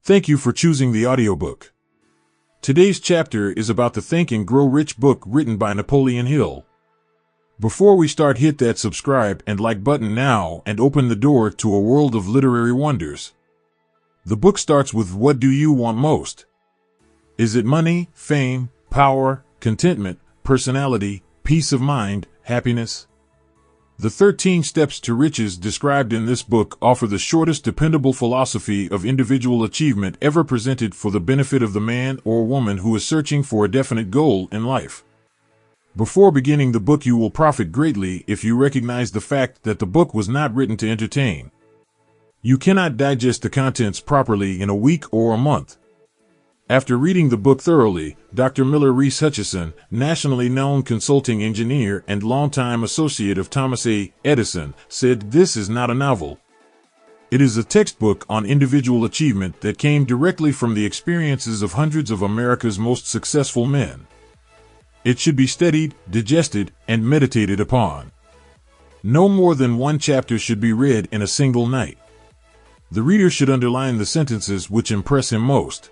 Thank you for choosing the audiobook. Today's chapter is about the Think and Grow Rich book written by Napoleon Hill. Before we start, hit that subscribe and like button now and open the door to a world of literary wonders. The book starts with, what do you want most? Is it money, fame, power, contentment, personality, peace of mind, happiness? The 13 steps to riches described in this book offer the shortest dependable philosophy of individual achievement ever presented for the benefit of the man or woman who is searching for a definite goal in life. Before beginning the book, you will profit greatly if you recognize the fact that the book was not written to entertain. You cannot digest the contents properly in a week or a month. After reading the book thoroughly, Dr. Miller Reese Hutchison, nationally known consulting engineer and longtime associate of Thomas A. Edison, said, "This is not a novel. It is a textbook on individual achievement that came directly from the experiences of hundreds of America's most successful men. It should be studied, digested, and meditated upon. No more than one chapter should be read in a single night. The reader should underline the sentences which impress him most.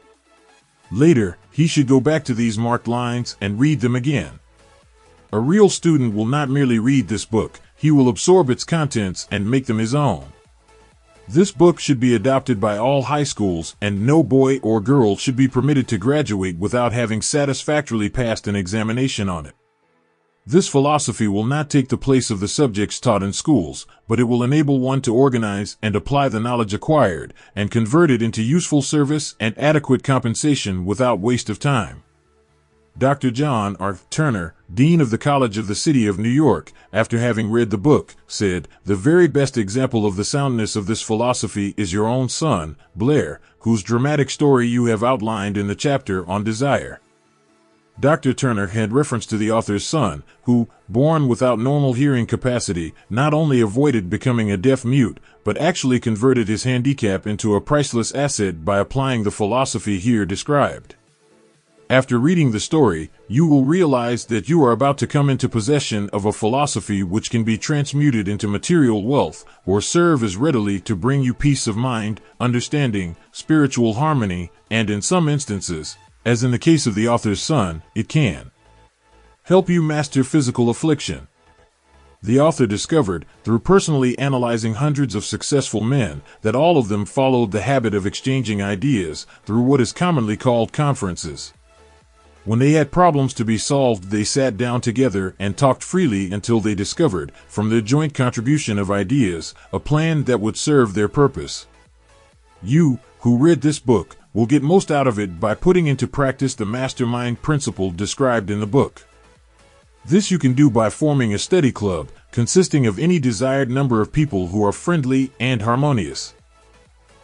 Later, he should go back to these marked lines and read them again. A real student will not merely read this book, he will absorb its contents and make them his own. This book should be adopted by all high schools, and no boy or girl should be permitted to graduate without having satisfactorily passed an examination on it. This philosophy will not take the place of the subjects taught in schools, but it will enable one to organize and apply the knowledge acquired, and convert it into useful service and adequate compensation without waste of time." Dr. John R. Turner, Dean of the College of the City of New York, after having read the book, said, "The very best example of the soundness of this philosophy is your own son, Blair, whose dramatic story you have outlined in the chapter on desire." Dr. Turner had reference to the author's son, who, born without normal hearing capacity, not only avoided becoming a deaf mute, but actually converted his handicap into a priceless asset by applying the philosophy here described. After reading the story, you will realize that you are about to come into possession of a philosophy which can be transmuted into material wealth, or serve as readily to bring you peace of mind, understanding, spiritual harmony, and in some instances, as in the case of the author's son, it can help you master physical affliction. The author discovered, through personally analyzing hundreds of successful men, that all of them followed the habit of exchanging ideas through what is commonly called conferences. When they had problems to be solved, they sat down together and talked freely until they discovered, from their joint contribution of ideas, a plan that would serve their purpose. You, who read this book, will get most out of it by putting into practice the mastermind principle described in the book. This you can do by forming a study club, consisting of any desired number of people who are friendly and harmonious.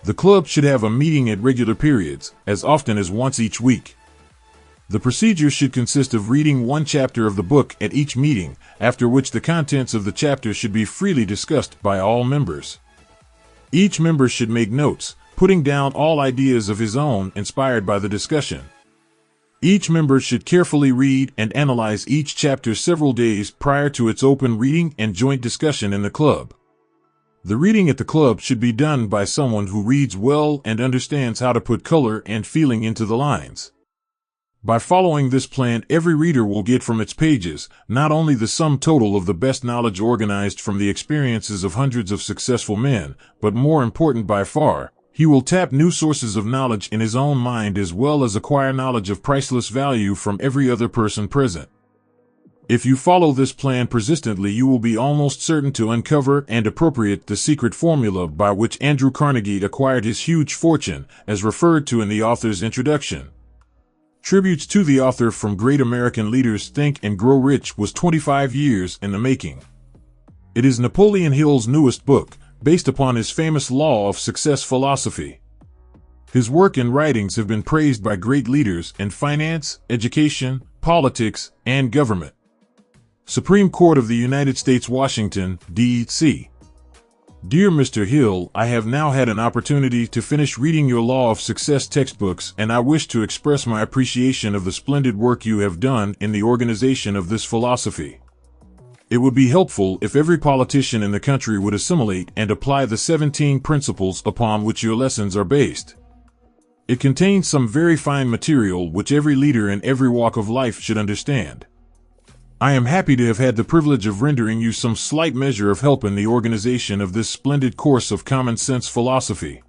The club should have a meeting at regular periods, as often as once each week. The procedure should consist of reading one chapter of the book at each meeting, after which the contents of the chapter should be freely discussed by all members. Each member should make notes, putting down all ideas of his own inspired by the discussion. Each member should carefully read and analyze each chapter several days prior to its open reading and joint discussion in the club. The reading at the club should be done by someone who reads well and understands how to put color and feeling into the lines. By following this plan, every reader will get from its pages not only the sum total of the best knowledge organized from the experiences of hundreds of successful men, but more important by far, he will tap new sources of knowledge in his own mind as well as acquire knowledge of priceless value from every other person present. If you follow this plan persistently, you will be almost certain to uncover and appropriate the secret formula by which Andrew Carnegie acquired his huge fortune, as referred to in the author's introduction. Tributes to the author from great American leaders. Think and Grow Rich was 25 years in the making. It is Napoleon Hill's newest book, based upon his famous law of success philosophy. His work and writings have been praised by great leaders in finance, education, politics, and government. Supreme Court of the United States, Washington, D.C. Dear Mr. Hill, I have now had an opportunity to finish reading your Law of Success textbooks, and I wish to express my appreciation of the splendid work you have done in the organization of this philosophy. It would be helpful if every politician in the country would assimilate and apply the 17 principles upon which your lessons are based. It contains some very fine material which every leader in every walk of life should understand. I am happy to have had the privilege of rendering you some slight measure of help in the organization of this splendid course of common sense philosophy.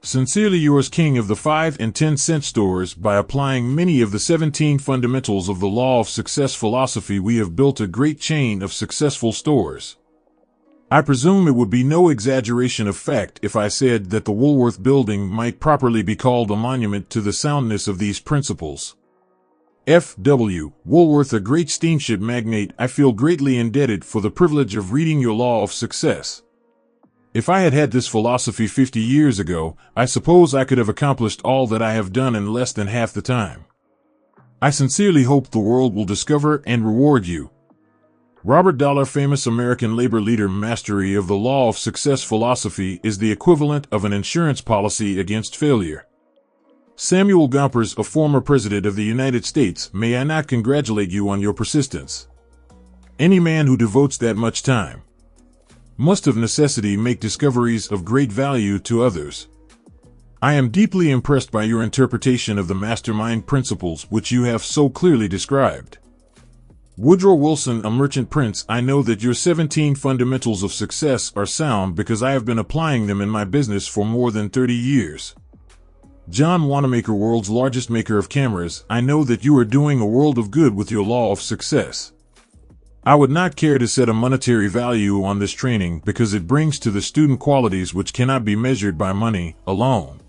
Sincerely yours, King of the 5 and 10 cent stores. By applying many of the 17 fundamentals of the law of success philosophy, we have built a great chain of successful stores. I presume it would be no exaggeration of fact if I said that the Woolworth Building might properly be called a monument to the soundness of these principles. F.W. Woolworth, a great steamship magnate, I feel greatly indebted for the privilege of reading your law of success. If I had had this philosophy 50 years ago, I suppose I could have accomplished all that I have done in less than half the time. I sincerely hope the world will discover and reward you. Robert Dollar, famous American labor leader. Mastery of the law of success philosophy is the equivalent of an insurance policy against failure. Samuel Gompers, a former president of the United States, may I not congratulate you on your persistence? Any man who devotes that much time must of necessity make discoveries of great value to others. I am deeply impressed by your interpretation of the mastermind principles which you have so clearly described. Woodrow Wilson, a merchant prince, I know that your 17 fundamentals of success are sound because I have been applying them in my business for more than 30 years. John Wanamaker, world's largest maker of cameras, I know that you are doing a world of good with your law of success. I would not care to set a monetary value on this training because it brings to the student qualities which cannot be measured by money alone.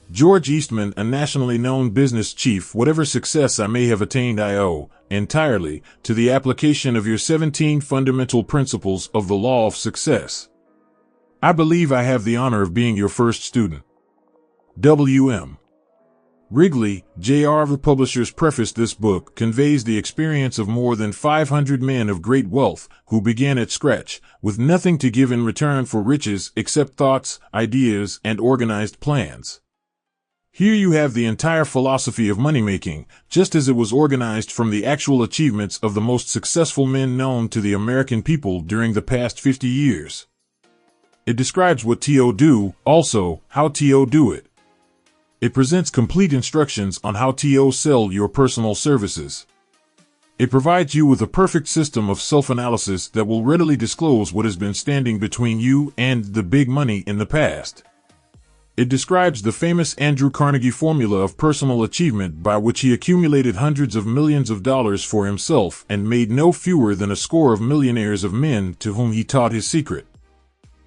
George Eastman, a nationally known business chief, whatever success I may have attained I owe entirely to the application of your 17 fundamental principles of the law of success. I believe I have the honor of being your first student. W.M. Wrigley, Jr. The publisher's preface. This book conveys the experience of more than 500 men of great wealth who began at scratch, with nothing to give in return for riches except thoughts, ideas, and organized plans. Here you have the entire philosophy of money-making, just as it was organized from the actual achievements of the most successful men known to the American people during the past 50 years. It describes what to do, also how to do it. It presents complete instructions on how to sell your personal services. It provides you with a perfect system of self-analysis that will readily disclose what has been standing between you and the big money in the past. It describes the famous Andrew Carnegie formula of personal achievement by which he accumulated hundreds of millions of dollars for himself and made no fewer than a score of millionaires of men to whom he taught his secret.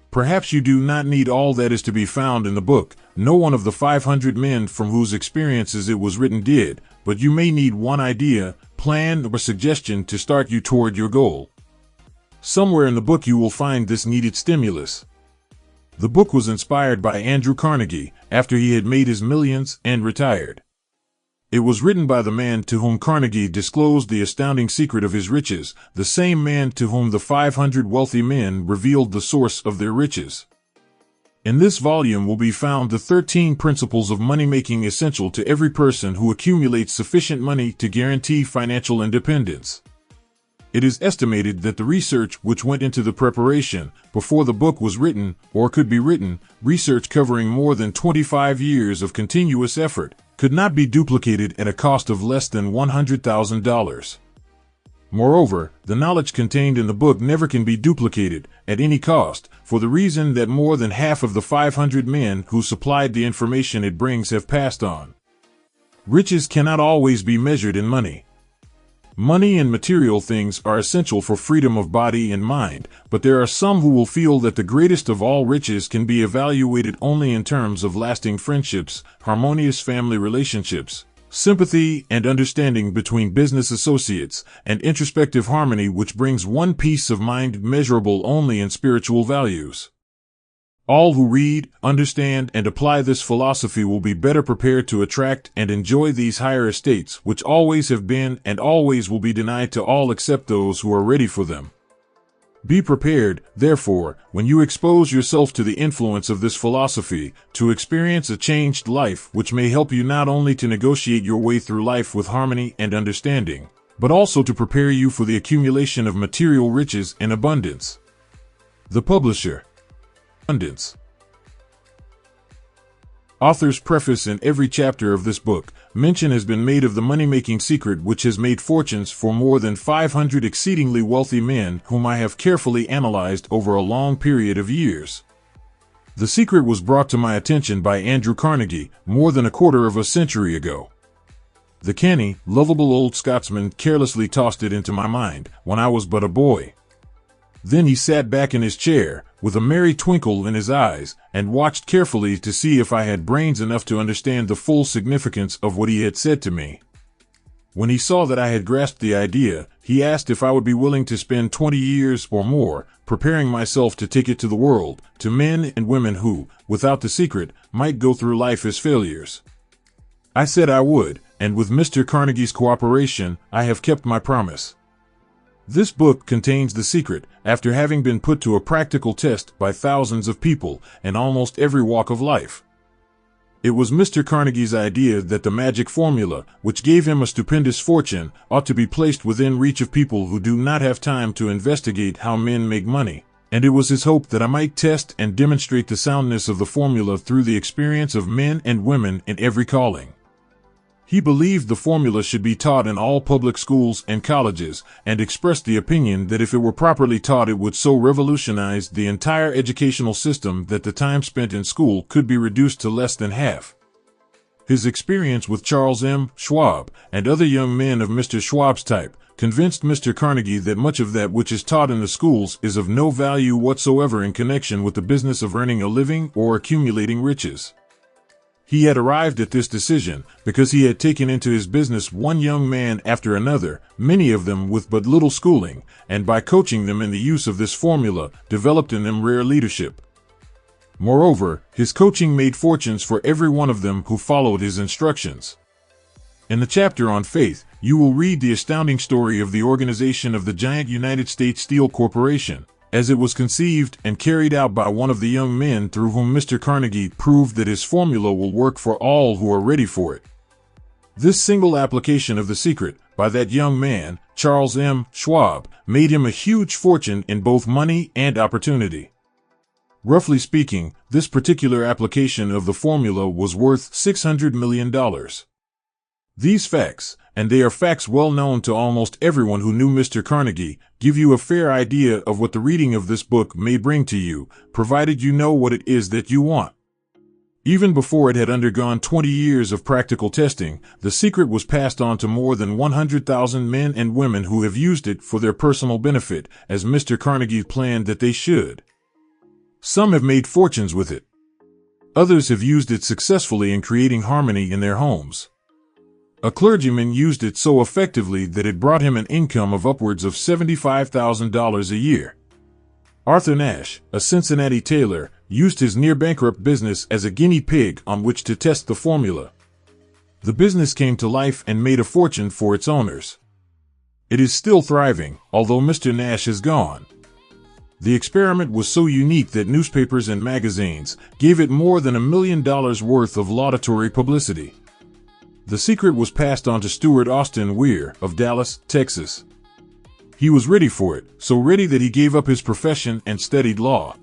Perhaps you do not need all that is to be found in the book. No one of the 500 men from whose experiences it was written did, but you may need one idea, plan, or suggestion to start you toward your goal. Somewhere in the book you will find this needed stimulus. The book was inspired by Andrew Carnegie after he had made his millions and retired. It was written by the man to whom Carnegie disclosed the astounding secret of his riches, the same man to whom the 500 wealthy men revealed the source of their riches. In this volume will be found the 13 principles of money-making essential to every person who accumulates sufficient money to guarantee financial independence. It is estimated that the research which went into the preparation before the book was written, or could be written, research covering more than 25 years of continuous effort, could not be duplicated at a cost of less than $100,000. Moreover, the knowledge contained in the book never can be duplicated at any cost, for the reason that more than half of the 500 men who supplied the information it brings have passed on. Riches cannot always be measured in money. Money and material things are essential for freedom of body and mind, but there are some who will feel that the greatest of all riches can be evaluated only in terms of lasting friendships, harmonious family relationships, sympathy and understanding between business associates, and introspective harmony which brings one peace of mind measurable only in spiritual values. All who read, understand, and apply this philosophy will be better prepared to attract and enjoy these higher estates which always have been and always will be denied to all except those who are ready for them. Be prepared, therefore, when you expose yourself to the influence of this philosophy, to experience a changed life which may help you not only to negotiate your way through life with harmony and understanding, but also to prepare you for the accumulation of material riches in abundance. The publisher. Abundance. Author's preface: in every chapter of this book, mention has been made of the money-making secret which has made fortunes for more than 500 exceedingly wealthy men whom I have carefully analyzed over a long period of years. The secret was brought to my attention by Andrew Carnegie more than a quarter of a century ago. The canny, lovable old Scotsman carelessly tossed it into my mind when I was but a boy. Then he sat back in his chair, with a merry twinkle in his eyes, and watched carefully to see if I had brains enough to understand the full significance of what he had said to me. When he saw that I had grasped the idea, he asked if I would be willing to spend 20 years or more preparing myself to take it to the world, to men and women who, without the secret, might go through life as failures. I said I would, and with Mr. Carnegie's cooperation, I have kept my promise. This book contains the secret, after having been put to a practical test by thousands of people in almost every walk of life. It was Mr. Carnegie's idea that the magic formula, which gave him a stupendous fortune, ought to be placed within reach of people who do not have time to investigate how men make money, and it was his hope that I might test and demonstrate the soundness of the formula through the experience of men and women in every calling. He believed the formula should be taught in all public schools and colleges, and expressed the opinion that if it were properly taught it would so revolutionize the entire educational system that the time spent in school could be reduced to less than half. His experience with Charles M. Schwab and other young men of Mr. Schwab's type convinced Mr. Carnegie that much of that which is taught in the schools is of no value whatsoever in connection with the business of earning a living or accumulating riches. He had arrived at this decision because he had taken into his business one young man after another, many of them with but little schooling, and by coaching them in the use of this formula, developed in them rare leadership. Moreover, his coaching made fortunes for every one of them who followed his instructions. In the chapter on faith, you will read the astounding story of the organization of the giant United States Steel Corporation, as it was conceived and carried out by one of the young men through whom Mr. Carnegie proved that his formula will work for all who are ready for it. This single application of the secret, by that young man, Charles M. Schwab, made him a huge fortune in both money and opportunity. Roughly speaking, this particular application of the formula was worth $600 million. These facts, and they are facts well known to almost everyone who knew Mr. Carnegie, give you a fair idea of what the reading of this book may bring to you, provided you know what it is that you want. Even before it had undergone 20 years of practical testing, the secret was passed on to more than 100,000 men and women who have used it for their personal benefit, as Mr. Carnegie planned that they should. Some have made fortunes with it. Others have used it successfully in creating harmony in their homes. A clergyman used it so effectively that it brought him an income of upwards of $75,000 a year. Arthur Nash, a Cincinnati tailor, used his near-bankrupt business as a guinea pig on which to test the formula. The business came to life and made a fortune for its owners. It is still thriving, although Mr. Nash is gone. The experiment was so unique that newspapers and magazines gave it more than $1 million worth of laudatory publicity. The secret was passed on to Stewart Austin Weir of Dallas, Texas. He was ready for it, so ready that he gave up his profession and studied law.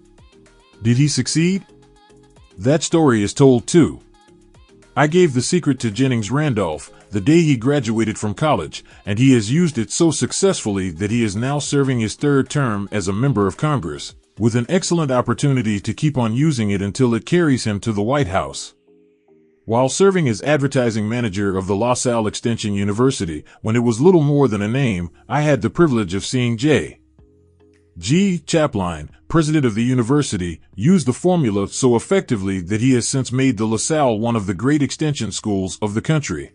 Did he succeed? That story is told too. I gave the secret to Jennings Randolph the day he graduated from college, and he has used it so successfully that he is now serving his third term as a member of Congress, with an excellent opportunity to keep on using it until it carries him to the White House. While serving as advertising manager of the La Salle Extension University, when it was little more than a name, I had the privilege of seeing J. G. Chapline, president of the university, use the formula so effectively that he has since made the La Salle one of the great extension schools of the country.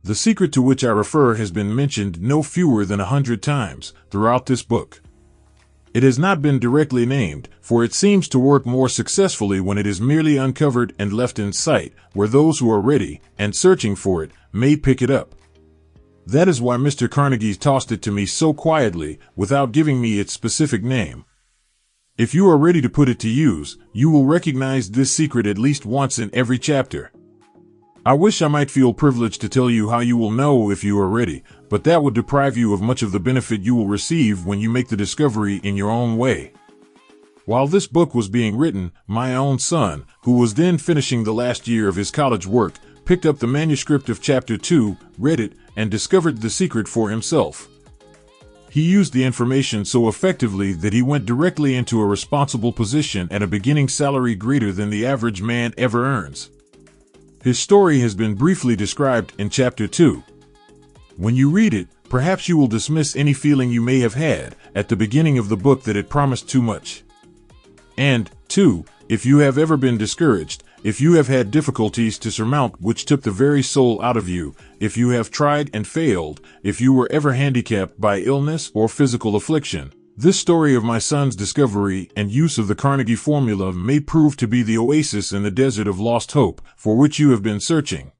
The secret to which I refer has been mentioned no fewer than 100 times throughout this book. It has not been directly named, for it seems to work more successfully when it is merely uncovered and left in sight, where those who are ready and searching for it may pick it up. That is why Mr. Carnegie tossed it to me so quietly, without giving me its specific name. If you are ready to put it to use, you will recognize this secret at least once in every chapter. I wish I might feel privileged to tell you how you will know if you are ready, but that would deprive you of much of the benefit you will receive when you make the discovery in your own way. While this book was being written, my own son, who was then finishing the last year of his college work, picked up the manuscript of Chapter 2, read it, and discovered the secret for himself. He used the information so effectively that he went directly into a responsible position at a beginning salary greater than the average man ever earns. His story has been briefly described in Chapter 2. When you read it, perhaps you will dismiss any feeling you may have had at the beginning of the book that it promised too much. And, 2, if you have ever been discouraged, if you have had difficulties to surmount which took the very soul out of you, if you have tried and failed, if you were ever handicapped by illness or physical affliction, this story of my son's discovery and use of the Carnegie formula may prove to be the oasis in the desert of lost hope for which you have been searching.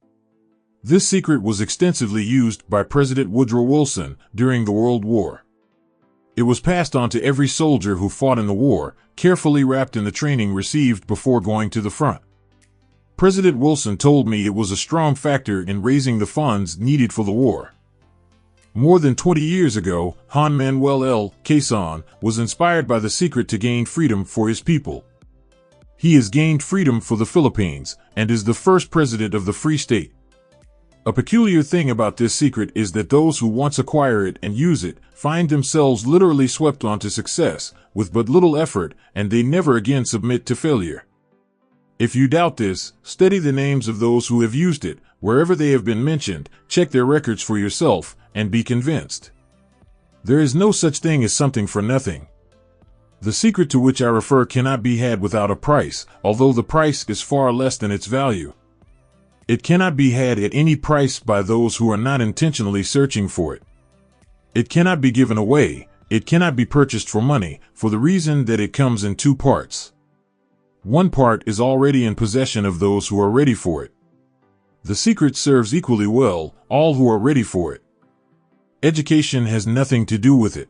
This secret was extensively used by President Woodrow Wilson during the World War. It was passed on to every soldier who fought in the war, carefully wrapped in the training received before going to the front. President Wilson told me it was a strong factor in raising the funds needed for the war. More than 20 years ago, Juan Manuel L. Quezon was inspired by the secret to gain freedom for his people. He has gained freedom for the Philippines and is the first president of the Free State. A peculiar thing about this secret is that those who once acquire it and use it find themselves literally swept onto success with but little effort, and they never again submit to failure. If you doubt this, study the names of those who have used it, wherever they have been mentioned, check their records for yourself, and be convinced. There is no such thing as something for nothing. The secret to which I refer cannot be had without a price, although the price is far less than its value. It cannot be had at any price by those who are not intentionally searching for it. It cannot be given away, it cannot be purchased for money, for the reason that it comes in 2 parts. One part is already in possession of those who are ready for it. The secret serves equally well all who are ready for it. Education has nothing to do with it.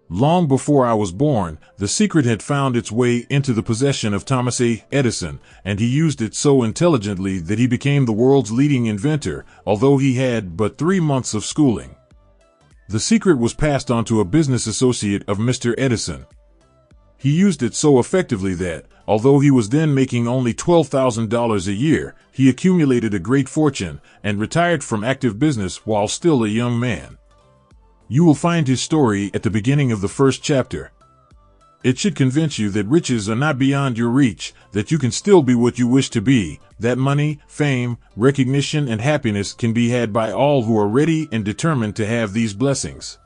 Long before I was born, the secret had found its way into the possession of Thomas A. Edison, and he used it so intelligently that he became the world's leading inventor, although he had but 3 months of schooling. The secret was passed on to a business associate of Mr. Edison. He used it so effectively that, although he was then making only $12,000 a year, he accumulated a great fortune and retired from active business while still a young man. You will find his story at the beginning of the first chapter. It should convince you that riches are not beyond your reach, that you can still be what you wish to be, that money, fame, recognition, and happiness can be had by all who are ready and determined to have these blessings.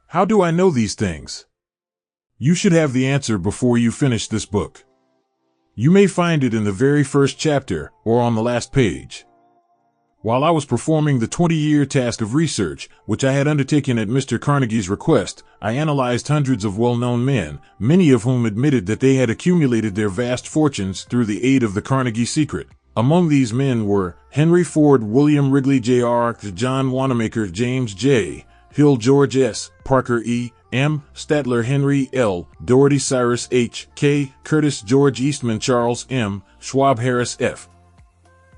How do I know these things? You should have the answer before you finish this book. You may find it in the very first chapter or on the last page. While I was performing the 20-year task of research, which I had undertaken at Mr. Carnegie's request, I analyzed hundreds of well-known men, many of whom admitted that they had accumulated their vast fortunes through the aid of the Carnegie secret. Among these men were Henry Ford, William Wrigley Jr., John Wanamaker, James J. Hill, George S. Parker E. M. Statler, Henry L. Doherty, Cyrus H. K. Curtis, George Eastman, Charles M. Schwab, Harris F.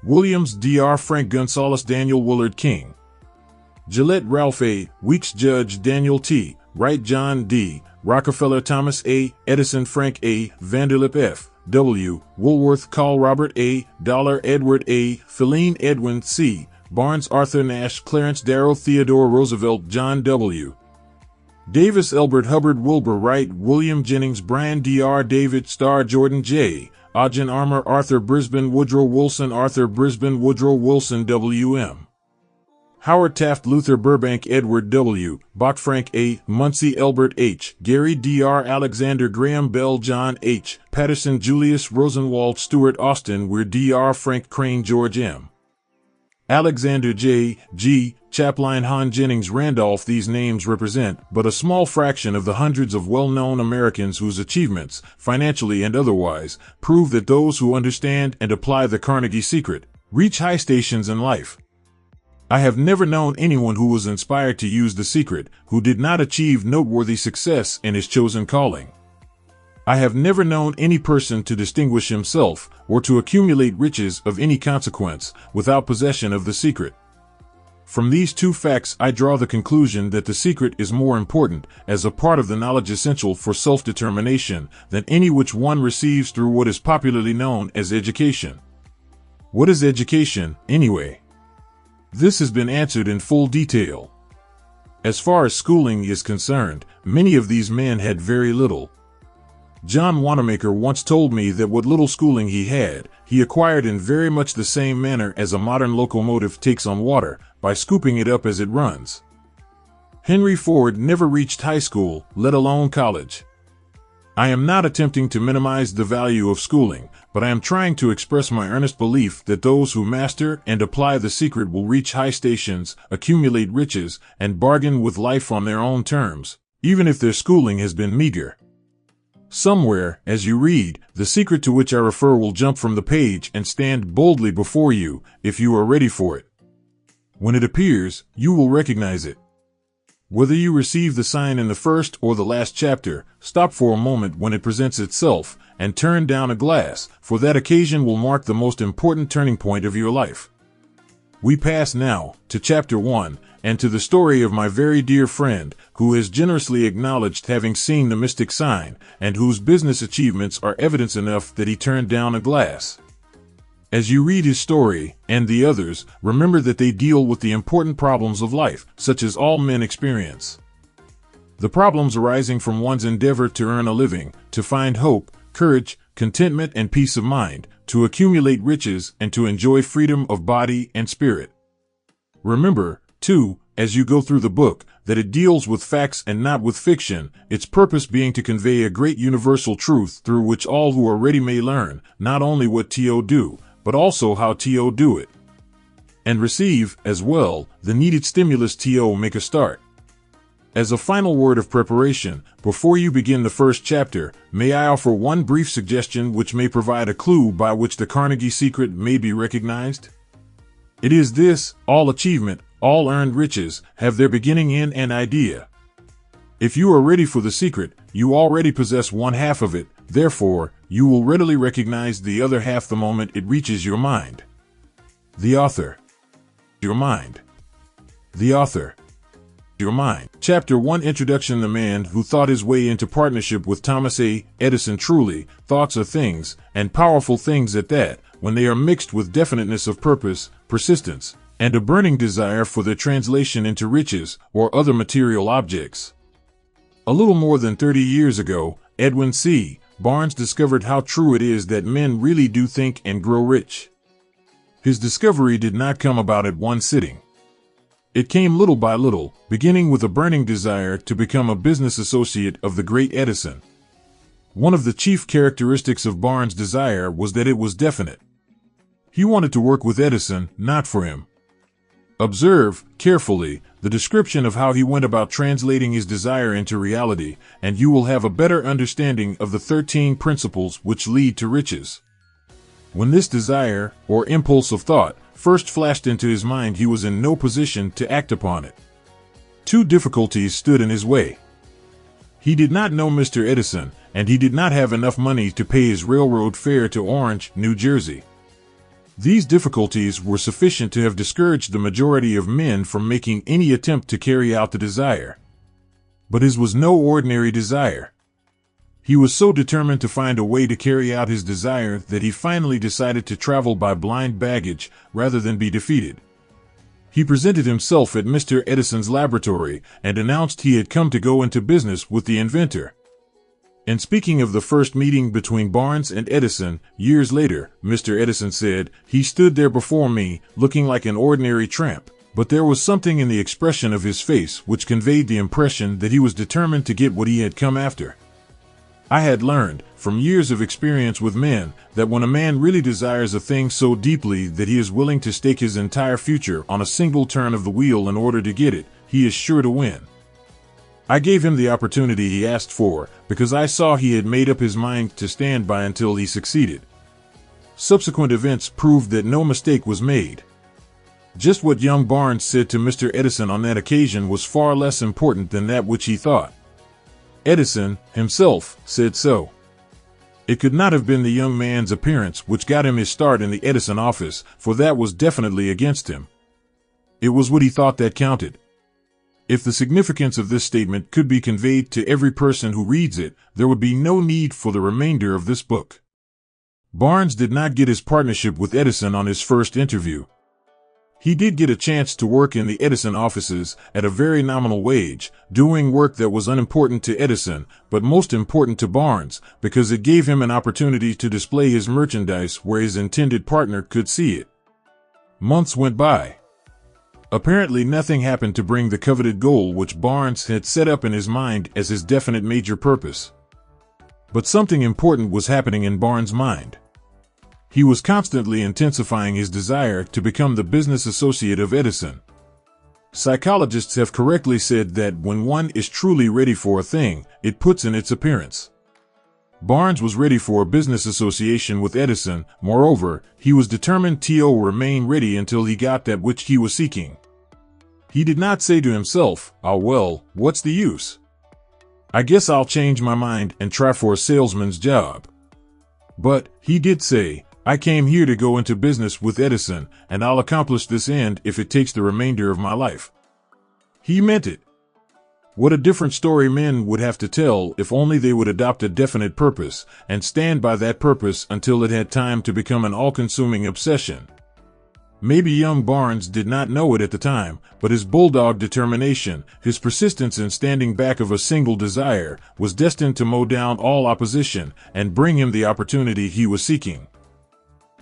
Williams, Dr. Frank Gonzalez, Daniel Willard King, Gillette, Ralph A. Weeks, Judge Daniel T. Wright, John D. Rockefeller, Thomas A. Edison, Frank A. Vanderlip F. W. Woolworth, Carl Robert A. Dollar, Edward A. Philine, Edwin C. Barnes, Arthur Nash, Clarence Darrow, Theodore Roosevelt, John W. Davis, Elbert Hubbard, Wilbur Wright, William Jennings, Brian Dr. David Starr, Jordan J. Ogden Armour, Arthur Brisbane, Woodrow Wilson, Arthur Brisbane, Woodrow Wilson, W.M. Howard Taft, Luther Burbank, Edward W. Bach, Frank A. Muncie, Elbert H. Gary Dr. Alexander Graham Bell, John H. Patterson, Julius Rosenwald, Stuart Austin, Weir Dr. Frank Crane, George M. Alexander J. G. Chaplain, Han Jennings Randolph. These names represent but a small fraction of the hundreds of well-known Americans whose achievements, financially and otherwise, prove that those who understand and apply the Carnegie secret reach high stations in life. I have never known anyone who was inspired to use the secret who did not achieve noteworthy success in his chosen calling. I have never known any person to distinguish himself or to accumulate riches of any consequence without possession of the secret. From these two facts I draw the conclusion that the secret is more important, as a part of the knowledge essential for self-determination, than any which one receives through what is popularly known as education. What is education, anyway? This has been answered in full detail. As far as schooling is concerned, many of these men had very little. John Wanamaker once told me that what little schooling he had, he acquired in very much the same manner as a modern locomotive takes on water, by scooping it up as it runs. Henry Ford never reached high school, let alone college. I am not attempting to minimize the value of schooling, but I am trying to express my earnest belief that those who master and apply the secret will reach high stations, accumulate riches, and bargain with life on their own terms, even if their schooling has been meager. Somewhere, as you read, the secret to which I refer will jump from the page and stand boldly before you, if you are ready for it. When it appears, you will recognize it. Whether you receive the sign in the first or the last chapter, stop for a moment when it presents itself, and turn down a glass, for that occasion will mark the most important turning point of your life. We pass now to Chapter 1, and to the story of my very dear friend, who has generously acknowledged having seen the mystic sign, and whose business achievements are evidence enough that he turned down a glass. As you read his story, and the others, remember that they deal with the important problems of life, such as all men experience. The problems arising from one's endeavor to earn a living, to find hope, courage, contentment, and peace of mind, to accumulate riches, and to enjoy freedom of body and spirit. Remember, too, as you go through the book, that it deals with facts and not with fiction, its purpose being to convey a great universal truth through which all who are ready may learn, not only what to do, but also how to do it. And receive, as well, the needed stimulus to make a start. As a final word of preparation, before you begin the first chapter, may I offer one brief suggestion which may provide a clue by which the Carnegie secret may be recognized? It is this: all achievement, all earned riches, have their beginning in an idea. If you are ready for the secret, you already possess one half of it, therefore, you will readily recognize the other half the moment it reaches your mind. The author. Your mind. The author. Your mind. Chapter 1: Introduction. The man who thought his way into partnership with Thomas A. Edison. Truly, thoughts are things, and powerful things at that, when they are mixed with definiteness of purpose, persistence, and a burning desire for their translation into riches or other material objects. A little more than 30 years ago, Edwin C. Barnes discovered how true it is that men really do think and grow rich. His discovery did not come about at one sitting. It came little by little, beginning with a burning desire to become a business associate of the great Edison. One of the chief characteristics of Barnes' desire was that it was definite. He wanted to work with Edison, not for him. Observe, carefully, the description of how he went about translating his desire into reality, and you will have a better understanding of the 13 principles which lead to riches. When this desire, or impulse of thought, first flashed into his mind, he was in no position to act upon it. Two difficulties stood in his way. He did not know Mr. Edison, and he did not have enough money to pay his railroad fare to Orange, New Jersey. These difficulties were sufficient to have discouraged the majority of men from making any attempt to carry out the desire. But his was no ordinary desire. He was so determined to find a way to carry out his desire that he finally decided to travel by blind baggage rather than be defeated. He presented himself at Mr. Edison's laboratory and announced he had come to go into business with the inventor. In speaking of the first meeting between Barnes and Edison, years later, Mr. Edison said, "He stood there before me, looking like an ordinary tramp, but there was something in the expression of his face which conveyed the impression that he was determined to get what he had come after." I had learned, from years of experience with men, that when a man really desires a thing so deeply that he is willing to stake his entire future on a single turn of the wheel in order to get it, he is sure to win. I gave him the opportunity he asked for, because I saw he had made up his mind to stand by until he succeeded. Subsequent events proved that no mistake was made. Just what young Barnes said to Mr. Edison on that occasion was far less important than that which he thought. Edison, himself, said so. It could not have been the young man's appearance which got him his start in the Edison office, for that was definitely against him. It was what he thought that counted. If the significance of this statement could be conveyed to every person who reads it, there would be no need for the remainder of this book. Barnes did not get his partnership with Edison on his first interview. He did get a chance to work in the Edison offices at a very nominal wage, doing work that was unimportant to Edison, but most important to Barnes, because it gave him an opportunity to display his merchandise where his intended partner could see it. Months went by. Apparently nothing happened to bring the coveted goal which Barnes had set up in his mind as his definite major purpose. But something important was happening in Barnes' mind. He was constantly intensifying his desire to become the business associate of Edison. Psychologists have correctly said that when one is truly ready for a thing, it puts in its appearance. Barnes was ready for a business association with Edison. Moreover, he was determined to remain ready until he got that which he was seeking. He did not say to himself, "Ah well, what's the use? I guess I'll change my mind and try for a salesman's job." But he did say, "I came here to go into business with Edison, and I'll accomplish this end if it takes the remainder of my life." He meant it. What a different story men would have to tell if only they would adopt a definite purpose and stand by that purpose until it had time to become an all-consuming obsession. Maybe young Barnes did not know it at the time, but his bulldog determination, his persistence in standing back of a single desire, was destined to mow down all opposition and bring him the opportunity he was seeking.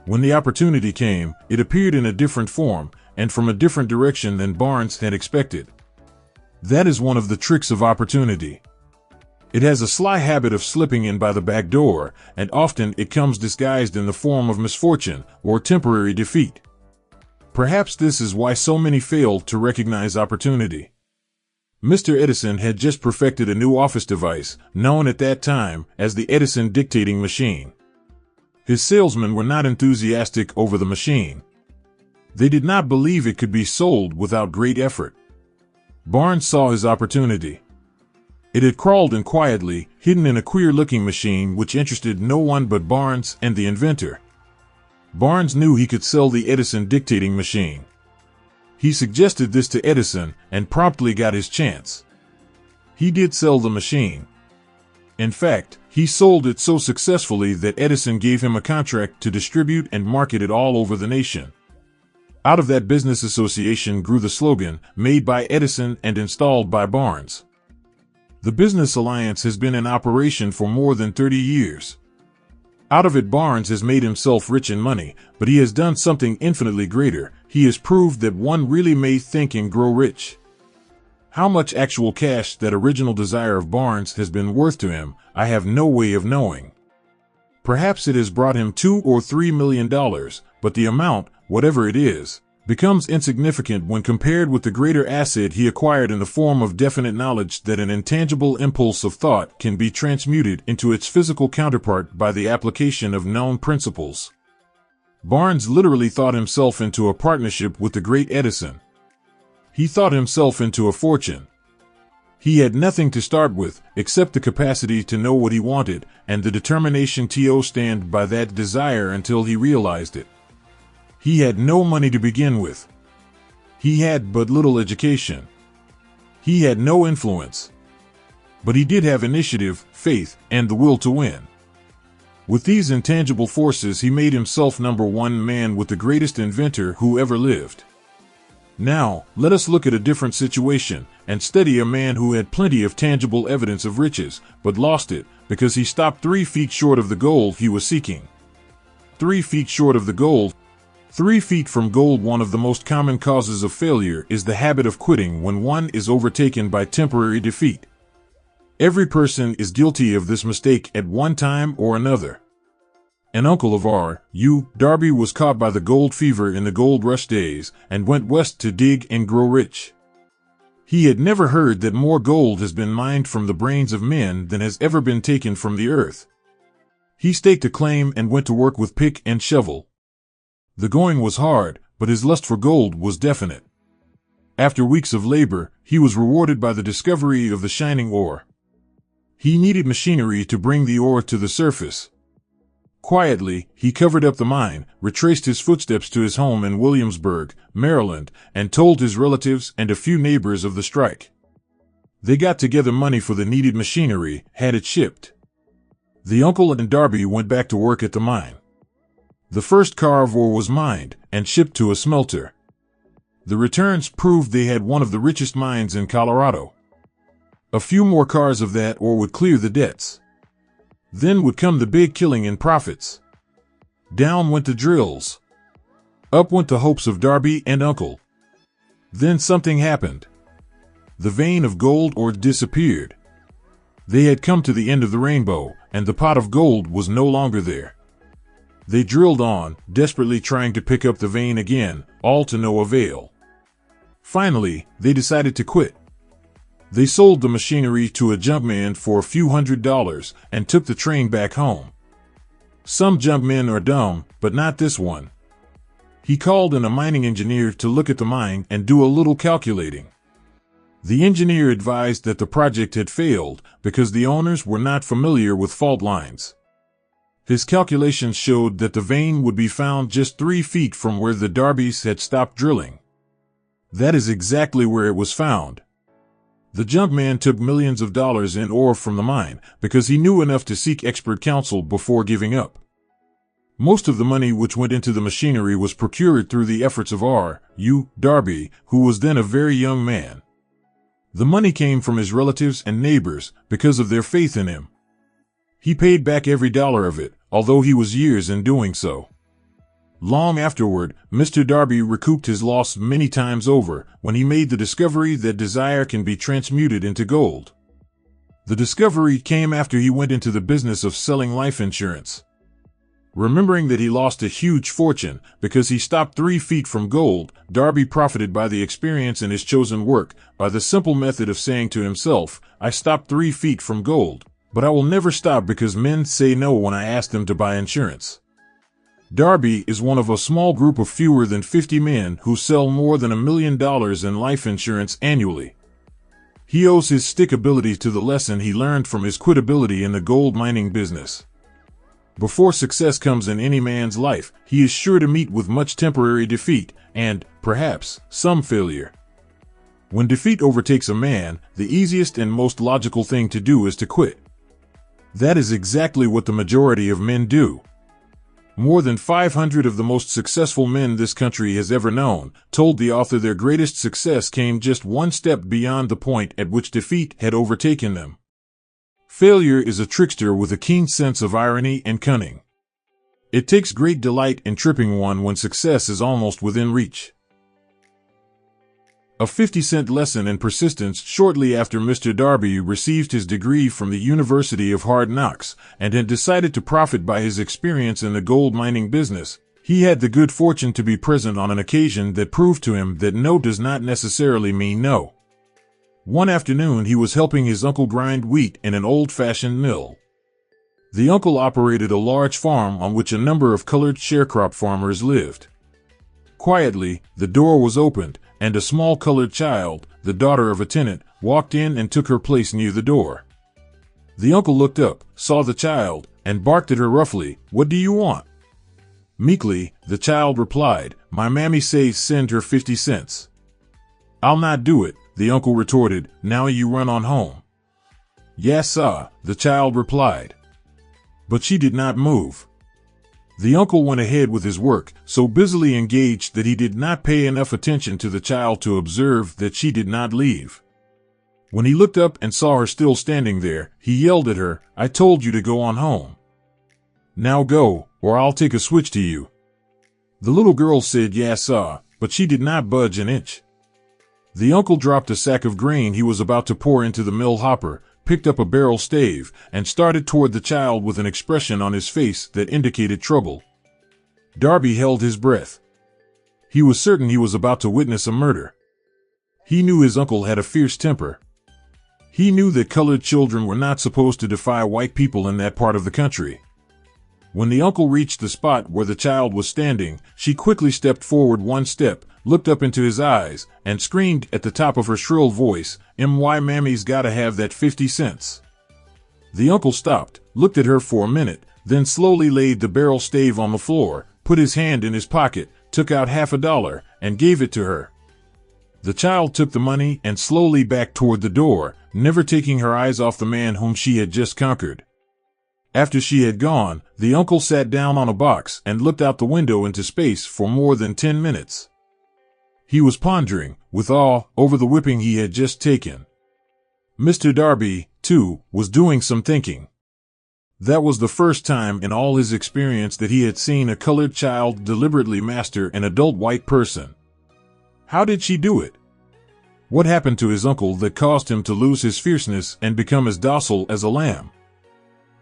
When the opportunity came, it appeared in a different form and from a different direction than Barnes had expected. That is one of the tricks of opportunity. It has a sly habit of slipping in by the back door, and often it comes disguised in the form of misfortune or temporary defeat. Perhaps this is why so many fail to recognize opportunity. Mr. Edison had just perfected a new office device, known at that time as the Edison dictating machine. His salesmen were not enthusiastic over the machine. They did not believe it could be sold without great effort. Barnes saw his opportunity. It had crawled in quietly, hidden in a queer-looking machine which interested no one but Barnes and the inventor. Barnes knew he could sell the Edison dictating machine. He suggested this to Edison and promptly got his chance. He did sell the machine. In fact, he sold it so successfully that Edison gave him a contract to distribute and market it all over the nation. Out of that business association grew the slogan, "Made by Edison and installed by Barnes." The business alliance has been in operation for more than 30 years. Out of it, Barnes has made himself rich in money, but he has done something infinitely greater. He has proved that one really may think and grow rich. How much actual cash that original desire of Barnes has been worth to him, I have no way of knowing. Perhaps it has brought him $2 or $3 million, but the amount, whatever it is, becomes insignificant when compared with the greater asset he acquired in the form of definite knowledge that an intangible impulse of thought can be transmuted into its physical counterpart by the application of known principles. Barnes literally thought himself into a partnership with the great Edison. He thought himself into a fortune. He had nothing to start with except the capacity to know what he wanted and the determination to stand by that desire until he realized it. He had no money to begin with. He had but little education. He had no influence. But he did have initiative, faith, and the will to win. With these intangible forces, he made himself number one man with the greatest inventor who ever lived. Now, let us look at a different situation and study a man who had plenty of tangible evidence of riches, but lost it because he stopped 3 feet short of the goal he was seeking. 3 feet short of the goal. 3 feet from gold. One of the most common causes of failure is the habit of quitting when one is overtaken by temporary defeat. Every person is guilty of this mistake at one time or another. An uncle of R.U. Darby was caught by the gold fever in the gold rush days and went west to dig and grow rich. He had never heard that more gold has been mined from the brains of men than has ever been taken from the earth. He staked a claim and went to work with pick and shovel. The going was hard, but his lust for gold was definite. After weeks of labor, he was rewarded by the discovery of the shining ore. He needed machinery to bring the ore to the surface. Quietly, he covered up the mine, retraced his footsteps to his home in Williamsburg, Maryland, and told his relatives and a few neighbors of the strike. They got together money for the needed machinery, had it shipped. The uncle and Darby went back to work at the mine. The first car of ore was mined and shipped to a smelter. The returns proved they had one of the richest mines in Colorado. A few more cars of that ore would clear the debts. Then would come the big killing in profits. Down went the drills. Up went the hopes of Darby and Uncle. Then something happened. The vein of gold ore disappeared. They had come to the end of the rainbow, and the pot of gold was no longer there. They drilled on, desperately trying to pick up the vein again, all to no avail. Finally, they decided to quit. They sold the machinery to a junkman for a few $100s and took the train back home. Some junkmen are dumb, but not this one. He called in a mining engineer to look at the mine and do a little calculating. The engineer advised that the project had failed because the owners were not familiar with fault lines. His calculations showed that the vein would be found just 3 feet from where the Darbys had stopped drilling. That is exactly where it was found. The junkman took millions of dollars in ore from the mine because he knew enough to seek expert counsel before giving up. Most of the money which went into the machinery was procured through the efforts of R.U. Darby, who was then a very young man. The money came from his relatives and neighbors because of their faith in him. He paid back every dollar of it, although he was years in doing so. Long afterward, Mr. Darby recouped his loss many times over when he made the discovery that desire can be transmuted into gold. The discovery came after he went into the business of selling life insurance. Remembering that he lost a huge fortune because he stopped 3 feet from gold, Darby profited by the experience in his chosen work by the simple method of saying to himself, "I stopped 3 feet from gold, but I will never stop because men say no when I ask them to buy insurance." Darby is one of a small group of fewer than 50 men who sell more than $1 million in life insurance annually. He owes his stickability to the lesson he learned from his quitability in the gold mining business. Before success comes in any man's life, he is sure to meet with much temporary defeat and, perhaps, some failure. When defeat overtakes a man, the easiest and most logical thing to do is to quit. That is exactly what the majority of men do. More than 500 of the most successful men this country has ever known told the author their greatest success came just one step beyond the point at which defeat had overtaken them. Failure is a trickster with a keen sense of irony and cunning. It takes great delight in tripping one when success is almost within reach. A 50-cent lesson in persistence. Shortly after Mr. Darby received his degree from the University of Hard Knocks and had decided to profit by his experience in the gold mining business, he had the good fortune to be present on an occasion that proved to him that no does not necessarily mean no. One afternoon he was helping his uncle grind wheat in an old-fashioned mill. The uncle operated a large farm on which a number of colored sharecrop farmers lived. Quietly, the door was opened, and a small colored child, the daughter of a tenant, walked in and took her place near the door. The uncle looked up, saw the child, and barked at her roughly, "What do you want?" Meekly, the child replied, "My mammy says send her 50 cents. "I'll not do it," the uncle retorted, "now you run on home." "Yes, sir," the child replied. But she did not move. The uncle went ahead with his work, so busily engaged that he did not pay enough attention to the child to observe that she did not leave. When he looked up and saw her still standing there, he yelled at her, "I told you to go on home. Now go, or I'll take a switch to you." The little girl said yes, sir, but she did not budge an inch. The uncle dropped a sack of grain he was about to pour into the mill hopper, picked up a barrel stave, and started toward the child with an expression on his face that indicated trouble. Darby held his breath. He was certain he was about to witness a murder. He knew his uncle had a fierce temper. He knew that colored children were not supposed to defy white people in that part of the country. When the uncle reached the spot where the child was standing, she quickly stepped forward one step, looked up into his eyes, and screamed at the top of her shrill voice, "My mammy's gotta have that 50 cents. The uncle stopped, looked at her for a minute, then slowly laid the barrel stave on the floor, put his hand in his pocket, took out $50, and gave it to her. The child took the money and slowly backed toward the door, never taking her eyes off the man whom she had just conquered. After she had gone, the uncle sat down on a box and looked out the window into space for more than 10 minutes. He was pondering, with awe, over the whipping he had just taken. Mr. Darby, too, was doing some thinking. That was the first time in all his experience that he had seen a colored child deliberately master an adult white person. How did she do it? What happened to his uncle that caused him to lose his fierceness and become as docile as a lamb?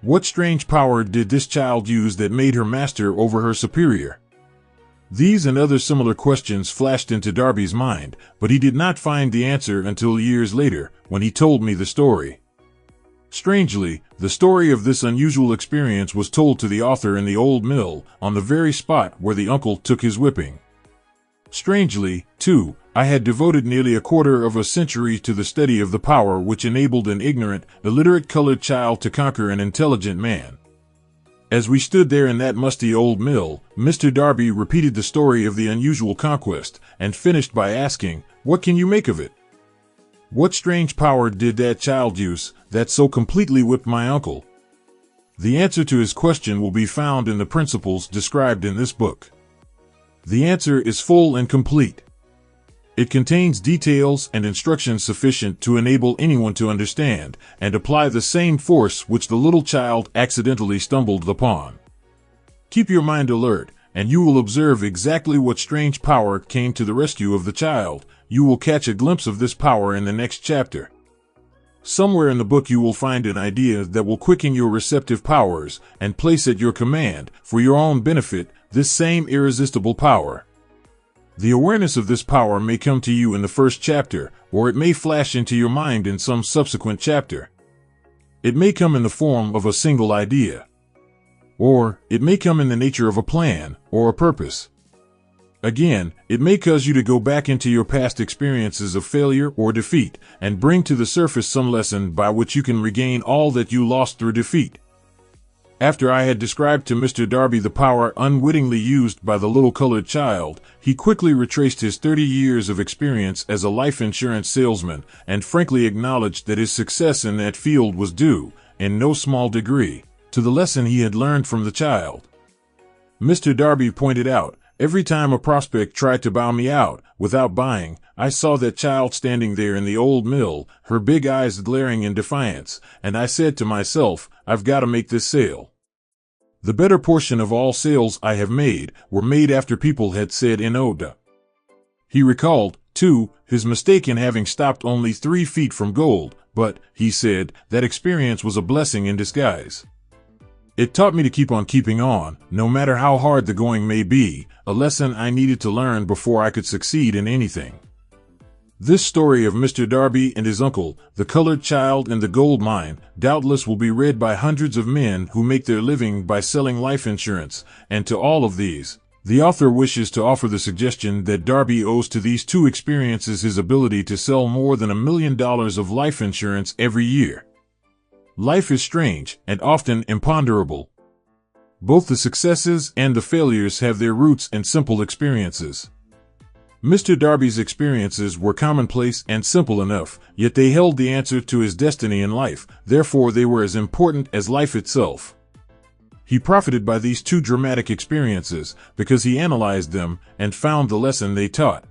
What strange power did this child use that made her master over her superior? These and other similar questions flashed into Darby's mind, but he did not find the answer until years later, when he told me the story. Strangely, the story of this unusual experience was told to the author in the old mill, on the very spot where the uncle took his whipping. Strangely, too, I had devoted nearly a quarter of a century to the study of the power which enabled an ignorant, illiterate colored child to conquer an intelligent man. As we stood there in that musty old mill, Mr. Darby repeated the story of the unusual conquest, and finished by asking, "What can you make of it? What strange power did that child use that so completely whipped my uncle?" The answer to his question will be found in the principles described in this book. The answer is full and complete. It contains details and instructions sufficient to enable anyone to understand and apply the same force which the little child accidentally stumbled upon. Keep your mind alert, and you will observe exactly what strange power came to the rescue of the child. You will catch a glimpse of this power in the next chapter. Somewhere in the book you will find an idea that will quicken your receptive powers and place at your command, for your own benefit, this same irresistible power. The awareness of this power may come to you in the first chapter, or it may flash into your mind in some subsequent chapter. It may come in the form of a single idea. Or, it may come in the nature of a plan, or a purpose. Again, it may cause you to go back into your past experiences of failure or defeat, and bring to the surface some lesson by which you can regain all that you lost through defeat. After I had described to Mr. Darby the power unwittingly used by the little colored child, he quickly retraced his 30 years of experience as a life insurance salesman, and frankly acknowledged that his success in that field was due, in no small degree, to the lesson he had learned from the child. Mr. Darby pointed out, every time a prospect tried to bow me out, without buying, I saw that child standing there in the old mill, her big eyes glaring in defiance, and I said to myself, I've got to make this sale. The better portion of all sales I have made were made after people had said "Enoda." He recalled, too, his mistake in having stopped only 3 feet from gold, but, he said, that experience was a blessing in disguise. It taught me to keep on keeping on, no matter how hard the going may be, a lesson I needed to learn before I could succeed in anything. This story of Mr. Darby and his uncle, the colored child and the gold mine, doubtless will be read by hundreds of men who make their living by selling life insurance, and to all of these, the author wishes to offer the suggestion that Darby owes to these 2 experiences his ability to sell more than $1 million of life insurance every year. Life is strange and often imponderable. Both the successes and the failures have their roots in simple experiences. Mr. Darby's experiences were commonplace and simple enough, yet they held the answer to his destiny in life, therefore they were as important as life itself. He profited by these 2 dramatic experiences because he analyzed them and found the lesson they taught.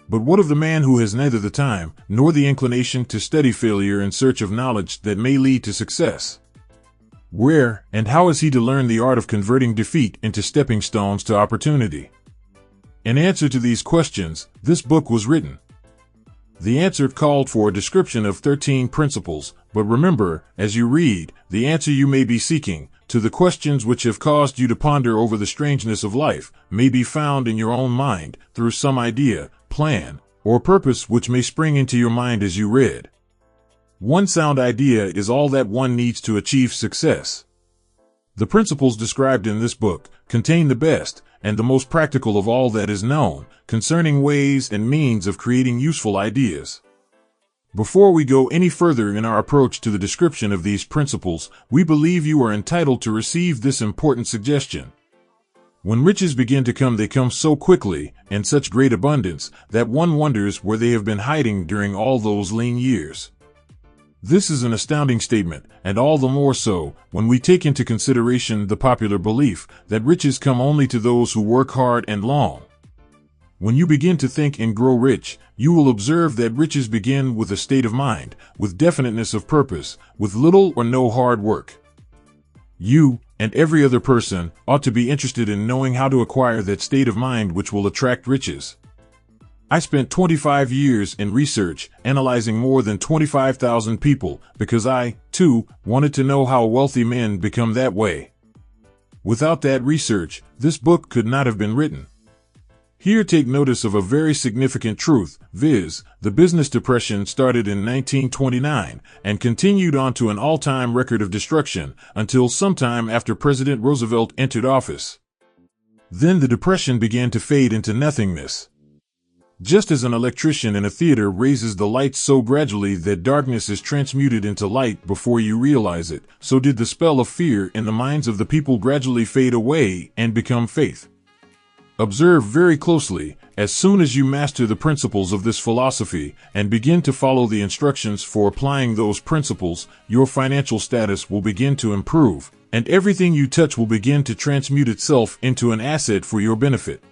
But what of the man who has neither the time nor the inclination to study failure in search of knowledge that may lead to success? Where and how is he to learn the art of converting defeat into stepping stones to opportunity? In answer to these questions, this book was written. The answer called for a description of 13 principles, but remember, as you read, the answer you may be seeking, to the questions which have caused you to ponder over the strangeness of life, may be found in your own mind, through some idea, plan, or purpose which may spring into your mind as you read. One sound idea is all that one needs to achieve success. The principles described in this book contain the best and the most practical of all that is known concerning ways and means of creating useful ideas. Before we go any further in our approach to the description of these principles, we believe you are entitled to receive this important suggestion. When riches begin to come, they come so quickly, in such great abundance, that one wonders where they have been hiding during all those lean years. This is an astounding statement, and all the more so, when we take into consideration the popular belief that riches come only to those who work hard and long. When you begin to think and grow rich, you will observe that riches begin with a state of mind, with definiteness of purpose, with little or no hard work. You, and every other person, ought to be interested in knowing how to acquire that state of mind which will attract riches. I spent 25 years in research, analyzing more than 25,000 people, because I, too, wanted to know how wealthy men become that way. Without that research, this book could not have been written. Here take notice of a very significant truth, viz., the business depression started in 1929 and continued on to an all-time record of destruction until sometime after President Roosevelt entered office. Then the depression began to fade into nothingness. Just as an electrician in a theater raises the lights so gradually that darkness is transmuted into light before you realize it, so did the spell of fear in the minds of the people gradually fade away and become faith. Observe very closely. As soon as you master the principles of this philosophy and begin to follow the instructions for applying those principles, your financial status will begin to improve, and everything you touch will begin to transmute itself into an asset for your benefit.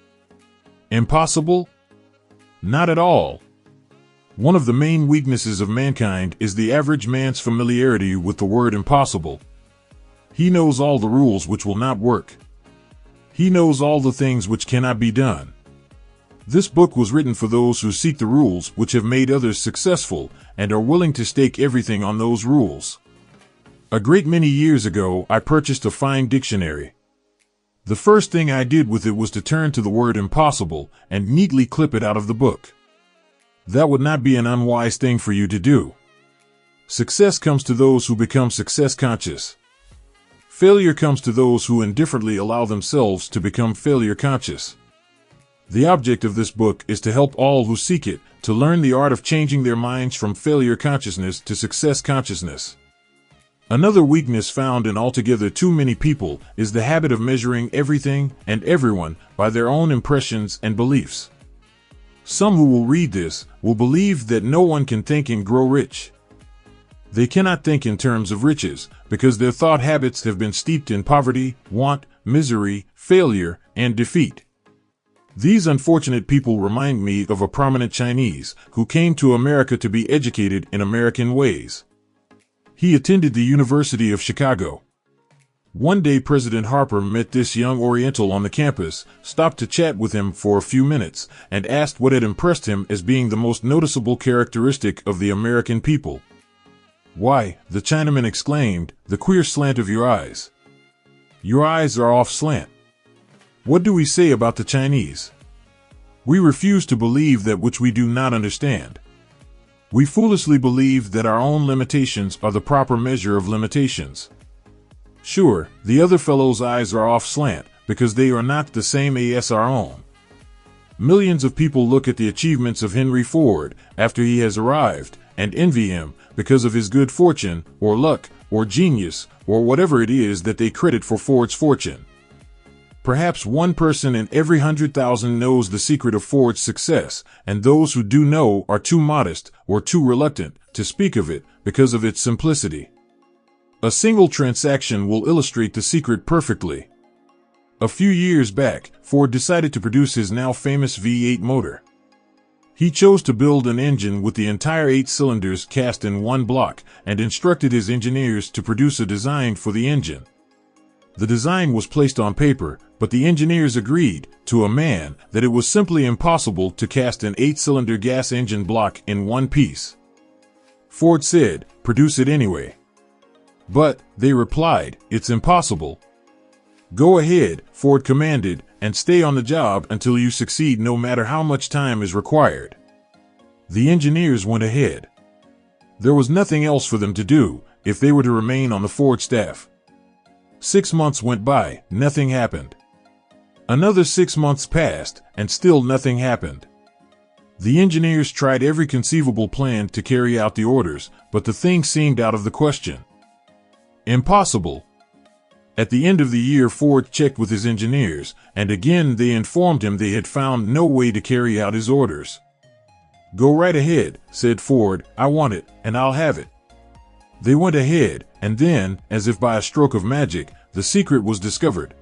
Impossible? Not at all. One of the main weaknesses of mankind is the average man's familiarity with the word impossible. He knows all the rules which will not work. He knows all the things which cannot be done. This book was written for those who seek the rules which have made others successful and are willing to stake everything on those rules. A great many years ago, I purchased a fine dictionary. The first thing I did with it was to turn to the word impossible and neatly clip it out of the book. That would not be an unwise thing for you to do. Success comes to those who become success conscious. Failure comes to those who indifferently allow themselves to become failure conscious. The object of this book is to help all who seek it to learn the art of changing their minds from failure consciousness to success consciousness. Another weakness found in altogether too many people is the habit of measuring everything and everyone by their own impressions and beliefs. Some who will read this will believe that no one can think and grow rich. They cannot think in terms of riches because their thought habits have been steeped in poverty, want, misery, failure, and defeat. These unfortunate people remind me of a prominent Chinese who came to America to be educated in American ways. He attended the University of Chicago. One day President Harper met this young Oriental on the campus, stopped to chat with him for a few minutes, and asked what had impressed him as being the most noticeable characteristic of the American people. "Why," the Chinaman exclaimed, "the queer slant of your eyes. Your eyes are off slant." What do we say about the Chinese? We refuse to believe that which we do not understand. We foolishly believe that our own limitations are the proper measure of limitations. Sure, the other fellow's eyes are off slant because they are not the same as our own. Millions of people look at the achievements of Henry Ford after he has arrived and envy him because of his good fortune, or luck, or genius, or whatever it is that they credit for Ford's fortune. Perhaps one person in every 100,000 knows the secret of Ford's success, and those who do know are too modest or too reluctant to speak of it because of its simplicity. A single transaction will illustrate the secret perfectly. A few years back, Ford decided to produce his now famous V8 motor. He chose to build an engine with the entire 8 cylinders cast in one block and instructed his engineers to produce a design for the engine. The design was placed on paper, but the engineers agreed, to a man, that it was simply impossible to cast an 8-cylinder gas engine block in one piece. Ford said, "Produce it anyway." "But," they replied, "it's impossible." "Go ahead," Ford commanded, "and stay on the job until you succeed no matter how much time is required." The engineers went ahead. There was nothing else for them to do if they were to remain on the Ford staff. 6 months went by, nothing happened. Another 6 months passed, and still nothing happened. The engineers tried every conceivable plan to carry out the orders, but the thing seemed out of the question. Impossible. At the end of the year, Ford checked with his engineers, and again they informed him they had found no way to carry out his orders. "Go right ahead," said Ford. "I want it, and I'll have it." They went ahead, and then, as if by a stroke of magic, the secret was discovered.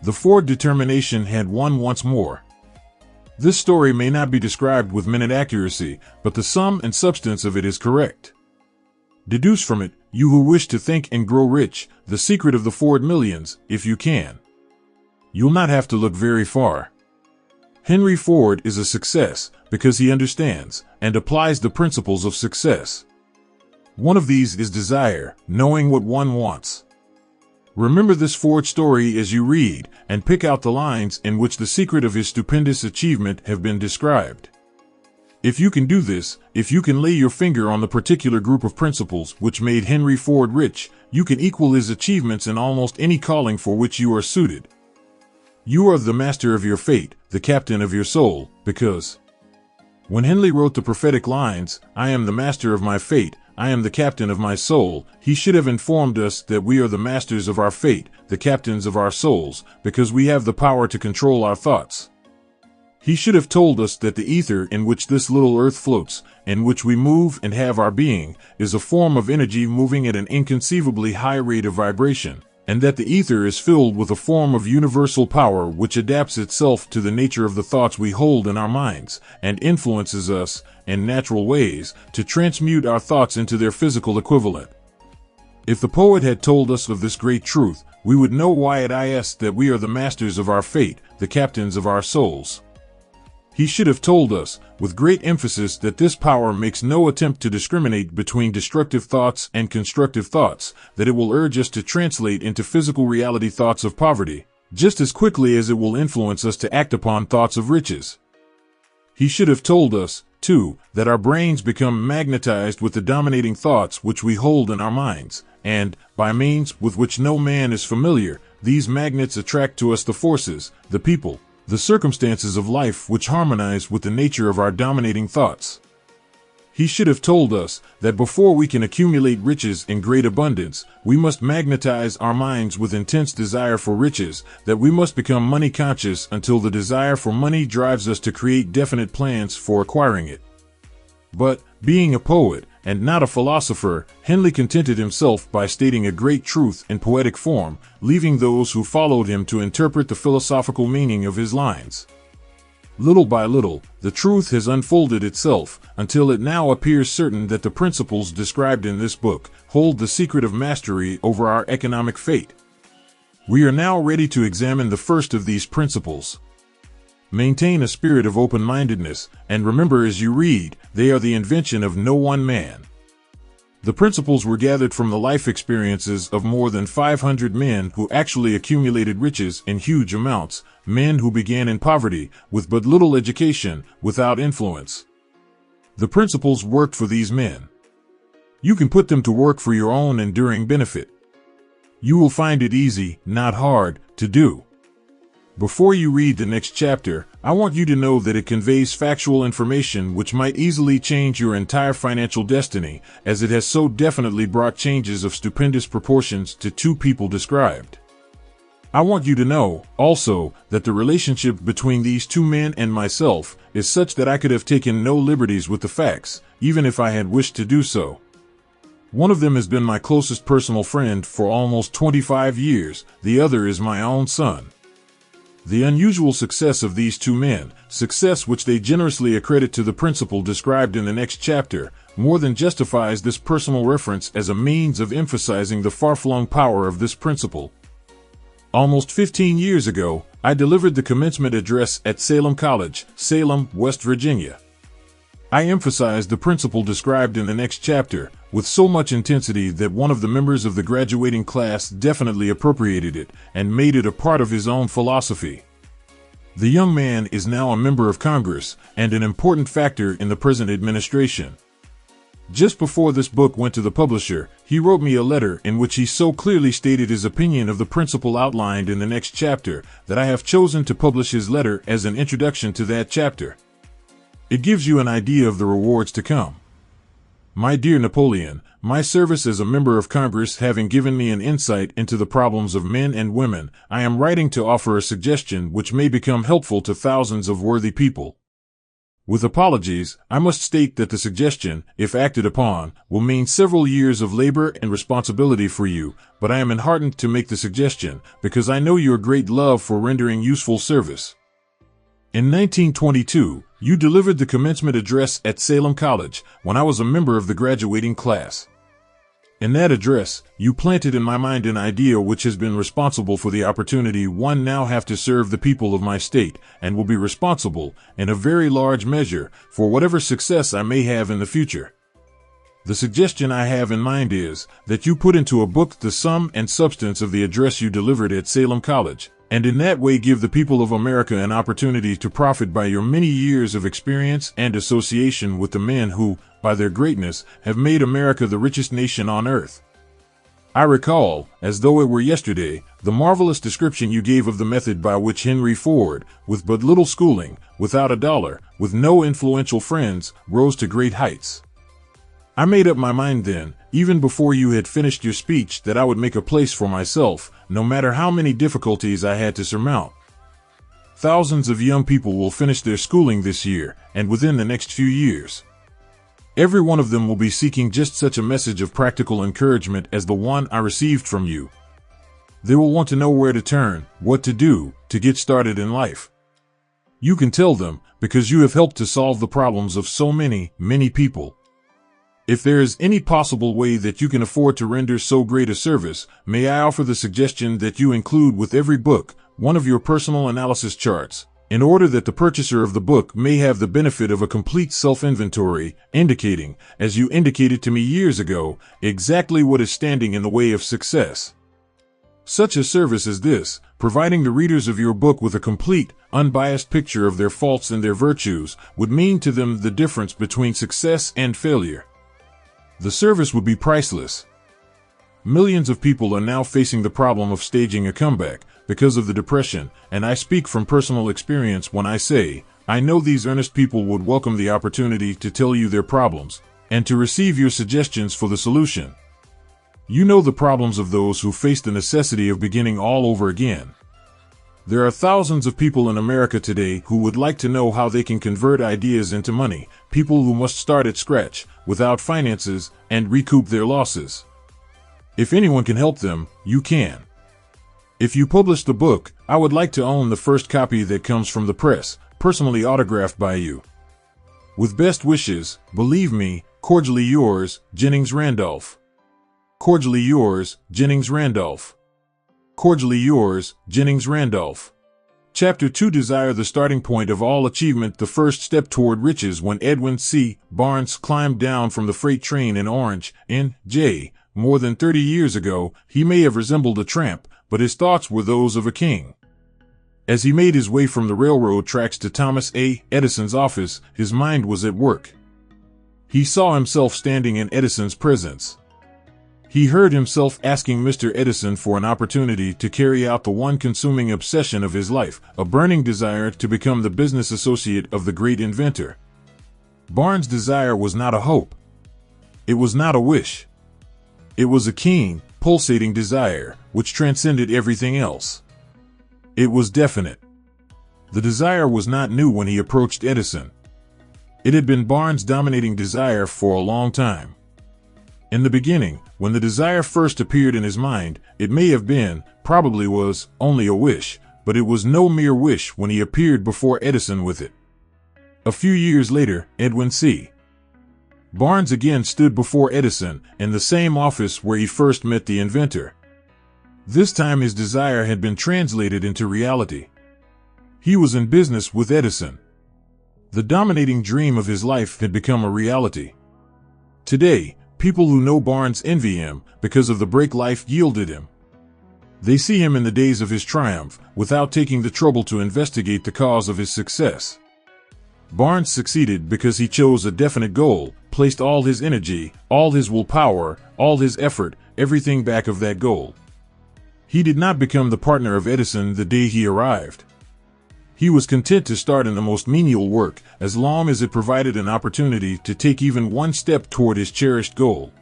The Ford determination had won once more. This story may not be described with minute accuracy, but the sum and substance of it is correct. Deduce from it, you who wish to think and grow rich, the secret of the Ford millions, if you can. You'll not have to look very far. Henry Ford is a success because he understands and applies the principles of success. One of these is desire, knowing what one wants. Remember this Ford story as you read, and pick out the lines in which the secret of his stupendous achievement have been described. If you can do this, if you can lay your finger on the particular group of principles which made Henry Ford rich, you can equal his achievements in almost any calling for which you are suited. You are the master of your fate, the captain of your soul, because when Henley wrote the prophetic lines, "I am the master of my fate, I am the captain of my soul," he should have informed us that we are the masters of our fate, the captains of our souls, because we have the power to control our thoughts. He should have told us that the ether in which this little earth floats, in which we move and have our being, is a form of energy moving at an inconceivably high rate of vibration, and that the ether is filled with a form of universal power which adapts itself to the nature of the thoughts we hold in our minds, and influences us, in natural ways, to transmute our thoughts into their physical equivalent. If the poet had told us of this great truth, we would know why it is that we are the masters of our fate, the captains of our souls. He should have told us, with great emphasis, that this power makes no attempt to discriminate between destructive thoughts and constructive thoughts, that it will urge us to translate into physical reality thoughts of poverty, just as quickly as it will influence us to act upon thoughts of riches. He should have told us, too, that our brains become magnetized with the dominating thoughts which we hold in our minds, and, by means with which no man is familiar, these magnets attract to us the forces, the people, the circumstances of life which harmonize with the nature of our dominating thoughts. He should have told us that before we can accumulate riches in great abundance, we must magnetize our minds with intense desire for riches, that we must become money conscious until the desire for money drives us to create definite plans for acquiring it. But, being a poet, and not a philosopher, Henley contented himself by stating a great truth in poetic form, leaving those who followed him to interpret the philosophical meaning of his lines. Little by little, the truth has unfolded itself, until it now appears certain that the principles described in this book hold the secret of mastery over our economic fate. We are now ready to examine the first of these principles. Maintain a spirit of open-mindedness, and remember as you read, they are the invention of no one man. The principles were gathered from the life experiences of more than 500 men who actually accumulated riches in huge amounts, men who began in poverty, with but little education, without influence. The principles worked for these men. You can put them to work for your own enduring benefit. You will find it easy, not hard, to do. Before you read the next chapter, I want you to know that it conveys factual information which might easily change your entire financial destiny, as it has so definitely brought changes of stupendous proportions to two people described. I want you to know, also, that the relationship between these two men and myself is such that I could have taken no liberties with the facts, even if I had wished to do so. One of them has been my closest personal friend for almost 25 years, the other is my own son. The unusual success of these two men, success which they generously accredit to the principle described in the next chapter, more than justifies this personal reference as a means of emphasizing the far-flung power of this principle. Almost 15 years ago, I delivered the commencement address at Salem College, Salem, West Virginia. I emphasized the principle described in the next chapter with so much intensity that one of the members of the graduating class definitely appropriated it and made it a part of his own philosophy. The young man is now a member of Congress and an important factor in the present administration. Just before this book went to the publisher, he wrote me a letter in which he so clearly stated his opinion of the principle outlined in the next chapter that I have chosen to publish his letter as an introduction to that chapter. It gives you an idea of the rewards to come. My dear Napoleon, my service as a member of Congress having given me an insight into the problems of men and women, I am writing to offer a suggestion which may become helpful to thousands of worthy people. With apologies, I must state that the suggestion, if acted upon, will mean several years of labor and responsibility for you, but I am enheartened to make the suggestion, because I know your great love for rendering useful service. In 1922, you delivered the commencement address at Salem College, when I was a member of the graduating class. In that address, you planted in my mind an idea which has been responsible for the opportunity one now have to serve the people of my state, and will be responsible, in a very large measure, for whatever success I may have in the future. The suggestion I have in mind is that you put into a book the sum and substance of the address you delivered at Salem College, and in that way give the people of America an opportunity to profit by your many years of experience and association with the men who, by their greatness, have made America the richest nation on earth. I recall, as though it were yesterday, the marvelous description you gave of the method by which Henry Ford, with but little schooling, without a dollar, with no influential friends, rose to great heights. I made up my mind then, even before you had finished your speech, that I would make a place for myself, no matter how many difficulties I had to surmount. Thousands of young people will finish their schooling this year, and within the next few years. Every one of them will be seeking just such a message of practical encouragement as the one I received from you. They will want to know where to turn, what to do, to get started in life. You can tell them, because you have helped to solve the problems of so many, many people. If there is any possible way that you can afford to render so great a service, may I offer the suggestion that you include with every book one of your personal analysis charts, in order that the purchaser of the book may have the benefit of a complete self-inventory, indicating, as you indicated to me years ago, exactly what is standing in the way of success. Such a service as this, providing the readers of your book with a complete, unbiased picture of their faults and their virtues, would mean to them the difference between success and failure. The service would be priceless. Millions of people are now facing the problem of staging a comeback because of the depression, and I speak from personal experience when I say, I know these earnest people would welcome the opportunity to tell you their problems, and to receive your suggestions for the solution. You know the problems of those who face the necessity of beginning all over again. There are thousands of people in America today who would like to know how they can convert ideas into money, people who must start at scratch, without finances, and recoup their losses. If anyone can help them, you can. If you publish the book, I would like to own the first copy that comes from the press, personally autographed by you. With best wishes, believe me, cordially yours, Jennings Randolph. Cordially yours, Jennings Randolph. Cordially yours, Jennings Randolph. Chapter 2. Desire, the starting point of all achievement, the first step toward riches. When Edwin C. Barnes climbed down from the freight train in Orange, N.J., more than 30 years ago, he may have resembled a tramp, but his thoughts were those of a king. As he made his way from the railroad tracks to Thomas A. Edison's office, his mind was at work. He saw himself standing in Edison's presence. He heard himself asking Mr. Edison for an opportunity to carry out the one consuming obsession of his life, a burning desire to become the business associate of the great inventor. Barnes' desire was not a hope. It was not a wish. It was a keen, pulsating desire, which transcended everything else. It was definite. The desire was not new when he approached Edison. It had been Barnes' dominating desire for a long time. In the beginning, when the desire first appeared in his mind, it may have been, probably was, only a wish, but it was no mere wish when he appeared before Edison with it. A few years later, Edwin C. Barnes again stood before Edison, in the same office where he first met the inventor. This time his desire had been translated into reality. He was in business with Edison. The dominating dream of his life had become a reality. Today, people who know Barnes envy him because of the break life yielded him. They see him in the days of his triumph, without taking the trouble to investigate the cause of his success. Barnes succeeded because he chose a definite goal, placed all his energy, all his willpower, all his effort, everything back of that goal. He did not become the partner of Edison the day he arrived. He was content to start in the most menial work as long as it provided an opportunity to take even one step toward his cherished goal.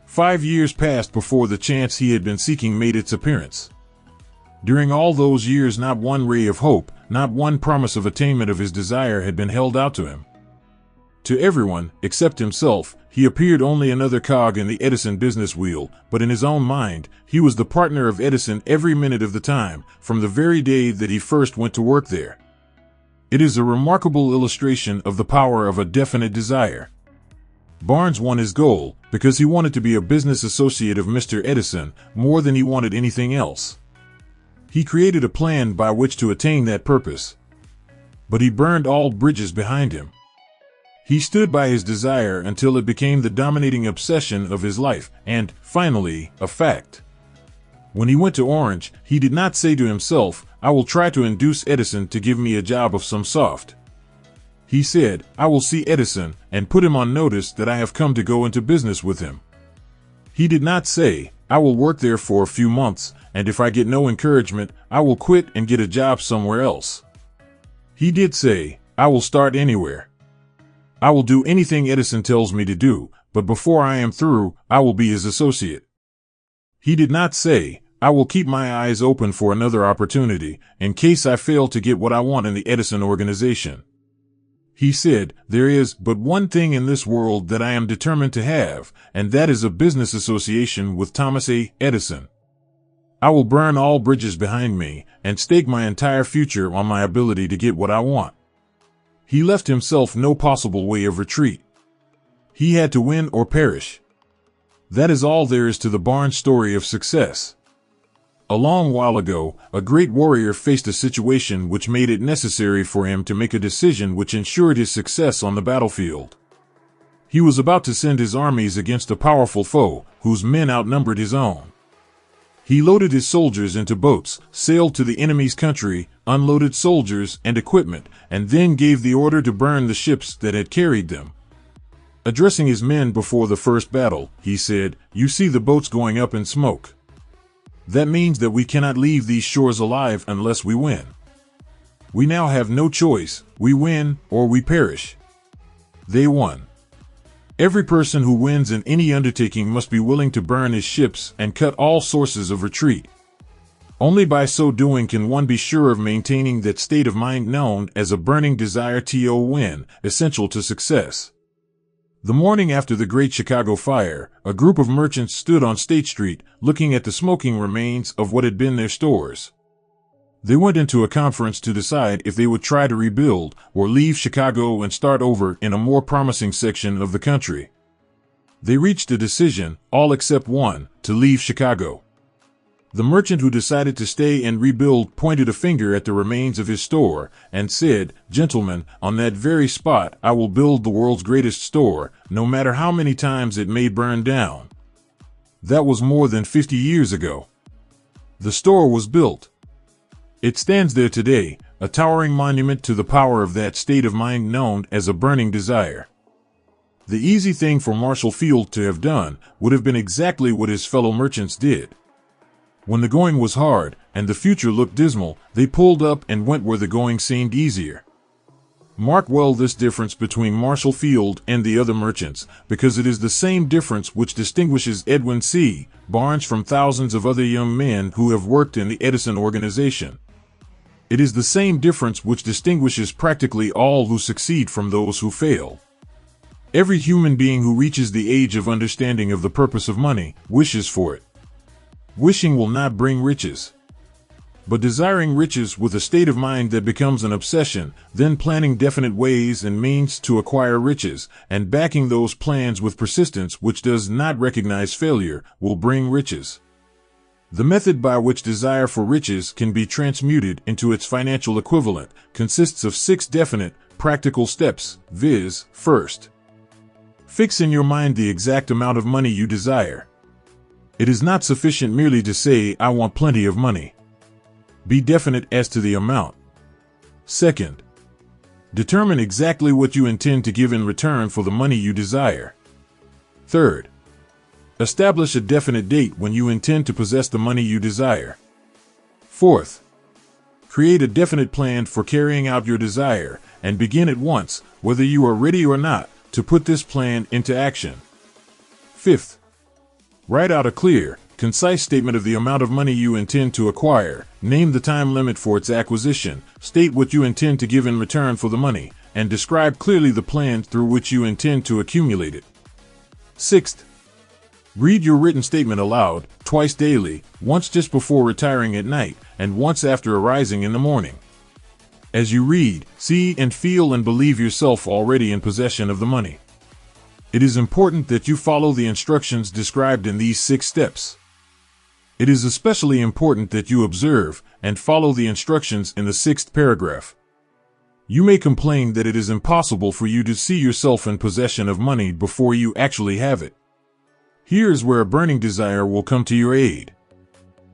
5 years passed before the chance he had been seeking made its appearance. During all those years, not one ray of hope, not one promise of attainment of his desire had been held out to him. To everyone, except himself, he appeared only another cog in the Edison business wheel, but in his own mind, he was the partner of Edison every minute of the time, from the very day that he first went to work there. It is a remarkable illustration of the power of a definite desire. Barnes won his goal because he wanted to be a business associate of Mr. Edison more than he wanted anything else. He created a plan by which to attain that purpose. But he burned all bridges behind him. He stood by his desire until it became the dominating obsession of his life and, finally, a fact. When he went to Orange, he did not say to himself, "I will try to induce Edison to give me a job of some sort." He said, "I will see Edison and put him on notice that I have come to go into business with him." He did not say, "I will work there for a few months, and if I get no encouragement, I will quit and get a job somewhere else." He did say, "I will start anywhere. I will do anything Edison tells me to do, but before I am through, I will be his associate." He did not say, "I will keep my eyes open for another opportunity, in case I fail to get what I want in the Edison organization." He said, "There is but one thing in this world that I am determined to have, and that is a business association with Thomas A. Edison. I will burn all bridges behind me and stake my entire future on my ability to get what I want." He left himself no possible way of retreat. He had to win or perish. That is all there is to the Barnes story of success. A long while ago, a great warrior faced a situation which made it necessary for him to make a decision which ensured his success on the battlefield. He was about to send his armies against a powerful foe, whose men outnumbered his own. He loaded his soldiers into boats, sailed to the enemy's country, unloaded soldiers and equipment, and then gave the order to burn the ships that had carried them. Addressing his men before the first battle, he said, "You see the boats going up in smoke. That means that we cannot leave these shores alive unless we win. We now have no choice. We win or we perish." They won. Every person who wins in any undertaking must be willing to burn his ships and cut all sources of retreat. Only by so doing can one be sure of maintaining that state of mind known as a burning desire to win, essential to success. The morning after the Great Chicago Fire, a group of merchants stood on State Street, looking at the smoking remains of what had been their stores. They went into a conference to decide if they would try to rebuild or leave Chicago and start over in a more promising section of the country. They reached a decision, all except one, to leave Chicago. The merchant who decided to stay and rebuild pointed a finger at the remains of his store and said, "Gentlemen, on that very spot I will build the world's greatest store, no matter how many times it may burn down." That was more than 50 years ago. The store was built. It stands there today, a towering monument to the power of that state of mind known as a burning desire. The easy thing for Marshall Field to have done would have been exactly what his fellow merchants did. When the going was hard and the future looked dismal, they pulled up and went where the going seemed easier. Mark well this difference between Marshall Field and the other merchants, because it is the same difference which distinguishes Edwin C. Barnes from thousands of other young men who have worked in the Edison organization. It is the same difference which distinguishes practically all who succeed from those who fail. Every human being who reaches the age of understanding of the purpose of money wishes for it. Wishing will not bring riches. But desiring riches with a state of mind that becomes an obsession, then planning definite ways and means to acquire riches, and backing those plans with persistence which does not recognize failure, will bring riches. The method by which desire for riches can be transmuted into its financial equivalent consists of 6 definite, practical steps, viz. First, fix in your mind the exact amount of money you desire. It is not sufficient merely to say, "I want plenty of money." Be definite as to the amount. Second, determine exactly what you intend to give in return for the money you desire. Third, establish a definite date when you intend to possess the money you desire. Fourth, Create a definite plan for carrying out your desire, and begin at once, whether you are ready or not, to put this plan into action. Fifth, write out a clear, concise statement of the amount of money you intend to acquire. Name the time limit for its acquisition, state what you intend to give in return for the money, and describe clearly the plan through which you intend to accumulate it. Sixth, read your written statement aloud, twice daily, once just before retiring at night, and once after arising in the morning. As you read, see and feel and believe yourself already in possession of the money. It is important that you follow the instructions described in these 6 steps. It is especially important that you observe and follow the instructions in the 6th paragraph. You may complain that it is impossible for you to see yourself in possession of money before you actually have it. Here is where a burning desire will come to your aid.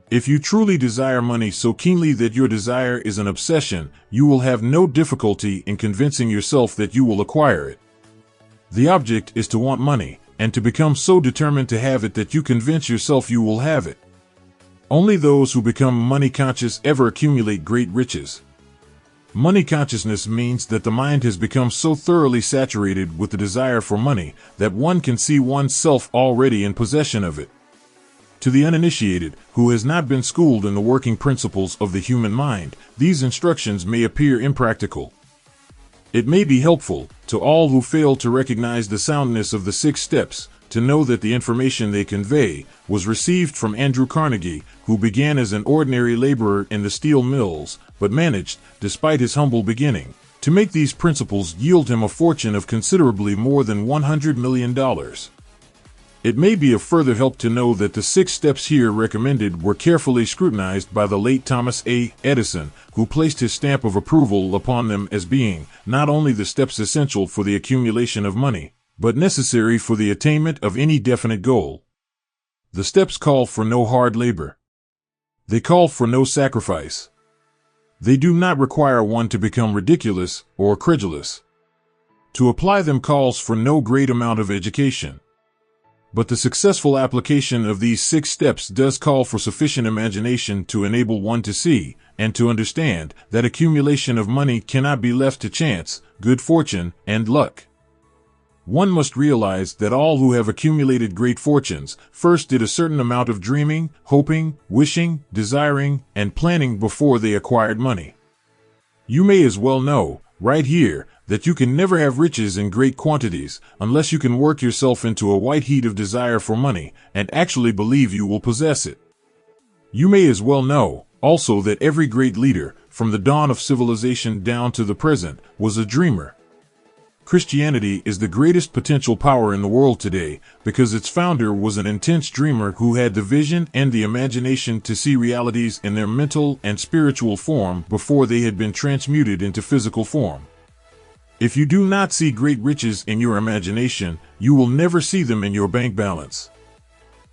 If you truly desire money so keenly that your desire is an obsession, you will have no difficulty in convincing yourself that you will acquire it. The object is to want money, and to become so determined to have it that you convince yourself you will have it. Only those who become money conscious ever accumulate great riches. Money consciousness means that the mind has become so thoroughly saturated with the desire for money that one can see oneself already in possession of it. To the uninitiated, who has not been schooled in the working principles of the human mind, these instructions may appear impractical. It may be helpful, to all who fail to recognize the soundness of the 6 steps, to know that the information they convey was received from Andrew Carnegie, who began as an ordinary laborer in the steel mills, but managed, despite his humble beginning, to make these principles yield him a fortune of considerably more than $100 million. It may be of further help to know that the 6 steps here recommended were carefully scrutinized by the late Thomas A. Edison, who placed his stamp of approval upon them as being not only the steps essential for the accumulation of money, but necessary for the attainment of any definite goal. The steps call for no hard labor. They call for no sacrifice. They do not require one to become ridiculous or credulous. To apply them calls for no great amount of education. But the successful application of these 6 steps does call for sufficient imagination to enable one to see and to understand that accumulation of money cannot be left to chance, good fortune, and luck. One must realize that all who have accumulated great fortunes first did a certain amount of dreaming, hoping, wishing, desiring, and planning before they acquired money. You may as well know, right here, that you can never have riches in great quantities unless you can work yourself into a white heat of desire for money and actually believe you will possess it. You may as well know, also, that every great leader, from the dawn of civilization down to the present, was a dreamer. Christianity is the greatest potential power in the world today because its founder was an intense dreamer who had the vision and the imagination to see realities in their mental and spiritual form before they had been transmuted into physical form. If you do not see great riches in your imagination, you will never see them in your bank balance.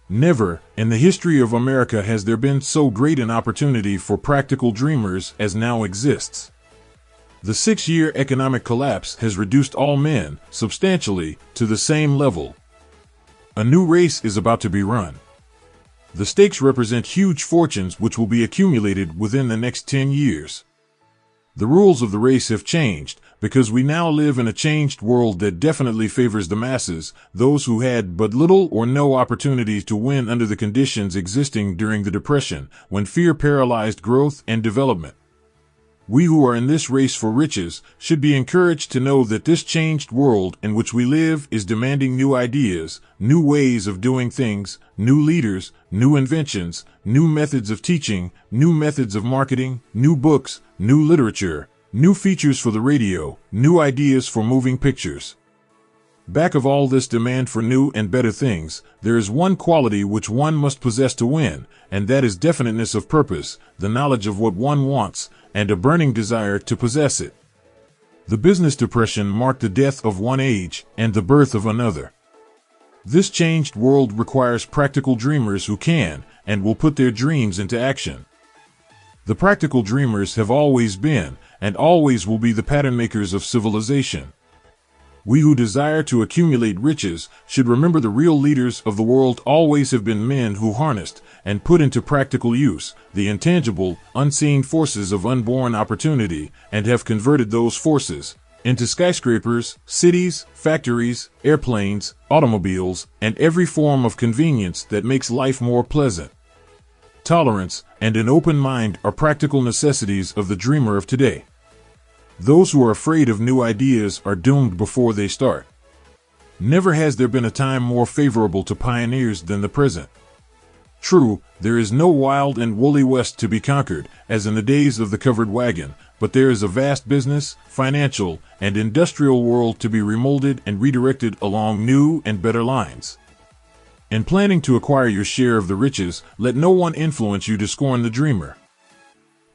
Never, in the history of America, has there been so great an opportunity for practical dreamers as now exists. The 6-year economic collapse has reduced all men, substantially, to the same level. A new race is about to be run. The stakes represent huge fortunes which will be accumulated within the next 10 years. The rules of the race have changed, because we now live in a changed world that definitely favors the masses, those who had but little or no opportunity to win under the conditions existing during the Depression, when fear paralyzed growth and development. We who are in this race for riches should be encouraged to know that this changed world in which we live is demanding new ideas, new ways of doing things, new leaders, new inventions, new methods of teaching, new methods of marketing, new books, new literature, new features for the radio, new ideas for moving pictures. Back of all this demand for new and better things, there is one quality which one must possess to win, and that is definiteness of purpose, the knowledge of what one wants, and a burning desire to possess it. The business depression marked the death of one age and the birth of another. This changed world requires practical dreamers who can and will put their dreams into action. The practical dreamers have always been and always will be the pattern makers of civilization. we who desire to accumulate riches should remember the real leaders of the world always have been men who harnessed and put into practical use the intangible, unseen forces of unborn opportunity and have converted those forces into skyscrapers, cities, factories, airplanes, automobiles, and every form of convenience that makes life more pleasant. Tolerance and an open mind are practical necessities of the dreamer of today. Those who are afraid of new ideas are doomed before they start. Never has there been a time more favorable to pioneers than the present. True, there is no wild and woolly west to be conquered, as in the days of the covered wagon, but there is a vast business, financial, and industrial world to be remolded and redirected along new and better lines. In planning to acquire your share of the riches, let no one influence you to scorn the dreamer.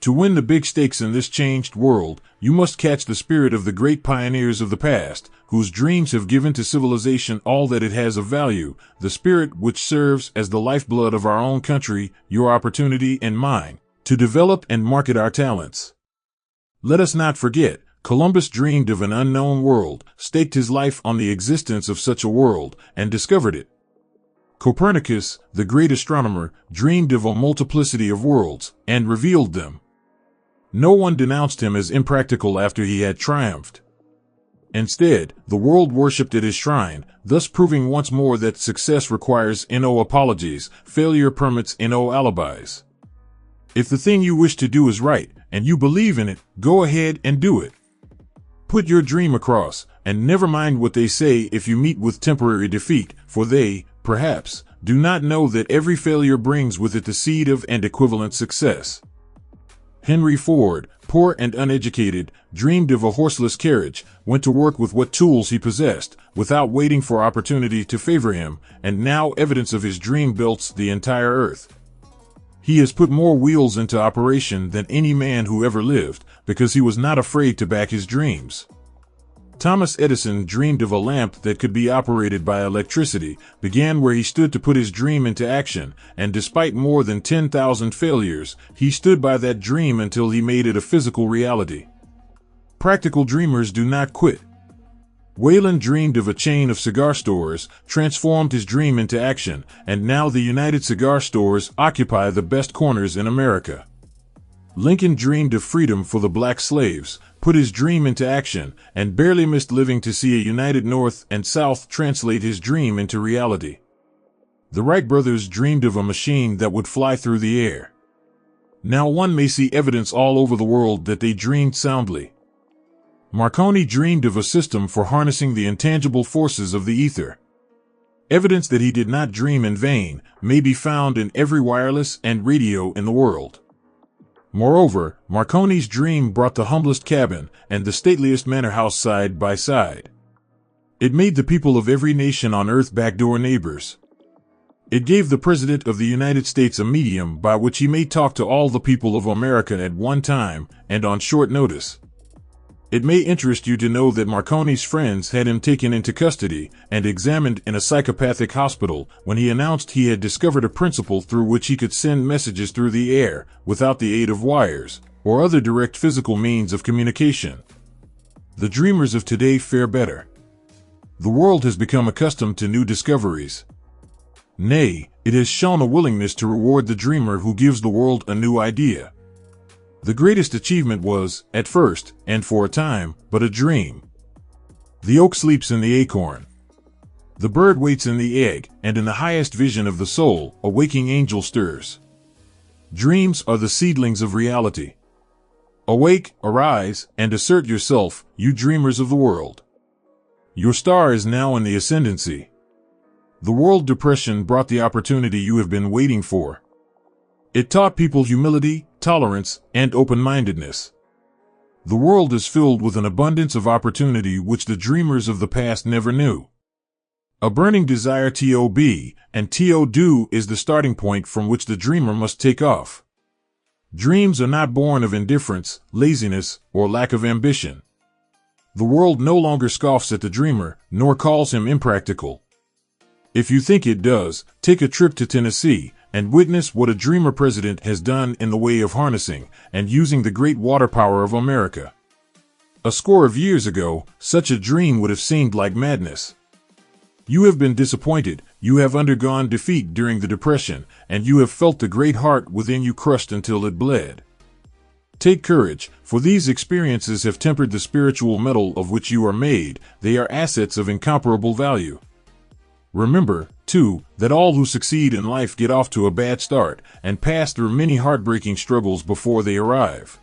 To win the big stakes in this changed world, you must catch the spirit of the great pioneers of the past, whose dreams have given to civilization all that it has of value, the spirit which serves as the lifeblood of our own country, your opportunity and mine, to develop and market our talents. Let us not forget, Columbus dreamed of an unknown world, staked his life on the existence of such a world, and discovered it. Copernicus, the great astronomer, dreamed of a multiplicity of worlds, and revealed them. No one denounced him as impractical after he had triumphed. Instead, the world worshipped at his shrine, thus proving once more that success requires no apologies, failure permits no alibis. If the thing you wish to do is right, and you believe in it, go ahead and do it. Put your dream across, and never mind what they say if you meet with temporary defeat, for they, perhaps, do not know that every failure brings with it the seed of and equivalent success. Henry Ford, poor and uneducated, dreamed of a horseless carriage, went to work with what tools he possessed, without waiting for opportunity to favor him, and now evidence of his dream belts the entire earth. He has put more wheels into operation than any man who ever lived, because he was not afraid to back his dreams. Thomas Edison dreamed of a lamp that could be operated by electricity, began where he stood to put his dream into action, and despite more than 10,000 failures, he stood by that dream until he made it a physical reality. Practical dreamers do not quit. Wayland dreamed of a chain of cigar stores, transformed his dream into action, and now the United Cigar Stores occupy the best corners in America. Lincoln dreamed of freedom for the black slaves, put his dream into action, and barely missed living to see a united North and South translate his dream into reality. The Wright brothers dreamed of a machine that would fly through the air. Now one may see evidence all over the world that they dreamed soundly. Marconi dreamed of a system for harnessing the intangible forces of the ether. Evidence that he did not dream in vain may be found in every wireless and radio in the world. Moreover, Marconi's dream brought the humblest cabin and the stateliest manor house side by side. It made the people of every nation on earth backdoor neighbors. It gave the President of the United States a medium by which he may talk to all the people of America at one time and on short notice. It may interest you to know that Marconi's friends had him taken into custody and examined in a psychopathic hospital when he announced he had discovered a principle through which he could send messages through the air without the aid of wires or other direct physical means of communication. The dreamers of today fare better. The world has become accustomed to new discoveries. Nay, it has shown a willingness to reward the dreamer who gives the world a new idea. The greatest achievement was, at first, and for a time, but a dream. The oak sleeps in the acorn. The bird waits in the egg, and in the highest vision of the soul, a waking angel stirs. Dreams are the seedlings of reality. Awake, arise, and assert yourself, you dreamers of the world. Your star is now in the ascendancy. The world depression brought the opportunity you have been waiting for. It taught people humility, tolerance, and open-mindedness. The world is filled with an abundance of opportunity which the dreamers of the past never knew. A burning desire to and to do is the starting point from which the dreamer must take off. Dreams are not born of indifference, laziness, or lack of ambition. The world no longer scoffs at the dreamer, nor calls him impractical. If you think it does, take a trip to Tennessee and witness what a dreamer president has done in the way of harnessing and using the great water power of America. A score of years ago, such a dream would have seemed like madness. You have been disappointed, you have undergone defeat during the Depression, and you have felt the great heart within you crushed until it bled. Take courage, for these experiences have tempered the spiritual metal of which you are made. They are assets of incomparable value. Remember, too, that all who succeed in life get off to a bad start and pass through many heartbreaking struggles before they arrive.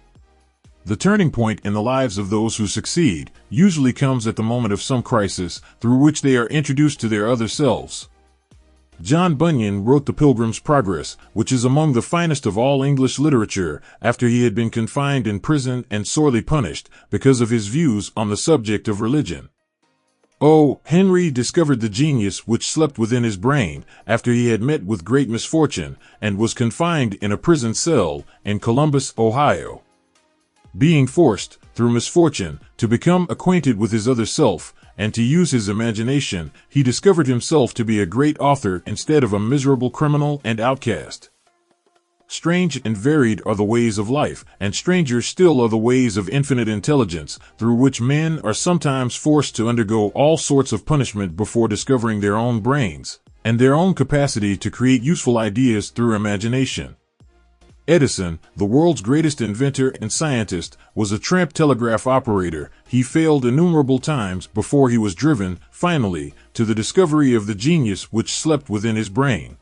The turning point in the lives of those who succeed usually comes at the moment of some crisis through which they are introduced to their other selves. John Bunyan wrote The Pilgrim's Progress, which is among the finest of all English literature, after he had been confined in prison and sorely punished because of his views on the subject of religion. O. Henry discovered the genius which slept within his brain after he had met with great misfortune and was confined in a prison cell in Columbus, Ohio. Being forced, through misfortune, to become acquainted with his other self and to use his imagination, he discovered himself to be a great author instead of a miserable criminal and outcast. Strange and varied are the ways of life, and stranger still are the ways of infinite intelligence, through which men are sometimes forced to undergo all sorts of punishment before discovering their own brains and their own capacity to create useful ideas through imagination. Edison, the world's greatest inventor and scientist, was a tramp telegraph operator. He failed innumerable times before he was driven, finally, to the discovery of the genius which slept within his brain.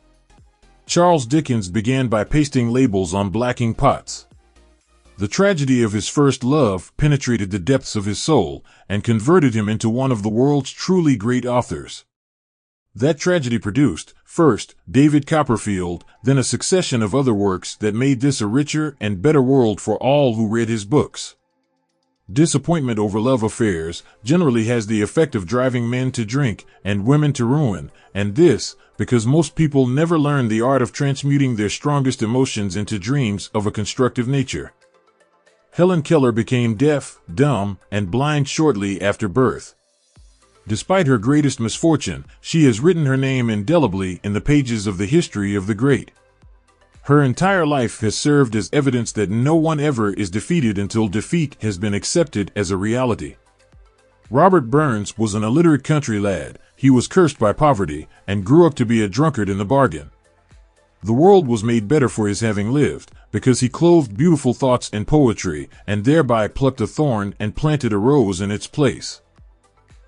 Charles Dickens began by pasting labels on blacking pots. The tragedy of his first love penetrated the depths of his soul and converted him into one of the world's truly great authors. That tragedy produced, first, David Copperfield, then a succession of other works that made this a richer and better world for all who read his books. Disappointment over love affairs generally has the effect of driving men to drink and women to ruin, and this, because most people never learn the art of transmuting their strongest emotions into dreams of a constructive nature. Helen Keller became deaf, dumb, and blind shortly after birth. Despite her greatest misfortune, she has written her name indelibly in the pages of the history of the great. Her entire life has served as evidence that no one ever is defeated until defeat has been accepted as a reality. Robert Burns was an illiterate country lad. He was cursed by poverty and grew up to be a drunkard in the bargain. The world was made better for his having lived, because he clothed beautiful thoughts in poetry and thereby plucked a thorn and planted a rose in its place.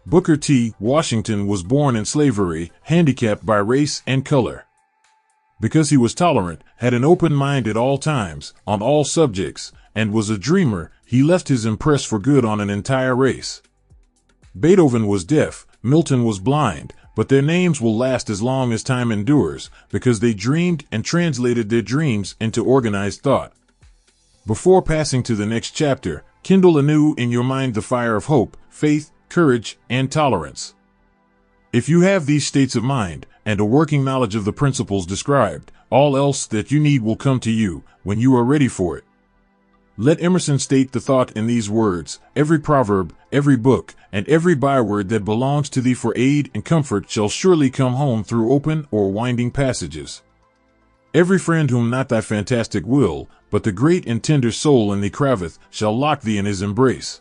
Booker T. Washington was born in slavery, handicapped by race and color. Because he was tolerant, had an open mind at all times, on all subjects, and was a dreamer, he left his impress for good on an entire race. Beethoven was deaf, Milton was blind, but their names will last as long as time endures, because they dreamed and translated their dreams into organized thought. Before passing to the next chapter, kindle anew in your mind the fire of hope, faith, courage, and tolerance. If you have these states of mind, and a working knowledge of the principles described, all else that you need will come to you, when you are ready for it. Let Emerson state the thought in these words: every proverb, every book, and every byword that belongs to thee for aid and comfort shall surely come home through open or winding passages. Every friend whom not thy fantastic will, but the great and tender soul in thee craveth, shall lock thee in his embrace.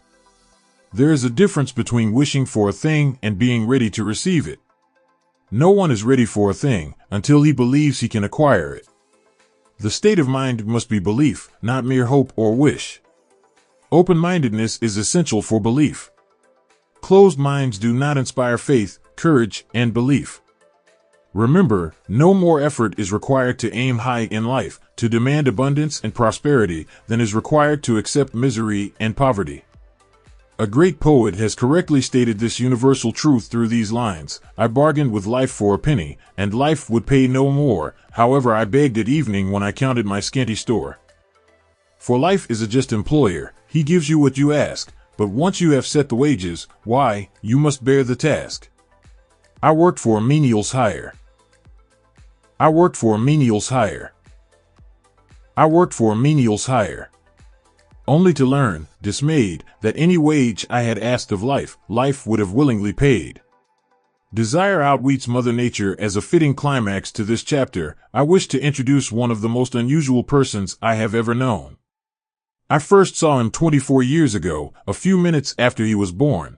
There is a difference between wishing for a thing and being ready to receive it. No one is ready for a thing until he believes he can acquire it. The state of mind must be belief, not mere hope or wish. Open-mindedness is essential for belief. Closed minds do not inspire faith, courage, and belief. Remember, no more effort is required to aim high in life, to demand abundance and prosperity, than is required to accept misery and poverty. A great poet has correctly stated this universal truth through these lines: I bargained with life for a penny, and life would pay no more, however I begged at evening when I counted my scanty store. For life is a just employer, he gives you what you ask, but once you have set the wages, why, you must bear the task. I worked for a menial's hire. I worked for a menial's hire. I worked for a menial's hire. Only to learn, dismayed, that any wage I had asked of life, life would have willingly paid. Desire outweets Mother Nature. As a fitting climax to this chapter, I wish to introduce one of the most unusual persons I have ever known. I first saw him 24 years ago, a few minutes after he was born.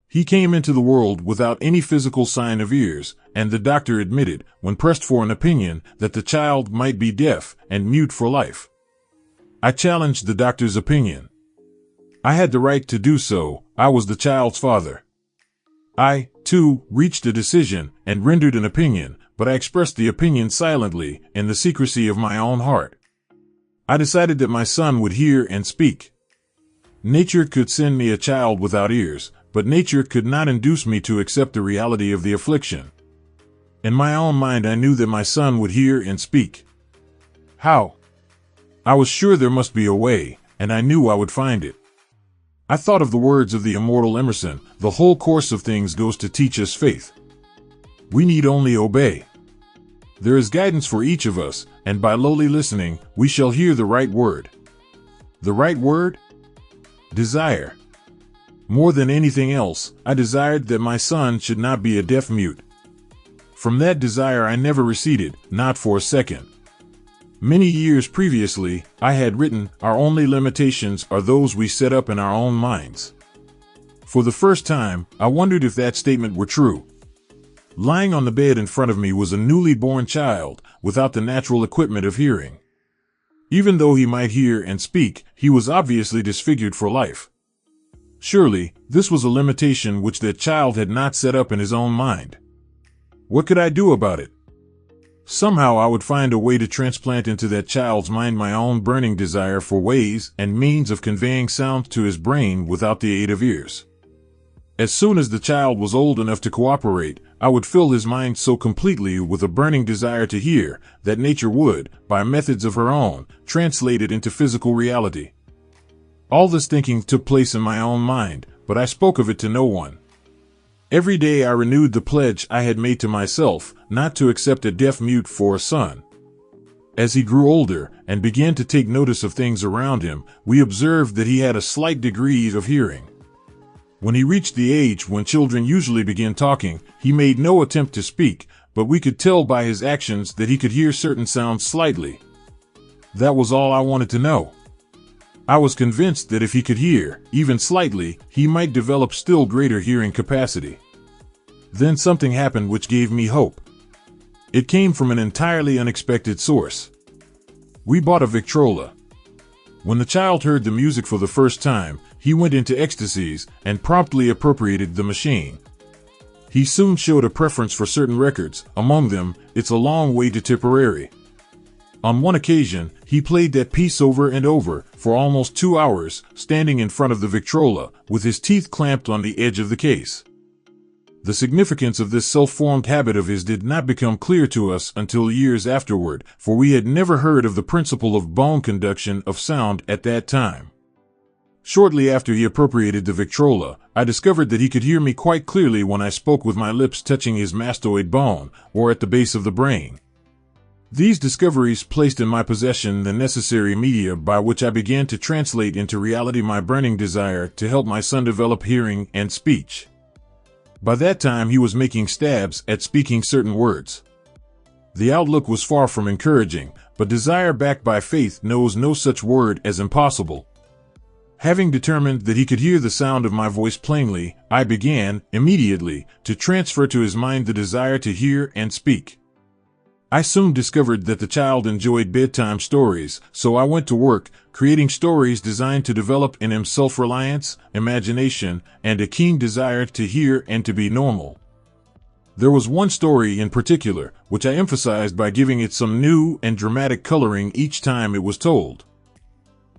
He came into the world without any physical sign of ears, and the doctor admitted, when pressed for an opinion, that the child might be deaf and mute for life. I challenged the doctor's opinion. I had the right to do so. I was the child's father. I, too, reached a decision and rendered an opinion, but I expressed the opinion silently, in the secrecy of my own heart. I decided that my son would hear and speak. Nature could send me a child without ears, but nature could not induce me to accept the reality of the affliction. In my own mind, I knew that my son would hear and speak. How? I was sure there must be a way, and I knew I would find it. I thought of the words of the immortal Emerson, "The whole course of things goes to teach us faith. We need only obey." There is guidance for each of us, and by lowly listening, we shall hear the right word. The right word? Desire. More than anything else, I desired that my son should not be a deaf mute. From that desire I never receded, not for a second. Many years previously, I had written, "Our only limitations are those we set up in our own minds." For the first time, I wondered if that statement were true. Lying on the bed in front of me was a newly born child, without the natural equipment of hearing. Even though he might hear and speak, he was obviously disfigured for life. Surely, this was a limitation which that child had not set up in his own mind. What could I do about it? Somehow I would find a way to transplant into that child's mind my own burning desire for ways and means of conveying sound to his brain without the aid of ears. As soon as the child was old enough to cooperate, I would fill his mind so completely with a burning desire to hear that nature would, by methods of her own, translate it into physical reality. All this thinking took place in my own mind, but I spoke of it to no one. Every day I renewed the pledge I had made to myself, not to accept a deaf mute for a son. As he grew older and began to take notice of things around him, we observed that he had a slight degree of hearing. When he reached the age when children usually begin talking, he made no attempt to speak, but we could tell by his actions that he could hear certain sounds slightly. That was all I wanted to know. I was convinced that if he could hear, even slightly, he might develop still greater hearing capacity. Then something happened which gave me hope. It came from an entirely unexpected source. We bought a Victrola. When the child heard the music for the first time, he went into ecstasies and promptly appropriated the machine. He soon showed a preference for certain records, among them, "It's a Long Way to Tipperary." On one occasion, he played that piece over and over, for almost 2 hours, standing in front of the Victrola, with his teeth clamped on the edge of the case. The significance of this self-formed habit of his did not become clear to us until years afterward, for we had never heard of the principle of bone conduction of sound at that time. Shortly after he appropriated the Victrola, I discovered that he could hear me quite clearly when I spoke with my lips touching his mastoid bone, or at the base of the brain. These discoveries placed in my possession the necessary media by which I began to translate into reality my burning desire to help my son develop hearing and speech. By that time he was making stabs at speaking certain words. The outlook was far from encouraging, but desire backed by faith knows no such word as impossible. Having determined that he could hear the sound of my voice plainly, I began, immediately, to transfer to his mind the desire to hear and speak. I soon discovered that the child enjoyed bedtime stories, so I went to work, creating stories designed to develop in him self-reliance, imagination, and a keen desire to hear and to be normal. There was one story in particular, which I emphasized by giving it some new and dramatic coloring each time it was told.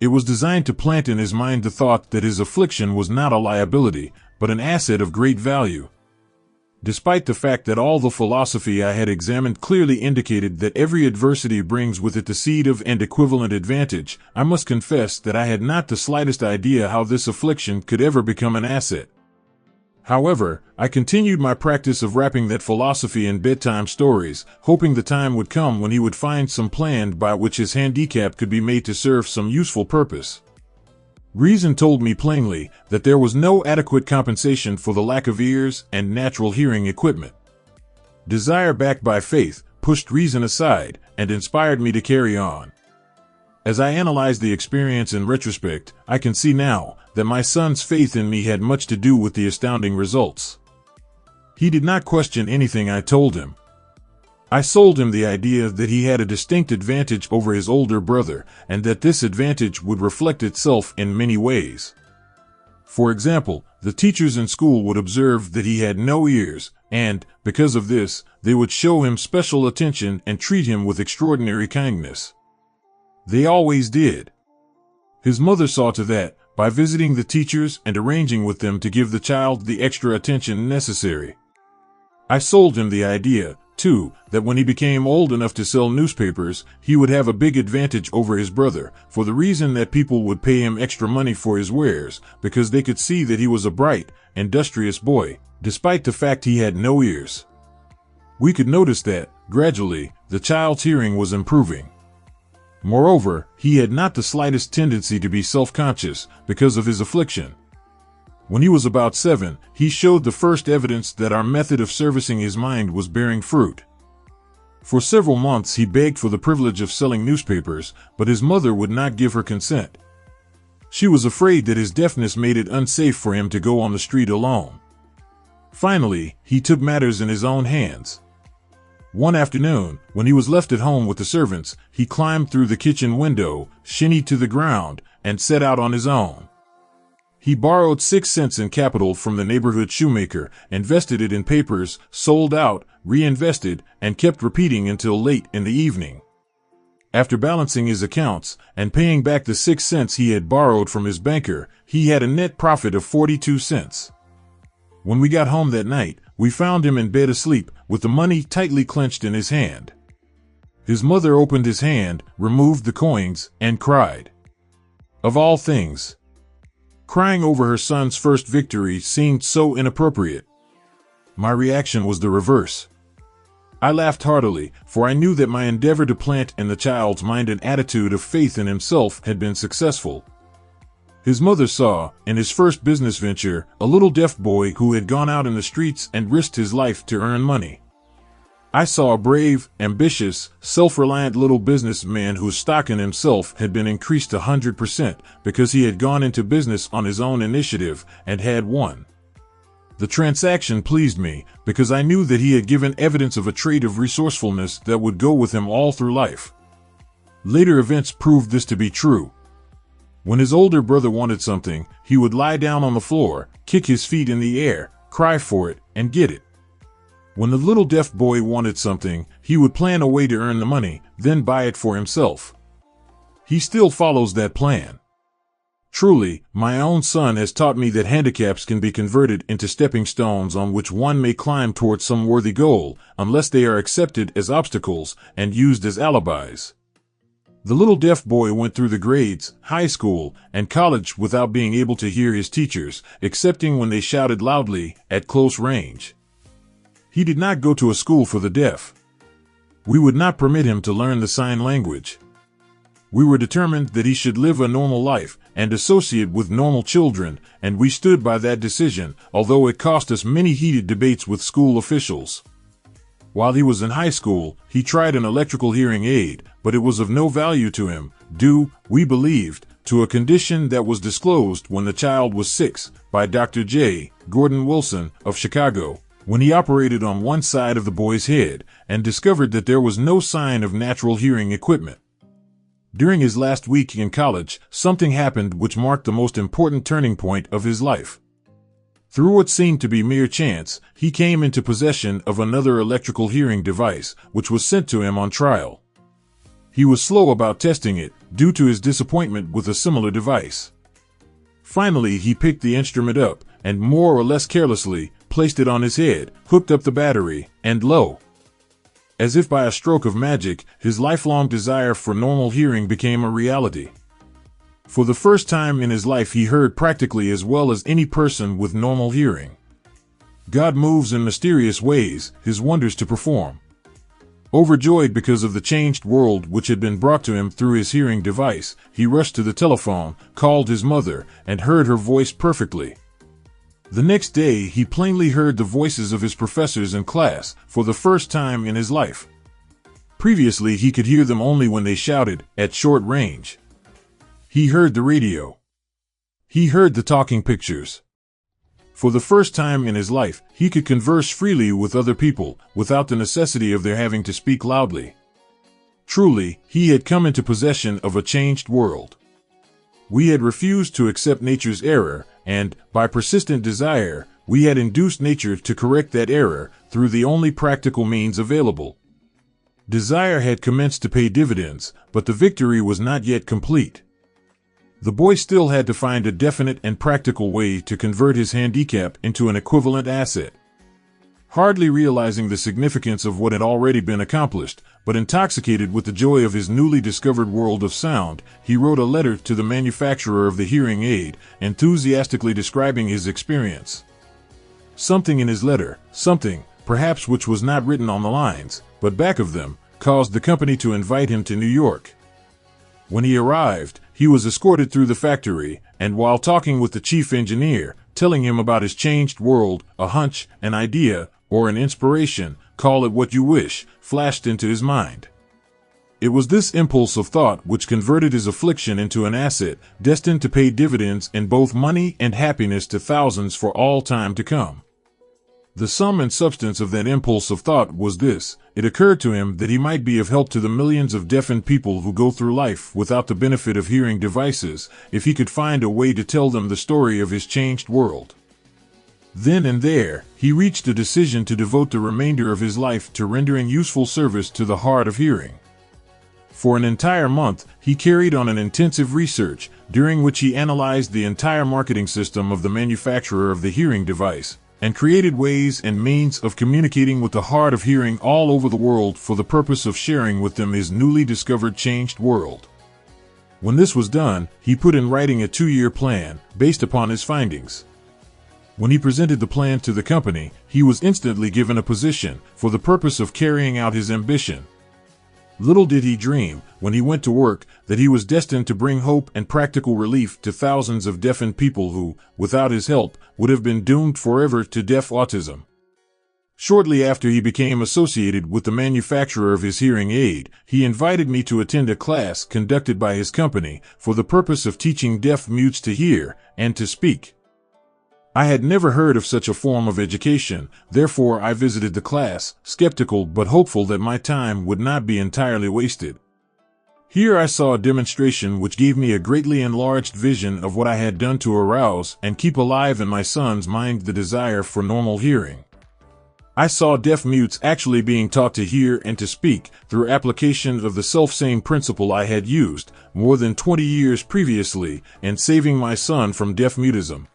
It was designed to plant in his mind the thought that his affliction was not a liability, but an asset of great value. Despite the fact that all the philosophy I had examined clearly indicated that every adversity brings with it the seed of and equivalent advantage, I must confess that I had not the slightest idea how this affliction could ever become an asset. However, I continued my practice of wrapping that philosophy in bedtime stories, hoping the time would come when he would find some plan by which his handicap could be made to serve some useful purpose. Reason told me plainly that there was no adequate compensation for the lack of ears and natural hearing equipment. Desire backed by faith pushed reason aside and inspired me to carry on. As I analyze the experience in retrospect, I can see now that my son's faith in me had much to do with the astounding results. He did not question anything I told him. I sold him the idea that he had a distinct advantage over his older brother, and that this advantage would reflect itself in many ways. For example, the teachers in school would observe that he had no ears, and, because of this, they would show him special attention and treat him with extraordinary kindness. They always did. His mother saw to that, by visiting the teachers and arranging with them to give the child the extra attention necessary. I sold him the idea, too, that when he became old enough to sell newspapers, he would have a big advantage over his brother, for the reason that people would pay him extra money for his wares, because they could see that he was a bright, industrious boy, despite the fact he had no ears. We could notice that, gradually, the child's hearing was improving. Moreover, he had not the slightest tendency to be self-conscious because of his affliction. When he was about 7, he showed the first evidence that our method of servicing his mind was bearing fruit. For several months he begged for the privilege of selling newspapers, but his mother would not give her consent. She was afraid that his deafness made it unsafe for him to go on the street alone. Finally, he took matters in his own hands. One afternoon, when he was left at home with the servants, he climbed through the kitchen window, shinnied to the ground, and set out on his own. He borrowed 6 cents in capital from the neighborhood shoemaker, invested it in papers, sold out, reinvested, and kept repeating until late in the evening. After balancing his accounts and paying back the 6 cents he had borrowed from his banker, he had a net profit of 42 cents. When we got home that night, we found him in bed asleep, with the money tightly clenched in his hand. His mother opened his hand, removed the coins, and cried. Of all things, crying over her son's first victory seemed so inappropriate. My reaction was the reverse. I laughed heartily, for I knew that my endeavor to plant in the child's mind an attitude of faith in himself had been successful. His mother saw, in his first business venture, a little deaf boy who had gone out in the streets and risked his life to earn money. I saw a brave, ambitious, self-reliant little businessman whose stock in himself had been increased 100% because he had gone into business on his own initiative and had won. The transaction pleased me because I knew that he had given evidence of a trait of resourcefulness that would go with him all through life. Later events proved this to be true. When his older brother wanted something, he would lie down on the floor, kick his feet in the air, cry for it, and get it. When the little deaf boy wanted something, he would plan a way to earn the money, then buy it for himself. He still follows that plan. Truly, my own son has taught me that handicaps can be converted into stepping stones on which one may climb towards some worthy goal, unless they are accepted as obstacles and used as alibis. The little deaf boy went through the grades, high school, and college without being able to hear his teachers, excepting when they shouted loudly, at close range. He did not go to a school for the deaf. We would not permit him to learn the sign language. We were determined that he should live a normal life and associate with normal children, and we stood by that decision, although it cost us many heated debates with school officials. While he was in high school, he tried an electrical hearing aid, but it was of no value to him, due, we believed, to a condition that was disclosed when the child was 6 by Dr. J. Gordon Wilson of Chicago, when he operated on one side of the boy's head and discovered that there was no sign of natural hearing equipment. During his last week in college, something happened which marked the most important turning point of his life. Through what seemed to be mere chance, he came into possession of another electrical hearing device, which was sent to him on trial. He was slow about testing it, due to his disappointment with a similar device. Finally, he picked the instrument up, and more or less carelessly, placed it on his head, hooked up the battery, and lo! As if by a stroke of magic, his lifelong desire for normal hearing became a reality. For the first time in his life he heard practically as well as any person with normal hearing. God moves in mysterious ways, his wonders to perform. Overjoyed because of the changed world which had been brought to him through his hearing device, he rushed to the telephone, called his mother, and heard her voice perfectly. The next day he plainly heard the voices of his professors in class, for the first time in his life. Previously, he could hear them only when they shouted, at short range. He heard the radio. He heard the talking pictures. For the first time in his life, he could converse freely with other people, without the necessity of their having to speak loudly. Truly, he had come into possession of a changed world. We had refused to accept nature's error, and, by persistent desire, we had induced nature to correct that error through the only practical means available. Desire had commenced to pay dividends, but the victory was not yet complete. The boy still had to find a definite and practical way to convert his handicap into an equivalent asset. Hardly realizing the significance of what had already been accomplished, but intoxicated with the joy of his newly discovered world of sound, he wrote a letter to the manufacturer of the hearing aid, enthusiastically describing his experience. Something in his letter, something, perhaps which was not written on the lines, but back of them, caused the company to invite him to New York. When he arrived, he was escorted through the factory, and while talking with the chief engineer, telling him about his changed world, a hunch, an idea, or an inspiration, call it what you wish, flashed into his mind. It was this impulse of thought which converted his affliction into an asset, destined to pay dividends in both money and happiness to thousands for all time to come. The sum and substance of that impulse of thought was this: it occurred to him that he might be of help to the millions of deafened people who go through life without the benefit of hearing devices, if he could find a way to tell them the story of his changed world. Then and there, he reached a decision to devote the remainder of his life to rendering useful service to the hard of hearing. For an entire month, he carried on an intensive research, during which he analyzed the entire marketing system of the manufacturer of the hearing device, and created ways and means of communicating with the hard of hearing all over the world for the purpose of sharing with them his newly discovered changed world. When this was done, he put in writing a 2-year plan, based upon his findings. When he presented the plan to the company, he was instantly given a position, for the purpose of carrying out his ambition. Little did he dream, when he went to work, that he was destined to bring hope and practical relief to thousands of deafened people who, without his help, would have been doomed forever to deaf autism. Shortly after he became associated with the manufacturer of his hearing aid, he invited me to attend a class conducted by his company for the purpose of teaching deaf mutes to hear and to speak. I had never heard of such a form of education, therefore I visited the class, skeptical but hopeful that my time would not be entirely wasted. Here I saw a demonstration which gave me a greatly enlarged vision of what I had done to arouse and keep alive in my son's mind the desire for normal hearing. I saw deaf mutes actually being taught to hear and to speak through application of the selfsame principle I had used more than 20 years previously in saving my son from deaf mutism.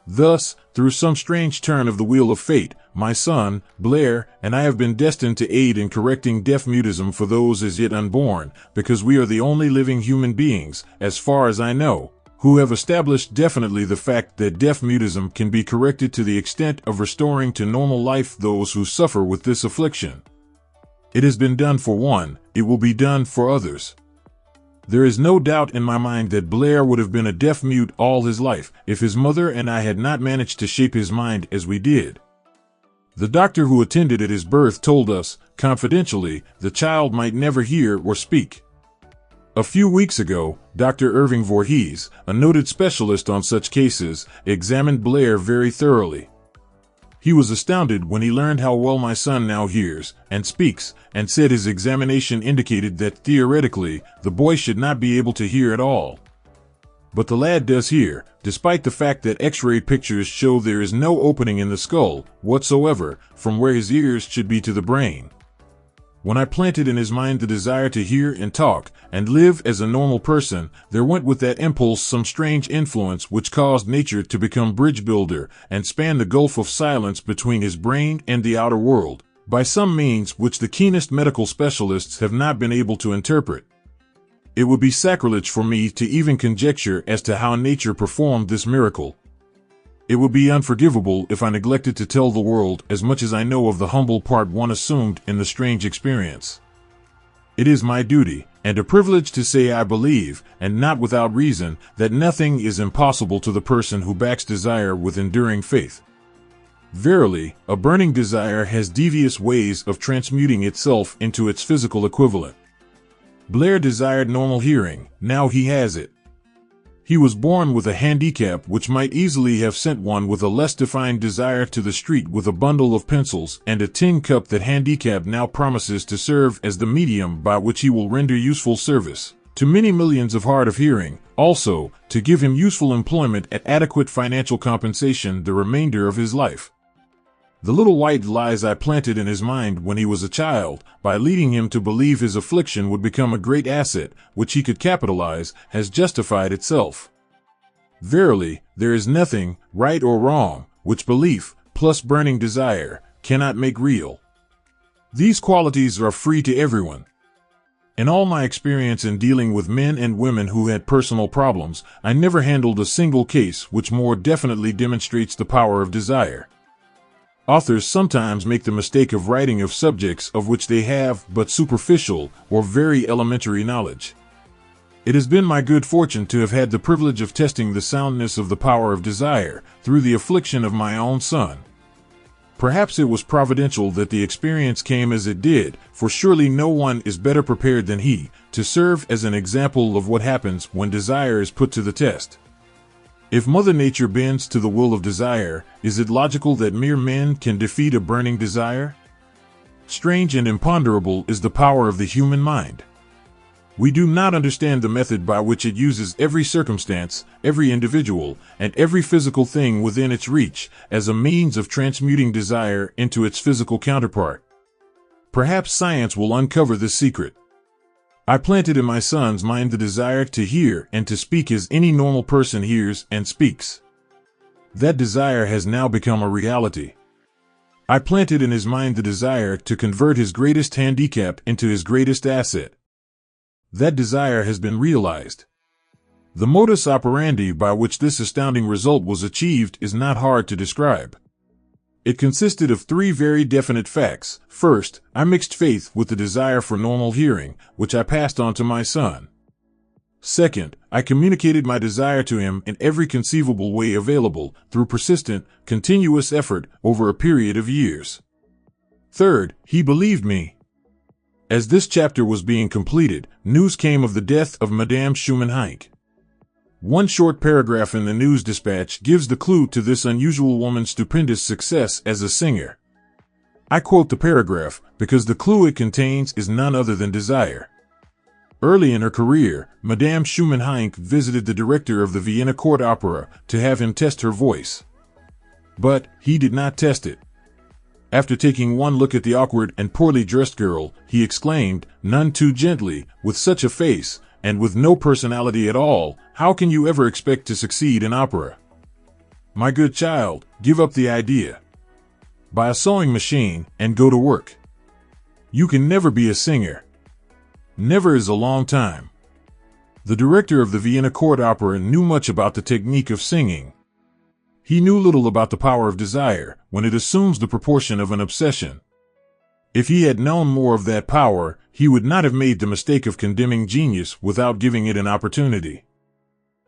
Thus, through some strange turn of the wheel of fate, my son, Blair, and I have been destined to aid in correcting deaf mutism for those as yet unborn, because we are the only living human beings, as far as I know, who have established definitely the fact that deaf mutism can be corrected to the extent of restoring to normal life those who suffer with this affliction. It has been done for one, it will be done for others. There is no doubt in my mind that Blair would have been a deaf mute all his life if his mother and I had not managed to shape his mind as we did. The doctor who attended at his birth told us, confidentially, the child might never hear or speak. A few weeks ago, Dr. Irving Voorhees, a noted specialist on such cases, examined Blair very thoroughly. He was astounded when he learned how well my son now hears and speaks, and said his examination indicated that theoretically, the boy should not be able to hear at all. But the lad does hear, despite the fact that X-ray pictures show there is no opening in the skull whatsoever from where his ears should be to the brain. When I planted in his mind the desire to hear and talk and live as a normal person, there went with that impulse some strange influence which caused nature to become bridge builder and span the gulf of silence between his brain and the outer world, by some means which the keenest medical specialists have not been able to interpret. It would be sacrilege for me to even conjecture as to how nature performed this miracle. It would be unforgivable if I neglected to tell the world as much as I know of the humble part one assumed in the strange experience. It is my duty, and a privilege to say I believe, and not without reason, that nothing is impossible to the person who backs desire with enduring faith. Verily, a burning desire has devious ways of transmuting itself into its physical equivalent. Blair desired normal hearing, now he has it. He was born with a handicap which might easily have sent one with a less defined desire to the street with a bundle of pencils and a tin cup. That handicap now promises to serve as the medium by which he will render useful service to many millions of hard of hearing, also to give him useful employment at adequate financial compensation the remainder of his life. The little white lies I planted in his mind when he was a child, by leading him to believe his affliction would become a great asset, which he could capitalize, has justified itself. Verily, there is nothing, right or wrong, which belief, plus burning desire, cannot make real. These qualities are free to everyone. In all my experience in dealing with men and women who had personal problems, I never handled a single case which more definitely demonstrates the power of desire. Authors sometimes make the mistake of writing of subjects of which they have but superficial or very elementary knowledge. It has been my good fortune to have had the privilege of testing the soundness of the power of desire through the affliction of my own son. Perhaps it was providential that the experience came as it did, for surely no one is better prepared than he to serve as an example of what happens when desire is put to the test. If Mother Nature bends to the will of desire, is it logical that mere men can defeat a burning desire? Strange and imponderable is the power of the human mind. We do not understand the method by which it uses every circumstance, every individual, and every physical thing within its reach as a means of transmuting desire into its physical counterpart. Perhaps science will uncover this secret. I planted in my son's mind the desire to hear and to speak as any normal person hears and speaks. That desire has now become a reality. I planted in his mind the desire to convert his greatest handicap into his greatest asset. That desire has been realized. The modus operandi by which this astounding result was achieved is not hard to describe. It consisted of three very definite facts. First, I mixed faith with the desire for normal hearing, which I passed on to my son. Second, I communicated my desire to him in every conceivable way available, through persistent, continuous effort over a period of years. Third, he believed me. As this chapter was being completed, news came of the death of Madame Schumann-Heink. One short paragraph in the news dispatch gives the clue to this unusual woman's stupendous success as a singer. I quote the paragraph because the clue it contains is none other than desire. Early in her career, Madame Schumann-Heink visited the director of the Vienna Court Opera to have him test her voice. But he did not test it. After taking one look at the awkward and poorly dressed girl, he exclaimed, none too gently, with such a face, and with no personality at all, how can you ever expect to succeed in opera? My good child, give up the idea. Buy a sewing machine and go to work. You can never be a singer. Never is a long time. The director of the Vienna Court Opera knew much about the technique of singing. He knew little about the power of desire when it assumes the proportion of an obsession. If he had known more of that power, he would not have made the mistake of condemning genius without giving it an opportunity.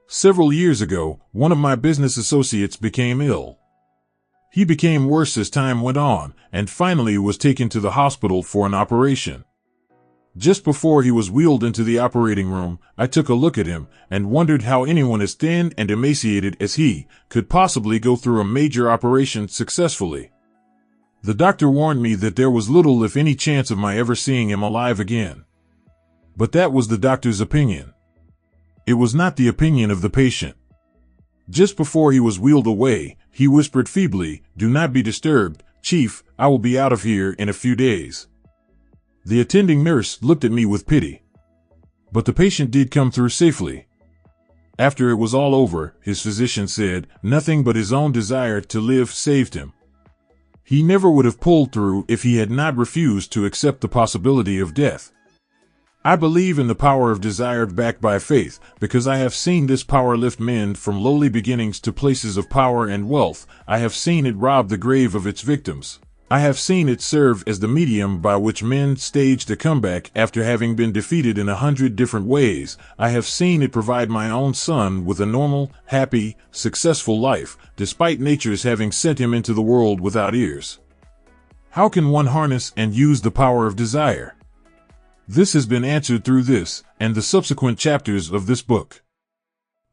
Several years ago, one of my business associates became ill. He became worse as time went on, and finally was taken to the hospital for an operation. Just before he was wheeled into the operating room, I took a look at him and wondered how anyone as thin and emaciated as he could possibly go through a major operation successfully. The doctor warned me that there was little if any chance of my ever seeing him alive again. But that was the doctor's opinion. It was not the opinion of the patient. Just before he was wheeled away, he whispered feebly, "Do not be disturbed, Chief, I will be out of here in a few days." The attending nurse looked at me with pity. But the patient did come through safely. After it was all over, his physician said, nothing but his own desire to live saved him. He never would have pulled through if he had not refused to accept the possibility of death. I believe in the power of desire backed by faith, because I have seen this power lift men from lowly beginnings to places of power and wealth. I have seen it rob the grave of its victims. I have seen it serve as the medium by which men staged a comeback after having been defeated in 100 different ways. I have seen it provide my own son with a normal, happy, successful life, despite nature's having sent him into the world without ears. How can one harness and use the power of desire? This has been answered through this and the subsequent chapters of this book.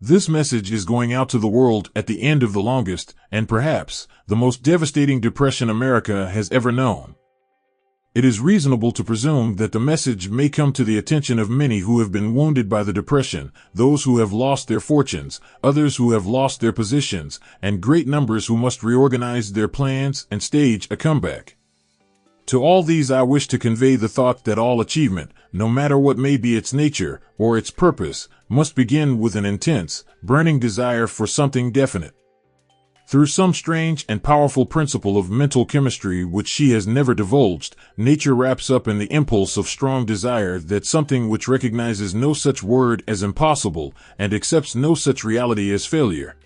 This message is going out to the world at the end of the longest, and perhaps, the most devastating depression America has ever known. It is reasonable to presume that the message may come to the attention of many who have been wounded by the depression, those who have lost their fortunes, others who have lost their positions, and great numbers who must reorganize their plans and stage a comeback. To all these I wish to convey the thought that all achievement, no matter what may be its nature or its purpose, must begin with an intense, burning desire for something definite. Through some strange and powerful principle of mental chemistry which she has never divulged, nature wraps up in the impulse of strong desire that something which recognizes no such word as impossible and accepts no such reality as failure.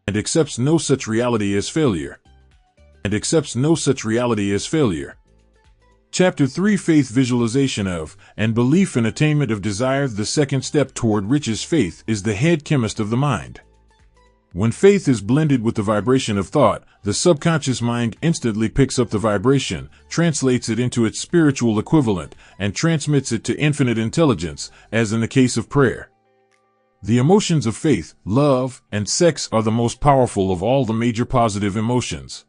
And accepts no such reality as failure. And accepts no such reality as failure. Chapter 3 Faith Visualization of, and Belief in Attainment of Desire. The second step toward riches. Faith is the head chemist of the mind. When faith is blended with the vibration of thought, the subconscious mind instantly picks up the vibration, translates it into its spiritual equivalent, and transmits it to infinite intelligence, as in the case of prayer. The emotions of faith, love, and sex are the most powerful of all the major positive emotions.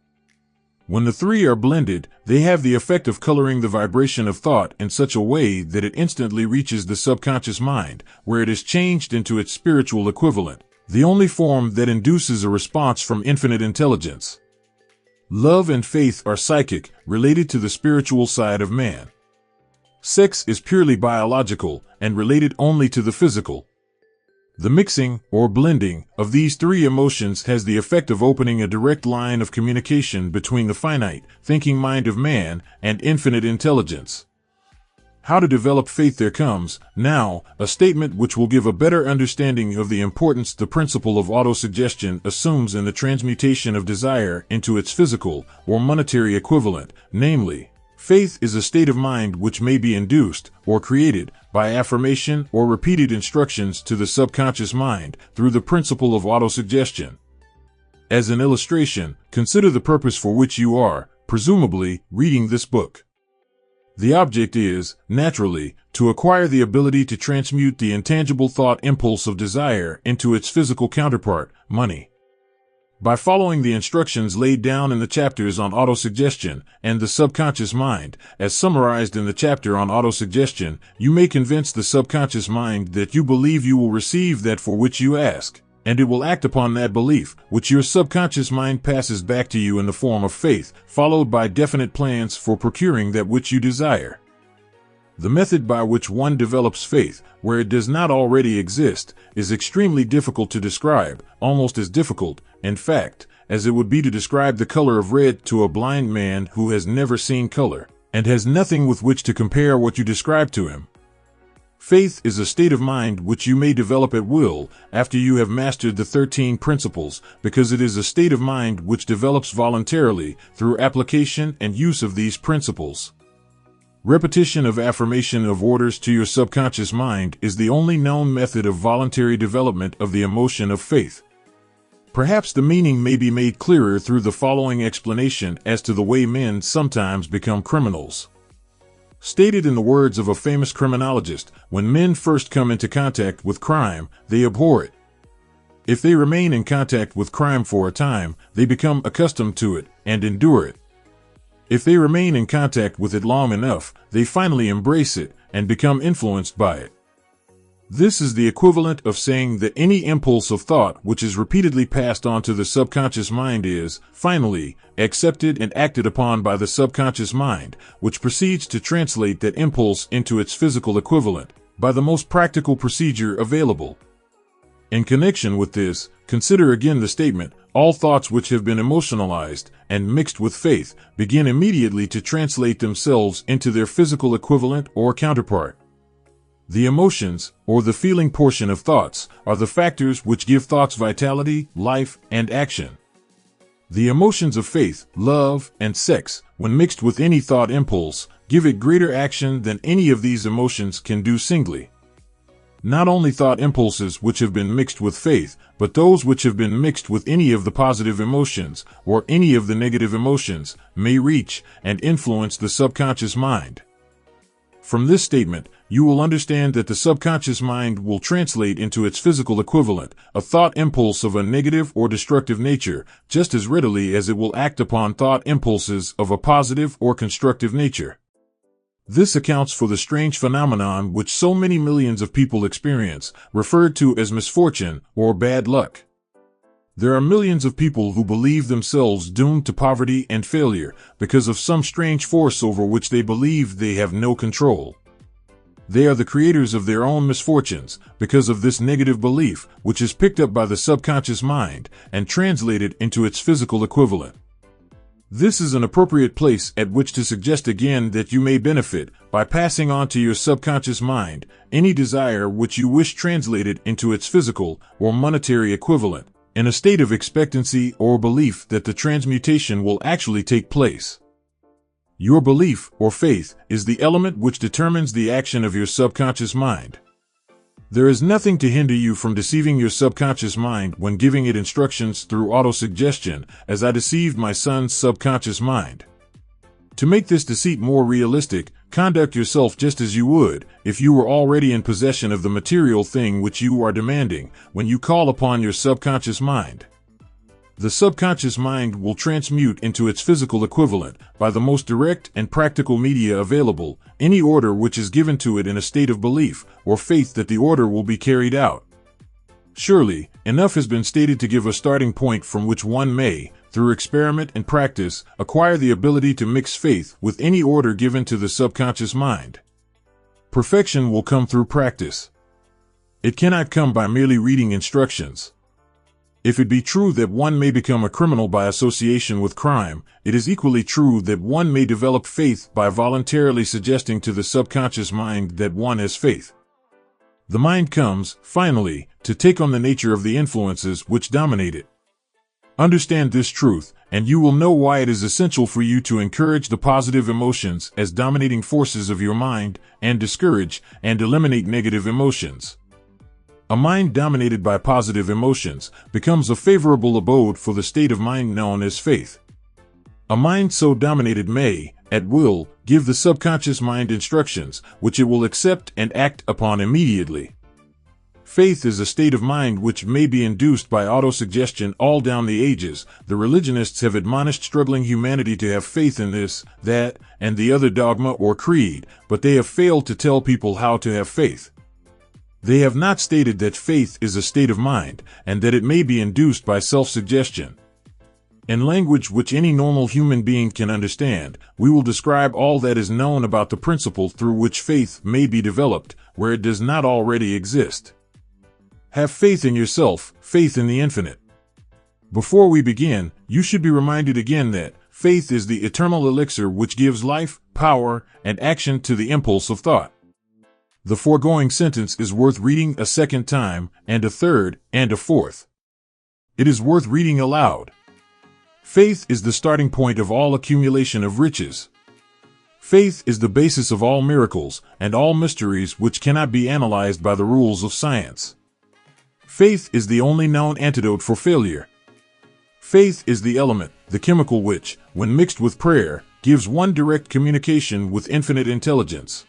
When the three are blended, they have the effect of coloring the vibration of thought in such a way that it instantly reaches the subconscious mind, where it is changed into its spiritual equivalent, the only form that induces a response from infinite intelligence. Love and faith are psychic, related to the spiritual side of man. Sex is purely biological, and related only to the physical. The mixing, or blending, of these three emotions has the effect of opening a direct line of communication between the finite, thinking mind of man and infinite intelligence. How to develop faith? There comes, now, a statement which will give a better understanding of the importance the principle of autosuggestion assumes in the transmutation of desire into its physical, or monetary equivalent, namely, faith is a state of mind which may be induced, or created, by affirmation or repeated instructions to the subconscious mind through the principle of autosuggestion. As an illustration, consider the purpose for which you are, presumably, reading this book. The object is, naturally, to acquire the ability to transmute the intangible thought impulse of desire into its physical counterpart, money. By following the instructions laid down in the chapters on autosuggestion and the subconscious mind, as summarized in the chapter on autosuggestion, you may convince the subconscious mind that you believe you will receive that for which you ask, and it will act upon that belief, which your subconscious mind passes back to you in the form of faith, followed by definite plans for procuring that which you desire. The method by which one develops faith, where it does not already exist, is extremely difficult to describe, almost as difficult, in fact, as it would be to describe the color of red to a blind man who has never seen color, and has nothing with which to compare what you describe to him. Faith is a state of mind which you may develop at will after you have mastered the 13 principles, because it is a state of mind which develops voluntarily through application and use of these principles. Repetition of affirmation of orders to your subconscious mind is the only known method of voluntary development of the emotion of faith. Perhaps the meaning may be made clearer through the following explanation as to the way men sometimes become criminals. Stated in the words of a famous criminologist, when men first come into contact with crime, they abhor it. If they remain in contact with crime for a time, they become accustomed to it and endure it. If they remain in contact with it long enough, they finally embrace it and become influenced by it. This is the equivalent of saying that any impulse of thought which is repeatedly passed on to the subconscious mind is, finally, accepted and acted upon by the subconscious mind, which proceeds to translate that impulse into its physical equivalent, by the most practical procedure available. In connection with this, consider again the statement, all thoughts which have been emotionalized and mixed with faith begin immediately to translate themselves into their physical equivalent or counterpart. The emotions, or the feeling portion of thoughts, are the factors which give thoughts vitality, life, and action. The emotions of faith, love, and sex, when mixed with any thought impulse, give it greater action than any of these emotions can do singly. Not only thought impulses which have been mixed with faith, but those which have been mixed with any of the positive emotions, or any of the negative emotions, may reach and influence the subconscious mind. From this statement, you will understand that the subconscious mind will translate into its physical equivalent, a thought impulse of a negative or destructive nature, just as readily as it will act upon thought impulses of a positive or constructive nature. This accounts for the strange phenomenon which so many millions of people experience, referred to as misfortune or bad luck. There are millions of people who believe themselves doomed to poverty and failure because of some strange force over which they believe they have no control. They are the creators of their own misfortunes because of this negative belief, which is picked up by the subconscious mind and translated into its physical equivalent. This is an appropriate place at which to suggest again that you may benefit by passing on to your subconscious mind any desire which you wish translated into its physical or monetary equivalent, in a state of expectancy or belief that the transmutation will actually take place. Your belief or faith is the element which determines the action of your subconscious mind. There is nothing to hinder you from deceiving your subconscious mind when giving it instructions through autosuggestion, as I deceived my son's subconscious mind. To make this deceit more realistic, conduct yourself just as you would if you were already in possession of the material thing which you are demanding when you call upon your subconscious mind. The subconscious mind will transmute into its physical equivalent, by the most direct and practical media available, any order which is given to it in a state of belief or faith that the order will be carried out. Surely, enough has been stated to give a starting point from which one may, through experiment and practice, acquire the ability to mix faith with any order given to the subconscious mind. Perfection will come through practice. It cannot come by merely reading instructions. If it be true that one may become a criminal by association with crime, it is equally true that one may develop faith by voluntarily suggesting to the subconscious mind that one has faith. The mind comes, finally, to take on the nature of the influences which dominate it. Understand this truth, and you will know why it is essential for you to encourage the positive emotions as dominating forces of your mind, and discourage and eliminate negative emotions. A mind dominated by positive emotions becomes a favorable abode for the state of mind known as faith. A mind so dominated may, at will, give the subconscious mind instructions which it will accept and act upon immediately. Faith is a state of mind which may be induced by autosuggestion all down the ages. The religionists have admonished struggling humanity to have faith in this, that, and the other dogma or creed, but they have failed to tell people how to have faith. They have not stated that faith is a state of mind, and that it may be induced by self-suggestion. In language which any normal human being can understand, we will describe all that is known about the principle through which faith may be developed, where it does not already exist. Have faith in yourself, faith in the infinite. Before we begin, you should be reminded again that faith is the eternal elixir which gives life, power, and action to the impulse of thought. The foregoing sentence is worth reading a second time, and a third, and a fourth. It is worth reading aloud. Faith is the starting point of all accumulation of riches. Faith is the basis of all miracles and all mysteries which cannot be analyzed by the rules of science. Faith is the only known antidote for failure. Faith is the element, the chemical which, when mixed with prayer, gives one direct communication with infinite intelligence.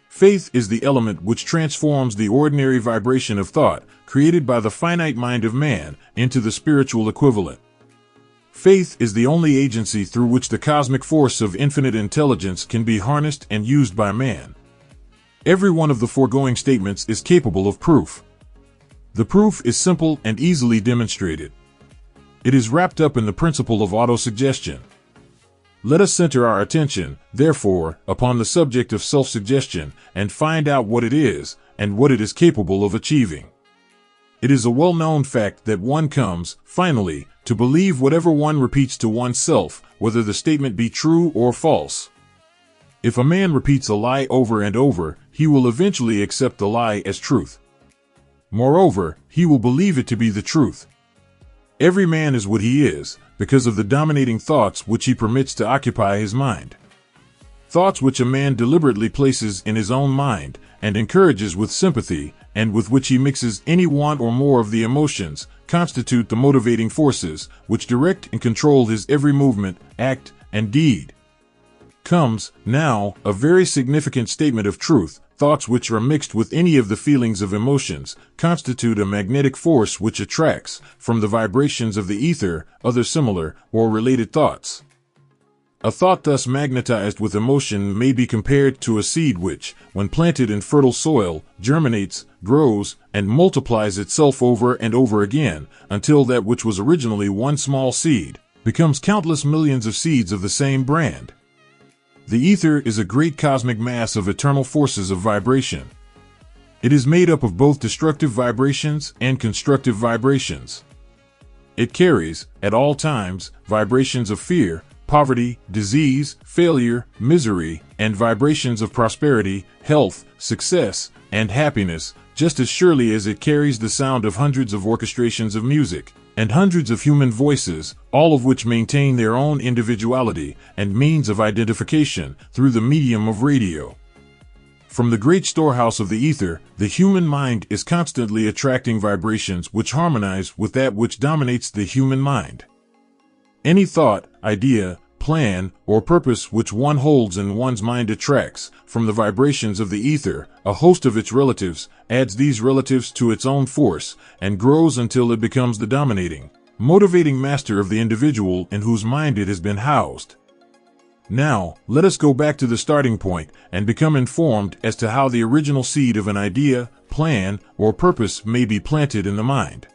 Faith is the element which transforms the ordinary vibration of thought, created by the finite mind of man, into the spiritual equivalent. Faith is the only agency through which the cosmic force of infinite intelligence can be harnessed and used by man. Every one of the foregoing statements is capable of proof. The proof is simple and easily demonstrated. It is wrapped up in the principle of autosuggestion. Let us center our attention, therefore, upon the subject of self-suggestion and find out what it is and what it is capable of achieving. It is a well-known fact that one comes, finally, to believe whatever one repeats to oneself, whether the statement be true or false. If a man repeats a lie over and over, he will eventually accept the lie as truth. Moreover, he will believe it to be the truth. Every man is what he is, because of the dominating thoughts which he permits to occupy his mind. Thoughts which a man deliberately places in his own mind and encourages with sympathy, and with which he mixes any one or more of the emotions, constitute the motivating forces which direct and control his every movement, act, and deed. Comes, now, a very significant statement of truth. Thoughts which are mixed with any of the feelings of emotions constitute a magnetic force which attracts, from the vibrations of the ether, other similar or related thoughts. A thought thus magnetized with emotion may be compared to a seed which, when planted in fertile soil, germinates, grows, and multiplies itself over and over again, until that which was originally one small seed becomes countless millions of seeds of the same brand. The ether is a great cosmic mass of eternal forces of vibration. It is made up of both destructive vibrations and constructive vibrations. It carries, at all times, vibrations of fear, poverty, disease, failure, misery, and vibrations of prosperity, health, success, and happiness, just as surely as it carries the sound of hundreds of orchestrations of music, and hundreds of human voices, all of which maintain their own individuality and means of identification through the medium of radio. From the great storehouse of the ether, the human mind is constantly attracting vibrations which harmonize with that which dominates the human mind. Any thought, idea, plan, or purpose which one holds in one's mind attracts, from the vibrations of the ether, a host of its relatives, adds these relatives to its own force, and grows until it becomes the dominating, motivating master of the individual in whose mind it has been housed. Now, let us go back to the starting point and become informed as to how the original seed of an idea, plan, or purpose may be planted in the mind.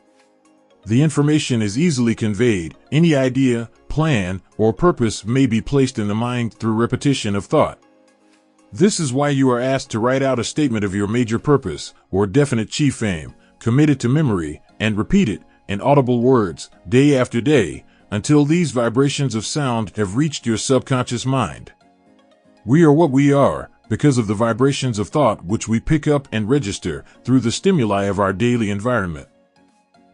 The information is easily conveyed. Any idea, plan, or purpose may be placed in the mind through repetition of thought. This is why you are asked to write out a statement of your major purpose or definite chief aim, commit it to memory, and repeat it in audible words, day after day, until these vibrations of sound have reached your subconscious mind. We are what we are because of the vibrations of thought which we pick up and register through the stimuli of our daily environment.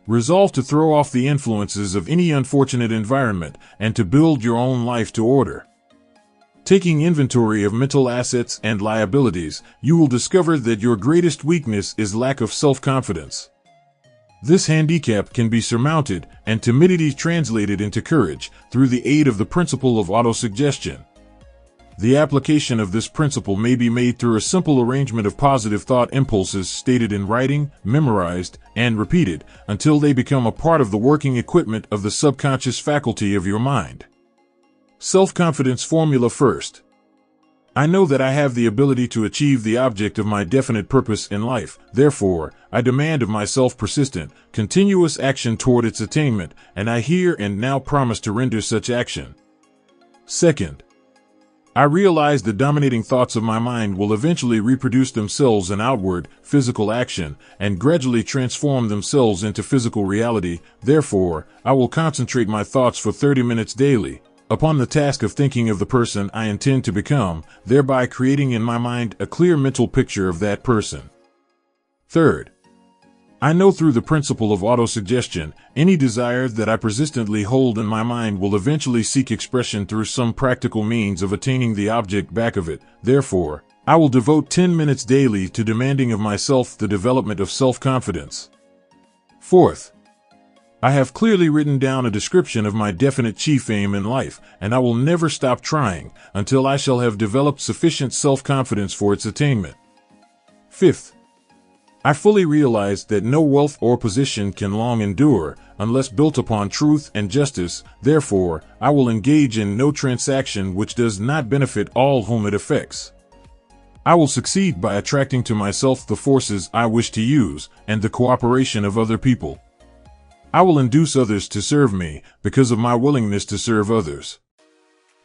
Resolve to throw off the influences of any unfortunate environment and to build your own life to order. Taking inventory of mental assets and liabilities, you will discover that your greatest weakness is lack of self-confidence. This handicap can be surmounted and timidity translated into courage through the aid of the principle of autosuggestion. The application of this principle may be made through a simple arrangement of positive thought impulses stated in writing, memorized, and repeated until they become a part of the working equipment of the subconscious faculty of your mind. Self-confidence formula first. I know that I have the ability to achieve the object of my definite purpose in life. Therefore, I demand of myself persistent, continuous action toward its attainment, and I here and now promise to render such action. Second, I realize the dominating thoughts of my mind will eventually reproduce themselves in outward, physical action, and gradually transform themselves into physical reality. Therefore, I will concentrate my thoughts for 30 minutes daily upon the task of thinking of the person I intend to become, thereby creating in my mind a clear mental picture of that person. Third, I know through the principle of autosuggestion, any desire that I persistently hold in my mind will eventually seek expression through some practical means of attaining the object back of it. Therefore, I will devote 10 minutes daily to demanding of myself the development of self-confidence. Fourth, I have clearly written down a description of my definite chief aim in life, and I will never stop trying until I shall have developed sufficient self-confidence for its attainment. Fifth, I fully realize that no wealth or position can long endure unless built upon truth and justice. Therefore, I will engage in no transaction which does not benefit all whom it affects. I will succeed by attracting to myself the forces I wish to use and the cooperation of other people. I will induce others to serve me because of my willingness to serve others.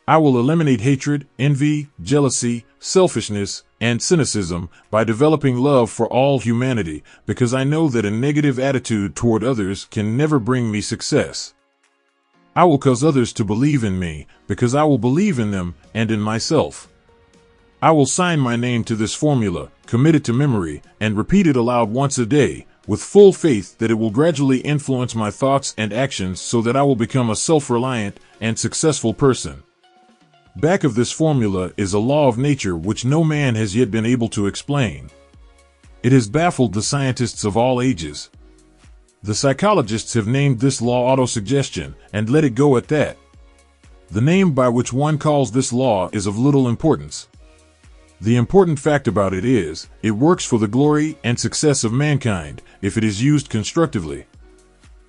I will eliminate hatred, envy, jealousy, selfishness, and cynicism by developing love for all humanity, because I know that a negative attitude toward others can never bring me success. I will cause others to believe in me, because I will believe in them and in myself. I will sign my name to this formula, commit it to memory, and repeat it aloud once a day, with full faith that it will gradually influence my thoughts and actions so that I will become a self-reliant and successful person. Back of this formula is a law of nature which no man has yet been able to explain. It has baffled the scientists of all ages. The psychologists have named this law autosuggestion and let it go at that. The name by which one calls this law is of little importance. The important fact about it is, it works for the glory and success of mankind if it is used constructively.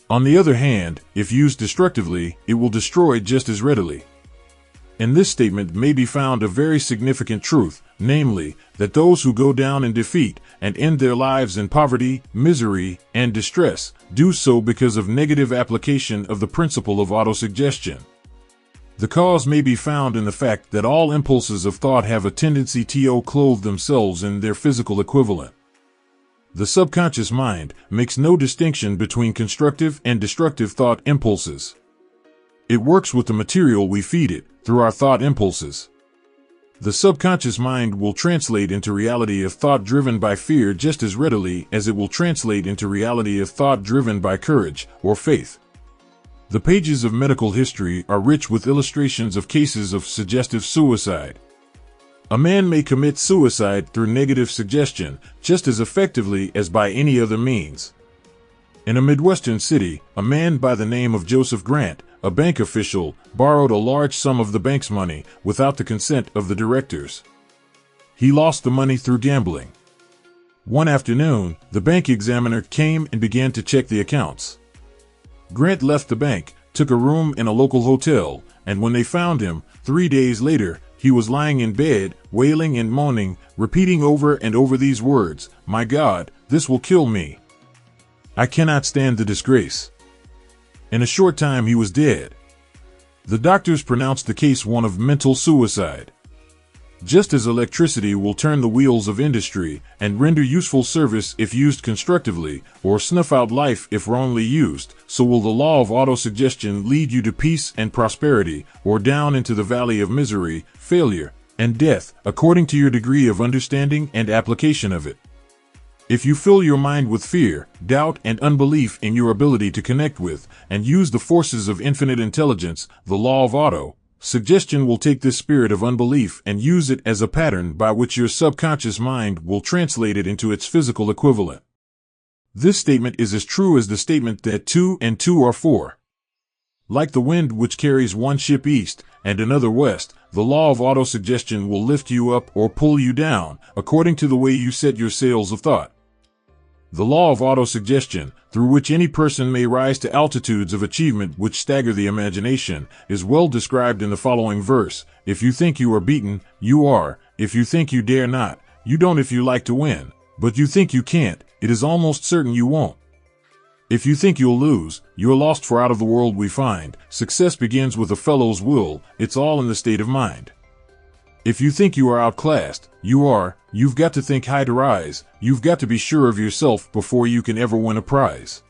On the other hand, if used destructively, it will destroy just as readily. In this statement may be found a very significant truth, namely, that those who go down in defeat and end their lives in poverty, misery, and distress do so because of negative application of the principle of autosuggestion. The cause may be found in the fact that all impulses of thought have a tendency to clothe themselves in their physical equivalent. The subconscious mind makes no distinction between constructive and destructive thought impulses. It works with the material we feed it through our thought impulses. The subconscious mind will translate into reality of thought driven by fear just as readily as it will translate into reality of thought driven by courage or faith. The pages of medical history are rich with illustrations of cases of suggestive suicide. A man may commit suicide through negative suggestion just as effectively as by any other means. In a Midwestern city, a man by the name of Joseph Grant, a bank official, borrowed a large sum of the bank's money without the consent of the directors. He lost the money through gambling. One afternoon, the bank examiner came and began to check the accounts. Grant left the bank, took a room in a local hotel, and when they found him, 3 days later, he was lying in bed, wailing and moaning, repeating over and over these words, "My God, this will kill me. I cannot stand the disgrace." In a short time he was dead. The doctors pronounced the case one of mental suicide. Just as electricity will turn the wheels of industry and render useful service if used constructively, or snuff out life if wrongly used, so will the law of autosuggestion lead you to peace and prosperity, or down into the valley of misery, failure, and death, according to your degree of understanding and application of it. If you fill your mind with fear, doubt, and unbelief in your ability to connect with and use the forces of infinite intelligence, the law of auto-suggestion will take this spirit of unbelief and use it as a pattern by which your subconscious mind will translate it into its physical equivalent. This statement is as true as the statement that 2 and 2 are 4. Like the wind which carries one ship east and another west, the law of autosuggestion will lift you up or pull you down, according to the way you set your sails of thought. The law of autosuggestion, through which any person may rise to altitudes of achievement which stagger the imagination, is well described in the following verse: "If you think you are beaten, you are. If you think you dare not, you don't. If you like to win, but you think you can't, it is almost certain you won't. If you think you'll lose, you're lost, for out of the world we find success begins with a fellow's will. It's all in the state of mind. If you think you are outclassed, you are. You've got to think high to rise. You've got to be sure of yourself before you can ever win a prize.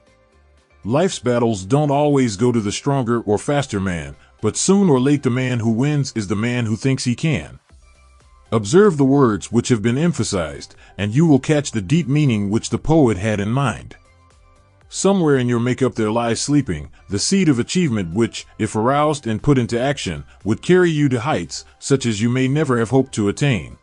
Life's battles don't always go to the stronger or faster man, but soon or late the man who wins is the man who thinks he can." Observe the words which have been emphasized, and you will catch the deep meaning which the poet had in mind. Somewhere in your makeup there lies sleeping the seed of achievement which, if aroused and put into action, would carry you to heights such as you may never have hoped to attain.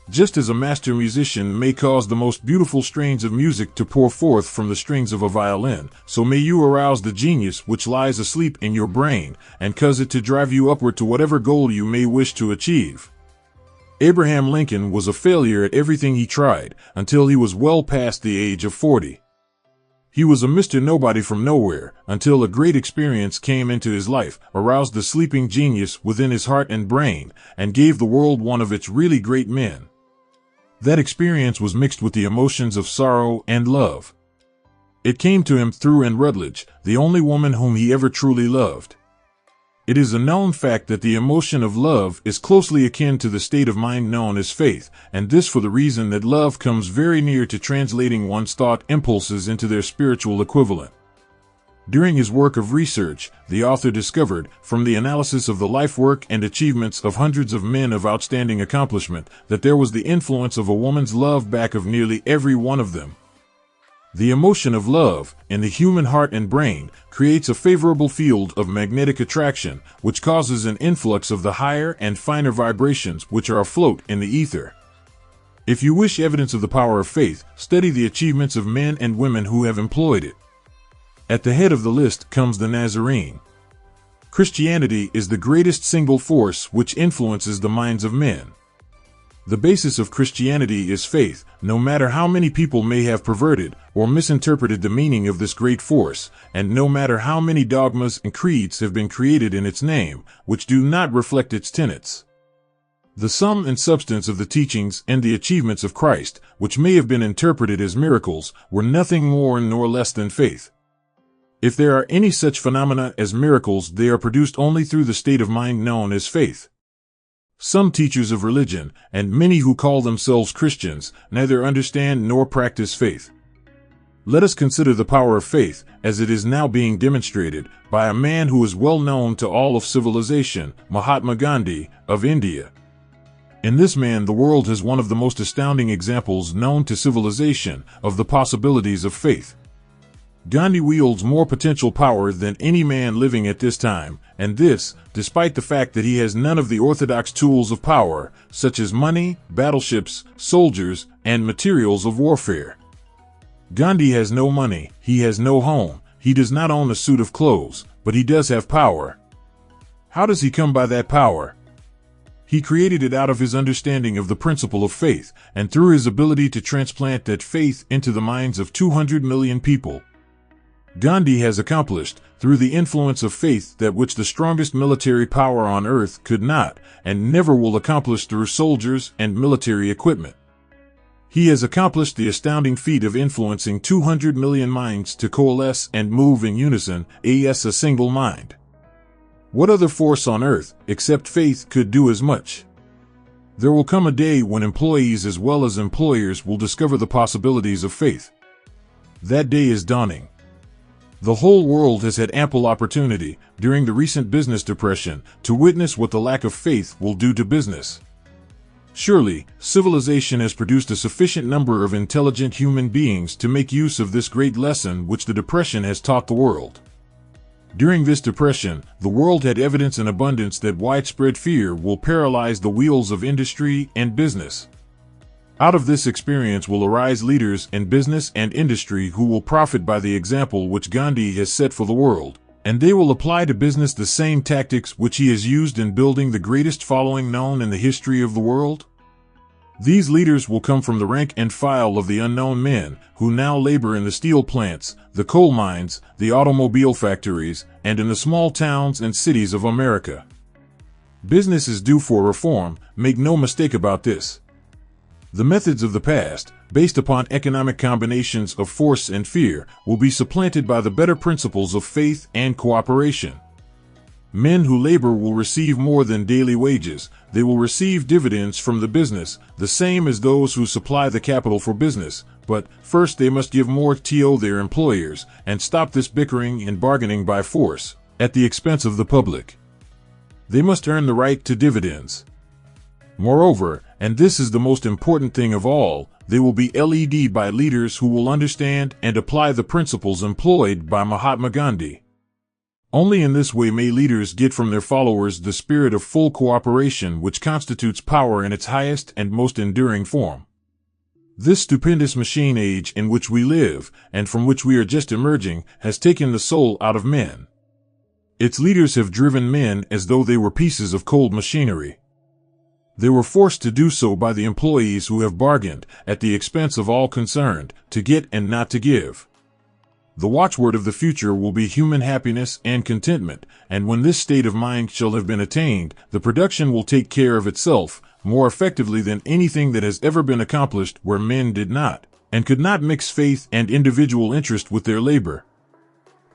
Just as a master musician may cause the most beautiful strains of music to pour forth from the strings of a violin, so may you arouse the genius which lies asleep in your brain and cause it to drive you upward to whatever goal you may wish to achieve. Abraham Lincoln was a failure at everything he tried until he was well past the age of 40. He was a Mr. Nobody from nowhere until a great experience came into his life, aroused the sleeping genius within his heart and brain, and gave the world one of its really great men. That experience was mixed with the emotions of sorrow and love. It came to him through Anne Rutledge, the only woman whom he ever truly loved. It is a known fact that the emotion of love is closely akin to the state of mind known as faith, and this for the reason that love comes very near to translating one's thought impulses into their spiritual equivalent. During his work of research, the author discovered, from the analysis of the life work and achievements of hundreds of men of outstanding accomplishment, that there was the influence of a woman's love back of nearly every one of them. The emotion of love, in the human heart and brain, creates a favorable field of magnetic attraction, which causes an influx of the higher and finer vibrations which are afloat in the ether. If you wish evidence of the power of faith, study the achievements of men and women who have employed it. At the head of the list comes the Nazarene. Christianity is the greatest single force which influences the minds of men. The basis of Christianity is faith, no matter how many people may have perverted or misinterpreted the meaning of this great force, and no matter how many dogmas and creeds have been created in its name, which do not reflect its tenets. The sum and substance of the teachings and the achievements of Christ, which may have been interpreted as miracles, were nothing more nor less than faith. If there are any such phenomena as miracles, they are produced only through the state of mind known as faith. Some teachers of religion, and many who call themselves Christians, neither understand nor practice faith. Let us consider the power of faith, as it is now being demonstrated, by a man who is well known to all of civilization, Mahatma Gandhi, of India. In this man, the world has one of the most astounding examples known to civilization of the possibilities of faith. Gandhi wields more potential power than any man living at this time, and this, despite the fact that he has none of the orthodox tools of power, such as money, battleships, soldiers, and materials of warfare. Gandhi has no money, he has no home, he does not own a suit of clothes, but he does have power. How does he come by that power? He created it out of his understanding of the principle of faith, and through his ability to transplant that faith into the minds of 200 million people. Gandhi has accomplished, through the influence of faith, that which the strongest military power on earth could not, and never will accomplish through soldiers and military equipment. He has accomplished the astounding feat of influencing 200 million minds to coalesce and move in unison, as a single mind. What other force on earth, except faith, could do as much? There will come a day when employees as well as employers will discover the possibilities of faith. That day is dawning. The whole world has had ample opportunity, during the recent business depression, to witness what the lack of faith will do to business. Surely, civilization has produced a sufficient number of intelligent human beings to make use of this great lesson which the depression has taught the world. During this depression, the world had evidence in abundance that widespread fear will paralyze the wheels of industry and business. Out of this experience will arise leaders in business and industry who will profit by the example which Gandhi has set for the world, and they will apply to business the same tactics which he has used in building the greatest following known in the history of the world. These leaders will come from the rank and file of the unknown men who now labor in the steel plants, the coal mines, the automobile factories, and in the small towns and cities of America. Business is due for reform, make no mistake about this. The methods of the past, based upon economic combinations of force and fear, will be supplanted by the better principles of faith and cooperation. Men who labor will receive more than daily wages. They will receive dividends from the business, the same as those who supply the capital for business. But first they must give more to their employers and stop this bickering and bargaining by force, at the expense of the public. They must earn the right to dividends. Moreover, and this is the most important thing of all, they will be led by leaders who will understand and apply the principles employed by Mahatma Gandhi. Only in this way may leaders get from their followers the spirit of full cooperation which constitutes power in its highest and most enduring form. This stupendous machine age in which we live, and from which we are just emerging, has taken the soul out of men. Its leaders have driven men as though they were pieces of cold machinery. They were forced to do so by the employees who have bargained, at the expense of all concerned, to get and not to give. The watchword of the future will be human happiness and contentment, and when this state of mind shall have been attained, the production will take care of itself, more effectively than anything that has ever been accomplished where men did not, and could not mix faith and individual interest with their labor.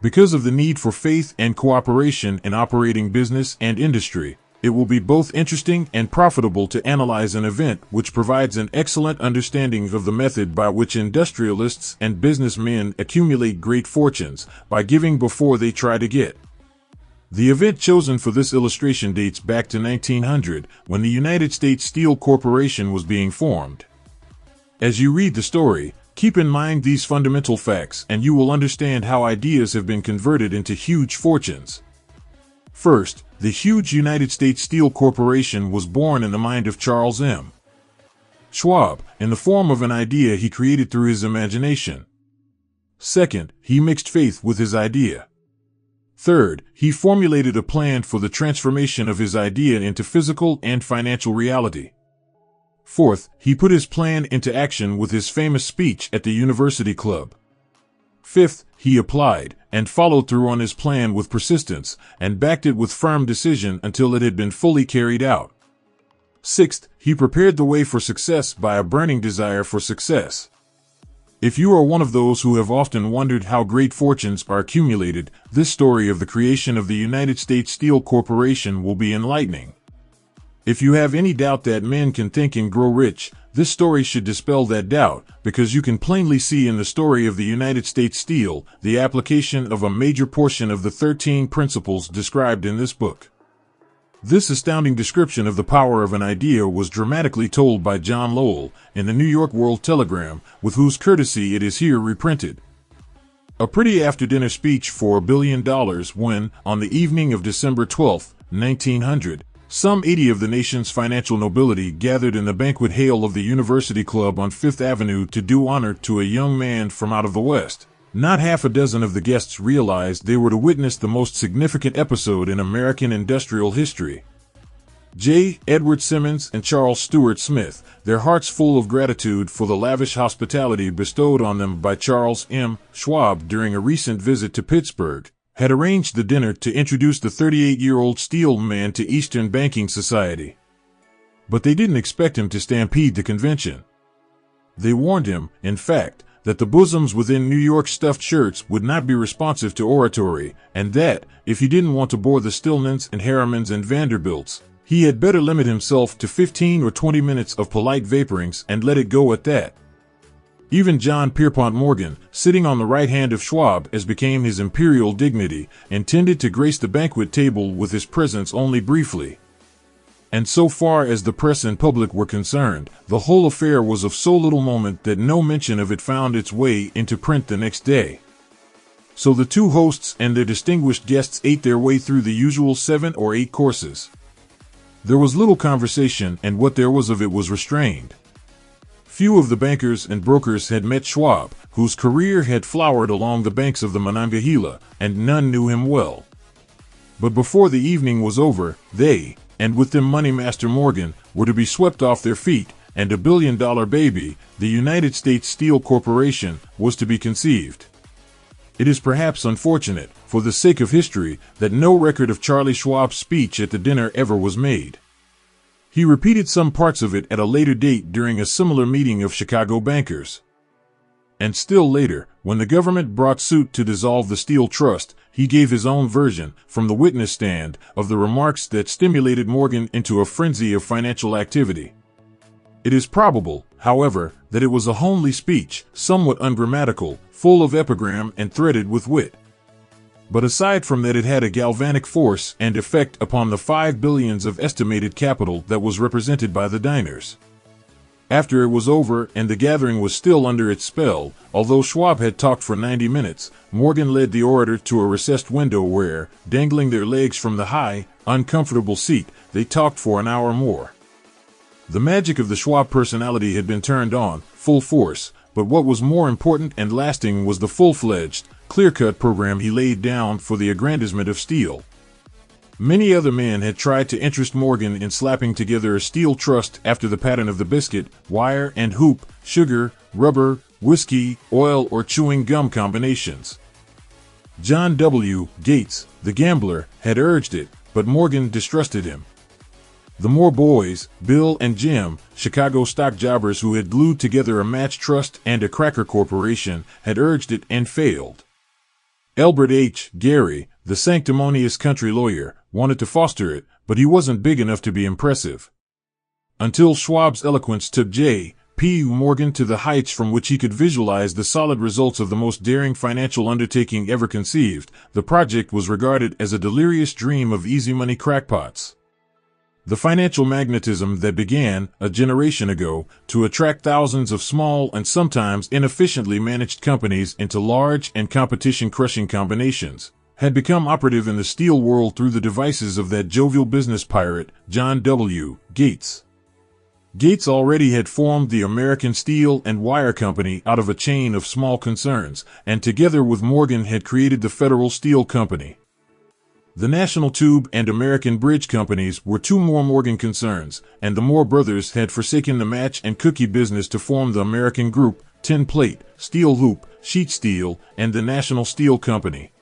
Because of the need for faith and cooperation in operating business and industry, it will be both interesting and profitable to analyze an event which provides an excellent understanding of the method by which industrialists and businessmen accumulate great fortunes, by giving before they try to get. The event chosen for this illustration dates back to 1900, when the United States Steel Corporation was being formed. As you read the story, Keep in mind these fundamental facts and you will understand how ideas have been converted into huge fortunes. First, the huge United States Steel Corporation was born in the mind of Charles M. Schwab, in the form of an idea he created through his imagination. Second, he mixed faith with his idea. Third, he formulated a plan for the transformation of his idea into physical and financial reality. Fourth, he put his plan into action with his famous speech at the University Club. Fifth, he applied and followed through on his plan with persistence and backed it with firm decision until it had been fully carried out. Sixth, he prepared the way for success by a burning desire for success. If you are one of those who have often wondered how great fortunes are accumulated, this story of the creation of the United States Steel Corporation will be enlightening. If you have any doubt that men can think and grow rich, this story should dispel that doubt, because you can plainly see in the story of the United States Steel the application of a major portion of the 13 principles described in this book. This astounding description of the power of an idea was dramatically told by John Lowell in the New York World Telegram, with whose courtesy it is here reprinted. A pretty after-dinner speech for $1 billion when, on the evening of December 12, 1900, some 80 of the nation's financial nobility gathered in the banquet hall of the University Club on Fifth Avenue to do honor to a young man from out of the West. Not half a dozen of the guests realized they were to witness the most significant episode in American industrial history. J. Edward Simmons and Charles Stewart Smith, their hearts full of gratitude for the lavish hospitality bestowed on them by Charles M. Schwab during a recent visit to Pittsburgh, had arranged the dinner to introduce the 38-year-old steel man to Eastern banking society. But they didn't expect him to stampede the convention. They warned him, in fact, that the bosoms within New York stuffed shirts would not be responsive to oratory, and that, if he didn't want to bore the Stillmans and Harrimans and Vanderbilts, he had better limit himself to 15 or 20 minutes of polite vaporings and let it go at that. Even John Pierpont Morgan, sitting on the right hand of Schwab as became his imperial dignity, intended to grace the banquet table with his presence only briefly. And so far as the press and public were concerned, the whole affair was of so little moment that no mention of it found its way into print the next day. So the two hosts and their distinguished guests ate their way through the usual 7 or 8 courses. There was little conversation, and what there was of it was restrained. Few of the bankers and brokers had met Schwab, whose career had flowered along the banks of the Monongahela, and none knew him well. But before the evening was over, they, and with them Moneymaster Morgan, were to be swept off their feet, and a billion-dollar baby, the United States Steel Corporation, was to be conceived. It is perhaps unfortunate, for the sake of history, that no record of Charlie Schwab's speech at the dinner ever was made. He repeated some parts of it at a later date during a similar meeting of Chicago bankers. And still later, when the government brought suit to dissolve the Steel Trust, he gave his own version, from the witness stand, of the remarks that stimulated Morgan into a frenzy of financial activity. It is probable, however, that it was a homely speech, somewhat ungrammatical, full of epigram and threaded with wit. But aside from that, it had a galvanic force and effect upon the 5 billions of estimated capital that was represented by the diners. After it was over and the gathering was still under its spell, although Schwab had talked for 90 minutes, Morgan led the orator to a recessed window where, dangling their legs from the high, uncomfortable seat, they talked for an hour more. The magic of the Schwab personality had been turned on, full force, but what was more important and lasting was the full-fledged, clear-cut program he laid down for the aggrandizement of steel. Many other men had tried to interest Morgan in slapping together a steel trust after the pattern of the biscuit, wire and hoop, sugar, rubber, whiskey, oil, or chewing gum combinations. John W. Gates, the gambler, had urged it, but Morgan distrusted him. The Moore boys, Bill and Jim, Chicago stock jobbers who had glued together a match trust and a cracker corporation, had urged it and failed. Elbert H. Gary, the sanctimonious country lawyer, wanted to foster it, but he wasn't big enough to be impressive. Until Schwab's eloquence took J. P. Morgan to the heights from which he could visualize the solid results of the most daring financial undertaking ever conceived, the project was regarded as a delirious dream of easy money crackpots. The financial magnetism that began, a generation ago, to attract thousands of small and sometimes inefficiently managed companies into large and competition-crushing combinations, had become operative in the steel world through the devices of that jovial business pirate, John W. Gates. Gates already had formed the American Steel and Wire Company out of a chain of small concerns, and together with Morgan had created the Federal Steel Company. The National Tube and American Bridge Companies were two more Morgan concerns, and the Moore brothers had forsaken the match and cookie business to form the American Group, Tin Plate, Steel Hoop, Sheet Steel, and the National Steel Company.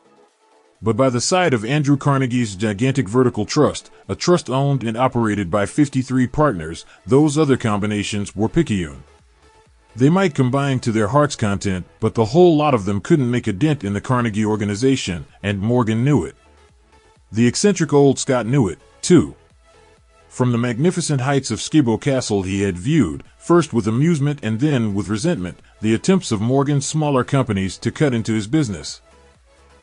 But by the side of Andrew Carnegie's gigantic vertical trust, a trust owned and operated by 53 partners, those other combinations were picayune. They might combine to their heart's content, but the whole lot of them couldn't make a dent in the Carnegie organization, and Morgan knew it. The eccentric old Scot knew it, too. From the magnificent heights of Skibo Castle he had viewed, first with amusement and then with resentment, the attempts of Morgan's smaller companies to cut into his business.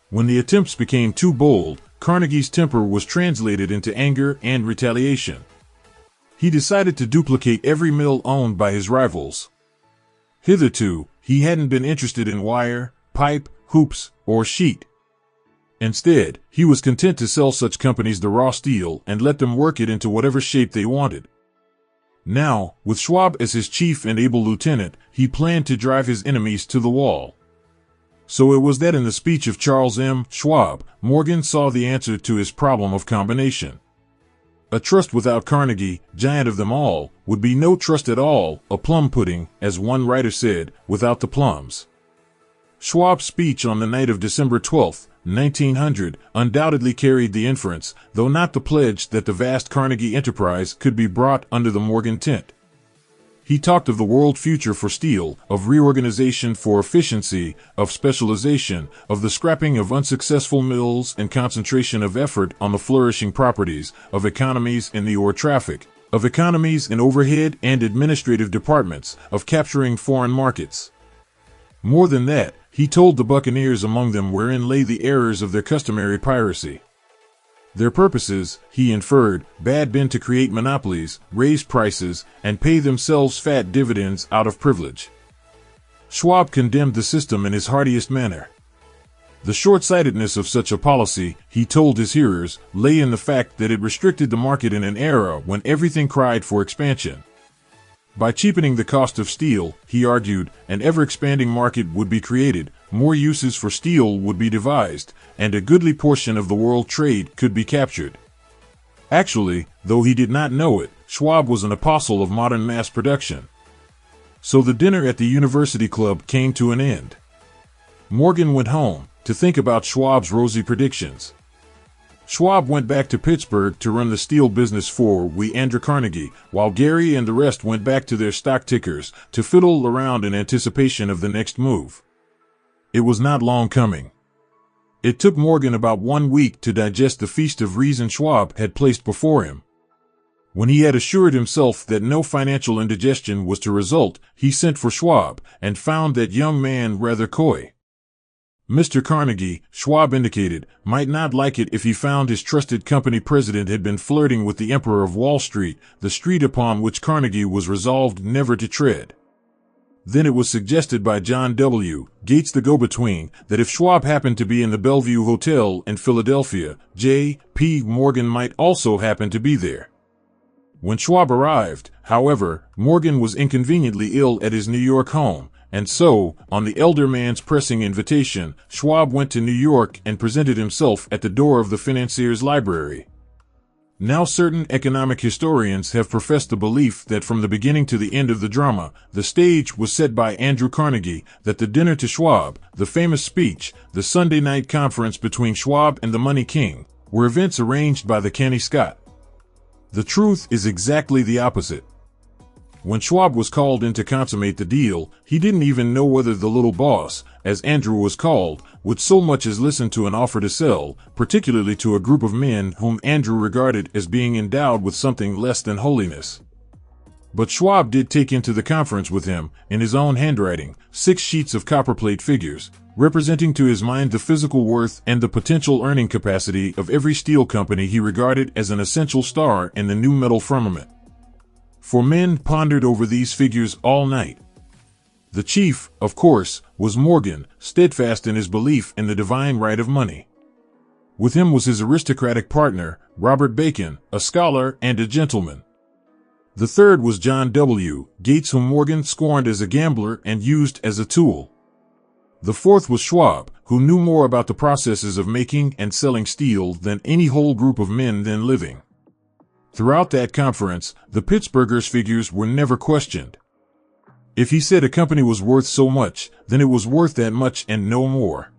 When the attempts became too bold, Carnegie's temper was translated into anger and retaliation. He decided to duplicate every mill owned by his rivals. Hitherto, he hadn't been interested in wire, pipe, hoops, or sheet. Instead, he was content to sell such companies the raw steel and let them work it into whatever shape they wanted. Now, with Schwab as his chief and able lieutenant, he planned to drive his enemies to the wall. So it was that in the speech of Charles M. Schwab, Morgan saw the answer to his problem of combination. A trust without Carnegie, giant of them all, would be no trust at all, a plum pudding, as one writer said, without the plums. Schwab's speech on the night of December 12, 1900, undoubtedly carried the inference, though not the pledge, that the vast Carnegie enterprise could be brought under the Morgan tent. He talked of the world future for steel, of reorganization for efficiency, of specialization, of the scrapping of unsuccessful mills and concentration of effort on the flourishing properties, of economies in the ore traffic, of economies in overhead and administrative departments, of capturing foreign markets. More than that, he told the buccaneers among them wherein lay the errors of their customary piracy. Their purposes, he inferred, had been to create monopolies, raise prices, and pay themselves fat dividends out of privilege. Schwab condemned the system in his heartiest manner. The short-sightedness of such a policy, he told his hearers, lay in the fact that it restricted the market in an era when everything cried for expansion. By cheapening the cost of steel, he argued, an ever-expanding market would be created, more uses for steel would be devised, and a goodly portion of the world trade could be captured. Actually, though he did not know it, Schwab was an apostle of modern mass production. So the dinner at the University Club came to an end. Morgan went home to think about Schwab's rosy predictions. Schwab went back to Pittsburgh to run the steel business for Andrew Carnegie, while Gary and the rest went back to their stock tickers to fiddle around in anticipation of the next move. It was not long coming. It took Morgan about 1 week to digest the feast of reason Schwab had placed before him. When he had assured himself that no financial indigestion was to result, he sent for Schwab and found that young man rather coy. Mr. Carnegie, Schwab indicated, might not like it if he found his trusted company president had been flirting with the Emperor of Wall Street, the street upon which Carnegie was resolved never to tread. Then it was suggested by John W. Gates, the go-between, that if Schwab happened to be in the Bellevue Hotel in Philadelphia, J. P. Morgan might also happen to be there. When Schwab arrived, however, Morgan was inconveniently ill at his New York home, and so, on the elder man's pressing invitation, Schwab went to New York and presented himself at the door of the financier's library. Now certain economic historians have professed the belief that from the beginning to the end of the drama, the stage was set by Andrew Carnegie, that the dinner to Schwab, the famous speech, the Sunday night conference between Schwab and the Money King, were events arranged by the canny Scot. The truth is exactly the opposite. When Schwab was called in to consummate the deal, he didn't even know whether the little boss, as Andrew was called, would so much as listen to an offer to sell, particularly to a group of men whom Andrew regarded as being endowed with something less than holiness. But Schwab did take into the conference with him, in his own handwriting, 6 sheets of copperplate figures, representing to his mind the physical worth and the potential earning capacity of every steel company he regarded as an essential star in the new metal firmament. 4 men pondered over these figures all night. The chief, of course, was Morgan, steadfast in his belief in the divine right of money. With him was his aristocratic partner, Robert Bacon, a scholar and a gentleman. The third was John W. Gates, whom Morgan scorned as a gambler and used as a tool. The fourth was Schwab, who knew more about the processes of making and selling steel than any whole group of men then living. Throughout that conference, the Pittsburghers' figures were never questioned. If he said a company was worth so much, then it was worth that much and no more.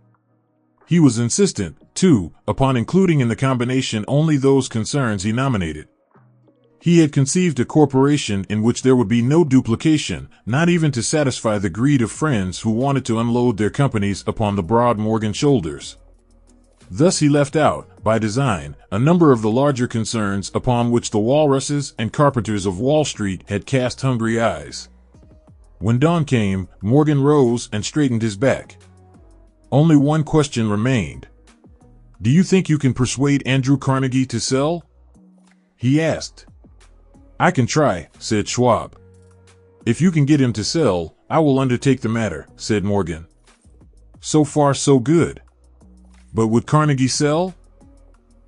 He was insistent, too, upon including in the combination only those concerns he nominated. He had conceived a corporation in which there would be no duplication, not even to satisfy the greed of friends who wanted to unload their companies upon the broad Morgan shoulders. Thus he left out, by design, a number of the larger concerns upon which the walruses and carpenters of Wall Street had cast hungry eyes. When dawn came, Morgan rose and straightened his back. Only one question remained. "Do you think you can persuade Andrew Carnegie to sell?" he asked. "I can try," said Schwab. "If you can get him to sell, I will undertake the matter," said Morgan. So far so good. But would Carnegie sell?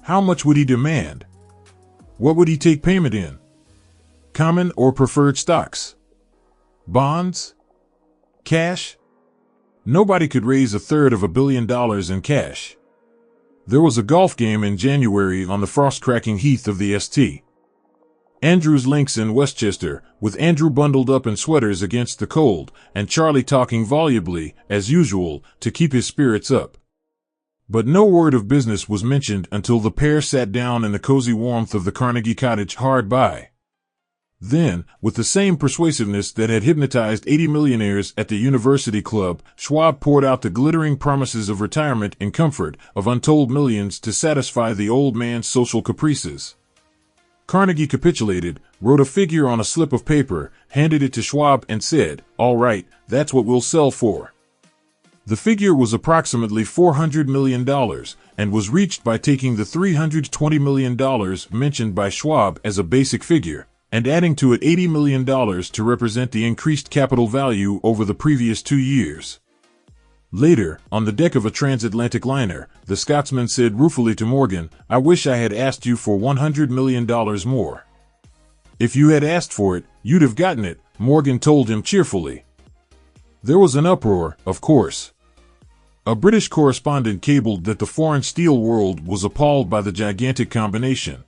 How much would he demand? What would he take payment in? Common or preferred stocks? Bonds? Cash? Nobody could raise $1/3 billion in cash. There was a golf game in January on the frost-cracking heath of the St. Andrew's Links in Westchester, with Andrew bundled up in sweaters against the cold, and Charlie talking volubly, as usual, to keep his spirits up. But no word of business was mentioned until the pair sat down in the cozy warmth of the Carnegie cottage hard by. Then, with the same persuasiveness that had hypnotized 80 millionaires at the University Club, Schwab poured out the glittering promises of retirement and comfort, of untold millions to satisfy the old man's social caprices. Carnegie capitulated, wrote a figure on a slip of paper, handed it to Schwab and said, "All right, that's what we'll sell for." The figure was approximately $400 million, and was reached by taking the $320 million mentioned by Schwab as a basic figure, and adding to it $80 million to represent the increased capital value over the previous 2 years. Later, on the deck of a transatlantic liner, the Scotsman said ruefully to Morgan, "I wish I had asked you for $100 million more." "If you had asked for it, you'd have gotten it," Morgan told him cheerfully. There was an uproar, of course. A British correspondent cabled that the foreign steel world was appalled by the gigantic combination.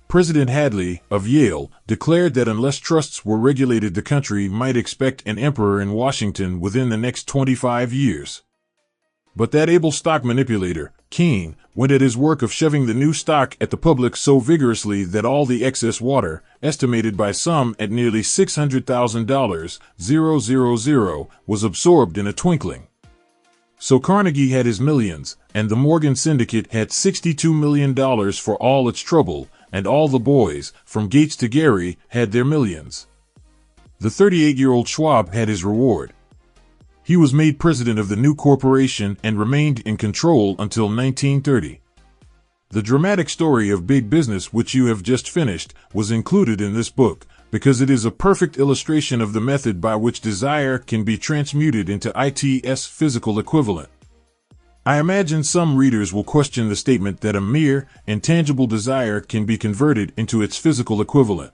President Hadley, of Yale, declared that unless trusts were regulated, the country might expect an emperor in Washington within the next 25 years. But that able stock manipulator, Keene, went at his work of shoving the new stock at the public so vigorously that all the excess water, estimated by some at nearly $600,000, was absorbed in a twinkling. So Carnegie had his millions, and the Morgan Syndicate had $62 million for all its trouble, and all the boys, from Gates to Gary, had their millions. The 38-year-old Schwab had his reward. He was made president of the new corporation and remained in control until 1930. The dramatic story of big business which you have just finished was included in this book, because it is a perfect illustration of the method by which desire can be transmuted into its physical equivalent. I imagine some readers will question the statement that a mere, intangible desire can be converted into its physical equivalent.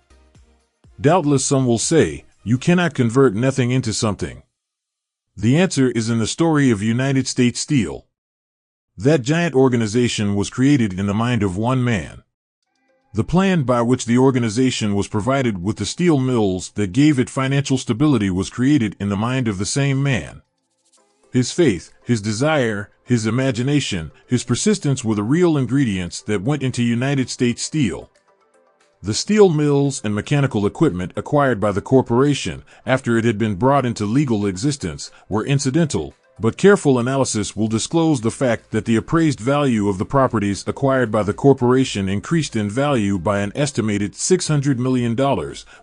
Doubtless some will say, you cannot convert nothing into something. The answer is in the story of United States Steel. That giant organization was created in the mind of one man. The plan by which the organization was provided with the steel mills that gave it financial stability was created in the mind of the same man. His faith, his desire, his imagination, his persistence were the real ingredients that went into United States Steel. The steel mills and mechanical equipment acquired by the corporation, after it had been brought into legal existence, were incidental, But careful analysis will disclose the fact that the appraised value of the properties acquired by the corporation increased in value by an estimated $600 million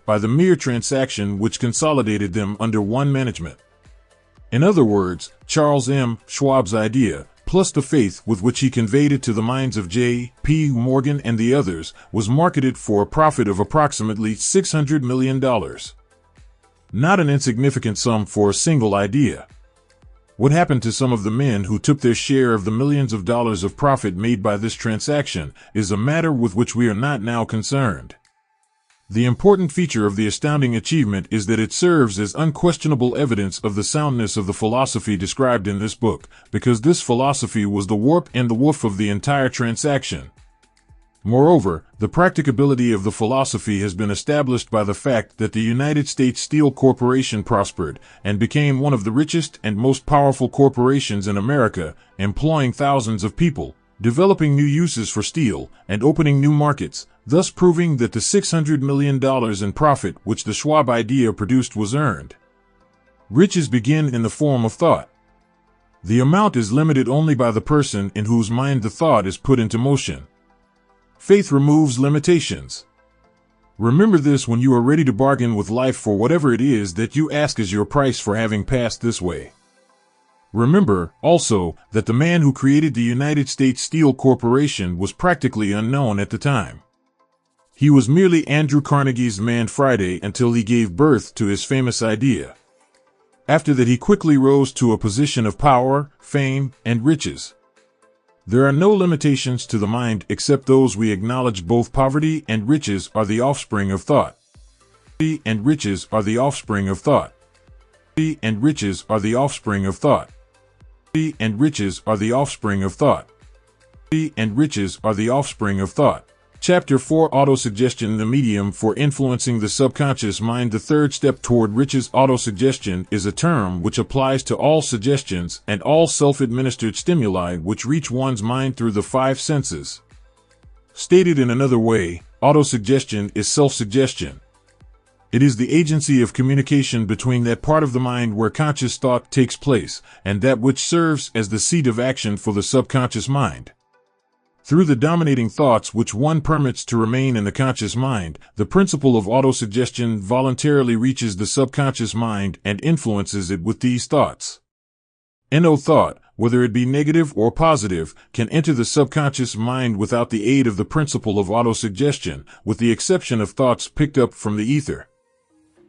by the mere transaction which consolidated them under one management. In other words, Charles M. Schwab's idea, plus the faith with which he conveyed it to the minds of J. P. Morgan and the others, was marketed for a profit of approximately $600 million. Not an insignificant sum for a single idea. What happened to some of the men who took their share of the millions of dollars of profit made by this transaction is a matter with which we are not now concerned. The important feature of the astounding achievement is that it serves as unquestionable evidence of the soundness of the philosophy described in this book, because this philosophy was the warp and the woof of the entire transaction. Moreover, the practicability of the philosophy has been established by the fact that the United States Steel Corporation prospered and became one of the richest and most powerful corporations in America, employing thousands of people, developing new uses for steel, and opening new markets, thus proving that the $600 million in profit which the Schwab idea produced was earned. Riches begin in the form of thought. The amount is limited only by the person in whose mind the thought is put into motion. Faith removes limitations. Remember this when you are ready to bargain with life for whatever it is that you ask as your price for having passed this way. Remember, also, that the man who created the United States Steel Corporation was practically unknown at the time. He was merely Andrew Carnegie's Man Friday until he gave birth to his famous idea. After that, he quickly rose to a position of power, fame, and riches. There are no limitations to the mind except those we acknowledge. Both poverty and riches are the offspring of thought. Poverty and riches are the offspring of thought. Poverty and riches are the offspring of thought. Poverty and riches are the offspring of thought. Poverty and riches are the offspring of thought. Chapter 4: Autosuggestion, the medium for influencing the subconscious mind. The third step toward riches. Autosuggestion is a term which applies to all suggestions and all self-administered stimuli which reach one's mind through the five senses. Stated in another way, autosuggestion is self-suggestion. It is the agency of communication between that part of the mind where conscious thought takes place and that which serves as the seat of action for the subconscious mind. Through the dominating thoughts which one permits to remain in the conscious mind, the principle of autosuggestion voluntarily reaches the subconscious mind and influences it with these thoughts. No thought, whether it be negative or positive, can enter the subconscious mind without the aid of the principle of autosuggestion, with the exception of thoughts picked up from the ether.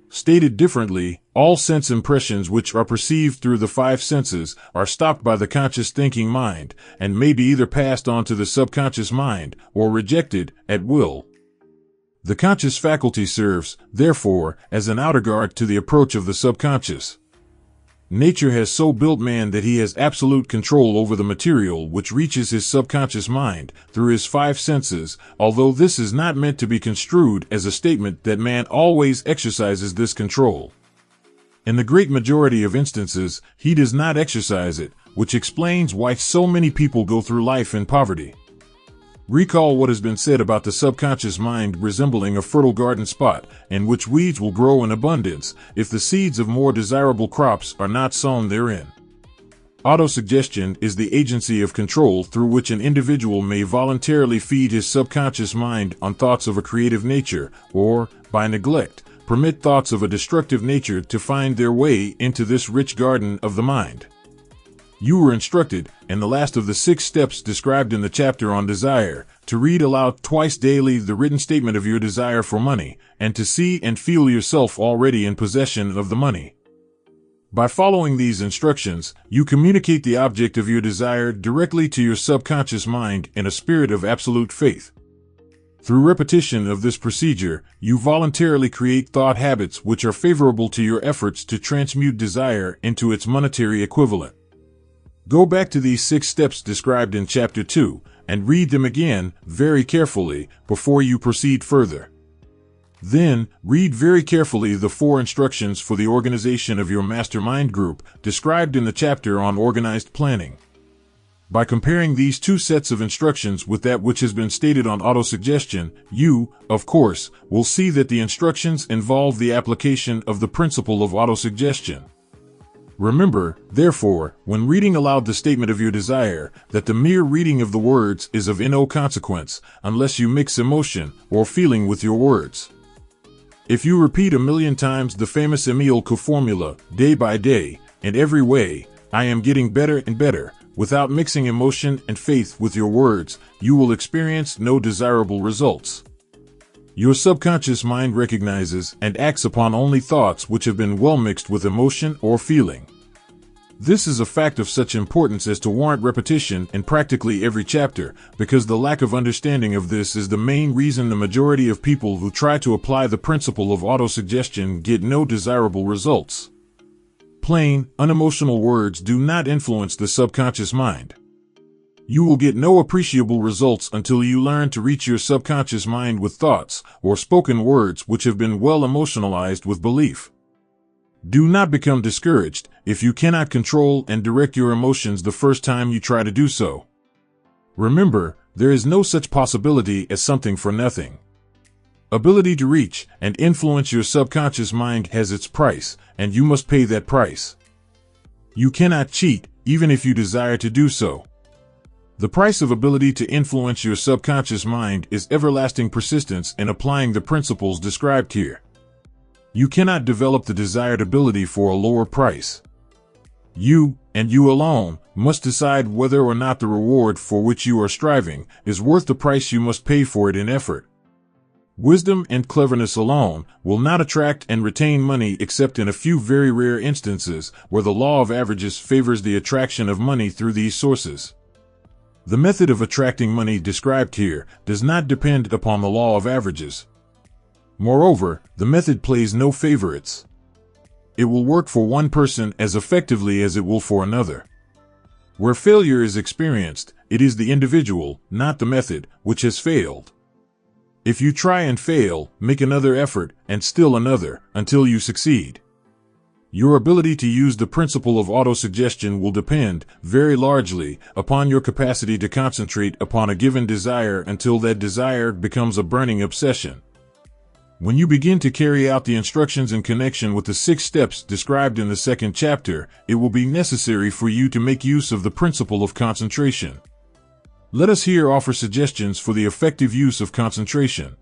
Stated differently, all sense impressions which are perceived through the five senses are stopped by the conscious thinking mind, and may be either passed on to the subconscious mind or rejected at will. The conscious faculty serves, therefore, as an outerguard to the approach of the subconscious. Nature has so built man that he has absolute control over the material which reaches his subconscious mind through his five senses, although this is not meant to be construed as a statement that man always exercises this control. In the great majority of instances, he does not exercise it, which explains why so many people go through life in poverty. Recall what has been said about the subconscious mind resembling a fertile garden spot, in which weeds will grow in abundance if the seeds of more desirable crops are not sown therein. Autosuggestion is the agency of control through which an individual may voluntarily feed his subconscious mind on thoughts of a creative nature, or, by neglect, permit thoughts of a destructive nature to find their way into this rich garden of the mind. You were instructed, in the last of the 6 steps described in the chapter on desire, to read aloud twice daily the written statement of your desire for money, and to see and feel yourself already in possession of the money. By following these instructions, you communicate the object of your desire directly to your subconscious mind in a spirit of absolute faith. Through repetition of this procedure, you voluntarily create thought habits which are favorable to your efforts to transmute desire into its monetary equivalent. Go back to these 6 steps described in Chapter 2 and read them again very carefully before you proceed further. Then, read very carefully the 4 instructions for the organization of your mastermind group described in the chapter on organized planning. By comparing these 2 sets of instructions with that which has been stated on autosuggestion, you, of course, will see that the instructions involve the application of the principle of autosuggestion. Remember, therefore, when reading aloud the statement of your desire, that the mere reading of the words is of no consequence, unless you mix emotion or feeling with your words. If you repeat 1,000,000 times the famous Emile Coué formula, day by day, in every way, I am getting better and better, without mixing emotion and faith with your words, you will experience no desirable results. Your subconscious mind recognizes and acts upon only thoughts which have been well mixed with emotion or feeling. This is a fact of such importance as to warrant repetition in practically every chapter, because the lack of understanding of this is the main reason the majority of people who try to apply the principle of autosuggestion get no desirable results. Plain, unemotional words do not influence the subconscious mind. You will get no appreciable results until you learn to reach your subconscious mind with thoughts or spoken words which have been well emotionalized with belief. Do not become discouraged if you cannot control and direct your emotions the first time you try to do so. Remember, there is no such possibility as something for nothing. Ability to reach and influence your subconscious mind has its price, and you must pay that price. You cannot cheat, even if you desire to do so. The price of ability to influence your subconscious mind is everlasting persistence in applying the principles described here. You cannot develop the desired ability for a lower price. You, and you alone, must decide whether or not the reward for which you are striving is worth the price you must pay for it in effort. Wisdom and cleverness alone will not attract and retain money except in a few very rare instances where the law of averages favors the attraction of money through these sources. The method of attracting money described here does not depend upon the law of averages. Moreover, the method plays no favorites. It will work for one person as effectively as it will for another. Where failure is experienced, it is the individual, not the method, which has failed. If you try and fail, make another effort, and still another, until you succeed. Your ability to use the principle of autosuggestion will depend, very largely, upon your capacity to concentrate upon a given desire until that desire becomes a burning obsession. When you begin to carry out the instructions in connection with the 6 steps described in the 2nd chapter, it will be necessary for you to make use of the principle of concentration. Let us here offer suggestions for the effective use of concentration.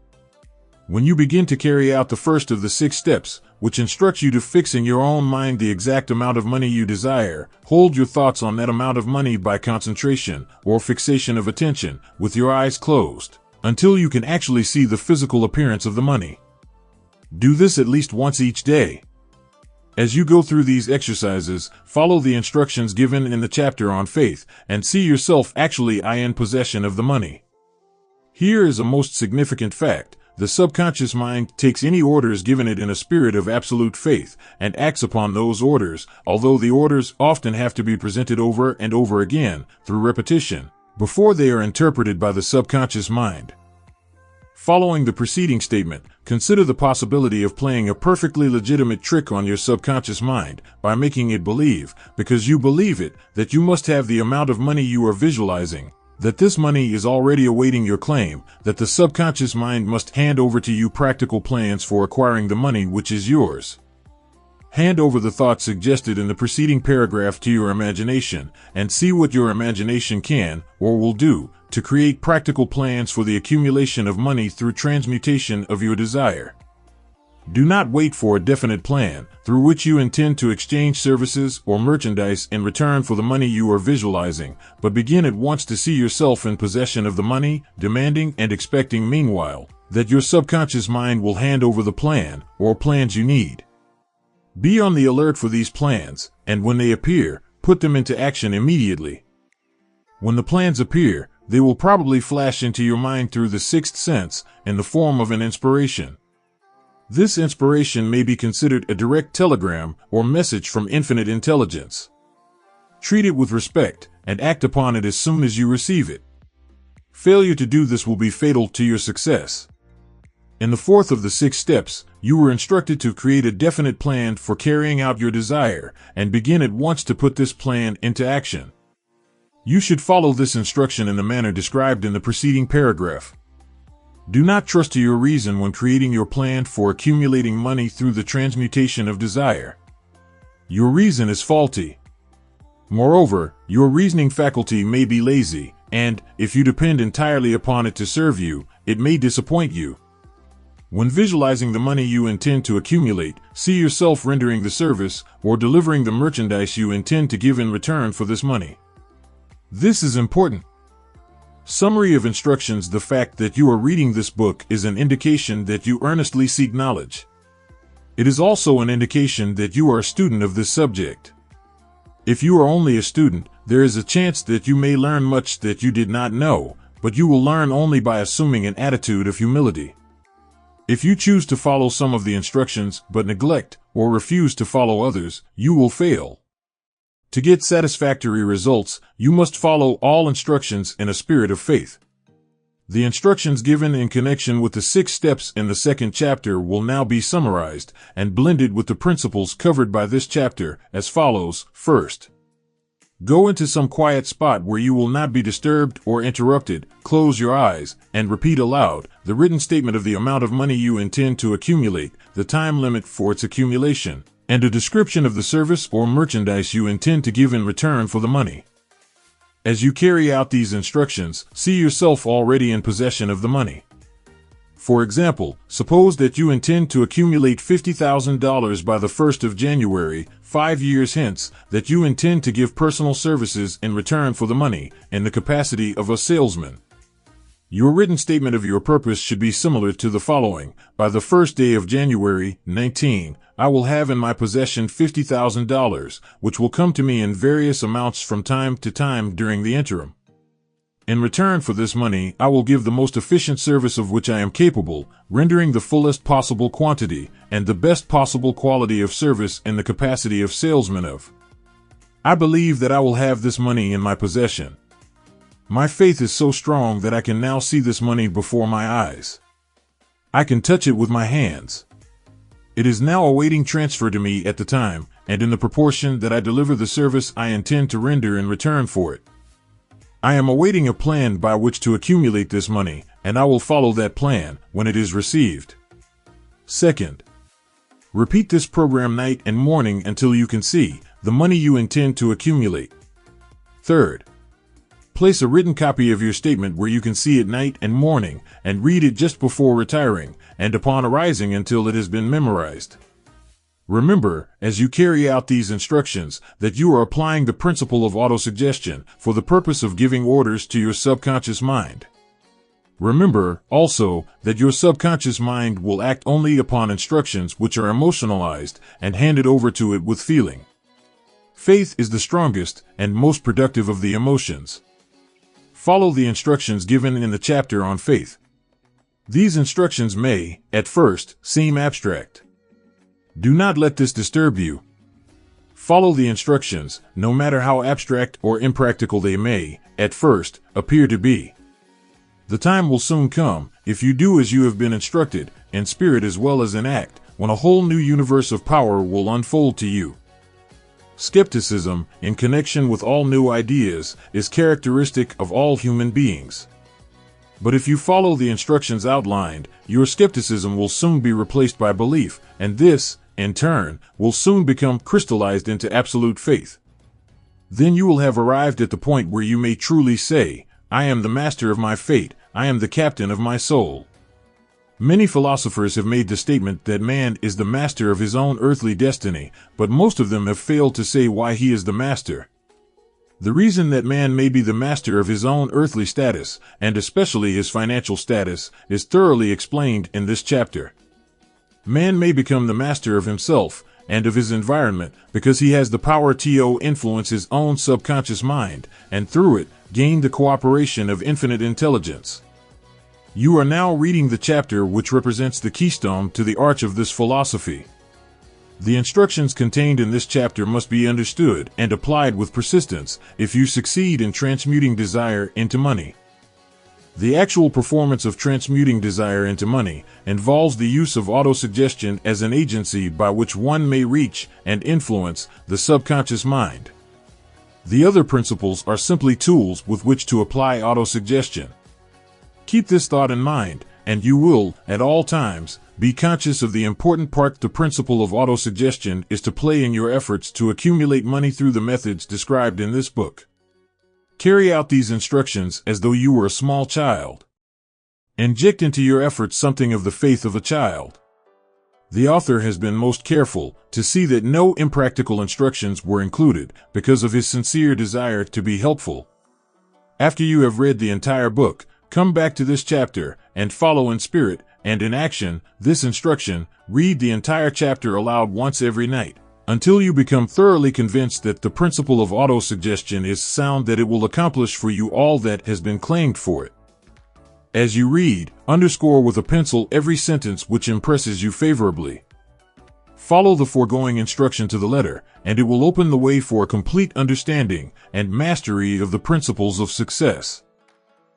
When you begin to carry out the first of the 6 steps, which instructs you to fix in your own mind the exact amount of money you desire, hold your thoughts on that amount of money by concentration, or fixation of attention, with your eyes closed, until you can actually see the physical appearance of the money. Do this at least once each day. As you go through these exercises, follow the instructions given in the chapter on faith, and see yourself actually in possession of the money. Here is a most significant fact. The subconscious mind takes any orders given it in a spirit of absolute faith, and acts upon those orders, although the orders often have to be presented over and over again, through repetition, before they are interpreted by the subconscious mind. Following the preceding statement, consider the possibility of playing a perfectly legitimate trick on your subconscious mind by making it believe, because you believe it, that you must have the amount of money you are visualizing, that this money is already awaiting your claim, that the subconscious mind must hand over to you practical plans for acquiring the money which is yours. Hand over the thoughts suggested in the preceding paragraph to your imagination, and see what your imagination can, or will do, to create practical plans for the accumulation of money through transmutation of your desire. Do not wait for a definite plan, through which you intend to exchange services or merchandise in return for the money you are visualizing, but begin at once to see yourself in possession of the money, demanding and expecting meanwhile, that your subconscious mind will hand over the plan, or plans you need. Be on the alert for these plans, and when they appear, put them into action immediately. When the plans appear, they will probably flash into your mind through the 6th sense, in the form of an inspiration. This inspiration may be considered a direct telegram or message from infinite intelligence. Treat it with respect, and act upon it as soon as you receive it. Failure to do this will be fatal to your success. In the 4th of the 6 steps, you were instructed to create a definite plan for carrying out your desire, and begin at once to put this plan into action. You should follow this instruction in the manner described in the preceding paragraph. Do not trust to your reason when creating your plan for accumulating money through the transmutation of desire. Your reason is faulty. Moreover, your reasoning faculty may be lazy, and, if you depend entirely upon it to serve you, it may disappoint you. When visualizing the money you intend to accumulate, see yourself rendering the service or delivering the merchandise you intend to give in return for this money. This is important. Summary of instructions: the fact that you are reading this book is an indication that you earnestly seek knowledge. It is also an indication that you are a student of this subject. If you are only a student, there is a chance that you may learn much that you did not know, but you will learn only by assuming an attitude of humility. If you choose to follow some of the instructions but neglect or refuse to follow others, you will fail. To get satisfactory results, you must follow all instructions in a spirit of faith. The instructions given in connection with the 6 steps in the 2nd chapter will now be summarized and blended with the principles covered by this chapter as follows. First, go into some quiet spot where you will not be disturbed or interrupted, close your eyes, and repeat aloud the written statement of the amount of money you intend to accumulate, the time limit for its accumulation, and a description of the service or merchandise you intend to give in return for the money. As you carry out these instructions, see yourself already in possession of the money. For example, suppose that you intend to accumulate $50,000 by the 1st of January, 5 years hence, that you intend to give personal services in return for the money, in the capacity of a salesman. Your written statement of your purpose should be similar to the following: by the 1st day of January, 19, I will have in my possession $50,000, which will come to me in various amounts from time to time during the interim. In return for this money, I will give the most efficient service of which I am capable, rendering the fullest possible quantity and the best possible quality of service in the capacity of salesman of. I believe that I will have this money in my possession. My faith is so strong that I can now see this money before my eyes. I can touch it with my hands. It is now awaiting transfer to me at the time and in the proportion that I deliver the service I intend to render in return for it. I am awaiting a plan by which to accumulate this money, and I will follow that plan when it is received. Second, repeat this program night and morning until you can see the money you intend to accumulate. Third, place a written copy of your statement where you can see it night and morning and read it just before retiring and upon arising until it has been memorized. Remember, as you carry out these instructions, that you are applying the principle of autosuggestion for the purpose of giving orders to your subconscious mind. Remember, also, that your subconscious mind will act only upon instructions which are emotionalized and handed over to it with feeling. Faith is the strongest and most productive of the emotions. Follow the instructions given in the chapter on faith. These instructions may, at first, seem abstract. Do not let this disturb you. Follow the instructions, no matter how abstract or impractical they may, at first, appear to be. The time will soon come, if you do as you have been instructed, in spirit as well as in act, when a whole new universe of power will unfold to you. Skepticism, in connection with all new ideas, is characteristic of all human beings. But if you follow the instructions outlined, your skepticism will soon be replaced by belief, and this, in turn, will soon become crystallized into absolute faith. Then you will have arrived at the point where you may truly say, I am the master of my fate, I am the captain of my soul. Many philosophers have made the statement that man is the master of his own earthly destiny, but most of them have failed to say why he is the master. The reason that man may be the master of his own earthly status, and especially his financial status, is thoroughly explained in this chapter. Man may become the master of himself and of his environment because he has the power to influence his own subconscious mind, and through it, gain the cooperation of infinite intelligence. You are now reading the chapter which represents the keystone to the arch of this philosophy. The instructions contained in this chapter must be understood and applied with persistence if you succeed in transmuting desire into money. The actual performance of transmuting desire into money involves the use of autosuggestion as an agency by which one may reach and influence the subconscious mind. The other principles are simply tools with which to apply autosuggestion. Keep this thought in mind, and you will, at all times, be conscious of the important part the principle of autosuggestion is to play in your efforts to accumulate money through the methods described in this book. Carry out these instructions as though you were a small child. Inject into your efforts something of the faith of a child. The author has been most careful to see that no impractical instructions were included because of his sincere desire to be helpful. After you have read the entire book, come back to this chapter and follow in spirit and in action this instruction. Read the entire chapter aloud once every night, until you become thoroughly convinced that the principle of autosuggestion is sound, that it will accomplish for you all that has been claimed for it. As you read, underscore with a pencil every sentence which impresses you favorably. Follow the foregoing instruction to the letter, and it will open the way for a complete understanding and mastery of the principles of success.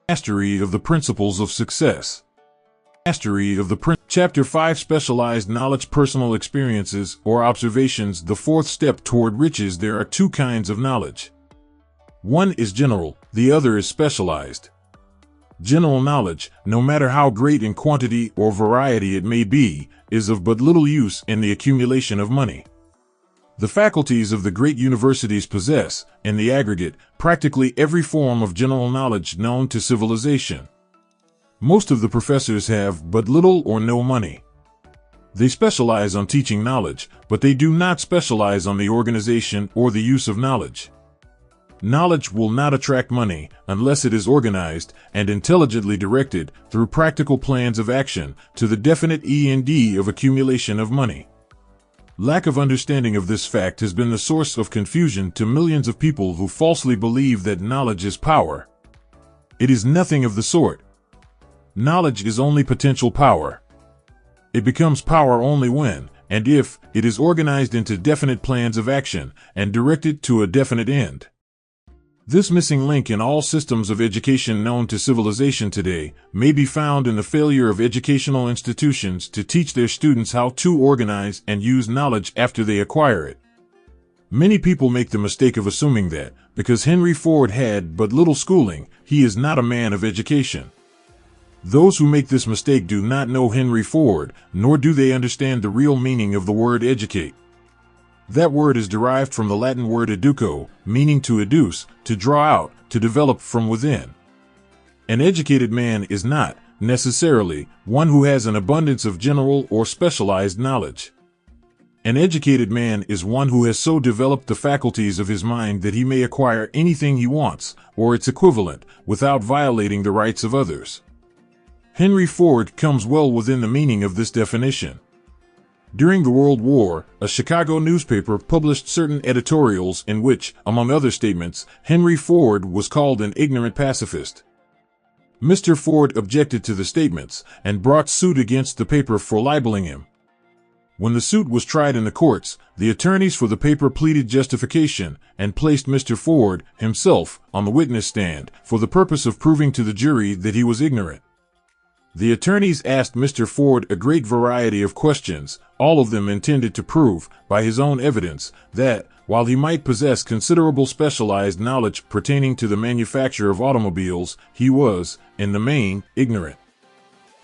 Mastery of the principles of success. Mastery of the Chapter 5, Specialized Knowledge, Personal Experiences or Observations. The fourth step toward riches. There are two kinds of knowledge. One is general, the other is specialized. General knowledge, no matter how great in quantity or variety it may be, is of but little use in the accumulation of money. The faculties of the great universities possess, in the aggregate, practically every form of general knowledge known to civilization. Most of the professors have but little or no money. They specialize on teaching knowledge, but they do not specialize on the organization or the use of knowledge. Knowledge will not attract money unless it is organized and intelligently directed through practical plans of action to the definite end of accumulation of money. Lack of understanding of this fact has been the source of confusion to millions of people who falsely believe that knowledge is power. It is nothing of the sort. Knowledge is only potential power. It becomes power only when, and if, it is organized into definite plans of action and directed to a definite end. This missing link in all systems of education known to civilization today may be found in the failure of educational institutions to teach their students how to organize and use knowledge after they acquire it. Many people make the mistake of assuming that, because Henry Ford had but little schooling, he is not a man of education. Those who make this mistake do not know Henry Ford, nor do they understand the real meaning of the word educate. That word is derived from the Latin word educo, meaning to educe, to draw out, to develop from within. An educated man is not, necessarily, one who has an abundance of general or specialized knowledge. An educated man is one who has so developed the faculties of his mind that he may acquire anything he wants, or its equivalent, without violating the rights of others. Henry Ford comes well within the meaning of this definition. During the World War, a Chicago newspaper published certain editorials in which, among other statements, Henry Ford was called an ignorant pacifist. Mr. Ford objected to the statements and brought suit against the paper for libeling him. When the suit was tried in the courts, the attorneys for the paper pleaded justification and placed Mr. Ford himself on the witness stand for the purpose of proving to the jury that he was ignorant. The attorneys asked Mr. Ford a great variety of questions, all of them intended to prove, by his own evidence, that, while he might possess considerable specialized knowledge pertaining to the manufacture of automobiles, he was, in the main, ignorant.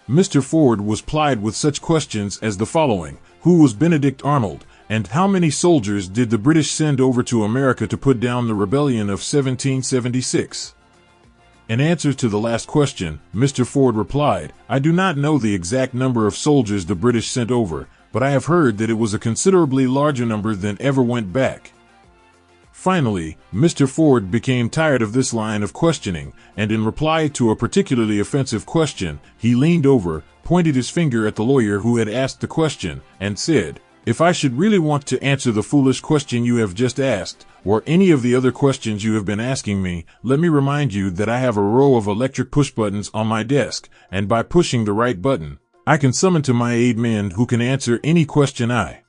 Mr. Ford was plied with such questions as the following: who was Benedict Arnold, and how many soldiers did the British send over to America to put down the rebellion of 1776? In answer to the last question, Mr. Ford replied, "I do not know the exact number of soldiers the British sent over, but I have heard that it was a considerably larger number than ever went back." Finally, Mr. Ford became tired of this line of questioning, and in reply to a particularly offensive question, he leaned over, pointed his finger at the lawyer who had asked the question, and said, "If I should really want to answer the foolish question you have just asked, or any of the other questions you have been asking me, let me remind you that I have a row of electric push buttons on my desk, and by pushing the right button, I can summon to my aid men who can answer any question I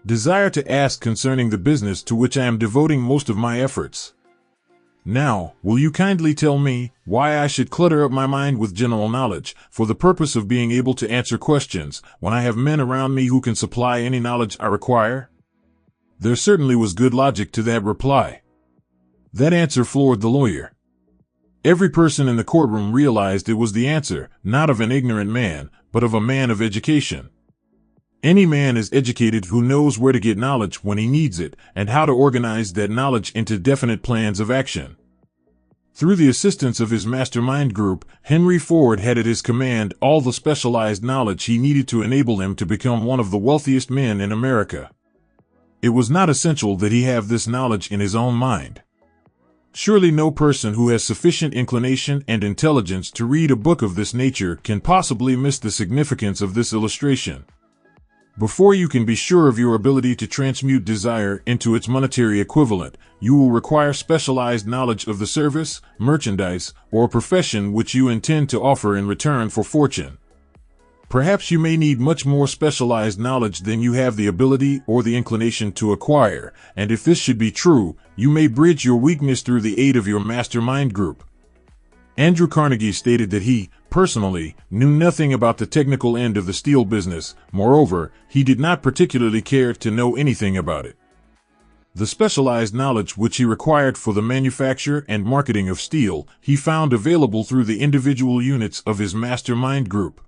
desire to ask concerning the business to which I am devoting most of my efforts. Now, will you kindly tell me why I should clutter up my mind with general knowledge for the purpose of being able to answer questions when I have men around me who can supply any knowledge I require?" There certainly was good logic to that reply. That answer floored the lawyer. Every person in the courtroom realized it was the answer, not of an ignorant man, but of a man of education. Any man is educated who knows where to get knowledge when he needs it, and how to organize that knowledge into definite plans of action. Through the assistance of his mastermind group, Henry Ford had at his command all the specialized knowledge he needed to enable him to become one of the wealthiest men in America. It was not essential that he have this knowledge in his own mind. Surely no person who has sufficient inclination and intelligence to read a book of this nature can possibly miss the significance of this illustration. Before you can be sure of your ability to transmute desire into its monetary equivalent, you will require specialized knowledge of the service, merchandise, or profession which you intend to offer in return for fortune. Perhaps you may need much more specialized knowledge than you have the ability or the inclination to acquire, and if this should be true, you may bridge your weakness through the aid of your mastermind group. Andrew Carnegie stated that he, personally, knew nothing about the technical end of the steel business. Moreover, he did not particularly care to know anything about it. The specialized knowledge which he required for the manufacture and marketing of steel, he found available through the individual units of his mastermind group.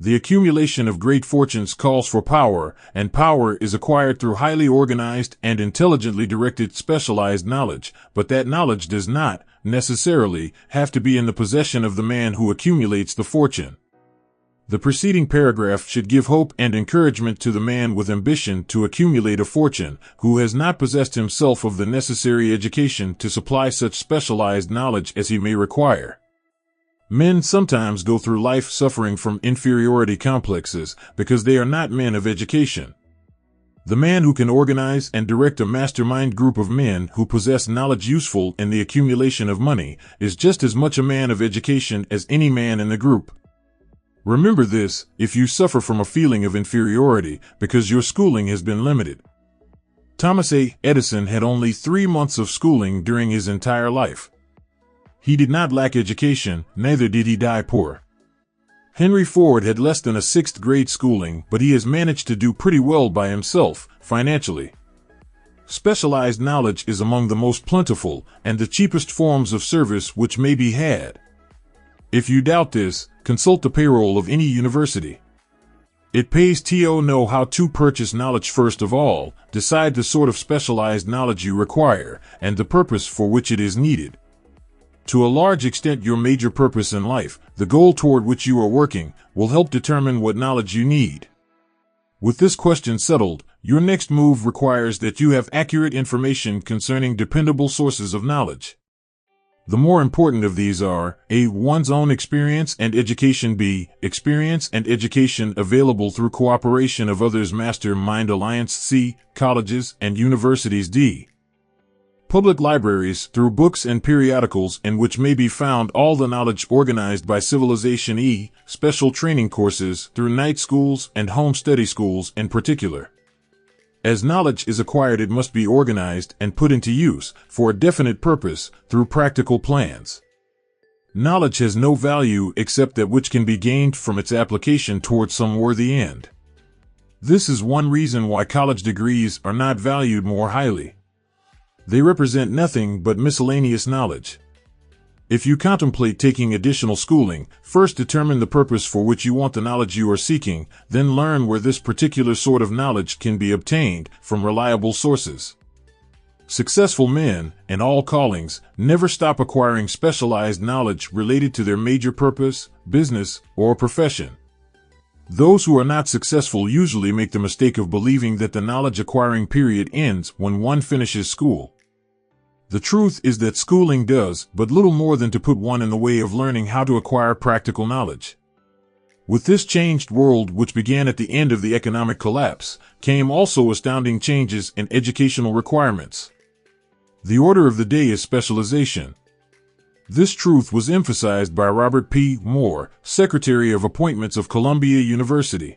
The accumulation of great fortunes calls for power, and power is acquired through highly organized and intelligently directed specialized knowledge, but that knowledge does not, necessarily, have to be in the possession of the man who accumulates the fortune. The preceding paragraph should give hope and encouragement to the man with ambition to accumulate a fortune, who has not possessed himself of the necessary education to supply such specialized knowledge as he may require. Men sometimes go through life suffering from inferiority complexes because they are not men of education. The man who can organize and direct a mastermind group of men who possess knowledge useful in the accumulation of money is just as much a man of education as any man in the group. Remember this if you suffer from a feeling of inferiority because your schooling has been limited. Thomas A. Edison had only 3 months of schooling during his entire life. He did not lack education, neither did he die poor. Henry Ford had less than a 6th grade schooling, but he has managed to do pretty well by himself, financially. Specialized knowledge is among the most plentiful and the cheapest forms of service which may be had. If you doubt this, consult the payroll of any university. It pays to know how to purchase knowledge first of all, decide the sort of specialized knowledge you require, and the purpose for which it is needed. To a large extent, your major purpose in life, the goal toward which you are working, will help determine what knowledge you need. With this question settled, your next move requires that you have accurate information concerning dependable sources of knowledge. The more important of these are A. One's own experience and education. B. Experience and education available through cooperation of others. Mastermind alliance. C. Colleges and universities. D. Public libraries through books and periodicals in which may be found all the knowledge organized by civilization. E. Special training courses through night schools and home study schools in particular. As knowledge is acquired, it must be organized and put into use for a definite purpose through practical plans. Knowledge has no value except that which can be gained from its application toward some worthy end. This is one reason why college degrees are not valued more highly. They represent nothing but miscellaneous knowledge. If you contemplate taking additional schooling, first determine the purpose for which you want the knowledge you are seeking, then learn where this particular sort of knowledge can be obtained from reliable sources. Successful men, in all callings, never stop acquiring specialized knowledge related to their major purpose, business, or profession. Those who are not successful usually make the mistake of believing that the knowledge acquiring period ends when one finishes school. The truth is that schooling does but little more than to put one in the way of learning how to acquire practical knowledge. With this changed world, which began at the end of the economic collapse, came also astounding changes in educational requirements. The order of the day is specialization. This truth was emphasized by Robert P. Moore, Secretary of Appointments of Columbia University.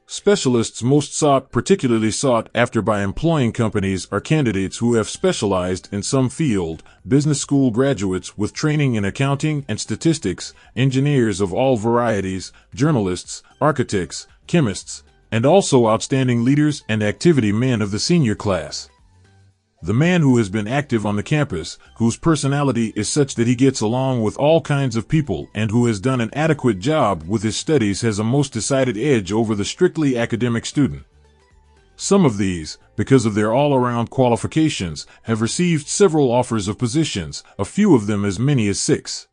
Specialists most sought, particularly sought after by employing companies, are candidates who have specialized in some field, business school graduates with training in accounting and statistics, engineers of all varieties, journalists, architects, chemists, and also outstanding leaders and activity men of the senior class. The man who has been active on the campus, whose personality is such that he gets along with all kinds of people and who has done an adequate job with his studies has a most decided edge over the strictly academic student. Some of these, because of their all-around qualifications, have received several offers of positions, a few of them as many as 6.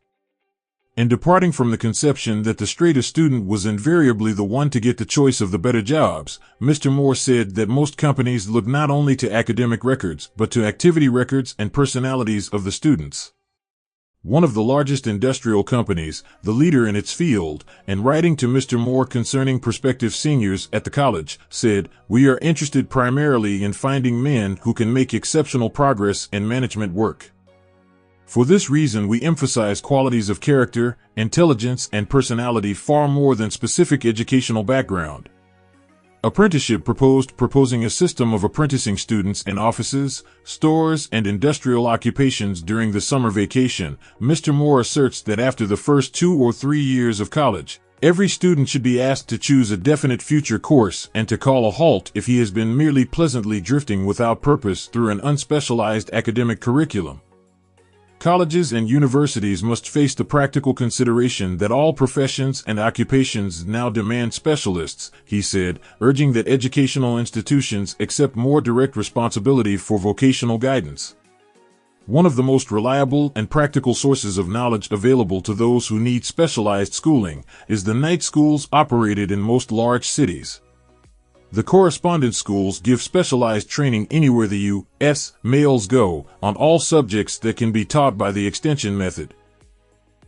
In departing from the conception that the straighter student was invariably the one to get the choice of the better jobs, Mr. Moore said that most companies look not only to academic records, but to activity records and personalities of the students. One of the largest industrial companies, the leader in its field, and writing to Mr. Moore concerning prospective seniors at the college, said, "We are interested primarily in finding men who can make exceptional progress in management work. For this reason, we emphasize qualities of character, intelligence, and personality far more than specific educational background." Apprenticeship proposing a system of apprenticing students in offices, stores, and industrial occupations during the summer vacation. Mr. Moore asserts that after the first 2 or 3 years of college, every student should be asked to choose a definite future course and to call a halt if he has been merely pleasantly drifting without purpose through an unspecialized academic curriculum. Colleges and universities must face the practical consideration that all professions and occupations now demand specialists, he said, urging that educational institutions accept more direct responsibility for vocational guidance. One of the most reliable and practical sources of knowledge available to those who need specialized schooling is the night schools operated in most large cities. The correspondence schools give specialized training anywhere the U.S. males go, on all subjects that can be taught by the extension method.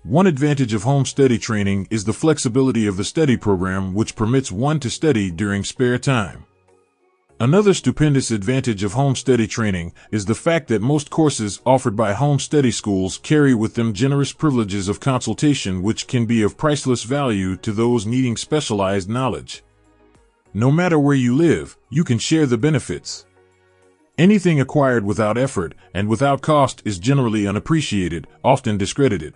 One advantage of home study training is the flexibility of the study program, which permits one to study during spare time. Another stupendous advantage of home study training is the fact that most courses offered by home study schools carry with them generous privileges of consultation which can be of priceless value to those needing specialized knowledge. No matter where you live, you can share the benefits. Anything acquired without effort and without cost is generally unappreciated, often discredited.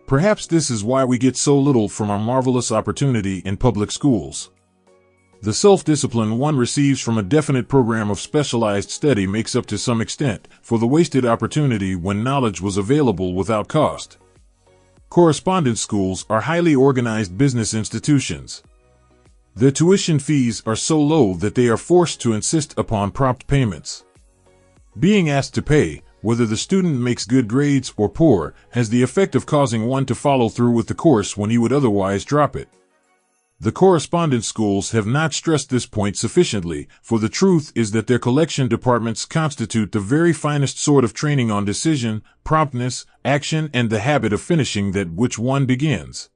Perhaps this is why we get so little from our marvelous opportunity in public schools. The self-discipline one receives from a definite program of specialized study makes up to some extent for the wasted opportunity when knowledge was available without cost. Correspondence schools are highly organized business institutions. Their tuition fees are so low that they are forced to insist upon prompt payments. Being asked to pay, whether the student makes good grades or poor, has the effect of causing one to follow through with the course when he would otherwise drop it. The correspondence schools have not stressed this point sufficiently, for the truth is that their collection departments constitute the very finest sort of training on decision, promptness, action, and the habit of finishing that which one begins.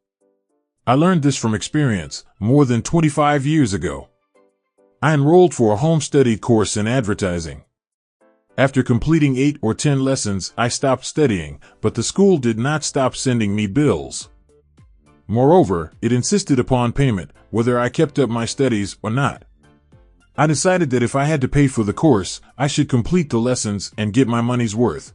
I learned this from experience, more than 25 years ago. I enrolled for a home study course in advertising. After completing 8 or 10 lessons, I stopped studying, but the school did not stop sending me bills. Moreover, it insisted upon payment, whether I kept up my studies or not. I decided that if I had to pay for the course, I should complete the lessons and get my money's worth.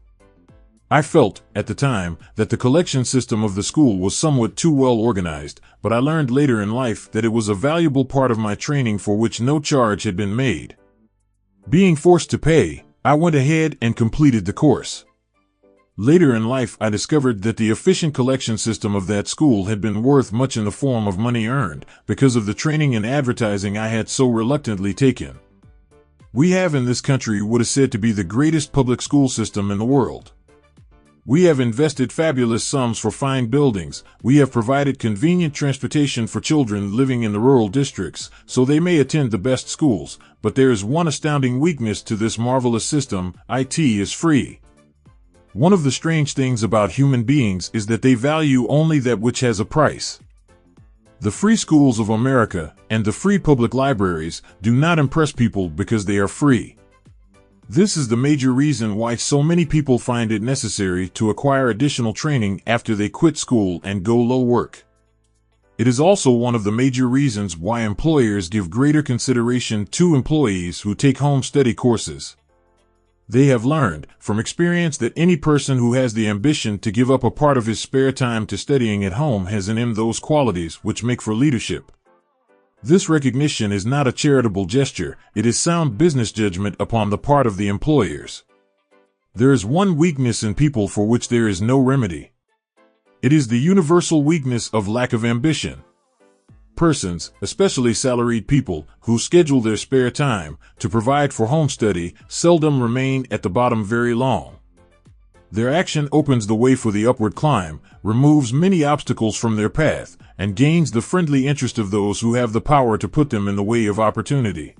I felt, at the time, that the collection system of the school was somewhat too well organized, but I learned later in life that it was a valuable part of my training for which no charge had been made. Being forced to pay, I went ahead and completed the course. Later in life, I discovered that the efficient collection system of that school had been worth much in the form of money earned, because of the training in advertising I had so reluctantly taken. We have in this country what is said to be the greatest public school system in the world. We have invested fabulous sums for fine buildings, we have provided convenient transportation for children living in the rural districts, so they may attend the best schools, but there is one astounding weakness to this marvelous system: it is free. One of the strange things about human beings is that they value only that which has a price. The free schools of America, and the free public libraries, do not impress people because they are free. This is the major reason why so many people find it necessary to acquire additional training after they quit school and go low work. It is also one of the major reasons why employers give greater consideration to employees who take home study courses. They have learned, from experience, that any person who has the ambition to give up a part of his spare time to studying at home has in him those qualities which make for leadership. This recognition is not a charitable gesture, it is sound business judgment upon the part of the employers. There is one weakness in people for which there is no remedy. It is the universal weakness of lack of ambition. Persons, especially salaried people, who schedule their spare time to provide for home study, seldom remain at the bottom very long. Their action opens the way for the upward climb, removes many obstacles from their path, and gains the friendly interest of those who have the power to put them in the way of opportunity.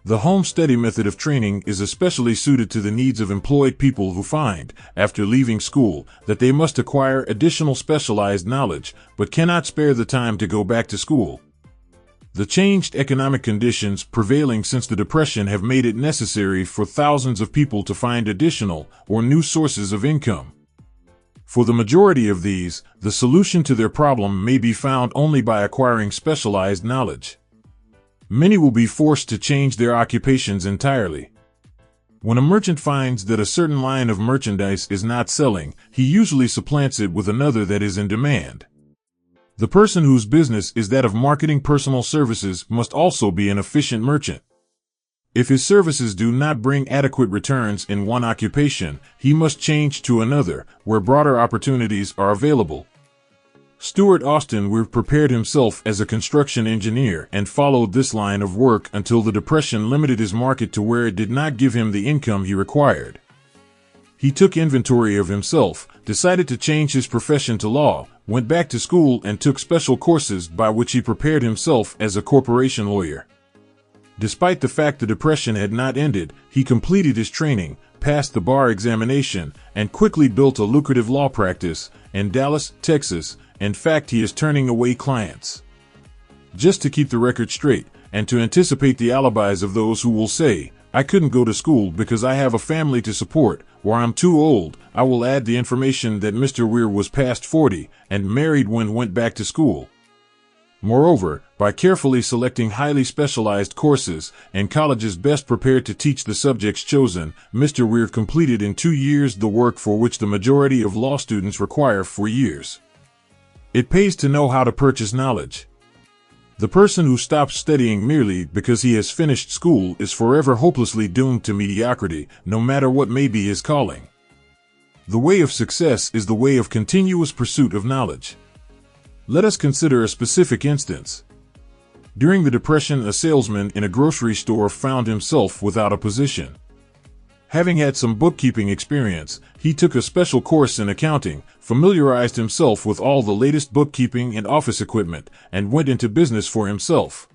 The home study method of training is especially suited to the needs of employed people who find, after leaving school, that they must acquire additional specialized knowledge, but cannot spare the time to go back to school. The changed economic conditions prevailing since the Depression have made it necessary for thousands of people to find additional or new sources of income. For the majority of these, the solution to their problem may be found only by acquiring specialized knowledge. Many will be forced to change their occupations entirely. When a merchant finds that a certain line of merchandise is not selling, he usually supplants it with another that is in demand. The person whose business is that of marketing personal services must also be an efficient merchant. If his services do not bring adequate returns in one occupation, he must change to another, where broader opportunities are available. Stuart Austin Weir prepared himself as a construction engineer and followed this line of work until the Depression limited his market to where it did not give him the income he required. He took inventory of himself, decided to change his profession to law, went back to school and took special courses by which he prepared himself as a corporation lawyer. Despite the fact the Depression had not ended, he completed his training, passed the bar examination, and quickly built a lucrative law practice in Dallas, Texas. In fact, he is turning away clients. Just to keep the record straight, and to anticipate the alibis of those who will say, "I couldn't go to school because I have a family to support," or "I'm too old," I will add the information that Mr. Weir was past 40 and married when went back to school. Moreover, by carefully selecting highly specialized courses and colleges best prepared to teach the subjects chosen, Mr. Weir completed in 2 years the work for which the majority of law students require 4 years. It pays to know how to purchase knowledge. The person who stops studying merely because he has finished school is forever hopelessly doomed to mediocrity, no matter what may be his calling. The way of success is the way of continuous pursuit of knowledge. Let us consider a specific instance. During the Depression, a salesman in a grocery store found himself without a position. Having had some bookkeeping experience, he took a special course in accounting, familiarized himself with all the latest bookkeeping and office equipment, and went into business for himself.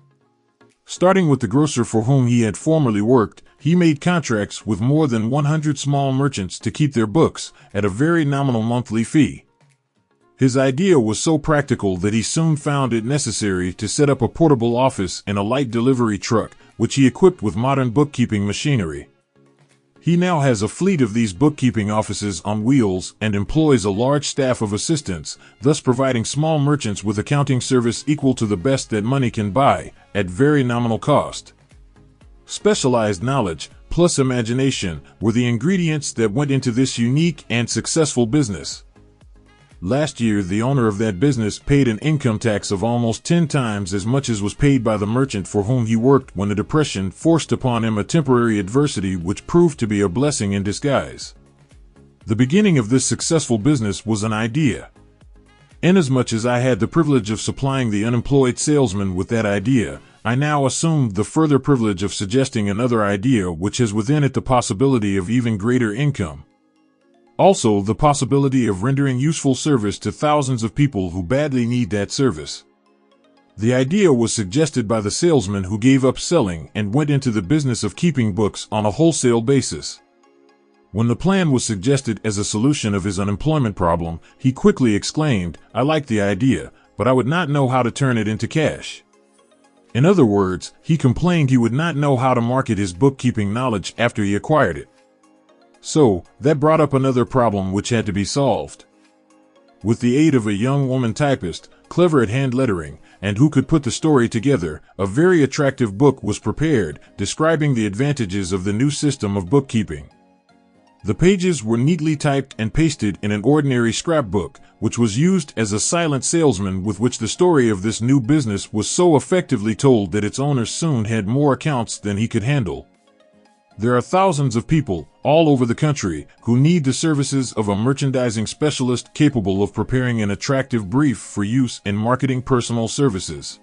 Starting with the grocer for whom he had formerly worked, he made contracts with more than 100 small merchants to keep their books at a very nominal monthly fee. His idea was so practical that he soon found it necessary to set up a portable office in a light delivery truck, which he equipped with modern bookkeeping machinery. He now has a fleet of these bookkeeping offices on wheels and employs a large staff of assistants, thus providing small merchants with accounting service equal to the best that money can buy, at very nominal cost. Specialized knowledge, plus imagination, were the ingredients that went into this unique and successful business. Last year, the owner of that business paid an income tax of almost 10 times as much as was paid by the merchant for whom he worked when the Depression forced upon him a temporary adversity which proved to be a blessing in disguise. The beginning of this successful business was an idea. Inasmuch as I had the privilege of supplying the unemployed salesman with that idea, I now assumed the further privilege of suggesting another idea which has within it the possibility of even greater income. Also, the possibility of rendering useful service to thousands of people who badly need that service. The idea was suggested by the salesman who gave up selling and went into the business of keeping books on a wholesale basis. When the plan was suggested as a solution of his unemployment problem, he quickly exclaimed, "I like the idea, but I would not know how to turn it into cash." In other words, he complained he would not know how to market his bookkeeping knowledge after he acquired it. So, that brought up another problem which had to be solved. With the aid of a young woman typist, clever at hand lettering, and who could put the story together, a very attractive book was prepared, describing the advantages of the new system of bookkeeping. The pages were neatly typed and pasted in an ordinary scrapbook, which was used as a silent salesman with which the story of this new business was so effectively told that its owner soon had more accounts than he could handle. There are thousands of people, all over the country, who need the services of a merchandising specialist capable of preparing an attractive brief for use in marketing personal services.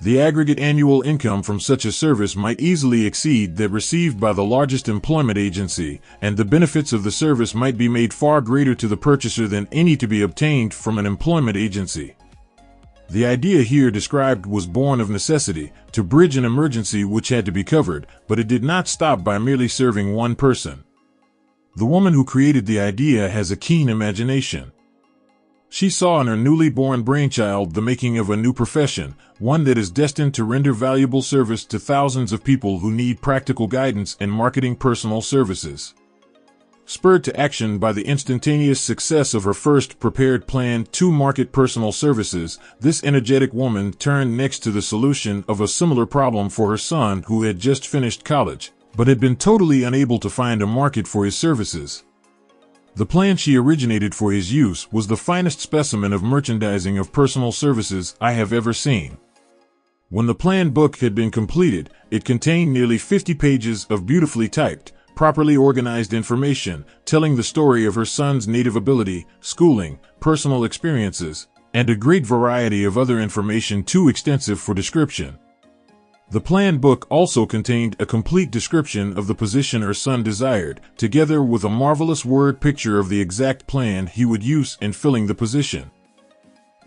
The aggregate annual income from such a service might easily exceed that received by the largest employment agency, and the benefits of the service might be made far greater to the purchaser than any to be obtained from an employment agency. The idea here described was born of necessity, to bridge an emergency which had to be covered, but it did not stop by merely serving one person. The woman who created the idea has a keen imagination. She saw in her newly born brainchild the making of a new profession, one that is destined to render valuable service to thousands of people who need practical guidance in marketing personal services. Spurred to action by the instantaneous success of her first prepared plan to market personal services, this energetic woman turned next to the solution of a similar problem for her son who had just finished college, but had been totally unable to find a market for his services. The plan she originated for his use was the finest specimen of merchandising of personal services I have ever seen. When the plan book had been completed, it contained nearly 50 pages of beautifully typed, properly organized information telling the story of her son's native ability, schooling, personal experiences, and a great variety of other information too extensive for description. The plan book also contained a complete description of the position her son desired, together with a marvelous word picture of the exact plan he would use in filling the position.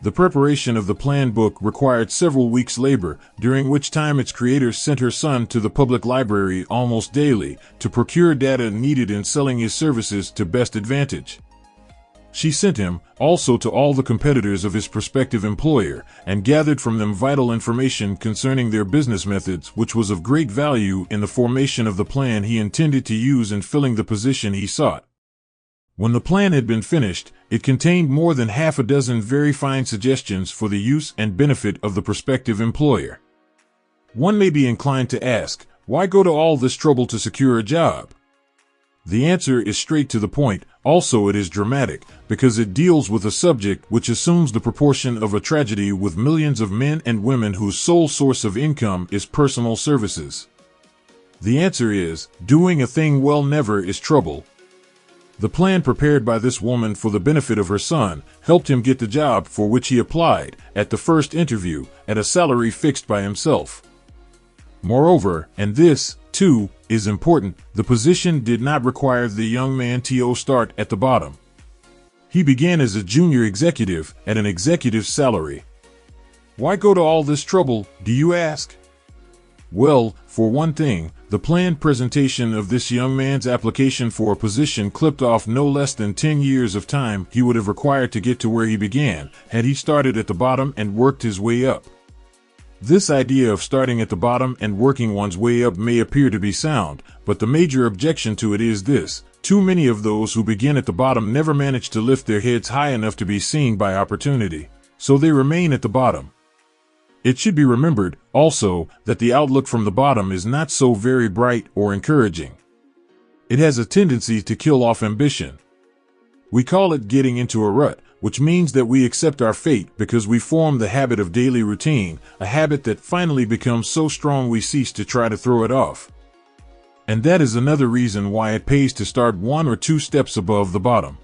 The preparation of the plan book required several weeks' labor, during which time its creator sent her son to the public library almost daily to procure data needed in selling his services to best advantage. She sent him also to all the competitors of his prospective employer and gathered from them vital information concerning their business methods, which was of great value in the formation of the plan he intended to use in filling the position he sought. When the plan had been finished, it contained more than half a dozen very fine suggestions for the use and benefit of the prospective employer. One may be inclined to ask, why go to all this trouble to secure a job? The answer is straight to the point. Also, it is dramatic, because it deals with a subject which assumes the proportion of a tragedy with millions of men and women whose sole source of income is personal services. The answer is, doing a thing well never is trouble. The plan prepared by this woman for the benefit of her son helped him get the job for which he applied, at the first interview, at a salary fixed by himself. Moreover, and this, too, is important, the position did not require the young man to start at the bottom. He began as a junior executive at an executive's salary. Why go to all this trouble, do you ask? Well, for one thing, the planned presentation of this young man's application for a position clipped off no less than 10 years of time he would have required to get to where he began, had he started at the bottom and worked his way up. This idea of starting at the bottom and working one's way up may appear to be sound, but the major objection to it is this: too many of those who begin at the bottom never manage to lift their heads high enough to be seen by opportunity, so they remain at the bottom. It should be remembered, also, that the outlook from the bottom is not so very bright or encouraging. It has a tendency to kill off ambition. We call it getting into a rut, which means that we accept our fate because we form the habit of daily routine, a habit that finally becomes so strong we cease to try to throw it off. And that is another reason why it pays to start 1 or 2 steps above the bottom.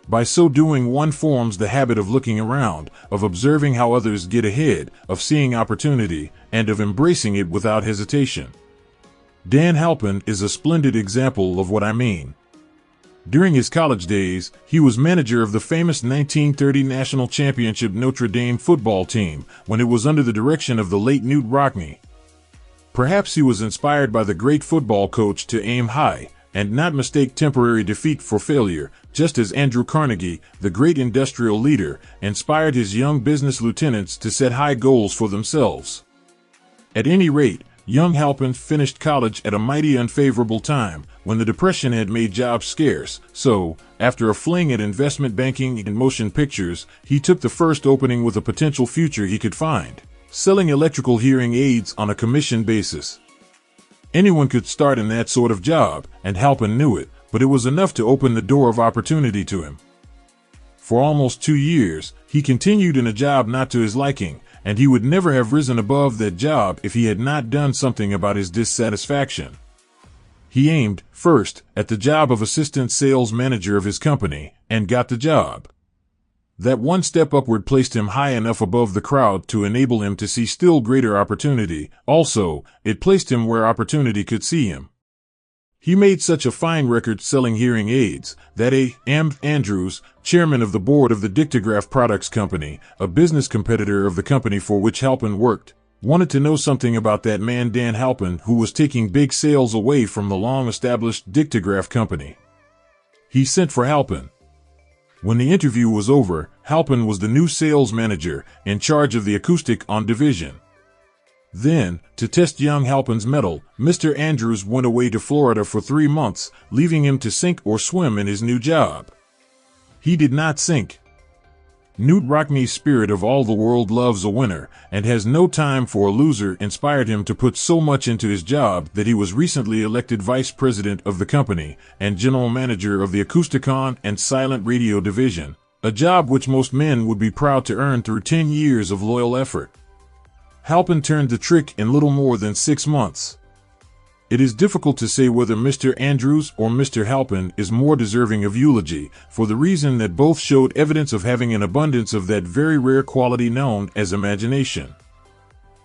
By so doing, one forms the habit of looking around, of observing how others get ahead, of seeing opportunity, and of embracing it without hesitation. Dan Halpin is a splendid example of what I mean. During his college days, he was manager of the famous 1930 national championship Notre Dame football team, when it was under the direction of the late Knute Rockne. Perhaps he was inspired by the great football coach to aim high, and not mistake temporary defeat for failure, just as Andrew Carnegie, the great industrial leader, inspired his young business lieutenants to set high goals for themselves. At any rate, young Halpin finished college at a mighty unfavorable time, when the Depression had made jobs scarce, so, after a fling at investment banking and motion pictures, he took the first opening with a potential future he could find, selling electrical hearing aids on a commission basis. Anyone could start in that sort of job, and Halpin knew it, but it was enough to open the door of opportunity to him. For almost 2 years, he continued in a job not to his liking, and he would never have risen above that job if he had not done something about his dissatisfaction. He aimed, first, at the job of assistant sales manager of his company, and got the job. That one step upward placed him high enough above the crowd to enable him to see still greater opportunity. Also, it placed him where opportunity could see him. He made such a fine record selling hearing aids that A.M. Andrews, chairman of the board of the Dictograph Products Company, a business competitor of the company for which Halpin worked, wanted to know something about that man Dan Halpin, who was taking big sales away from the long-established Dictograph Company. He sent for Halpin. When the interview was over, Halpin was the new sales manager in charge of the acoustic-on division. Then, to test young Halpin's mettle, Mr. Andrews went away to Florida for 3 months, leaving him to sink or swim in his new job. He did not sink. Knute Rockne's spirit of all the world loves a winner and has no time for a loser inspired him to put so much into his job that he was recently elected vice president of the company and general manager of the Acousticon and Silent Radio division, a job which most men would be proud to earn through 10 years of loyal effort. Halpin turned the trick in little more than 6 months. It is difficult to say whether Mr. Andrews or Mr. Halpin is more deserving of eulogy, for the reason that both showed evidence of having an abundance of that very rare quality known as imagination.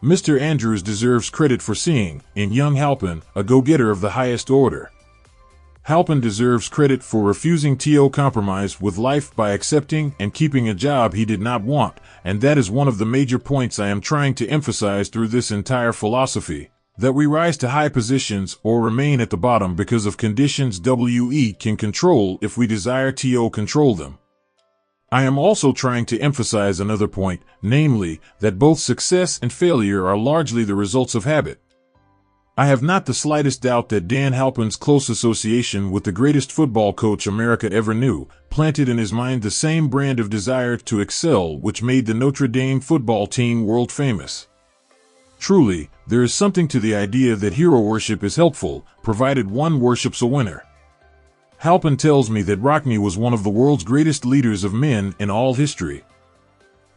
Mr. Andrews deserves credit for seeing, in young Halpin, a go-getter of the highest order. Halpin deserves credit for refusing to compromise with life by accepting and keeping a job he did not want, and that is one of the major points I am trying to emphasize through this entire philosophy. That we rise to high positions or remain at the bottom because of conditions we can control if we desire to control them. I am also trying to emphasize another point, namely, that both success and failure are largely the results of habit. I have not the slightest doubt that Dan Halpin's close association with the greatest football coach America ever knew planted in his mind the same brand of desire to excel which made the Notre Dame football team world famous. Truly, there is something to the idea that hero worship is helpful, provided one worships a winner. Halpin tells me that Rockne was one of the world's greatest leaders of men in all history.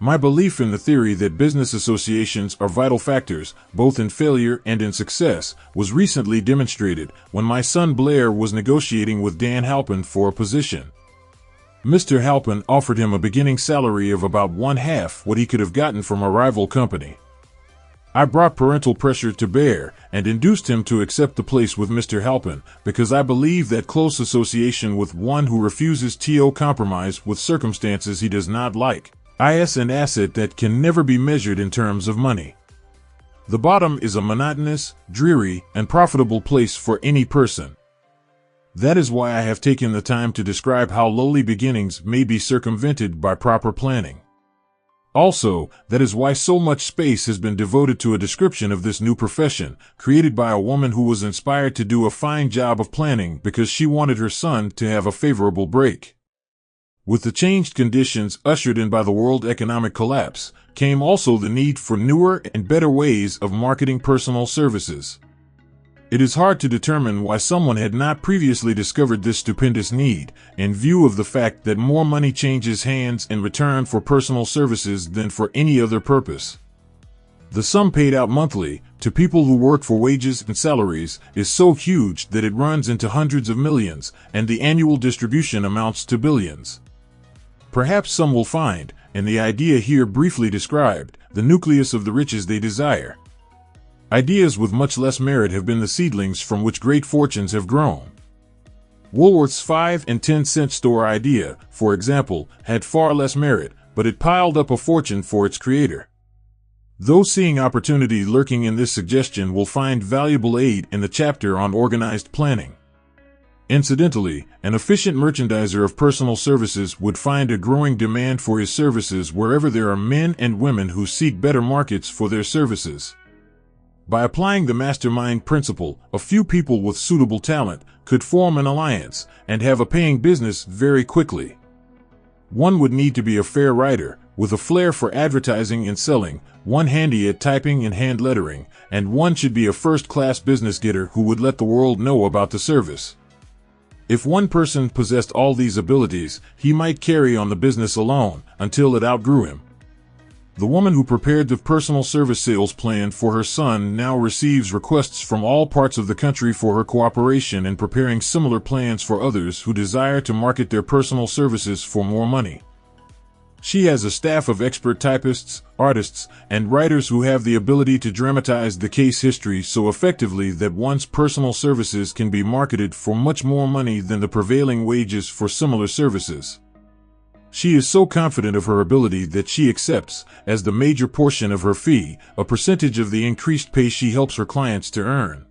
My belief in the theory that business associations are vital factors, both in failure and in success, was recently demonstrated when my son Blair was negotiating with Dan Halpin for a position. Mr. Halpin offered him a beginning salary of about 1/2 what he could have gotten from a rival company. I brought parental pressure to bear and induced him to accept the place with Mr. Halpin because I believe that close association with one who refuses to compromise with circumstances he does not like is an asset that can never be measured in terms of money. The bottom is a monotonous, dreary, and profitable place for any person. That is why I have taken the time to describe how lowly beginnings may be circumvented by proper planning. Also, that is why so much space has been devoted to a description of this new profession, created by a woman who was inspired to do a fine job of planning because she wanted her son to have a favorable break. With the changed conditions ushered in by the world economic collapse, came also the need for newer and better ways of marketing personal services. It is hard to determine why someone had not previously discovered this stupendous need, in view of the fact that more money changes hands in return for personal services than for any other purpose. The sum paid out monthly, to people who work for wages and salaries, is so huge that it runs into hundreds of millions, and the annual distribution amounts to billions. Perhaps some will find, in the idea here briefly described, the nucleus of the riches they desire. Ideas with much less merit have been the seedlings from which great fortunes have grown. Woolworth's 5 and 10-cent store idea, for example, had far less merit, but it piled up a fortune for its creator. Those seeing opportunity lurking in this suggestion will find valuable aid in the chapter on organized planning. Incidentally, an efficient merchandiser of personal services would find a growing demand for his services wherever there are men and women who seek better markets for their services. By applying the mastermind principle, a few people with suitable talent could form an alliance and have a paying business very quickly. One would need to be a fair writer, with a flair for advertising and selling, one handy at typing and hand lettering, and one should be a first-class business getter who would let the world know about the service. If one person possessed all these abilities, he might carry on the business alone until it outgrew him. The woman who prepared the personal service sales plan for her son now receives requests from all parts of the country for her cooperation in preparing similar plans for others who desire to market their personal services for more money. She has a staff of expert typists, artists, and writers who have the ability to dramatize the case history so effectively that one's personal services can be marketed for much more money than the prevailing wages for similar services. She is so confident of her ability that she accepts, as the major portion of her fee, a percentage of the increased pay she helps her clients to earn.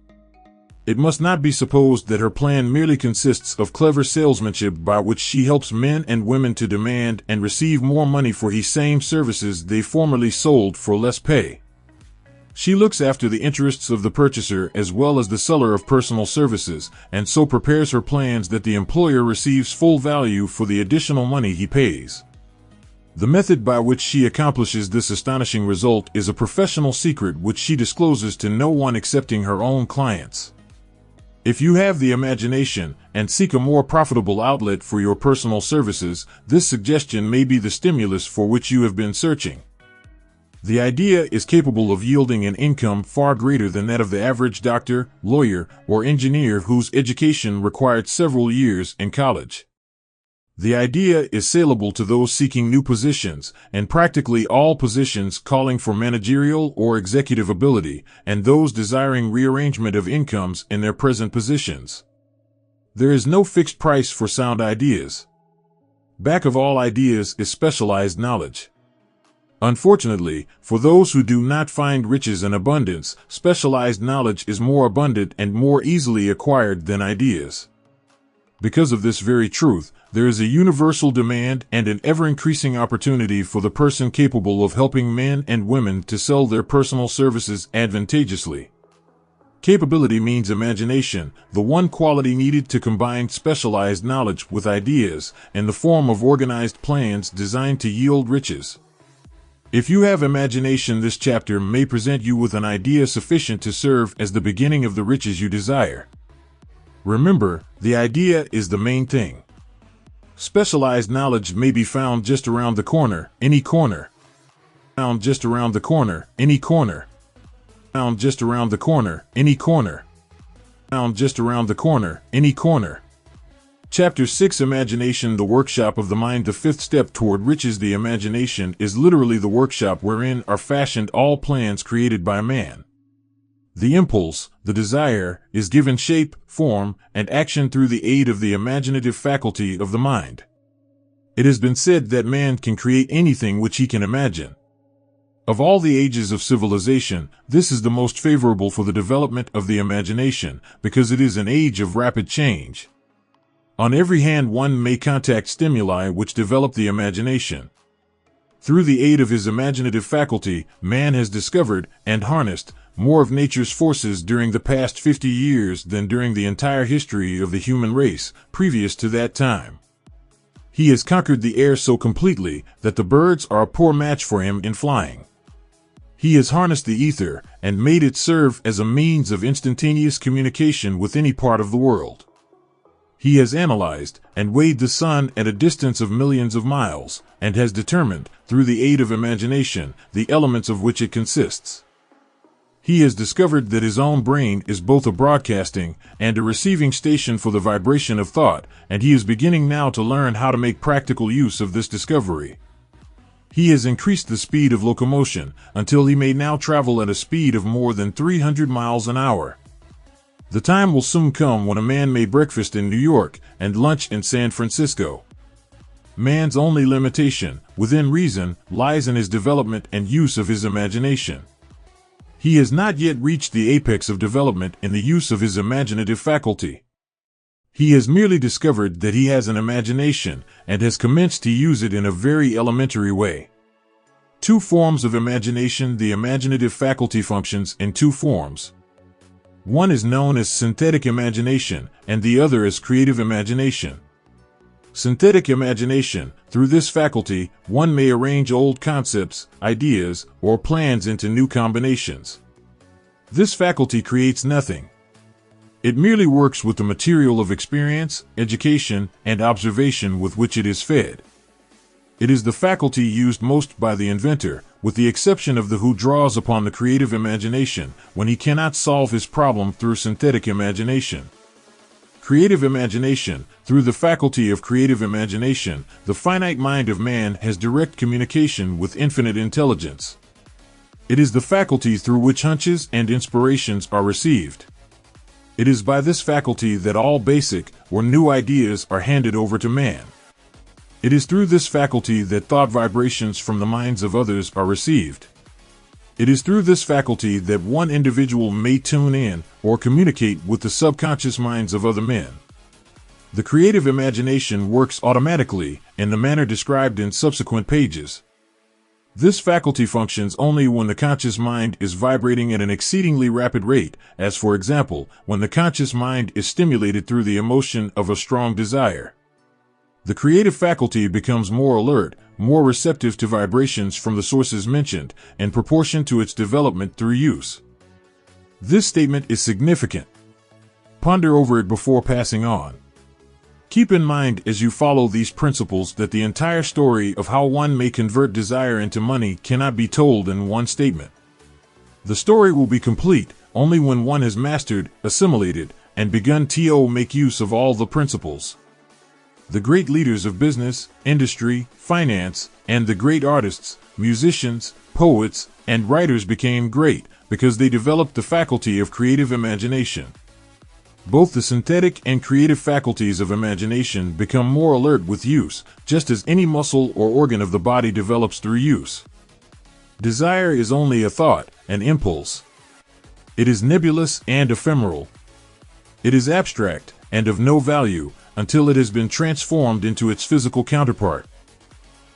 It must not be supposed that her plan merely consists of clever salesmanship by which she helps men and women to demand and receive more money for the same services they formerly sold for less pay. She looks after the interests of the purchaser as well as the seller of personal services, and so prepares her plans that the employer receives full value for the additional money he pays. The method by which she accomplishes this astonishing result is a professional secret which she discloses to no one excepting her own clients. If you have the imagination and seek a more profitable outlet for your personal services, this suggestion may be the stimulus for which you have been searching. The idea is capable of yielding an income far greater than that of the average doctor, lawyer, or engineer whose education required several years in college. The idea is saleable to those seeking new positions, and practically all positions calling for managerial or executive ability, and those desiring rearrangement of incomes in their present positions. There is no fixed price for sound ideas. Back of all ideas is specialized knowledge. Unfortunately, for those who do not find riches in abundance, specialized knowledge is more abundant and more easily acquired than ideas. Because of this very truth, there is a universal demand and an ever-increasing opportunity for the person capable of helping men and women to sell their personal services advantageously. Capability means imagination, the one quality needed to combine specialized knowledge with ideas in the form of organized plans designed to yield riches. If you have imagination, this chapter may present you with an idea sufficient to serve as the beginning of the riches you desire. Remember, the idea is the main thing. Specialized knowledge may be found just around the corner, any corner. Found just around the corner, any corner. Found just around the corner, any corner. Found just around the corner, any corner. Chapter 6, Imagination, the Workshop of the Mind. The fifth step toward riches. The imagination is literally the workshop wherein are fashioned all plans created by man. The impulse, the desire, is given shape, form, and action through the aid of the imaginative faculty of the mind. It has been said that man can create anything which he can imagine. Of all the ages of civilization, this is the most favorable for the development of the imagination, because it is an age of rapid change. On every hand one may contact stimuli which develop the imagination. Through the aid of his imaginative faculty, man has discovered and harnessed more of nature's forces during the past 50 years than during the entire history of the human race previous to that time. He has conquered the air so completely that the birds are a poor match for him in flying. He has harnessed the ether and made it serve as a means of instantaneous communication with any part of the world. He has analyzed and weighed the sun at a distance of millions of miles, and has determined, through the aid of imagination, the elements of which it consists. He has discovered that his own brain is both a broadcasting and a receiving station for the vibration of thought, and he is beginning now to learn how to make practical use of this discovery. He has increased the speed of locomotion until he may now travel at a speed of more than 300 miles an hour. The time will soon come when a man may breakfast in New York and lunch in San Francisco. Man's only limitation, within reason, lies in his development and use of his imagination. He has not yet reached the apex of development in the use of his imaginative faculty. He has merely discovered that he has an imagination and has commenced to use it in a very elementary way. Two forms of imagination. The imaginative faculty functions in two forms. One is known as synthetic imagination, and the other is creative imagination. Synthetic imagination. Through this faculty, one may arrange old concepts, ideas, or plans into new combinations. This faculty creates nothing. It merely works with the material of experience, education, and observation with which it is fed. It is the faculty used most by the inventor, with the exception of the who draws upon the creative imagination when he cannot solve his problem through synthetic imagination. Creative imagination. Through the faculty of creative imagination, the finite mind of man has direct communication with infinite intelligence. It is the faculty through which hunches and inspirations are received. It is by this faculty that all basic or new ideas are handed over to man. It is through this faculty that thought vibrations from the minds of others are received. It is through this faculty that one individual may tune in or communicate with the subconscious minds of other men. The creative imagination works automatically in the manner described in subsequent pages. This faculty functions only when the conscious mind is vibrating at an exceedingly rapid rate, as for example, when the conscious mind is stimulated through the emotion of a strong desire. The creative faculty becomes more alert, more receptive to vibrations from the sources mentioned, in proportion to its development through use. This statement is significant. Ponder over it before passing on. Keep in mind as you follow these principles that the entire story of how one may convert desire into money cannot be told in one statement. The story will be complete only when one has mastered, assimilated, and begun to make use of all the principles. The great leaders of business, industry, finance, and the great artists, musicians, poets, and writers became great because they developed the faculty of creative imagination. Both the synthetic and creative faculties of imagination become more alert with use, just as any muscle or organ of the body develops through use. Desire is only a thought, an impulse. It is nebulous and ephemeral. It is abstract and of no value until it has been transformed into its physical counterpart.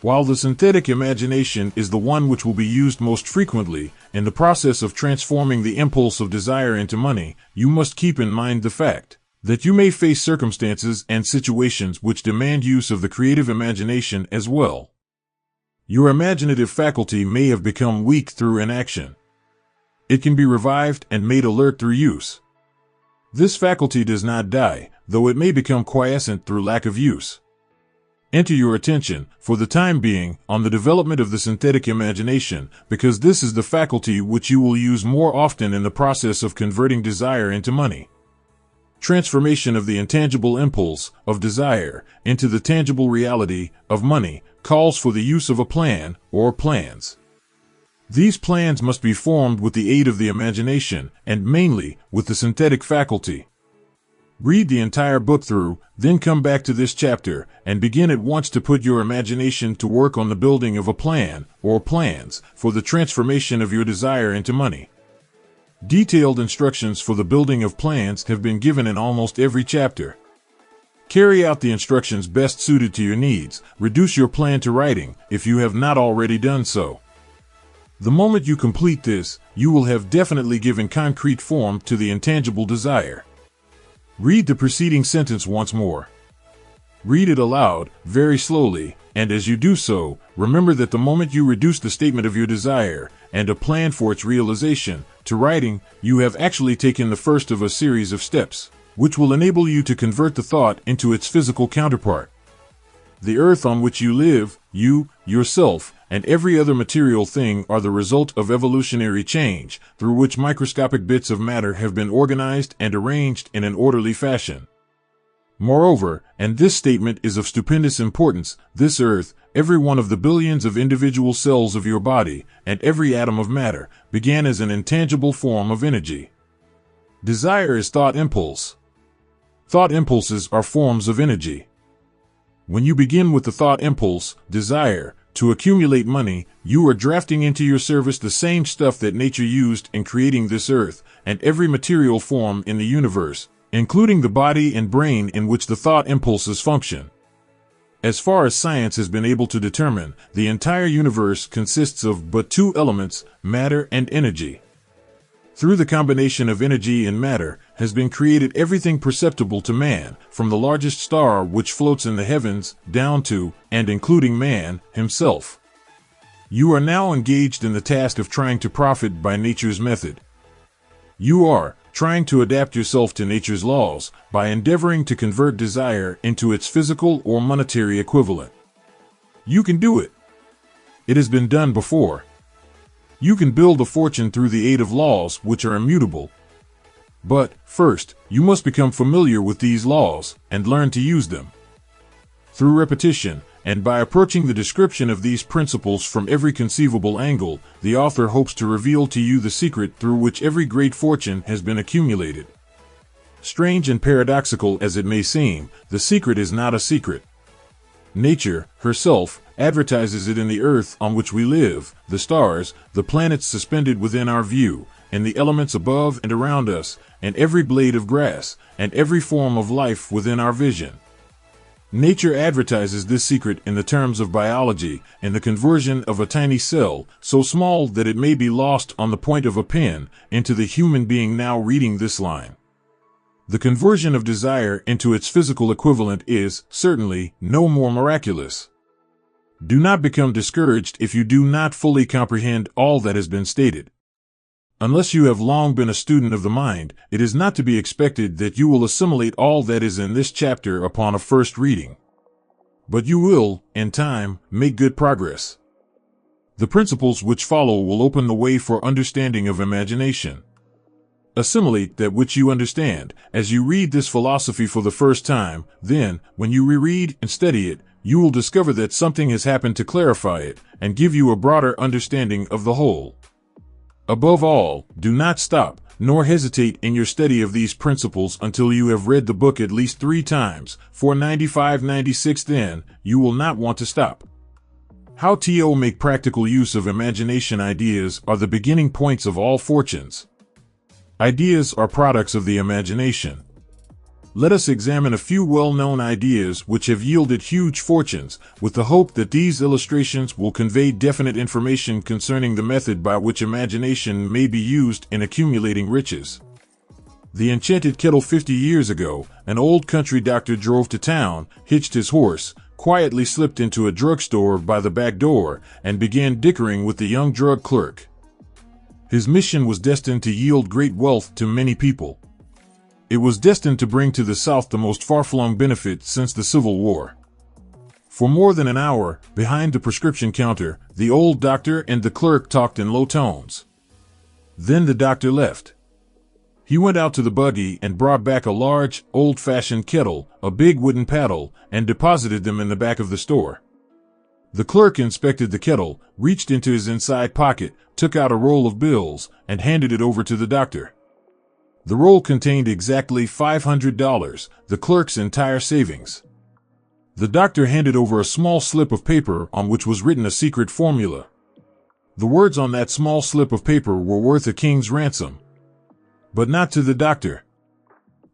While the synthetic imagination is the one which will be used most frequently in the process of transforming the impulse of desire into money, you must keep in mind the fact that you may face circumstances and situations which demand use of the creative imagination as well. Your imaginative faculty may have become weak through inaction. It can be revived and made alert through use. This faculty does not die, though it may become quiescent through lack of use. Enter your attention, for the time being, on the development of the synthetic imagination, because this is the faculty which you will use more often in the process of converting desire into money. Transformation of the intangible impulse of desire into the tangible reality of money calls for the use of a plan or plans. These plans must be formed with the aid of the imagination and mainly with the synthetic faculty. Read the entire book through, then come back to this chapter and begin at once to put your imagination to work on the building of a plan or plans for the transformation of your desire into money. Detailed instructions for the building of plans have been given in almost every chapter. Carry out the instructions best suited to your needs. Reduce your plan to writing if you have not already done so. The moment you complete this, you will have definitely given concrete form to the intangible desire. Read the preceding sentence once more. Read it aloud, very slowly, and as you do so, remember that the moment you reduce the statement of your desire and a plan for its realization to writing, you have actually taken the first of a series of steps, which will enable you to convert the thought into its physical counterpart. The earth on which you live, you, yourself, and every other material thing are the result of evolutionary change, through which microscopic bits of matter have been organized and arranged in an orderly fashion. Moreover, and this statement is of stupendous importance, this earth, every one of the billions of individual cells of your body, and every atom of matter, began as an intangible form of energy. Desire is thought impulse. Thought impulses are forms of energy. When you begin with the thought impulse, desire, to accumulate money, you are drafting into your service the same stuff that nature used in creating this earth and every material form in the universe, including the body and brain in which the thought impulses function. As far as science has been able to determine, the entire universe consists of but two elements, matter and energy. Through the combination of energy and matter has been created everything perceptible to man, from the largest star which floats in the heavens, down to, and including man himself. You are now engaged in the task of trying to profit by nature's method. You are, trying to adapt yourself to nature's laws by endeavoring to convert desire into its physical or monetary equivalent. You can do it. It has been done before. You can build a fortune through the aid of laws which are immutable. But, first, you must become familiar with these laws and learn to use them. Through repetition, and by approaching the description of these principles from every conceivable angle, the author hopes to reveal to you the secret through which every great fortune has been accumulated. Strange and paradoxical as it may seem, the secret is not a secret. Nature, herself, advertises it in the earth on which we live, the stars, the planets suspended within our view, and the elements above and around us, and every blade of grass, and every form of life within our vision. Nature advertises this secret in the terms of biology, in the conversion of a tiny cell, so small that it may be lost on the point of a pen, into the human being now reading this line. The conversion of desire into its physical equivalent is, certainly, no more miraculous. Do not become discouraged if you do not fully comprehend all that has been stated. Unless you have long been a student of the mind, it is not to be expected that you will assimilate all that is in this chapter upon a first reading. But you will, in time, make good progress. The principles which follow will open the way for understanding of imagination. Assimilate that which you understand, as you read this philosophy for the first time, then, when you reread and study it, you will discover that something has happened to clarify it, and give you a broader understanding of the whole. Above all, do not stop, nor hesitate in your study of these principles until you have read the book at least 3 times, 495-96 then, you will not want to stop. How to make practical use of imagination. Ideas are the beginning points of all fortunes. Ideas are products of the imagination. Let us examine a few well-known ideas which have yielded huge fortunes, with the hope that these illustrations will convey definite information concerning the method by which imagination may be used in accumulating riches. The enchanted kettle. 50 years ago, an old country doctor drove to town, hitched his horse, quietly slipped into a drugstore by the back door, and began dickering with the young drug clerk. His mission was destined to yield great wealth to many people. It was destined to bring to the South the most far-flung benefit since the Civil War. For more than an hour, behind the prescription counter, the old doctor and the clerk talked in low tones. Then the doctor left. He went out to the buggy and brought back a large, old-fashioned kettle, a big wooden paddle, and deposited them in the back of the store. The clerk inspected the kettle, reached into his inside pocket, took out a roll of bills, and handed it over to the doctor. The roll contained exactly $500, the clerk's entire savings. The doctor handed over a small slip of paper on which was written a secret formula. The words on that small slip of paper were worth a king's ransom. But not to the doctor.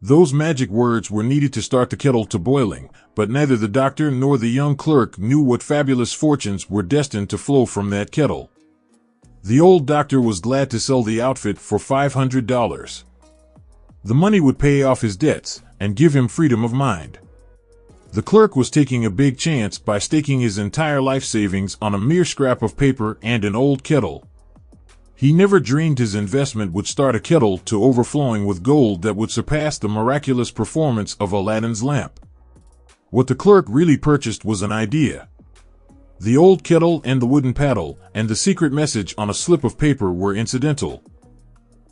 Those magic words were needed to start the kettle to boiling, but neither the doctor nor the young clerk knew what fabulous fortunes were destined to flow from that kettle. The old doctor was glad to sell the outfit for $500. The money would pay off his debts and give him freedom of mind. The clerk was taking a big chance by staking his entire life savings on a mere scrap of paper and an old kettle. He never dreamed his investment would start a kettle to overflowing with gold that would surpass the miraculous performance of Aladdin's lamp. What the clerk really purchased was an idea. The old kettle and the wooden paddle and the secret message on a slip of paper were incidental.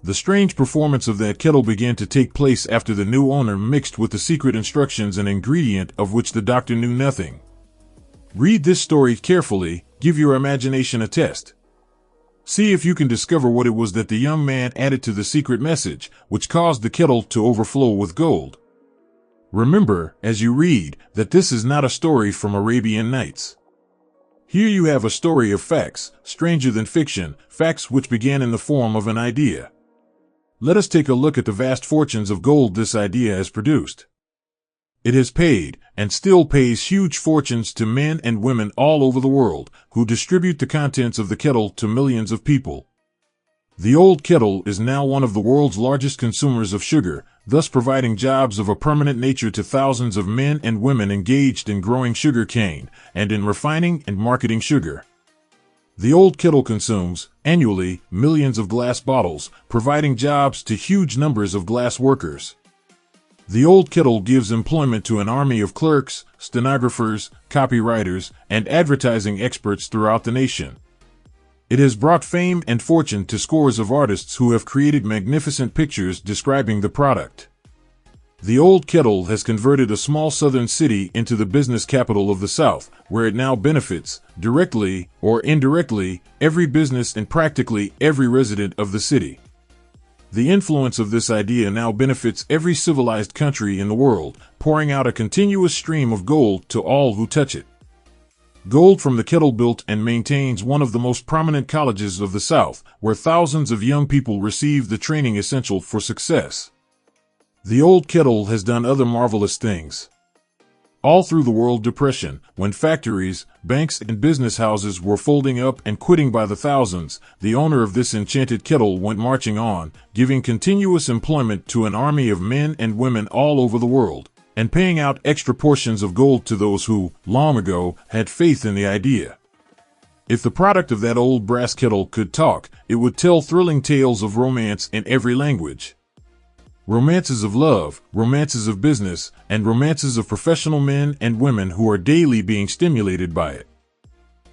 The strange performance of that kettle began to take place after the new owner mixed with the secret instructions an ingredient of which the doctor knew nothing. Read this story carefully, give your imagination a test. See if you can discover what it was that the young man added to the secret message, which caused the kettle to overflow with gold. Remember, as you read, that this is not a story from Arabian Nights. Here you have a story of facts, stranger than fiction, facts which began in the form of an idea. Let us take a look at the vast fortunes of gold this idea has produced. It has paid, and still pays huge fortunes to men and women all over the world, who distribute the contents of the kettle to millions of people. The old kettle is now one of the world's largest consumers of sugar, thus providing jobs of a permanent nature to thousands of men and women engaged in growing sugar cane, and in refining and marketing sugar. The old kettle consumes, annually, millions of glass bottles, providing jobs to huge numbers of glass workers. The old kettle gives employment to an army of clerks, stenographers, copywriters, and advertising experts throughout the nation. It has brought fame and fortune to scores of artists who have created magnificent pictures describing the product. The old kettle has converted a small southern city into the business capital of the South, where it now benefits, directly or indirectly, every business and practically every resident of the city. The influence of this idea now benefits every civilized country in the world, pouring out a continuous stream of gold to all who touch it. Gold from the kettle built and maintains one of the most prominent colleges of the South, where thousands of young people receive the training essential for success. The old kettle has done other marvelous things. All through the World Depression, when factories, banks, and business houses were folding up and quitting by the thousands, the owner of this enchanted kettle went marching on, giving continuous employment to an army of men and women all over the world, and paying out extra portions of gold to those who, long ago, had faith in the idea. If the product of that old brass kettle could talk, it would tell thrilling tales of romance in every language. Romances of love, romances of business, and romances of professional men and women who are daily being stimulated by it.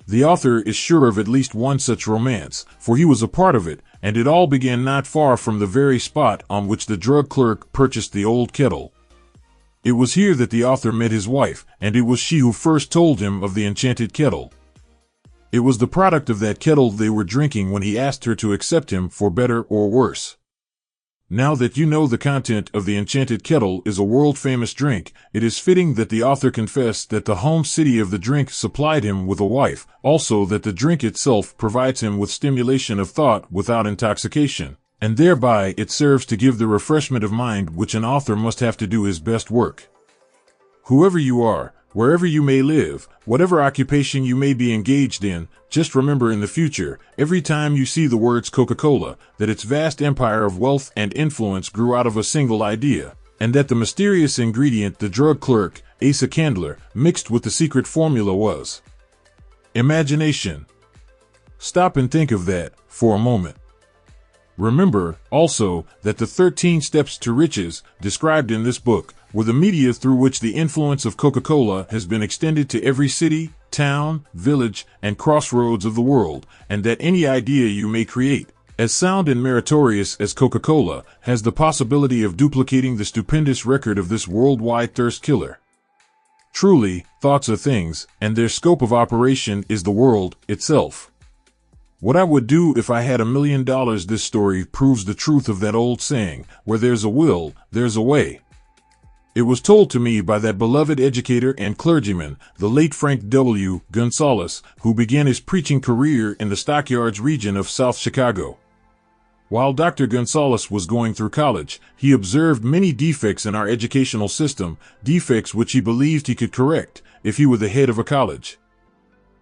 The author is sure of at least one such romance, for he was a part of it, and it all began not far from the very spot on which the drug clerk purchased the old kettle. It was here that the author met his wife, and it was she who first told him of the enchanted kettle. It was the product of that kettle they were drinking when he asked her to accept him for better or worse. Now that you know the content of the enchanted kettle is a world-famous drink, it is fitting that the author confess that the home city of the drink supplied him with a wife, also that the drink itself provides him with stimulation of thought without intoxication, and thereby it serves to give the refreshment of mind which an author must have to do his best work. Whoever you are, wherever you may live, whatever occupation you may be engaged in, just remember in the future, every time you see the words Coca-Cola, that its vast empire of wealth and influence grew out of a single idea, and that the mysterious ingredient the drug clerk, Asa Candler, mixed with the secret formula was imagination. Stop and think of that for a moment. Remember, also, that the 13 steps to riches, described in this book, were the media through which the influence of Coca-Cola has been extended to every city, town, village, and crossroads of the world, and that any idea you may create, as sound and meritorious as Coca-Cola, has the possibility of duplicating the stupendous record of this worldwide thirst killer. Truly, thoughts are things, and their scope of operation is the world itself. What I would do if I had $1 million. This story proves the truth of that old saying, where there's a will, there's a way. It was told to me by that beloved educator and clergyman, the late Frank W. Gonzalez, who began his preaching career in the Stockyards region of South Chicago. While Dr. Gonzalez was going through college, he observed many defects in our educational system, defects which he believed he could correct if he were the head of a college.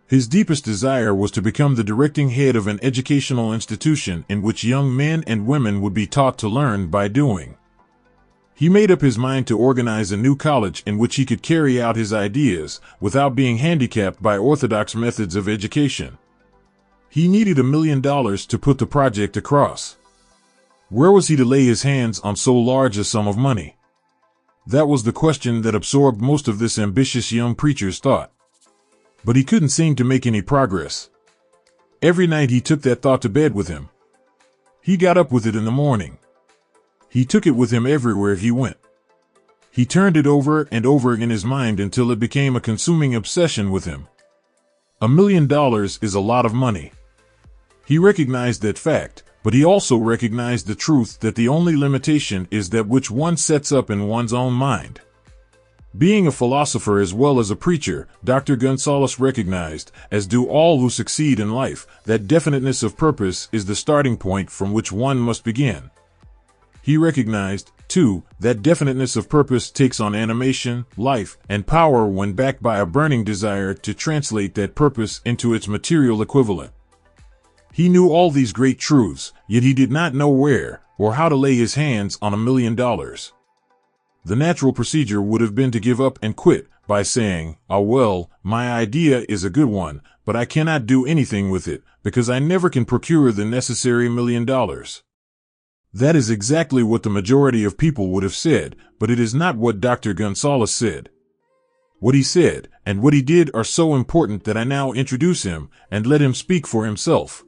His deepest desire was to become the directing head of an educational institution in which young men and women would be taught to learn by doing. He made up his mind to organize a new college in which he could carry out his ideas without being handicapped by orthodox methods of education. He needed $1 million to put the project across. Where was he to lay his hands on so large a sum of money? That was the question that absorbed most of this ambitious young preacher's thought. But he couldn't seem to make any progress. Every night he took that thought to bed with him. He got up with it in the morning. He took it with him everywhere he went. He turned it over and over in his mind until it became a consuming obsession with him. $1 million is a lot of money. He recognized that fact, but he also recognized the truth that the only limitation is that which one sets up in one's own mind. Being a philosopher as well as a preacher, Dr. Gonzalez recognized, as do all who succeed in life, that definiteness of purpose is the starting point from which one must begin. He recognized, too, that definiteness of purpose takes on animation, life, and power when backed by a burning desire to translate that purpose into its material equivalent. He knew all these great truths, yet he did not know where or how to lay his hands on $1 million. The natural procedure would have been to give up and quit by saying, "Ah well, my idea is a good one, but but I cannot do anything with it because I never can procure the necessary $1 million. That is exactly what the majority of people would have said, but it is not what Dr. Gonzalez said. What he said and what he did are so important that I now introduce him and let him speak for himself.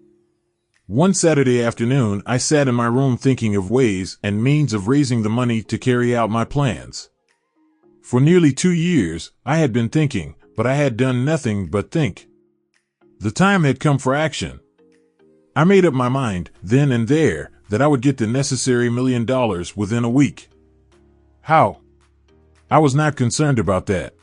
One Saturday afternoon, I sat in my room thinking of ways and means of raising the money to carry out my plans. For nearly 2 years, I had been thinking, but I had done nothing but think. The time had come for action. I made up my mind, then and there, that I would get the necessary $1 million within a week. How? I was not concerned about that.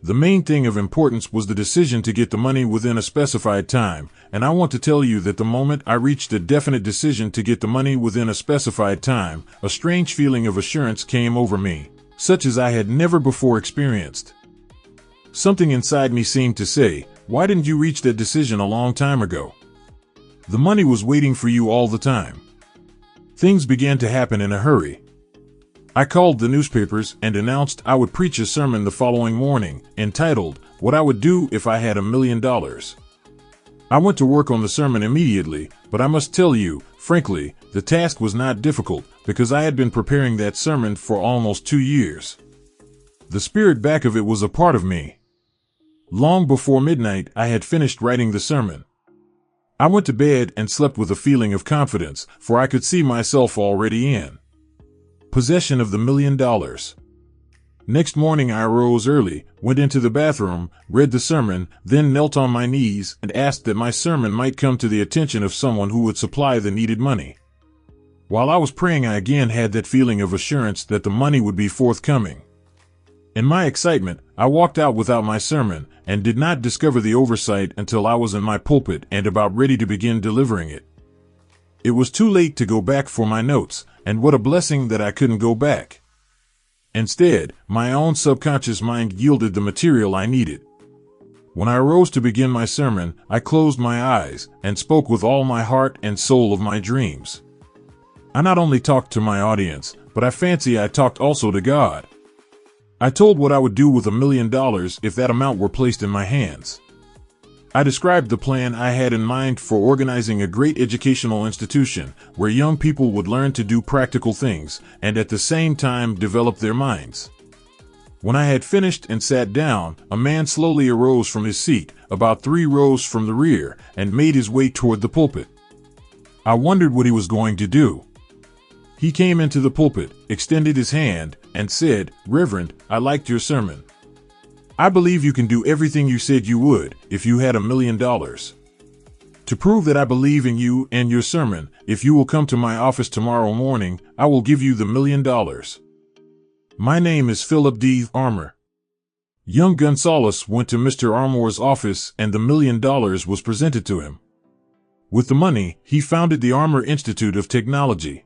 The main thing of importance was the decision to get the money within a specified time, and I want to tell you that the moment I reached a definite decision to get the money within a specified time, a strange feeling of assurance came over me, such as I had never before experienced. Something inside me seemed to say, "Why didn't you reach that decision a long time ago? The money was waiting for you all the time." Things began to happen in a hurry. I called the newspapers and announced I would preach a sermon the following morning, entitled, "What I Would Do If I Had $1 Million." I went to work on the sermon immediately, but I must tell you, frankly, the task was not difficult, because I had been preparing that sermon for almost 2 years. The spirit back of it was a part of me. Long before midnight, I had finished writing the sermon. I went to bed and slept with a feeling of confidence, for I could see myself already in possession of the $1 million. Next morning I arose early, went into the bathroom, read the sermon, then knelt on my knees and asked that my sermon might come to the attention of someone who would supply the needed money. While I was praying, I again had that feeling of assurance that the money would be forthcoming. In my excitement, I walked out without my sermon and did not discover the oversight until I was in my pulpit and about ready to begin delivering it. It was too late to go back for my notes, and what a blessing that I couldn't go back. Instead, my own subconscious mind yielded the material I needed. When I arose to begin my sermon, I closed my eyes and spoke with all my heart and soul of my dreams. I not only talked to my audience, but I fancy I talked also to God. I told what I would do with $1 million if that amount were placed in my hands. I described the plan I had in mind for organizing a great educational institution where young people would learn to do practical things and at the same time develop their minds. When I had finished and sat down, a man slowly arose from his seat, about 3 rows from the rear, and made his way toward the pulpit. I wondered what he was going to do. He came into the pulpit, extended his hand, and said, "Reverend, I liked your sermon. I believe you can do everything you said you would if you had $1 million. To prove that I believe in you and your sermon, if you will come to my office tomorrow morning, I will give you the $1 million. My name is Philip D. Armour." Young Gonzalez went to Mr. Armour's office and the $1 million was presented to him. With the money, he founded the Armour Institute of Technology.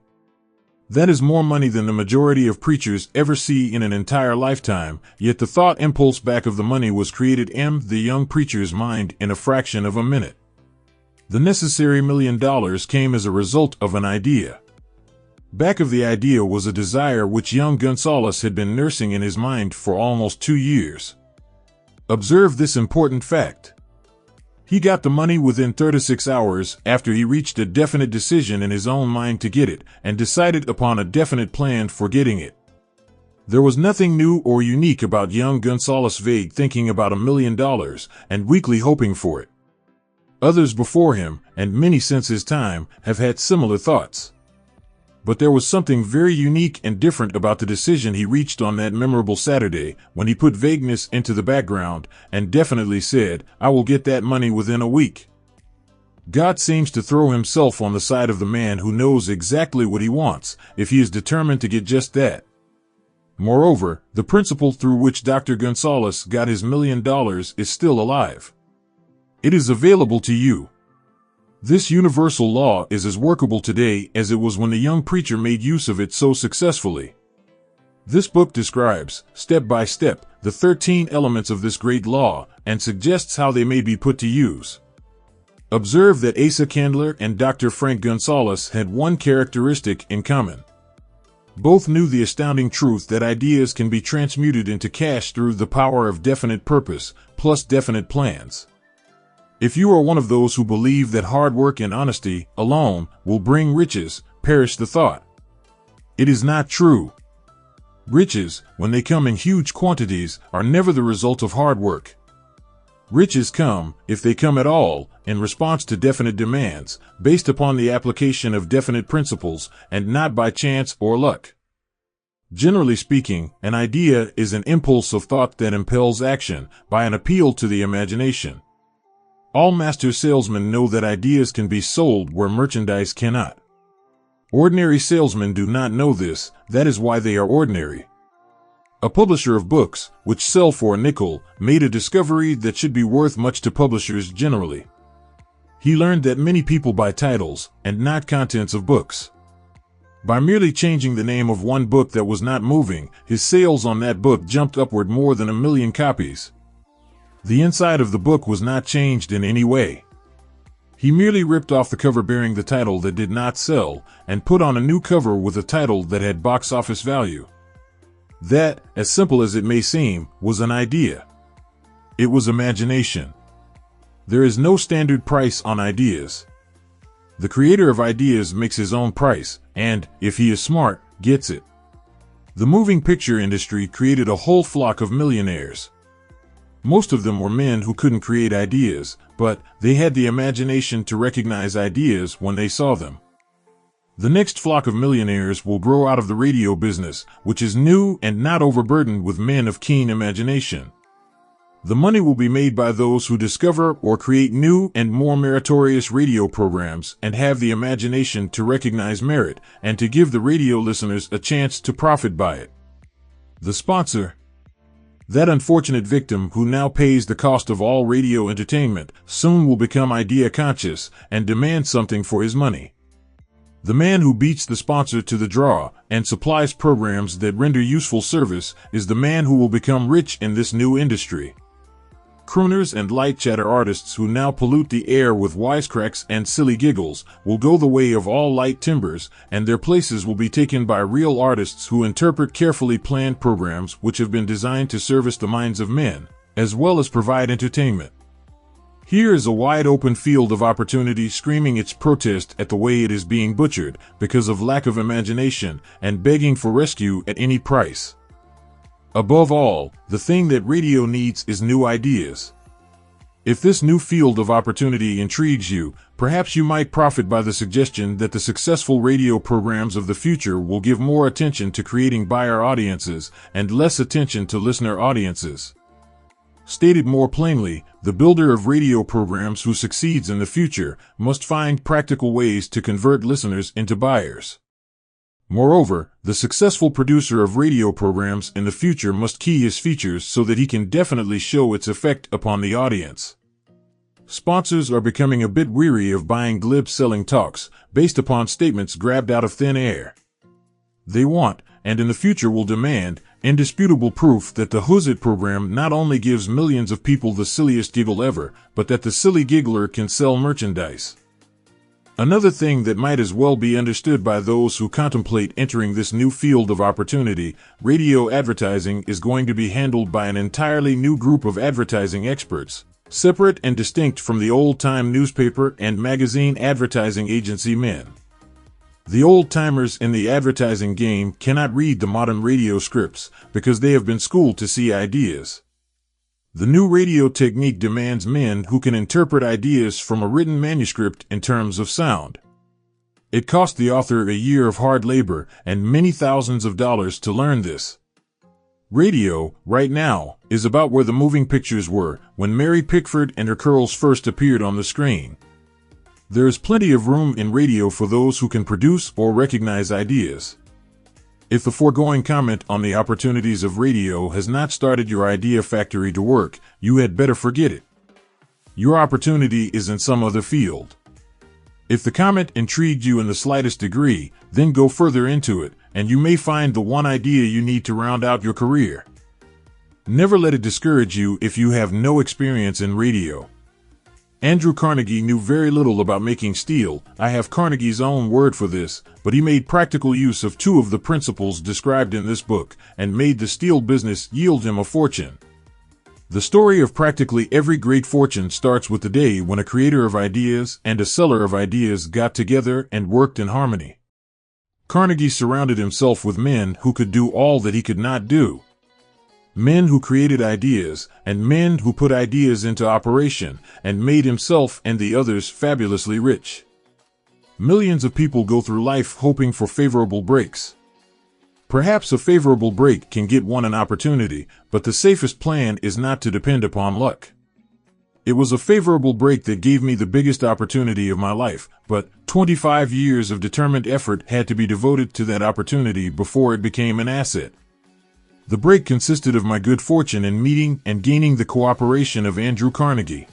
That is more money than the majority of preachers ever see in an entire lifetime, yet the thought impulse back of the money was created in the young preacher's mind in a fraction of a minute. The necessary $1 million came as a result of an idea. Back of the idea was a desire which young Gonzalez had been nursing in his mind for almost 2 years. Observe this important fact. He got the money within 36 hours after he reached a definite decision in his own mind to get it and decided upon a definite plan for getting it. There was nothing new or unique about young Gonzalez' vague thinking about $1 million and weakly hoping for it. Others before him, and many since his time, have had similar thoughts. But there was something very unique and different about the decision he reached on that memorable Saturday when he put vagueness into the background and definitely said, "I will get that money within a week." God seems to throw himself on the side of the man who knows exactly what he wants, if he is determined to get just that. Moreover, the principle through which Dr. Gonzalez got his $1 million is still alive. It is available to you. This universal law is as workable today as it was when the young preacher made use of it so successfully. This book describes, step by step, the 13 elements of this great law and suggests how they may be put to use. Observe that Asa Candler and Dr. Frank Gonzalez had one characteristic in common. Both knew the astounding truth that ideas can be transmuted into cash through the power of definite purpose plus definite plans. If you are one of those who believe that hard work and honesty alone will bring riches, perish the thought. It is not true. Riches, when they come in huge quantities, are never the result of hard work. Riches come, if they come at all, in response to definite demands, based upon the application of definite principles, and not by chance or luck. Generally speaking, an idea is an impulse of thought that impels action by an appeal to the imagination. All master salesmen know that ideas can be sold where merchandise cannot. Ordinary salesmen do not know this, that is why they are ordinary. A publisher of books, which sell for a nickel, made a discovery that should be worth much to publishers generally. He learned that many people buy titles, and not contents of books. By merely changing the name of one book that was not moving, his sales on that book jumped upward more than 1 million copies. The inside of the book was not changed in any way. He merely ripped off the cover bearing the title that did not sell, and put on a new cover with a title that had box office value. That, as simple as it may seem, was an idea. It was imagination. There is no standard price on ideas. The creator of ideas makes his own price, and, if he is smart, gets it. The moving picture industry created a whole flock of millionaires. Most of them were men who couldn't create ideas, but they had the imagination to recognize ideas when they saw them. The next flock of millionaires will grow out of the radio business, which is new and not overburdened with men of keen imagination. The money will be made by those who discover or create new and more meritorious radio programs and have the imagination to recognize merit and to give the radio listeners a chance to profit by it. The sponsor, that unfortunate victim who now pays the cost of all radio entertainment, soon will become idea conscious and demand something for his money. The man who beats the sponsor to the draw and supplies programs that render useful service is the man who will become rich in this new industry. Crooners and light chatter artists who now pollute the air with wisecracks and silly giggles will go the way of all light timbers, and their places will be taken by real artists who interpret carefully planned programs which have been designed to service the minds of men, as well as provide entertainment. Here is a wide open field of opportunity screaming its protest at the way it is being butchered because of lack of imagination and begging for rescue at any price. Above all, the thing that radio needs is new ideas. If this new field of opportunity intrigues you, perhaps you might profit by the suggestion that the successful radio programs of the future will give more attention to creating buyer audiences and less attention to listener audiences. Stated more plainly, the builder of radio programs who succeeds in the future must find practical ways to convert listeners into buyers. Moreover, the successful producer of radio programs in the future must key his features so that he can definitely show its effect upon the audience. Sponsors are becoming a bit weary of buying glib selling talks based upon statements grabbed out of thin air. They want, and in the future will demand, indisputable proof that the Who's It program not only gives millions of people the silliest giggle ever, but that the silly giggler can sell merchandise. Another thing that might as well be understood by those who contemplate entering this new field of opportunity, radio advertising is going to be handled by an entirely new group of advertising experts, separate and distinct from the old-time newspaper and magazine advertising agency men. The old-timers in the advertising game cannot read the modern radio scripts because they have been schooled to see ideas. The new radio technique demands men who can interpret ideas from a written manuscript in terms of sound. It cost the author a year of hard labor and many thousands of dollars to learn this. Radio, right now, is about where the moving pictures were when Mary Pickford and her curls first appeared on the screen. There is plenty of room in radio for those who can produce or recognize ideas. If the foregoing comment on the opportunities of radio has not started your idea factory to work, you had better forget it. Your opportunity is in some other field. If the comment intrigued you in the slightest degree, then go further into it, and you may find the one idea you need to round out your career. Never let it discourage you if you have no experience in radio. Andrew Carnegie knew very little about making steel. I have Carnegie's own word for this, but he made practical use of two of the principles described in this book and made the steel business yield him a fortune. The story of practically every great fortune starts with the day when a creator of ideas and a seller of ideas got together and worked in harmony. Carnegie surrounded himself with men who could do all that he could not do. Men who created ideas, and men who put ideas into operation, and made himself and the others fabulously rich. Millions of people go through life hoping for favorable breaks. Perhaps a favorable break can get one an opportunity, but the safest plan is not to depend upon luck. It was a favorable break that gave me the biggest opportunity of my life, but 25 years of determined effort had to be devoted to that opportunity before it became an asset. The break consisted of my good fortune in meeting and gaining the cooperation of Andrew Carnegie.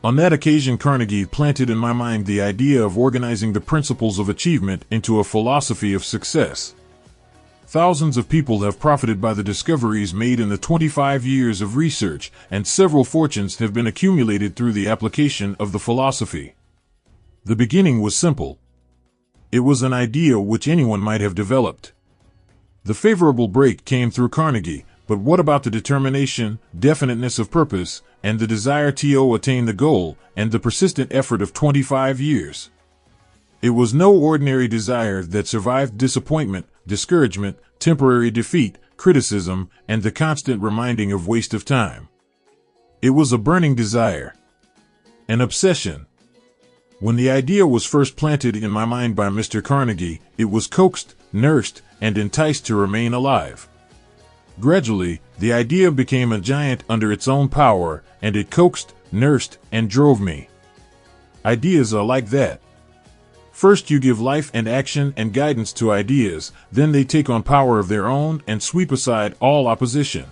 On that occasion, Carnegie planted in my mind the idea of organizing the principles of achievement into a philosophy of success. Thousands of people have profited by the discoveries made in the 25 years of research, and several fortunes have been accumulated through the application of the philosophy. The beginning was simple. It was an idea which anyone might have developed. The favorable break came through Carnegie, but what about the determination, definiteness of purpose, and the desire to attain the goal, and the persistent effort of 25 years? It was no ordinary desire that survived disappointment, discouragement, temporary defeat, criticism, and the constant reminding of waste of time. It was a burning desire. An obsession. When the idea was first planted in my mind by Mr. Carnegie, it was coaxed, nursed, and enticed to remain alive. Gradually, the idea became a giant under its own power, and it coaxed, nursed, and drove me. Ideas are like that. First you give life and action and guidance to ideas, then they take on power of their own and sweep aside all opposition.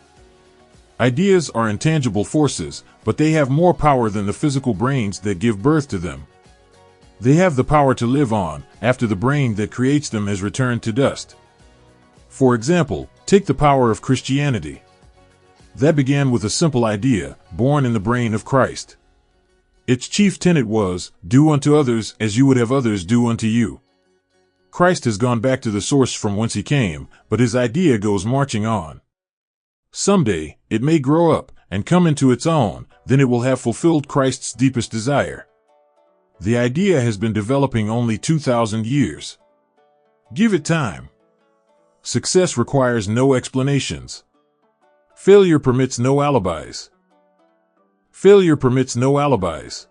Ideas are intangible forces, but they have more power than the physical brains that give birth to them. They have the power to live on, after the brain that creates them has returned to dust. For example, take the power of Christianity. That began with a simple idea, born in the brain of Christ. Its chief tenet was, do unto others as you would have others do unto you. Christ has gone back to the source from whence he came, but his idea goes marching on. Someday, it may grow up and come into its own, then it will have fulfilled Christ's deepest desire. The idea has been developing only 2,000 years. Give it time. Success requires no explanations. Failure permits no alibis. Failure permits no alibis.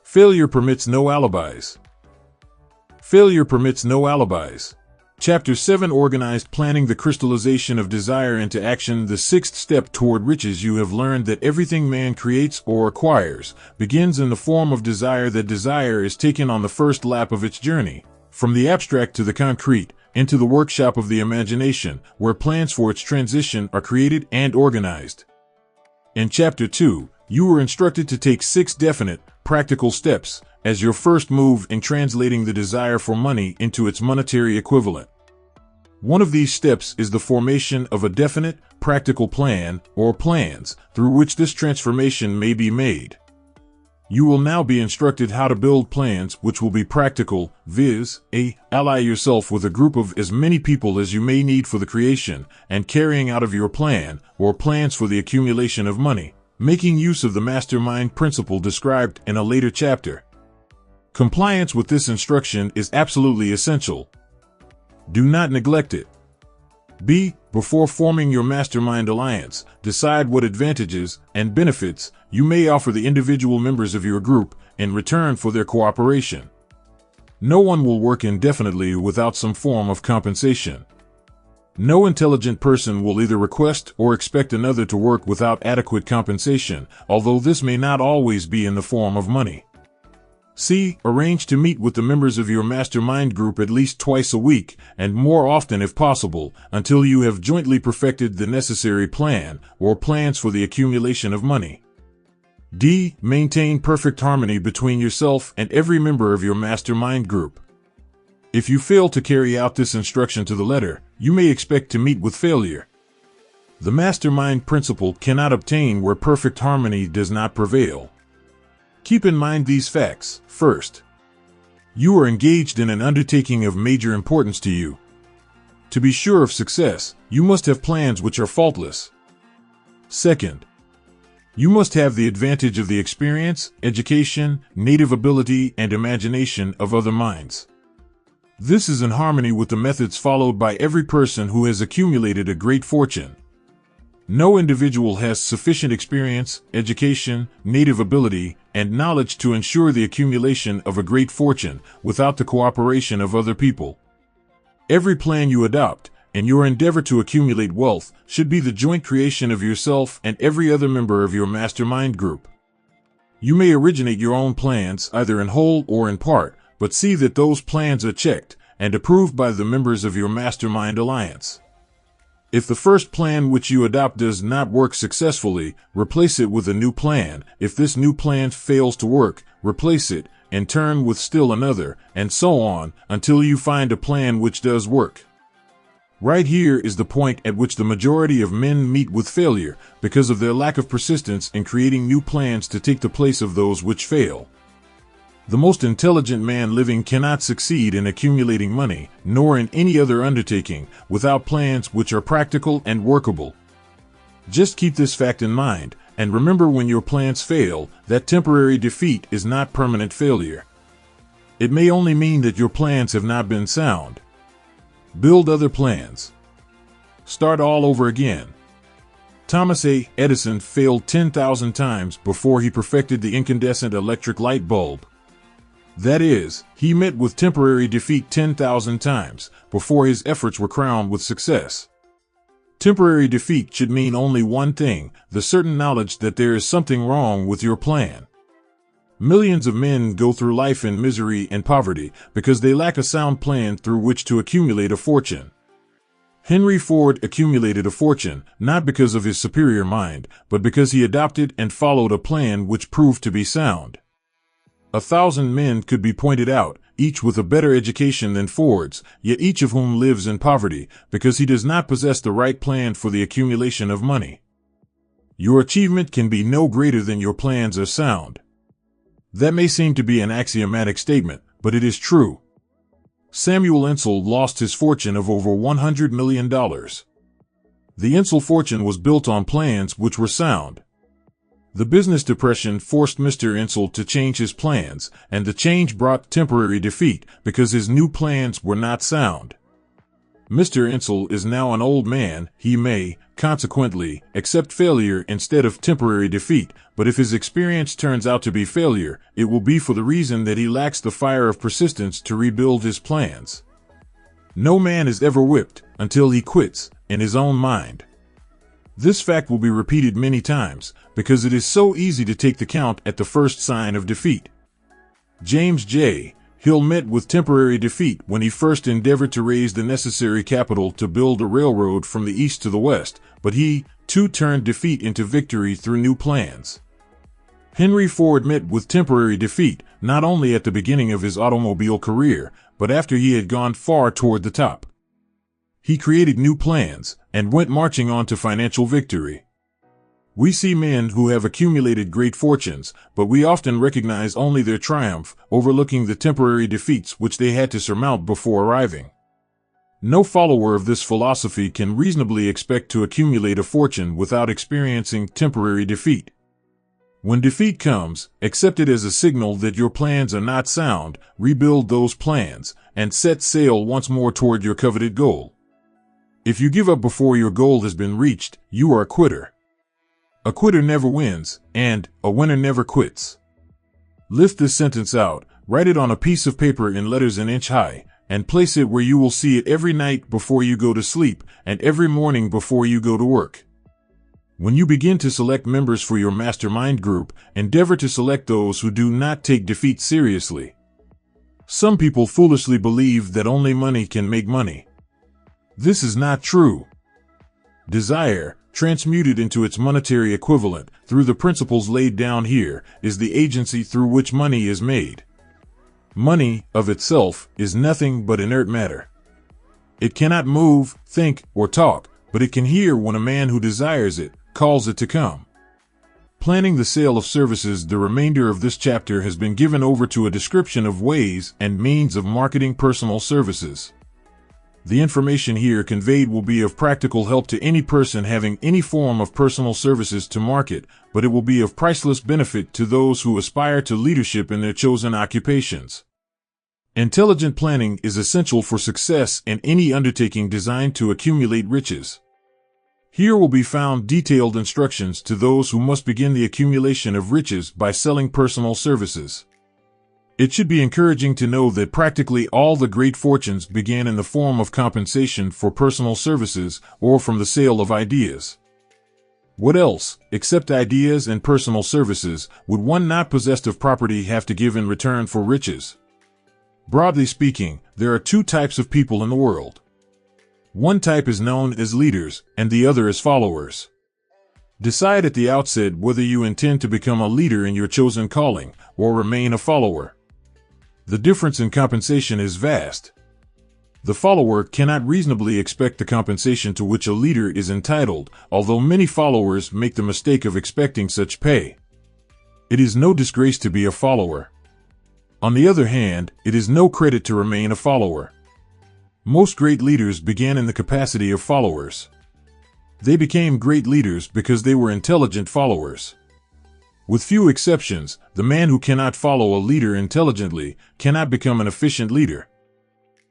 Failure permits no alibis. Failure permits no alibis. Chapter 7 Organized Planning the Crystallization of Desire into Action. The sixth step toward riches. You have learned that everything man creates or acquires begins in the form of desire. That desire is taken on the first lap of its journey, from the abstract to the concrete, into the workshop of the imagination, where plans for its transition are created and organized. In Chapter 2, you were instructed to take 6 definite, practical steps as your first move in translating the desire for money into its monetary equivalent. One of these steps is the formation of a definite, practical plan, or plans, through which this transformation may be made. You will now be instructed how to build plans which will be practical, viz. Ally yourself with a group of as many people as you may need for the creation and carrying out of your plan, or plans for the accumulation of money, making use of the mastermind principle described in a later chapter. Compliance with this instruction is absolutely essential. Do not neglect it. Before forming your mastermind alliance, decide what advantages and benefits you may offer the individual members of your group in return for their cooperation. No one will work indefinitely without some form of compensation. No intelligent person will either request or expect another to work without adequate compensation, although this may not always be in the form of money. Arrange to meet with the members of your mastermind group at least twice a week, and more often if possible, until you have jointly perfected the necessary plan, or plans for the accumulation of money. Maintain perfect harmony between yourself and every member of your mastermind group. If you fail to carry out this instruction to the letter, you may expect to meet with failure. The mastermind principle cannot obtain where perfect harmony does not prevail. Keep in mind these facts. First, you are engaged in an undertaking of major importance to you. To be sure of success, you must have plans which are faultless. Second, you must have the advantage of the experience, education, native ability, and imagination of other minds. This is in harmony with the methods followed by every person who has accumulated a great fortune. No individual has sufficient experience, education, native ability, and knowledge to ensure the accumulation of a great fortune without the cooperation of other people. Every plan you adopt, and your endeavor to accumulate wealth, should be the joint creation of yourself and every other member of your mastermind group. You may originate your own plans, either in whole or in part, but see that those plans are checked and approved by the members of your mastermind alliance. If the first plan which you adopt does not work successfully, replace it with a new plan. If this new plan fails to work, replace it, and turn with still another, and so on, until you find a plan which does work. Right here is the point at which the majority of men meet with failure, because of their lack of persistence in creating new plans to take the place of those which fail. The most intelligent man living cannot succeed in accumulating money, nor in any other undertaking, without plans which are practical and workable. Just keep this fact in mind, and remember, when your plans fail, that temporary defeat is not permanent failure. It may only mean that your plans have not been sound. Build other plans. Start all over again. Thomas A. Edison failed 10,000 times before he perfected the incandescent electric light bulb. That is, he met with temporary defeat 10,000 times before his efforts were crowned with success. Temporary defeat should mean only one thing: the certain knowledge that there is something wrong with your plan. Millions of men go through life in misery and poverty because they lack a sound plan through which to accumulate a fortune. Henry Ford accumulated a fortune not because of his superior mind, but because he adopted and followed a plan which proved to be sound. 1,000 men could be pointed out, each with a better education than Ford's, yet each of whom lives in poverty because he does not possess the right plan for the accumulation of money. Your achievement can be no greater than your plans are sound. That may seem to be an axiomatic statement, but it is true. Samuel Insull lost his fortune of over $100 million. The Insull fortune was built on plans which were sound. The business depression forced Mr. Insull to change his plans, and the change brought temporary defeat because his new plans were not sound. Mr. Insull is now an old man. He may, consequently, accept failure instead of temporary defeat, but if his experience turns out to be failure, it will be for the reason that he lacks the fire of persistence to rebuild his plans. No man is ever whipped until he quits in his own mind. This fact will be repeated many times, because it is so easy to take the count at the first sign of defeat. James J. Hill met with temporary defeat when he first endeavored to raise the necessary capital to build a railroad from the east to the west, but he, too, turned defeat into victory through new plans. Henry Ford met with temporary defeat, not only at the beginning of his automobile career, but after he had gone far toward the top. He created new plans and went marching on to financial victory. We see men who have accumulated great fortunes, but we often recognize only their triumph, overlooking the temporary defeats which they had to surmount before arriving. No follower of this philosophy can reasonably expect to accumulate a fortune without experiencing temporary defeat. When defeat comes, accept it as a signal that your plans are not sound, rebuild those plans, and set sail once more toward your coveted goal. If you give up before your goal has been reached, you are a quitter. A quitter never wins, and a winner never quits. Lift this sentence out, write it on a piece of paper in letters an inch high, and place it where you will see it every night before you go to sleep and every morning before you go to work. When you begin to select members for your mastermind group, endeavor to select those who do not take defeat seriously. Some people foolishly believe that only money can make money. This is not true. Desire, transmuted into its monetary equivalent through the principles laid down here, is the agency through which money is made. Money, of itself, is nothing but inert matter. It cannot move, think, or talk, but it can hear when a man who desires it calls it to come. Planning the sale of services. The remainder of this chapter has been given over to a description of ways and means of marketing personal services. The information here conveyed will be of practical help to any person having any form of personal services to market, but it will be of priceless benefit to those who aspire to leadership in their chosen occupations. Intelligent planning is essential for success in any undertaking designed to accumulate riches. Here will be found detailed instructions to those who must begin the accumulation of riches by selling personal services. It should be encouraging to know that practically all the great fortunes began in the form of compensation for personal services or from the sale of ideas. What else, except ideas and personal services, would one not possessed of property have to give in return for riches? Broadly speaking, there are two types of people in the world. One type is known as leaders, and the other as followers. Decide at the outset whether you intend to become a leader in your chosen calling, or remain a follower. The difference in compensation is vast. The follower cannot reasonably expect the compensation to which a leader is entitled, although many followers make the mistake of expecting such pay. It is no disgrace to be a follower. On the other hand, it is no credit to remain a follower. Most great leaders began in the capacity of followers. They became great leaders because they were intelligent followers. With few exceptions, the man who cannot follow a leader intelligently cannot become an efficient leader.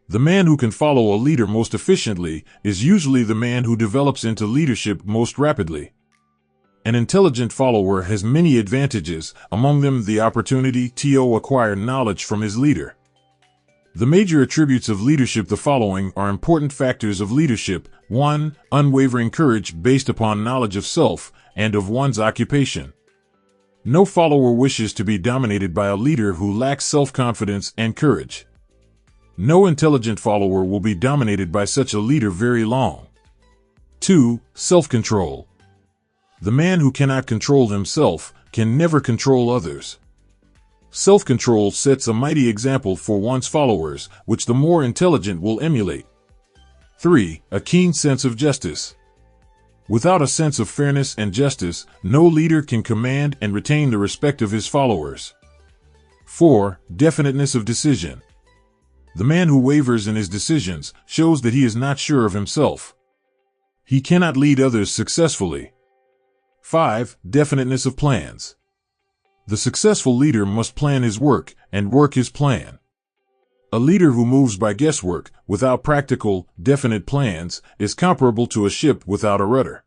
The man who can follow a leader most efficiently is usually the man who develops into leadership most rapidly. An intelligent follower has many advantages, among them the opportunity to acquire knowledge from his leader. The major attributes of leadership the following are important factors of leadership. 1. Unwavering courage based upon knowledge of self and of one's occupation. No follower wishes to be dominated by a leader who lacks self-confidence and courage. No intelligent follower will be dominated by such a leader very long. 2. Self-control. The man who cannot control himself can never control others. Self-control sets a mighty example for one's followers, which the more intelligent will emulate. 3. A keen sense of justice. Without a sense of fairness and justice, no leader can command and retain the respect of his followers. 4. Definiteness of decision. The man who wavers in his decisions shows that he is not sure of himself. He cannot lead others successfully. 5. Definiteness of plans. The successful leader must plan his work and work his plan. A leader who moves by guesswork, without practical, definite plans, is comparable to a ship without a rudder.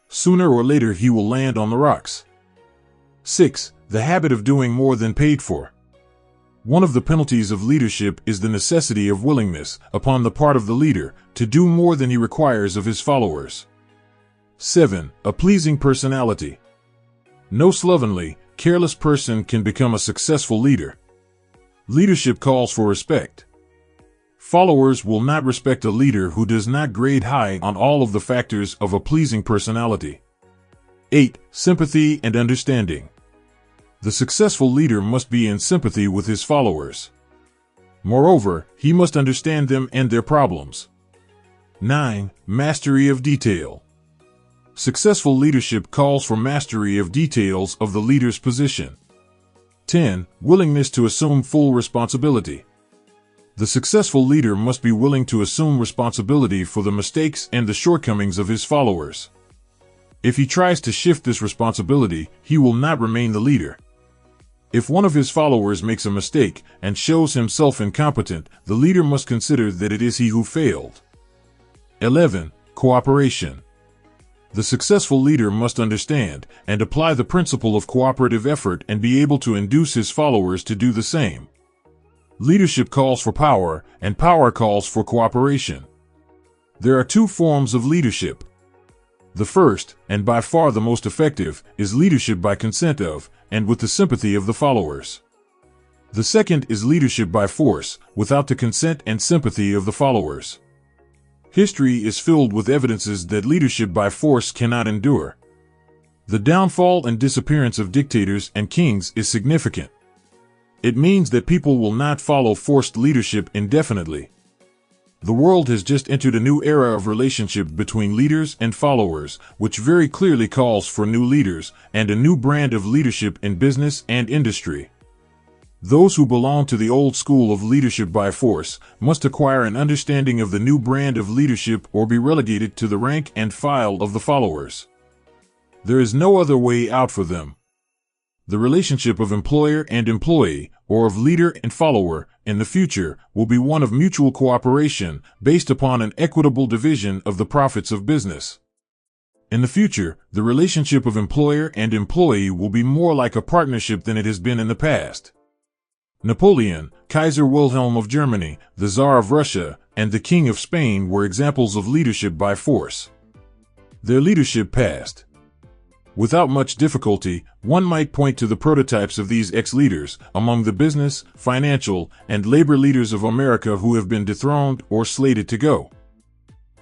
Sooner or later he will land on the rocks. 6. The habit of doing more than paid for. One of the penalties of leadership is the necessity of willingness, upon the part of the leader, to do more than he requires of his followers. 7. A pleasing personality. No slovenly, careless person can become a successful leader. Leadership calls for respect. Followers will not respect a leader who does not grade high on all of the factors of a pleasing personality. 8. Sympathy and understanding. The successful leader must be in sympathy with his followers. Moreover, he must understand them and their problems. 9. Mastery of detail. Successful leadership calls for mastery of details of the leader's position. 10. Willingness to assume full responsibility. The successful leader must be willing to assume responsibility for the mistakes and the shortcomings of his followers. If he tries to shift this responsibility, he will not remain the leader. If one of his followers makes a mistake and shows himself incompetent, the leader must consider that it is he who failed. 11. Cooperation. The successful leader must understand and apply the principle of cooperative effort and be able to induce his followers to do the same. Leadership calls for power, and power calls for cooperation. There are two forms of leadership. The first, and by far the most effective, is leadership by consent of, and with the sympathy of the followers. The second is leadership by force, without the consent and sympathy of the followers. History is filled with evidences that leadership by force cannot endure. The downfall and disappearance of dictators and kings is significant. It means that people will not follow forced leadership indefinitely. The world has just entered a new era of relationship between leaders and followers, which very clearly calls for new leaders and a new brand of leadership in business and industry. Those who belong to the old school of leadership by force must acquire an understanding of the new brand of leadership or be relegated to the rank and file of the followers. There is no other way out for them. The relationship of employer and employee, or of leader and follower, in the future will be one of mutual cooperation based upon an equitable division of the profits of business. In the future, the relationship of employer and employee will be more like a partnership than it has been in the past. Napoleon, Kaiser Wilhelm of Germany, the Tsar of Russia, and the King of Spain were examples of leadership by force. Their leadership passed. Without much difficulty, one might point to the prototypes of these ex-leaders among the business, financial, and labor leaders of America who have been dethroned or slated to go.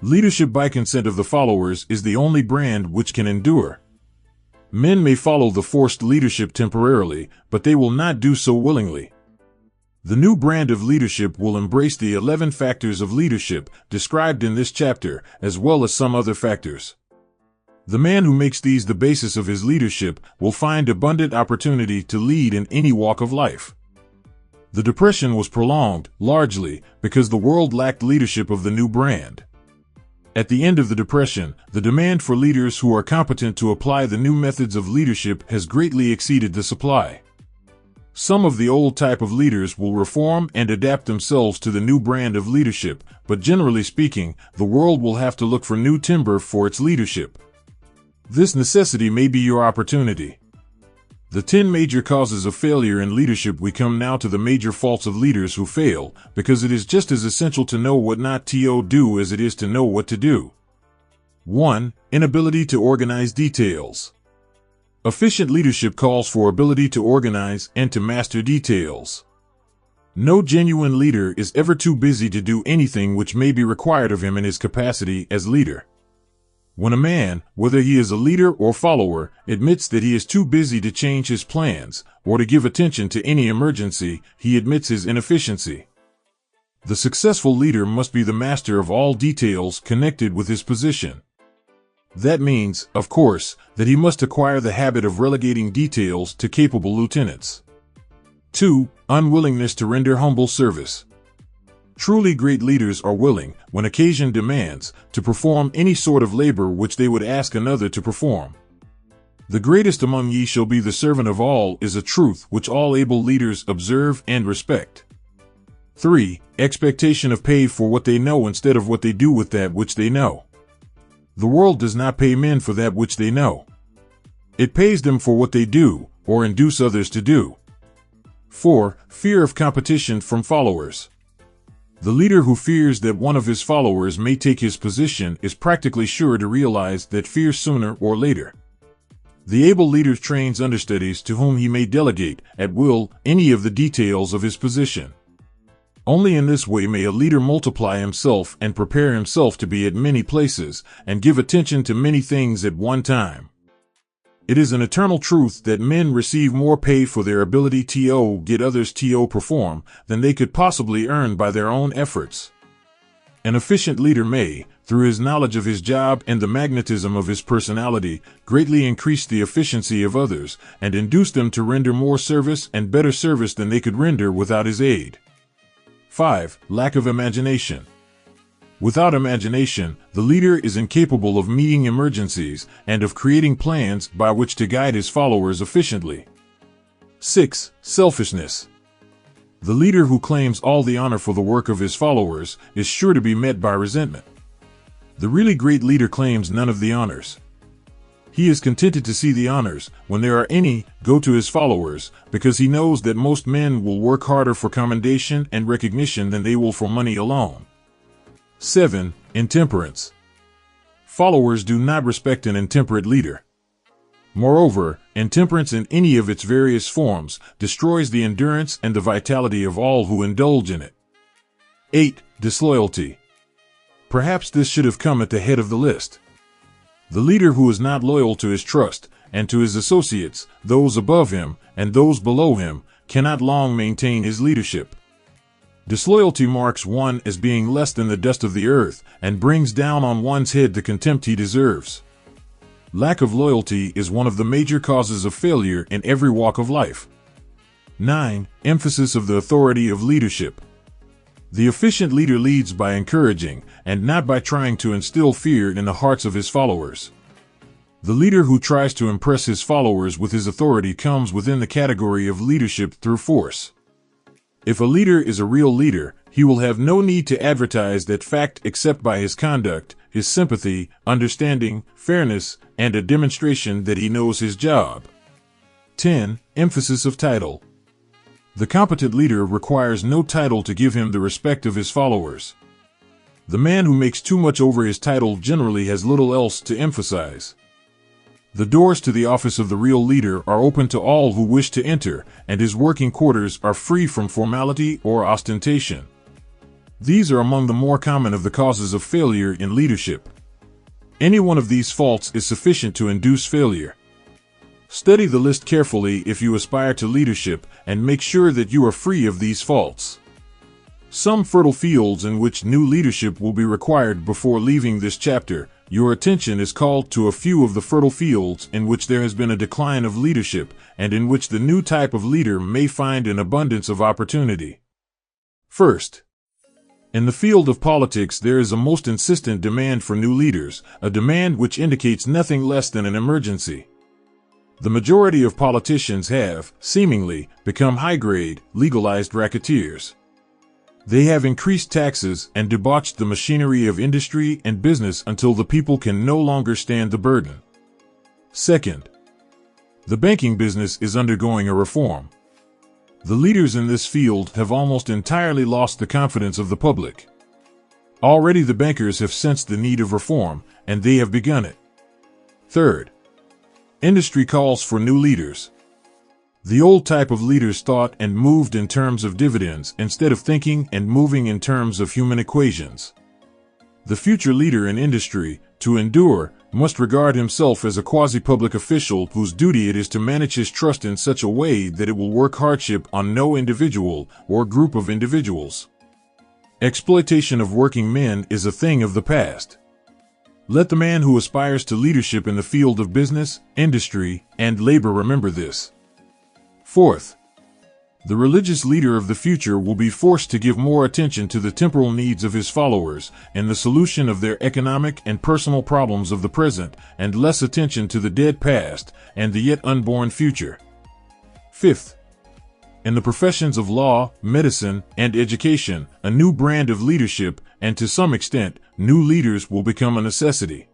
Leadership by consent of the followers is the only brand which can endure. Men may follow the forced leadership temporarily, but they will not do so willingly. The new brand of leadership will embrace the 11 factors of leadership described in this chapter, as well as some other factors. The man who makes these the basis of his leadership will find abundant opportunity to lead in any walk of life. The Depression was prolonged, largely, because the world lacked leadership of the new brand. At the end of the Depression, the demand for leaders who are competent to apply the new methods of leadership has greatly exceeded the supply. Some of the old type of leaders will reform and adapt themselves to the new brand of leadership, but generally speaking, the world will have to look for new timber for its leadership. This necessity may be your opportunity. The 10 major causes of failure in leadership. We come now to the major faults of leaders who fail, because it is just as essential to know what not to do as it is to know what to do. 1. Inability to organize details. Efficient leadership calls for ability to organize and to master details. No genuine leader is ever too busy to do anything which may be required of him in his capacity as leader. When a man, whether he is a leader or follower, admits that he is too busy to change his plans or to give attention to any emergency, he admits his inefficiency. The successful leader must be the master of all details connected with his position. That means, of course, that he must acquire the habit of relegating details to capable lieutenants. 2. Unwillingness to render humble service. Truly great leaders are willing, when occasion demands, to perform any sort of labor which they would ask another to perform. The greatest among ye shall be the servant of all is a truth which all able leaders observe and respect. 3. Expectation of pay for what they know instead of what they do with that which they know. The world does not pay men for that which they know. It pays them for what they do, or induce others to do. 4. Fear of competition from followers. The leader who fears that one of his followers may take his position is practically sure to realize that fear sooner or later. The able leader trains understudies to whom he may delegate, at will, any of the details of his position. Only in this way may a leader multiply himself and prepare himself to be at many places and give attention to many things at one time. It is an eternal truth that men receive more pay for their ability to get others to perform than they could possibly earn by their own efforts. An efficient leader may, through his knowledge of his job and the magnetism of his personality, greatly increase the efficiency of others and induce them to render more service and better service than they could render without his aid. 5. Lack of imagination. Without imagination, the leader is incapable of meeting emergencies and of creating plans by which to guide his followers efficiently. 6. Selfishness. The leader who claims all the honor for the work of his followers is sure to be met by resentment. The really great leader claims none of the honors. He is contented to see the honors, when there are any, go to his followers, because he knows that most men will work harder for commendation and recognition than they will for money alone. 7. Intemperance. Followers do not respect an intemperate leader. Moreover, intemperance in any of its various forms destroys the endurance and the vitality of all who indulge in it. 8. Disloyalty. Perhaps this should have come at the head of the list. The leader who is not loyal to his trust and to his associates, those above him and those below him, cannot long maintain his leadership. Disloyalty marks one as being less than the dust of the earth and brings down on one's head the contempt he deserves. Lack of loyalty is one of the major causes of failure in every walk of life. 9. Emphasis of the authority of leadership. The efficient leader leads by encouraging, and not by trying to instill fear in the hearts of his followers. The leader who tries to impress his followers with his authority comes within the category of leadership through force. If a leader is a real leader, he will have no need to advertise that fact except by his conduct, his sympathy, understanding, fairness, and a demonstration that he knows his job. 10. Emphasis of title. The competent leader requires no title to give him the respect of his followers. The man who makes too much over his title generally has little else to emphasize. The doors to the office of the real leader are open to all who wish to enter, and his working quarters are free from formality or ostentation. These are among the more common of the causes of failure in leadership. Any one of these faults is sufficient to induce failure. Study the list carefully if you aspire to leadership, and make sure that you are free of these faults. Some fertile fields in which new leadership will be required before leaving this chapter. Your attention is called to a few of the fertile fields in which there has been a decline of leadership, and in which the new type of leader may find an abundance of opportunity. First, in the field of politics there is a most insistent demand for new leaders, a demand which indicates nothing less than an emergency. The majority of politicians have, seemingly, become high-grade, legalized racketeers. They have increased taxes and debauched the machinery of industry and business until the people can no longer stand the burden. Second, the banking business is undergoing a reform. The leaders in this field have almost entirely lost the confidence of the public. Already the bankers have sensed the need of reform, and they have begun it. Third, industry calls for new leaders. The old type of leaders thought and moved in terms of dividends instead of thinking and moving in terms of human equations. The future leader in industry, to endure, must regard himself as a quasi-public official whose duty it is to manage his trust in such a way that it will work hardship on no individual or group of individuals. Exploitation of working men is a thing of the past. Let the man who aspires to leadership in the field of business, industry, and labor remember this. Fourth, the religious leader of the future will be forced to give more attention to the temporal needs of his followers and the solution of their economic and personal problems of the present, and less attention to the dead past and the yet unborn future. Fifth, in the professions of law, medicine, and education, a new brand of leadership, and to some extent, new leaders will become a necessity.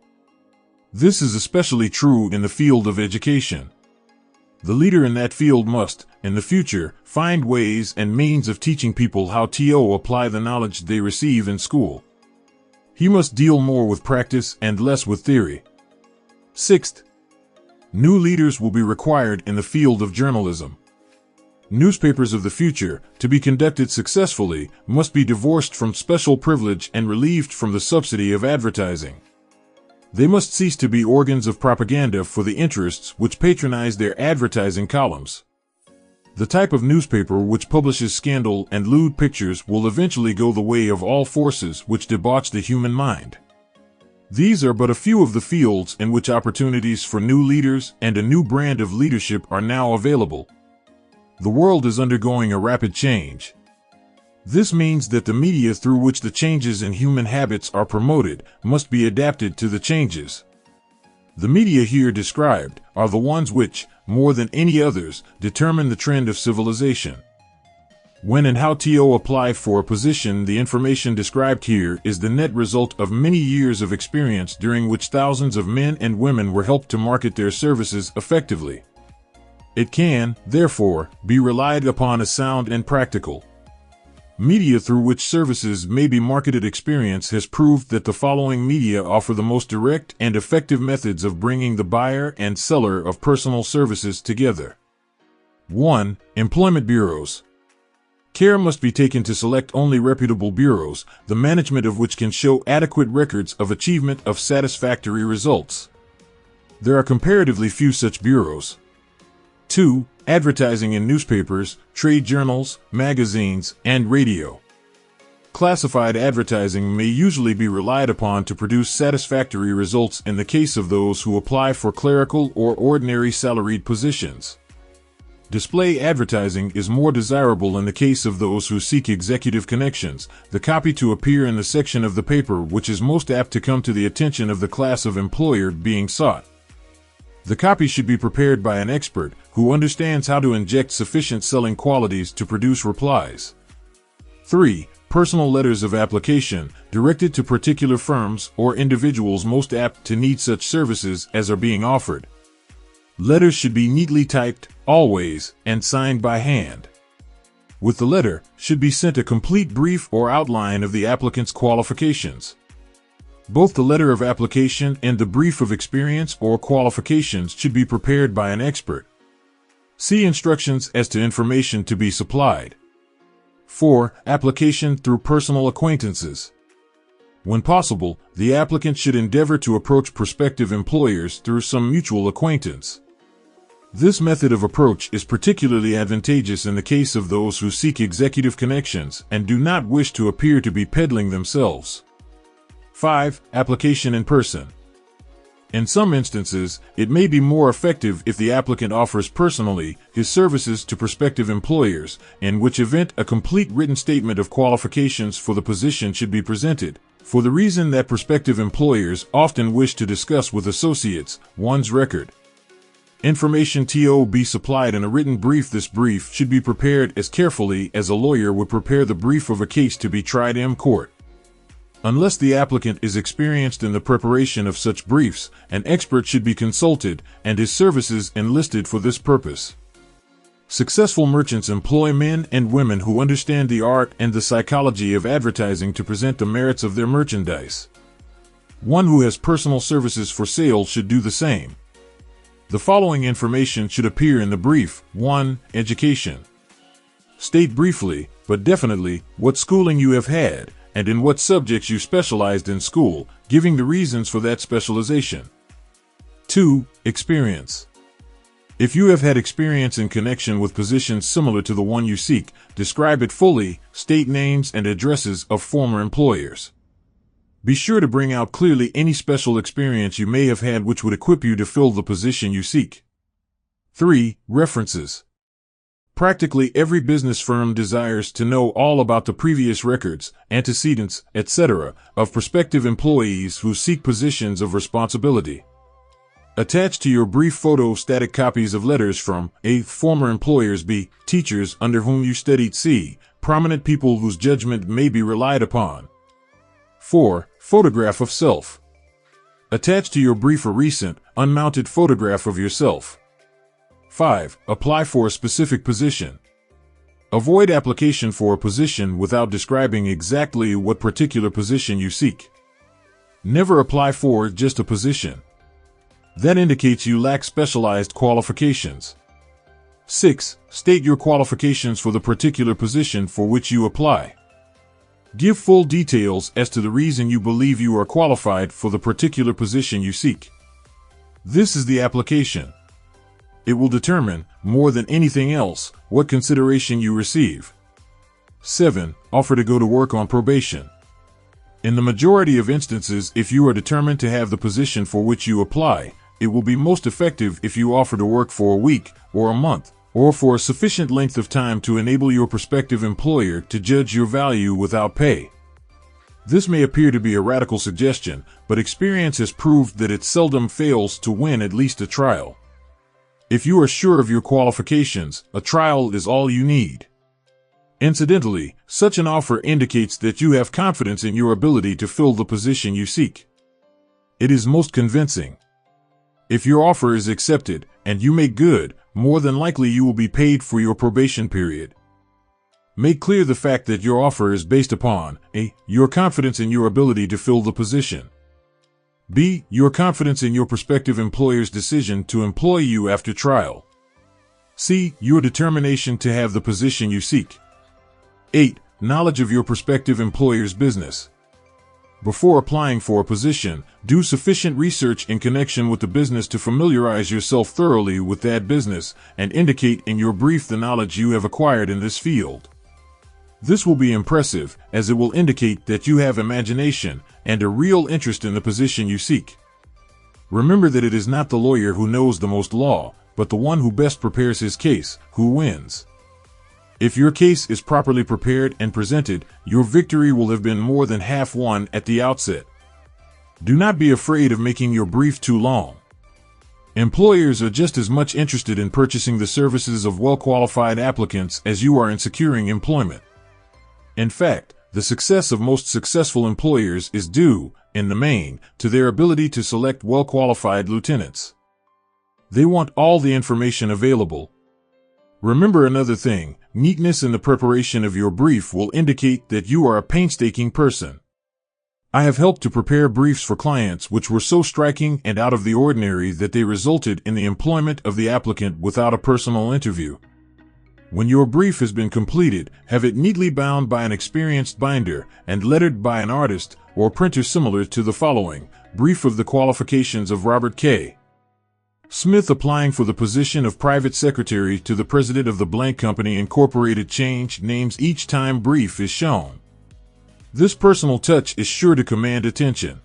This is especially true in the field of education. The leader in that field must, in the future, find ways and means of teaching people how to apply the knowledge they receive in school. He must deal more with practice and less with theory. Sixth, new leaders will be required in the field of journalism. Newspapers of the future, to be conducted successfully, must be divorced from special privilege and relieved from the subsidy of advertising. They must cease to be organs of propaganda for the interests which patronize their advertising columns. The type of newspaper which publishes scandal and lewd pictures will eventually go the way of all forces which debauch the human mind. These are but a few of the fields in which opportunities for new leaders and a new brand of leadership are now available. The world is undergoing a rapid change. This means that the media through which the changes in human habits are promoted must be adapted to the changes. The media here described are the ones which, more than any others, determine the trend of civilization. When and how to apply for a position, the information described here is the net result of many years of experience during which thousands of men and women were helped to market their services effectively. It can, therefore, be relied upon as sound and practical. Media through which services may be marketed experience has proved that the following media offer the most direct and effective methods of bringing the buyer and seller of personal services together. 1. Employment bureaus. Care must be taken to select only reputable bureaus, the management of which can show adequate records of achievement of satisfactory results. There are comparatively few such bureaus. 2. Advertising in newspapers, trade journals, magazines, and radio. Classified advertising may usually be relied upon to produce satisfactory results in the case of those who apply for clerical or ordinary salaried positions. Display advertising is more desirable in the case of those who seek executive connections, the copy to appear in the section of the paper which is most apt to come to the attention of the class of employer being sought. The copy should be prepared by an expert who understands how to inject sufficient selling qualities to produce replies. 3. Personal letters of application, directed to particular firms or individuals most apt to need such services as are being offered. Letters should be neatly typed, always, and signed by hand. With the letter, should be sent a complete brief or outline of the applicant's qualifications. Both the letter of application and the brief of experience or qualifications should be prepared by an expert. See instructions as to information to be supplied. 4. Application through personal acquaintances. When possible, the applicant should endeavor to approach prospective employers through some mutual acquaintance. This method of approach is particularly advantageous in the case of those who seek executive connections and do not wish to appear to be peddling themselves. 5. Application in person. In some instances, it may be more effective if the applicant offers personally his services to prospective employers, in which event a complete written statement of qualifications for the position should be presented, for the reason that prospective employers often wish to discuss with associates one's record. Information to be supplied in a written brief. This brief should be prepared as carefully as a lawyer would prepare the brief of a case to be tried in court. Unless the applicant is experienced in the preparation of such briefs, an expert should be consulted and his services enlisted for this purpose. Successful merchants employ men and women who understand the art and the psychology of advertising to present the merits of their merchandise. One who has personal services for sale should do the same. The following information should appear in the brief. 1. Education. State briefly, but definitely, what schooling you have had, and in what subjects you specialized in school, giving the reasons for that specialization. 2. Experience. If you have had experience in connection with positions similar to the one you seek, describe it fully, state names and addresses of former employers. Be sure to bring out clearly any special experience you may have had which would equip you to fill the position you seek. 3. References. Practically every business firm desires to know all about the previous records, antecedents, etc., of prospective employees who seek positions of responsibility. Attach to your brief photostatic copies of letters from A. Former employers. B. Teachers under whom you studied. C. Prominent people whose judgment may be relied upon. 4. Photograph of self. Attach to your brief a recent, unmounted photograph of yourself. 5. Apply for a specific position. Avoid application for a position without describing exactly what particular position you seek. Never apply for just a position. That indicates you lack specialized qualifications. 6. State your qualifications for the particular position for which you apply. Give full details as to the reason you believe you are qualified for the particular position you seek. This is the application. It will determine, more than anything else, what consideration you receive. 7. Offer to go to work on probation. In the majority of instances, if you are determined to have the position for which you apply, it will be most effective if you offer to work for a week, or a month, or for a sufficient length of time to enable your prospective employer to judge your value without pay. This may appear to be a radical suggestion, but experience has proved that it seldom fails to win at least a trial. If you are sure of your qualifications, a trial is all you need. Incidentally, such an offer indicates that you have confidence in your ability to fill the position you seek. It is most convincing. If your offer is accepted, and you make good, more than likely you will be paid for your probation period. Make clear the fact that your offer is based upon A. Your confidence in your ability to fill the position. B. Your confidence in your prospective employer's decision to employ you after trial. C. Your determination to have the position you seek. 8. Knowledge of your prospective employer's business. Before applying for a position, do sufficient research in connection with the business to familiarize yourself thoroughly with that business and indicate in your brief the knowledge you have acquired in this field. This will be impressive, as it will indicate that you have imagination and a real interest in the position you seek. Remember that it is not the lawyer who knows the most law, but the one who best prepares his case, who wins. If your case is properly prepared and presented, your victory will have been more than half won at the outset. Do not be afraid of making your brief too long. Employers are just as much interested in purchasing the services of well-qualified applicants as you are in securing employment. In fact, the success of most successful employers is due, in the main, to their ability to select well-qualified lieutenants. They want all the information available. Remember another thing, neatness in the preparation of your brief will indicate that you are a painstaking person. I have helped to prepare briefs for clients which were so striking and out of the ordinary that they resulted in the employment of the applicant without a personal interview. When your brief has been completed, have it neatly bound by an experienced binder and lettered by an artist or printer similar to the following: Brief of the Qualifications of Robert K. Smith applying for the position of private secretary to the president of the blank company incorporated. Change names each time brief is shown. This personal touch is sure to command attention.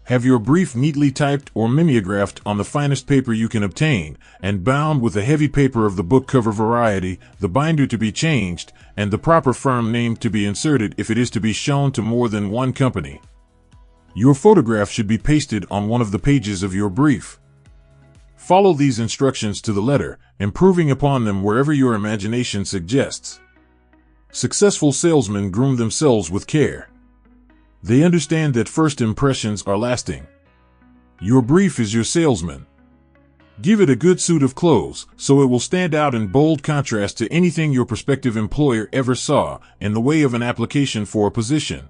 Have your brief neatly typed or mimeographed on the finest paper you can obtain, and bound with a heavy paper of the book cover variety, the binder to be changed, and the proper firm name to be inserted if it is to be shown to more than one company. Your photograph should be pasted on one of the pages of your brief. Follow these instructions to the letter, improving upon them wherever your imagination suggests. Successful salesmen groom themselves with care. They understand that first impressions are lasting. Your brief is your salesman. Give it a good suit of clothes, so it will stand out in bold contrast to anything your prospective employer ever saw in the way of an application for a position.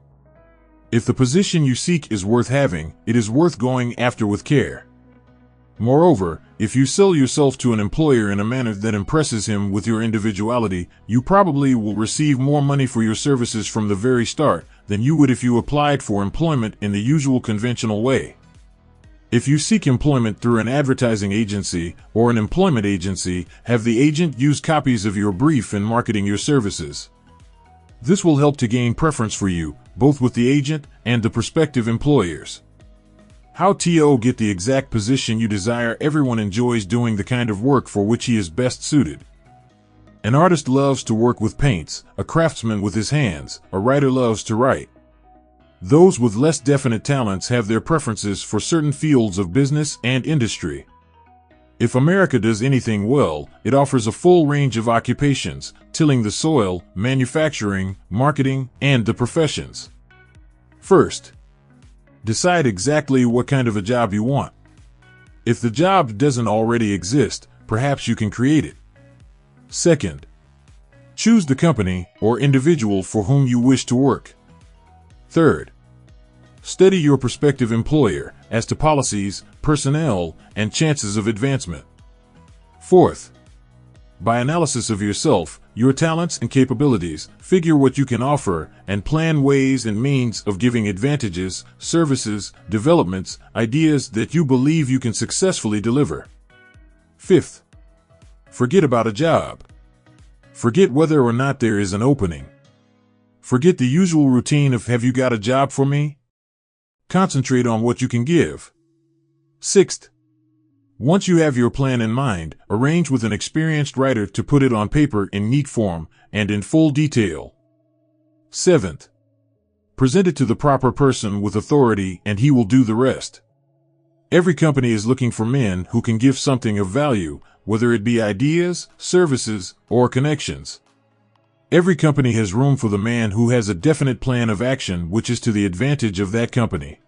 If the position you seek is worth having, it is worth going after with care. Moreover, if you sell yourself to an employer in a manner that impresses him with your individuality, you probably will receive more money for your services from the very start than you would if you applied for employment in the usual conventional way. If you seek employment through an advertising agency or an employment agency, have the agent use copies of your brief in marketing your services. This will help to gain preference for you, both with the agent and the prospective employers. How to get the exact position you desire. Everyone enjoys doing the kind of work for which he is best suited. An artist loves to work with paints, a craftsman with his hands, a writer loves to write. Those with less definite talents have their preferences for certain fields of business and industry. If America does anything well, it offers a full range of occupations, tilling the soil, manufacturing, marketing, and the professions. First, decide exactly what kind of a job you want. If the job doesn't already exist, perhaps you can create it. Second, choose the company or individual for whom you wish to work. Third, study your prospective employer as to policies, personnel, and chances of advancement. Fourth, by analysis of yourself, your talents and capabilities, figure what you can offer and plan ways and means of giving advantages, services, developments, ideas that you believe you can successfully deliver. Fifth, forget about a job. Forget whether or not there is an opening. Forget the usual routine of "have you got a job for me?" Concentrate on what you can give. Sixth, once you have your plan in mind, arrange with an experienced writer to put it on paper in neat form and in full detail. Seventh, present it to the proper person with authority and he will do the rest. Every company is looking for men who can give something of value, whether it be ideas, services, or connections. Every company has room for the man who has a definite plan of action which is to the advantage of that company.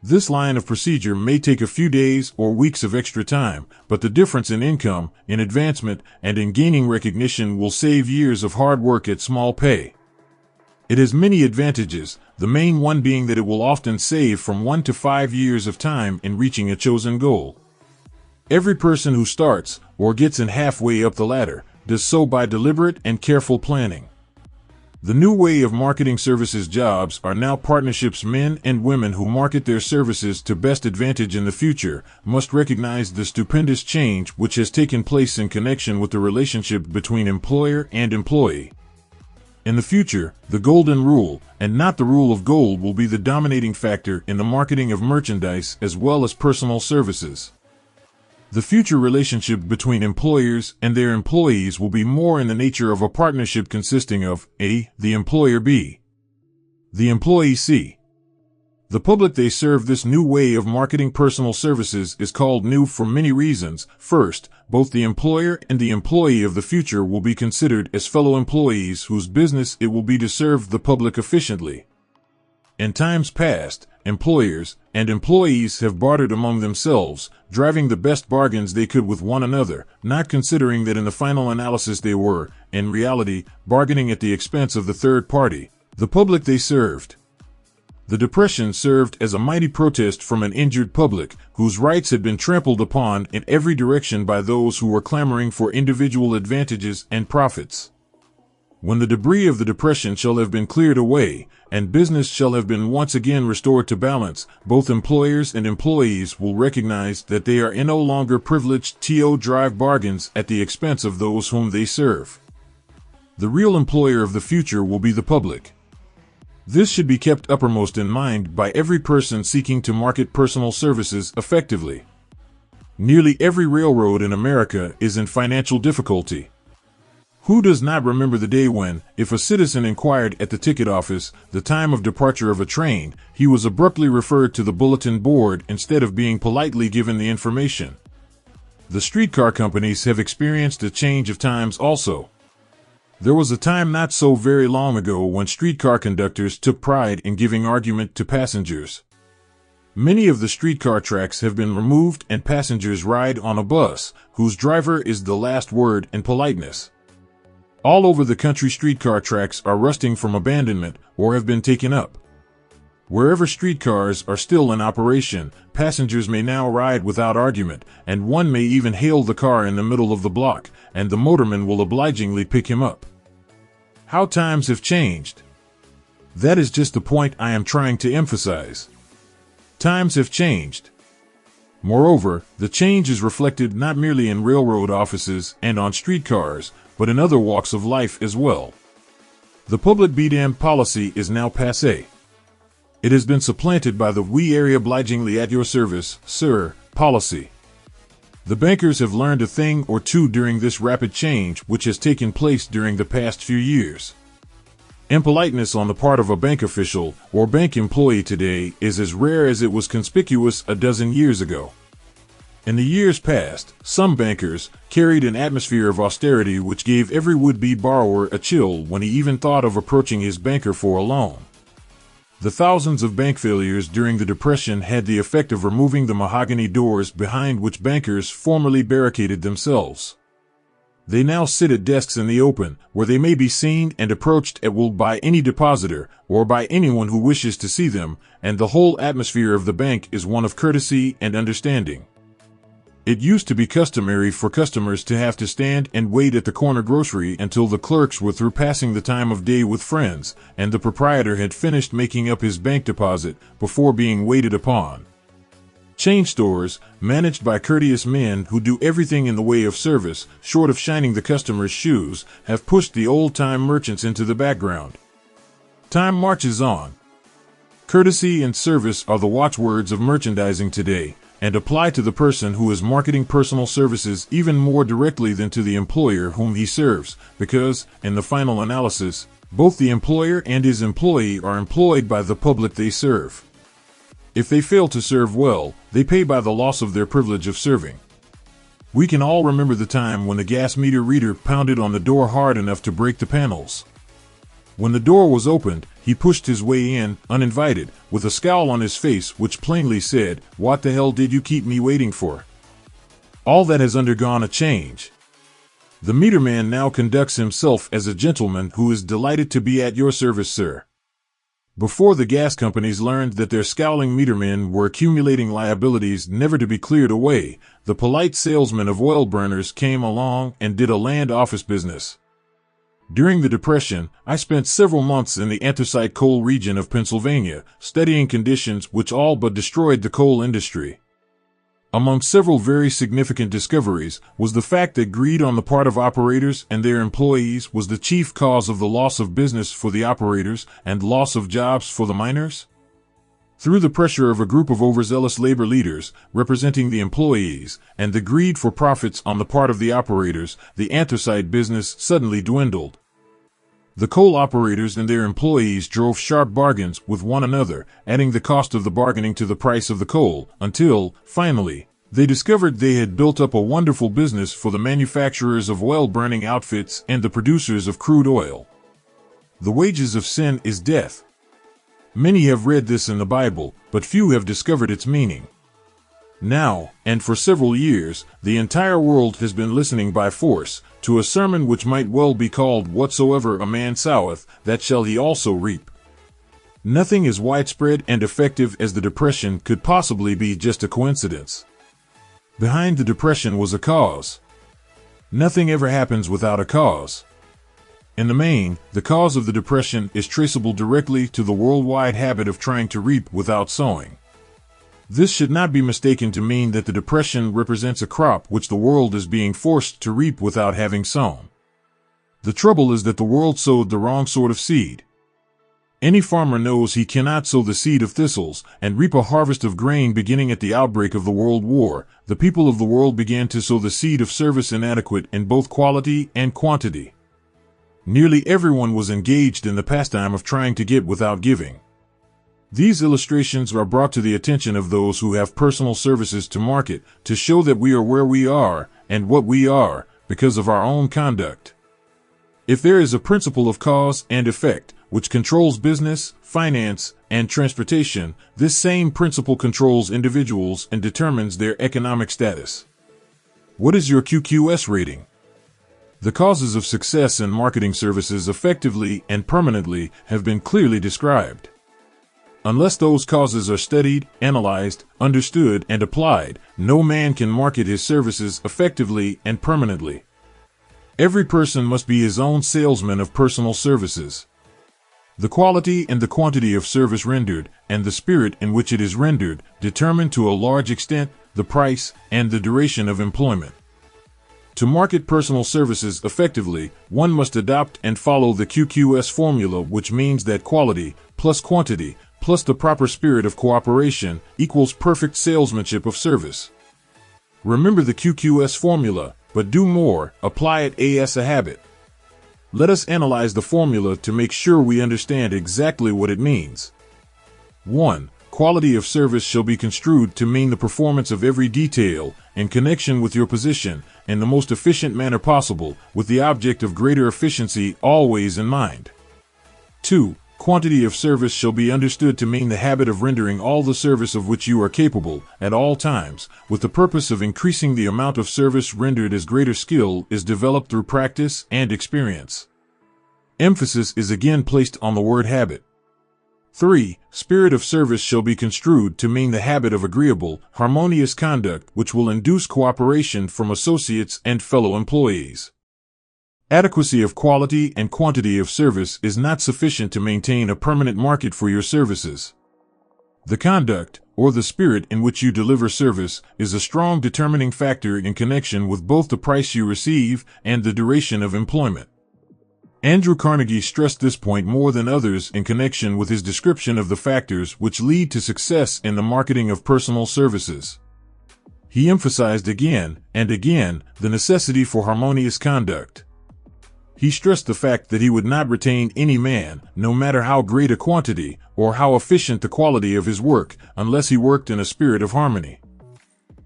This line of procedure may take a few days or weeks of extra time, but the difference in income, in advancement, and in gaining recognition will save years of hard work at small pay. It has many advantages, the main one being that it will often save from 1 to 5 years of time in reaching a chosen goal. Every person who starts, or gets in halfway up the ladder, does so by deliberate and careful planning. The new way of marketing services jobs are now partnerships. Men and women who market their services to best advantage in the future must recognize the stupendous change which has taken place in connection with the relationship between employer and employee. In the future, the golden rule, and not the rule of gold, will be the dominating factor in the marketing of merchandise as well as personal services. The future relationship between employers and their employees will be more in the nature of a partnership consisting of A. The employer, B. The employee, C. The public they serve. This new way of marketing personal services is called new for many reasons. First, both the employer and the employee of the future will be considered as fellow employees whose business it will be to serve the public efficiently. In times past, employers and employees have bartered among themselves, driving the best bargains they could with one another, not considering that in the final analysis they were, in reality, bargaining at the expense of the third party, the public they served. The Depression served as a mighty protest from an injured public, whose rights had been trampled upon in every direction by those who were clamoring for individual advantages and profits. When the debris of the Depression shall have been cleared away, and business shall have been once again restored to balance, both employers and employees will recognize that they are no longer privileged to drive bargains at the expense of those whom they serve. The real employer of the future will be the public. This should be kept uppermost in mind by every person seeking to market personal services effectively. Nearly every railroad in America is in financial difficulty. Who does not remember the day when, if a citizen inquired at the ticket office the time of departure of a train, he was abruptly referred to the bulletin board instead of being politely given the information? The streetcar companies have experienced a change of times also. There was a time not so very long ago when streetcar conductors took pride in giving argument to passengers. Many of the streetcar tracks have been removed and passengers ride on a bus, whose driver is the last word in politeness. All over the country, streetcar tracks are rusting from abandonment or have been taken up. Wherever streetcars are still in operation, passengers may now ride without argument, and one may even hail the car in the middle of the block, and the motorman will obligingly pick him up. How times have changed. That is just the point I am trying to emphasize. Times have changed. Moreover, the change is reflected not merely in railroad offices and on streetcars, but in other walks of life as well. The public be damned policy is now passé. It has been supplanted by the "we are obligingly at your service, sir" policy. The bankers have learned a thing or two during this rapid change which has taken place during the past few years. Impoliteness on the part of a bank official or bank employee today is as rare as it was conspicuous a dozen years ago. In the years past, some bankers carried an atmosphere of austerity which gave every would-be borrower a chill when he even thought of approaching his banker for a loan. The thousands of bank failures during the Depression had the effect of removing the mahogany doors behind which bankers formerly barricaded themselves. They now sit at desks in the open, where they may be seen and approached at will by any depositor, or by anyone who wishes to see them, and the whole atmosphere of the bank is one of courtesy and understanding. It used to be customary for customers to have to stand and wait at the corner grocery until the clerks were through passing the time of day with friends, and the proprietor had finished making up his bank deposit before being waited upon. Chain stores, managed by courteous men who do everything in the way of service, short of shining the customer's shoes, have pushed the old-time merchants into the background. Time marches on. Courtesy and service are the watchwords of merchandising today, and apply to the person who is marketing personal services even more directly than to the employer whom he serves, because, in the final analysis, both the employer and his employee are employed by the public they serve. If they fail to serve well, they pay by the loss of their privilege of serving. We can all remember the time when the gas meter reader pounded on the door hard enough to break the panels. When the door was opened, he pushed his way in, uninvited, with a scowl on his face which plainly said, "What the hell did you keep me waiting for?" All that has undergone a change. The meterman now conducts himself as a gentleman who is delighted to be at your service, sir. Before the gas companies learned that their scowling metermen were accumulating liabilities never to be cleared away, the polite salesman of oil burners came along and did a land office business. During the Depression, I spent several months in the anthracite coal region of Pennsylvania, studying conditions which all but destroyed the coal industry. Among several very significant discoveries was the fact that greed on the part of operators and their employees was the chief cause of the loss of business for the operators and loss of jobs for the miners. Through the pressure of a group of overzealous labor leaders representing the employees and the greed for profits on the part of the operators, the anthracite business suddenly dwindled. The coal operators and their employees drove sharp bargains with one another, adding the cost of the bargaining to the price of the coal, until, finally, they discovered they had built up a wonderful business for the manufacturers of oil-burning outfits and the producers of crude oil. The wages of sin is death. Many have read this in the Bible, but few have discovered its meaning. Now, and for several years, the entire world has been listening by force to a sermon which might well be called "Whatsoever a man soweth, that shall he also reap." Nothing as widespread and effective as the Depression could possibly be just a coincidence. Behind the Depression was a cause. Nothing ever happens without a cause. In the main, the cause of the Depression is traceable directly to the worldwide habit of trying to reap without sowing. This should not be mistaken to mean that the Depression represents a crop which the world is being forced to reap without having sown. The trouble is that the world sowed the wrong sort of seed. Any farmer knows he cannot sow the seed of thistles and reap a harvest of grain. Beginning at the outbreak of the World War, the people of the world began to sow the seed of service inadequate in both quality and quantity. Nearly everyone was engaged in the pastime of trying to get without giving. These illustrations are brought to the attention of those who have personal services to market to show that we are where we are and what we are because of our own conduct. If there is a principle of cause and effect which controls business, finance, and transportation, this same principle controls individuals and determines their economic status. What is your QQS rating? The causes of success in marketing services effectively and permanently have been clearly described. Unless those causes are studied, analyzed, understood, and applied, no man can market his services effectively and permanently. Every person must be his own salesman of personal services. The quality and the quantity of service rendered, and the spirit in which it is rendered, determine to a large extent the price and the duration of employment. To market personal services effectively, one must adopt and follow the QQS formula, which means that quality plus quantity plus the proper spirit of cooperation equals perfect salesmanship of service. Remember the QQS formula, but do more, apply it as a habit. Let us analyze the formula to make sure we understand exactly what it means. 1. Quality of service shall be construed to mean the performance of every detail in connection with your position in the most efficient manner possible, with the object of greater efficiency always in mind. 2. Quantity of service shall be understood to mean the habit of rendering all the service of which you are capable at all times, with the purpose of increasing the amount of service rendered as greater skill is developed through practice and experience. Emphasis is again placed on the word habit. 3. Spirit of service shall be construed to mean the habit of agreeable, harmonious conduct which will induce cooperation from associates and fellow employees. Adequacy of quality and quantity of service is not sufficient to maintain a permanent market for your services. The conduct, or the spirit in which you deliver service, is a strong determining factor in connection with both the price you receive and the duration of employment. Andrew Carnegie stressed this point more than others in connection with his description of the factors which lead to success in the marketing of personal services. He emphasized again and again the necessity for harmonious conduct. He stressed the fact that he would not retain any man, no matter how great a quantity or how efficient the quality of his work, unless he worked in a spirit of harmony.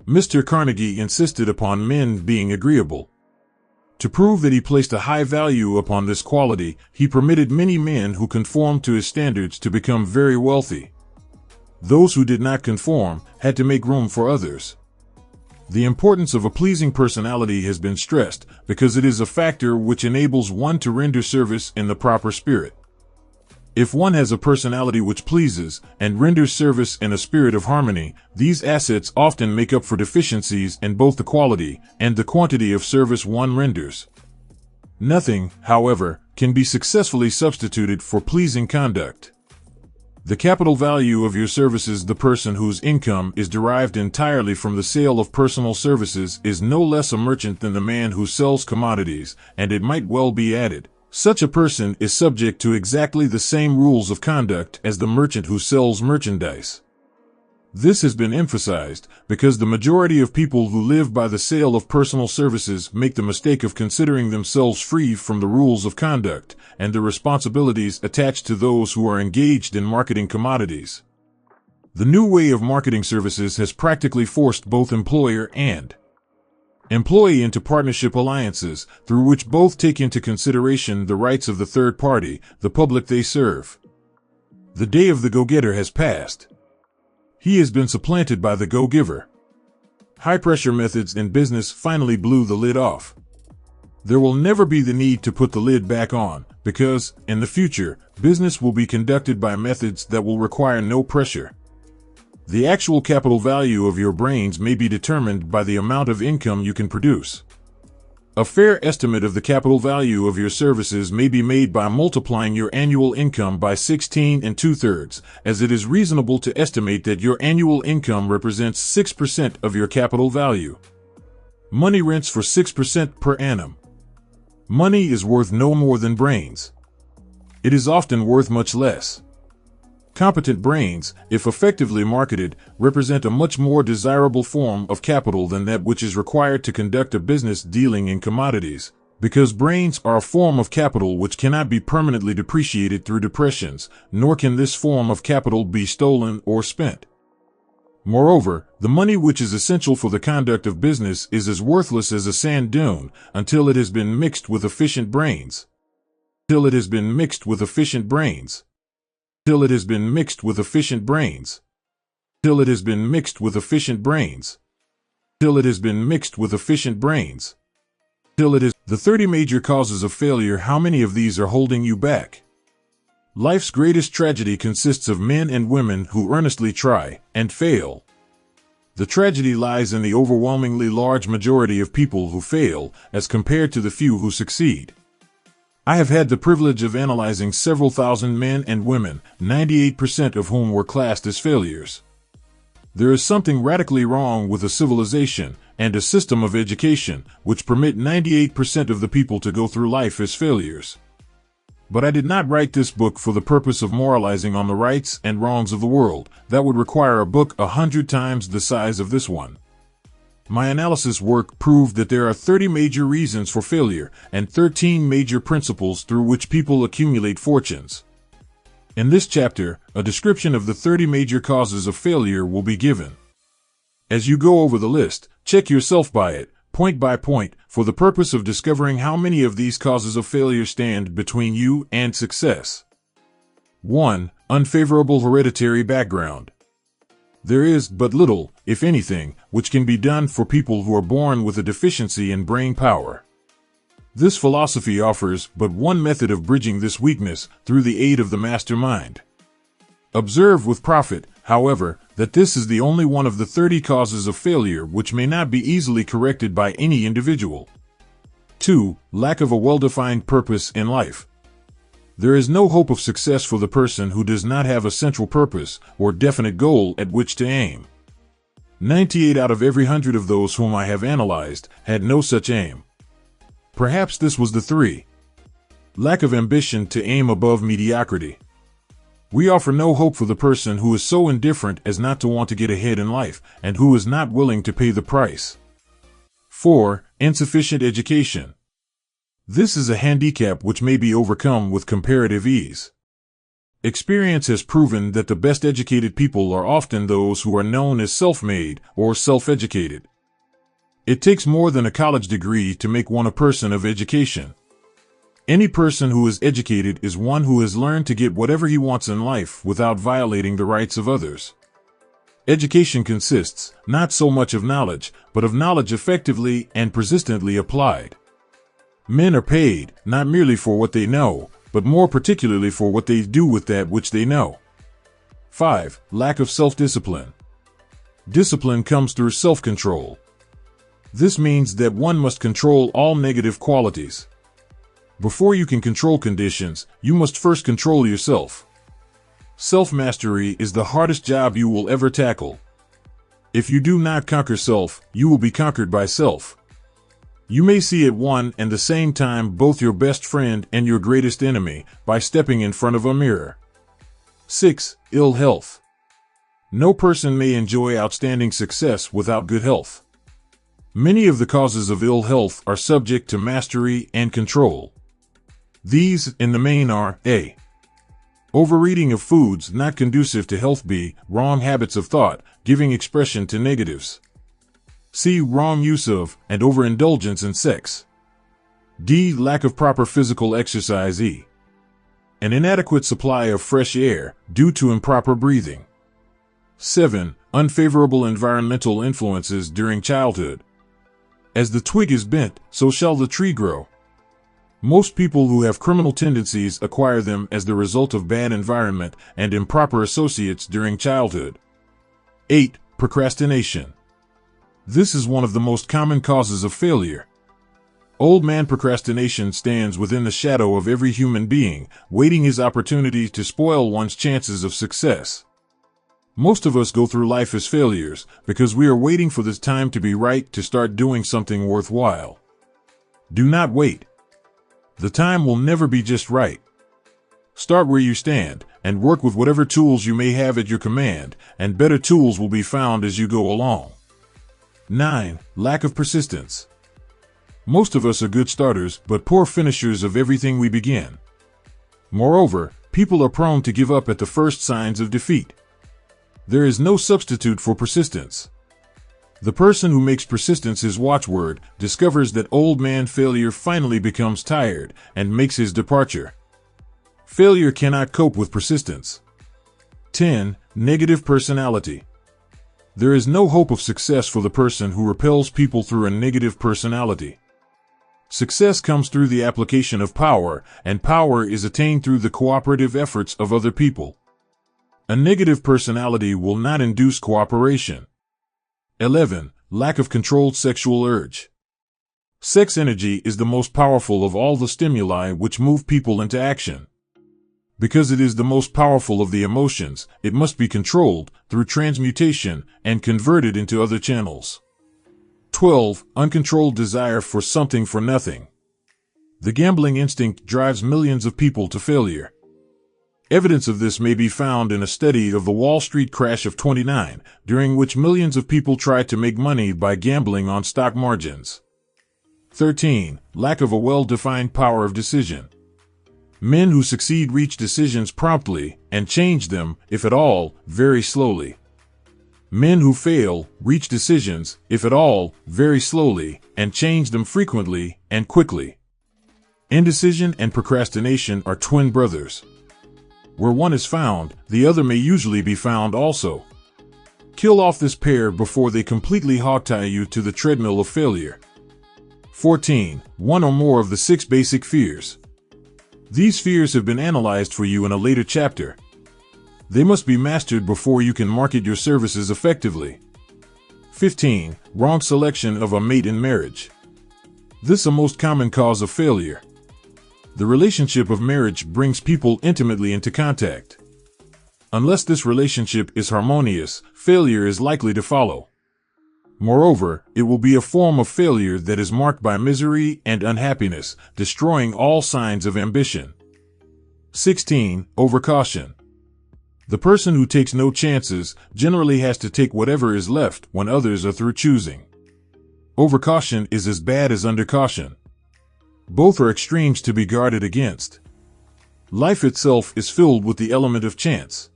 Mr. Carnegie insisted upon men being agreeable. To prove that he placed a high value upon this quality, he permitted many men who conformed to his standards to become very wealthy. Those who did not conform had to make room for others. The importance of a pleasing personality has been stressed because it is a factor which enables one to render service in the proper spirit. If one has a personality which pleases and renders service in a spirit of harmony, these assets often make up for deficiencies in both the quality and the quantity of service one renders. Nothing, however, can be successfully substituted for pleasing conduct. The capital value of your services, the person whose income is derived entirely from the sale of personal services, is no less a merchant than the man who sells commodities, and it might well be added, such a person is subject to exactly the same rules of conduct as the merchant who sells merchandise. This has been emphasized because the majority of people who live by the sale of personal services make the mistake of considering themselves free from the rules of conduct and the responsibilities attached to those who are engaged in marketing commodities. The new way of marketing services has practically forced both employer and employee into partnership alliances through which both take into consideration the rights of the third party, the public they serve. The day of the go-getter has passed. He has been supplanted by the go-giver. High-pressure methods in business finally blew the lid off. There will never be the need to put the lid back on, because, in the future, business will be conducted by methods that will require no pressure. The actual capital value of your brains may be determined by the amount of income you can produce. A fair estimate of the capital value of your services may be made by multiplying your annual income by 16 2/3, as it is reasonable to estimate that your annual income represents 6% of your capital value. Money rents for 6% per annum. Money is worth no more than brains. It is often worth much less. Competent brains, if effectively marketed, represent a much more desirable form of capital than that which is required to conduct a business dealing in commodities, because brains are a form of capital which cannot be permanently depreciated through depressions, nor can this form of capital be stolen or spent. Moreover, the money which is essential for the conduct of business is as worthless as a sand dune until it has been mixed with efficient brains. Till it has been mixed with efficient brains. Till it has been mixed with efficient brains. Till it has been mixed with efficient brains. Till it has been mixed with efficient brains. Till it is. The 30 major causes of failure. How many of these are holding you back? Life's greatest tragedy consists of men and women who earnestly try and fail. The tragedy lies in the overwhelmingly large majority of people who fail as compared to the few who succeed. I have had the privilege of analyzing several thousand men and women, 98% of whom were classed as failures. There is something radically wrong with a civilization and a system of education which permit 98% of the people to go through life as failures. But I did not write this book for the purpose of moralizing on the rights and wrongs of the world. That would require a book 100 times the size of this one. My analysis work proved that there are 30 major reasons for failure and 13 major principles through which people accumulate fortunes. In this chapter, a description of the 30 major causes of failure will be given. As you go over the list, check yourself by it, point by point, for the purpose of discovering how many of these causes of failure stand between you and success. 1. Unfavorable hereditary background. There is but little, if anything, which can be done for people who are born with a deficiency in brain power. This philosophy offers but one method of bridging this weakness through the aid of the mastermind. Observe with profit, however, that this is the only one of the 30 causes of failure which may not be easily corrected by any individual. 2. Lack of a well-defined purpose in life. There is no hope of success for the person who does not have a central purpose or definite goal at which to aim. 98 out of every 100 of those whom I have analyzed had no such aim. Perhaps this was the 3. Lack of ambition to aim above mediocrity. We offer no hope for the person who is so indifferent as not to want to get ahead in life and who is not willing to pay the price. 4. Insufficient education. This is a handicap which may be overcome with comparative ease. Experience has proven that the best educated people are often those who are known as self-made or self-educated. It takes more than a college degree to make one a person of education. Any person who is educated is one who has learned to get whatever he wants in life without violating the rights of others. Education consists not so much of knowledge, but of knowledge effectively and persistently applied. Men are paid not merely for what they know, but more particularly for what they do with that which they know. 5. Lack of self-discipline. Discipline comes through self-control. This means that one must control all negative qualities. Before you can control conditions, you must first control yourself. Self-mastery is the hardest job you will ever tackle. If you do not conquer self, you will be conquered by self. You may see at one and the same time both your best friend and your greatest enemy by stepping in front of a mirror. 6. Ill health. No person may enjoy outstanding success without good health. Many of the causes of ill health are subject to mastery and control. These, in the main, are A. Overeating of foods not conducive to health. B. Wrong habits of thought, giving expression to negatives. C. Wrong use of and overindulgence in sex. D. Lack of proper physical exercise. E. An inadequate supply of fresh air due to improper breathing. 7. Unfavorable environmental influences during childhood. As the twig is bent, so shall the tree grow. Most people who have criminal tendencies acquire them as the result of bad environment and improper associates during childhood. 8. Procrastination. This is one of the most common causes of failure. Old man procrastination stands within the shadow of every human being, waiting his opportunity to spoil one's chances of success. Most of us go through life as failures because we are waiting for this time to be right to start doing something worthwhile. Do not wait. The time will never be just right. Start where you stand and work with whatever tools you may have at your command, and better tools will be found as you go along. 9. Lack of persistence. Most of us are good starters but poor finishers of everything we begin. Moreover, people are prone to give up at the first signs of defeat. There is no substitute for persistence. The person who makes persistence his watchword discovers that old man failure finally becomes tired and makes his departure. Failure cannot cope with persistence. 10. Negative personality. There is no hope of success for the person who repels people through a negative personality. Success comes through the application of power, and power is attained through the cooperative efforts of other people. A negative personality will not induce cooperation. 11. Lack of controlled sexual urge. Sex energy is the most powerful of all the stimuli which move people into action. Because it is the most powerful of the emotions, it must be controlled through transmutation and converted into other channels. 12. Uncontrolled desire for something for nothing. The gambling instinct drives millions of people to failure. Evidence of this may be found in a study of the Wall Street crash of '29, during which millions of people tried to make money by gambling on stock margins. 13. Lack of a well-defined power of decision. Men who succeed reach decisions promptly and change them, if at all, very slowly. Men who fail reach decisions, if at all, very slowly, and change them frequently and quickly. Indecision and procrastination are twin brothers. Where one is found, the other may usually be found also. Kill off this pair before they completely hogtie you to the treadmill of failure. 14. One or more of the 6 basic fears. These fears have been analyzed for you in a later chapter. They must be mastered before you can market your services effectively. 15. Wrong selection of a mate in marriage. This is a most common cause of failure. The relationship of marriage brings people intimately into contact. Unless this relationship is harmonious, failure is likely to follow. Moreover, it will be a form of failure that is marked by misery and unhappiness, destroying all signs of ambition. 16. Overcaution. The person who takes no chances generally has to take whatever is left when others are through choosing. Overcaution is as bad as undercaution. Both are extremes to be guarded against. Life itself is filled with the element of chance.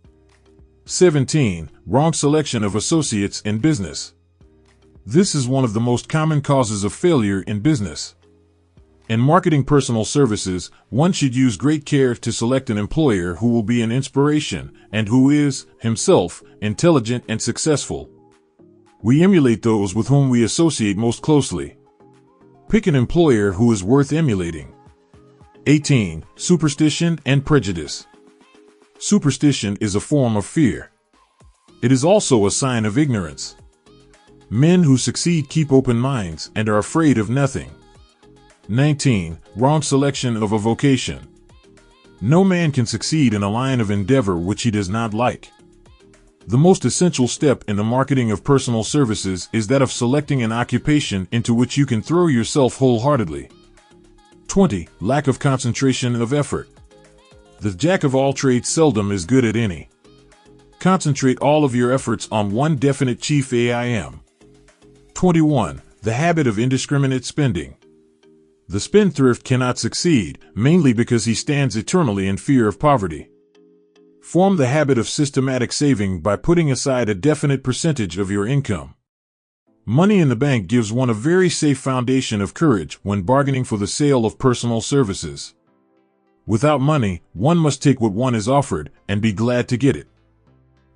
17. Wrong selection of associates in business. This is one of the most common causes of failure in business. In marketing personal services, one should use great care to select an employer who will be an inspiration and who is, himself, intelligent and successful. We emulate those with whom we associate most closely. Pick an employer who is worth emulating. 18. Superstition and prejudice. Superstition is a form of fear. It is also a sign of ignorance. Men who succeed keep open minds and are afraid of nothing. 19. Wrong selection of a vocation. No man can succeed in a line of endeavor which he does not like. The most essential step in the marketing of personal services is that of selecting an occupation into which you can throw yourself wholeheartedly. 20. Lack of concentration of effort. The jack of all trades seldom is good at any. Concentrate all of your efforts on one definite chief aim. 21. The habit of indiscriminate spending. The spendthrift cannot succeed, mainly because he stands eternally in fear of poverty. Form the habit of systematic saving by putting aside a definite percentage of your income. Money in the bank gives one a very safe foundation of courage when bargaining for the sale of personal services. Without money, one must take what one is offered and be glad to get it.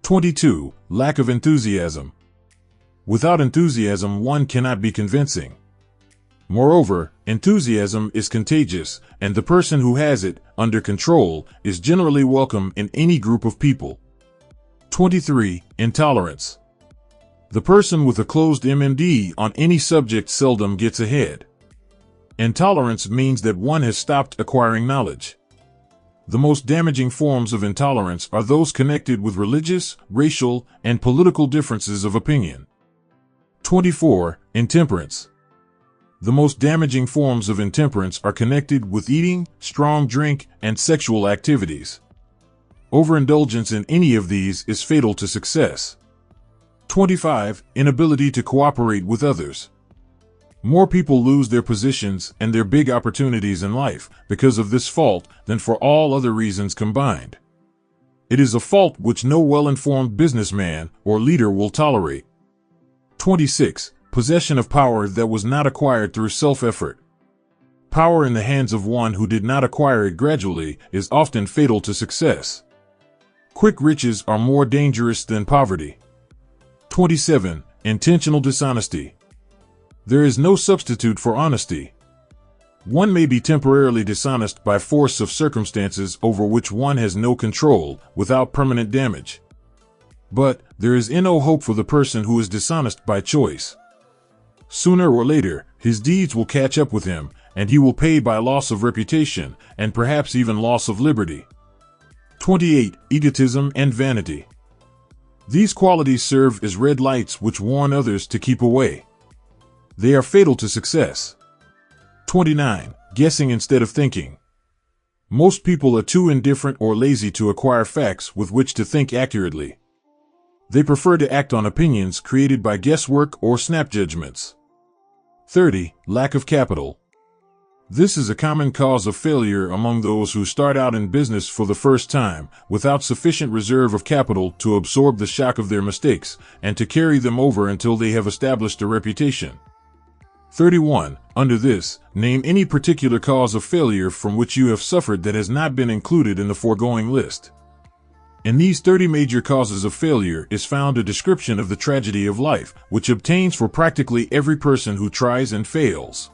22. Lack of enthusiasm. Without enthusiasm, one cannot be convincing. Moreover, enthusiasm is contagious, and the person who has it under control is generally welcome in any group of people. 23. Intolerance. The person with a closed mind on any subject seldom gets ahead. Intolerance means that one has stopped acquiring knowledge. The most damaging forms of intolerance are those connected with religious, racial, and political differences of opinion. 24. Intemperance. The most damaging forms of intemperance are connected with eating, strong drink, and sexual activities. Overindulgence in any of these is fatal to success. 25. Inability to cooperate with others. More people lose their positions and their big opportunities in life because of this fault than for all other reasons combined. It is a fault which no well-informed businessman or leader will tolerate. 26. Possession of power that was not acquired through self-effort. Power in the hands of one who did not acquire it gradually is often fatal to success. Quick riches are more dangerous than poverty. 27. Intentional dishonesty. There is no substitute for honesty. One may be temporarily dishonest by force of circumstances over which one has no control, without permanent damage. But there is no hope for the person who is dishonest by choice. Sooner or later, his deeds will catch up with him, and he will pay by loss of reputation, and perhaps even loss of liberty. 28. Egotism and vanity. These qualities serve as red lights which warn others to keep away. They are fatal to success. 29. Guessing instead of thinking. Most people are too indifferent or lazy to acquire facts with which to think accurately. They prefer to act on opinions created by guesswork or snap judgments. 30. Lack of capital. This is a common cause of failure among those who start out in business for the first time, without sufficient reserve of capital to absorb the shock of their mistakes and to carry them over until they have established a reputation. 31. Under this, name any particular cause of failure from which you have suffered that has not been included in the foregoing list. In these 30 major causes of failure is found a description of the tragedy of life, which obtains for practically every person who tries and fails.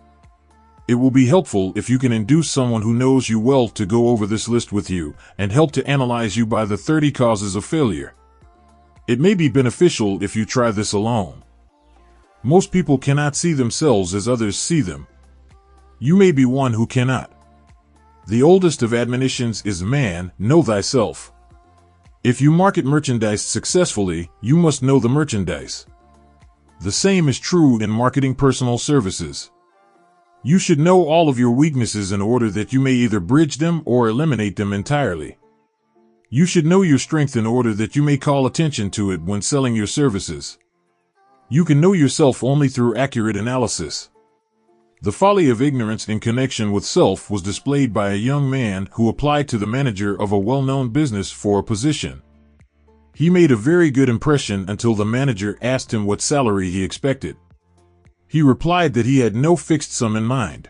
It will be helpful if you can induce someone who knows you well to go over this list with you and help to analyze you by the 30 causes of failure. It may be beneficial if you try this alone. Most people cannot see themselves as others see them. You may be one who cannot. The oldest of admonitions is, man, know thyself. If you market merchandise successfully, you must know the merchandise. The same is true in marketing personal services. You should know all of your weaknesses in order that you may either bridge them or eliminate them entirely. You should know your strength in order that you may call attention to it when selling your services. You can know yourself only through accurate analysis. The folly of ignorance in connection with self was displayed by a young man who applied to the manager of a well-known business for a position. He made a very good impression until the manager asked him what salary he expected. He replied that he had no fixed sum in mind.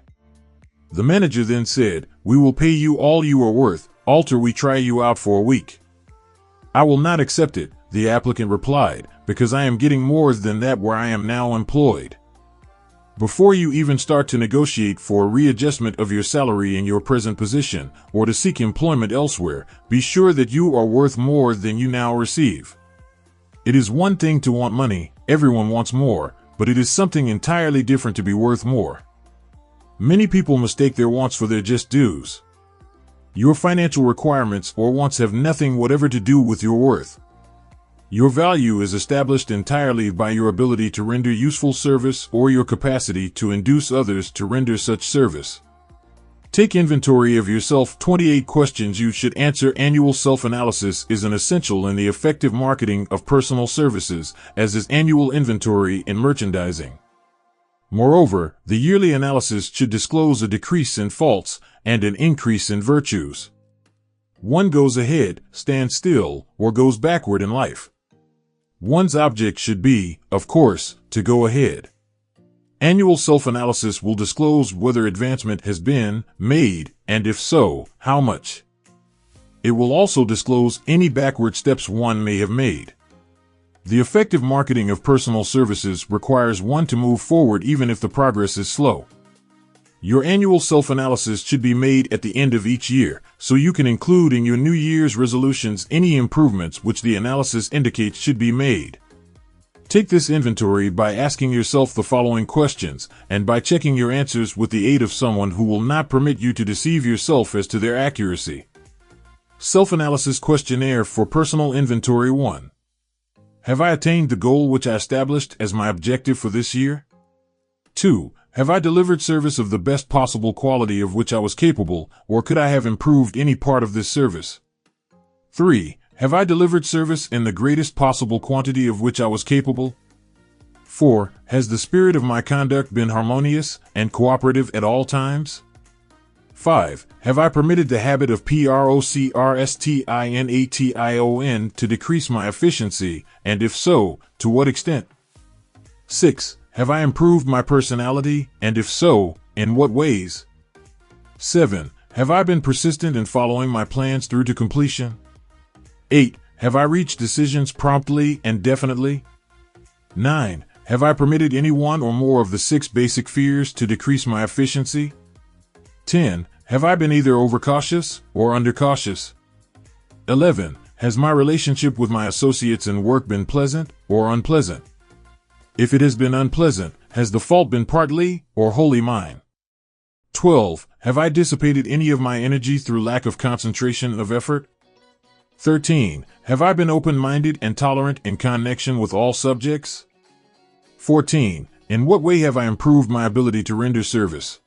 The manager then said, "We will pay you all you are worth, alter we try you out for a week." "I will not accept it," the applicant replied, "because I am getting more than that where I am now employed." Before you even start to negotiate for a readjustment of your salary in your present position, or to seek employment elsewhere, be sure that you are worth more than you now receive. It is one thing to want money, everyone wants more, but it is something entirely different to be worth more. Many people mistake their wants for their just dues. Your financial requirements or wants have nothing whatever to do with your worth. Your value is established entirely by your ability to render useful service or your capacity to induce others to render such service. Take inventory of yourself. 28 questions you should answer. Annual self-analysis is an essential in the effective marketing of personal services, as is annual inventory in merchandising. Moreover, the yearly analysis should disclose a decrease in faults and an increase in virtues. One goes ahead, stands still, or goes backward in life. One's object should be, of course, to go ahead. Annual self-analysis will disclose whether advancement has been made, and if so, how much. It will also disclose any backward steps one may have made. The effective marketing of personal services requires one to move forward even if the progress is slow. Your annual self-analysis should be made at the end of each year, so you can include in your New Year's resolutions any improvements which the analysis indicates should be made. Take this inventory by asking yourself the following questions, and by checking your answers with the aid of someone who will not permit you to deceive yourself as to their accuracy. Self-analysis questionnaire for personal inventory 1. Have I attained the goal which I established as my objective for this year? 2. Have I delivered service of the best possible quality of which I was capable, or could I have improved any part of this service? 3. Have I delivered service in the greatest possible quantity of which I was capable? 4. Has the spirit of my conduct been harmonious and cooperative at all times? 5. Have I permitted the habit of procrastination to decrease my efficiency, and if so, to what extent? 6. Have I improved my personality, and if so, in what ways? 7. Have I been persistent in following my plans through to completion? 8. Have I reached decisions promptly and definitely? 9. Have I permitted any one or more of the 6 basic fears to decrease my efficiency? 10. Have I been either overcautious or undercautious? 11. Has my relationship with my associates in work been pleasant or unpleasant? If it has been unpleasant, has the fault been partly or wholly mine? 12. Have I dissipated any of my energy through lack of concentration of effort? 13. Have I been open-minded and tolerant in connection with all subjects? 14. In what way have I improved my ability to render service?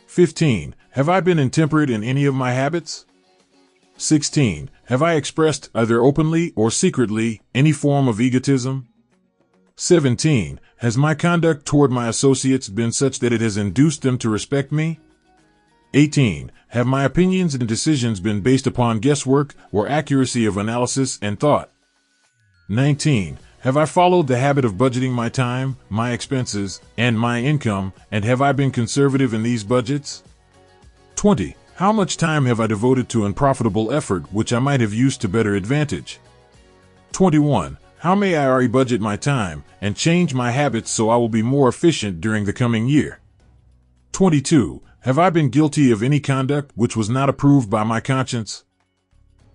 15. Have I been intemperate in any of my habits? 16. Have I expressed, either openly or secretly, any form of egotism? 17. Has my conduct toward my associates been such that it has induced them to respect me? 18. Have my opinions and decisions been based upon guesswork or accuracy of analysis and thought? 19. Have I followed the habit of budgeting my time, my expenses, and my income, and have I been conservative in these budgets? 20. How much time have I devoted to unprofitable effort which I might have used to better advantage? 21. How may I re-budget my time and change my habits so I will be more efficient during the coming year? 22. Have I been guilty of any conduct which was not approved by my conscience?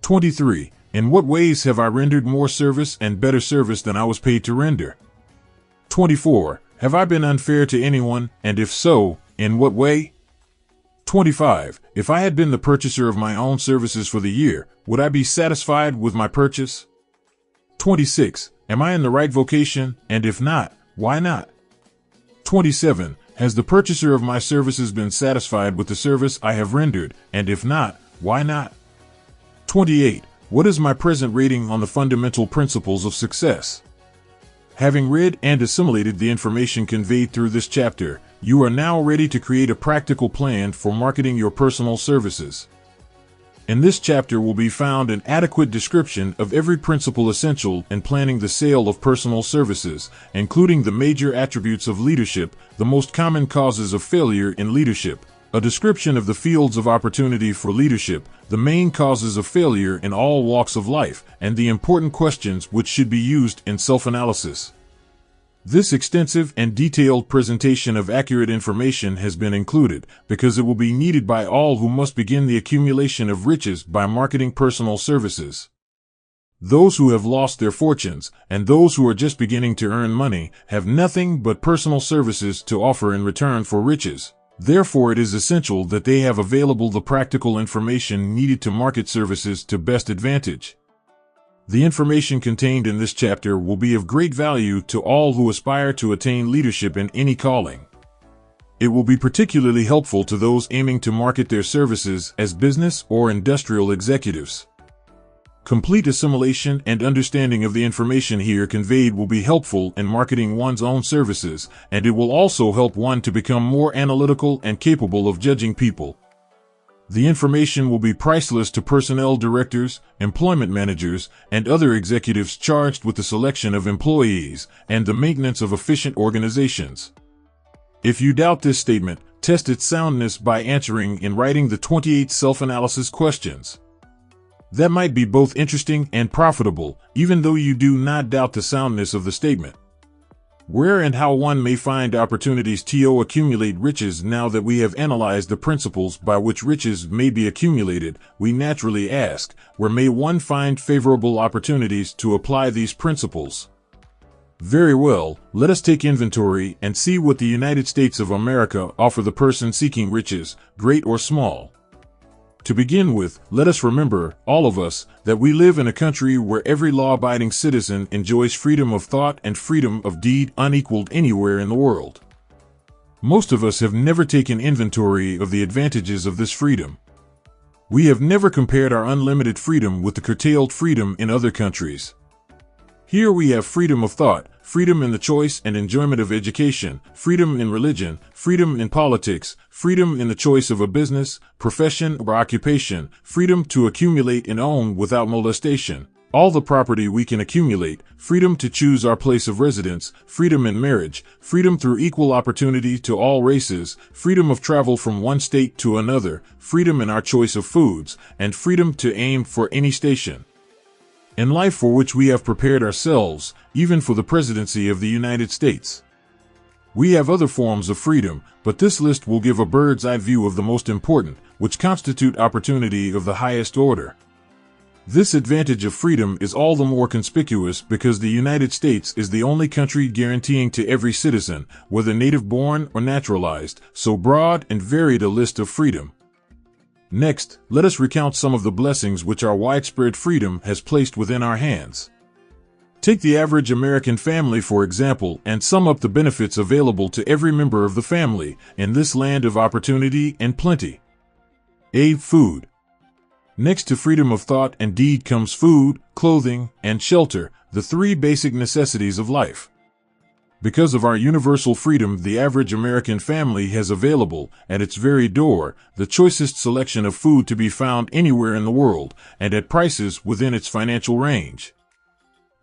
23. In what ways have I rendered more service and better service than I was paid to render? 24. Have I been unfair to anyone, and if so, in what way? 25. If I had been the purchaser of my own services for the year, would I be satisfied with my purchase? 26. Am I in the right vocation, and if not, why not? 27. Has the purchaser of my services been satisfied with the service I have rendered, and if not, why not? 28. What is my present rating on the fundamental principles of success? Having read and assimilated the information conveyed through this chapter, you are now ready to create a practical plan for marketing your personal services. In this chapter will be found an adequate description of every principle essential in planning the sale of personal services, including the major attributes of leadership, the most common causes of failure in leadership, a description of the fields of opportunity for leadership, the main causes of failure in all walks of life, and the important questions which should be used in self-analysis. This extensive and detailed presentation of accurate information has been included because it will be needed by all who must begin the accumulation of riches by marketing personal services. Those who have lost their fortunes and those who are just beginning to earn money have nothing but personal services to offer in return for riches. Therefore, it is essential that they have available the practical information needed to market services to best advantage. The information contained in this chapter will be of great value to all who aspire to attain leadership in any calling. It will be particularly helpful to those aiming to market their services as business or industrial executives. Complete assimilation and understanding of the information here conveyed will be helpful in marketing one's own services, and it will also help one to become more analytical and capable of judging people. The information will be priceless to personnel directors, employment managers, and other executives charged with the selection of employees and the maintenance of efficient organizations. If you doubt this statement, test its soundness by answering in writing the 28 self-analysis questions. That might be both interesting and profitable, even though you do not doubt the soundness of the statement. Where and how one may find opportunities to accumulate riches. Now that we have analyzed the principles by which riches may be accumulated, we naturally ask, where may one find favorable opportunities to apply these principles? Very well, let us take inventory and see what the United States of America offer the person seeking riches, great or small. To begin with, let us remember, all of us, that we live in a country where every law-abiding citizen enjoys freedom of thought and freedom of deed unequaled anywhere in the world. Most of us have never taken inventory of the advantages of this freedom. We have never compared our unlimited freedom with the curtailed freedom in other countries. Here we have freedom of thought, freedom in the choice and enjoyment of education, freedom in religion, freedom in politics, freedom in the choice of a business, profession, or occupation, freedom to accumulate and own without molestation, all the property we can accumulate, freedom to choose our place of residence, freedom in marriage, freedom through equal opportunity to all races, freedom of travel from one state to another, freedom in our choice of foods, and freedom to aim for any station in life for which we have prepared ourselves, even for the presidency of the United States. We have other forms of freedom, but this list will give a bird's-eye view of the most important, which constitute opportunity of the highest order. This advantage of freedom is all the more conspicuous because the United States is the only country guaranteeing to every citizen, whether native-born or naturalized, so broad and varied a list of freedom. Next, let us recount some of the blessings which our widespread freedom has placed within our hands. Take the average American family, for example, and sum up the benefits available to every member of the family in this land of opportunity and plenty. A. Food. Next to freedom of thought and deed comes food, clothing, and shelter, the three basic necessities of life. Because of our universal freedom, the average American family has available, at its very door, the choicest selection of food to be found anywhere in the world, and at prices within its financial range.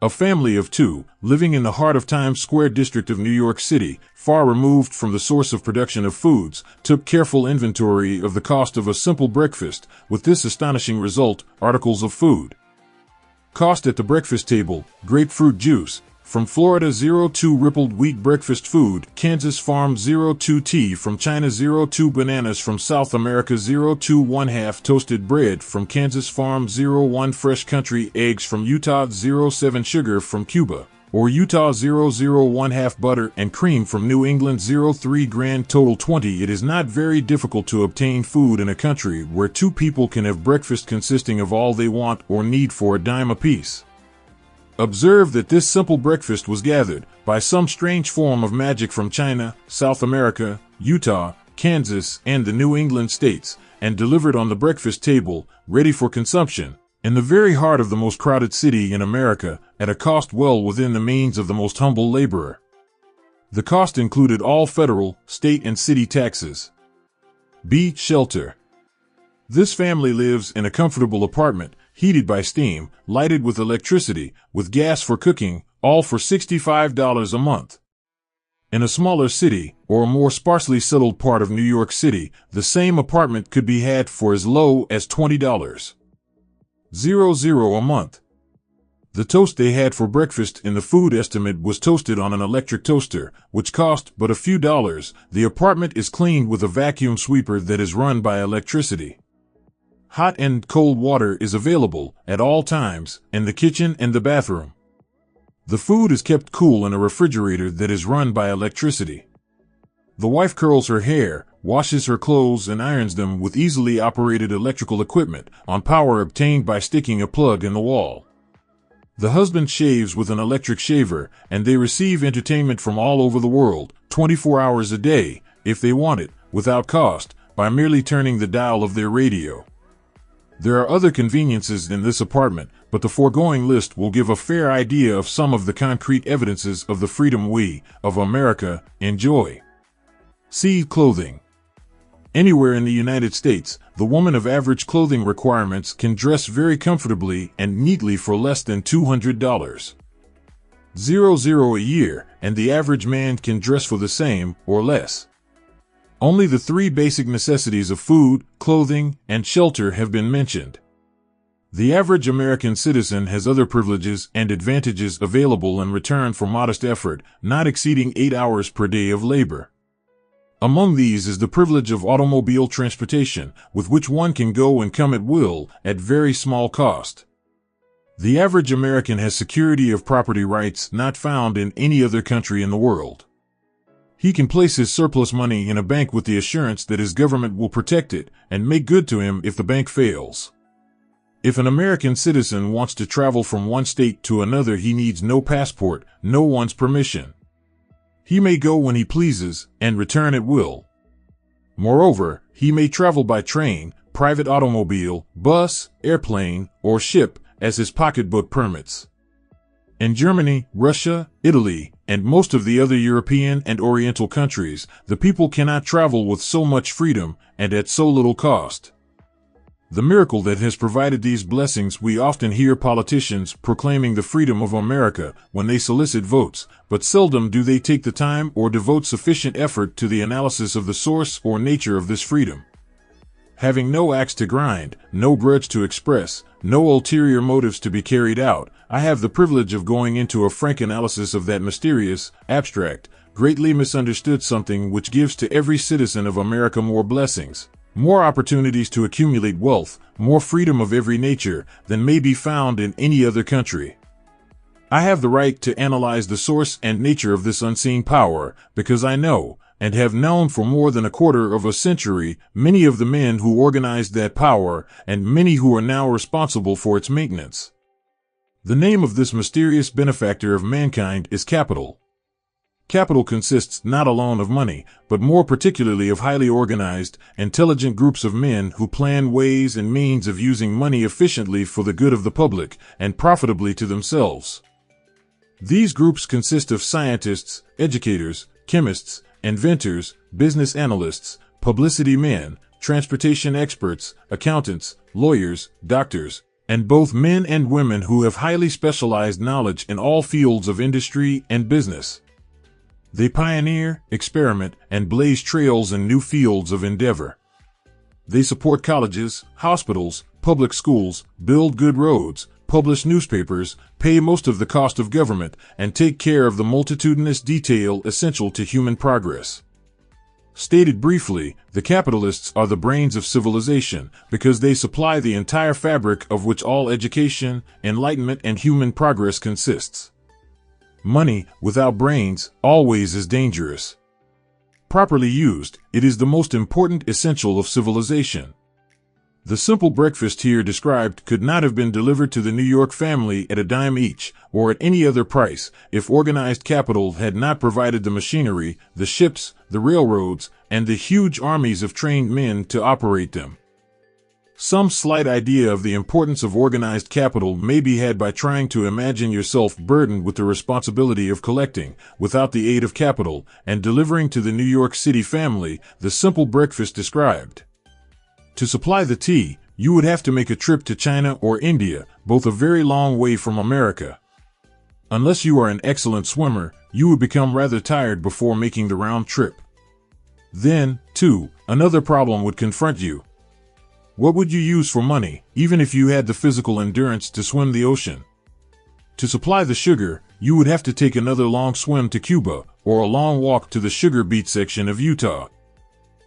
A family of two, living in the heart of Times Square district of New York City, far removed from the source of production of foods, took careful inventory of the cost of a simple breakfast, with this astonishing result: articles of food. Cost at the breakfast table: grapefruit juice, from Florida 02 rippled wheat breakfast food, Kansas Farm 02 tea, from China 02 bananas, from South America 02 1/2 toasted bread, from Kansas Farm 01 fresh country eggs, from Utah 07 sugar, from Cuba or Utah 001 half butter and cream, from New England 03 grand total 20. It is not very difficult to obtain food in a country where two people can have breakfast consisting of all they want or need for a dime apiece. Observe that this simple breakfast was gathered, by some strange form of magic, from China, South America, Utah, Kansas, and the New England states, and delivered on the breakfast table, ready for consumption, in the very heart of the most crowded city in America, at a cost well within the means of the most humble laborer. The cost included all federal, state, and city taxes. B. Shelter. This family lives in a comfortable apartment, heated by steam, lighted with electricity, with gas for cooking, all for $65 a month. In a smaller city, or a more sparsely settled part of New York City, the same apartment could be had for as low as $20. a month. The toast they had for breakfast in the food estimate was toasted on an electric toaster, which cost but a few dollars. The apartment is cleaned with a vacuum sweeper that is run by electricity. Hot and cold water is available, at all times, in the kitchen and the bathroom. The food is kept cool in a refrigerator that is run by electricity. The wife curls her hair, washes her clothes, and irons them with easily operated electrical equipment on power obtained by sticking a plug in the wall. The husband shaves with an electric shaver, and they receive entertainment from all over the world, 24 hours a day, if they want it, without cost, by merely turning the dial of their radio. There are other conveniences in this apartment, but the foregoing list will give a fair idea of some of the concrete evidences of the freedom we, of America, enjoy. See clothing. Anywhere in the United States, the woman of average clothing requirements can dress very comfortably and neatly for less than $200. $00 a year, and the average man can dress for the same or less. Only the three basic necessities of food, clothing, and shelter have been mentioned. The average American citizen has other privileges and advantages available in return for modest effort, not exceeding 8 hours per day of labor. Among these is the privilege of automobile transportation, with which one can go and come at will, at very small cost. The average American has security of property rights not found in any other country in the world. He can place his surplus money in a bank with the assurance that his government will protect it and make good to him if the bank fails. If an American citizen wants to travel from one state to another, he needs no passport, no one's permission. He may go when he pleases and return at will. Moreover, he may travel by train, private automobile, bus, airplane, or ship as his pocketbook permits. In Germany, Russia, Italy, and most of the other European and Oriental countries, the people cannot travel with so much freedom and at so little cost. The miracle that has provided these blessings, we often hear politicians proclaiming the freedom of America when they solicit votes, but seldom do they take the time or devote sufficient effort to the analysis of the source or nature of this freedom. Having no axe to grind, no grudge to express, no ulterior motives to be carried out, I have the privilege of going into a frank analysis of that mysterious, abstract, greatly misunderstood something which gives to every citizen of America more blessings, more opportunities to accumulate wealth, more freedom of every nature than may be found in any other country. I have the right to analyze the source and nature of this unseen power, because I know, and have known for more than a quarter of a century, many of the men who organized that power, and many who are now responsible for its maintenance. The name of this mysterious benefactor of mankind is capital. Capital consists not alone of money, but more particularly of highly organized, intelligent groups of men who plan ways and means of using money efficiently for the good of the public and profitably to themselves. These groups consist of scientists, educators, chemists, inventors, business analysts, publicity men, transportation experts, accountants, lawyers, doctors, and both men and women who have highly specialized knowledge in all fields of industry and business. They pioneer, experiment, and blaze trails in new fields of endeavor. They support colleges, hospitals, public schools, build good roads, publish newspapers, pay most of the cost of government, and take care of the multitudinous detail essential to human progress. Stated briefly, the capitalists are the brains of civilization because they supply the entire fabric of which all education, enlightenment, and human progress consists. Money, without brains, always is dangerous. Properly used, it is the most important essential of civilization. The simple breakfast here described could not have been delivered to the New York family at a dime each, or at any other price, if organized capital had not provided the machinery, the ships, the railroads, and the huge armies of trained men to operate them. Some slight idea of the importance of organized capital may be had by trying to imagine yourself burdened with the responsibility of collecting, without the aid of capital, and delivering to the New York City family the simple breakfast described. To supply the tea, you would have to make a trip to China or India, both a very long way from America. Unless you are an excellent swimmer, you would become rather tired before making the round trip. Then, too, another problem would confront you. What would you use for money, even if you had the physical endurance to swim the ocean? To supply the sugar, you would have to take another long swim to Cuba, or a long walk to the sugar beet section of Utah.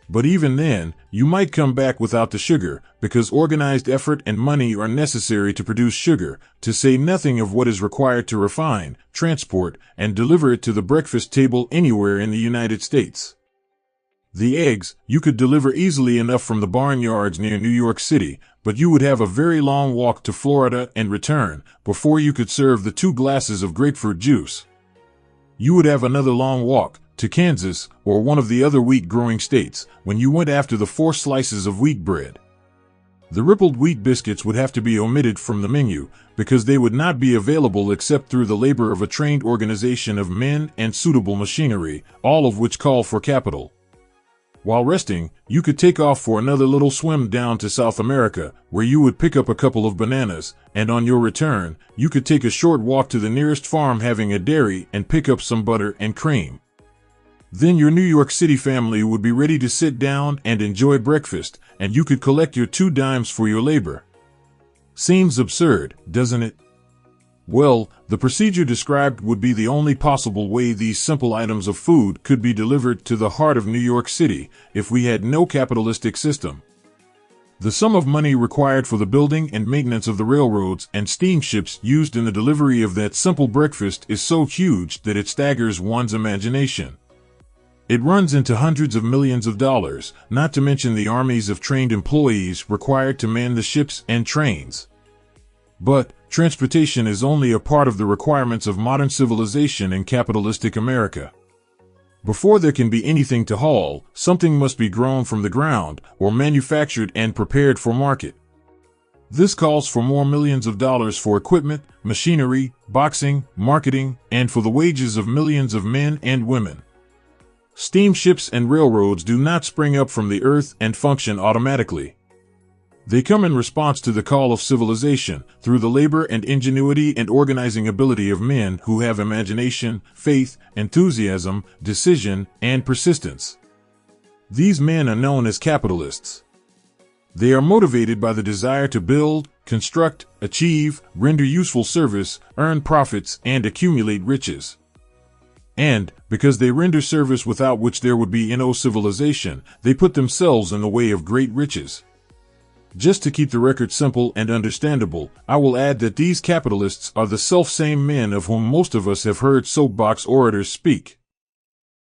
But even then, you might come back without the sugar, because organized effort and money are necessary to produce sugar, to say nothing of what is required to refine, transport, and deliver it to the breakfast table anywhere in the United States. The eggs you could deliver easily enough from the barnyards near New York City, but you would have a very long walk to Florida and return before you could serve the 2 glasses of grapefruit juice. You would have another long walk to Kansas or one of the other wheat-growing states when you went after the 4 slices of wheat bread. The rippled wheat biscuits would have to be omitted from the menu because they would not be available except through the labor of a trained organization of men and suitable machinery, all of which call for capital. While resting, you could take off for another little swim down to South America, where you would pick up a couple of bananas, and on your return, you could take a short walk to the nearest farm having a dairy and pick up some butter and cream. Then your New York City family would be ready to sit down and enjoy breakfast, and you could collect your 2 dimes for your labor. Seems absurd, doesn't it? Well, the procedure described would be the only possible way these simple items of food could be delivered to the heart of New York City if we had no capitalistic system. The sum of money required for the building and maintenance of the railroads and steamships used in the delivery of that simple breakfast is so huge that it staggers one's imagination. It runs into hundreds of millions of dollars, not to mention the armies of trained employees required to man the ships and trains. But transportation is only a part of the requirements of modern civilization in capitalistic America. Before there can be anything to haul, something must be grown from the ground or manufactured and prepared for market. This calls for more millions of dollars for equipment, machinery, boxing, marketing, and for the wages of millions of men and women. Steamships and railroads do not spring up from the earth and function automatically. They come in response to the call of civilization through the labor and ingenuity and organizing ability of men who have imagination, faith, enthusiasm, decision, and persistence. These men are known as capitalists. They are motivated by the desire to build, construct, achieve, render useful service, earn profits, and accumulate riches. And, because they render service without which there would be no civilization, they put themselves in the way of great riches. Just to keep the record simple and understandable, I will add that these capitalists are the self-same men of whom most of us have heard soapbox orators speak.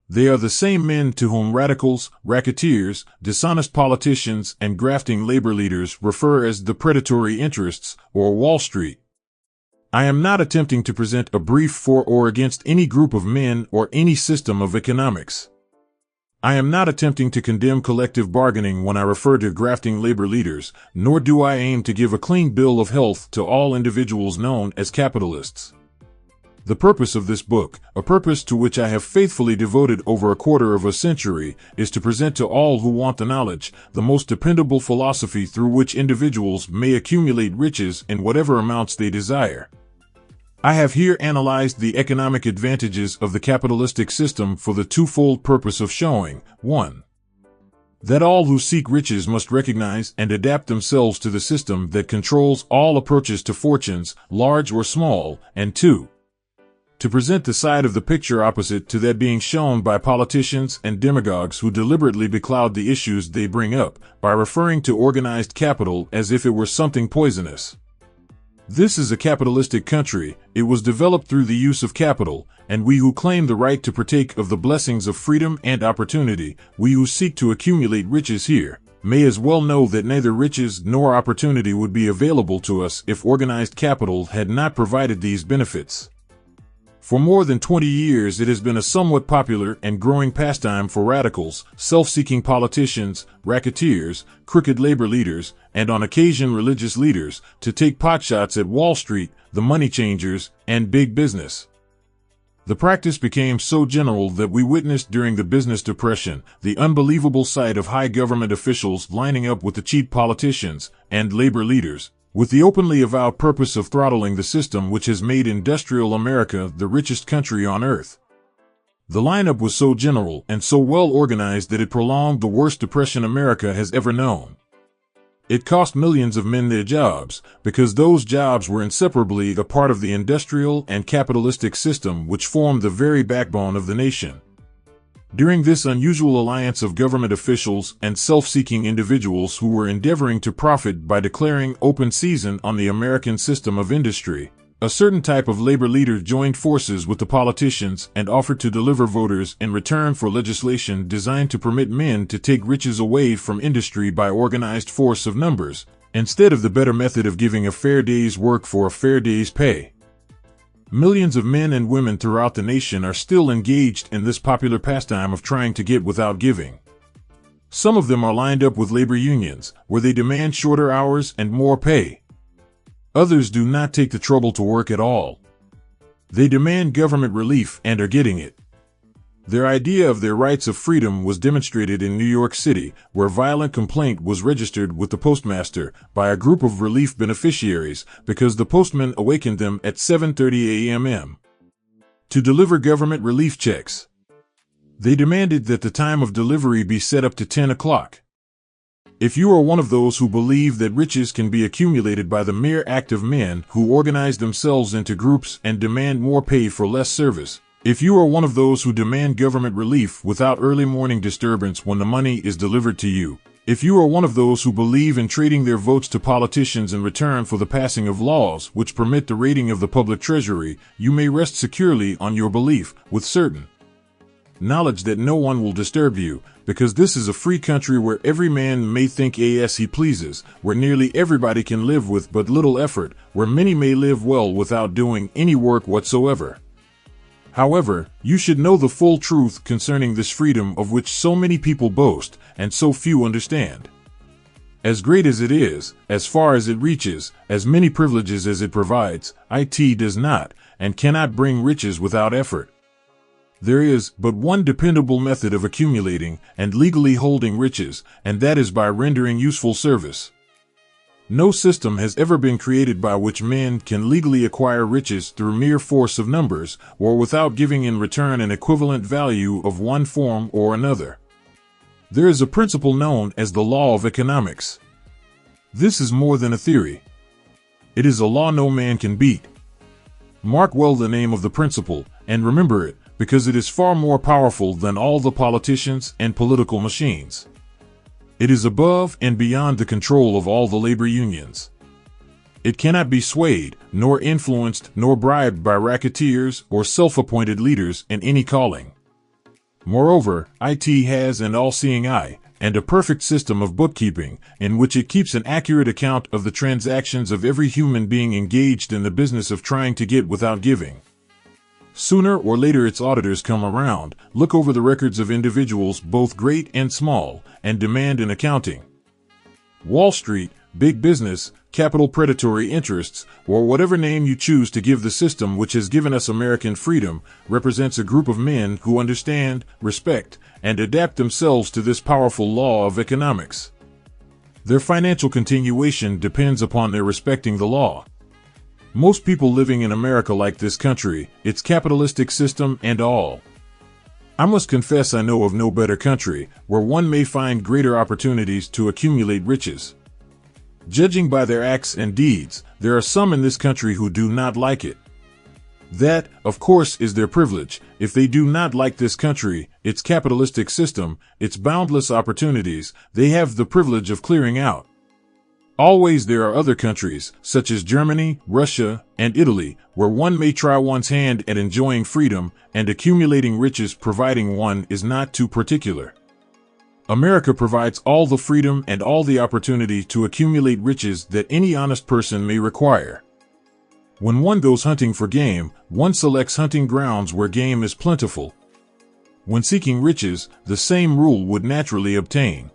They are the same men to whom radicals, racketeers, dishonest politicians, and grafting labor leaders refer as the predatory interests, or Wall Street. I am not attempting to present a brief for or against any group of men or any system of economics. I am not attempting to condemn collective bargaining when I refer to grafting labor leaders, nor do I aim to give a clean bill of health to all individuals known as capitalists. The purpose of this book, a purpose to which I have faithfully devoted over a quarter of a century, is to present to all who want the knowledge, the most dependable philosophy through which individuals may accumulate riches in whatever amounts they desire. I have here analyzed the economic advantages of the capitalistic system for the twofold purpose of showing, 1. That all who seek riches must recognize and adapt themselves to the system that controls all approaches to fortunes, large or small, and 2. To present the side of the picture opposite to that being shown by politicians and demagogues who deliberately becloud the issues they bring up by referring to organized capital as if it were something poisonous. This is a capitalistic country, it was developed through the use of capital, and we who claim the right to partake of the blessings of freedom and opportunity, we who seek to accumulate riches here, may as well know that neither riches nor opportunity would be available to us if organized capital had not provided these benefits. For more than 20 years it has been a somewhat popular and growing pastime for radicals, self-seeking politicians, racketeers, crooked labor leaders, and on occasion religious leaders, to take potshots at Wall Street, the money changers, and big business. The practice became so general that we witnessed during the business depression the unbelievable sight of high government officials lining up with the cheap politicians and labor leaders, with the openly avowed purpose of throttling the system which has made industrial America the richest country on earth. The lineup was so general and so well organized that it prolonged the worst depression America has ever known. It cost millions of men their jobs, because those jobs were inseparably a part of the industrial and capitalistic system which formed the very backbone of the nation. During this unusual alliance of government officials and self-seeking individuals who were endeavoring to profit by declaring open season on the American system of industry, A certain type of labor leader joined forces with the politicians and offered to deliver voters in return for legislation designed to permit men to take riches away from industry by organized force of numbers, instead of the better method of giving a fair day's work for a fair day's pay. Millions of men and women throughout the nation are still engaged in this popular pastime of trying to get without giving. Some of them are lined up with labor unions, where they demand shorter hours and more pay. Others do not take the trouble to work at all. They demand government relief and are getting it. Their idea of their rights of freedom was demonstrated in New York City, where violent complaint was registered with the postmaster by a group of relief beneficiaries because the postman awakened them at 7:30 a.m. to deliver government relief checks. They demanded that the time of delivery be set up to 10 o'clock. If you are one of those who believe that riches can be accumulated by the mere act of men who organize themselves into groups and demand more pay for less service, if you are one of those who demand government relief without early morning disturbance when the money is delivered to you, if you are one of those who believe in trading their votes to politicians in return for the passing of laws which permit the raiding of the public treasury, you may rest securely on your belief, with certain knowledge that no one will disturb you, because this is a free country where every man may think as he pleases, where nearly everybody can live with but little effort, where many may live well without doing any work whatsoever. However, you should know the full truth concerning this freedom of which so many people boast and so few understand. As great as it is, as far as it reaches, as many privileges as it provides, it does not and cannot bring riches without effort. There is but one dependable method of accumulating and legally holding riches, and that is by rendering useful service. No system has ever been created by which men can legally acquire riches through mere force of numbers, or without giving in return an equivalent value of one form or another. There is a principle known as the law of economics. This is more than a theory. It is a law no man can beat. Mark well the name of the principle, and remember it, because it is far more powerful than all the politicians and political machines. It is above and beyond the control of all the labor unions. It cannot be swayed, nor influenced, nor bribed by racketeers or self-appointed leaders in any calling. Moreover, it has an all-seeing eye, and a perfect system of bookkeeping, in which it keeps an accurate account of the transactions of every human being engaged in the business of trying to get without giving. Sooner or later its auditors come around, look over the records of individuals both great and small, and demand an accounting. Wall Street, big business, capital predatory interests, or whatever name you choose to give the system which has given us American freedom, represents a group of men who understand, respect, and adapt themselves to this powerful law of economics. Their financial continuation depends upon their respecting the law. Most people living in America like this country, its capitalistic system and all. I must confess I know of no better country, where one may find greater opportunities to accumulate riches. Judging by their acts and deeds, there are some in this country who do not like it. That, of course, is their privilege. If they do not like this country, its capitalistic system, its boundless opportunities, they have the privilege of clearing out. Always there are other countries, such as Germany, Russia, and Italy, where one may try one's hand at enjoying freedom and accumulating riches providing one is not too particular. America provides all the freedom and all the opportunity to accumulate riches that any honest person may require. When one goes hunting for game, one selects hunting grounds where game is plentiful. When seeking riches, the same rule would naturally obtain.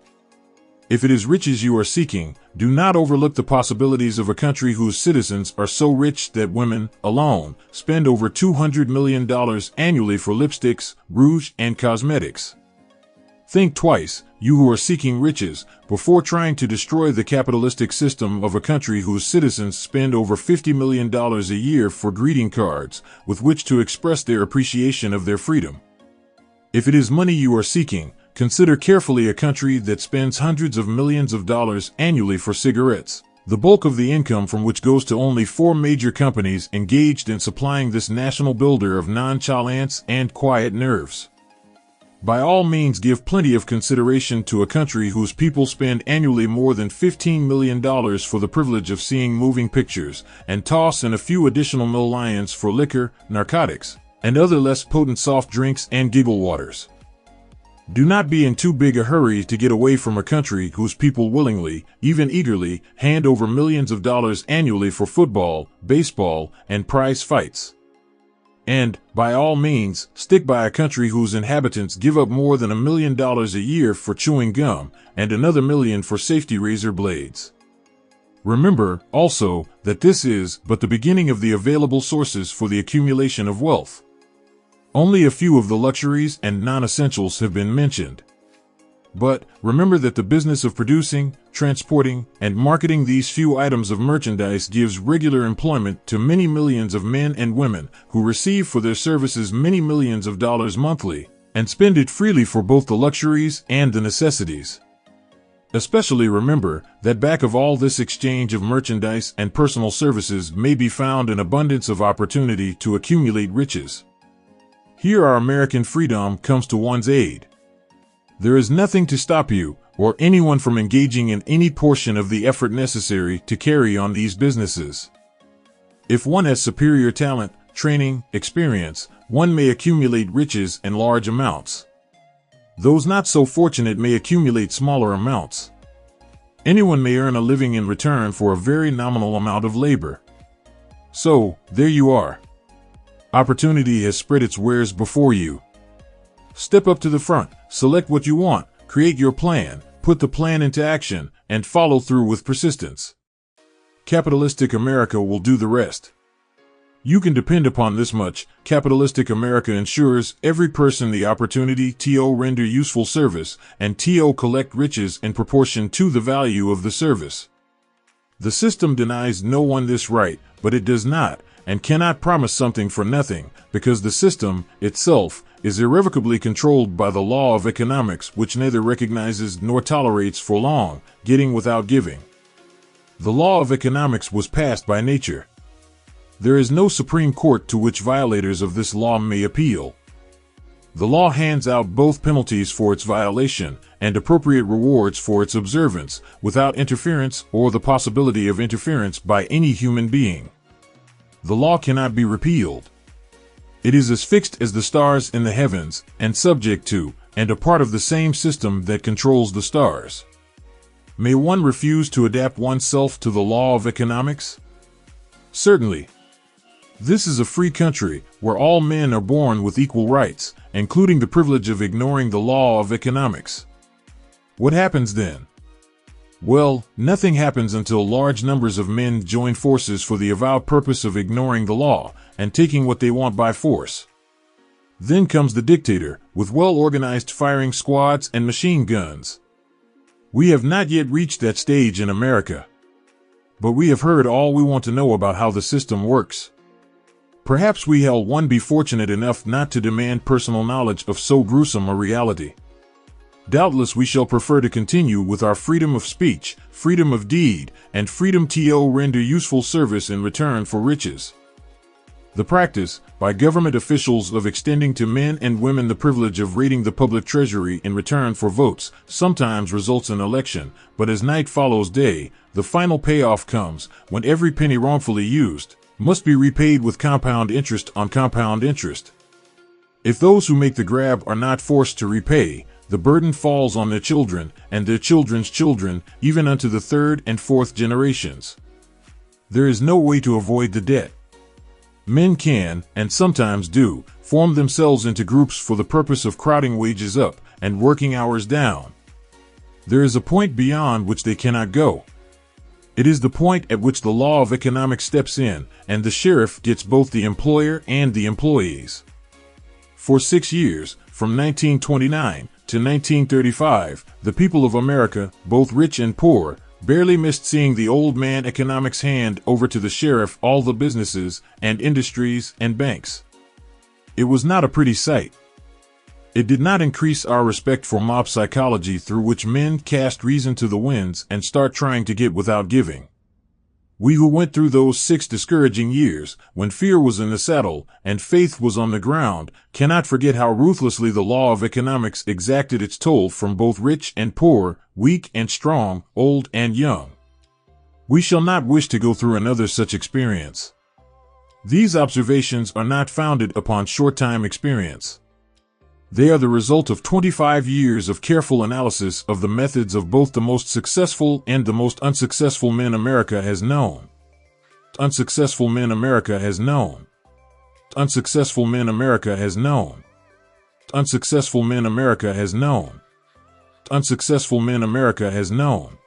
If it is riches you are seeking, do not overlook the possibilities of a country whose citizens are so rich that women, alone, spend over $200 million annually for lipsticks, rouge, and cosmetics. Think twice, you who are seeking riches, before trying to destroy the capitalistic system of a country whose citizens spend over $50 million a year for greeting cards, with which to express their appreciation of their freedom. If it is money you are seeking, consider carefully a country that spends hundreds of millions of dollars annually for cigarettes, the bulk of the income from which goes to only 4 major companies engaged in supplying this national builder of nonchalance and quiet nerves. By all means, give plenty of consideration to a country whose people spend annually more than $15 million for the privilege of seeing moving pictures, and toss in a few additional millions for liquor, narcotics, and other less potent soft drinks and giggle waters. Do not be in too big a hurry to get away from a country whose people willingly, even eagerly, hand over millions of dollars annually for football, baseball, and prize fights. And, by all means, stick by a country whose inhabitants give up more than $1 million a year for chewing gum, and another $1 million for safety razor blades. Remember, also, that this is but the beginning of the available sources for the accumulation of wealth. Only a few of the luxuries and non-essentials have been mentioned. But, remember that the business of producing, transporting, and marketing these few items of merchandise gives regular employment to many millions of men and women who receive for their services many millions of dollars monthly, and spend it freely for both the luxuries and the necessities. Especially remember that back of all this exchange of merchandise and personal services may be found an abundance of opportunity to accumulate riches. Here our American freedom comes to one's aid. There is nothing to stop you, or anyone from engaging in any portion of the effort necessary to carry on these businesses. If one has superior talent, training, experience, one may accumulate riches in large amounts. Those not so fortunate may accumulate smaller amounts. Anyone may earn a living in return for a very nominal amount of labor. So, there you are. Opportunity has spread its wares before you. Step up to the front, select what you want, create your plan, put the plan into action, and follow through with persistence. Capitalistic America will do the rest. You can depend upon this much: capitalistic America ensures every person the opportunity to render useful service and to collect riches in proportion to the value of the service. The system denies no one this right, but it does not and cannot promise something for nothing, because the system itself is irrevocably controlled by the law of economics, which neither recognizes nor tolerates for long getting without giving. The law of economics was passed by nature. There is no Supreme Court to which violators of this law may appeal. The law hands out both penalties for its violation and appropriate rewards for its observance, without interference or the possibility of interference by any human being. The law cannot be repealed. It is as fixed as the stars in the heavens, and subject to, and a part of the same system that controls the stars. May one refuse to adapt oneself to the law of economics? Certainly. This is a free country, where all men are born with equal rights, including the privilege of ignoring the law of economics. What happens then? Well, nothing happens until large numbers of men join forces for the avowed purpose of ignoring the law and taking what they want by force. Then comes the dictator, with well-organized firing squads and machine guns. We have not yet reached that stage in America. But we have heard all we want to know about how the system works. Perhaps we shall one be fortunate enough not to demand personal knowledge of so gruesome a reality. Doubtless we shall prefer to continue with our freedom of speech, freedom of deed, and freedom to render useful service in return for riches. The practice, by government officials, of extending to men and women the privilege of raiding the public treasury in return for votes, sometimes results in election, but as night follows day, the final payoff comes, when every penny wrongfully used must be repaid with compound interest on compound interest. If those who make the grab are not forced to repay, the burden falls on their children and their children's children, even unto the third and fourth generations. There is no way to avoid the debt. Men can, and sometimes do, form themselves into groups for the purpose of crowding wages up and working hours down. There is a point beyond which they cannot go. It is the point at which the law of economics steps in, and the sheriff gets both the employer and the employees. For 6 years, from 1929 to 1935, the people of America, both rich and poor, barely missed seeing the old man economics hand over to the sheriff all the businesses and industries and banks. It was not a pretty sight. It did not increase our respect for mob psychology, through which men cast reason to the winds and start trying to get without giving. We who went through those 6 discouraging years, when fear was in the saddle and faith was on the ground, cannot forget how ruthlessly the law of economics exacted its toll from both rich and poor, weak and strong, old and young. We shall not wish to go through another such experience. These observations are not founded upon short-time experience. They are the result of 25 years of careful analysis of the methods of both the most successful and the most unsuccessful men America has known. Unsuccessful men America has known. Unsuccessful men America has known. Unsuccessful men America has known. Unsuccessful men America has known.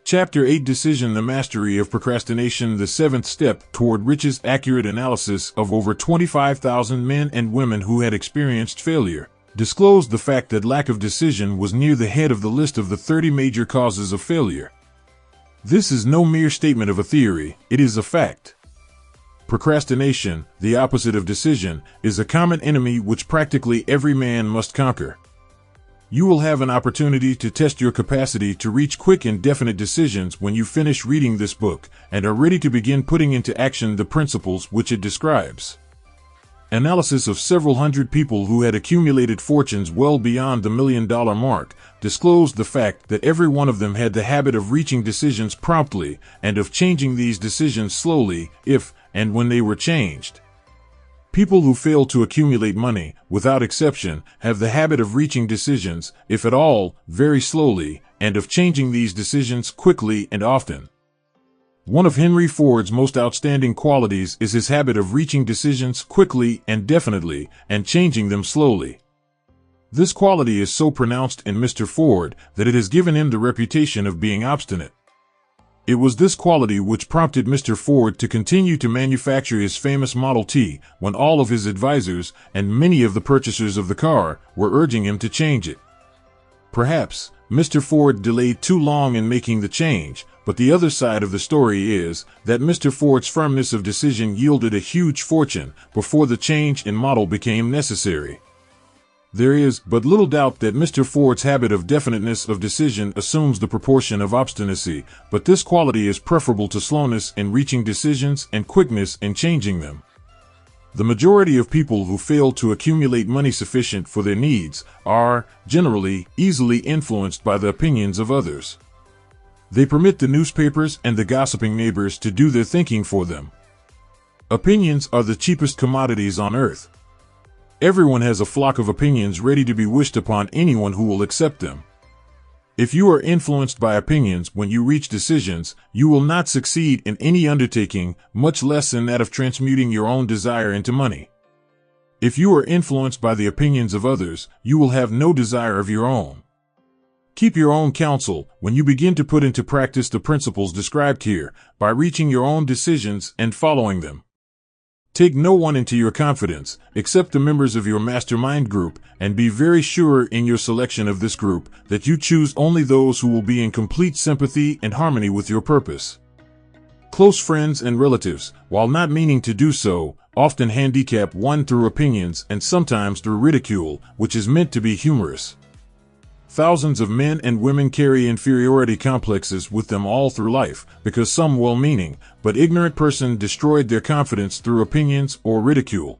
Chapter 8 Decision: The Mastery of Procrastination. The 7th step toward riches. Accurate analysis of over 25,000 men and women who had experienced failure disclosed the fact that lack of decision was near the head of the list of the 30 major causes of failure. This is no mere statement of a theory, it is a fact. Procrastination, the opposite of decision, is a common enemy which practically every man must conquer. You will have an opportunity to test your capacity to reach quick and definite decisions when you finish reading this book and are ready to begin putting into action the principles which it describes. Analysis of several hundred people who had accumulated fortunes well beyond the $1 million mark disclosed the fact that every one of them had the habit of reaching decisions promptly and of changing these decisions slowly if and when they were changed. People who fail to accumulate money, without exception, have the habit of reaching decisions, if at all, very slowly, and of changing these decisions quickly and often. One of Henry Ford's most outstanding qualities is his habit of reaching decisions quickly and definitely, and changing them slowly. This quality is so pronounced in Mr. Ford that it has given him the reputation of being obstinate. It was this quality which prompted Mr. Ford to continue to manufacture his famous Model T when all of his advisors and many of the purchasers of the car were urging him to change it. Perhaps Mr. Ford delayed too long in making the change, but the other side of the story is that Mr. Ford's firmness of decision yielded a huge fortune before the change in model became necessary. There is but little doubt that Mr. Ford's habit of definiteness of decision assumes the proportion of obstinacy, but this quality is preferable to slowness in reaching decisions and quickness in changing them. The majority of people who fail to accumulate money sufficient for their needs are, generally, easily influenced by the opinions of others. They permit the newspapers and the gossiping neighbors to do their thinking for them. Opinions are the cheapest commodities on earth. Everyone has a flock of opinions ready to be wished upon anyone who will accept them. If you are influenced by opinions when you reach decisions, you will not succeed in any undertaking, much less in that of transmuting your own desire into money. If you are influenced by the opinions of others, you will have no desire of your own. Keep your own counsel when you begin to put into practice the principles described here, by reaching your own decisions and following them. Take no one into your confidence, except the members of your mastermind group, and be very sure in your selection of this group that you choose only those who will be in complete sympathy and harmony with your purpose. Close friends and relatives, while not meaning to do so, often handicap one through opinions and sometimes through ridicule, which is meant to be humorous. Thousands of men and women carry inferiority complexes with them all through life, because some well-meaning, but ignorant person destroyed their confidence through opinions or ridicule.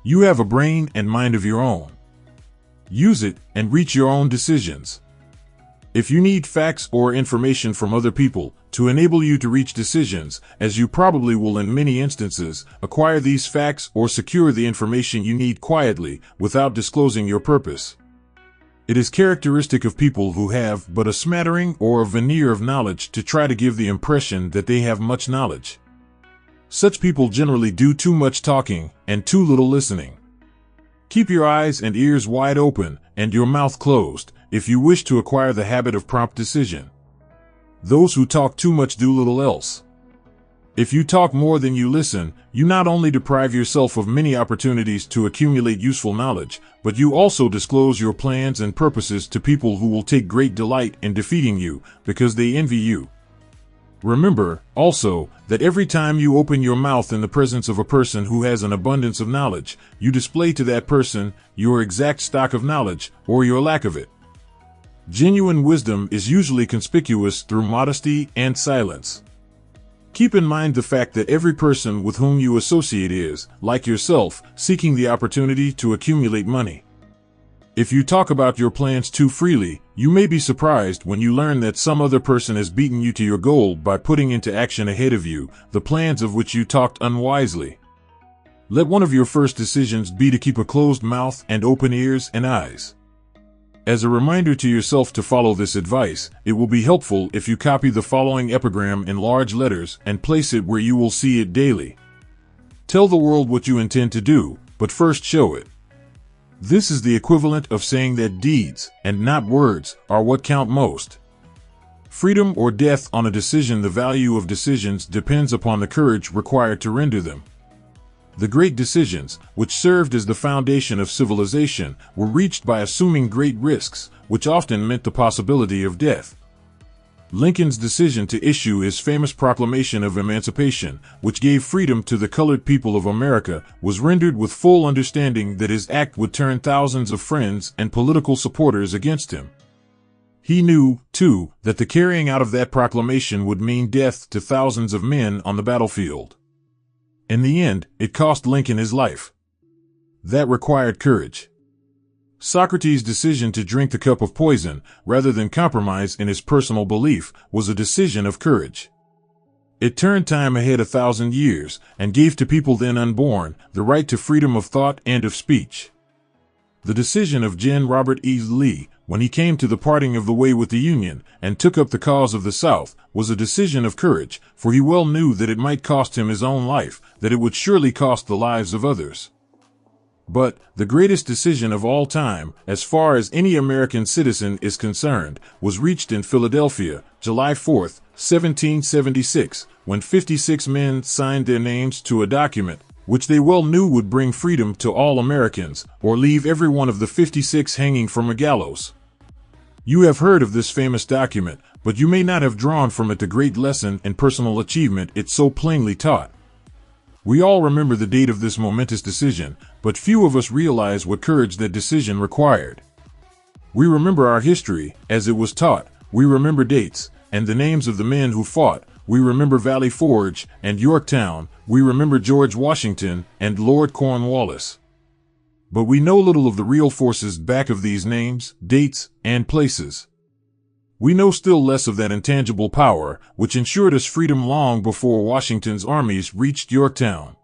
You have a brain and mind of your own. Use it and reach your own decisions. If you need facts or information from other people to enable you to reach decisions, as you probably will in many instances, acquire these facts or secure the information you need quietly without disclosing your purpose. It is characteristic of people who have but a smattering or a veneer of knowledge to try to give the impression that they have much knowledge. Such people generally do too much talking and too little listening. Keep your eyes and ears wide open and your mouth closed if you wish to acquire the habit of prompt decision. Those who talk too much do little else. If you talk more than you listen, you not only deprive yourself of many opportunities to accumulate useful knowledge, but you also disclose your plans and purposes to people who will take great delight in defeating you because they envy you. Remember, also, that every time you open your mouth in the presence of a person who has an abundance of knowledge, you display to that person your exact stock of knowledge, or your lack of it. Genuine wisdom is usually conspicuous through modesty and silence. Keep in mind the fact that every person with whom you associate is, like yourself, seeking the opportunity to accumulate money. If you talk about your plans too freely, you may be surprised when you learn that some other person has beaten you to your goal by putting into action ahead of you the plans of which you talked unwisely. Let one of your first decisions be to keep a closed mouth and open ears and eyes. As a reminder to yourself to follow this advice, it will be helpful if you copy the following epigram in large letters and place it where you will see it daily. Tell the world what you intend to do, but first show it. This is the equivalent of saying that deeds, and not words, are what count most. Freedom or death on a decision. The value of decisions depends upon the courage required to render them. The great decisions, which served as the foundation of civilization, were reached by assuming great risks, which often meant the possibility of death. Lincoln's decision to issue his famous Proclamation of Emancipation, which gave freedom to the colored people of America, was rendered with full understanding that his act would turn thousands of friends and political supporters against him. He knew, too, that the carrying out of that proclamation would mean death to thousands of men on the battlefield. In the end, it cost Lincoln his life. That required courage. Socrates' decision to drink the cup of poison, rather than compromise in his personal belief, was a decision of courage. It turned time ahead 1,000 years, and gave to people then unborn the right to freedom of thought and of speech. The decision of Gen. Robert E. Lee, when he came to the parting of the way with the Union, and took up the cause of the South, was a decision of courage, for he well knew that it might cost him his own life, that it would surely cost the lives of others. But the greatest decision of all time, as far as any American citizen is concerned, was reached in Philadelphia, July 4, 1776, when 56 men signed their names to a document which they well knew would bring freedom to all Americans, or leave every one of the 56 hanging from a gallows. You have heard of this famous document, but you may not have drawn from it the great lesson and personal achievement it so plainly taught. We all remember the date of this momentous decision, but few of us realize what courage that decision required. We remember our history, as it was taught. We remember dates, and the names of the men who fought. We remember Valley Forge and Yorktown. We remember George Washington and Lord Cornwallis. But we know little of the real forces back of these names, dates, and places. We know still less of that intangible power, which ensured us freedom long before Washington's armies reached Yorktown.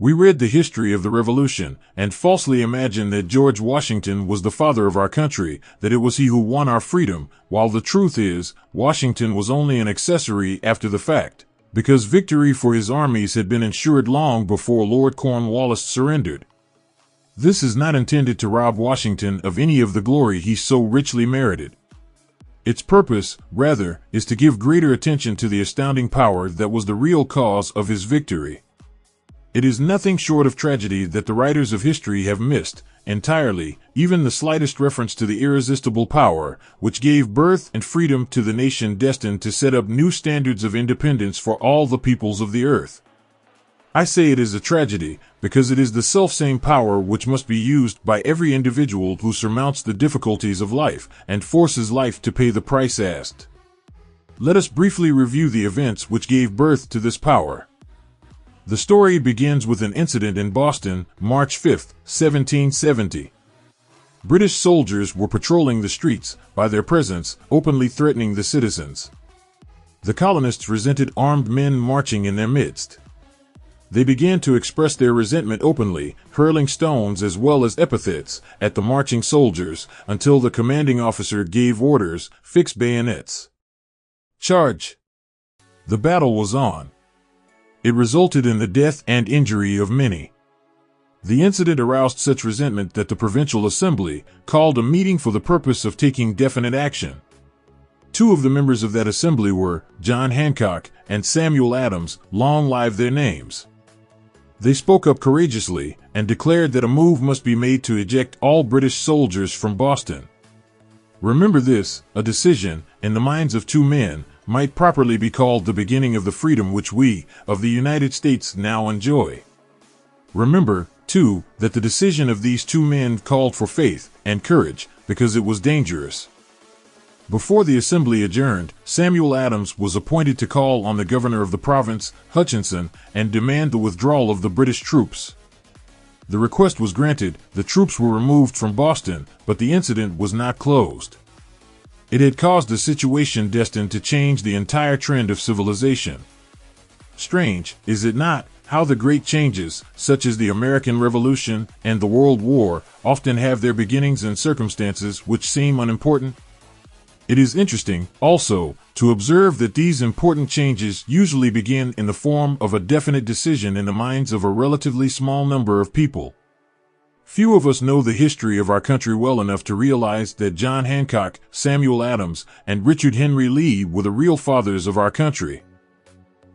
We read the history of the Revolution, and falsely imagined that George Washington was the father of our country, that it was he who won our freedom, while the truth is, Washington was only an accessory after the fact, because victory for his armies had been ensured long before Lord Cornwallis surrendered. This is not intended to rob Washington of any of the glory he so richly merited. Its purpose, rather, is to give greater attention to the astounding power that was the real cause of his victory. It is nothing short of tragedy that the writers of history have missed, entirely, even the slightest reference to the irresistible power which gave birth and freedom to the nation destined to set up new standards of independence for all the peoples of the earth. I say it is a tragedy, because it is the selfsame power which must be used by every individual who surmounts the difficulties of life and forces life to pay the price asked. Let us briefly review the events which gave birth to this power. The story begins with an incident in Boston, March 5, 1770. British soldiers were patrolling the streets, by their presence, openly threatening the citizens. The colonists resented armed men marching in their midst. They began to express their resentment openly, hurling stones as well as epithets at the marching soldiers, until the commanding officer gave orders, "Fix bayonets. Charge." The battle was on. It resulted in the death and injury of many. The incident aroused such resentment that the Provincial Assembly called a meeting for the purpose of taking definite action. Two of the members of that assembly were John Hancock and Samuel Adams, long live their names. They spoke up courageously and declared that a move must be made to eject all British soldiers from Boston. Remember this, a decision, in the minds of two men, might properly be called the beginning of the freedom which we, of the United States, now enjoy. Remember, too, that the decision of these two men called for faith and courage, because it was dangerous. Before the assembly adjourned, Samuel Adams was appointed to call on the governor of the province, Hutchinson, and demand the withdrawal of the British troops. The request was granted, the troops were removed from Boston, but the incident was not closed. It had caused a situation destined to change the entire trend of civilization. Strange, is it not, how the great changes, such as the American Revolution and the World War, often have their beginnings in circumstances which seem unimportant? It is interesting, also, to observe that these important changes usually begin in the form of a definite decision in the minds of a relatively small number of people. Few of us know the history of our country well enough to realize that John Hancock, Samuel Adams, and Richard Henry Lee were the real fathers of our country.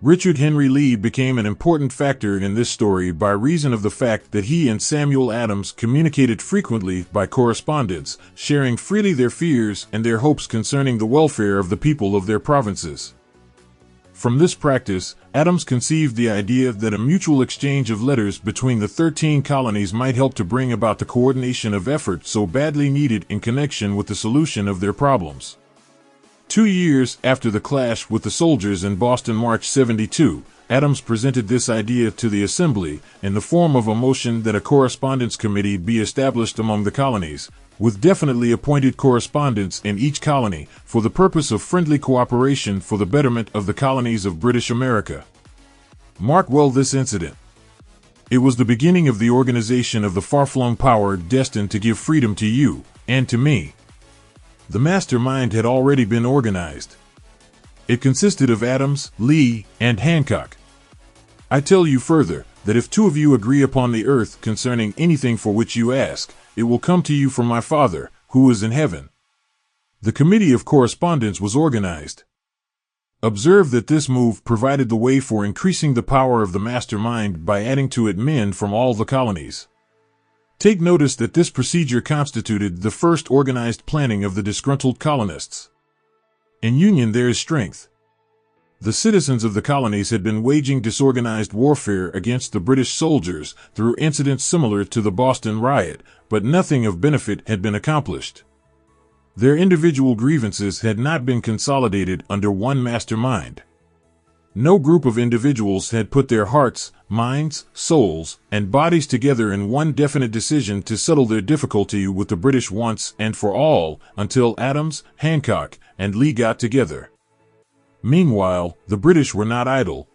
Richard Henry Lee became an important factor in this story by reason of the fact that he and Samuel Adams communicated frequently by correspondence, sharing freely their fears and their hopes concerning the welfare of the people of their provinces. From this practice, Adams conceived the idea that a mutual exchange of letters between the 13 colonies might help to bring about the coordination of effort so badly needed in connection with the solution of their problems. 2 years after the clash with the soldiers in Boston, March 72, Adams presented this idea to the Assembly in the form of a motion that a correspondence committee be established among the colonies, with definitely appointed correspondents in each colony for the purpose of friendly cooperation for the betterment of the colonies of British America. Mark well this incident. It was the beginning of the organization of the far-flung power destined to give freedom to you and to me. The mastermind had already been organized. It consisted of Adams, Lee, and Hancock. I tell you further, that if two of you agree upon the earth concerning anything for which you ask, it will come to you from my Father, who is in heaven. The Committee of Correspondence was organized. Observe that this move provided the way for increasing the power of the mastermind by adding to it men from all the colonies. Take notice that this procedure constituted the first organized planning of the disgruntled colonists. In union there is strength. The citizens of the colonies had been waging disorganized warfare against the British soldiers through incidents similar to the Boston riot, but nothing of benefit had been accomplished. Their individual grievances had not been consolidated under one mastermind. No group of individuals had put their hearts, minds, souls, and bodies together in one definite decision to settle their difficulty with the British once and for all, until Adams, Hancock, and Lee got together. Meanwhile, the British were not idle.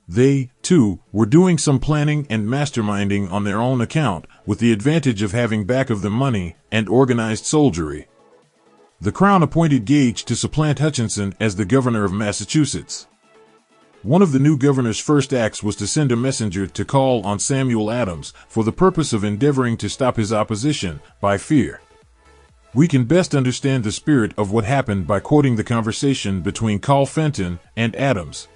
They, too, were doing some planning and masterminding on their own account, with the advantage of having back of them money and organized soldiery. The Crown appointed Gage to supplant Hutchinson as the governor of Massachusetts. One of the new governor's first acts was to send a messenger to call on Samuel Adams for the purpose of endeavoring to stop his opposition by fear. We can best understand the spirit of what happened by quoting the conversation between Carl Fenton and Adams.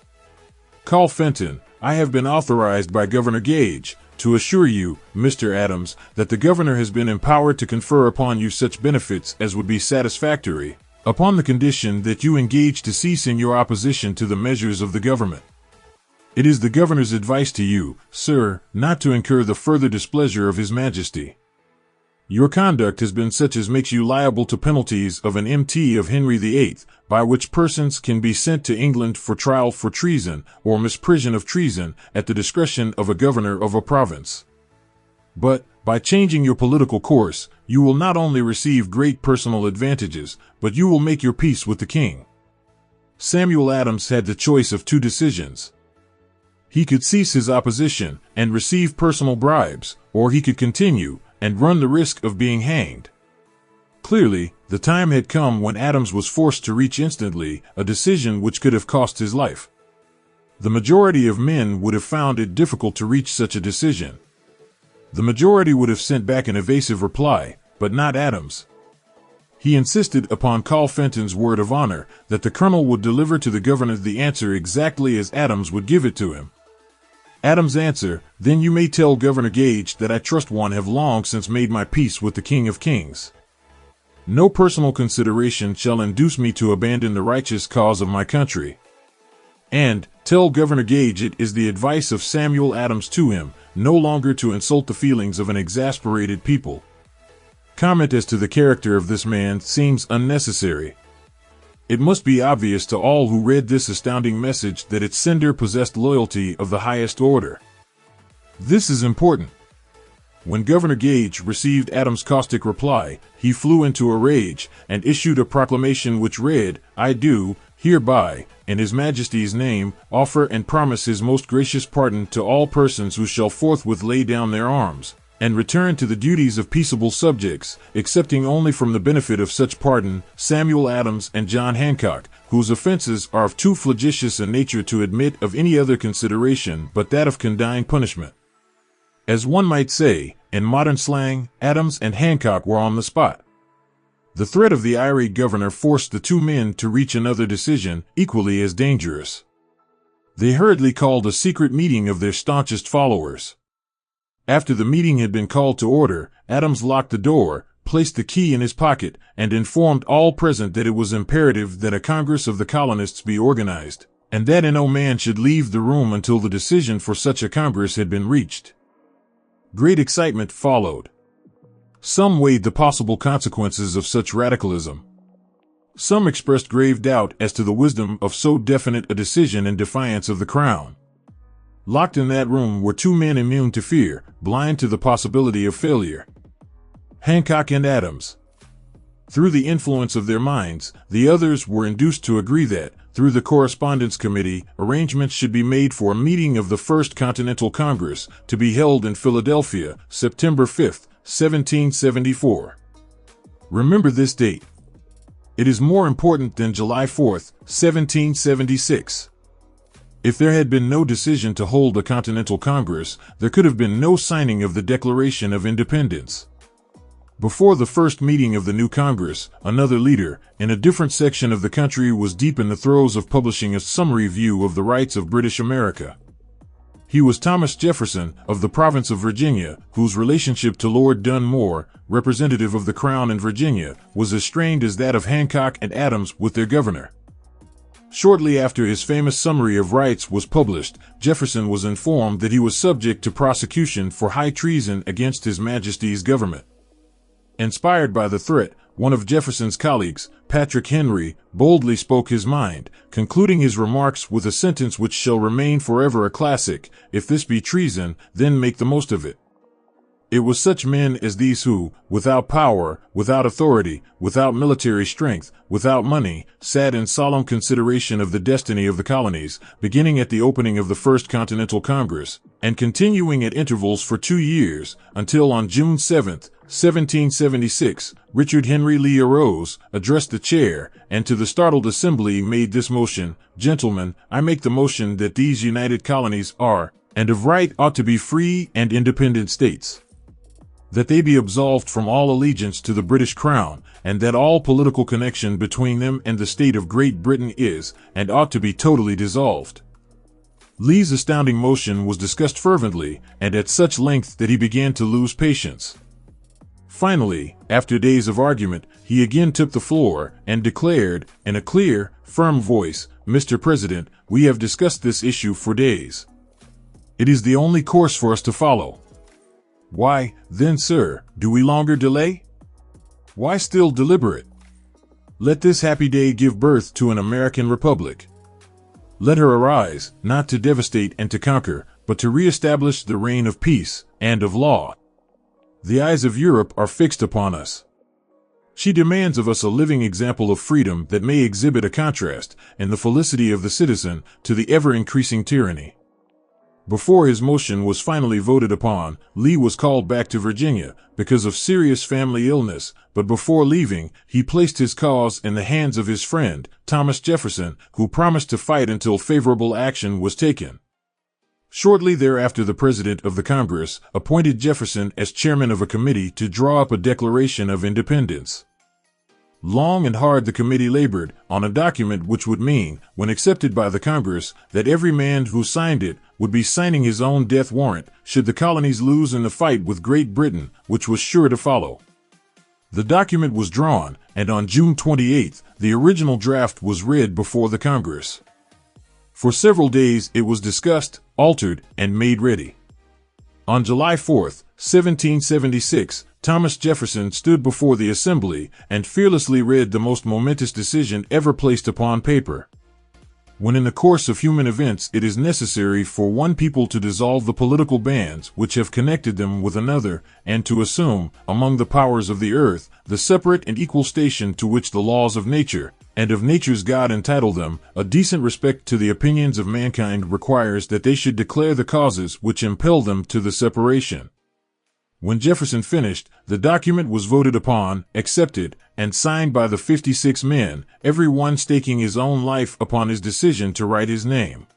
Carl Fenton, I have been authorized by Governor Gage to assure you, Mr. Adams, that the governor has been empowered to confer upon you such benefits as would be satisfactory, upon the condition that you engage to cease in your opposition to the measures of the government. It is the governor's advice to you, sir, not to incur the further displeasure of His Majesty. Your conduct has been such as makes you liable to penalties of an MT of Henry VIII, by which persons can be sent to England for trial for treason or misprision of treason at the discretion of a governor of a province. But, by changing your political course, you will not only receive great personal advantages, but you will make your peace with the king. Samuel Adams had the choice of two decisions. He could cease his opposition and receive personal bribes, or he could continue and run the risk of being hanged. Clearly, the time had come when Adams was forced to reach instantly a decision which could have cost his life. The majority of men would have found it difficult to reach such a decision. The majority would have sent back an evasive reply, but not Adams. He insisted upon Carl Fenton's word of honor that the colonel would deliver to the governor the answer exactly as Adams would give it to him. Adams' answer, then you may tell Governor Gage that I trust one have long since made my peace with the King of Kings. No personal consideration shall induce me to abandon the righteous cause of my country. And, tell Governor Gage it is the advice of Samuel Adams to him, no longer to insult the feelings of an exasperated people. Comment as to the character of this man seems unnecessary. It must be obvious to all who read this astounding message that its sender possessed loyalty of the highest order. This is important. When Governor Gage received Adams' caustic reply, he flew into a rage and issued a proclamation which read, "I do, hereby, in His Majesty's name, offer and promise His most gracious pardon to all persons who shall forthwith lay down their arms, and return to the duties of peaceable subjects, excepting only from the benefit of such pardon Samuel Adams and John Hancock, whose offenses are of too flagitious a nature to admit of any other consideration but that of condign punishment." As one might say, in modern slang, Adams and Hancock were on the spot. The threat of the irate governor forced the two men to reach another decision, equally as dangerous. They hurriedly called a secret meeting of their staunchest followers. After the meeting had been called to order, Adams locked the door, placed the key in his pocket, and informed all present that it was imperative that a Congress of the colonists be organized, and that no man should leave the room until the decision for such a Congress had been reached. Great excitement followed. Some weighed the possible consequences of such radicalism. Some expressed grave doubt as to the wisdom of so definite a decision in defiance of the Crown. Locked in that room were two men immune to fear, blind to the possibility of failure. Hancock and Adams. Through the influence of their minds, the others were induced to agree that, through the Correspondence Committee, arrangements should be made for a meeting of the First Continental Congress, to be held in Philadelphia, September 5, 1774. Remember this date. It is more important than July 4, 1776. If there had been no decision to hold a Continental Congress, there could have been no signing of the Declaration of Independence. Before the first meeting of the new Congress, another leader, in a different section of the country, was deep in the throes of publishing a summary view of the rights of British America. He was Thomas Jefferson, of the province of Virginia, whose relationship to Lord Dunmore, representative of the Crown in Virginia, was as strained as that of Hancock and Adams with their governor. Shortly after his famous Summary of Rights was published, Jefferson was informed that he was subject to prosecution for high treason against His Majesty's government. Inspired by the threat, one of Jefferson's colleagues, Patrick Henry, boldly spoke his mind, concluding his remarks with a sentence which shall remain forever a classic: "If this be treason, then make the most of it." It was such men as these who, without power, without authority, without military strength, without money, sat in solemn consideration of the destiny of the colonies, beginning at the opening of the First Continental Congress, and continuing at intervals for 2 years, until on June 7, 1776, Richard Henry Lee arose, addressed the chair, and to the startled assembly made this motion: "Gentlemen, I make the motion that these united colonies are, and of right ought to be free and independent states. That they be absolved from all allegiance to the British Crown, and that all political connection between them and the state of Great Britain is, and ought to be totally dissolved." Lee's astounding motion was discussed fervently, and at such length that he began to lose patience. Finally, after days of argument, he again took the floor and declared, in a clear, firm voice, "Mr. President, we have discussed this issue for days. It is the only course for us to follow. Why, then, sir, do we longer delay? Why still deliberate? Let this happy day give birth to an American Republic. Let her arise, not to devastate and to conquer, but to reestablish the reign of peace and of law. The eyes of Europe are fixed upon us. She demands of us a living example of freedom that may exhibit a contrast, in the felicity of the citizen, to the ever-increasing tyranny." Before his motion was finally voted upon, Lee was called back to Virginia, because of serious family illness, but before leaving, he placed his cause in the hands of his friend, Thomas Jefferson, who promised to fight until favorable action was taken. Shortly thereafter, the President of the Congress appointed Jefferson as chairman of a committee to draw up a Declaration of Independence. Long and hard the committee labored on a document which would mean, when accepted by the Congress, that every man who signed it would be signing his own death warrant should the colonies lose in the fight with Great Britain, which was sure to follow. The document was drawn, and on June 28, the original draft was read before the Congress. For several days it was discussed, altered, and made ready. On July 4, 1776, Thomas Jefferson stood before the assembly and fearlessly read the most momentous decision ever placed upon paper. When in the course of human events it is necessary for one people to dissolve the political bands which have connected them with another, and to assume, among the powers of the earth, the separate and equal station to which the laws of nature, and of nature's God entitle them, a decent respect to the opinions of mankind requires that they should declare the causes which impel them to the separation. When Jefferson finished, the document was voted upon, accepted, and signed by the 56 men, every one staking his own life upon his decision to write his name.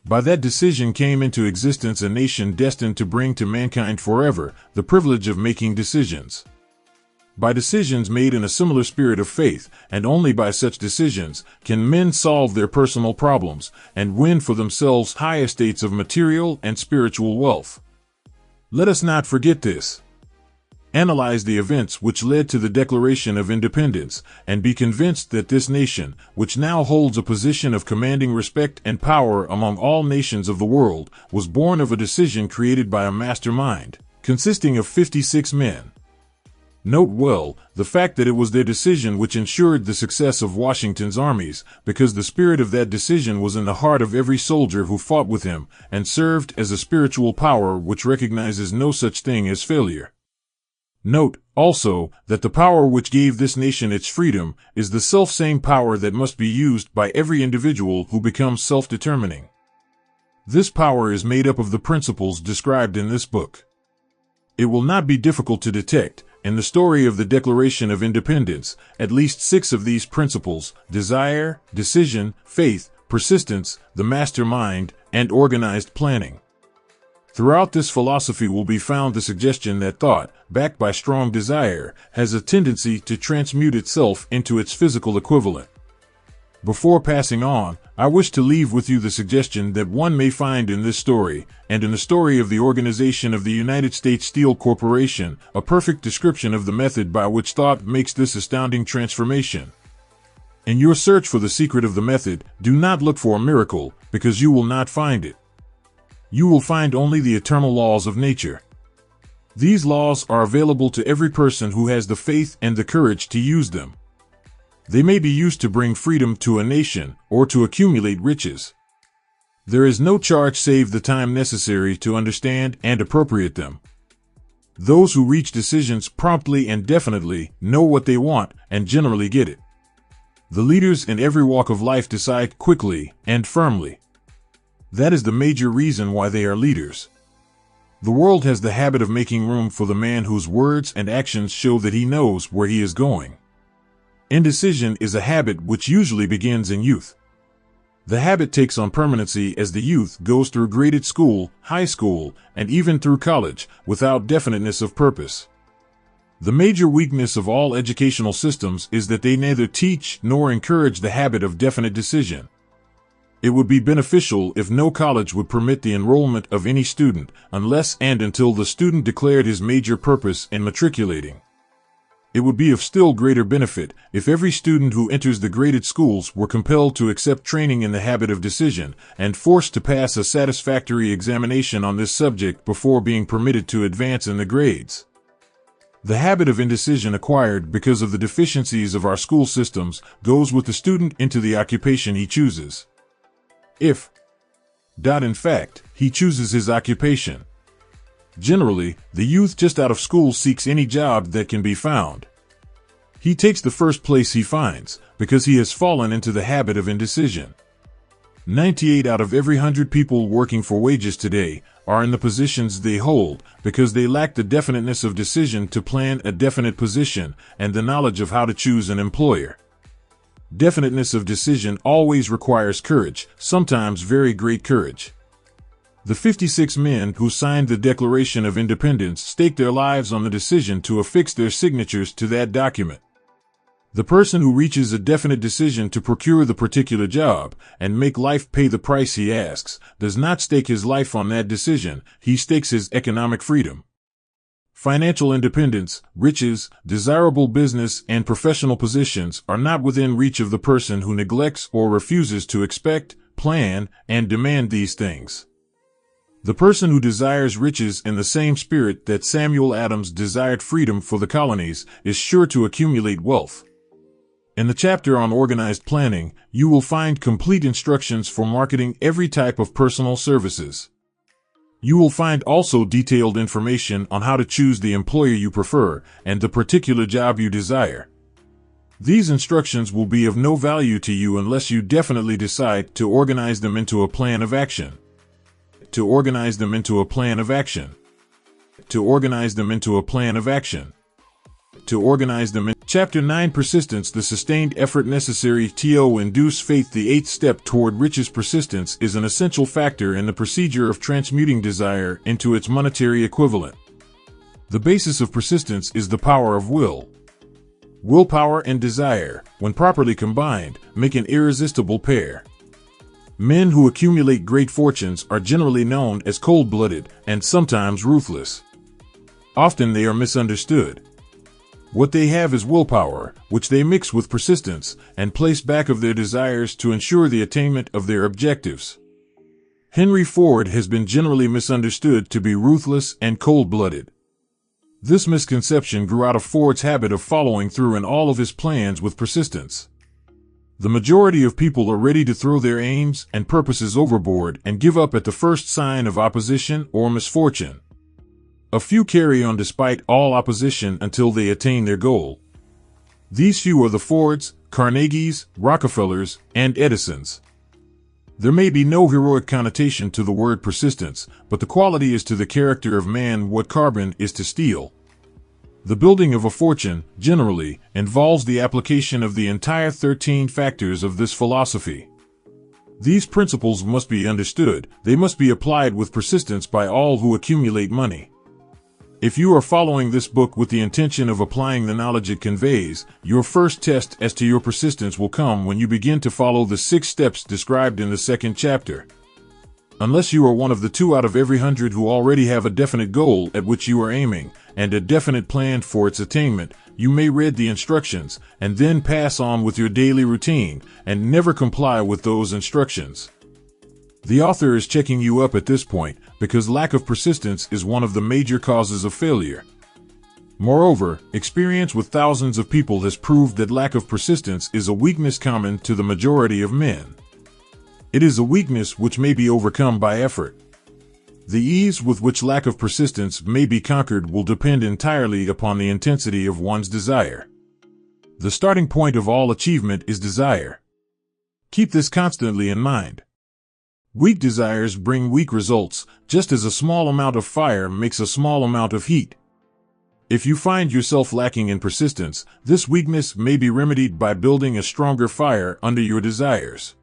By that decision came into existence a nation destined to bring to mankind forever the privilege of making decisions. By decisions made in a similar spirit of faith, and only by such decisions, can men solve their personal problems and win for themselves high estates of material and spiritual wealth. Let us not forget this. Analyze the events which led to the Declaration of Independence, and be convinced that this nation, which now holds a position of commanding respect and power among all nations of the world, was born of a decision created by a mastermind, consisting of 56 men. Note well the fact that it was their decision which ensured the success of Washington's armies, because the spirit of that decision was in the heart of every soldier who fought with him, and served as a spiritual power which recognizes no such thing as failure. Note, also, that the power which gave this nation its freedom is the selfsame power that must be used by every individual who becomes self-determining. This power is made up of the principles described in this book. It will not be difficult to detect, in the story of the Declaration of Independence, at least 6 of these principles: desire, decision, faith, persistence, the mastermind, and organized planning. Throughout this philosophy will be found the suggestion that thought, backed by strong desire, has a tendency to transmute itself into its physical equivalent. Before passing on, I wish to leave with you the suggestion that one may find in this story, and in the story of the organization of the United States Steel Corporation, a perfect description of the method by which thought makes this astounding transformation. In your search for the secret of the method, do not look for a miracle, because you will not find it. You will find only the eternal laws of nature. These laws are available to every person who has the faith and the courage to use them. They may be used to bring freedom to a nation, or to accumulate riches. There is no charge save the time necessary to understand and appropriate them. Those who reach decisions promptly and definitely know what they want and generally get it. The leaders in every walk of life decide quickly and firmly. That is the major reason why they are leaders. The world has the habit of making room for the man whose words and actions show that he knows where he is going. Indecision is a habit which usually begins in youth. The habit takes on permanency as the youth goes through graded school, high school, and even through college, without definiteness of purpose. The major weakness of all educational systems is that they neither teach nor encourage the habit of definite decision. It would be beneficial if no college would permit the enrollment of any student unless and until the student declared his major purpose in matriculating. It would be of still greater benefit if every student who enters the graded schools were compelled to accept training in the habit of decision and forced to pass a satisfactory examination on this subject before being permitted to advance in the grades. The habit of indecision acquired because of the deficiencies of our school systems goes with the student into the occupation he chooses. If, in fact, he chooses his occupation. Generally, the youth just out of school seeks any job that can be found. He takes the first place he finds, because he has fallen into the habit of indecision. 98 out of every 100 people working for wages today are in the positions they hold because they lack the definiteness of decision to plan a definite position and the knowledge of how to choose an employer. Definiteness of decision always requires courage, sometimes very great courage. The 56 men who signed the Declaration of Independence staked their lives on the decision to affix their signatures to that document. The person who reaches a definite decision to procure the particular job and make life pay the price he asks does not stake his life on that decision, he stakes his economic freedom. Financial independence, riches, desirable business, and professional positions are not within reach of the person who neglects or refuses to expect, plan, and demand these things. The person who desires riches in the same spirit that Samuel Adams desired freedom for the colonies is sure to accumulate wealth. In the chapter on organized planning, you will find complete instructions for marketing every type of personal services. You will find also detailed information on how to choose the employer you prefer and the particular job you desire. These instructions will be of no value to you unless you definitely decide to organize them into a plan of action. To organize them into a plan of action. To organize them into a plan of action. To organize them in Chapter 9 Persistence, the sustained effort necessary to induce faith. The eighth step toward riches. Persistence is an essential factor in the procedure of transmuting desire into its monetary equivalent. The basis of persistence is the power of will. Willpower and desire, when properly combined, make an irresistible pair. Men who accumulate great fortunes are generally known as cold-blooded and sometimes ruthless. Often they are misunderstood. What they have is willpower, which they mix with persistence and place back of their desires to ensure the attainment of their objectives. Henry Ford has been generally misunderstood to be ruthless and cold-blooded. This misconception grew out of Ford's habit of following through in all of his plans with persistence. The majority of people are ready to throw their aims and purposes overboard and give up at the first sign of opposition or misfortune. A few carry on despite all opposition until they attain their goal. These few are the Fords, Carnegies, Rockefellers, and Edisons. There may be no heroic connotation to the word persistence, but the quality is to the character of man what carbon is to steel. The building of a fortune, generally, involves the application of the entire 13 factors of this philosophy. These principles must be understood. They must be applied with persistence by all who accumulate money. If you are following this book with the intention of applying the knowledge it conveys, your first test as to your persistence will come when you begin to follow the 6 steps described in the second chapter. Unless you are one of the 2 out of every 100 who already have a definite goal at which you are aiming, and a definite plan for its attainment, you may read the instructions, and then pass on with your daily routine, and never comply with those instructions. The author is checking you up at this point, because lack of persistence is one of the major causes of failure. Moreover, experience with thousands of people has proved that lack of persistence is a weakness common to the majority of men. It is a weakness which may be overcome by effort. The ease with which lack of persistence may be conquered will depend entirely upon the intensity of one's desire. The starting point of all achievement is desire. Keep this constantly in mind. Weak desires bring weak results, just as a small amount of fire makes a small amount of heat. If you find yourself lacking in persistence, this weakness may be remedied by building a stronger fire under your desires.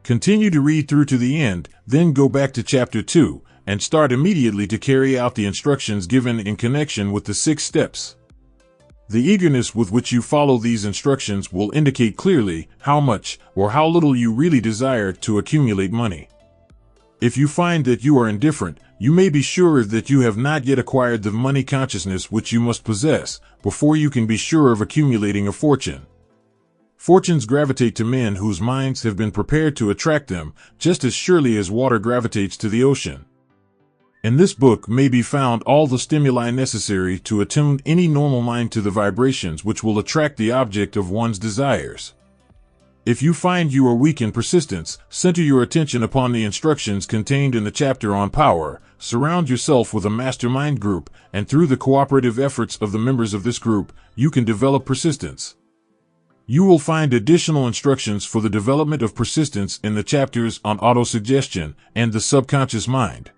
Continue to read through to the end, then go back to Chapter 2, and start immediately to carry out the instructions given in connection with the 6 steps. The eagerness with which you follow these instructions will indicate clearly how much or how little you really desire to accumulate money. If you find that you are indifferent, you may be sure that you have not yet acquired the money consciousness which you must possess before you can be sure of accumulating a fortune. Fortunes gravitate to men whose minds have been prepared to attract them, just as surely as water gravitates to the ocean. In this book may be found all the stimuli necessary to attune any normal mind to the vibrations which will attract the object of one's desires. If you find you are weak in persistence, center your attention upon the instructions contained in the chapter on power, surround yourself with a mastermind group, and through the cooperative efforts of the members of this group, you can develop persistence. You will find additional instructions for the development of persistence in the chapters on autosuggestion and the subconscious mind.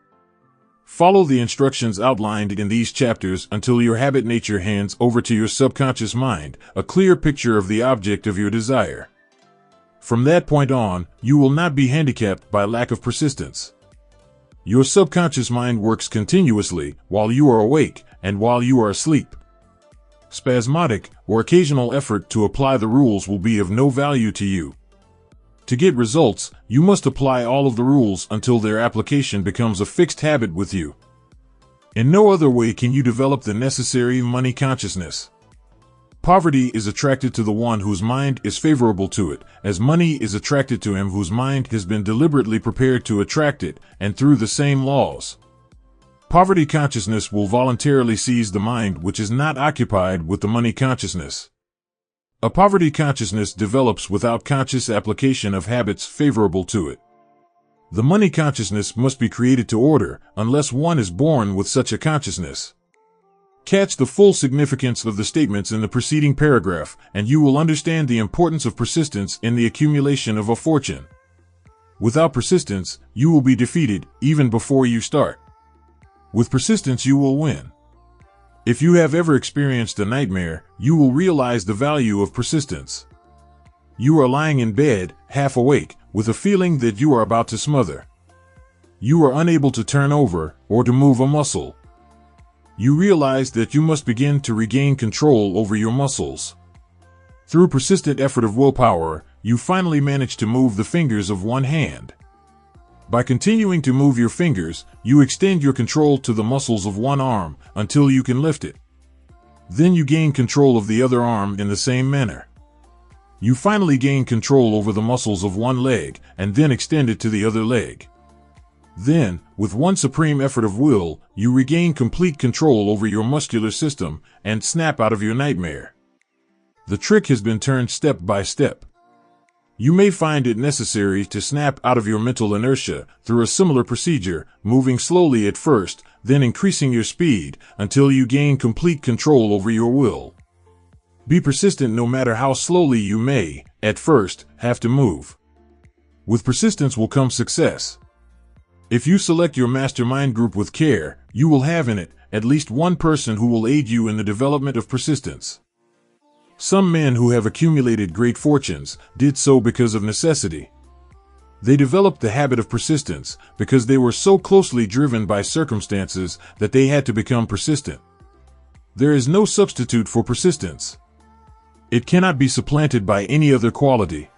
Follow the instructions outlined in these chapters until your habit nature hands over to your subconscious mind a clear picture of the object of your desire. From that point on, you will not be handicapped by lack of persistence. Your subconscious mind works continuously while you are awake and while you are asleep. Spasmodic or occasional effort to apply the rules will be of no value to you. To get results, you must apply all of the rules until their application becomes a fixed habit with you. In no other way can you develop the necessary money consciousness. Poverty is attracted to the one whose mind is favorable to it, as money is attracted to him whose mind has been deliberately prepared to attract it, and through the same laws. Poverty consciousness will voluntarily seize the mind which is not occupied with the money consciousness. A poverty consciousness develops without conscious application of habits favorable to it. The money consciousness must be created to order, unless one is born with such a consciousness. Catch the full significance of the statements in the preceding paragraph, and you will understand the importance of persistence in the accumulation of a fortune. Without persistence, you will be defeated, even before you start. With persistence, you will win. If you have ever experienced a nightmare, you will realize the value of persistence. You are lying in bed, half awake, with a feeling that you are about to smother. You are unable to turn over, or to move a muscle. You realize that you must begin to regain control over your muscles. Through persistent effort of willpower, you finally manage to move the fingers of one hand. By continuing to move your fingers, you extend your control to the muscles of one arm until you can lift it. Then you gain control of the other arm in the same manner. You finally gain control over the muscles of one leg and then extend it to the other leg. Then, with one supreme effort of will, you regain complete control over your muscular system and snap out of your nightmare. The trick has been turned step by step. You may find it necessary to snap out of your mental inertia through a similar procedure, moving slowly at first, then increasing your speed until you gain complete control over your will. Be persistent no matter how slowly you may, at first, have to move. With persistence will come success. If you select your mastermind group with care, you will have in it at least one person who will aid you in the development of persistence. Some men who have accumulated great fortunes did so because of necessity. They developed the habit of persistence because they were so closely driven by circumstances that they had to become persistent. There is no substitute for persistence. It cannot be supplanted by any other quality.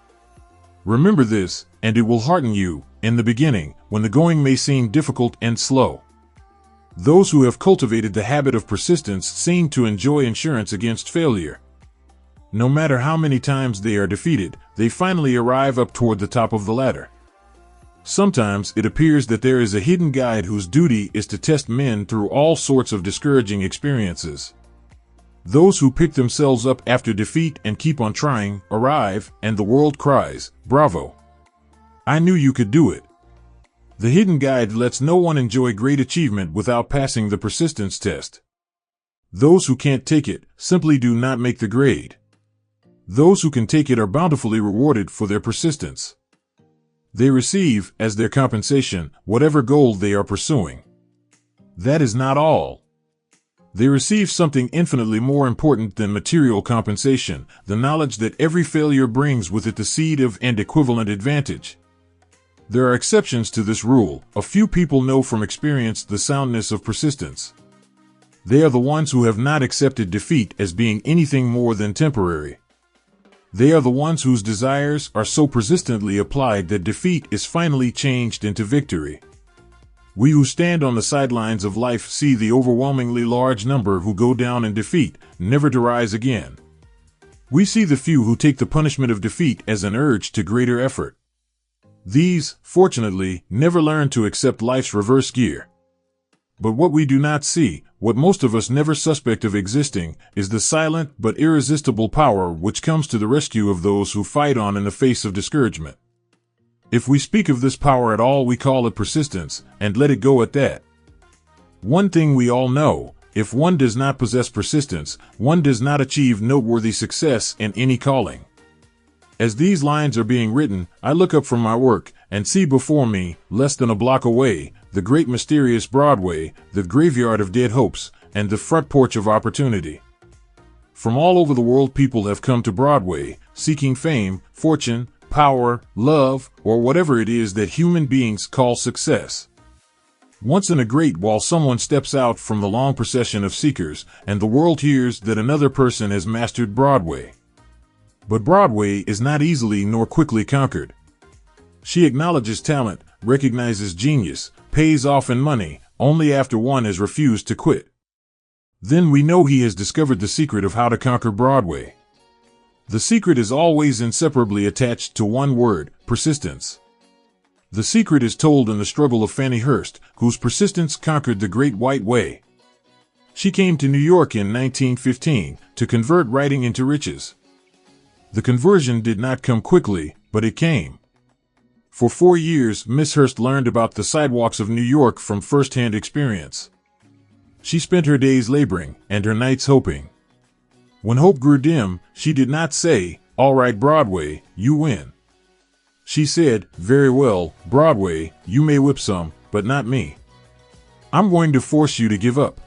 Remember this, and it will hearten you, in the beginning, when the going may seem difficult and slow. Those who have cultivated the habit of persistence seem to enjoy insurance against failure. No matter how many times they are defeated, they finally arrive up toward the top of the ladder. Sometimes it appears that there is a hidden guide whose duty is to test men through all sorts of discouraging experiences. Those who pick themselves up after defeat and keep on trying arrive, and the world cries, "Bravo! I knew you could do it." The hidden guide lets no one enjoy great achievement without passing the persistence test. Those who can't take it simply do not make the grade. Those who can take it are bountifully rewarded for their persistence. They receive, as their compensation, whatever goal they are pursuing. That is not all. They receive something infinitely more important than material compensation, the knowledge that every failure brings with it the seed of and equivalent advantage. There are exceptions to this rule. A few people know from experience the soundness of persistence. They are the ones who have not accepted defeat as being anything more than temporary. They are the ones whose desires are so persistently applied that defeat is finally changed into victory. We who stand on the sidelines of life see the overwhelmingly large number who go down in defeat, never to rise again. We see the few who take the punishment of defeat as an urge to greater effort. These, fortunately, never learn to accept life's reverse gear. But what we do not see, what most of us never suspect of existing, is the silent but irresistible power which comes to the rescue of those who fight on in the face of discouragement. If we speak of this power at all, we call it persistence, and let it go at that. One thing we all know, if one does not possess persistence, one does not achieve noteworthy success in any calling. As these lines are being written, I look up from my work and see before me, less than a block away, the great mysterious Broadway, the graveyard of dead hopes, and the front porch of opportunity. From all over the world people have come to Broadway, seeking fame, fortune, power, love, or whatever it is that human beings call success. Once in a great while someone steps out from the long procession of seekers, and the world hears that another person has mastered Broadway. But Broadway is not easily nor quickly conquered. She acknowledges talent, recognizes genius, pays off in money, only after one has refused to quit. Then we know he has discovered the secret of how to conquer Broadway. The secret is always inseparably attached to one word: persistence. The secret is told in the struggle of Fannie Hurst, whose persistence conquered the Great White Way. She came to New York in 1915 to convert writing into riches. The conversion did not come quickly, but it came. For 4 years, Miss Hurst learned about the sidewalks of New York from first-hand experience. She spent her days laboring and her nights hoping. When hope grew dim, she did not say, "All right, Broadway, you win." She said, "Very well, Broadway, you may whip some, but not me. I'm going to force you to give up."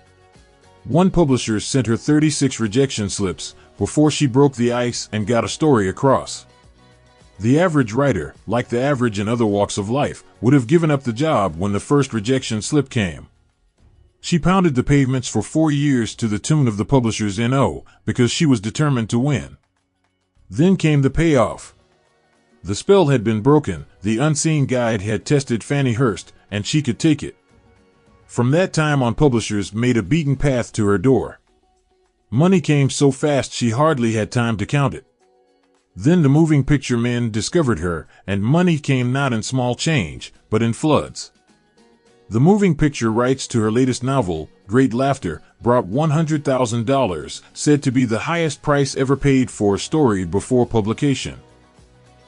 One publisher sent her 36 rejection slips before she broke the ice and got a story across. The average writer, like the average in other walks of life, would have given up the job when the first rejection slip came. She pounded the pavements for 4 years to the tune of the publisher's N.O. because she was determined to win. Then came the payoff. The spell had been broken, the unseen guide had tested Fannie Hurst, and she could take it. From that time on, publishers made a beaten path to her door. Money came so fast she hardly had time to count it. Then the moving picture men discovered her, and money came not in small change, but in floods. The moving picture rights to her latest novel, Great Laughter, brought $100,000, said to be the highest price ever paid for a story before publication.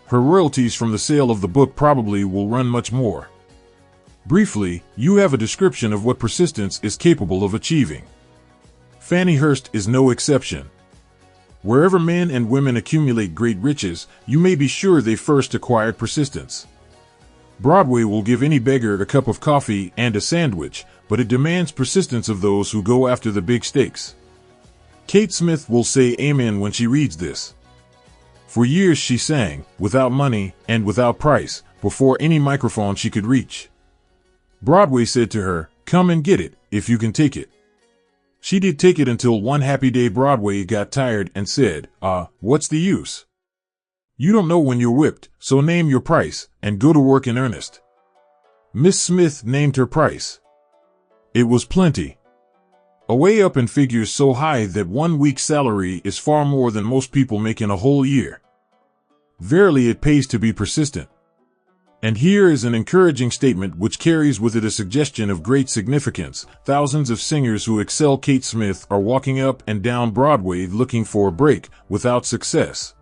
Her royalties from the sale of the book probably will run much more. Briefly, you have a description of what persistence is capable of achieving. Fannie Hurst is no exception. Wherever men and women accumulate great riches, you may be sure they first acquired persistence. Broadway will give any beggar a cup of coffee and a sandwich, but it demands persistence of those who go after the big stakes. Kate Smith will say amen when she reads this. For years she sang, without money and without price, before any microphone she could reach. Broadway said to her, "Come and get it, if you can take it." She did take it until one happy day Broadway got tired and said, "What's the use? You don't know when you're whipped, so name your price, and go to work in earnest." Miss Smith named her price. It was plenty. Away up in figures so high that 1 week's salary is far more than most people make in a whole year. Verily it pays to be persistent. And here is an encouraging statement which carries with it a suggestion of great significance. Thousands of singers who excel Kate Smith are walking up and down Broadway looking for a break, without success.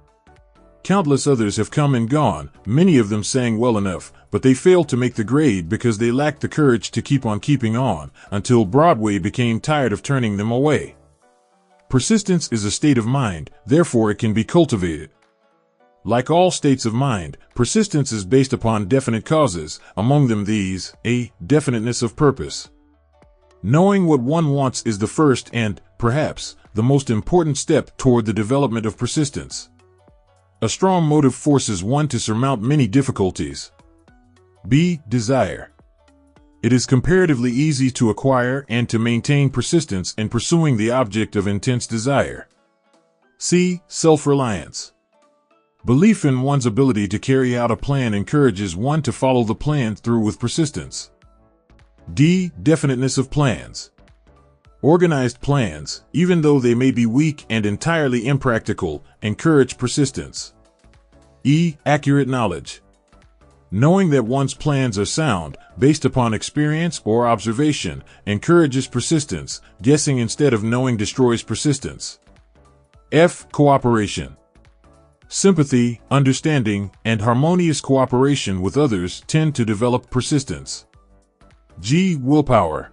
Countless others have come and gone, many of them sang well enough, but they failed to make the grade because they lacked the courage to keep on keeping on, until Broadway became tired of turning them away. Persistence is a state of mind, therefore it can be cultivated. Like all states of mind, persistence is based upon definite causes, among them these: a definiteness of purpose. Knowing what one wants is the first and, perhaps, the most important step toward the development of persistence. A strong motive forces one to surmount many difficulties. B. Desire. It is comparatively easy to acquire and to maintain persistence in pursuing the object of intense desire. C. Self-reliance. Belief in one's ability to carry out a plan encourages one to follow the plan through with persistence. D. Definiteness of plans. Organized plans, even though they may be weak and entirely impractical, encourage persistence. E. Accurate knowledge. Knowing that one's plans are sound, based upon experience or observation, encourages persistence. Guessing instead of knowing destroys persistence. F. Cooperation. Sympathy, understanding, and harmonious cooperation with others tend to develop persistence. G. Willpower.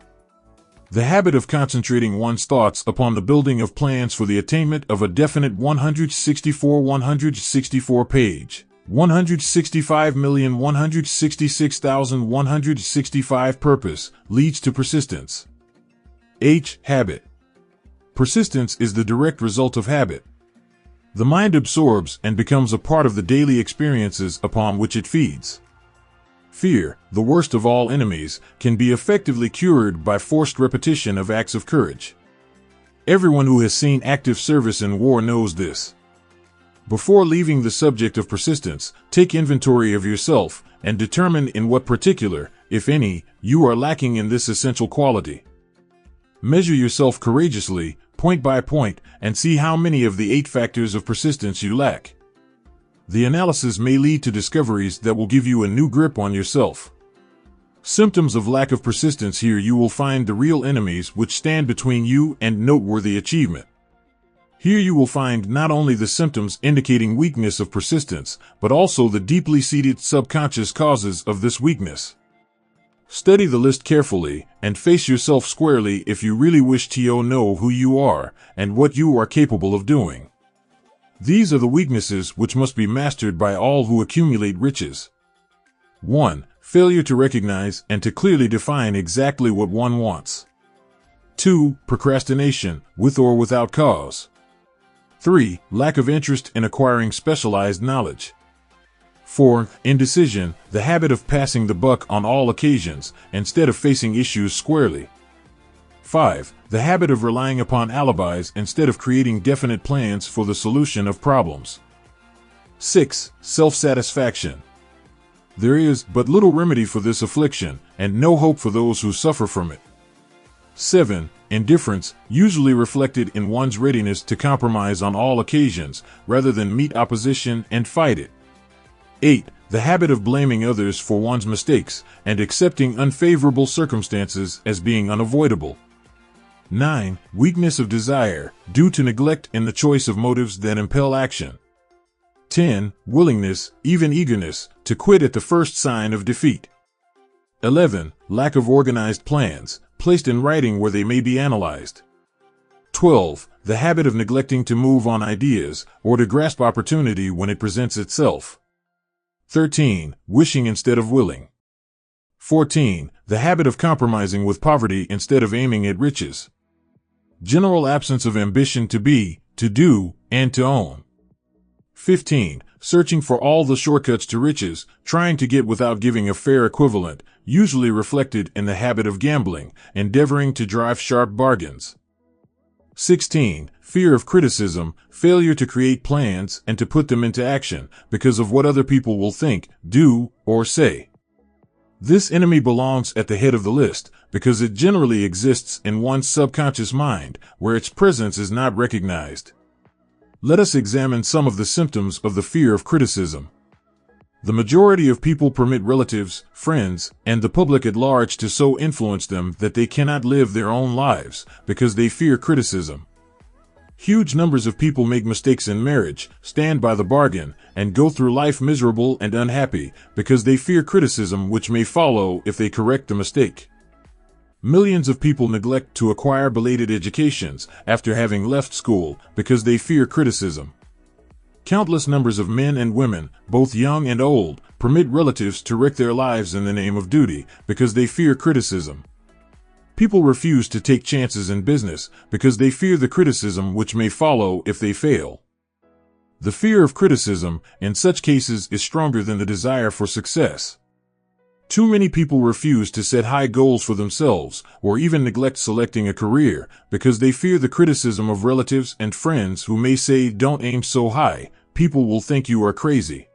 The habit of concentrating one's thoughts upon the building of plans for the attainment of a definite 164 page, 165,166,165 purpose leads to persistence. H. Habit. Persistence is the direct result of habit. The mind absorbs and becomes a part of the daily experiences upon which it feeds. Fear, the worst of all enemies, can be effectively cured by forced repetition of acts of courage. Everyone who has seen active service in war knows this. Before leaving the subject of persistence, take inventory of yourself and determine in what particular, if any, you are lacking in this essential quality. Measure yourself courageously, point by point, and see how many of the 8 factors of persistence you lack. The analysis may lead to discoveries that will give you a new grip on yourself. Symptoms of lack of persistence. Here you will find the real enemies which stand between you and noteworthy achievement. Here you will find not only the symptoms indicating weakness of persistence, but also the deeply seated subconscious causes of this weakness. Study the list carefully and face yourself squarely if you really wish to know who you are and what you are capable of doing. These are the weaknesses which must be mastered by all who accumulate riches. 1. Failure to recognize and to clearly define exactly what one wants. 2. Procrastination, with or without cause. 3. Lack of interest in acquiring specialized knowledge. 4. Indecision, the habit of passing the buck on all occasions, instead of facing issues squarely. 5. The habit of relying upon alibis instead of creating definite plans for the solution of problems. 6. Self-satisfaction. There is but little remedy for this affliction, and no hope for those who suffer from it. 7. Indifference, usually reflected in one's readiness to compromise on all occasions, rather than meet opposition and fight it. 8. The habit of blaming others for one's mistakes, and accepting unfavorable circumstances as being unavoidable. 9. Weakness of desire, due to neglect in the choice of motives that impel action. 10. Willingness, even eagerness, to quit at the first sign of defeat. 11. Lack of organized plans, placed in writing where they may be analyzed. 12. The habit of neglecting to move on ideas or to grasp opportunity when it presents itself. 13. Wishing instead of willing. 14. The habit of compromising with poverty instead of aiming at riches. General absence of ambition to be, to do, and to own. 15. Searching for all the shortcuts to riches, trying to get without giving a fair equivalent, usually reflected in the habit of gambling, endeavoring to drive sharp bargains. 16. Fear of criticism, failure to create plans and to put them into action because of what other people will think, do, or say. This enemy belongs at the head of the list because it generally exists in one's subconscious mind, where its presence is not recognized. Let us examine some of the symptoms of the fear of criticism. The majority of people permit relatives, friends, and the public at large to so influence them that they cannot live their own lives because they fear criticism. Huge numbers of people make mistakes in marriage, stand by the bargain, and go through life miserable and unhappy because they fear criticism which may follow if they correct the mistake. Millions of people neglect to acquire belated educations after having left school because they fear criticism. Countless numbers of men and women, both young and old, permit relatives to wreck their lives in the name of duty because they fear criticism. People refuse to take chances in business because they fear the criticism which may follow if they fail. The fear of criticism, in such cases, is stronger than the desire for success. Too many people refuse to set high goals for themselves or even neglect selecting a career because they fear the criticism of relatives and friends who may say, "Don't aim so high, people will think you are crazy."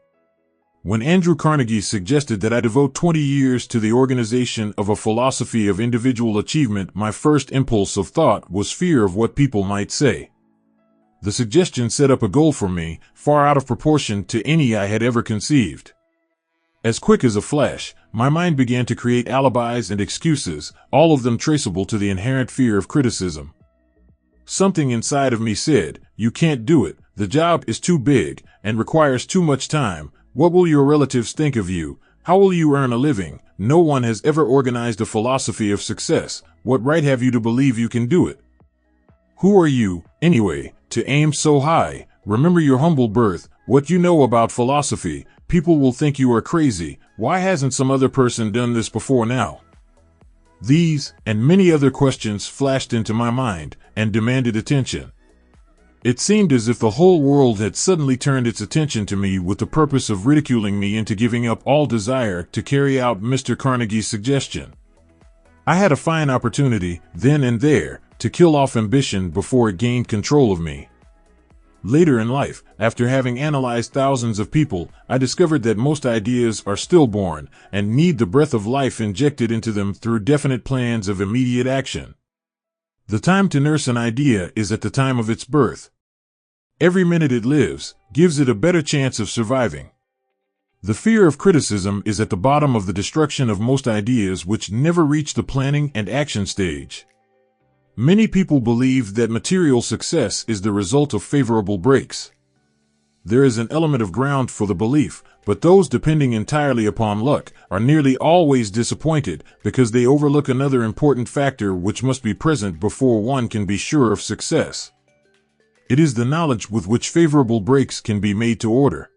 When Andrew Carnegie suggested that I devote 20 years to the organization of a philosophy of individual achievement, my first impulse of thought was fear of what people might say. The suggestion set up a goal for me, far out of proportion to any I had ever conceived. As quick as a flash, my mind began to create alibis and excuses, all of them traceable to the inherent fear of criticism. Something inside of me said, "You can't do it, the job is too big, and requires too much time. What will your relatives think of you? How will you earn a living? No one has ever organized a philosophy of success. What right have you to believe you can do it? Who are you, anyway, to aim so high? Remember your humble birth, what you know about philosophy. People will think you are crazy. Why hasn't some other person done this before now?" These and many other questions flashed into my mind and demanded attention. It seemed as if the whole world had suddenly turned its attention to me with the purpose of ridiculing me into giving up all desire to carry out Mr. Carnegie's suggestion. I had a fine opportunity, then and there, to kill off ambition before it gained control of me. Later in life, after having analyzed thousands of people, I discovered that most ideas are stillborn and need the breath of life injected into them through definite plans of immediate action. The time to nurse an idea is at the time of its birth. Every minute it lives gives it a better chance of surviving. The fear of criticism is at the bottom of the destruction of most ideas which never reach the planning and action stage. Many people believe that material success is the result of favorable breaks. There is an element of ground for the belief, but those depending entirely upon luck are nearly always disappointed because they overlook another important factor which must be present before one can be sure of success. It is the knowledge with which favorable breaks can be made to order.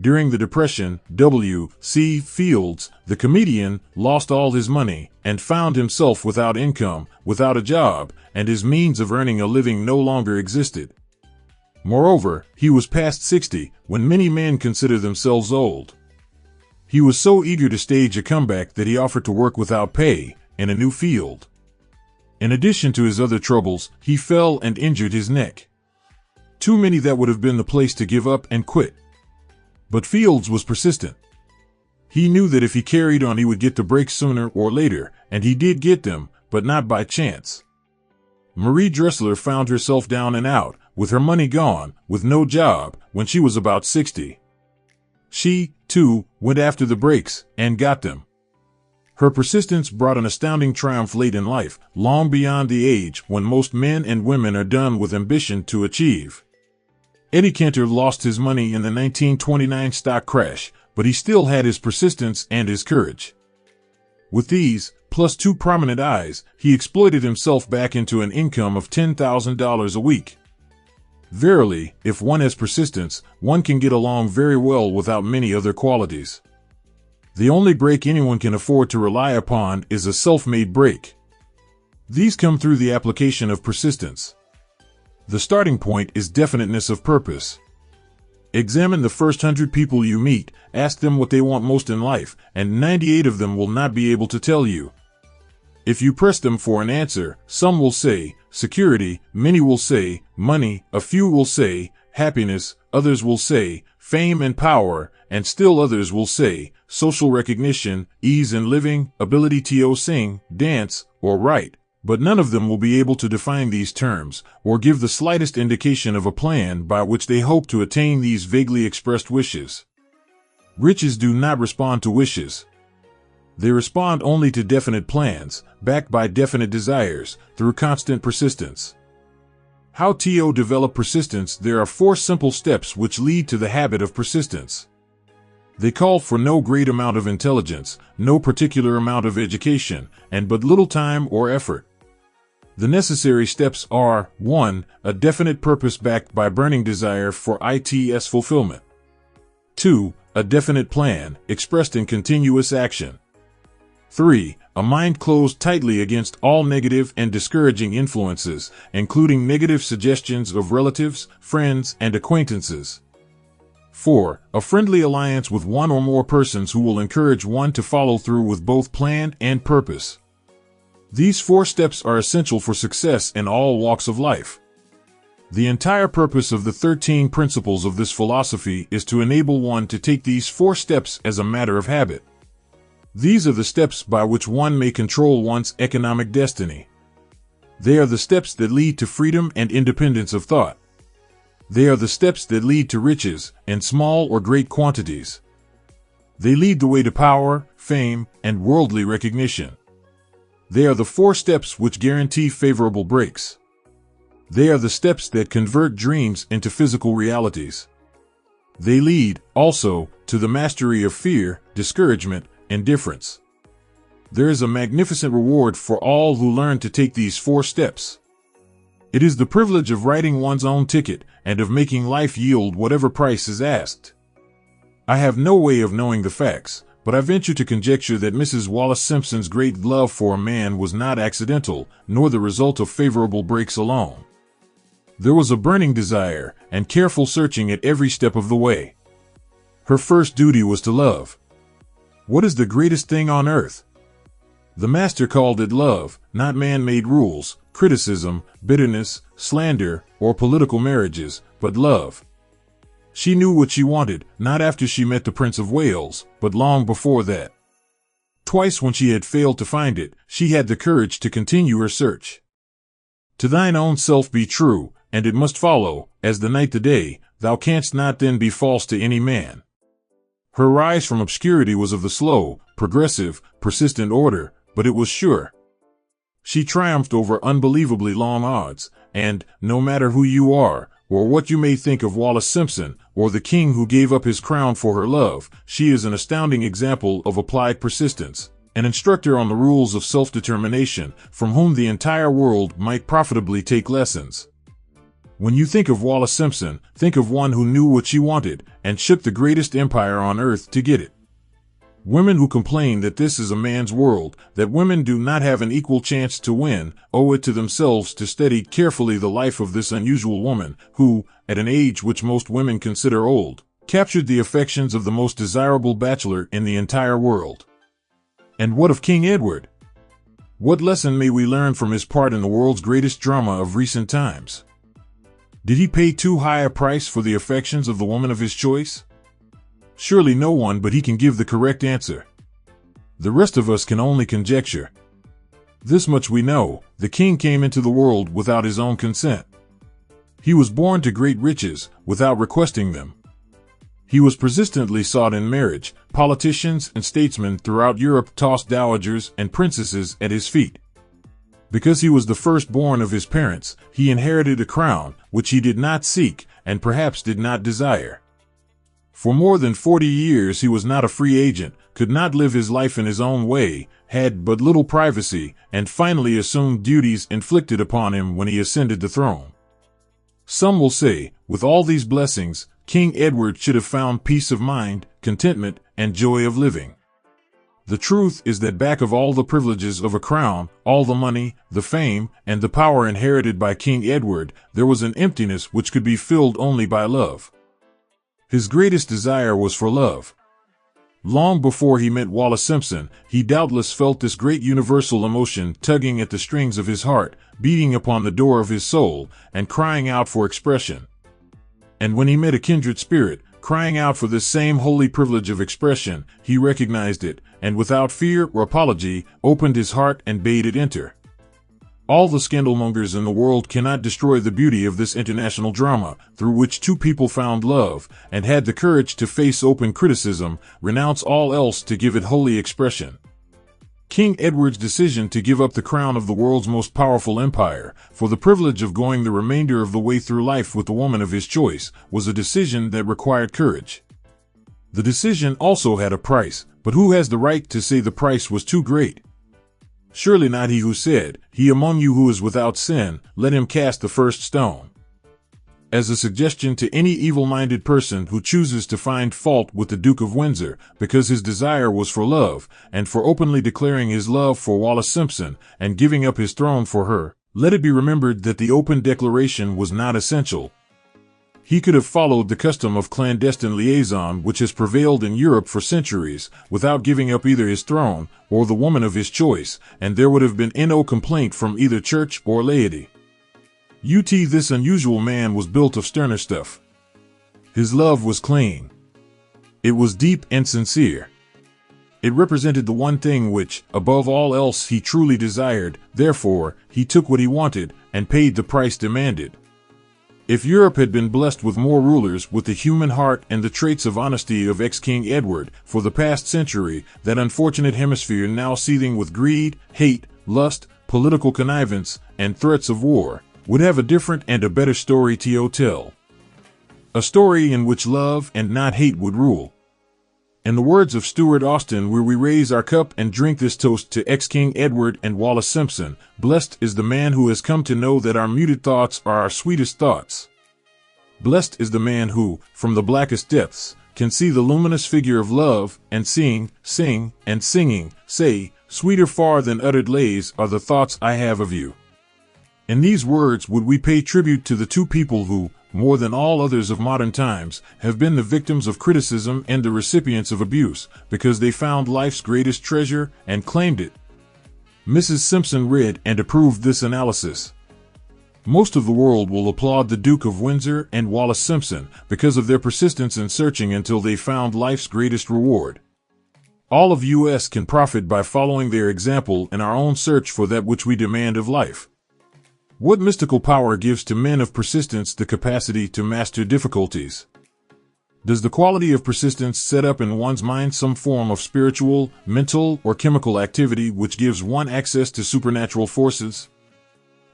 During the Depression, W.C. Fields, the comedian, lost all his money and found himself without income, without a job, and his means of earning a living no longer existed. Moreover, he was past 60 when many men consider themselves old. He was so eager to stage a comeback that he offered to work without pay in a new field. In addition to his other troubles, he fell and injured his neck. Too many that would have been the place to give up and quit. But Fields was persistent. He knew that if he carried on he would get the breaks sooner or later, and he did get them, but not by chance. Marie Dressler found herself down and out, with her money gone, with no job, when she was about 60. She, too, went after the breaks, and got them. Her persistence brought an astounding triumph late in life, long beyond the age when most men and women are done with ambition to achieve. Eddie Cantor lost his money in the 1929 stock crash, but he still had his persistence and his courage. With these, plus 2 prominent eyes, he exploited himself back into an income of $10,000 a week. Verily, if one has persistence, one can get along very well without many other qualities. The only break anyone can afford to rely upon is a self-made break. These come through the application of persistence. The starting point is definiteness of purpose. Examine the first 100 people you meet, ask them what they want most in life, and 98 of them will not be able to tell you. If you press them for an answer, some will say security, many will say money, a few will say happiness, others will say fame and power, and still others will say social recognition, ease in living, ability to sing, dance, or write. But none of them will be able to define these terms, or give the slightest indication of a plan by which they hope to attain these vaguely expressed wishes. Riches do not respond to wishes. They respond only to definite plans, backed by definite desires, through constant persistence. How to develop persistence? There are 4 simple steps which lead to the habit of persistence. They call for no great amount of intelligence, no particular amount of education, and but little time or effort. The necessary steps are: 1. A definite purpose backed by burning desire for its fulfillment. 2. A definite plan, expressed in continuous action. 3. A mind closed tightly against all negative and discouraging influences, including negative suggestions of relatives, friends, and acquaintances. 4. A friendly alliance with one or more persons who will encourage one to follow through with both plan and purpose. These 4 steps are essential for success in all walks of life. The entire purpose of the 13 principles of this philosophy is to enable one to take these 4 steps as a matter of habit. These are the steps by which one may control one's economic destiny. They are the steps that lead to freedom and independence of thought. They are the steps that lead to riches, in small or great quantities. They lead the way to power, fame, and worldly recognition. They are the 4 steps which guarantee favorable breaks. They are the steps that convert dreams into physical realities. They lead, also, to the mastery of fear, discouragement, indifference. There is a magnificent reward for all who learn to take these 4 steps. It is the privilege of writing one's own ticket and of making life yield whatever price is asked. I have no way of knowing the facts, but I venture to conjecture that Mrs. Wallace Simpson's great love for a man was not accidental, nor the result of favorable breaks alone. There was a burning desire and careful searching at every step of the way. Her first duty was to love. What is the greatest thing on earth? The master called it love, not man-made rules, criticism, bitterness, slander, or political marriages, but love. She knew what she wanted, not after she met the Prince of Wales, but long before that. Twice when she had failed to find it, she had the courage to continue her search. To thine own self be true, and it must follow, as the night the day, thou canst not then be false to any man. Her rise from obscurity was of the slow, progressive, persistent order, but it was sure. She triumphed over unbelievably long odds, and, no matter who you are, or what you may think of Wallace Simpson, or the king who gave up his crown for her love, she is an astounding example of applied persistence, an instructor on the rules of self-determination, from whom the entire world might profitably take lessons. When you think of Wallace Simpson, think of one who knew what she wanted, and shook the greatest empire on earth to get it. Women who complain that this is a man's world, that women do not have an equal chance to win, owe it to themselves to study carefully the life of this unusual woman, who, at an age which most women consider old, captured the affections of the most desirable bachelor in the entire world. And what of King Edward? What lesson may we learn from his part in the world's greatest drama of recent times? Did he pay too high a price for the affections of the woman of his choice? Surely no one but he can give the correct answer. The rest of us can only conjecture. This much we know: the king came into the world without his own consent. He was born to great riches, without requesting them. He was persistently sought in marriage. Politicians and statesmen throughout Europe tossed dowagers and princesses at his feet. Because he was the firstborn of his parents, he inherited a crown, which he did not seek, and perhaps did not desire. For more than 40 years he was not a free agent, could not live his life in his own way, had but little privacy, and finally assumed duties inflicted upon him when he ascended the throne. Some will say, with all these blessings, King Edward should have found peace of mind, contentment, and joy of living. The truth is that back of all the privileges of a crown, all the money, the fame, and the power inherited by King Edward, there was an emptiness which could be filled only by love. His greatest desire was for love. Long before he met Wallace Simpson, he doubtless felt this great universal emotion tugging at the strings of his heart, beating upon the door of his soul, and crying out for expression. And when he met a kindred spirit, crying out for this same holy privilege of expression, he recognized it, and without fear or apology, opened his heart and bade it enter. All the scandalmongers in the world cannot destroy the beauty of this international drama, through which two people found love, and had the courage to face open criticism, renounce all else to give it holy expression. King Edward's decision to give up the crown of the world's most powerful empire, for the privilege of going the remainder of the way through life with the woman of his choice, was a decision that required courage. The decision also had a price, but who has the right to say the price was too great? Surely not he who said, "He among you who is without sin, let him cast the first stone." As a suggestion to any evil-minded person who chooses to find fault with the Duke of Windsor, because his desire was for love, and for openly declaring his love for Wallace Simpson, and giving up his throne for her, let it be remembered that the open declaration was not essential. He could have followed the custom of clandestine liaison which has prevailed in Europe for centuries, without giving up either his throne or the woman of his choice, and there would have been no complaint from either church or laity. This unusual man was built of sterner stuff. His love was clean. It was deep and sincere. It represented the one thing which, above all else, he truly desired. Therefore, he took what he wanted and paid the price demanded. If Europe had been blessed with more rulers with the human heart and the traits of honesty of ex-King Edward, for the past century, that unfortunate hemisphere now seething with greed, hate, lust, political connivance, and threats of war, would have a different and a better story to tell. A story in which love and not hate would rule. In the words of Stuart Austin, where we raise our cup and drink this toast to ex-King Edward and Wallace Simpson, blessed is the man who has come to know that our muted thoughts are our sweetest thoughts. Blessed is the man who, from the blackest depths, can see the luminous figure of love, and sing, and singing, say, sweeter far than uttered lays are the thoughts I have of you. In these words would we pay tribute to the two people who, more than all others of modern times, have been the victims of criticism and the recipients of abuse, because they found life's greatest treasure and claimed it. Mrs. Simpson read and approved this analysis. Most of the world will applaud the Duke of Windsor and Wallace Simpson because of their persistence in searching until they found life's greatest reward. All of us can profit by following their example in our own search for that which we demand of life. What mystical power gives to men of persistence the capacity to master difficulties? Does the quality of persistence set up in one's mind some form of spiritual, mental, or chemical activity which gives one access to supernatural forces?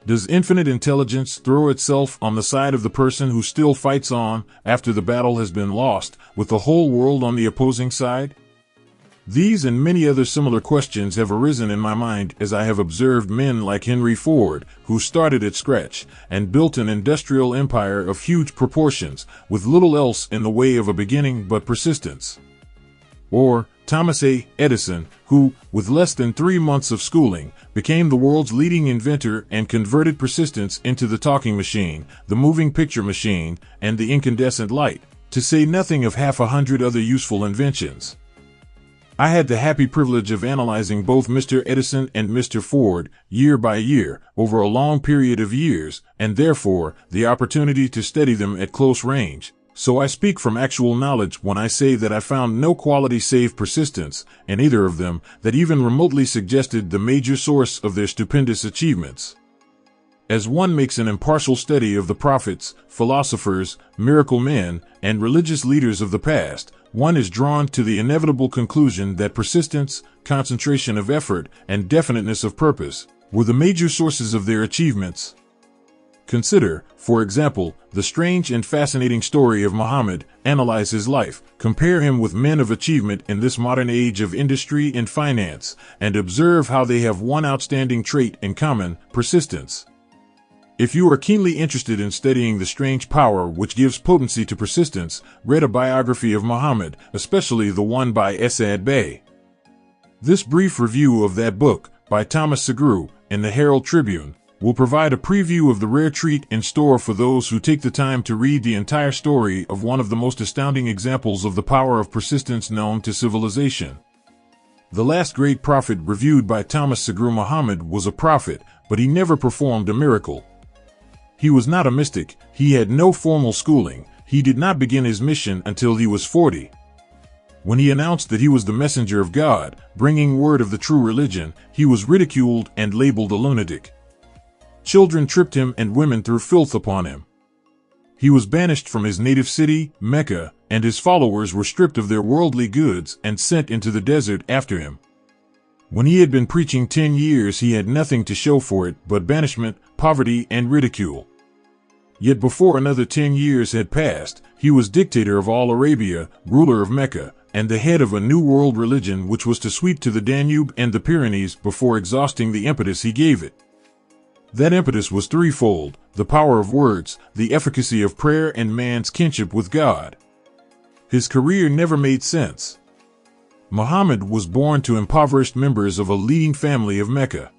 Does infinite intelligence throw itself on the side of the person who still fights on after the battle has been lost, with the whole world on the opposing side? These and many other similar questions have arisen in my mind as I have observed men like Henry Ford, who started at scratch and built an industrial empire of huge proportions, with little else in the way of a beginning but persistence. Or Thomas A. Edison, who, with less than 3 months of schooling, became the world's leading inventor and converted persistence into the talking machine, the moving picture machine, and the incandescent light, to say nothing of 100 other useful inventions. I had the happy privilege of analyzing both Mr. Edison and Mr. Ford, year by year, over a long period of years, and therefore the opportunity to study them at close range. So I speak from actual knowledge when I say that I found no quality save persistence in either of them that even remotely suggested the major source of their stupendous achievements. As one makes an impartial study of the prophets, philosophers, miracle men, and religious leaders of the past, one is drawn to the inevitable conclusion that persistence, concentration of effort, and definiteness of purpose were the major sources of their achievements. Consider, for example, the strange and fascinating story of Muhammad. Analyze his life, compare him with men of achievement in this modern age of industry and finance, and observe how they have one outstanding trait in common: persistence. If you are keenly interested in studying the strange power which gives potency to persistence, read a biography of Muhammad, especially the one by Asad Bey. This brief review of that book, by Thomas Segru, in the Herald Tribune, will provide a preview of the rare treat in store for those who take the time to read the entire story of one of the most astounding examples of the power of persistence known to civilization. The last great prophet reviewed by Thomas Segru. Muhammad was a prophet, but he never performed a miracle. He was not a mystic, he had no formal schooling, he did not begin his mission until he was 40. When he announced that he was the messenger of God, bringing word of the true religion, he was ridiculed and labeled a lunatic. Children tripped him and women threw filth upon him. He was banished from his native city, Mecca, and his followers were stripped of their worldly goods and sent into the desert after him. When he had been preaching 10 years, he had nothing to show for it but banishment, poverty, and ridicule. Yet before another 10 years had passed, he was dictator of all Arabia, ruler of Mecca, and the head of a new world religion which was to sweep to the Danube and the Pyrenees before exhausting the impetus he gave it. That impetus was threefold: the power of words, the efficacy of prayer, and man's kinship with God. His career never made sense. Muhammad was born to impoverished members of a leading family of Mecca.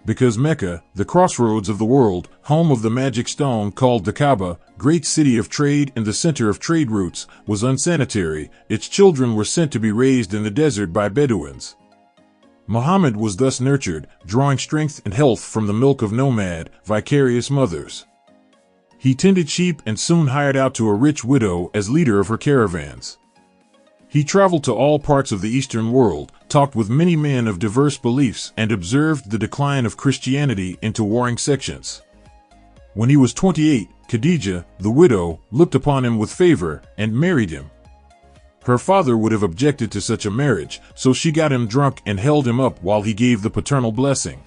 Because Mecca, the crossroads of the world, home of the magic stone called the Kaaba, great city of trade and the center of trade routes, was unsanitary, its children were sent to be raised in the desert by Bedouins. Muhammad was thus nurtured, drawing strength and health from the milk of nomad, vicarious mothers. He tended sheep and soon hired out to a rich widow as leader of her caravans. He traveled to all parts of the Eastern world, talked with many men of diverse beliefs, and observed the decline of Christianity into warring sections. When he was 28, Khadija, the widow, looked upon him with favor and married him. Her father would have objected to such a marriage, so she got him drunk and held him up while he gave the paternal blessing.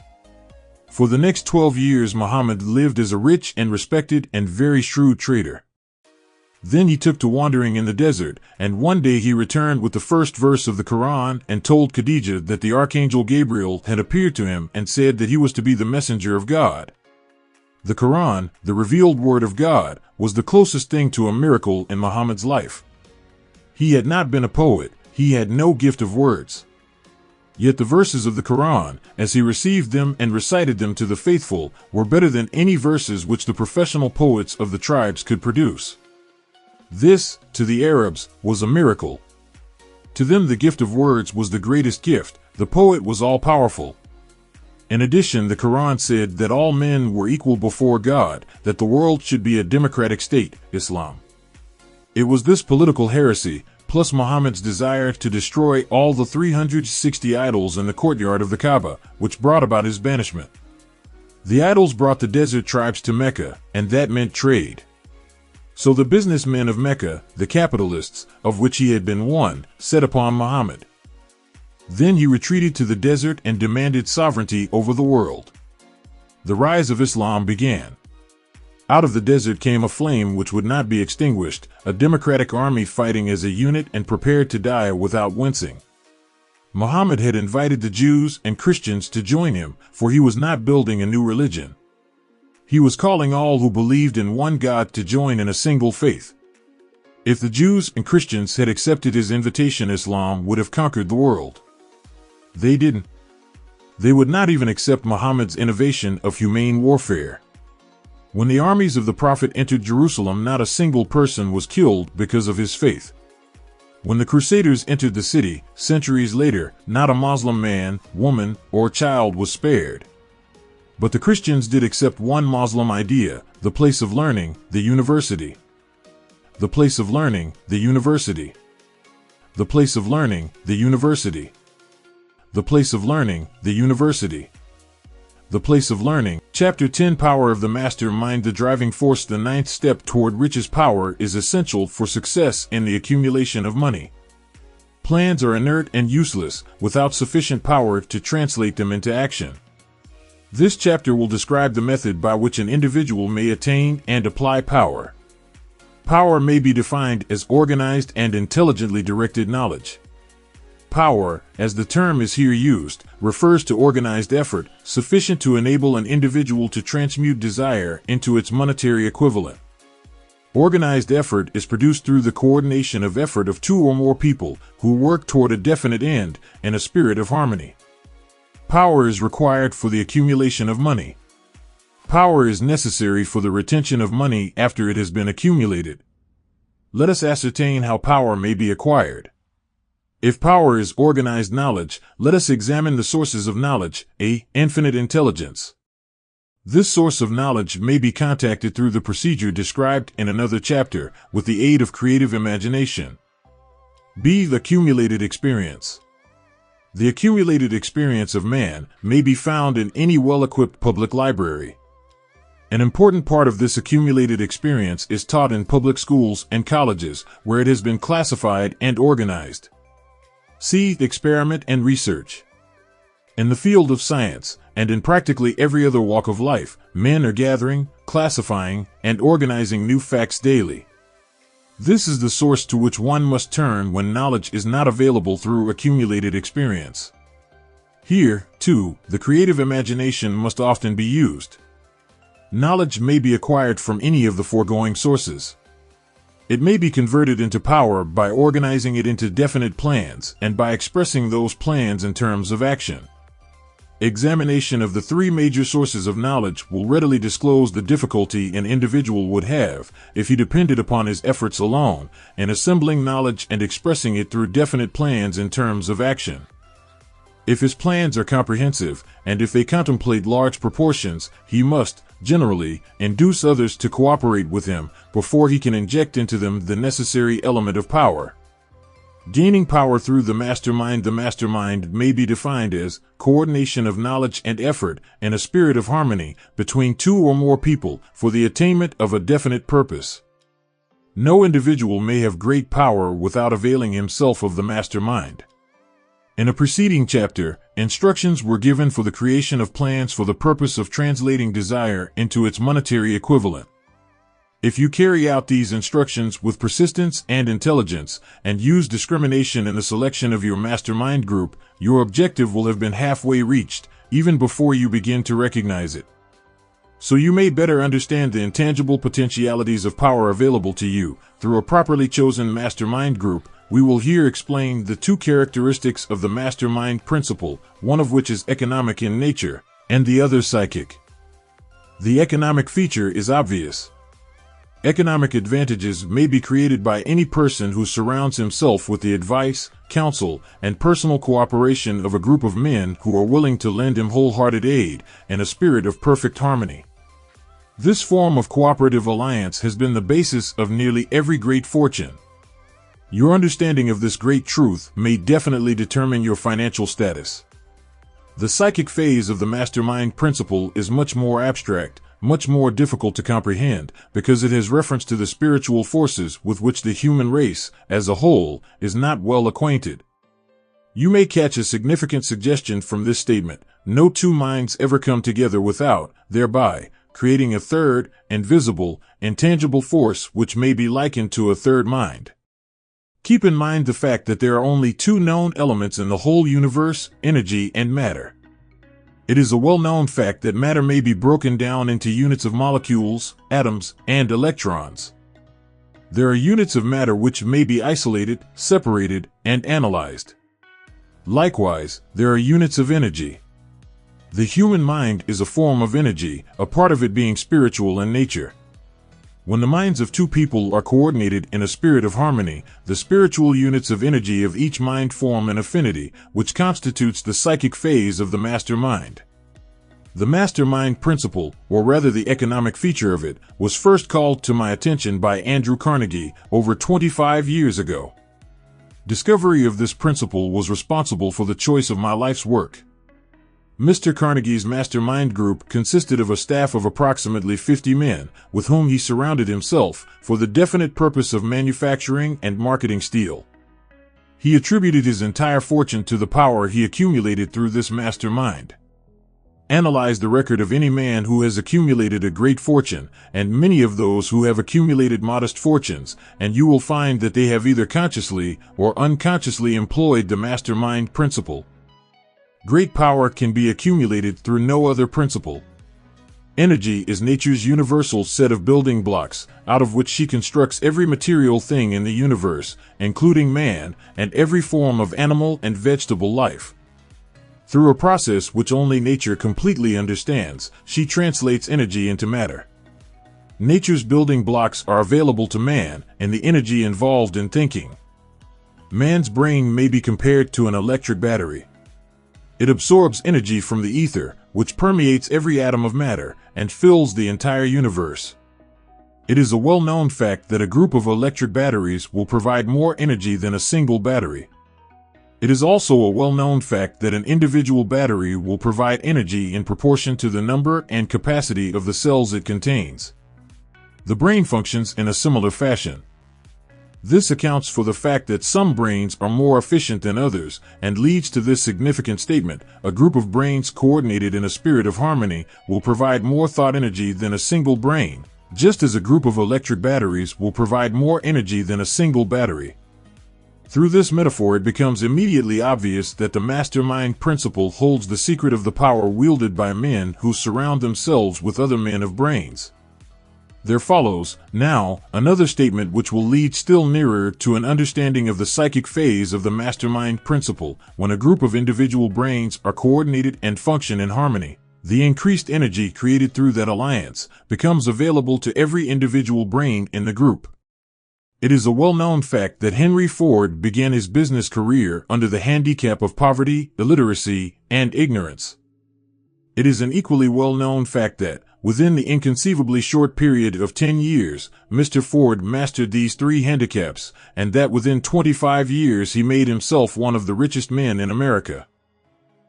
For the next 12 years, Muhammad lived as a rich and respected and very shrewd trader. Then he took to wandering in the desert, and one day he returned with the first verse of the Quran and told Khadija that the Archangel Gabriel had appeared to him and said that he was to be the messenger of God. The Quran, the revealed word of God, was the closest thing to a miracle in Muhammad's life. He had not been a poet, he had no gift of words. Yet the verses of the Quran, as he received them and recited them to the faithful, were better than any verses which the professional poets of the tribes could produce. This, to the Arabs, was a miracle. To them the gift of words was the greatest gift, the poet was all-powerful. In addition, the Quran said that all men were equal before God, that the world should be a democratic state, Islam. It was this political heresy, plus Muhammad's desire to destroy all the 360 idols in the courtyard of the Kaaba, which brought about his banishment. The idols brought the desert tribes to Mecca, and that meant trade. So the businessmen of Mecca, the capitalists, of which he had been one, set upon Muhammad. Then he retreated to the desert and demanded sovereignty over the world. The rise of Islam began. Out of the desert came a flame which would not be extinguished, a democratic army fighting as a unit and prepared to die without wincing. Muhammad had invited the Jews and Christians to join him, for he was not building a new religion. He was calling all who believed in one God to join in a single faith. If the Jews and Christians had accepted his invitation, Islam would have conquered the world. They didn't. They would not even accept Muhammad's innovation of humane warfare. When the armies of the Prophet entered Jerusalem, not a single person was killed because of his faith. When the Crusaders entered the city, centuries later, not a Muslim man, woman, or child was spared. But the Christians did accept one Muslim idea, the place of learning, the university. The place of learning, the university. The place of learning, the university. The place of learning, the university. The place of learning. Chapter 10, Power of the Mastermind. The driving force. The ninth step toward riches. Power is essential for success in the accumulation of money. Plans are inert and useless without sufficient power to translate them into action. This chapter will describe the method by which an individual may attain and apply power. Power may be defined as organized and intelligently directed knowledge. Power, as the term is here used, refers to organized effort, sufficient to enable an individual to transmute desire into its monetary equivalent. Organized effort is produced through the coordination of effort of two or more people who work toward a definite end in a spirit of harmony. Power is required for the accumulation of money. Power is necessary for the retention of money after it has been accumulated. Let us ascertain how power may be acquired. If power is organized knowledge, let us examine the sources of knowledge, A. Infinite intelligence. This source of knowledge may be contacted through the procedure described in another chapter, with the aid of creative imagination. B. The accumulated experience. The accumulated experience of man may be found in any well-equipped public library. An important part of this accumulated experience is taught in public schools and colleges, where it has been classified and organized. C. Experiment and research. In the field of science, and in practically every other walk of life, men are gathering, classifying, and organizing new facts daily. This is the source to which one must turn when knowledge is not available through accumulated experience. Here, too, the creative imagination must often be used. Knowledge may be acquired from any of the foregoing sources. It may be converted into power by organizing it into definite plans and by expressing those plans in terms of action. Examination of the three major sources of knowledge will readily disclose the difficulty an individual would have if he depended upon his efforts alone in assembling knowledge and expressing it through definite plans in terms of action. If his plans are comprehensive, and if they contemplate large proportions, he must, generally, induce others to cooperate with him before he can inject into them the necessary element of power. Gaining power through the mastermind. The mastermind may be defined as coordination of knowledge and effort in a spirit of harmony between two or more people for the attainment of a definite purpose. No individual may have great power without availing himself of the mastermind. In a preceding chapter, instructions were given for the creation of plans for the purpose of translating desire into its monetary equivalent. If you carry out these instructions with persistence and intelligence, and use discrimination in the selection of your mastermind group, your objective will have been halfway reached, even before you begin to recognize it. So you may better understand the intangible potentialities of power available to you through a properly chosen mastermind group. We will here explain the two characteristics of the mastermind principle, one of which is economic in nature, and the other psychic. The economic feature is obvious. Economic advantages may be created by any person who surrounds himself with the advice, counsel, and personal cooperation of a group of men who are willing to lend him wholehearted aid in a spirit of perfect harmony. This form of cooperative alliance has been the basis of nearly every great fortune. Your understanding of this great truth may definitely determine your financial status. The psychic phase of the mastermind principle is much more abstract, much more difficult to comprehend, because it has reference to the spiritual forces with which the human race, as a whole, is not well acquainted. You may catch a significant suggestion from this statement: no two minds ever come together without, thereby, creating a third, invisible, intangible force which may be likened to a third mind. Keep in mind the fact that there are only two known elements in the whole universe: energy and matter. It is a well-known fact that matter may be broken down into units of molecules, atoms, and electrons. There are units of matter which may be isolated, separated, and analyzed. Likewise, there are units of energy. The human mind is a form of energy, a part of it being spiritual in nature. When the minds of two people are coordinated in a spirit of harmony, the spiritual units of energy of each mind form an affinity, which constitutes the psychic phase of the mastermind. The mastermind principle, or rather the economic feature of it, was first called to my attention by Andrew Carnegie over 25 years ago. Discovery of this principle was responsible for the choice of my life's work. Mr. Carnegie's mastermind group consisted of a staff of approximately 50 men, with whom he surrounded himself, for the definite purpose of manufacturing and marketing steel. He attributed his entire fortune to the power he accumulated through this mastermind. Analyze the record of any man who has accumulated a great fortune, and many of those who have accumulated modest fortunes, and you will find that they have either consciously or unconsciously employed the mastermind principle. Great power can be accumulated through no other principle. Energy is nature's universal set of building blocks, out of which she constructs every material thing in the universe, including man, and every form of animal and vegetable life. Through a process which only nature completely understands, she translates energy into matter. Nature's building blocks are available to man, and the energy involved in thinking. Man's brain may be compared to an electric battery. It absorbs energy from the ether, which permeates every atom of matter, and fills the entire universe. It is a well-known fact that a group of electric batteries will provide more energy than a single battery. It is also a well-known fact that an individual battery will provide energy in proportion to the number and capacity of the cells it contains. The brain functions in a similar fashion. This accounts for the fact that some brains are more efficient than others, and leads to this significant statement: a group of brains coordinated in a spirit of harmony will provide more thought energy than a single brain, just as a group of electric batteries will provide more energy than a single battery. Through this metaphor, it becomes immediately obvious that the mastermind principle holds the secret of the power wielded by men who surround themselves with other men of brains. There follows, now, another statement which will lead still nearer to an understanding of the psychic phase of the mastermind principle. When a group of individual brains are coordinated and function in harmony, the increased energy created through that alliance becomes available to every individual brain in the group. It is a well-known fact that Henry Ford began his business career under the handicap of poverty, illiteracy, and ignorance. It is an equally well-known fact that, within the inconceivably short period of 10 years, Mr. Ford mastered these three handicaps, and that within 25 years he made himself one of the richest men in America.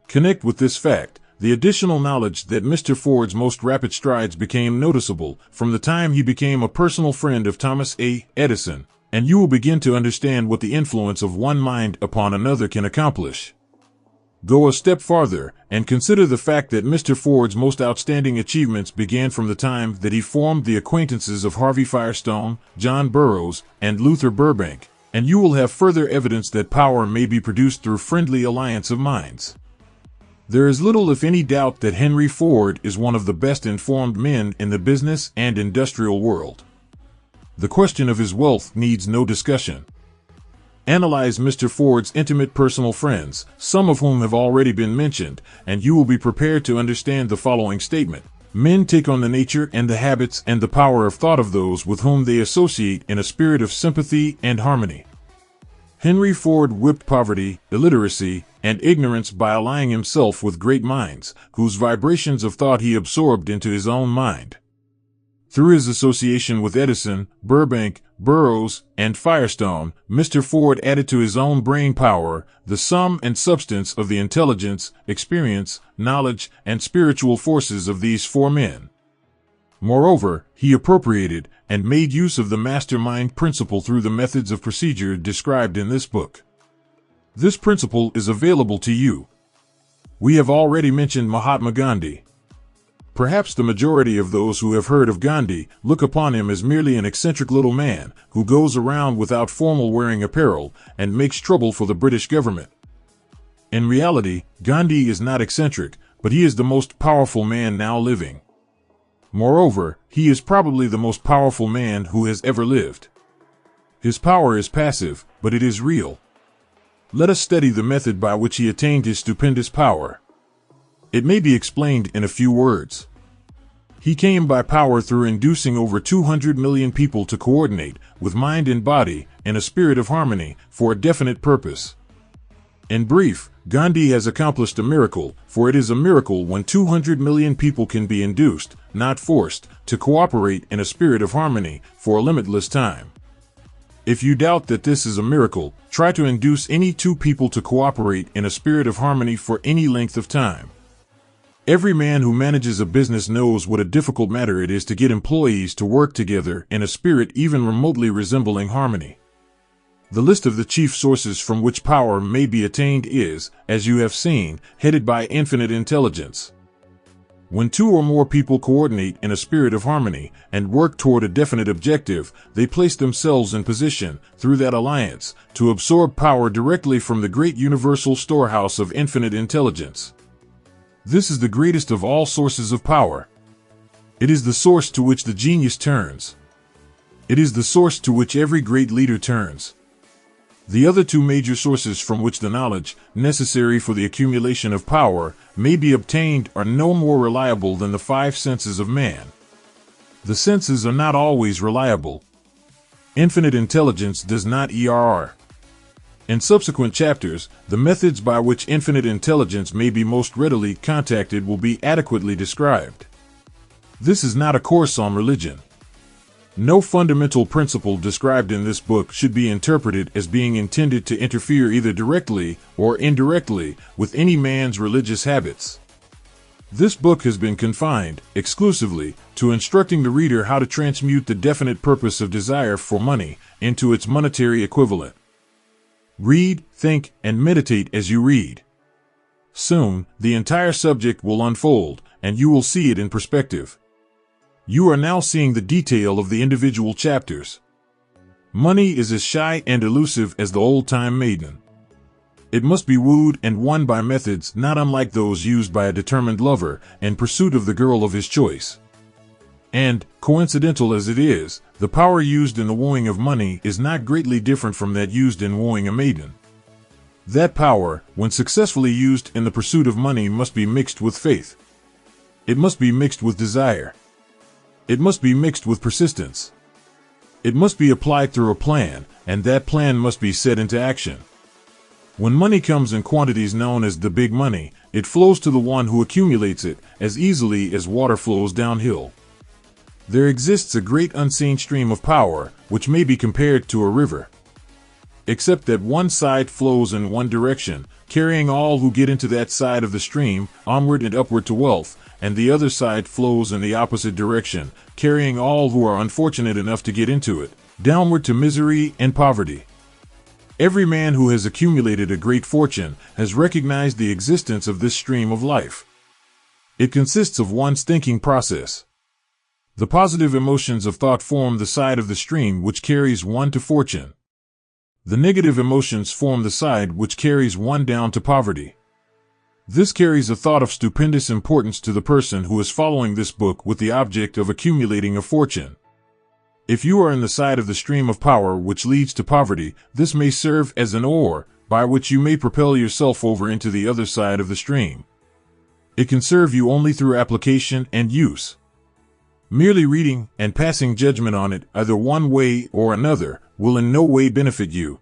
Connect with this fact the additional knowledge that Mr. Ford's most rapid strides became noticeable from the time he became a personal friend of Thomas A. Edison, and you will begin to understand what the influence of one mind upon another can accomplish. Go a step farther, and consider the fact that Mr. Ford's most outstanding achievements began from the time that he formed the acquaintances of Harvey Firestone, John Burroughs, and Luther Burbank, and you will have further evidence that power may be produced through friendly alliance of minds. There is little if any doubt that Henry Ford is one of the best informed men in the business and industrial world. The question of his wealth needs no discussion. Analyze Mr. Ford's intimate personal friends, some of whom have already been mentioned, and you will be prepared to understand the following statement: men take on the nature and the habits and the power of thought of those with whom they associate in a spirit of sympathy and harmony. Henry Ford whipped poverty, illiteracy, and ignorance by allying himself with great minds, whose vibrations of thought he absorbed into his own mind. Through his association with Edison, Burbank, Burroughs, and Firestone, Mr. Ford added to his own brain power the sum and substance of the intelligence, experience, knowledge, and spiritual forces of these four men. Moreover, he appropriated and made use of the mastermind principle through the methods of procedure described in this book. This principle is available to you. We have already mentioned Mahatma Gandhi. Perhaps the majority of those who have heard of Gandhi look upon him as merely an eccentric little man who goes around without formal wearing apparel and makes trouble for the British government. In reality, Gandhi is not eccentric, but he is the most powerful man now living. Moreover, he is probably the most powerful man who has ever lived. His power is passive, but it is real. Let us study the method by which he attained his stupendous power. It may be explained in a few words. He came by power through inducing over 200 million people to coordinate, with mind and body, in a spirit of harmony, for a definite purpose. In brief, Gandhi has accomplished a miracle, for it is a miracle when 200 million people can be induced, not forced, to cooperate in a spirit of harmony for a limitless time. If you doubt that this is a miracle, try to induce any two people to cooperate in a spirit of harmony for any length of time. Every man who manages a business knows what a difficult matter it is to get employees to work together in a spirit even remotely resembling harmony. The list of the chief sources from which power may be attained is, as you have seen, headed by infinite intelligence. When two or more people coordinate in a spirit of harmony and work toward a definite objective, they place themselves in position, through that alliance, to absorb power directly from the great universal storehouse of infinite intelligence. This is the greatest of all sources of power. It is the source to which the genius turns. It is the source to which every great leader turns. The other two major sources from which the knowledge necessary for the accumulation of power may be obtained are no more reliable than the five senses of man. The senses are not always reliable. Infinite intelligence does not ERR. In subsequent chapters, the methods by which infinite intelligence may be most readily contacted will be adequately described. This is not a course on religion. No fundamental principle described in this book should be interpreted as being intended to interfere either directly or indirectly with any man's religious habits. This book has been confined, exclusively, to instructing the reader how to transmute the definite purpose of desire for money into its monetary equivalent. Read, think, and meditate as you read. Soon, the entire subject will unfold, and you will see it in perspective. You are now seeing the detail of the individual chapters. Money is as shy and elusive as the old-time maiden. It must be wooed and won by methods not unlike those used by a determined lover in pursuit of the girl of his choice. And, coincidental as it is, the power used in the wooing of money is not greatly different from that used in wooing a maiden. That power, when successfully used in the pursuit of money, must be mixed with faith. It must be mixed with desire. It must be mixed with persistence. It must be applied through a plan, and that plan must be set into action. When money comes in quantities known as the big money, it flows to the one who accumulates it as easily as water flows downhill. There exists a great unseen stream of power, which may be compared to a river. Except that one side flows in one direction, carrying all who get into that side of the stream onward and upward to wealth, and the other side flows in the opposite direction, carrying all who are unfortunate enough to get into it, downward to misery and poverty. Every man who has accumulated a great fortune has recognized the existence of this stream of life. It consists of one's thinking process. The positive emotions of thought form the side of the stream which carries one to fortune. The negative emotions form the side which carries one down to poverty. This carries a thought of stupendous importance to the person who is following this book with the object of accumulating a fortune. If you are in the side of the stream of power which leads to poverty, this may serve as an oar by which you may propel yourself over into the other side of the stream. It can serve you only through application and use. Merely reading and passing judgment on it, either one way or another, will in no way benefit you.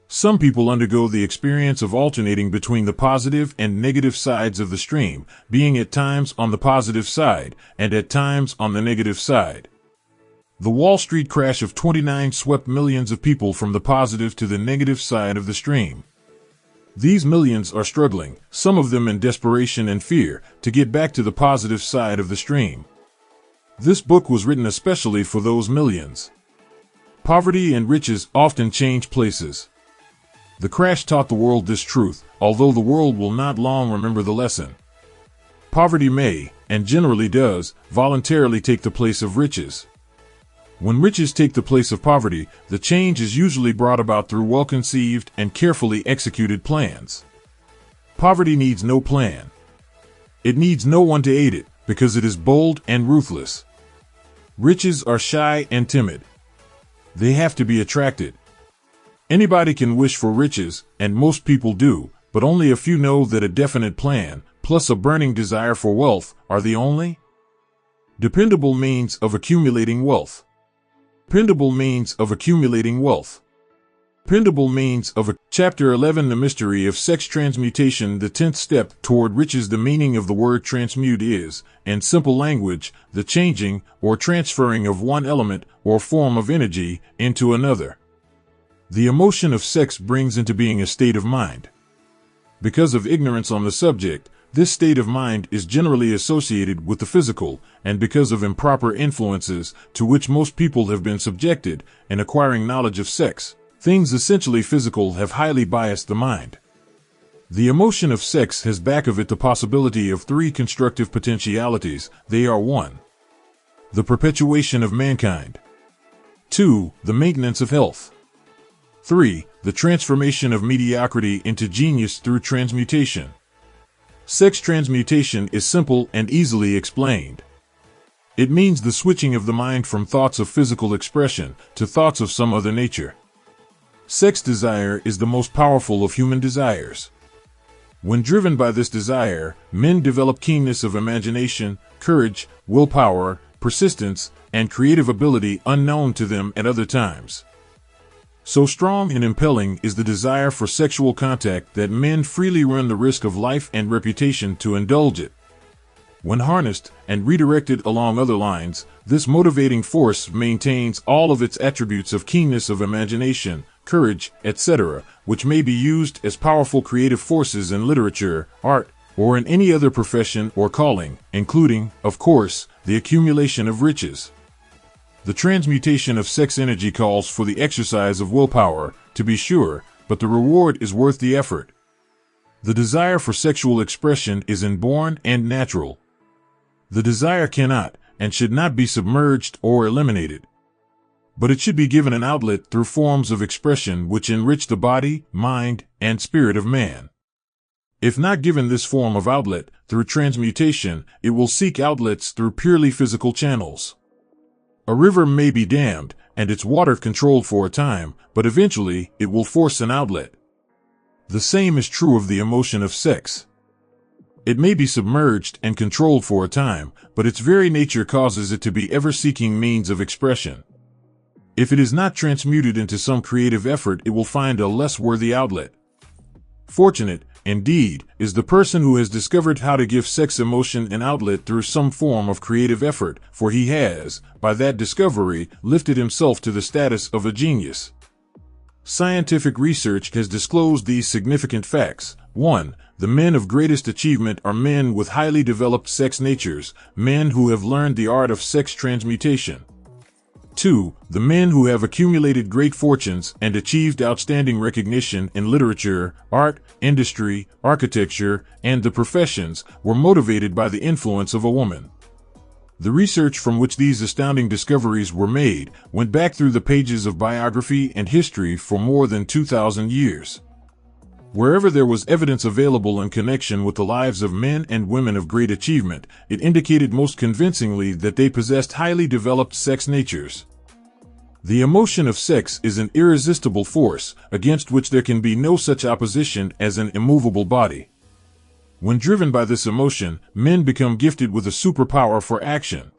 Some people undergo the experience of alternating between the positive and negative sides of the stream, being at times on the positive side and at times on the negative side. The Wall Street crash of '29 swept millions of people from the positive to the negative side of the stream. These millions are struggling, some of them in desperation and fear, to get back to the positive side of the stream. This book was written especially for those millions. Poverty and riches often change places. The crash taught the world this truth, although the world will not long remember the lesson. Poverty may, and generally does, voluntarily take the place of riches. When riches take the place of poverty, the change is usually brought about through well-conceived and carefully executed plans. Poverty needs no plan. It needs no one to aid it, because it is bold and ruthless. Riches are shy and timid. They have to be attracted. Anybody can wish for riches, and most people do, but only a few know that a definite plan, plus a burning desire for wealth, are the only dependable means of accumulating wealth. Dependable means of accumulating wealth. Dependable means of Chapter 11 The Mystery of Sex Transmutation. The 10th step toward riches. The meaning of the word transmute is, in simple language, the changing or transferring of one element or form of energy into another. The emotion of sex brings into being a state of mind. Because of ignorance on the subject, this state of mind is generally associated with the physical, and because of improper influences to which most people have been subjected in acquiring knowledge of sex, things essentially physical have highly biased the mind. The emotion of sex has back of it the possibility of three constructive potentialities. They are 1. The perpetuation of mankind. 2. The maintenance of health. 3. The transformation of mediocrity into genius through transmutation. Sex transmutation is simple and easily explained. It means the switching of the mind from thoughts of physical expression to thoughts of some other nature. Sex desire is the most powerful of human desires. When driven by this desire, men develop keenness of imagination, courage, willpower, persistence, and creative ability unknown to them at other times. So strong and impelling is the desire for sexual contact that men freely run the risk of life and reputation to indulge it. When harnessed and redirected along other lines, this motivating force maintains all of its attributes of keenness of imagination, courage, etc., which may be used as powerful creative forces in literature, art, or in any other profession or calling, including, of course, the accumulation of riches. The transmutation of sex energy calls for the exercise of willpower, to be sure, but the reward is worth the effort. The desire for sexual expression is inborn and natural. The desire cannot and should not be submerged or eliminated. But it should be given an outlet through forms of expression which enrich the body, mind, and spirit of man. If not given this form of outlet through transmutation, it will seek outlets through purely physical channels. A river may be dammed and its water controlled for a time, but eventually it will force an outlet. The same is true of the emotion of sex. It may be submerged and controlled for a time, but its very nature causes it to be ever-seeking means of expression. If it is not transmuted into some creative effort, it will find a less worthy outlet. Fortunate, indeed, is the person who has discovered how to give sex emotion an outlet through some form of creative effort, for he has, by that discovery, lifted himself to the status of a genius. Scientific research has disclosed these significant facts. 1. The men of greatest achievement are men with highly developed sex natures, men who have learned the art of sex transmutation. 2. The men who have accumulated great fortunes and achieved outstanding recognition in literature, art, industry, architecture, and the professions were motivated by the influence of a woman. The research from which these astounding discoveries were made went back through the pages of biography and history for more than 2,000 years. Wherever there was evidence available in connection with the lives of men and women of great achievement, it indicated most convincingly that they possessed highly developed sex natures. The emotion of sex is an irresistible force, against which there can be no such opposition as an immovable body. When driven by this emotion, men become gifted with a superpower for action.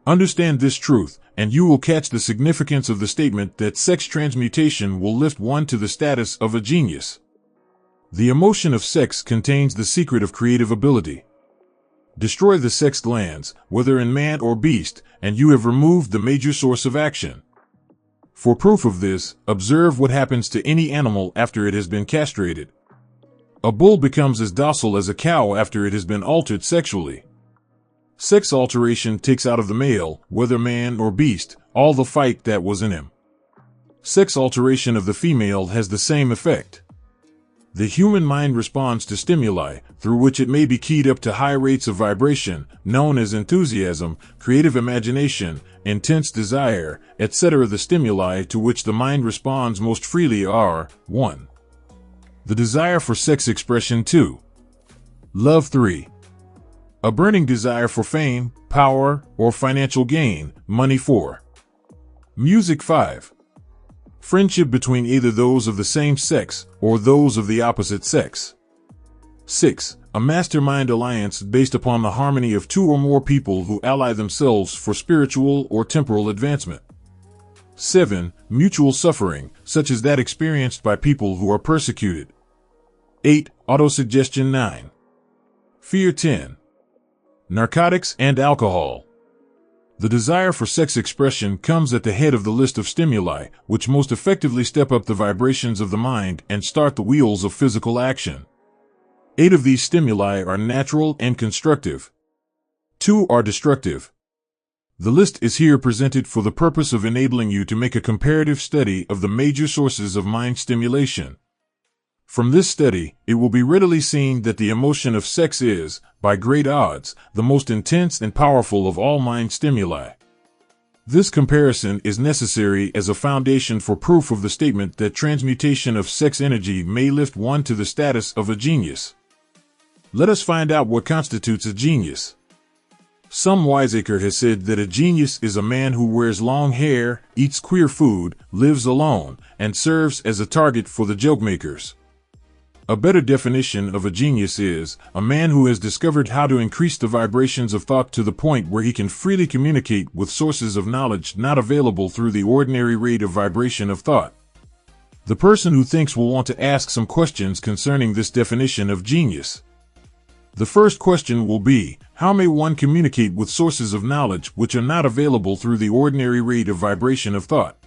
Understand this truth, and you will catch the significance of the statement that sex transmutation will lift one to the status of a genius. The emotion of sex contains the secret of creative ability. Destroy the sex glands, whether in man or beast, and you have removed the major source of action. For proof of this, observe what happens to any animal after it has been castrated. A bull becomes as docile as a cow after it has been altered sexually. Sex alteration takes out of the male, whether man or beast, all the fight that was in him. Sex alteration of the female has the same effect. The human mind responds to stimuli, through which it may be keyed up to high rates of vibration, known as enthusiasm, creative imagination, intense desire, etc. The stimuli to which the mind responds most freely are 1. The desire for sex expression. 2. Love. 3. A burning desire for fame, power, or financial gain, money. 4. Music. 5. Friendship between either those of the same sex or those of the opposite sex. 6. A mastermind alliance based upon the harmony of two or more people who ally themselves for spiritual or temporal advancement. 7. Mutual suffering, such as that experienced by people who are persecuted. 8. Autosuggestion. 9. Fear. 10. Narcotics and alcohol. The desire for sex expression comes at the head of the list of stimuli, which most effectively step up the vibrations of the mind and start the wheels of physical action. 8 of these stimuli are natural and constructive. 2 are destructive. The list is here presented for the purpose of enabling you to make a comparative study of the major sources of mind stimulation. From this study, it will be readily seen that the emotion of sex is, by great odds, the most intense and powerful of all mind stimuli. This comparison is necessary as a foundation for proof of the statement that transmutation of sex energy may lift one to the status of a genius. Let us find out what constitutes a genius. Some wiseacre has said that a genius is a man who wears long hair, eats queer food, lives alone, and serves as a target for the joke-makers. A better definition of a genius is a man who has discovered how to increase the vibrations of thought to the point where he can freely communicate with sources of knowledge not available through the ordinary rate of vibration of thought. The person who thinks will want to ask some questions concerning this definition of genius. The first question will be, how may one communicate with sources of knowledge which are not available through the ordinary rate of vibration of thought?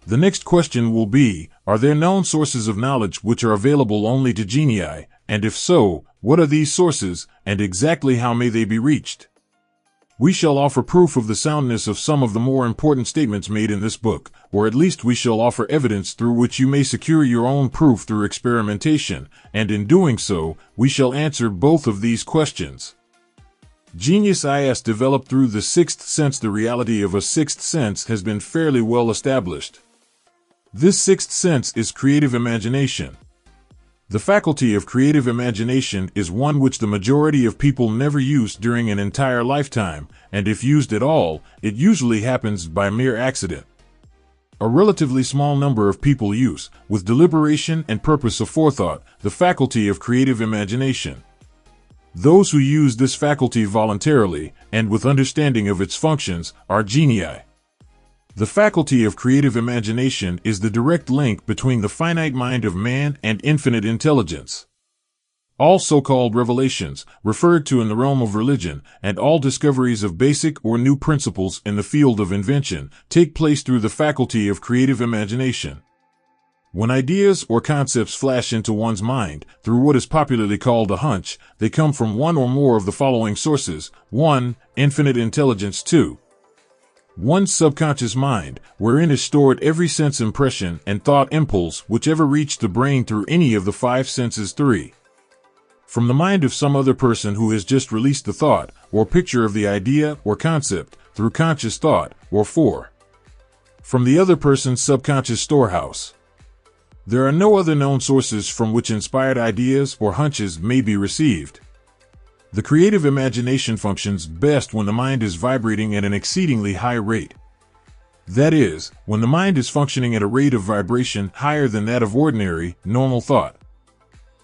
The next question will be, are there known sources of knowledge which are available only to genii, and if so, what are these sources, and exactly how may they be reached? We shall offer proof of the soundness of some of the more important statements made in this book, or at least we shall offer evidence through which you may secure your own proof through experimentation, and in doing so, we shall answer both of these questions. Genius is developed through the sixth sense. The reality of a sixth sense has been fairly well established. This sixth sense is creative imagination. The faculty of creative imagination is one which the majority of people never use during an entire lifetime, and if used at all, it usually happens by mere accident. A relatively small number of people use, with deliberation and purpose aforethought, the faculty of creative imagination. Those who use this faculty voluntarily, and with understanding of its functions, are genii. The faculty of creative imagination is the direct link between the finite mind of man and infinite intelligence. All so-called revelations, referred to in the realm of religion, and all discoveries of basic or new principles in the field of invention, take place through the faculty of creative imagination. When ideas or concepts flash into one's mind, through what is popularly called a hunch, they come from one or more of the following sources. 1. Infinite intelligence. 2. One's subconscious mind, wherein is stored every sense impression and thought impulse which ever reached the brain through any of the 5 senses. 3. From the mind of some other person who has just released the thought, or picture of the idea or concept, through conscious thought. Or 4. From the other person's subconscious storehouse. There are no other known sources from which inspired ideas or hunches may be received. The creative imagination functions best when the mind is vibrating at an exceedingly high rate. That is, when the mind is functioning at a rate of vibration higher than that of ordinary, normal thought.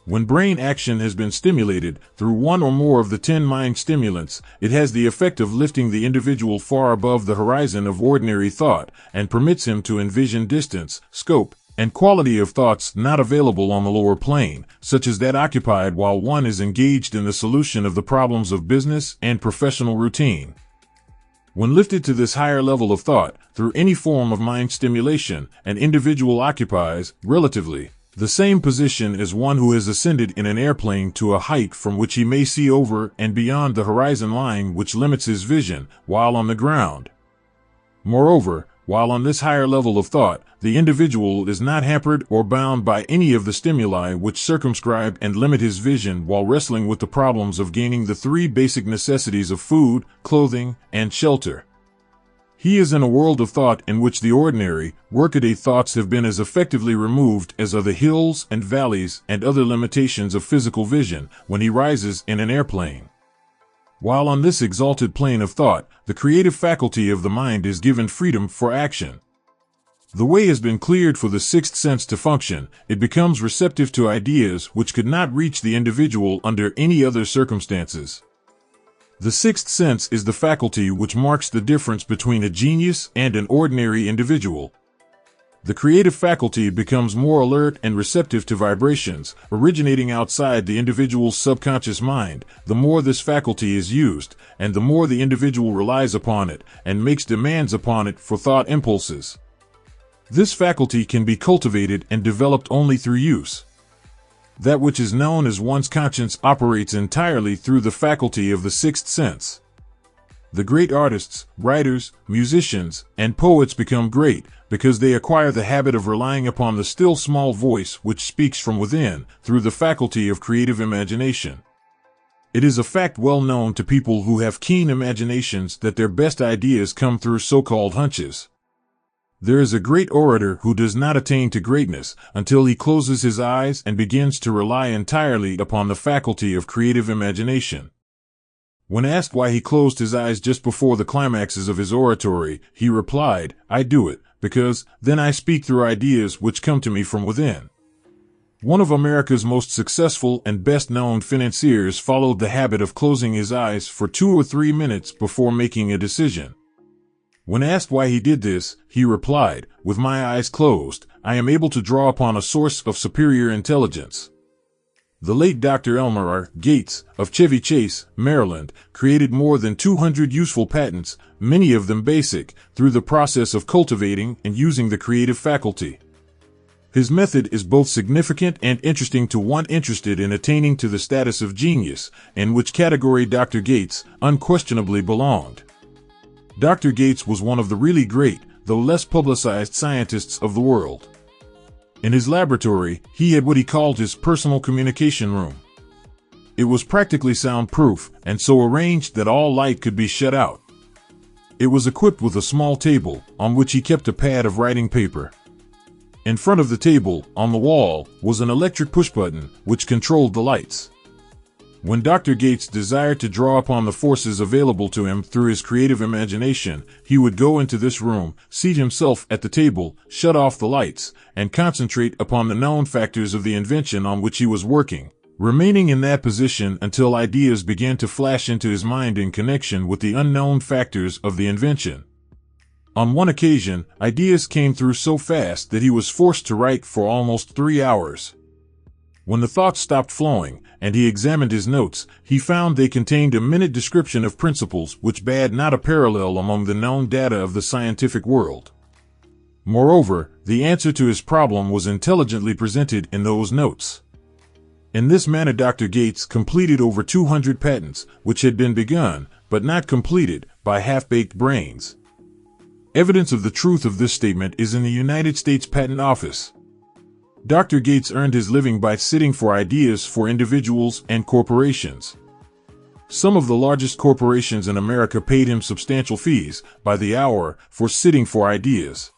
When brain action has been stimulated through one or more of the 10 mind stimulants, it has the effect of lifting the individual far above the horizon of ordinary thought and permits him to envision distance, scope, and quality of thoughts not available on the lower plane, such as that occupied while one is engaged in the solution of the problems of business and professional routine. When lifted to this higher level of thought through any form of mind stimulation, an individual occupies, relatively, the same position as one who has ascended in an airplane to a height from which he may see over and beyond the horizon line which limits his vision while on the ground. Moreover, while on this higher level of thought, the individual is not hampered or bound by any of the stimuli which circumscribe and limit his vision while wrestling with the problems of gaining the 3 basic necessities of food, clothing, and shelter. He is in a world of thought in which the ordinary, workaday thoughts have been as effectively removed as are the hills and valleys and other limitations of physical vision when he rises in an airplane. While on this exalted plane of thought, the creative faculty of the mind is given freedom for action. The way has been cleared for the 6th sense to function. It becomes receptive to ideas which could not reach the individual under any other circumstances. The 6th sense is the faculty which marks the difference between a genius and an ordinary individual. The creative faculty becomes more alert and receptive to vibrations originating outside the individual's subconscious mind, the more this faculty is used, and the more the individual relies upon it and makes demands upon it for thought impulses. This faculty can be cultivated and developed only through use. That which is known as one's conscience operates entirely through the faculty of the 6th sense. The great artists, writers, musicians, and poets become great because they acquire the habit of relying upon the still small voice which speaks from within through the faculty of creative imagination. It is a fact well known to people who have keen imaginations that their best ideas come through so-called hunches. There is a great orator who does not attain to greatness until he closes his eyes and begins to rely entirely upon the faculty of creative imagination. When asked why he closed his eyes just before the climaxes of his oratory, he replied, "I do it, because then I speak through ideas which come to me from within." One of America's most successful and best-known financiers followed the habit of closing his eyes for 2 or 3 minutes before making a decision. When asked why he did this, he replied, "With my eyes closed, I am able to draw upon a source of superior intelligence." The late Dr. Elmer Gates of Chevy Chase, Maryland, created more than 200 useful patents, many of them basic, through the process of cultivating and using the creative faculty. His method is both significant and interesting to one interested in attaining to the status of genius, in which category Dr. Gates unquestionably belonged. Dr. Gates was one of the really great, though less publicized scientists of the world. In his laboratory, he had what he called his personal communication room. It was practically soundproof, and so arranged that all light could be shut out. It was equipped with a small table, on which he kept a pad of writing paper. In front of the table, on the wall, was an electric push button, which controlled the lights. When Dr. Gates desired to draw upon the forces available to him through his creative imagination, he would go into this room, seat himself at the table, shut off the lights, and concentrate upon the known factors of the invention on which he was working, remaining in that position until ideas began to flash into his mind in connection with the unknown factors of the invention. On one occasion, ideas came through so fast that he was forced to write for almost 3 hours. When the thoughts stopped flowing, and he examined his notes, he found they contained a minute description of principles which bade not a parallel among the known data of the scientific world. Moreover, the answer to his problem was intelligently presented in those notes. In this manner Dr. Gates completed over 200 patents, which had been begun, but not completed, by half-baked brains. Evidence of the truth of this statement is in the United States Patent Office. Dr. Gates earned his living by sitting for ideas for individuals and corporations. Some of the largest corporations in America paid him substantial fees, by the hour, for sitting for ideas.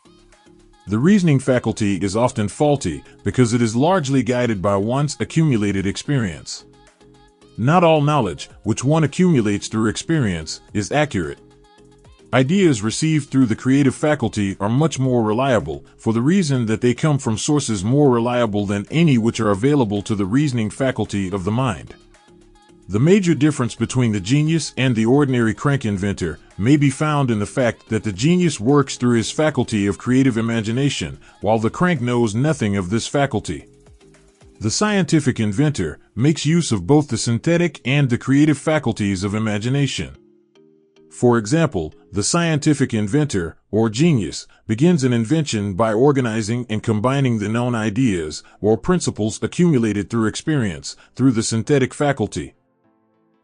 The reasoning faculty is often faulty because it is largely guided by one's accumulated experience. Not all knowledge, which one accumulates through experience, is accurate. Ideas received through the creative faculty are much more reliable, for the reason that they come from sources more reliable than any which are available to the reasoning faculty of the mind. The major difference between the genius and the ordinary crank inventor may be found in the fact that the genius works through his faculty of creative imagination, while the crank knows nothing of this faculty. The scientific inventor makes use of both the synthetic and the creative faculties of imagination. For example, the scientific inventor, or genius, begins an invention by organizing and combining the known ideas or principles accumulated through experience through the synthetic faculty.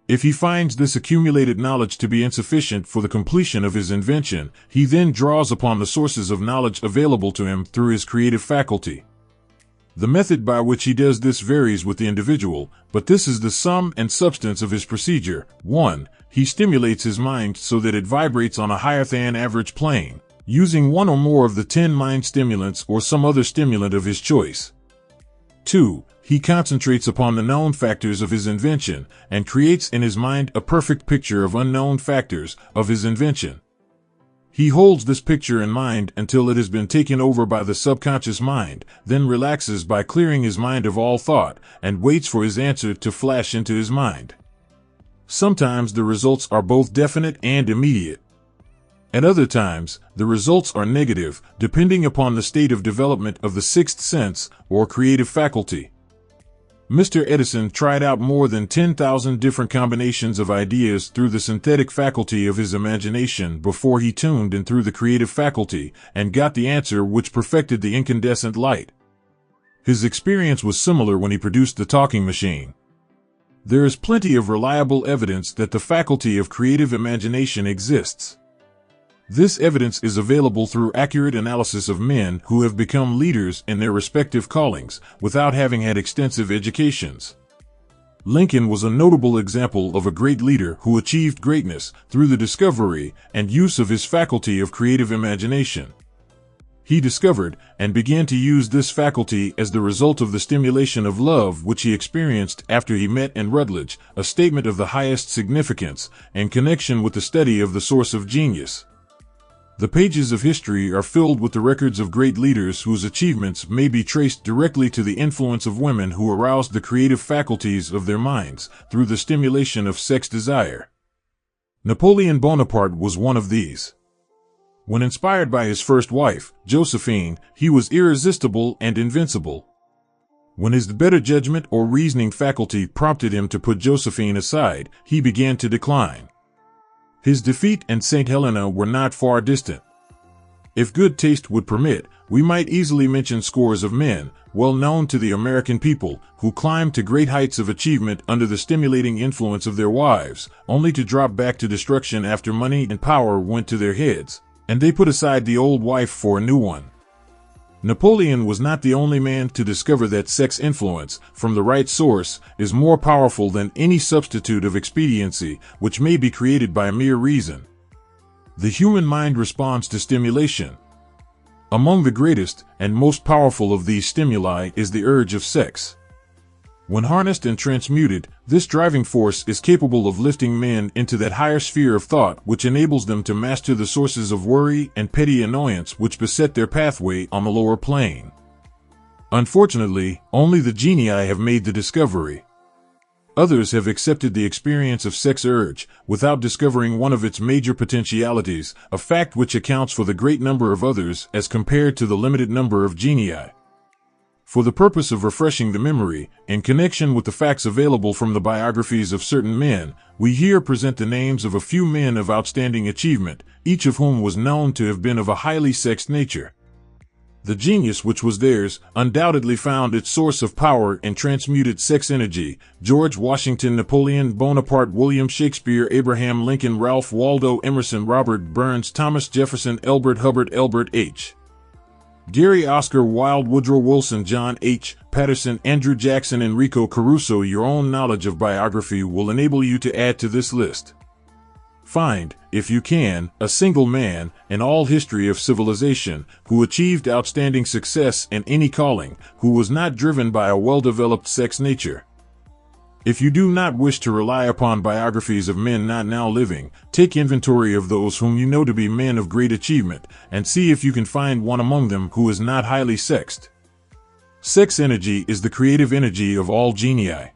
If he finds this accumulated knowledge to be insufficient for the completion of his invention, he then draws upon the sources of knowledge available to him through his creative faculty. The method by which he does this varies with the individual, but this is the sum and substance of his procedure. 1. He stimulates his mind so that it vibrates on a higher than average plane, using one or more of the 10 mind stimulants or some other stimulant of his choice. 2. He concentrates upon the known factors of his invention and creates in his mind a perfect picture of unknown factors of his invention. He holds this picture in mind until it has been taken over by the subconscious mind, then relaxes by clearing his mind of all thought, and waits for his answer to flash into his mind. Sometimes the results are both definite and immediate. At other times, the results are negative, depending upon the state of development of the sixth sense, or creative faculty. Mr. Edison tried out more than 10,000 different combinations of ideas through the synthetic faculty of his imagination before he tuned in through the creative faculty and got the answer which perfected the incandescent light. His experience was similar when he produced the talking machine. There is plenty of reliable evidence that the faculty of creative imagination exists. This evidence is available through accurate analysis of men who have become leaders in their respective callings without having had extensive educations. Lincoln was a notable example of a great leader who achieved greatness through the discovery and use of his faculty of creative imagination. He discovered and began to use this faculty as the result of the stimulation of love which he experienced after he met in Rutledge, a statement of the highest significance in connection with the study of the source of genius. The pages of history are filled with the records of great leaders whose achievements may be traced directly to the influence of women who aroused the creative faculties of their minds through the stimulation of sex desire. Napoleon Bonaparte was one of these. When inspired by his first wife, Josephine, he was irresistible and invincible. When his better judgment or reasoning faculty prompted him to put Josephine aside, he began to decline. His defeat and St. Helena were not far distant. If good taste would permit, we might easily mention scores of men, well known to the American people, who climbed to great heights of achievement under the stimulating influence of their wives, only to drop back to destruction after money and power went to their heads, and they put aside the old wife for a new one. Napoleon was not the only man to discover that sex influence, from the right source, is more powerful than any substitute of expediency, which may be created by mere reason. The human mind responds to stimulation. Among the greatest and most powerful of these stimuli is the urge of sex. When harnessed and transmuted, this driving force is capable of lifting men into that higher sphere of thought which enables them to master the sources of worry and petty annoyance which beset their pathway on the lower plane. Unfortunately, only the genii have made the discovery. Others have accepted the experience of sex urge without discovering one of its major potentialities, a fact which accounts for the great number of others as compared to the limited number of genii. For the purpose of refreshing the memory, in connection with the facts available from the biographies of certain men, we here present the names of a few men of outstanding achievement, each of whom was known to have been of a highly sexed nature. The genius which was theirs undoubtedly found its source of power in transmuted sex energy. George Washington, Napoleon Bonaparte, William Shakespeare, Abraham Lincoln, Ralph Waldo Emerson, Robert Burns, Thomas Jefferson, Elbert Hubbard, Elbert H. Gary, Oscar Wilde, Woodrow Wilson, John H. Patterson, Andrew Jackson, Enrico Caruso. Your own knowledge of biography will enable you to add to this list. Find, if you can, a single man in all history of civilization who achieved outstanding success in any calling, who was not driven by a well-developed sex nature. If you do not wish to rely upon biographies of men not now living, take inventory of those whom you know to be men of great achievement, and see if you can find one among them who is not highly sexed. Sex energy is the creative energy of all genii.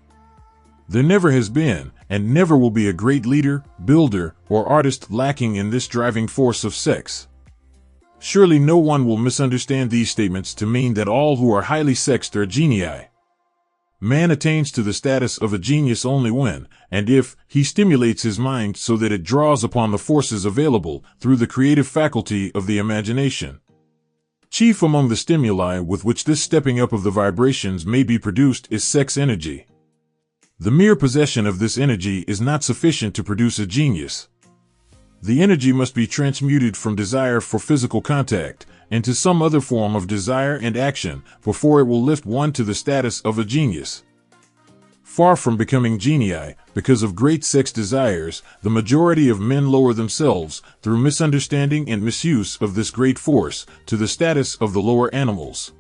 There never has been, and never will be, a great leader, builder, or artist lacking in this driving force of sex. Surely no one will misunderstand these statements to mean that all who are highly sexed are genii. Man attains to the status of a genius only when, and if, he stimulates his mind so that it draws upon the forces available through the creative faculty of the imagination. Chief among the stimuli with which this stepping up of the vibrations may be produced is sex energy. The mere possession of this energy is not sufficient to produce a genius. The energy must be transmuted from desire for physical contact into some other form of desire and action before it will lift one to the status of a genius. Far from becoming genii, because of great sex desires, the majority of men lower themselves, through misunderstanding and misuse of this great force, to the status of the lower animals.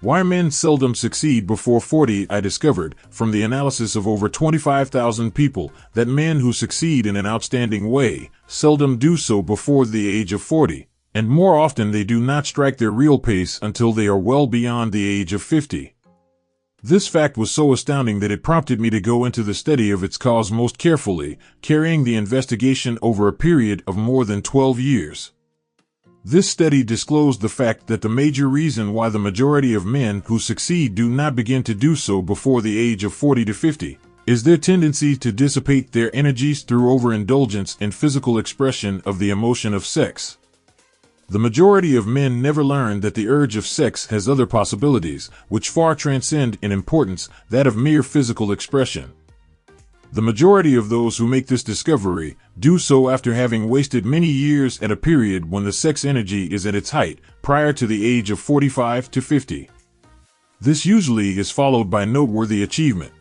Why men seldom succeed before 40? I discovered, from the analysis of over 25,000 people, that men who succeed in an outstanding way seldom do so before the age of 40. And more often they do not strike their real pace until they are well beyond the age of 50. This fact was so astounding that it prompted me to go into the study of its cause most carefully, carrying the investigation over a period of more than 12 years. This study disclosed the fact that the major reason why the majority of men who succeed do not begin to do so before the age of 40 to 50 is their tendency to dissipate their energies through overindulgence in physical expression of the emotion of sex. The majority of men never learn that the urge of sex has other possibilities, which far transcend in importance that of mere physical expression. The majority of those who make this discovery do so after having wasted many years at a period when the sex energy is at its height, prior to the age of 45 to 50. This usually is followed by noteworthy achievement.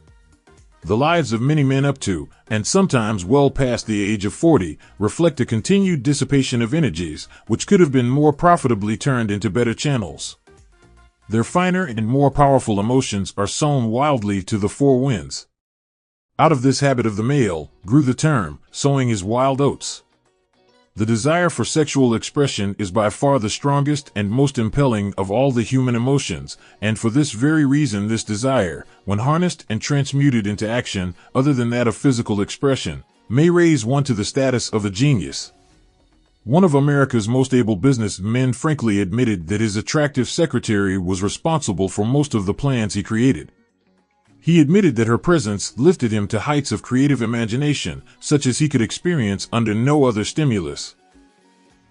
The lives of many men up to, and sometimes well past the age of 40, reflect a continued dissipation of energies, which could have been more profitably turned into better channels. Their finer and more powerful emotions are sown wildly to the four winds. Out of this habit of the male, grew the term, sowing his wild oats. The desire for sexual expression is by far the strongest and most impelling of all the human emotions, and for this very reason this desire, when harnessed and transmuted into action, other than that of physical expression, may raise one to the status of a genius. One of America's most able business men frankly admitted that his attractive secretary was responsible for most of the plans he created. He admitted that her presence lifted him to heights of creative imagination, such as he could experience under no other stimulus.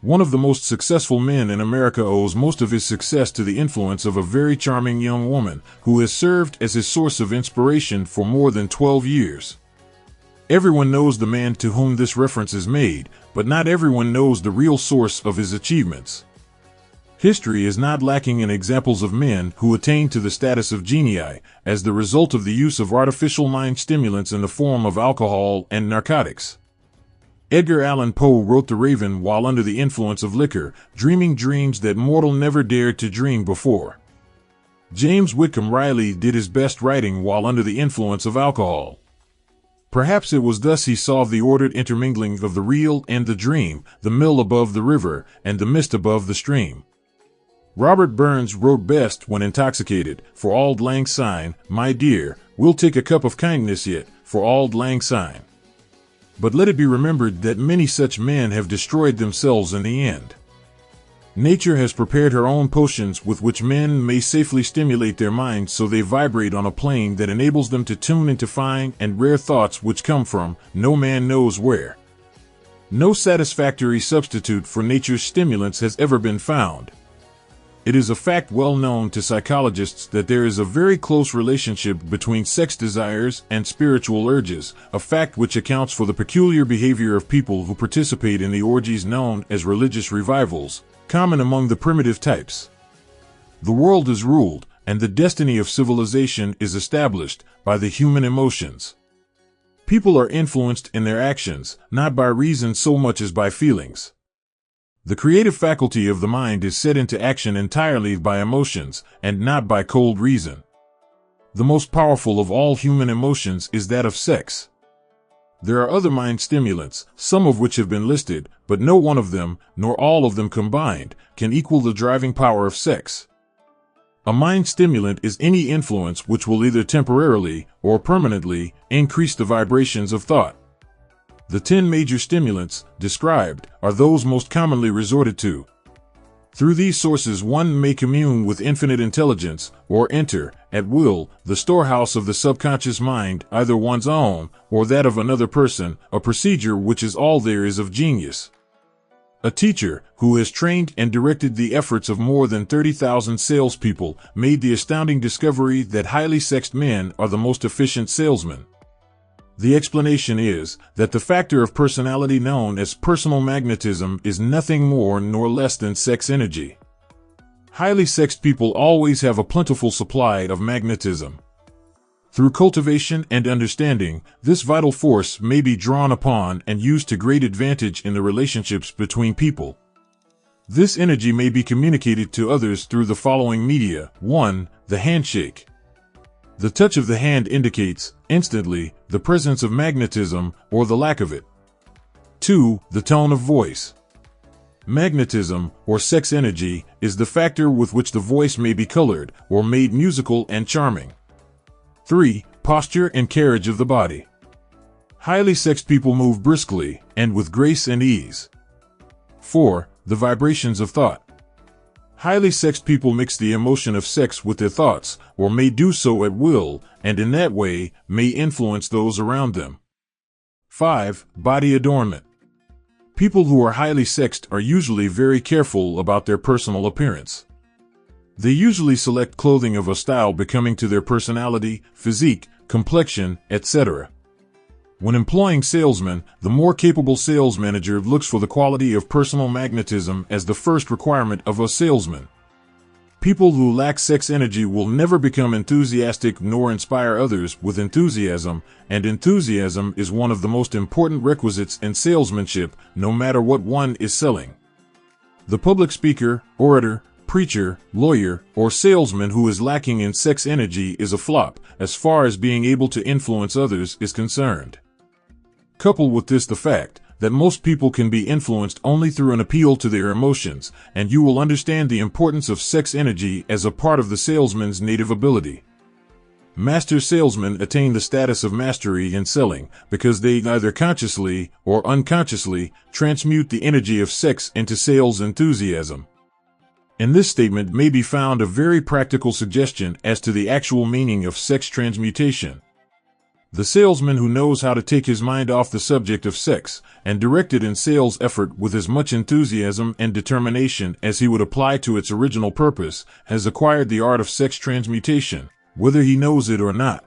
One of the most successful men in America owes most of his success to the influence of a very charming young woman, who has served as his source of inspiration for more than 12 years. Everyone knows the man to whom this reference is made, but not everyone knows the real source of his achievements. History is not lacking in examples of men who attained to the status of genii as the result of the use of artificial mind stimulants in the form of alcohol and narcotics. Edgar Allan Poe wrote The Raven while under the influence of liquor, dreaming dreams that mortal never dared to dream before. James Whitcomb Riley did his best writing while under the influence of alcohol. Perhaps it was thus he saw the ordered intermingling of the real and the dream, the mill above the river, and the mist above the stream. Robert Burns wrote best when intoxicated, for auld lang syne, my dear, we'll take a cup of kindness yet, for auld lang syne. But let it be remembered that many such men have destroyed themselves in the end. Nature has prepared her own potions with which men may safely stimulate their minds so they vibrate on a plane that enables them to tune into fine and rare thoughts which come from no man knows where. No satisfactory substitute for nature's stimulants has ever been found. It is a fact well known to psychologists that there is a very close relationship between sex desires and spiritual urges, a fact which accounts for the peculiar behavior of people who participate in the orgies known as religious revivals, common among the primitive types. The world is ruled, and the destiny of civilization is established, by the human emotions. People are influenced in their actions, not by reason so much as by feelings. The creative faculty of the mind is set into action entirely by emotions, and not by cold reason. The most powerful of all human emotions is that of sex. There are other mind stimulants, some of which have been listed, but no one of them, nor all of them combined, can equal the driving power of sex. A mind stimulant is any influence which will either temporarily or permanently increase the vibrations of thought. The 10 major stimulants described are those most commonly resorted to. Through these sources one may commune with infinite intelligence, or enter, at will, the storehouse of the subconscious mind, either one's own, or that of another person, a procedure which is all there is of genius. A teacher, who has trained and directed the efforts of more than 30,000 salespeople, made the astounding discovery that highly sexed men are the most efficient salesmen. The explanation is that the factor of personality known as personal magnetism is nothing more nor less than sex energy. Highly sexed people always have a plentiful supply of magnetism. Through cultivation and understanding, this vital force may be drawn upon and used to great advantage in the relationships between people. This energy may be communicated to others through the following media. 1. The handshake. The touch of the hand indicates, instantly, the presence of magnetism or the lack of it. 2. The tone of voice. Magnetism, or sex energy, is the factor with which the voice may be colored or made musical and charming. 3. Posture and carriage of the body. Highly sexed people move briskly and with grace and ease. 4. The vibrations of thought. Highly sexed people mix the emotion of sex with their thoughts, or may do so at will, and in that way may influence those around them. 5. Body adornment. People who are highly sexed are usually very careful about their personal appearance. They usually select clothing of a style becoming to their personality, physique, complexion, etc. When employing salesmen, the more capable sales manager looks for the quality of personal magnetism as the first requirement of a salesman. People who lack sex energy will never become enthusiastic nor inspire others with enthusiasm, and enthusiasm is one of the most important requisites in salesmanship, no matter what one is selling. The public speaker, orator, preacher, lawyer, or salesman who is lacking in sex energy is a flop, as far as being able to influence others is concerned. Couple with this the fact that most people can be influenced only through an appeal to their emotions, and you will understand the importance of sex energy as a part of the salesman's native ability. Master salesmen attain the status of mastery in selling because they either consciously or unconsciously transmute the energy of sex into sales enthusiasm. In this statement may be found a very practical suggestion as to the actual meaning of sex transmutation. The salesman who knows how to take his mind off the subject of sex and direct it in sales effort with as much enthusiasm and determination as he would apply to its original purpose has acquired the art of sex transmutation, whether he knows it or not.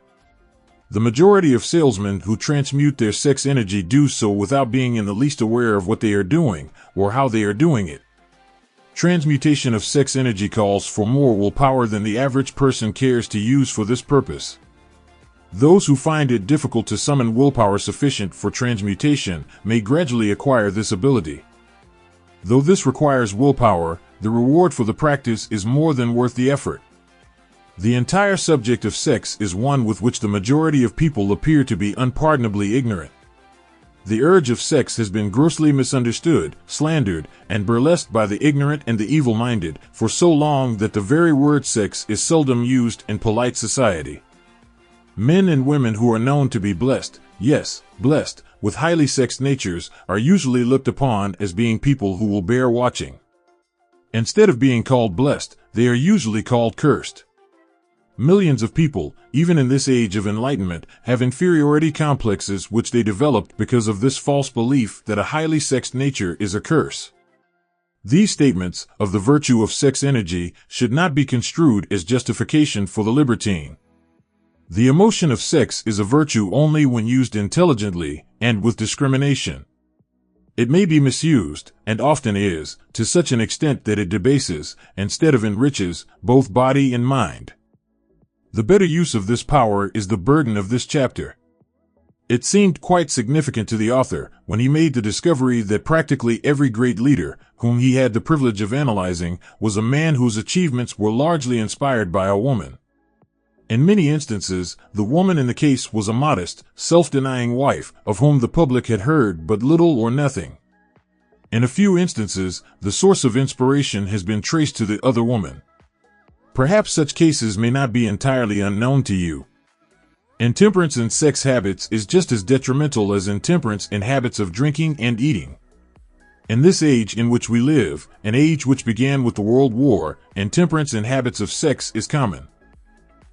The majority of salesmen who transmute their sex energy do so without being in the least aware of what they are doing or how they are doing it. Transmutation of sex energy calls for more willpower than the average person cares to use for this purpose. Those who find it difficult to summon willpower sufficient for transmutation may gradually acquire this ability. Though this requires willpower, the reward for the practice is more than worth the effort. The entire subject of sex is one with which the majority of people appear to be unpardonably ignorant. The urge of sex has been grossly misunderstood, slandered, and burlesqued by the ignorant and the evil-minded for so long that the very word sex is seldom used in polite society. Men and women who are known to be blessed, yes, blessed, with highly sexed natures, are usually looked upon as being people who will bear watching. Instead of being called blessed, they are usually called cursed. Millions of people, even in this age of enlightenment, have inferiority complexes which they developed because of this false belief that a highly sexed nature is a curse. These statements of the virtue of sex energy should not be construed as justification for the libertine. The emotion of sex is a virtue only when used intelligently and with discrimination. It may be misused, and often is, to such an extent that it debases, instead of enriches, both body and mind. The better use of this power is the burden of this chapter. It seemed quite significant to the author when he made the discovery that practically every great leader, whom he had the privilege of analyzing, was a man whose achievements were largely inspired by a woman. In many instances, the woman in the case was a modest, self-denying wife, of whom the public had heard but little or nothing. In a few instances, the source of inspiration has been traced to the other woman. Perhaps such cases may not be entirely unknown to you. Intemperance in sex habits is just as detrimental as intemperance in habits of drinking and eating. In this age in which we live, an age which began with the World War, intemperance in habits of sex is common.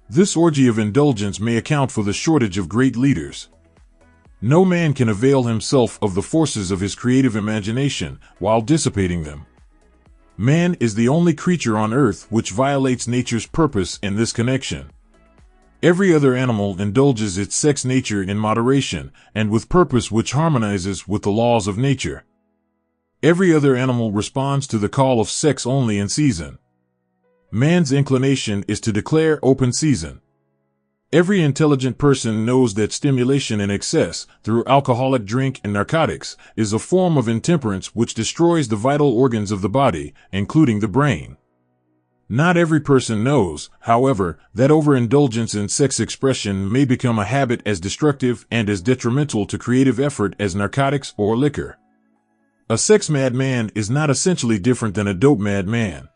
This orgy of indulgence may account for the shortage of great leaders. No man can avail himself of the forces of his creative imagination while dissipating them. Man is the only creature on earth which violates nature's purpose in this connection. Every other animal indulges its sex nature in moderation and with purpose which harmonizes with the laws of nature. Every other animal responds to the call of sex only in season. Man's inclination is to declare open season. Every intelligent person knows that stimulation in excess, through alcoholic drink and narcotics, is a form of intemperance which destroys the vital organs of the body, including the brain. Not every person knows, however, that overindulgence in sex expression may become a habit as destructive and as detrimental to creative effort as narcotics or liquor. A sex-mad man is not essentially different than a dope-mad man.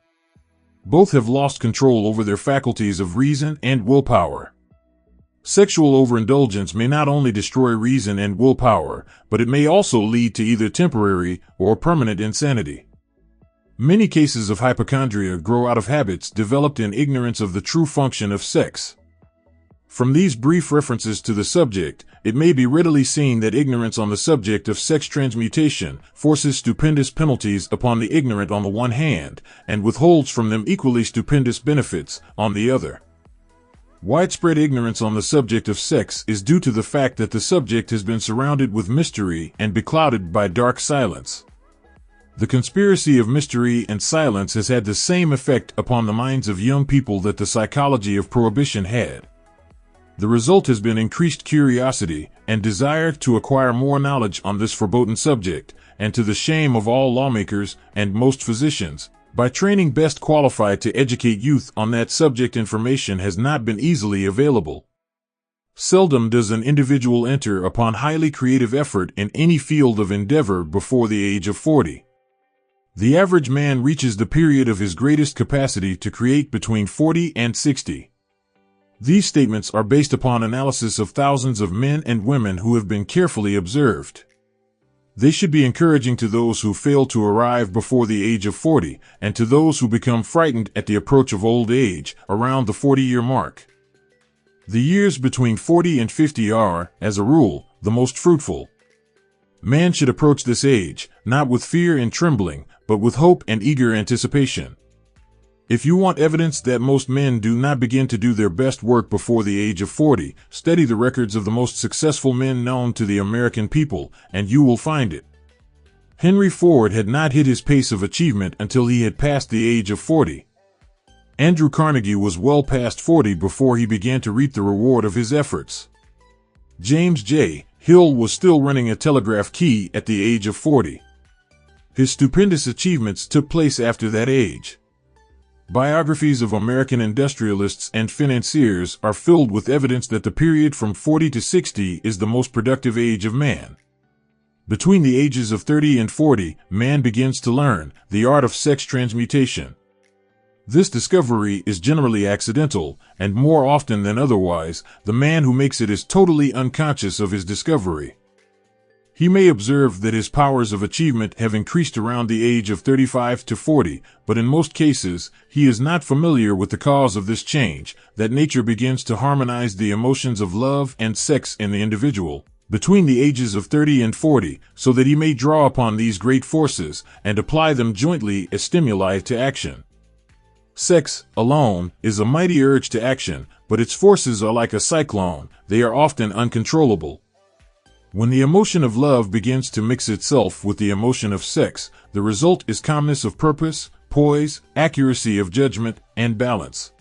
Both have lost control over their faculties of reason and willpower. Sexual overindulgence may not only destroy reason and willpower, but it may also lead to either temporary or permanent insanity. Many cases of hypochondria grow out of habits developed in ignorance of the true function of sex. From these brief references to the subject, it may be readily seen that ignorance on the subject of sex transmutation forces stupendous penalties upon the ignorant on the one hand, and withholds from them equally stupendous benefits on the other. Widespread ignorance on the subject of sex is due to the fact that the subject has been surrounded with mystery and beclouded by dark silence. The conspiracy of mystery and silence has had the same effect upon the minds of young people that the psychology of prohibition had. The result has been increased curiosity and desire to acquire more knowledge on this forbidden subject, and to the shame of all lawmakers and most physicians, by training best qualified to educate youth on that subject, information has not been easily available. Seldom does an individual enter upon highly creative effort in any field of endeavor before the age of 40. The average man reaches the period of his greatest capacity to create between 40 and 60. These statements are based upon analysis of thousands of men and women who have been carefully observed. They should be encouraging to those who fail to arrive before the age of 40, and to those who become frightened at the approach of old age, around the 40-year mark. The years between 40 and 50 are, as a rule, the most fruitful. Man should approach this age, not with fear and trembling, but with hope and eager anticipation. If you want evidence that most men do not begin to do their best work before the age of 40, study the records of the most successful men known to the American people, and you will find it. Henry Ford had not hit his pace of achievement until he had passed the age of 40. Andrew Carnegie was well past 40 before he began to reap the reward of his efforts. James J. Hill was still running a telegraph key at the age of 40. His stupendous achievements took place after that age. Biographies of American industrialists and financiers are filled with evidence that the period from 40 to 60 is the most productive age of man. Between the ages of 30 and 40, man begins to learn the art of sex transmutation. This discovery is generally accidental, and more often than otherwise, the man who makes it is totally unconscious of his discovery. He may observe that his powers of achievement have increased around the age of 35 to 40, but in most cases, he is not familiar with the cause of this change, that nature begins to harmonize the emotions of love and sex in the individual between the ages of 30 and 40, so that he may draw upon these great forces and apply them jointly as stimuli to action. Sex, alone, is a mighty urge to action, but its forces are like a cyclone, they are often uncontrollable. When the emotion of love begins to mix itself with the emotion of sex, the result is calmness of purpose, poise, accuracy of judgment, and balance.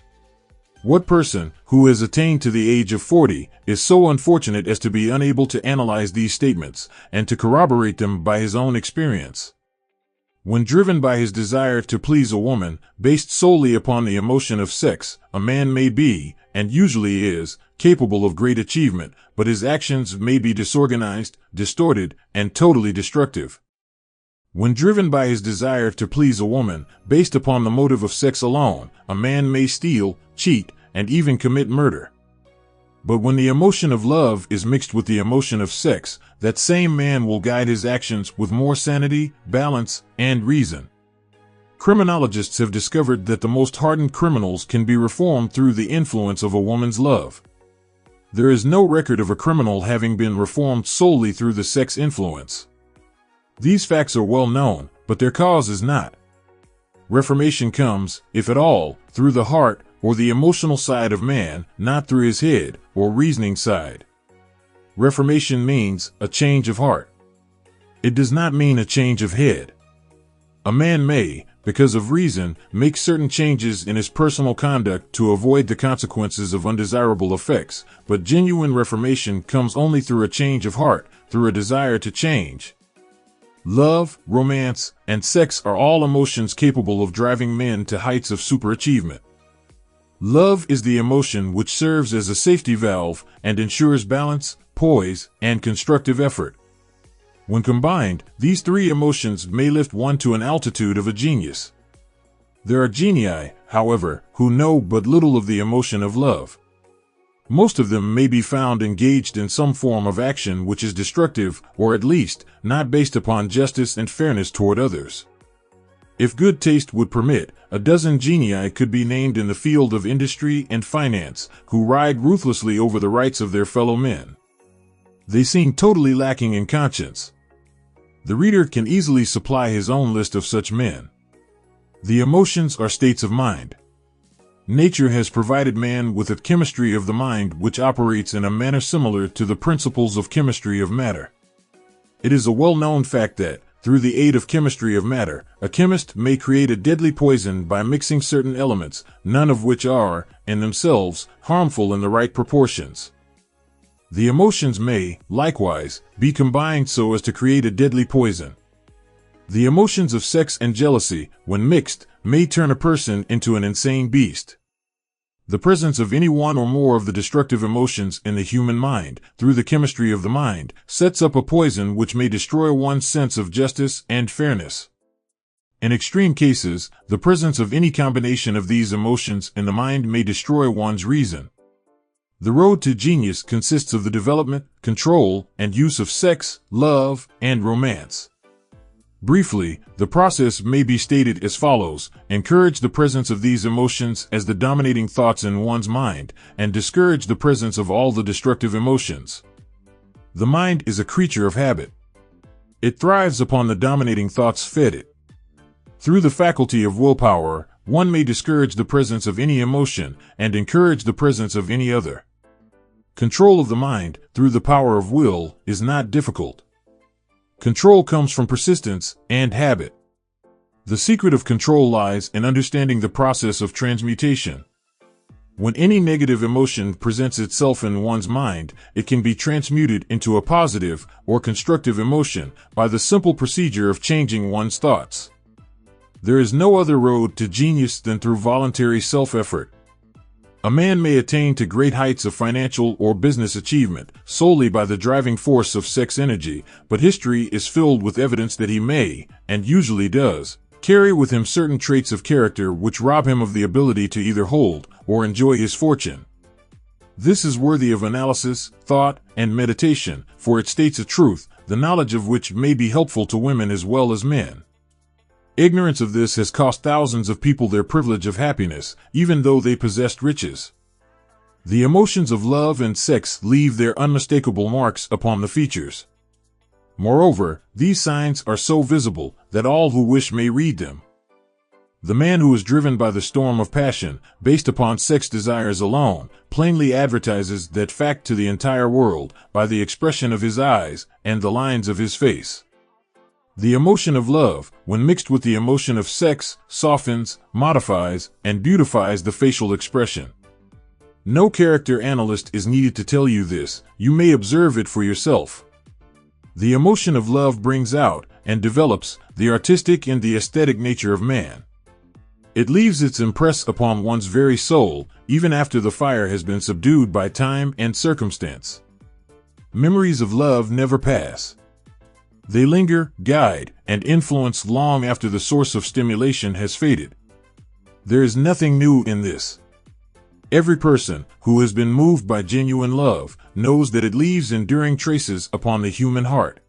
What person, who has attained to the age of 40, is so unfortunate as to be unable to analyze these statements, and to corroborate them by his own experience? When driven by his desire to please a woman, based solely upon the emotion of sex, a man may be, and usually is, capable of great achievement, but his actions may be disorganized, distorted, and totally destructive. When driven by his desire to please a woman, based upon the motive of sex alone, a man may steal, cheat, and even commit murder. But when the emotion of love is mixed with the emotion of sex, that same man will guide his actions with more sanity, balance, and reason. Criminologists have discovered that the most hardened criminals can be reformed through the influence of a woman's love. There is no record of a criminal having been reformed solely through the sex influence. These facts are well known, but their cause is not. Reformation comes, if at all, through the heart or the emotional side of man, not through his head or reasoning side. Reformation means a change of heart. It does not mean a change of head. A man may, because of reason, make certain changes in his personal conduct to avoid the consequences of undesirable effects, but genuine reformation comes only through a change of heart, through a desire to change. Love, romance, and sex are all emotions capable of driving men to heights of superachievement. Love is the emotion which serves as a safety valve and ensures balance, poise, and constructive effort. When combined, these three emotions may lift one to an altitude of a genius. There are genii, however, who know but little of the emotion of love. Most of them may be found engaged in some form of action which is destructive, or at least, not based upon justice and fairness toward others. If good taste would permit, a dozen genii could be named in the field of industry and finance, who ride ruthlessly over the rights of their fellow men. They seem totally lacking in conscience. The reader can easily supply his own list of such men. The emotions are states of mind. Nature has provided man with a chemistry of the mind which operates in a manner similar to the principles of chemistry of matter. It is a well-known fact that, through the aid of chemistry of matter, a chemist may create a deadly poison by mixing certain elements, none of which are, in themselves, harmful in the right proportions. The emotions may, likewise, be combined so as to create a deadly poison. The emotions of sex and jealousy, when mixed, may turn a person into an insane beast. The presence of any one or more of the destructive emotions in the human mind, through the chemistry of the mind, sets up a poison which may destroy one's sense of justice and fairness. In extreme cases, the presence of any combination of these emotions in the mind may destroy one's reason. The road to genius consists of the development, control, and use of sex, love, and romance. Briefly, the process may be stated as follows: encourage the presence of these emotions as the dominating thoughts in one's mind, and discourage the presence of all the destructive emotions. The mind is a creature of habit. It thrives upon the dominating thoughts fed it. Through the faculty of willpower, one may discourage the presence of any emotion and encourage the presence of any other. Control of the mind, through the power of will, is not difficult. Control comes from persistence and habit. The secret of control lies in understanding the process of transmutation. When any negative emotion presents itself in one's mind, it can be transmuted into a positive or constructive emotion by the simple procedure of changing one's thoughts. There is no other road to genius than through voluntary self-effort. A man may attain to great heights of financial or business achievement solely by the driving force of sex energy, but history is filled with evidence that he may, and usually does, carry with him certain traits of character which rob him of the ability to either hold or enjoy his fortune. This is worthy of analysis, thought, and meditation, for it states a truth, the knowledge of which may be helpful to women as well as men. Ignorance of this has cost thousands of people their privilege of happiness, even though they possessed riches. The emotions of love and sex leave their unmistakable marks upon the features. Moreover, these signs are so visible that all who wish may read them. The man who is driven by the storm of passion, based upon sex desires alone, plainly advertises that fact to the entire world by the expression of his eyes and the lines of his face. The emotion of love, when mixed with the emotion of sex, softens, modifies, and beautifies the facial expression. No character analyst is needed to tell you this, you may observe it for yourself. The emotion of love brings out, and develops the artistic and the aesthetic nature of man. It leaves its impress upon one's very soul, even after the fire has been subdued by time and circumstance. Memories of love never pass. They linger, guide, and influence long after the source of stimulation has faded. There is nothing new in this. Every person who has been moved by genuine love knows that it leaves enduring traces upon the human heart.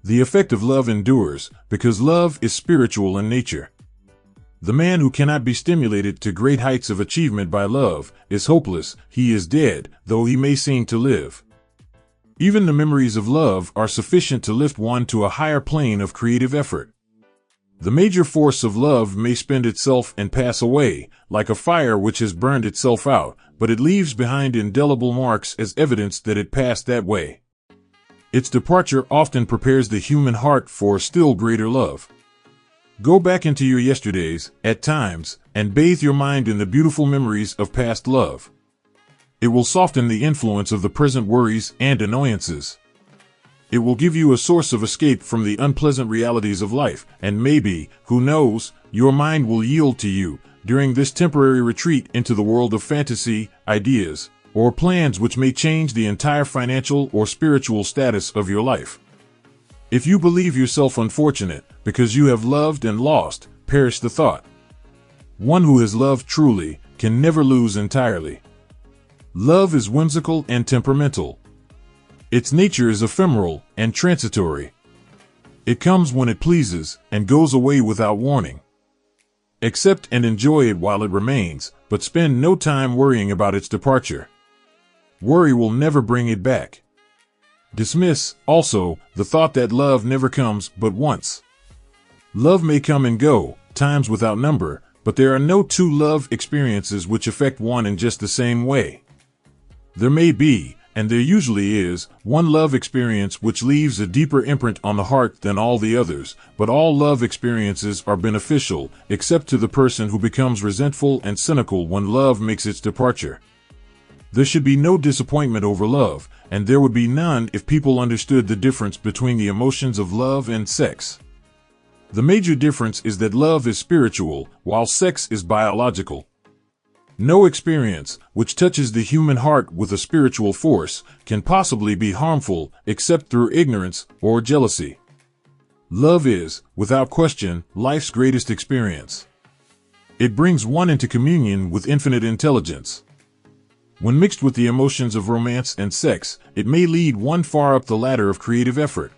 The effect of love endures because love is spiritual in nature. The man who cannot be stimulated to great heights of achievement by love is hopeless. He is dead, though he may seem to live. Even the memories of love are sufficient to lift one to a higher plane of creative effort. The major force of love may spend itself and pass away, like a fire which has burned itself out, but it leaves behind indelible marks as evidence that it passed that way. Its departure often prepares the human heart for still greater love. Go back into your yesterdays, at times, and bathe your mind in the beautiful memories of past love. It will soften the influence of the present worries and annoyances. It will give you a source of escape from the unpleasant realities of life, and maybe, who knows, your mind will yield to you during this temporary retreat into the world of fantasy, ideas, or plans which may change the entire financial or spiritual status of your life. If you believe yourself unfortunate because you have loved and lost, perish the thought. One who has loved truly can never lose entirely. Love is whimsical and temperamental. Its nature is ephemeral and transitory. It comes when it pleases and goes away without warning. Accept and enjoy it while it remains, but spend no time worrying about its departure. Worry will never bring it back. Dismiss, also, the thought that love never comes but once. Love may come and go, times without number, but there are no two love experiences which affect one in just the same way. There may be, and there usually is, one love experience which leaves a deeper imprint on the heart than all the others, but all love experiences are beneficial, except to the person who becomes resentful and cynical when love makes its departure. There should be no disappointment over love, and there would be none if people understood the difference between the emotions of love and sex. The major difference is that love is spiritual, while sex is biological. No experience, which touches the human heart with a spiritual force, can possibly be harmful except through ignorance or jealousy. Love is, without question, life's greatest experience. It brings one into communion with infinite intelligence. When mixed with the emotions of romance and sex, it may lead one far up the ladder of creative effort.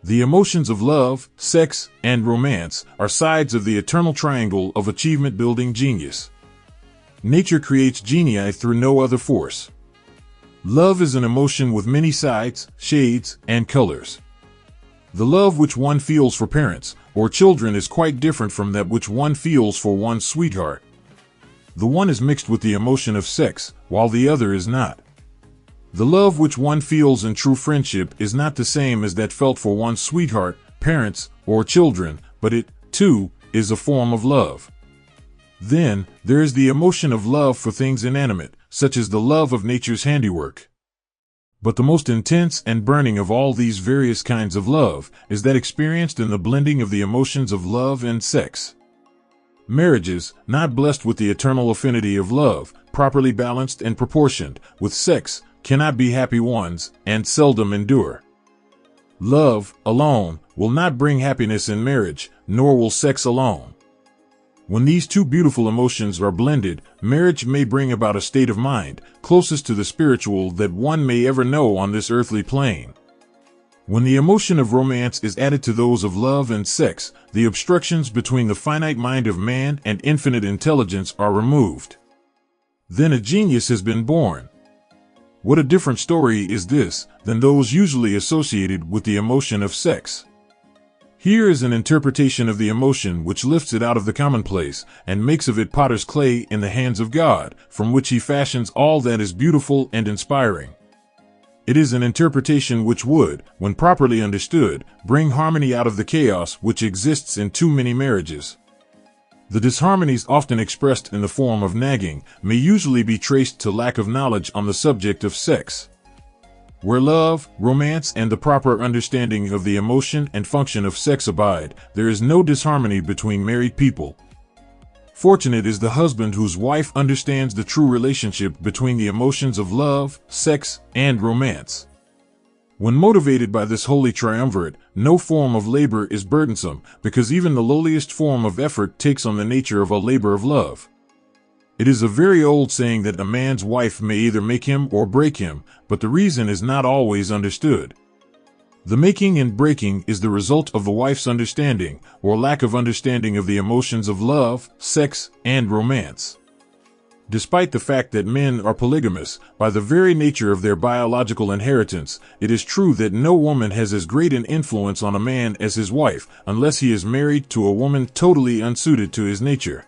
The emotions of love, sex, and romance are sides of the eternal triangle of achievement-building genius. Nature creates genii through no other force. Love is an emotion with many sides, shades, and colors. The love which one feels for parents or children is quite different from that which one feels for one's sweetheart. The one is mixed with the emotion of sex, while the other is not. The love which one feels in true friendship is not the same as that felt for one's sweetheart, parents, or children, but it, too, is a form of love. Then, there is the emotion of love for things inanimate, such as the love of nature's handiwork. But the most intense and burning of all these various kinds of love is that experienced in the blending of the emotions of love and sex. Marriages, not blessed with the eternal affinity of love, properly balanced and proportioned with sex, cannot be happy ones, and seldom endure. Love, alone, will not bring happiness in marriage, nor will sex alone. When these two beautiful emotions are blended, marriage may bring about a state of mind, closest to the spiritual that one may ever know on this earthly plane. When the emotion of romance is added to those of love and sex, the obstructions between the finite mind of man and infinite intelligence are removed. Then a genius has been born. What a different story is this than those usually associated with the emotion of sex. Here is an interpretation of the emotion which lifts it out of the commonplace and makes of it potter's clay in the hands of God, from which he fashions all that is beautiful and inspiring. It is an interpretation which would, when properly understood, bring harmony out of the chaos which exists in too many marriages. The disharmonies often expressed in the form of nagging may usually be traced to lack of knowledge on the subject of sex. Where love, romance, and the proper understanding of the emotion and function of sex abide, there is no disharmony between married people. Fortunate is the husband whose wife understands the true relationship between the emotions of love, sex, and romance. When motivated by this holy triumvirate, no form of labor is burdensome, because even the lowliest form of effort takes on the nature of a labor of love. It is a very old saying that a man's wife may either make him or break him, but the reason is not always understood. The making and breaking is the result of the wife's understanding, or lack of understanding of the emotions of love, sex, and romance. Despite the fact that men are polygamous, by the very nature of their biological inheritance, it is true that no woman has as great an influence on a man as his wife, unless he is married to a woman totally unsuited to his nature.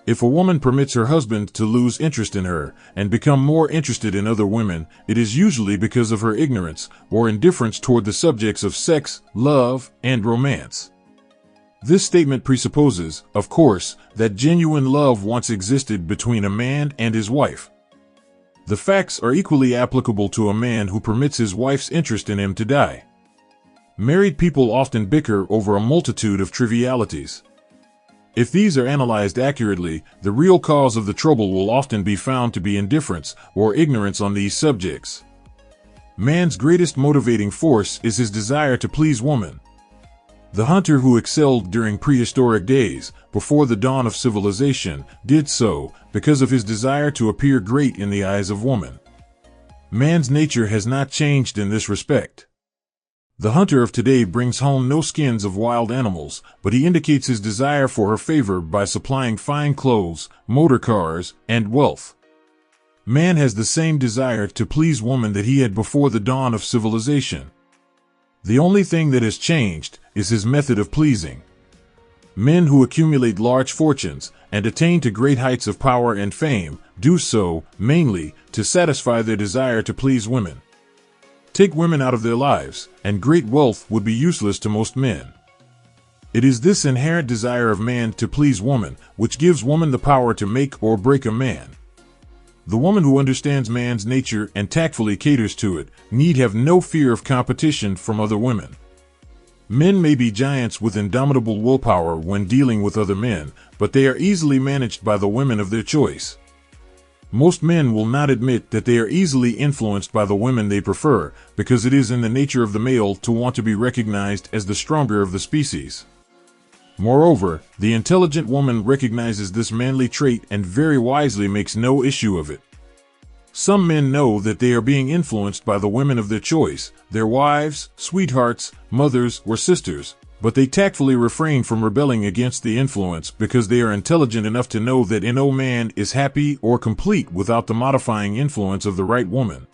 If a woman permits her husband to lose interest in her and become more interested in other women, it is usually because of her ignorance or indifference toward the subjects of sex, love, and romance. This statement presupposes, of course, that genuine love once existed between a man and his wife. The facts are equally applicable to a man who permits his wife's interest in him to die. Married people often bicker over a multitude of trivialities. If these are analyzed accurately, the real cause of the trouble will often be found to be indifference or ignorance on these subjects. Man's greatest motivating force is his desire to please woman. The hunter who excelled during prehistoric days, before the dawn of civilization, did so because of his desire to appear great in the eyes of woman. Man's nature has not changed in this respect. The hunter of today brings home no skins of wild animals, but he indicates his desire for her favor by supplying fine clothes, motor cars, and wealth. Man has the same desire to please woman that he had before the dawn of civilization. The only thing that has changed is his method of pleasing. Men who accumulate large fortunes and attain to great heights of power and fame do so, mainly, to satisfy their desire to please women. Take women out of their lives, and great wealth would be useless to most men. It is this inherent desire of man to please woman which gives woman the power to make or break a man. The woman who understands man's nature and tactfully caters to it need have no fear of competition from other women. Men may be giants with indomitable willpower when dealing with other men, but they are easily managed by the women of their choice. Most men will not admit that they are easily influenced by the women they prefer, because it is in the nature of the male to want to be recognized as the stronger of the species. Moreover, the intelligent woman recognizes this manly trait and very wisely makes no issue of it. Some men know that they are being influenced by the women of their choice, their wives, sweethearts, mothers, or sisters, but they tactfully refrain from rebelling against the influence because they are intelligent enough to know that no man is happy or complete without the modifying influence of the right woman.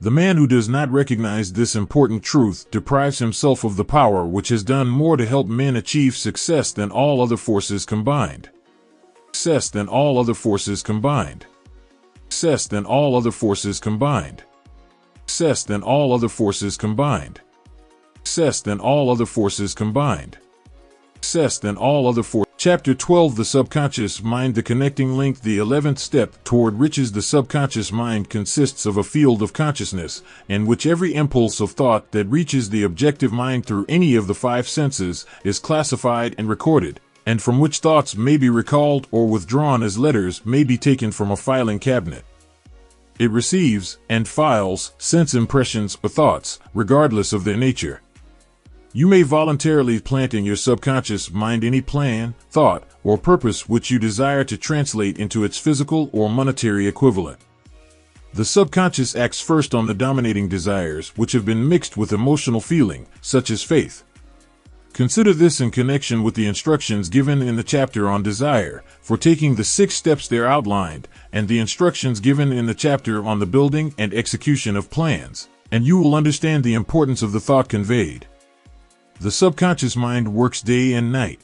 The man who does not recognize this important truth deprives himself of the power which has done more to help men achieve success than all other forces combined. Success than all other forces combined. Success than all other forces combined. Success than all other forces combined. Success than all other forces combined. Success than all other forces. Chapter 12, The Subconscious Mind, the connecting link. The 11th step toward riches. The subconscious mind consists of a field of consciousness, in which every impulse of thought that reaches the objective mind through any of the five senses is classified and recorded, and from which thoughts may be recalled or withdrawn as letters may be taken from a filing cabinet. It receives and files sense impressions or thoughts, regardless of their nature. You may voluntarily plant in your subconscious mind any plan, thought, or purpose which you desire to translate into its physical or monetary equivalent. The subconscious acts first on the dominating desires which have been mixed with emotional feeling, such as faith. Consider this in connection with the instructions given in the chapter on desire, for taking the 6 steps there outlined, and the instructions given in the chapter on the building and execution of plans, and you will understand the importance of the thought conveyed. The subconscious mind works day and night.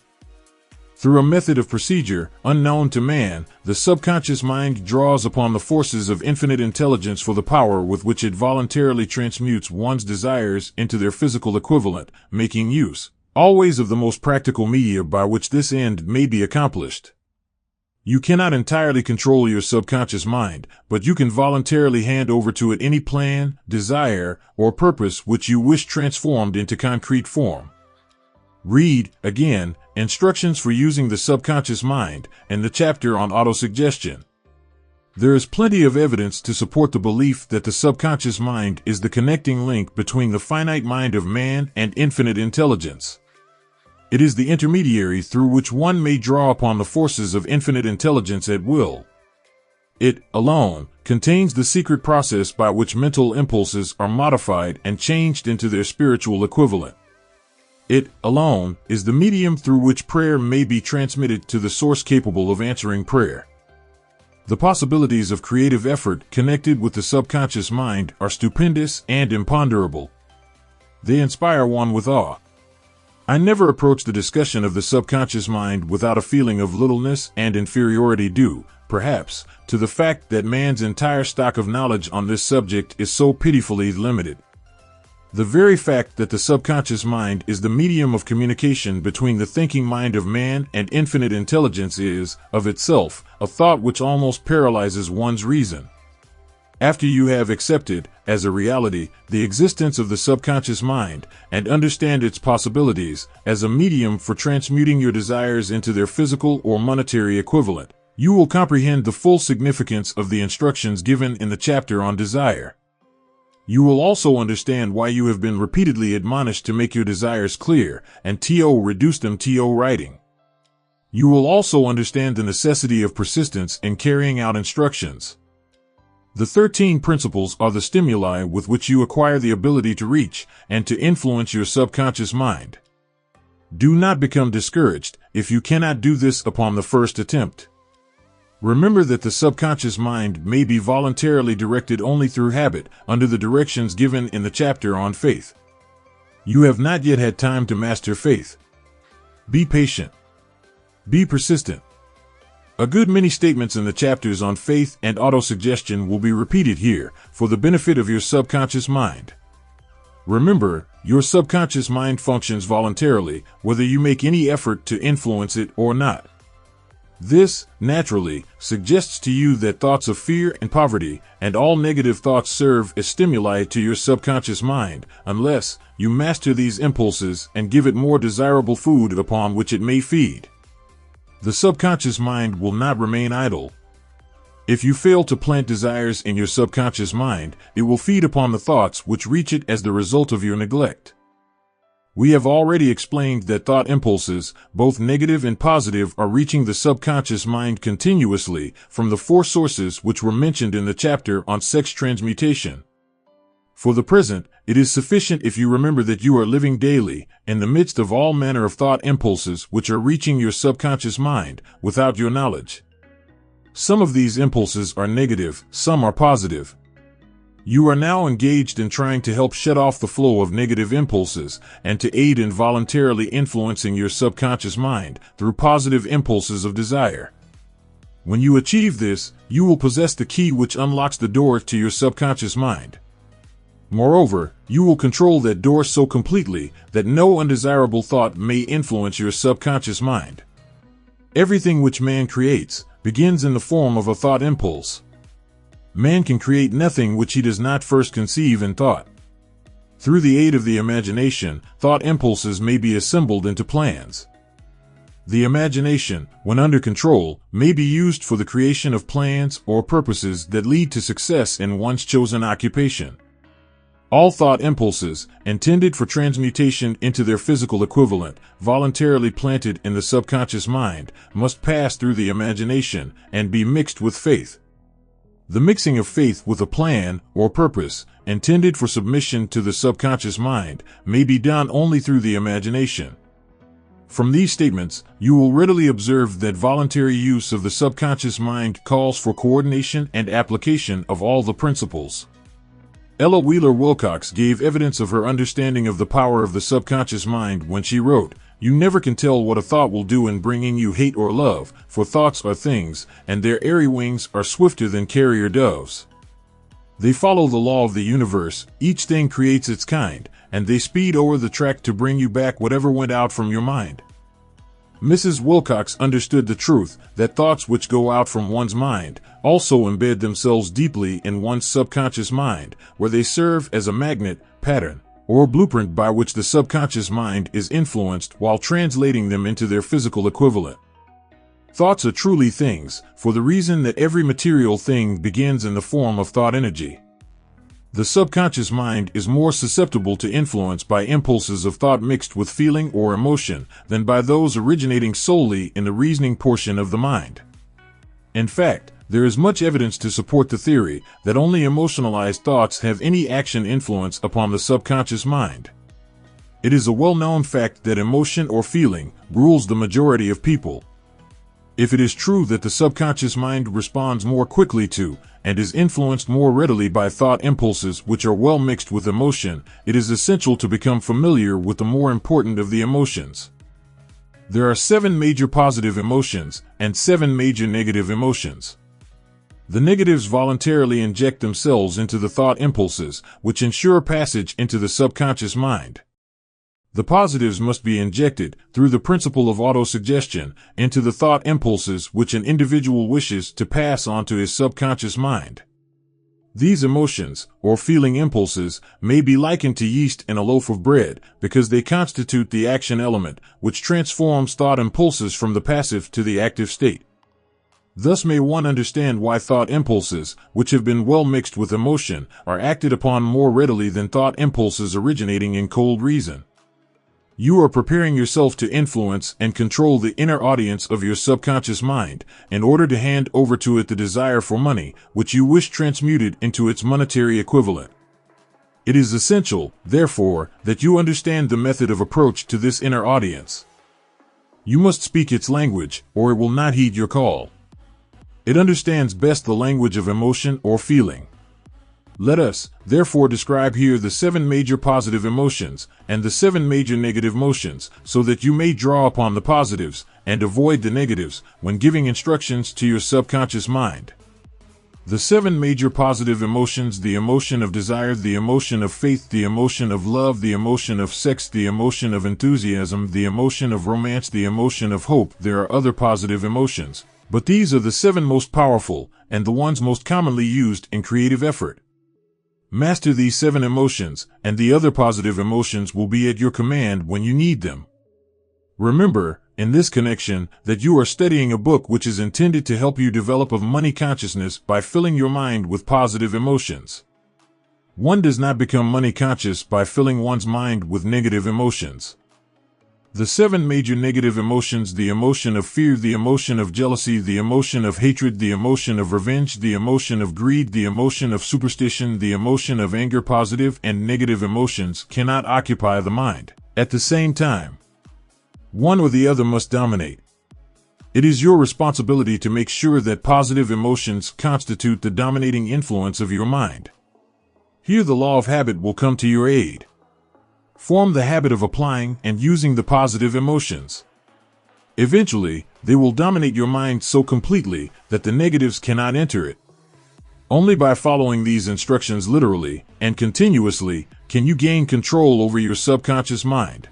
Through a method of procedure unknown to man, the subconscious mind draws upon the forces of infinite intelligence for the power with which it voluntarily transmutes one's desires into their physical equivalent, making use always of the most practical media by which this end may be accomplished. You cannot entirely control your subconscious mind, but you can voluntarily hand over to it any plan, desire, or purpose which you wish transformed into concrete form. Read, again, Instructions for Using the Subconscious Mind and the chapter on autosuggestion. There is plenty of evidence to support the belief that the subconscious mind is the connecting link between the finite mind of man and infinite intelligence. It is the intermediary through which one may draw upon the forces of infinite intelligence at will. It, alone, contains the secret process by which mental impulses are modified and changed into their spiritual equivalent. It, alone, is the medium through which prayer may be transmitted to the source capable of answering prayer. The possibilities of creative effort connected with the subconscious mind are stupendous and imponderable. They inspire one with awe. I never approach the discussion of the subconscious mind without a feeling of littleness and inferiority due, perhaps, to the fact that man's entire stock of knowledge on this subject is so pitifully limited. The very fact that the subconscious mind is the medium of communication between the thinking mind of man and infinite intelligence is, of itself, a thought which almost paralyzes one's reason. After you have accepted, as a reality, the existence of the subconscious mind, and understand its possibilities, as a medium for transmuting your desires into their physical or monetary equivalent, you will comprehend the full significance of the instructions given in the chapter on desire. You will also understand why you have been repeatedly admonished to make your desires clear, and reduce them to writing. You will also understand the necessity of persistence in carrying out instructions. The 13 principles are the stimuli with which you acquire the ability to reach and to influence your subconscious mind. Do not become discouraged if you cannot do this upon the first attempt. Remember that the subconscious mind may be voluntarily directed only through habit, under the directions given in the chapter on faith. You have not yet had time to master faith. Be patient. Be persistent. A good many statements in the chapters on faith and autosuggestion will be repeated here, for the benefit of your subconscious mind. Remember, your subconscious mind functions voluntarily, whether you make any effort to influence it or not. This, naturally, suggests to you that thoughts of fear and poverty, and all negative thoughts serve as stimuli to your subconscious mind, unless you master these impulses and give it more desirable food upon which it may feed. The subconscious mind will not remain idle. If you fail to plant desires in your subconscious mind, it will feed upon the thoughts which reach it as the result of your neglect. We have already explained that thought impulses, both negative and positive, are reaching the subconscious mind continuously from the 4 sources which were mentioned in the chapter on sex transmutation. For the present, it is sufficient if you remember that you are living daily, in the midst of all manner of thought impulses which are reaching your subconscious mind, without your knowledge. Some of these impulses are negative, some are positive. You are now engaged in trying to help shut off the flow of negative impulses, and to aid in voluntarily influencing your subconscious mind through positive impulses of desire. When you achieve this, you will possess the key which unlocks the door to your subconscious mind. Moreover, you will control that door so completely that no undesirable thought may influence your subconscious mind. Everything which man creates begins in the form of a thought impulse. Man can create nothing which he does not first conceive in thought. Through the aid of the imagination, thought impulses may be assembled into plans. The imagination, when under control, may be used for the creation of plans or purposes that lead to success in one's chosen occupation. All thought impulses, intended for transmutation into their physical equivalent, voluntarily planted in the subconscious mind, must pass through the imagination and be mixed with faith. The mixing of faith with a plan or purpose, intended for submission to the subconscious mind, may be done only through the imagination. From these statements, you will readily observe that voluntary use of the subconscious mind calls for coordination and application of all the principles. Ella Wheeler Wilcox gave evidence of her understanding of the power of the subconscious mind when she wrote, "You never can tell what a thought will do in bringing you hate or love, for thoughts are things, and their airy wings are swifter than carrier doves. They follow the law of the universe, each thing creates its kind, and they speed over the track to bring you back whatever went out from your mind." Mrs. Wilcox understood the truth that thoughts which go out from one's mind also embed themselves deeply in one's subconscious mind, where they serve as a magnet, pattern, or blueprint by which the subconscious mind is influenced while translating them into their physical equivalent. Thoughts are truly things, for the reason that every material thing begins in the form of thought energy. The subconscious mind is more susceptible to influence by impulses of thought mixed with feeling or emotion than by those originating solely in the reasoning portion of the mind. In fact, there is much evidence to support the theory that only emotionalized thoughts have any action influence upon the subconscious mind. It is a well-known fact that emotion or feeling rules the majority of people. If it is true that the subconscious mind responds more quickly to and is influenced more readily by thought impulses which are well mixed with emotion, it is essential to become familiar with the more important of the emotions. There are 7 major positive emotions and 7 major negative emotions. The negatives voluntarily inject themselves into the thought impulses, which ensure passage into the subconscious mind. The positives must be injected, through the principle of autosuggestion, into the thought impulses which an individual wishes to pass on to his subconscious mind. These emotions, or feeling impulses, may be likened to yeast in a loaf of bread, because they constitute the action element, which transforms thought impulses from the passive to the active state. Thus may one understand why thought impulses, which have been well mixed with emotion, are acted upon more readily than thought impulses originating in cold reason. You are preparing yourself to influence and control the inner audience of your subconscious mind in order to hand over to it the desire for money, which you wish transmuted into its monetary equivalent. It is essential, therefore, that you understand the method of approach to this inner audience. You must speak its language, or it will not heed your call. It understands best the language of emotion or feeling. Let us, therefore, describe here the 7 major positive emotions and the 7 major negative emotions, so that you may draw upon the positives and avoid the negatives when giving instructions to your subconscious mind. The 7 major positive emotions: the emotion of desire, the emotion of faith, the emotion of love, the emotion of sex, the emotion of enthusiasm, the emotion of romance, the emotion of hope. There are other positive emotions, but these are the 7 most powerful and the ones most commonly used in creative effort. Master these 7 emotions, and the other positive emotions will be at your command when you need them. Remember, in this connection, that you are studying a book which is intended to help you develop a money consciousness by filling your mind with positive emotions. One does not become money conscious by filling one's mind with negative emotions. The 7 major negative emotions: the emotion of fear, the emotion of jealousy, the emotion of hatred, the emotion of revenge, the emotion of greed, the emotion of superstition, the emotion of anger. Positive and negative emotions cannot occupy the mind at the same time. One or the other must dominate. It is your responsibility to make sure that positive emotions constitute the dominating influence of your mind. Here the law of habit will come to your aid. Form the habit of applying and using the positive emotions. Eventually, they will dominate your mind so completely that the negatives cannot enter it. Only by following these instructions literally and continuously can you gain control over your subconscious mind.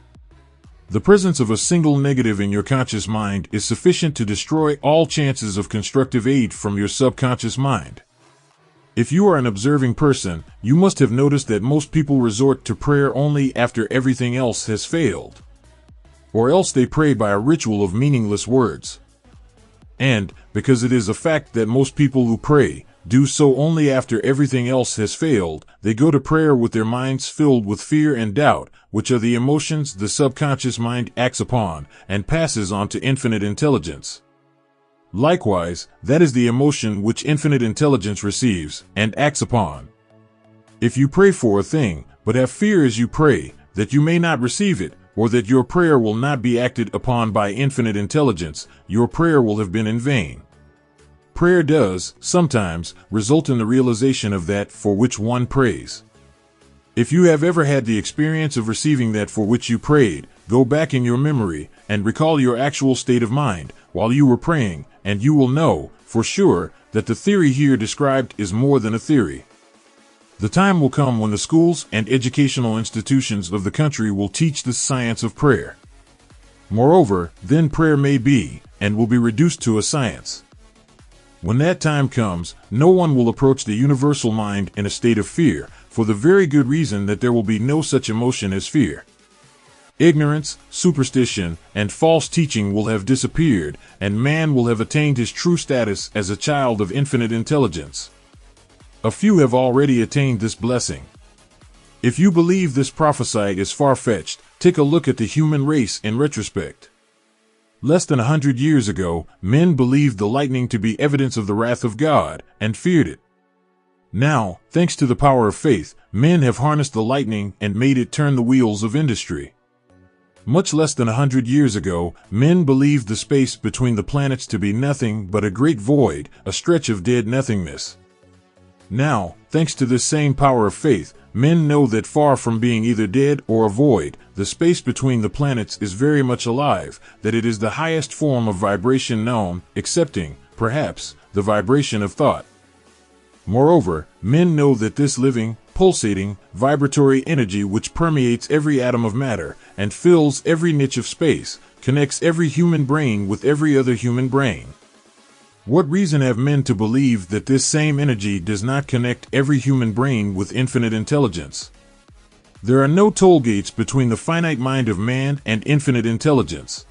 The presence of a single negative in your conscious mind is sufficient to destroy all chances of constructive aid from your subconscious mind. If you are an observing person, you must have noticed that most people resort to prayer only after everything else has failed. Or else they pray by a ritual of meaningless words. And, because it is a fact that most people who pray do so only after everything else has failed, they go to prayer with their minds filled with fear and doubt, which are the emotions the subconscious mind acts upon and passes on to infinite intelligence. Likewise, that is the emotion which infinite intelligence receives and acts upon. If you pray for a thing, but have fear as you pray, that you may not receive it, or that your prayer will not be acted upon by infinite intelligence, your prayer will have been in vain. Prayer does, sometimes, result in the realization of that for which one prays. If you have ever had the experience of receiving that for which you prayed, go back in your memory and recall your actual state of mind while you were praying, and you will know, for sure, that the theory here described is more than a theory. The time will come when the schools and educational institutions of the country will teach the science of prayer. Moreover, then prayer may be, and will be reduced to a science. When that time comes, no one will approach the universal mind in a state of fear, for the very good reason that there will be no such emotion as fear. Ignorance, superstition, and false teaching will have disappeared, and man will have attained his true status as a child of infinite intelligence. A few have already attained this blessing. If you believe this prophecy is far-fetched, take a look at the human race in retrospect. Less than 100 years ago, men believed the lightning to be evidence of the wrath of God, and feared it. Now, thanks to the power of faith, men have harnessed the lightning and made it turn the wheels of industry. Much less than 100 years ago, men believed the space between the planets to be nothing but a great void, a stretch of dead nothingness. Now, thanks to this same power of faith, men know that far from being either dead or a void, the space between the planets is very much alive, that it is the highest form of vibration known, excepting, perhaps, the vibration of thought. Moreover, men know that this living, pulsating, vibratory energy which permeates every atom of matter and fills every niche of space, connects every human brain with every other human brain. What reason have men to believe that this same energy does not connect every human brain with infinite intelligence? There are no toll gates between the finite mind of man and infinite intelligence.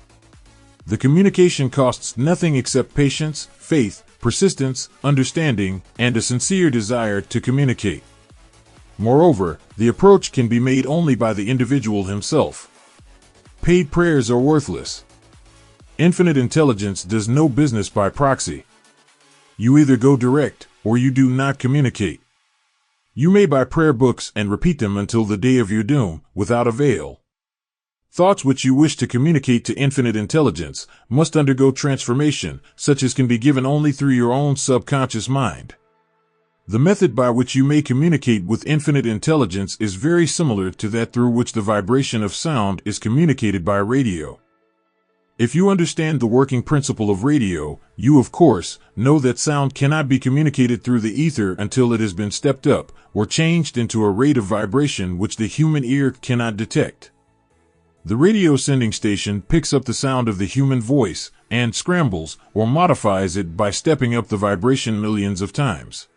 The communication costs nothing except patience, faith, persistence, understanding, and a sincere desire to communicate. Moreover, the approach can be made only by the individual himself. Paid prayers are worthless. Infinite intelligence does no business by proxy. You either go direct, or you do not communicate. You may buy prayer books and repeat them until the day of your doom, without avail. Thoughts which you wish to communicate to infinite intelligence must undergo transformation, such as can be given only through your own subconscious mind. The method by which you may communicate with infinite intelligence is very similar to that through which the vibration of sound is communicated by radio. If you understand the working principle of radio, you, of course, know that sound cannot be communicated through the ether until it has been stepped up or changed into a rate of vibration which the human ear cannot detect. The radio sending station picks up the sound of the human voice and scrambles or modifies it by stepping up the vibration millions of times.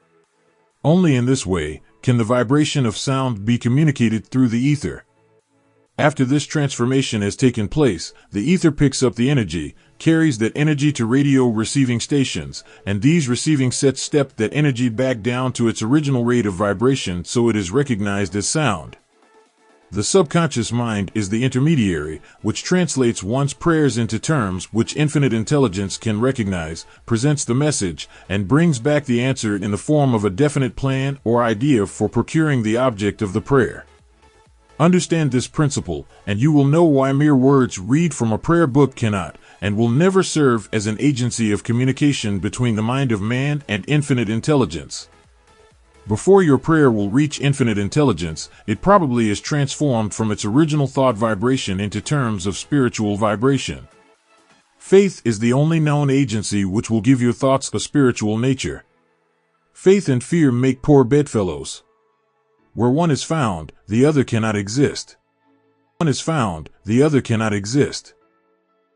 Only in this way can the vibration of sound be communicated through the ether. After this transformation has taken place, the ether picks up the energy, carries that energy to radio receiving stations, and these receiving sets step that energy back down to its original rate of vibration so it is recognized as sound. The subconscious mind is the intermediary, which translates one's prayers into terms which infinite intelligence can recognize, presents the message, and brings back the answer in the form of a definite plan or idea for procuring the object of the prayer. Understand this principle, and you will know why mere words read from a prayer book cannot, and will never serve as an agency of communication between the mind of man and infinite intelligence. Before your prayer will reach infinite intelligence, it probably is transformed from its original thought vibration into terms of spiritual vibration. Faith is the only known agency which will give your thoughts a spiritual nature. Faith and fear make poor bedfellows. Where one is found, the other cannot exist. One is found, the other cannot exist.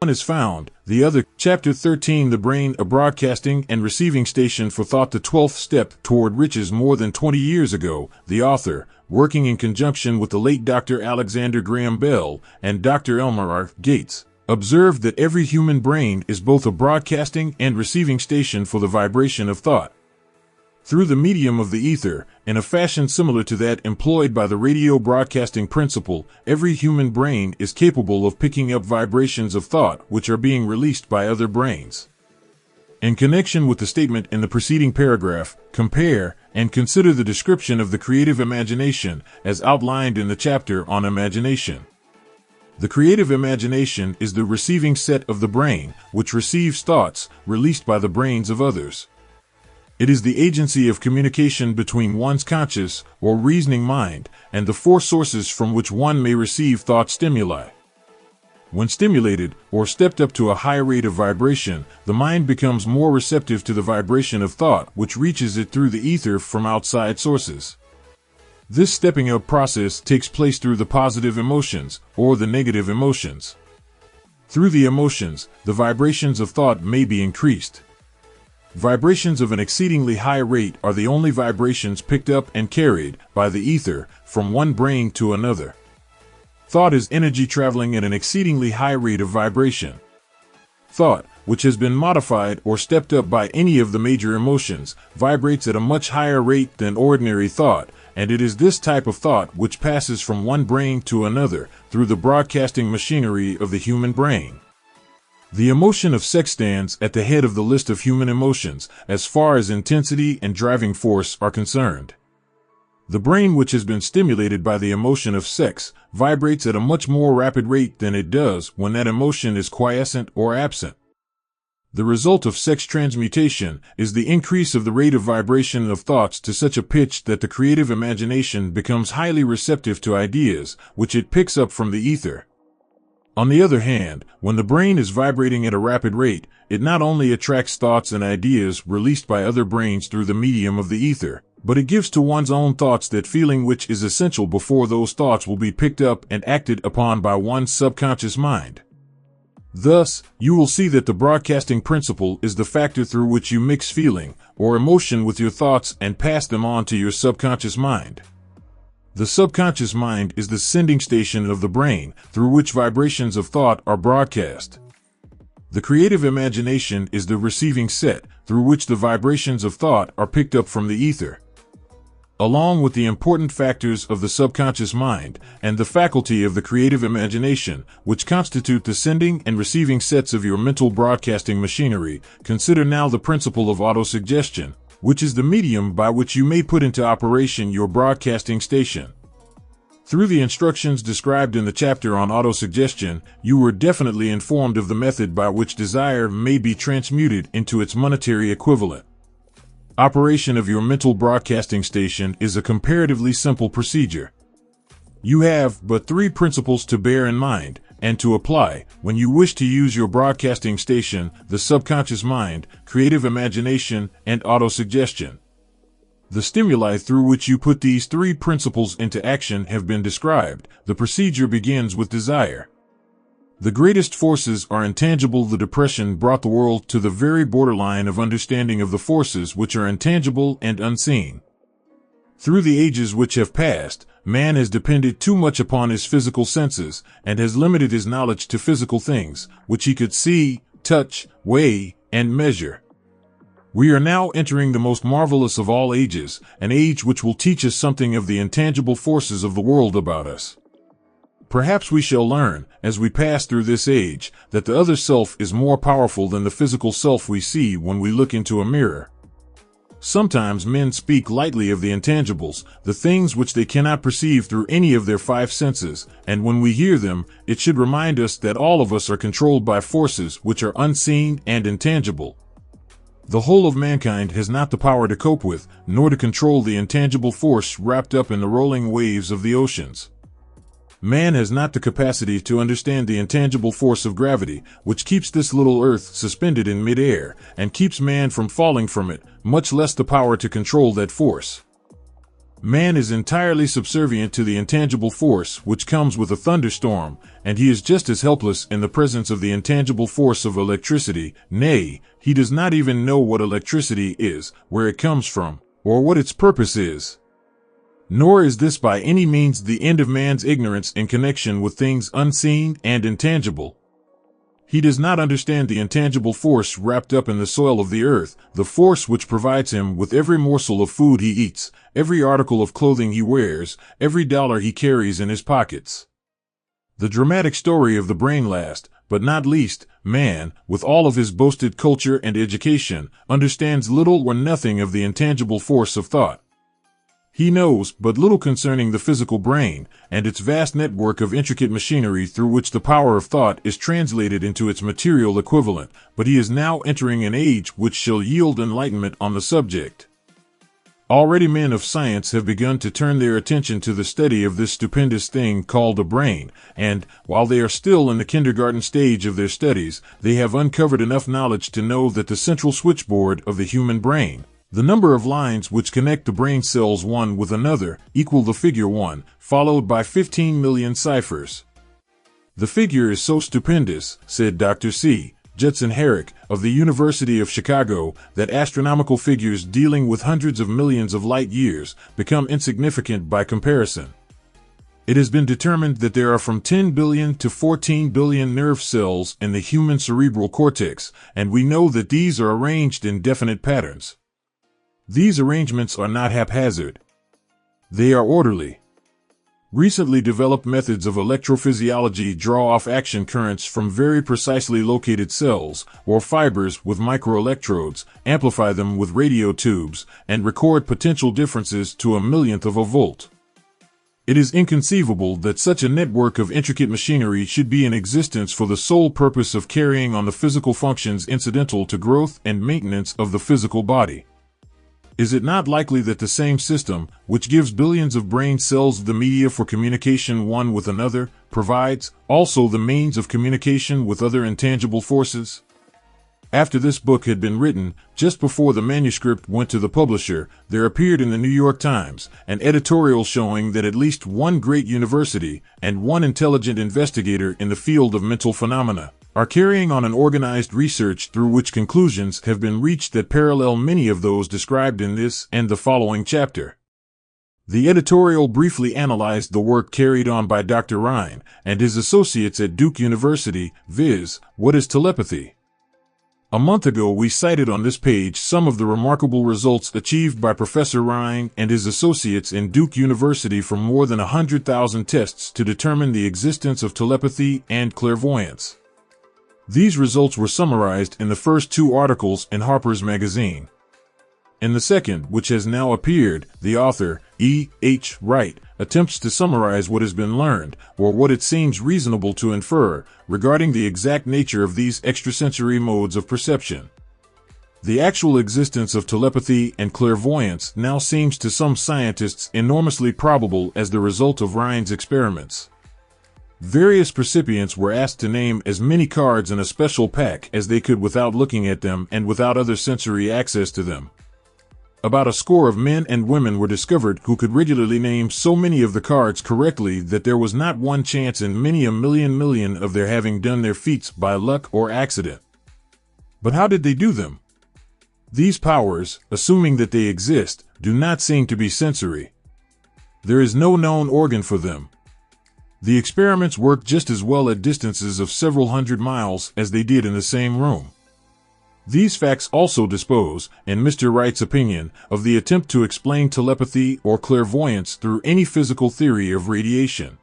One is found, the other. Chapter 13, The Brain, a broadcasting and receiving station for thought. The 12th step toward riches. More than 20 years ago, the author, working in conjunction with the late Dr. Alexander Graham Bell and Dr. Elmer Gates, observed that every human brain is both a broadcasting and receiving station for the vibration of thought. Through the medium of the ether, in a fashion similar to that employed by the radio broadcasting principle, every human brain is capable of picking up vibrations of thought which are being released by other brains. In connection with the statement in the preceding paragraph, compare and consider the description of the creative imagination as outlined in the chapter on imagination. The creative imagination is the receiving set of the brain, which receives thoughts released by the brains of others. It is the agency of communication between one's conscious or reasoning mind and the four sources from which one may receive thought stimuli. When stimulated or stepped up to a high rate of vibration, the mind becomes more receptive to the vibration of thought which reaches it through the ether from outside sources. This stepping up process takes place through the positive emotions or the negative emotions. Through the emotions, the vibrations of thought may be increased. Vibrations of an exceedingly high rate are the only vibrations picked up and carried by the ether from one brain to another. Thought is energy traveling at an exceedingly high rate of vibration. Thought, which has been modified or stepped up by any of the major emotions, vibrates at a much higher rate than ordinary thought, and it is this type of thought which passes from one brain to another through the broadcasting machinery of the human brain. The emotion of sex stands at the head of the list of human emotions as far as intensity and driving force are concerned. The brain, which has been stimulated by the emotion of sex, vibrates at a much more rapid rate than it does when that emotion is quiescent or absent. The result of sex transmutation is the increase of the rate of vibration of thoughts to such a pitch that the creative imagination becomes highly receptive to ideas which it picks up from the ether. On the other hand, when the brain is vibrating at a rapid rate, it not only attracts thoughts and ideas released by other brains through the medium of the ether, but it gives to one's own thoughts that feeling which is essential before those thoughts will be picked up and acted upon by one's subconscious mind. Thus, you will see that the broadcasting principle is the factor through which you mix feeling or emotion with your thoughts and pass them on to your subconscious mind. The subconscious mind is the sending station of the brain through which vibrations of thought are broadcast. The creative imagination is the receiving set through which the vibrations of thought are picked up from the ether. Along with the important factors of the subconscious mind and the faculty of the creative imagination, which constitute the sending and receiving sets of your mental broadcasting machinery, consider now the principle of autosuggestion, which is the medium by which you may put into operation your broadcasting station. Through the instructions described in the chapter on autosuggestion, you were definitely informed of the method by which desire may be transmuted into its monetary equivalent. Operation of your mental broadcasting station is a comparatively simple procedure. You have but 3 principles to bear in mind and to apply when you wish to use your broadcasting station: the subconscious mind, creative imagination, and autosuggestion. The stimuli through which you put these 3 principles into action have been described. The procedure begins with desire. The greatest forces are intangible. The Depression brought the world to the very borderline of understanding of the forces which are intangible and unseen. Through the ages which have passed, man has depended too much upon his physical senses and has limited his knowledge to physical things, which he could see, touch, weigh, and measure. We are now entering the most marvelous of all ages, an age which will teach us something of the intangible forces of the world about us. Perhaps we shall learn, as we pass through this age, that the other self is more powerful than the physical self we see when we look into a mirror. Sometimes men speak lightly of the intangibles, the things which they cannot perceive through any of their 5 senses, and when we hear them, it should remind us that all of us are controlled by forces which are unseen and intangible. The whole of mankind has not the power to cope with, nor to control the intangible force wrapped up in the rolling waves of the oceans. Man has not the capacity to understand the intangible force of gravity, which keeps this little earth suspended in mid-air, and keeps man from falling from it, much less the power to control that force. Man is entirely subservient to the intangible force which comes with a thunderstorm, and he is just as helpless in the presence of the intangible force of electricity. Nay, he does not even know what electricity is, where it comes from, or what its purpose is. Nor is this by any means the end of man's ignorance in connection with things unseen and intangible. He does not understand the intangible force wrapped up in the soil of the earth, the force which provides him with every morsel of food he eats, every article of clothing he wears, every dollar he carries in his pockets. The dramatic story of the brain last, but not least, man, with all of his boasted culture and education, understands little or nothing of the intangible force of thought. He knows but little concerning the physical brain and its vast network of intricate machinery through which the power of thought is translated into its material equivalent, but he is now entering an age which shall yield enlightenment on the subject. Already men of science have begun to turn their attention to the study of this stupendous thing called a brain, and, while they are still in the kindergarten stage of their studies, they have uncovered enough knowledge to know that the central switchboard of the human brain, the number of lines which connect the brain cells one with another, equal the figure 1, followed by 15 million ciphers. "The figure is so stupendous," said Dr. C. Judson Herrick of the University of Chicago, "that astronomical figures dealing with hundreds of millions of light years become insignificant by comparison. It has been determined that there are from 10 billion to 14 billion nerve cells in the human cerebral cortex, and we know that these are arranged in definite patterns. These arrangements are not haphazard. They are orderly. Recently developed methods of electrophysiology draw off action currents from very precisely located cells or fibers with microelectrodes, amplify them with radio tubes, and record potential differences to a millionth of a volt. It is inconceivable that such a network of intricate machinery should be in existence for the sole purpose of carrying on the physical functions incidental to growth and maintenance of the physical body. Is it not likely that the same system, which gives billions of brain cells the media for communication one with another, provides also the means of communication with other intangible forces? After this book had been written, just before the manuscript went to the publisher, there appeared in the New York Times an editorial showing that at least one great university and one intelligent investigator in the field of mental phenomena are carrying on an organized research through which conclusions have been reached that parallel many of those described in this and the following chapter. The editorial briefly analyzed the work carried on by Dr. Rhine and his associates at Duke University, viz., what is telepathy? A month ago we cited on this page some of the remarkable results achieved by Professor Rhine and his associates in Duke University from more than 100,000 tests to determine the existence of telepathy and clairvoyance. These results were summarized in the first two articles in Harper's Magazine. In the second, which has now appeared, the author, E. H. Wright, attempts to summarize what has been learned, or what it seems reasonable to infer, regarding the exact nature of these extrasensory modes of perception. The actual existence of telepathy and clairvoyance now seems to some scientists enormously probable as the result of Rhine's experiments. Various recipients were asked to name as many cards in a special pack as they could without looking at them and without other sensory access to them. About a score of men and women were discovered who could regularly name so many of the cards correctly that there was not one chance in many a million of their having done their feats by luck or accident. But how did they do them? These powers, assuming that they exist, do not seem to be sensory. There is no known organ for them. The experiments work just as well at distances of several hundred miles as they did in the same room. These facts also dispose, in Mr. Wright's opinion, of the attempt to explain telepathy or clairvoyance through any physical theory of radiation.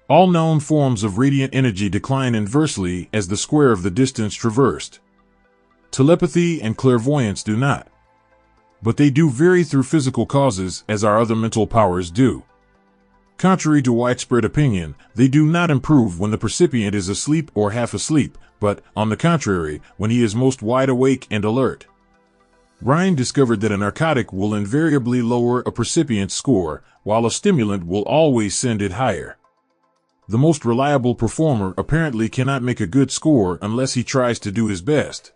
All known forms of radiant energy decline inversely as the square of the distance traversed. Telepathy and clairvoyance do not. But they do vary through physical causes as our other mental powers do. Contrary to widespread opinion, they do not improve when the percipient is asleep or half asleep, but, on the contrary, when he is most wide awake and alert. Rhine discovered that a narcotic will invariably lower a percipient's score, while a stimulant will always send it higher. The most reliable performer apparently cannot make a good score unless he tries to do his best.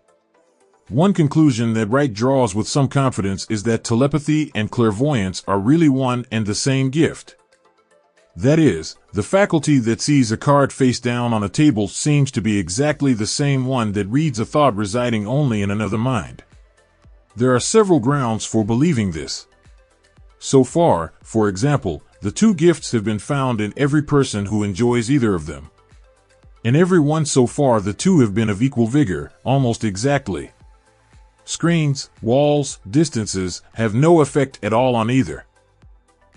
One conclusion that Wright draws with some confidence is that telepathy and clairvoyance are really one and the same gift. That is, the faculty that sees a card face down on a table seems to be exactly the same one that reads a thought residing only in another mind. There are several grounds for believing this. So far, for example, the two gifts have been found in every person who enjoys either of them. In every one so far the two have been of equal vigor, almost exactly. Screens, walls, distances have no effect at all on either.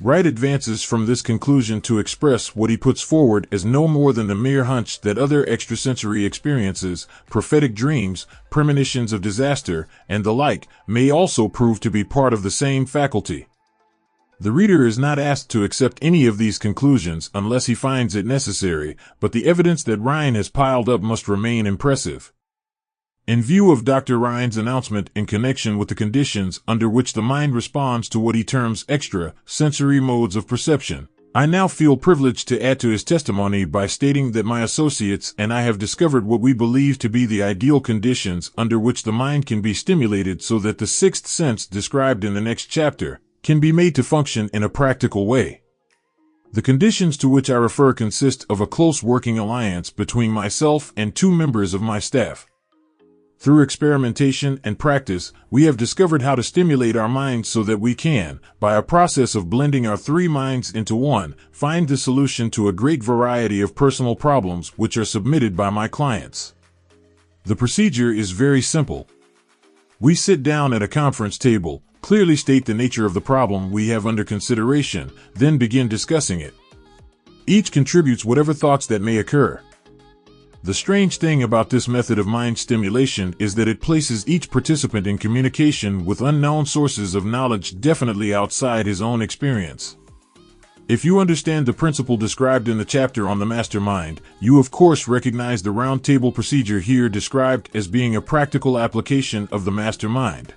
Wright advances from this conclusion to express what he puts forward as no more than the mere hunch that other extrasensory experiences, prophetic dreams, premonitions of disaster, and the like, may also prove to be part of the same faculty. The reader is not asked to accept any of these conclusions unless he finds it necessary, but the evidence that Rhine has piled up must remain impressive. In view of Dr. Rhine's announcement in connection with the conditions under which the mind responds to what he terms extra-sensory modes of perception, I now feel privileged to add to his testimony by stating that my associates and I have discovered what we believe to be the ideal conditions under which the mind can be stimulated so that the sixth sense described in the next chapter can be made to function in a practical way. The conditions to which I refer consist of a close working alliance between myself and 2 members of my staff. Through experimentation and practice, we have discovered how to stimulate our minds so that we can, by a process of blending our 3 minds into one, find the solution to a great variety of personal problems which are submitted by my clients. The procedure is very simple. We sit down at a conference table, clearly state the nature of the problem we have under consideration, then begin discussing it. Each contributes whatever thoughts that may occur. The strange thing about this method of mind stimulation is that it places each participant in communication with unknown sources of knowledge definitely outside his own experience. If you understand the principle described in the chapter on the mastermind, you of course recognize the round table procedure here described as being a practical application of the mastermind.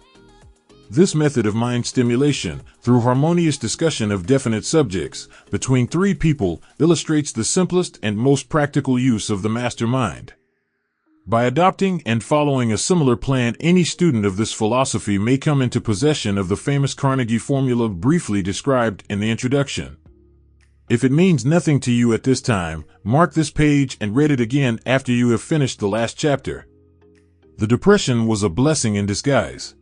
This method of mind stimulation, through harmonious discussion of definite subjects between 3 people, illustrates the simplest and most practical use of the mastermind. By adopting and following a similar plan, any student of this philosophy may come into possession of the famous Carnegie formula briefly described in the introduction. If it means nothing to you at this time, mark this page and read it again after you have finished the last chapter. The Depression was a blessing in disguise.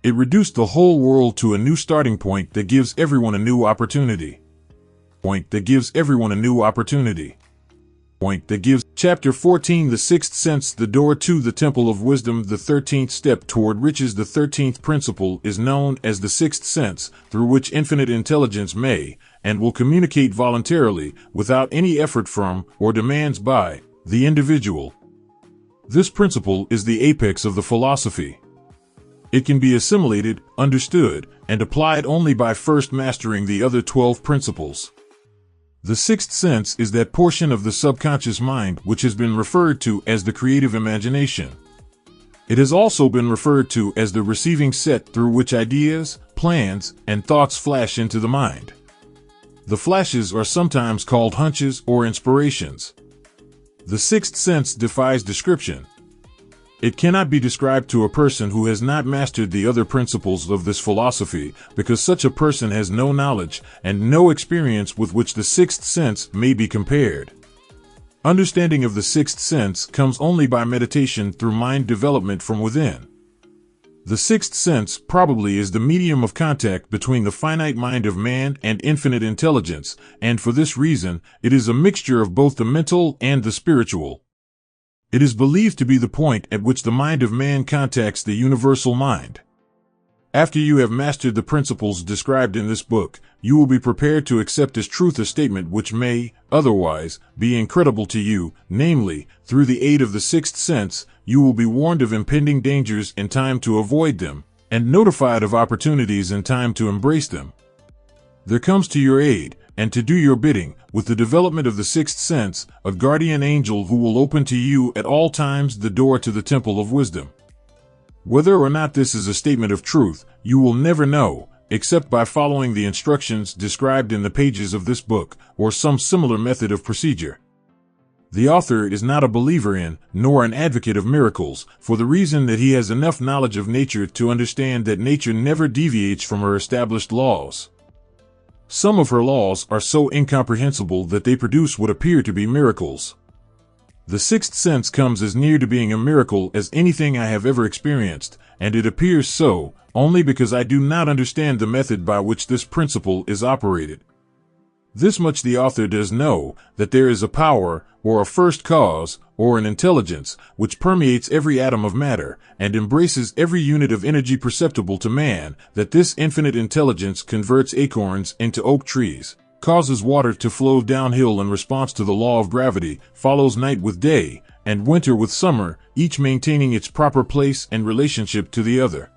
It reduced the whole world to a new starting point that gives everyone a new opportunity. Chapter 14, The Sixth Sense, the door to the Temple of Wisdom. The 13th step toward riches. The 13th principle is known as the sixth sense, through which infinite intelligence may and will communicate voluntarily, without any effort from, or demands by, the individual. This principle is the apex of the philosophy. It can be assimilated, understood, and applied only by first mastering the other 12 principles. The sixth sense is that portion of the subconscious mind which has been referred to as the creative imagination. It has also been referred to as the receiving set through which ideas, plans, and thoughts flash into the mind. The flashes are sometimes called hunches or inspirations. The sixth sense defies description. It cannot be described to a person who has not mastered the other principles of this philosophy, because such a person has no knowledge and no experience with which the sixth sense may be compared. Understanding of the sixth sense comes only by meditation through mind development from within. The sixth sense probably is the medium of contact between the finite mind of man and infinite intelligence, and for this reason, it is a mixture of both the mental and the spiritual. It is believed to be the point at which the mind of man contacts the universal mind. After you have mastered the principles described in this book, you will be prepared to accept as truth a statement which may, otherwise, be incredible to you, namely, through the aid of the sixth sense, you will be warned of impending dangers in time to avoid them, and notified of opportunities in time to embrace them. There comes to your aid, and to do your bidding, with the development of the sixth sense, a guardian angel who will open to you at all times the door to the temple of wisdom. Whether or not this is a statement of truth, you will never know, except by following the instructions described in the pages of this book, or some similar method of procedure. The author is not a believer in, nor an advocate of miracles, for the reason that he has enough knowledge of nature to understand that nature never deviates from her established laws. Some of her laws are so incomprehensible that they produce what appear to be miracles. The sixth sense comes as near to being a miracle as anything I have ever experienced, and it appears so, only because I do not understand the method by which this principle is operated. This much the author does know, that there is a power, or a first cause, or an intelligence, which permeates every atom of matter, and embraces every unit of energy perceptible to man, that this infinite intelligence converts acorns into oak trees, causes water to flow downhill in response to the law of gravity, follows night with day, and winter with summer, each maintaining its proper place and relationship to the other.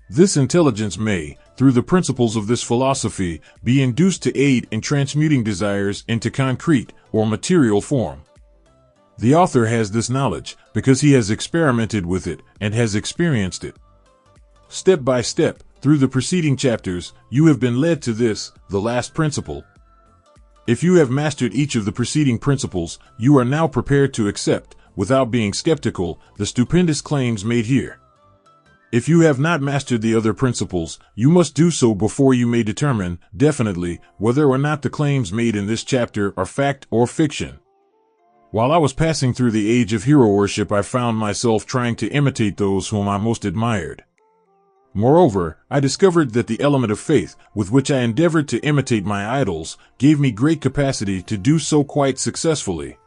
This intelligence may, through the principles of this philosophy, be induced to aid in transmuting desires into concrete or material form. The author has this knowledge because he has experimented with it and has experienced it. Step by step, through the preceding chapters, you have been led to this, the last principle. If you have mastered each of the preceding principles, you are now prepared to accept, without being skeptical, the stupendous claims made here. If you have not mastered the other principles, you must do so before you may determine, definitely, whether or not the claims made in this chapter are fact or fiction. While I was passing through the age of hero worship, I found myself trying to imitate those whom I most admired. Moreover, I discovered that the element of faith, with which I endeavored to imitate my idols, gave me great capacity to do so quite successfully.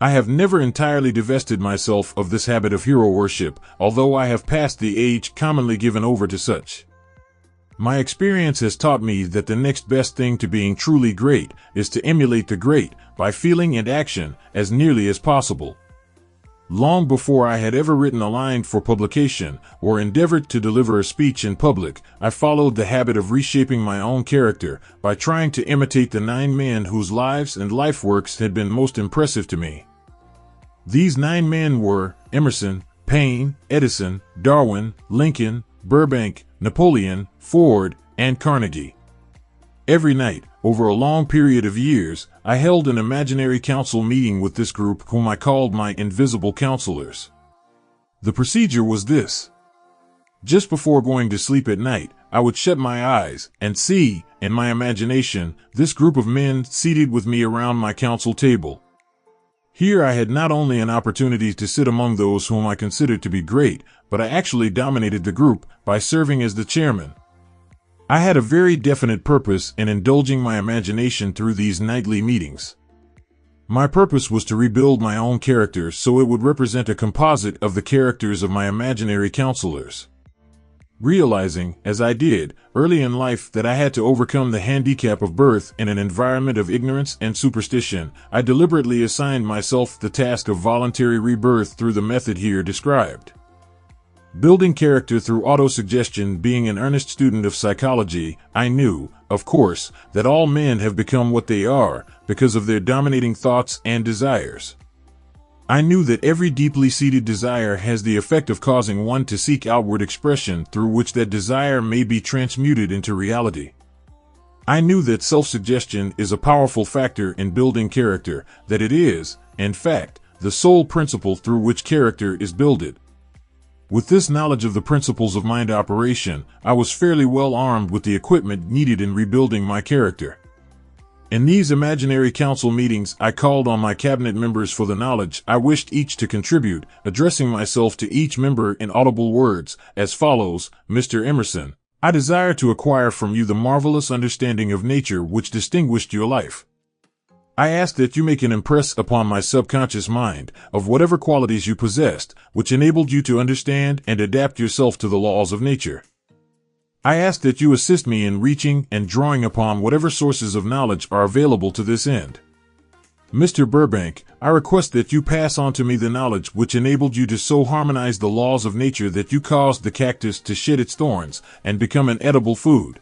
I have never entirely divested myself of this habit of hero worship, although I have passed the age commonly given over to such. My experience has taught me that the next best thing to being truly great is to emulate the great by feeling and action as nearly as possible. Long before I had ever written a line for publication or endeavored to deliver a speech in public, I followed the habit of reshaping my own character by trying to imitate the 9 men whose lives and life works had been most impressive to me. These 9 men were Emerson, Paine, Edison, Darwin, Lincoln, Burbank, Napoleon, Ford, and Carnegie. Every night, over a long period of years, I held an imaginary council meeting with this group whom I called my invisible counselors. The procedure was this. Just before going to sleep at night, I would shut my eyes and see, in my imagination, this group of men seated with me around my council table. Here I had not only an opportunity to sit among those whom I considered to be great, but I actually dominated the group by serving as the chairman. I had a very definite purpose in indulging my imagination through these nightly meetings. My purpose was to rebuild my own character so it would represent a composite of the characters of my imaginary counselors. Realizing, as I did, early in life that I had to overcome the handicap of birth in an environment of ignorance and superstition, I deliberately assigned myself the task of voluntary rebirth through the method here described. Building character through autosuggestion. Being an earnest student of psychology, I knew, of course, that all men have become what they are because of their dominating thoughts and desires. I knew that every deeply seated desire has the effect of causing one to seek outward expression through which that desire may be transmuted into reality. I knew that self-suggestion is a powerful factor in building character, that it is, in fact, the sole principle through which character is builded. With this knowledge of the principles of mind operation, I was fairly well armed with the equipment needed in rebuilding my character. In these imaginary council meetings, I called on my cabinet members for the knowledge I wished each to contribute, addressing myself to each member in audible words, as follows: Mr. Emerson, I desire to acquire from you the marvelous understanding of nature which distinguished your life. I ask that you make an impress upon my subconscious mind of whatever qualities you possessed, which enabled you to understand and adapt yourself to the laws of nature. I ask that you assist me in reaching and drawing upon whatever sources of knowledge are available to this end. Mr. Burbank, I request that you pass on to me the knowledge which enabled you to so harmonize the laws of nature that you caused the cactus to shed its thorns and become an edible food.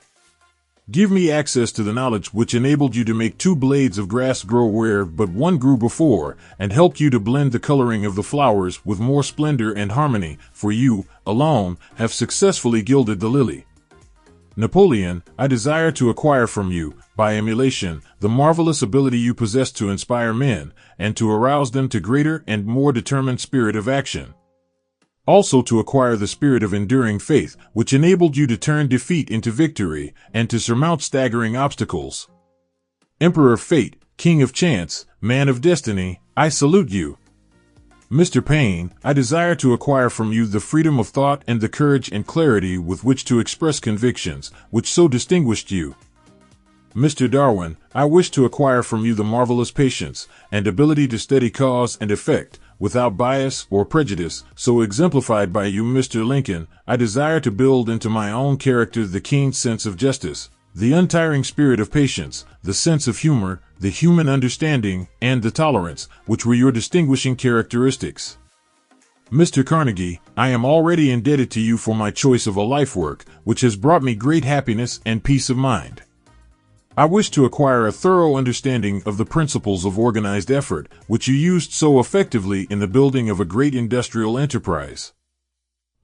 Give me access to the knowledge which enabled you to make 2 blades of grass grow where but one grew before, and helped you to blend the coloring of the flowers with more splendor and harmony, for you, alone, have successfully gilded the lily. Napoleon, I desire to acquire from you, by emulation, the marvelous ability you possess to inspire men, and to arouse them to greater and more determined spirit of action. Also to acquire the spirit of enduring faith, which enabled you to turn defeat into victory, and to surmount staggering obstacles. Emperor Fate, King of Chance, Man of Destiny, I salute you. Mr. Paine, I desire to acquire from you the freedom of thought and the courage and clarity with which to express convictions, which so distinguished you. Mr. Darwin, I wish to acquire from you the marvelous patience and ability to study cause and effect, without bias or prejudice, so exemplified by you. Mr. Lincoln, I desire to build into my own character the keen sense of justice, the untiring spirit of patience, the sense of humor, the human understanding, and the tolerance, which were your distinguishing characteristics. Mr. Carnegie, I am already indebted to you for my choice of a life work, which has brought me great happiness and peace of mind. I wish to acquire a thorough understanding of the principles of organized effort, which you used so effectively in the building of a great industrial enterprise.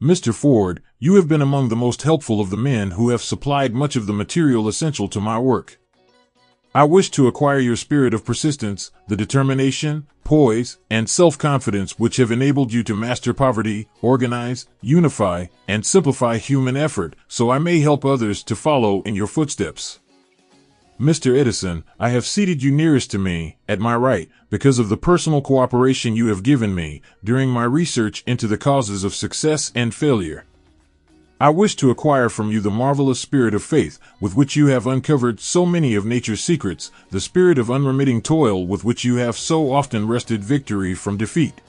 Mr. Ford, you have been among the most helpful of the men who have supplied much of the material essential to my work. I wish to acquire your spirit of persistence, the determination, poise, and self-confidence which have enabled you to master poverty, organize, unify, and simplify human effort, so I may help others to follow in your footsteps. Mr. Edison, I have seated you nearest to me, at my right, because of the personal cooperation you have given me during my research into the causes of success and failure. I wish to acquire from you the marvelous spirit of faith with which you have uncovered so many of nature's secrets, the spirit of unremitting toil with which you have so often wrested victory from defeat.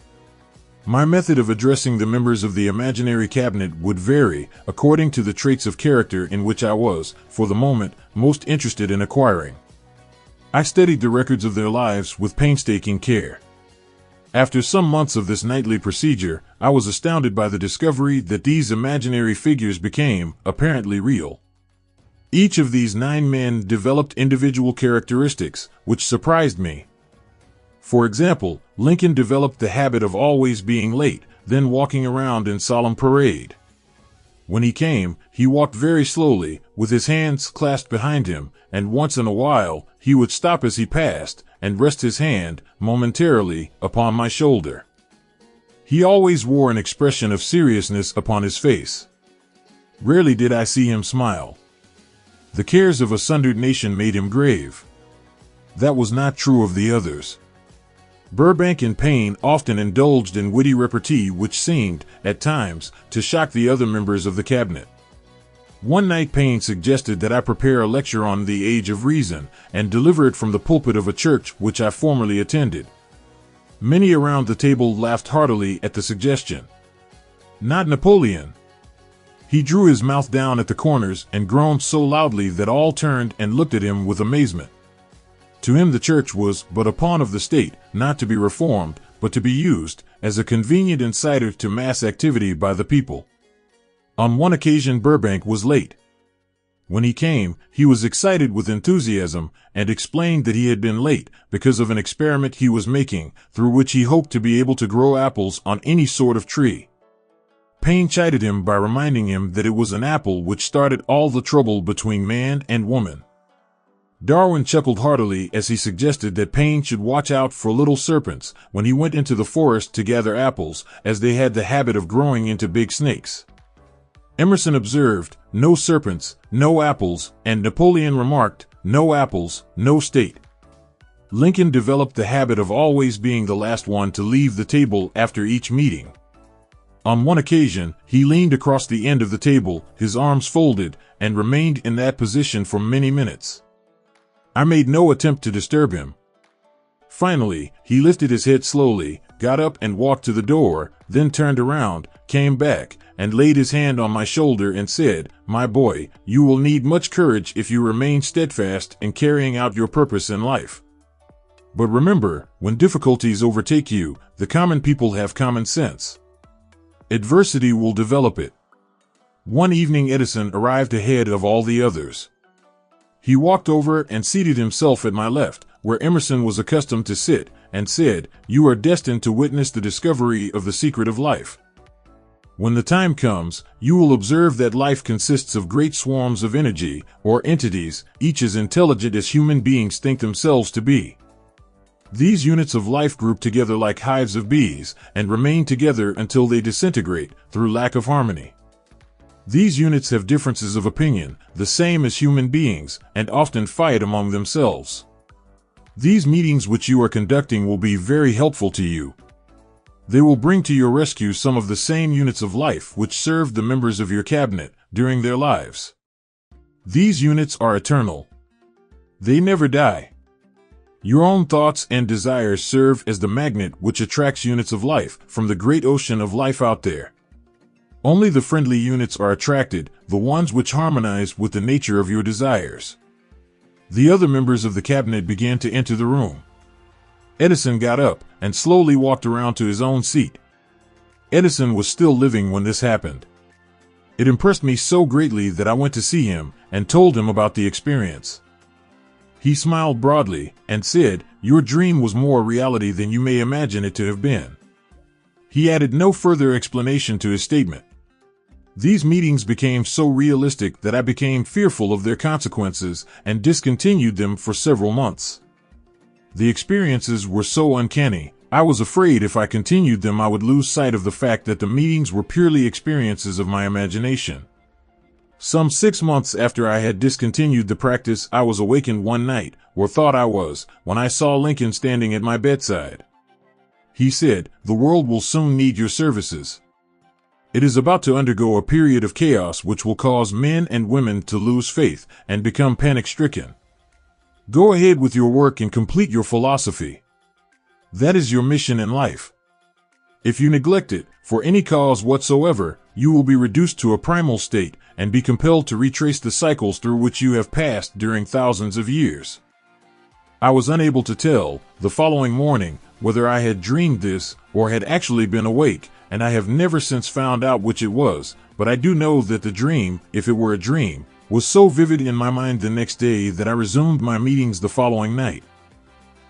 My method of addressing the members of the imaginary cabinet would vary according to the traits of character in which I was, for the moment, most interested in acquiring. I studied the records of their lives with painstaking care. After some months of this nightly procedure, I was astounded by the discovery that these imaginary figures became, apparently, real. Each of these 9 men developed individual characteristics, which surprised me. For example, Lincoln developed the habit of always being late, then walking around in solemn parade. When he came, he walked very slowly, with his hands clasped behind him, and once in a while, he would stop as he passed, and rest his hand, momentarily, upon my shoulder. He always wore an expression of seriousness upon his face. Rarely did I see him smile. The cares of a sundered nation made him grave. That was not true of the others. Burbank and Payne often indulged in witty repartee which seemed, at times, to shock the other members of the cabinet. One night Payne suggested that I prepare a lecture on the Age of Reason and deliver it from the pulpit of a church which I formerly attended. Many around the table laughed heartily at the suggestion. Not Napoleon. He drew his mouth down at the corners and groaned so loudly that all turned and looked at him with amazement. To him the church was but a pawn of the state, not to be reformed, but to be used as a convenient inciter to mass activity by the people. On one occasion Burbank was late. When he came, he was excited with enthusiasm and explained that he had been late because of an experiment he was making, through which he hoped to be able to grow apples on any sort of tree. Payne chided him by reminding him that it was an apple which started all the trouble between man and woman. Darwin chuckled heartily as he suggested that Payne should watch out for little serpents when he went into the forest to gather apples, as they had the habit of growing into big snakes. Emerson observed, "No serpents, no apples," and Napoleon remarked, "No apples, no state." Lincoln developed the habit of always being the last one to leave the table after each meeting. On one occasion, he leaned across the end of the table, his arms folded, and remained in that position for many minutes. I made no attempt to disturb him. Finally, he lifted his head slowly, got up and walked to the door, then turned around, came back, and laid his hand on my shoulder and said, "My boy, you will need much courage if you remain steadfast in carrying out your purpose in life. But remember, when difficulties overtake you, the common people have common sense. Adversity will develop it." One evening Edison arrived ahead of all the others. He walked over and seated himself at my left, where Emerson was accustomed to sit, and said, "You are destined to witness the discovery of the secret of life. When the time comes, you will observe that life consists of great swarms of energy, or entities, each as intelligent as human beings think themselves to be. These units of life group together like hives of bees, and remain together until they disintegrate, through lack of harmony. These units have differences of opinion, the same as human beings, and often fight among themselves. These meetings which you are conducting will be very helpful to you. They will bring to your rescue some of the same units of life which served the members of your cabinet during their lives. These units are eternal. They never die. Your own thoughts and desires serve as the magnet which attracts units of life from the great ocean of life out there. Only the friendly units are attracted, the ones which harmonize with the nature of your desires." The other members of the cabinet began to enter the room. Edison got up and slowly walked around to his own seat. Edison was still living when this happened. It impressed me so greatly that I went to see him and told him about the experience. He smiled broadly and said, "Your dream was more reality than you may imagine it to have been." He added no further explanation to his statement. These meetings became so realistic that I became fearful of their consequences and discontinued them for several months. The experiences were so uncanny, I was afraid if I continued them I would lose sight of the fact that the meetings were purely experiences of my imagination. Some 6 months after I had discontinued the practice, I was awakened one night, or thought I was, when I saw Lincoln standing at my bedside. He said, "The world will soon need your services. It is about to undergo a period of chaos which will cause men and women to lose faith and become panic-stricken. Go ahead with your work and complete your philosophy. That is your mission in life. If you neglect it, for any cause whatsoever, you will be reduced to a primal state and be compelled to retrace the cycles through which you have passed during thousands of years." I was unable to tell, the following morning, whether I had dreamed this or had actually been awake, and I have never since found out which it was, but I do know that the dream, if it were a dream, was so vivid in my mind the next day that I resumed my meetings the following night.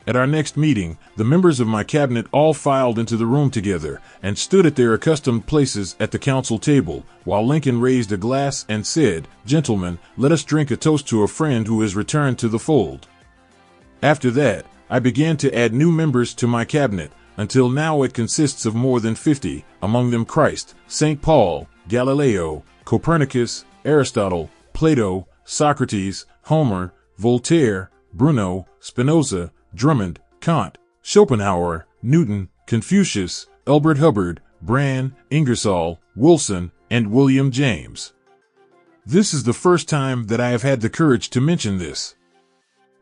At our next meeting, the members of my cabinet all filed into the room together and stood at their accustomed places at the council table, while Lincoln raised a glass and said, "Gentlemen, let us drink a toast to a friend who has returned to the fold." After that, I began to add new members to my cabinet, until now it consists of more than 50, among them Christ, St. Paul, Galileo, Copernicus, Aristotle, Plato, Socrates, Homer, Voltaire, Bruno, Spinoza, Drummond, Kant, Schopenhauer, Newton, Confucius, Elbert Hubbard, Brand, Ingersoll, Wilson, and William James. This is the first time that I have had the courage to mention this.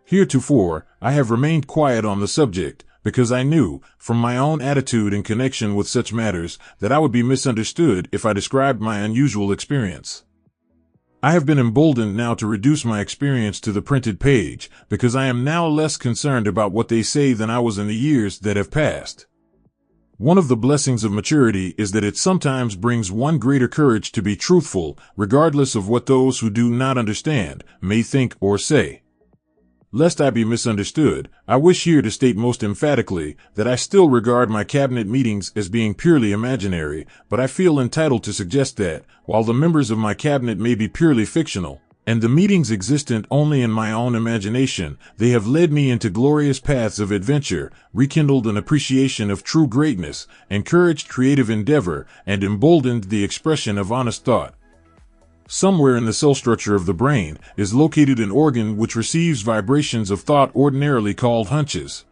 Heretofore, I have remained quiet on the subject, because I knew, from my own attitude in connection with such matters, that I would be misunderstood if I described my unusual experience. I have been emboldened now to reduce my experience to the printed page, because I am now less concerned about what they say than I was in the years that have passed. One of the blessings of maturity is that it sometimes brings one greater courage to be truthful, regardless of what those who do not understand may think or say. Lest I be misunderstood, I wish here to state most emphatically that I still regard my cabinet meetings as being purely imaginary, but I feel entitled to suggest that, while the members of my cabinet may be purely fictional, and the meetings existent only in my own imagination, they have led me into glorious paths of adventure, rekindled an appreciation of true greatness, encouraged creative endeavor, and emboldened the expression of honest thought. Somewhere in the cell structure of the brain is located an organ which receives vibrations of thought ordinarily called hunches.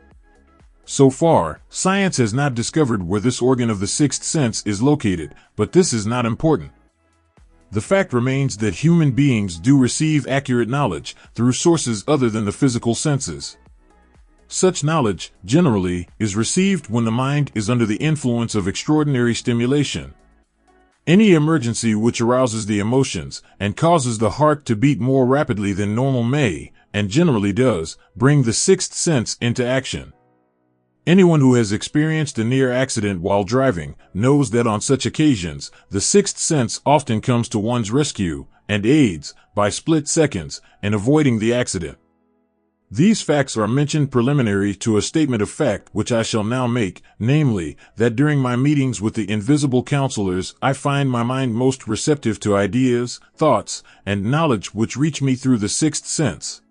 So far, science has not discovered where this organ of the sixth sense is located, but this is not important. The fact remains that human beings do receive accurate knowledge through sources other than the physical senses. Such knowledge, generally, is received when the mind is under the influence of extraordinary stimulation. Any emergency which arouses the emotions and causes the heart to beat more rapidly than normal may, and generally does, bring the sixth sense into action. Anyone who has experienced a near accident while driving knows that on such occasions, the sixth sense often comes to one's rescue and aids, by split seconds, in avoiding the accident. These facts are mentioned preliminary to a statement of fact which I shall now make, namely, that during my meetings with the invisible counselors I find my mind most receptive to ideas, thoughts, and knowledge which reach me through the sixth sense.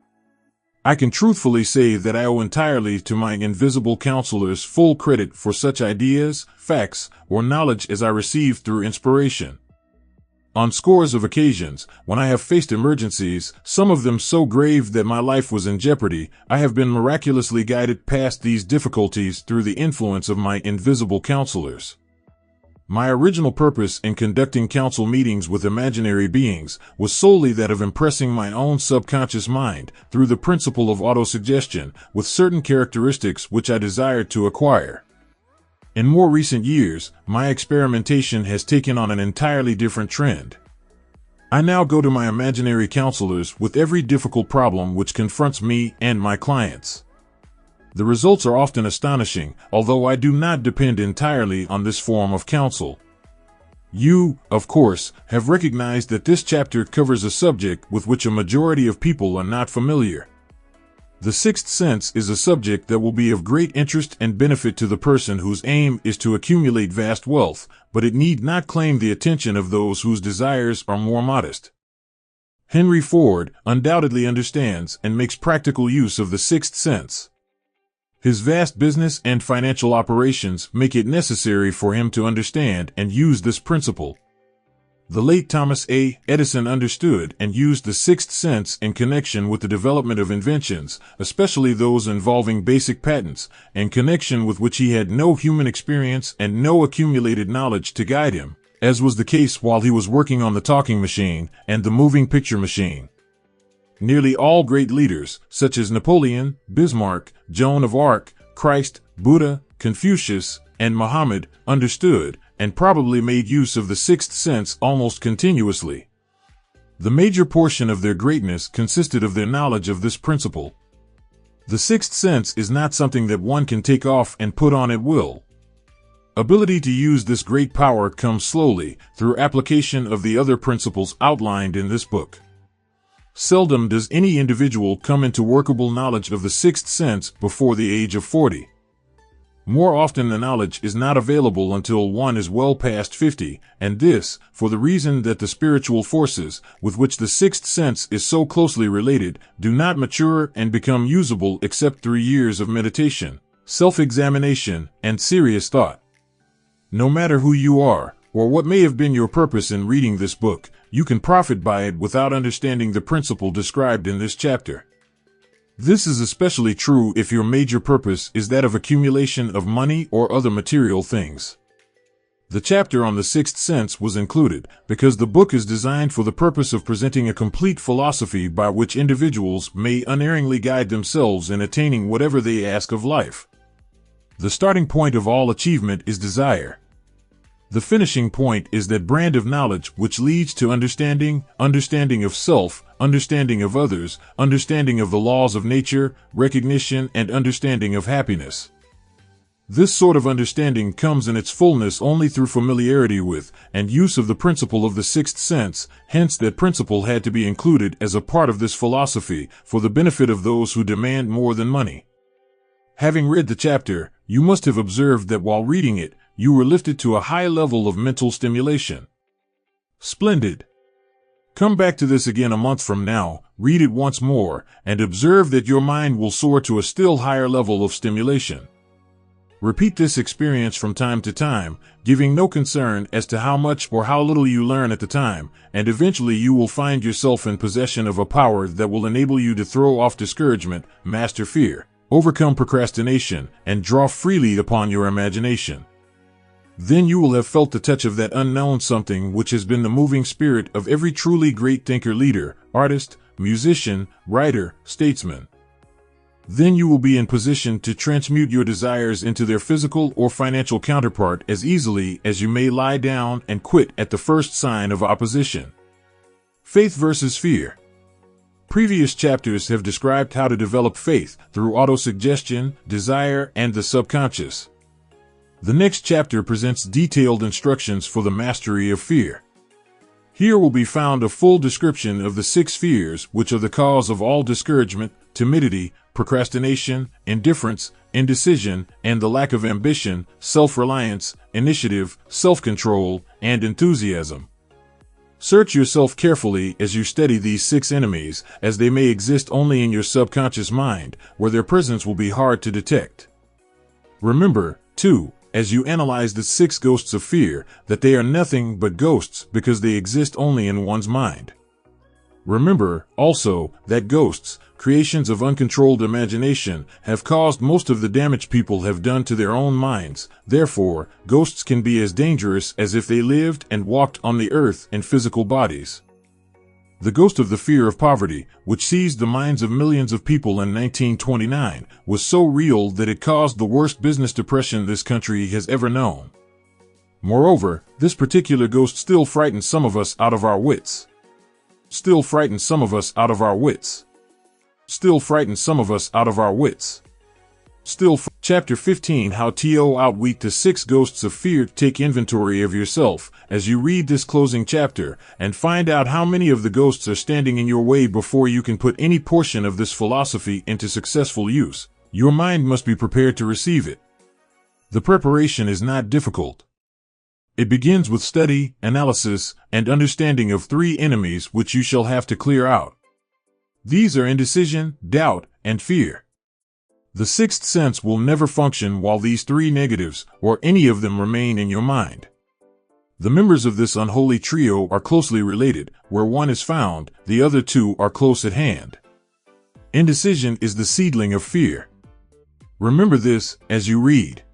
I can truthfully say that I owe entirely to my invisible counselors full credit for such ideas, facts, or knowledge as I receive through inspiration. On scores of occasions, when I have faced emergencies, some of them so grave that my life was in jeopardy, I have been miraculously guided past these difficulties through the influence of my invisible counselors. My original purpose in conducting council meetings with imaginary beings was solely that of impressing my own subconscious mind, through the principle of autosuggestion, with certain characteristics which I desired to acquire. In more recent years, my experimentation has taken on an entirely different trend. I now go to my imaginary counselors with every difficult problem which confronts me and my clients. The results are often astonishing, although I do not depend entirely on this form of counsel. You, of course, have recognized that this chapter covers a subject with which a majority of people are not familiar. The sixth sense is a subject that will be of great interest and benefit to the person whose aim is to accumulate vast wealth, but it need not claim the attention of those whose desires are more modest. Henry Ford undoubtedly understands and makes practical use of the sixth sense. His vast business and financial operations make it necessary for him to understand and use this principle. The late Thomas A. Edison understood and used the sixth sense in connection with the development of inventions, especially those involving basic patents, in connection with which he had no human experience and no accumulated knowledge to guide him, as was the case while he was working on the talking machine and the moving picture machine. Nearly all great leaders, such as Napoleon, Bismarck, Joan of Arc, Christ, Buddha, Confucius, and Muhammad, understood and probably made use of the sixth sense almost continuously. The major portion of their greatness consisted of their knowledge of this principle. The sixth sense is not something that one can take off and put on at will. Ability to use this great power comes slowly through application of the other principles outlined in this book. Seldom does any individual come into workable knowledge of the sixth sense before the age of 40. More often the knowledge is not available until one is well past 50, and this, for the reason that the spiritual forces, with which the sixth sense is so closely related, do not mature and become usable except through years of meditation, self-examination, and serious thought. No matter who you are, or what may have been your purpose in reading this book, you can profit by it without understanding the principle described in this chapter. This is especially true if your major purpose is that of accumulation of money or other material things. The chapter on the sixth sense was included because the book is designed for the purpose of presenting a complete philosophy by which individuals may unerringly guide themselves in attaining whatever they ask of life. The starting point of all achievement is desire. The finishing point is that brand of knowledge which leads to understanding of self, understanding of others, understanding of the laws of nature, recognition and understanding of happiness. This sort of understanding comes in its fullness only through familiarity with and use of the principle of the sixth sense, hence that principle had to be included as a part of this philosophy for the benefit of those who demand more than money. Having read the chapter, you must have observed that while reading it, you were lifted to a high level of mental stimulation. Splendid! Come back to this again a month from now, read it once more, and observe that your mind will soar to a still higher level of stimulation. Repeat this experience from time to time, giving no concern as to how much or how little you learn at the time, and eventually you will find yourself in possession of a power that will enable you to throw off discouragement, master fear, overcome procrastination, and draw freely upon your imagination. Then you will have felt the touch of that unknown something which has been the moving spirit of every truly great thinker, leader, artist, musician, writer, statesman. Then you will be in position to transmute your desires into their physical or financial counterpart as easily as you may lie down and quit at the first sign of opposition. Faith versus fear. Previous chapters have described how to develop faith through autosuggestion, desire, and the subconscious. The next chapter presents detailed instructions for the mastery of fear. Here will be found a full description of the 6 fears which are the cause of all discouragement, timidity, procrastination, indifference, indecision, and the lack of ambition, self-reliance, initiative, self-control, and enthusiasm. Search yourself carefully as you study these 6 enemies, as they may exist only in your subconscious mind, where their presence will be hard to detect. Remember, too, as you analyze the 6 ghosts of fear, that they are nothing but ghosts because they exist only in one's mind. Remember, also, that ghosts, creations of uncontrolled imagination, have caused most of the damage people have done to their own minds. Therefore, ghosts can be as dangerous as if they lived and walked on the earth in physical bodies. The ghost of the fear of poverty, which seized the minds of millions of people in 1929, was so real that it caused the worst business depression this country has ever known. Moreover, this particular ghost still frightens some of us out of our wits. Still frightens some of us out of our wits. Still frightens some of us out of our wits. Chapter 15, How to Outwit the 6 Ghosts of Fear. Take inventory of yourself as you read this closing chapter and find out how many of the ghosts are standing in your way before you can put any portion of this philosophy into successful use. Your mind must be prepared to receive it. The preparation is not difficult. It begins with study, analysis, and understanding of 3 enemies which you shall have to clear out. These are indecision, doubt, and fear. The 6th sense will never function while these 3 negatives, or any of them, remain in your mind. The members of this unholy trio are closely related. Where one is found, the other 2 are close at hand. Indecision is the seedling of fear. Remember this as you read.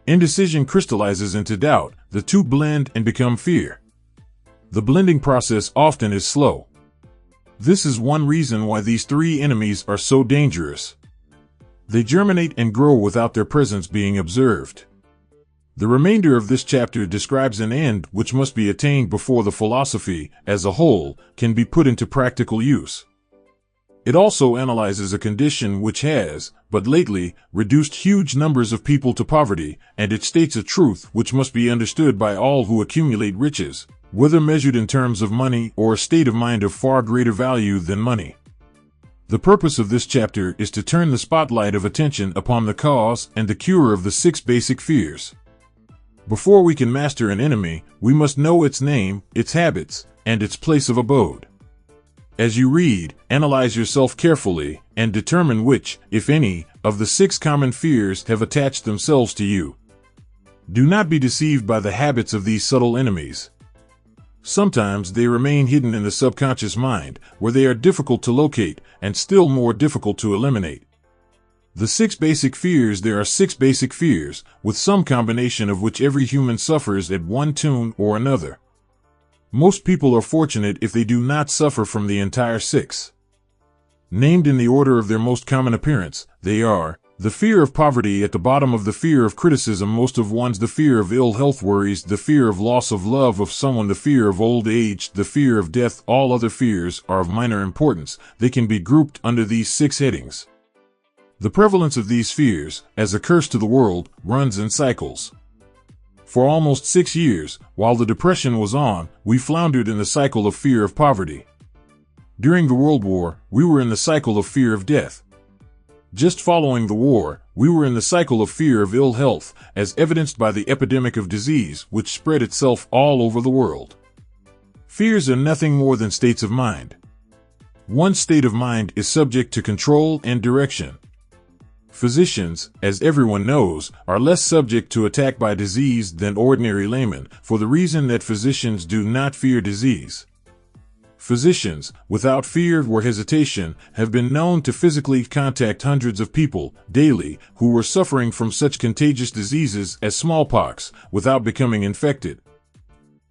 Indecision crystallizes into doubt, the 2 blend and become fear. The blending process often is slow. This is one reason why these 3 enemies are so dangerous. They germinate and grow without their presence being observed. The remainder of this chapter describes an end which must be attained before the philosophy, as a whole, can be put into practical use. It also analyzes a condition which has, but lately, reduced huge numbers of people to poverty, and it states a truth which must be understood by all who accumulate riches, whether measured in terms of money or a state of mind of far greater value than money. The purpose of this chapter is to turn the spotlight of attention upon the cause and the cure of the 6 basic fears. Before we can master an enemy, we must know its name, its habits, and its place of abode. As you read, analyze yourself carefully, and determine which, if any, of the 6 common fears have attached themselves to you. Do not be deceived by the habits of these subtle enemies. Sometimes they remain hidden in the subconscious mind, where they are difficult to locate, and still more difficult to eliminate. The 6 basic fears. There are 6 basic fears, with some combination of which every human suffers at one tune or another. Most people are fortunate if they do not suffer from the entire 6. Named in the order of their most common appearance, they are the fear of poverty at the bottom of the fear of criticism, most of one's, the fear of ill health worries, the fear of loss of love of someone, the fear of old age, the fear of death. All other fears are of minor importance. They can be grouped under these 6 headings. The prevalence of these fears, as a curse to the world, runs in cycles. For almost 6 years, while the Depression was on, we floundered in the cycle of fear of poverty. During the World War, we were in the cycle of fear of death. Just following the war, we were in the cycle of fear of ill health, as evidenced by the epidemic of disease which spread itself all over the world. Fears are nothing more than states of mind. One state of mind is subject to control and direction. Physicians, as everyone knows, are less subject to attack by disease than ordinary laymen, for the reason that physicians do not fear disease. Physicians, without fear or hesitation, have been known to physically contact hundreds of people daily who were suffering from such contagious diseases as smallpox without becoming infected.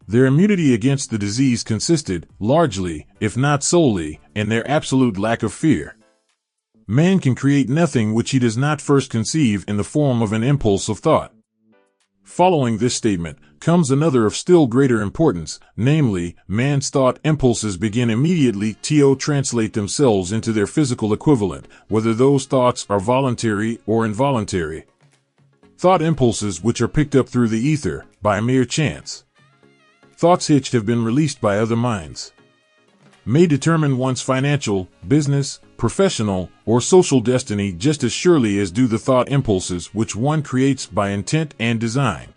Their immunity against the disease consisted, largely, if not solely, in their absolute lack of fear. Man can create nothing which he does not first conceive in the form of an impulse of thought. Following this statement comes another of still greater importance, namely, man's thought impulses begin immediately to translate themselves into their physical equivalent, whether those thoughts are voluntary or involuntary. Thought impulses which are picked up through the ether, by mere chance. Thoughts which have been released by other minds may determine one's financial, business, professional, or social destiny just as surely as do the thought impulses which one creates by intent and design.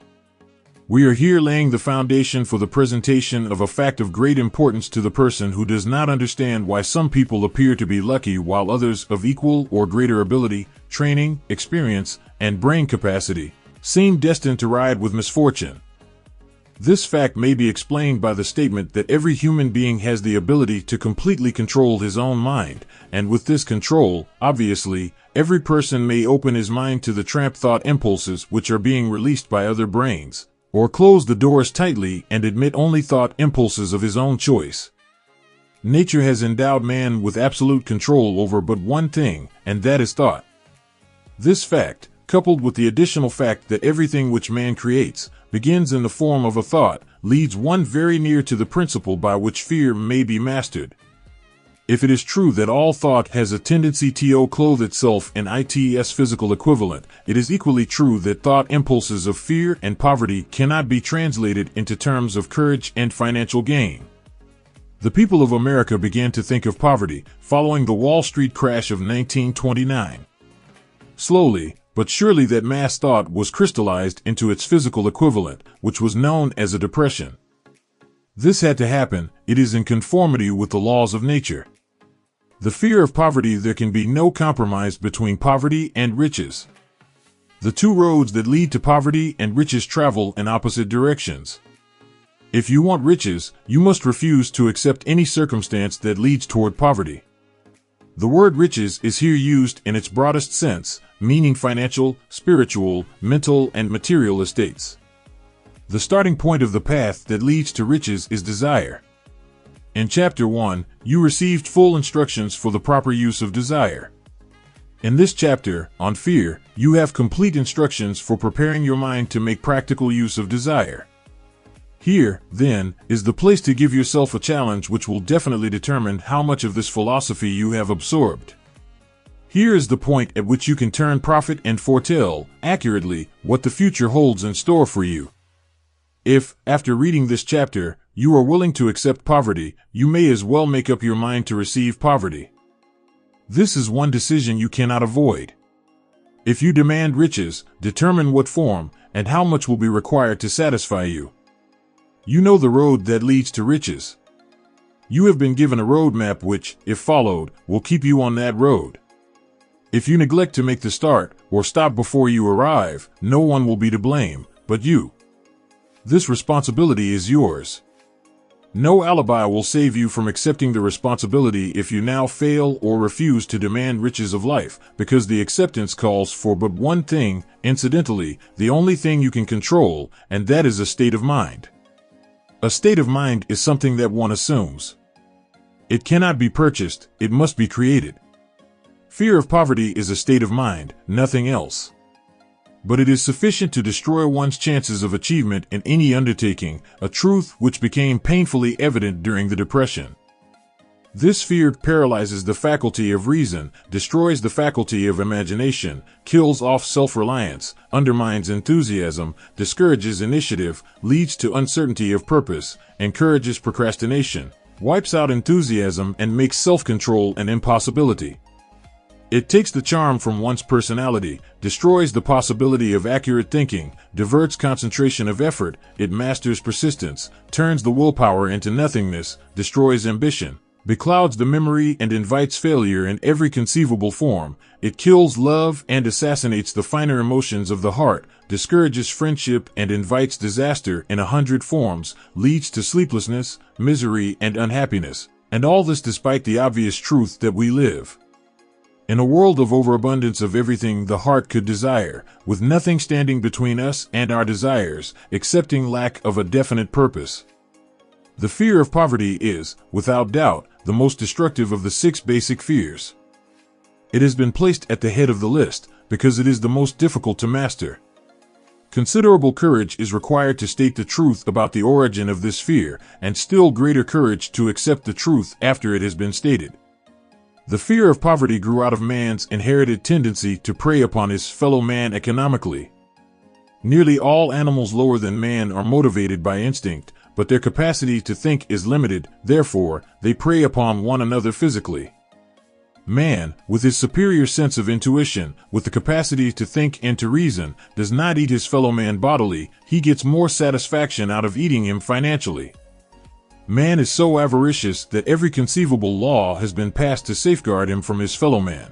We are here laying the foundation for the presentation of a fact of great importance to the person who does not understand why some people appear to be lucky while others of equal or greater ability, training, experience, and brain capacity seem destined to ride with misfortune. This fact may be explained by the statement that every human being has the ability to completely control his own mind, and with this control, obviously, every person may open his mind to the tramp thought impulses which are being released by other brains, or close the doors tightly and admit only thought impulses of his own choice. Nature has endowed man with absolute control over but one thing, and that is thought. This fact, coupled with the additional fact that everything which man creates begins in the form of a thought, leads one very near to the principle by which fear may be mastered. If it is true that all thought has a tendency to clothe itself in its physical equivalent, it is equally true that thought impulses of fear and poverty cannot be translated into terms of courage and financial gain. The people of America began to think of poverty following the Wall Street crash of 1929. Slowly, but surely that mass thought was crystallized into its physical equivalent, which was known as a depression. This had to happen. It is in conformity with the laws of nature. The fear of poverty. There can be no compromise between poverty and riches. The two roads that lead to poverty and riches travel in opposite directions. If you want riches, you must refuse to accept any circumstance that leads toward poverty. The word riches is here used in its broadest sense, meaning financial, spiritual, mental, and material estates. The starting point of the path that leads to riches is desire. In Chapter 1, you received full instructions for the proper use of desire. In this chapter, on fear, you have complete instructions for preparing your mind to make practical use of desire. Here, then, is the place to give yourself a challenge which will definitely determine how much of this philosophy you have absorbed. Here is the point at which you can turn profit and foretell, accurately, what the future holds in store for you. If, after reading this chapter, you are willing to accept poverty, you may as well make up your mind to receive poverty. This is one decision you cannot avoid. If you demand riches, determine what form and how much will be required to satisfy you. You know the road that leads to riches. You have been given a roadmap which, if followed, will keep you on that road. If you neglect to make the start, or stop before you arrive, no one will be to blame, but you. This responsibility is yours. No alibi will save you from accepting the responsibility if you now fail or refuse to demand riches of life, because the acceptance calls for but one thing, incidentally, the only thing you can control, and that is a state of mind. A state of mind is something that one assumes. It cannot be purchased, it must be created. Fear of poverty is a state of mind, nothing else. But it is sufficient to destroy one's chances of achievement in any undertaking, a truth which became painfully evident during the Depression. This fear paralyzes the faculty of reason, destroys the faculty of imagination, kills off self-reliance, undermines enthusiasm, discourages initiative, leads to uncertainty of purpose, encourages procrastination, wipes out enthusiasm, and makes self-control an impossibility. It takes the charm from one's personality, destroys the possibility of accurate thinking, diverts concentration of effort, it masters persistence, turns the willpower into nothingness, destroys ambition, beclouds the memory and invites failure in every conceivable form. It kills love and assassinates the finer emotions of the heart, discourages friendship and invites disaster in 100 forms, leads to sleeplessness, misery, and unhappiness. And all this despite the obvious truth that we live in a world of overabundance of everything the heart could desire, with nothing standing between us and our desires, excepting lack of a definite purpose. The fear of poverty is, without doubt, the most destructive of the 6 basic fears. It has been placed at the head of the list because it is the most difficult to master. Considerable courage is required to state the truth about the origin of this fear, and still greater courage to accept the truth after it has been stated. The fear of poverty grew out of man's inherited tendency to prey upon his fellow man economically. Nearly all animals lower than man are motivated by instinct, but their capacity to think is limited, therefore, they prey upon one another physically. Man, with his superior sense of intuition, with the capacity to think and to reason, does not eat his fellow man bodily, he gets more satisfaction out of eating him financially. Man is so avaricious that every conceivable law has been passed to safeguard him from his fellow man.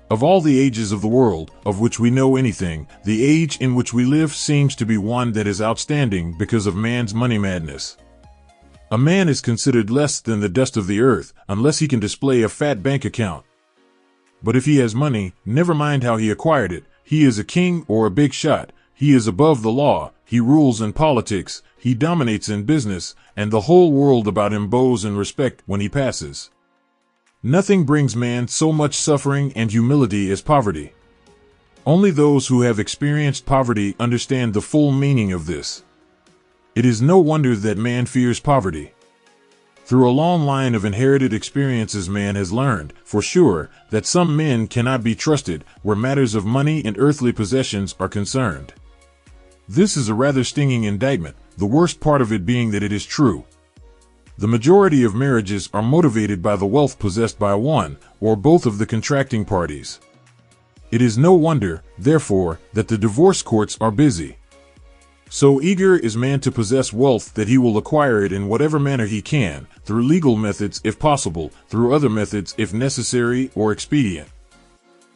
Of all the ages of the world, of which we know anything, the age in which we live seems to be one that is outstanding because of man's money madness. A man is considered less than the dust of the earth unless he can display a fat bank account. But if he has money, never mind how he acquired it, he is a king or a big shot, he is above the law, he rules in politics, he dominates in business, and the whole world about him bows in respect when he passes. Nothing brings man so much suffering and humility as poverty. Only those who have experienced poverty understand the full meaning of this. It is no wonder that man fears poverty. Through a long line of inherited experiences, man has learned, for sure, that some men cannot be trusted where matters of money and earthly possessions are concerned. This is a rather stinging indictment, the worst part of it being that it is true. The majority of marriages are motivated by the wealth possessed by one or both of the contracting parties. It is no wonder, therefore, that the divorce courts are busy. So eager is man to possess wealth that he will acquire it in whatever manner he can, through legal methods if possible, through other methods if necessary or expedient.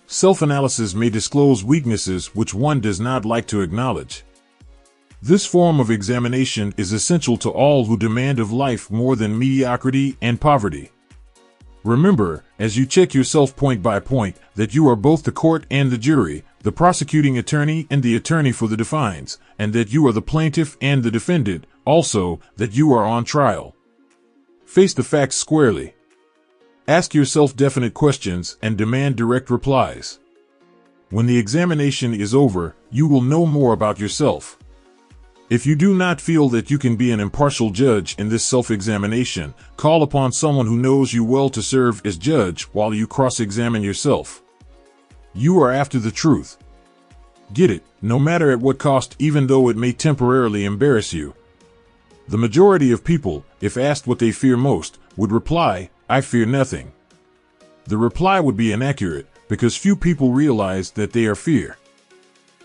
Self-analysis may disclose weaknesses which one does not like to acknowledge. This form of examination is essential to all who demand of life more than mediocrity and poverty. Remember, as you check yourself point by point, that you are both the court and the jury, the prosecuting attorney and the attorney for the defense, and that you are the plaintiff and the defendant, also that you are on trial. Face the facts squarely. Ask yourself definite questions and demand direct replies. When the examination is over, you will know more about yourself. If you do not feel that you can be an impartial judge in this self-examination, call upon someone who knows you well to serve as judge while you cross-examine yourself. You are after the truth. Get it, no matter at what cost, even though it may temporarily embarrass you. The majority of people, if asked what they fear most, would reply, "I fear nothing." The reply would be inaccurate, because few people realize that they are fear.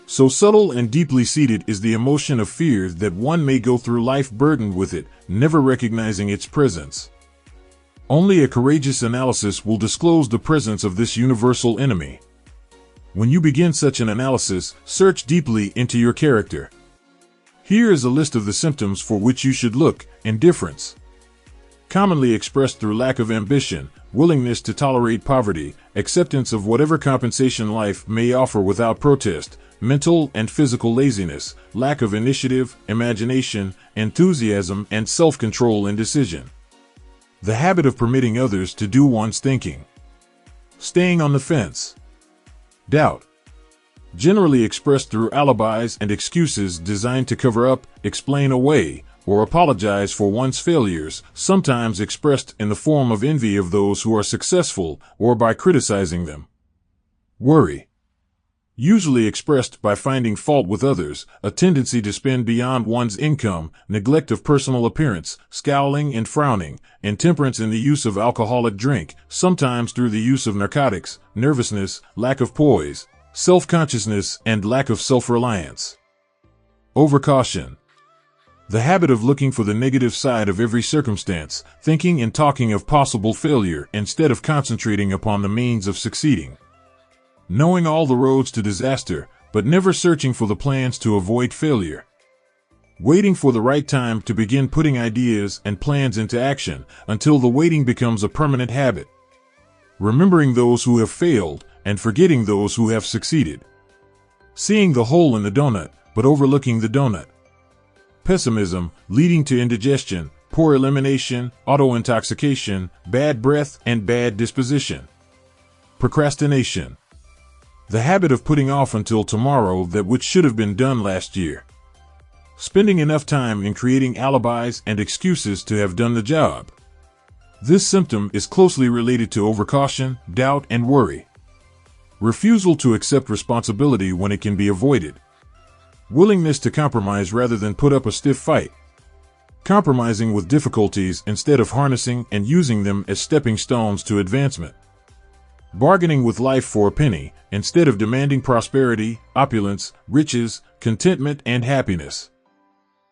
So subtle and deeply seated is the emotion of fear that one may go through life burdened with it, never recognizing its presence. Only a courageous analysis will disclose the presence of this universal enemy. When you begin such an analysis, search deeply into your character. Here is a list of the symptoms for which you should look: indifference, commonly expressed through lack of ambition, willingness to tolerate poverty, acceptance of whatever compensation life may offer without protest, mental and physical laziness, lack of initiative, imagination, enthusiasm, and self-control and decision. The habit of permitting others to do one's thinking. Staying on the fence. Doubt, generally expressed through alibis and excuses designed to cover up, explain away, or apologize for one's failures, sometimes expressed in the form of envy of those who are successful or by criticizing them. Worry, usually expressed by finding fault with others, a tendency to spend beyond one's income, neglect of personal appearance, scowling and frowning, intemperance in the use of alcoholic drink, sometimes through the use of narcotics, nervousness, lack of poise, self-consciousness, and lack of self-reliance. Overcaution, the habit of looking for the negative side of every circumstance, thinking and talking of possible failure instead of concentrating upon the means of succeeding. Knowing all the roads to disaster, but never searching for the plans to avoid failure. Waiting for the right time to begin putting ideas and plans into action until the waiting becomes a permanent habit. Remembering those who have failed and forgetting those who have succeeded. Seeing the hole in the donut, but overlooking the donut. Pessimism, leading to indigestion, poor elimination, auto-intoxication, bad breath, and bad disposition. Procrastination, the habit of putting off until tomorrow that which should have been done last year. Spending enough time in creating alibis and excuses to have done the job. This symptom is closely related to overcaution, doubt, and worry. Refusal to accept responsibility when it can be avoided. Willingness to compromise rather than put up a stiff fight. Compromising with difficulties instead of harnessing and using them as stepping stones to advancement. Bargaining with life for a penny, instead of demanding prosperity, opulence, riches, contentment, and happiness.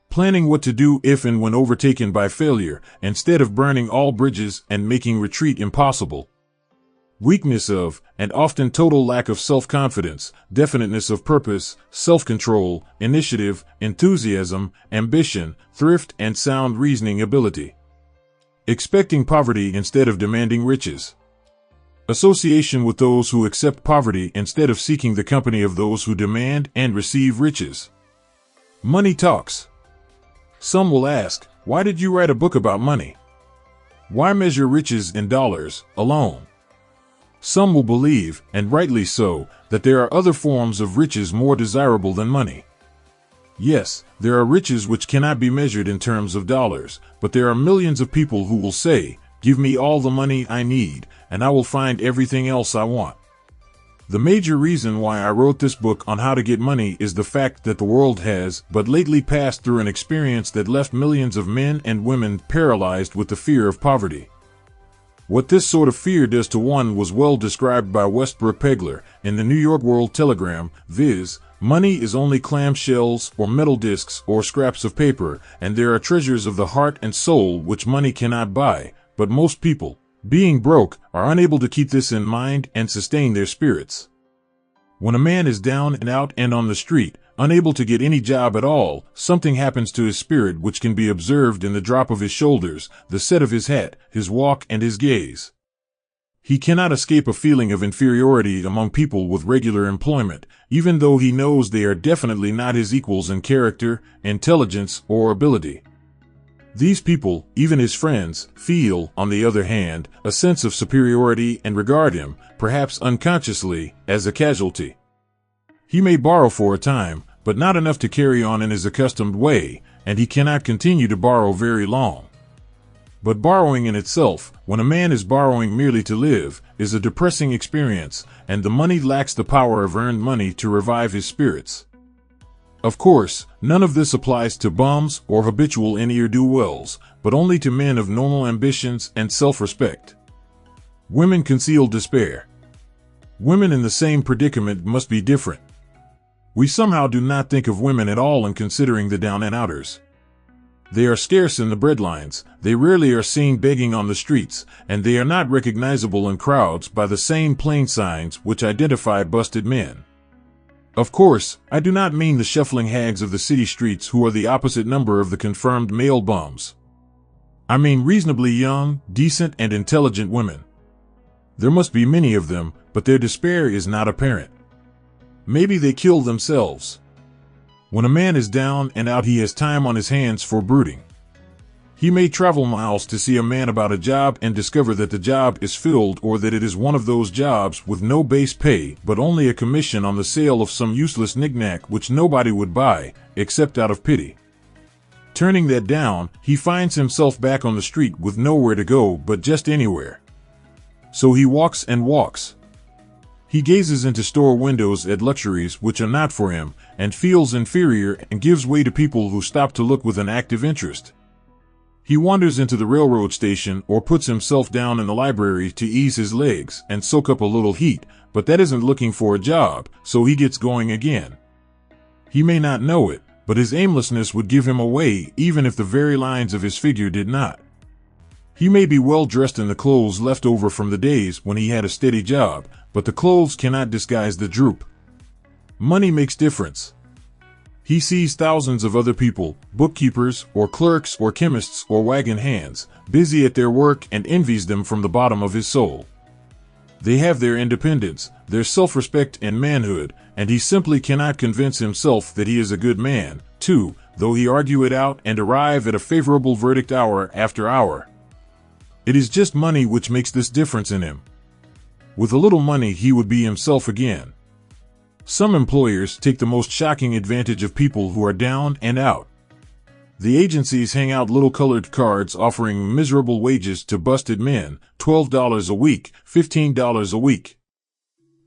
Planning what to do if and when overtaken by failure, instead of burning all bridges and making retreat impossible. Weakness of, and often total lack of self-confidence, definiteness of purpose, self-control, initiative, enthusiasm, ambition, thrift, and sound reasoning ability. Expecting poverty instead of demanding riches. Association with those who accept poverty instead of seeking the company of those who demand and receive riches. Money talks. Some will ask, why did you write a book about money? Why measure riches in dollars alone? Some will believe, and rightly so, that there are other forms of riches more desirable than money. Yes, there are riches which cannot be measured in terms of dollars, but there are millions of people who will say, "Give me all the money I need, and I will find everything else I want." The major reason why I wrote this book on how to get money is the fact that the world has but lately passed through an experience that left millions of men and women paralyzed with the fear of poverty. What this sort of fear does to one was well described by Westbrook Pegler in the New York World Telegram, viz., money is only clamshells or metal discs or scraps of paper, and there are treasures of the heart and soul which money cannot buy, but most people, being broke, are unable to keep this in mind and sustain their spirits. When a man is down and out and on the street, unable to get any job at all, something happens to his spirit which can be observed in the drop of his shoulders, the set of his hat, his walk, and his gaze. He cannot escape a feeling of inferiority among people with regular employment, even though he knows they are definitely not his equals in character, intelligence, or ability. These people, even his friends, feel, on the other hand, a sense of superiority and regard him, perhaps unconsciously, as a casualty. He may borrow for a time, but not enough to carry on in his accustomed way, and he cannot continue to borrow very long. But borrowing in itself, when a man is borrowing merely to live, is a depressing experience, and the money lacks the power of earned money to revive his spirits. Of course, none of this applies to bums or habitual ne'er-do-wells, but only to men of normal ambitions and self-respect. Women conceal despair. Women in the same predicament must be different. We somehow do not think of women at all in considering the down-and-outers. They are scarce in the breadlines, they rarely are seen begging on the streets, and they are not recognizable in crowds by the same plain signs which identify busted men. Of course, I do not mean the shuffling hags of the city streets who are the opposite number of the confirmed male bums. I mean reasonably young, decent, and intelligent women. There must be many of them, but their despair is not apparent. Maybe they kill themselves. When a man is down and out, he has time on his hands for brooding. He may travel miles to see a man about a job and discover that the job is filled, or that it is one of those jobs with no base pay but only a commission on the sale of some useless knick-knack which nobody would buy, except out of pity. Turning that down, he finds himself back on the street with nowhere to go but just anywhere. So he walks and walks. He gazes into store windows at luxuries which are not for him, and feels inferior and gives way to people who stop to look with an active interest. He wanders into the railroad station or puts himself down in the library to ease his legs and soak up a little heat, but that isn't looking for a job, so he gets going again. He may not know it, but his aimlessness would give him away even if the very lines of his figure did not. He may be well dressed in the clothes left over from the days when he had a steady job, but the clothes cannot disguise the droop. Money makes difference. He sees thousands of other people, bookkeepers or clerks or chemists or wagon hands, busy at their work, and envies them from the bottom of his soul. They have their independence, their self-respect and manhood, and he simply cannot convince himself that he is a good man, too, though he argue it out and arrive at a favorable verdict hour after hour. It is just money which makes this difference in him. With a little money he would be himself again. Some employers take the most shocking advantage of people who are down and out. The agencies hang out little colored cards offering miserable wages to busted men, $12 a week, $15 a week.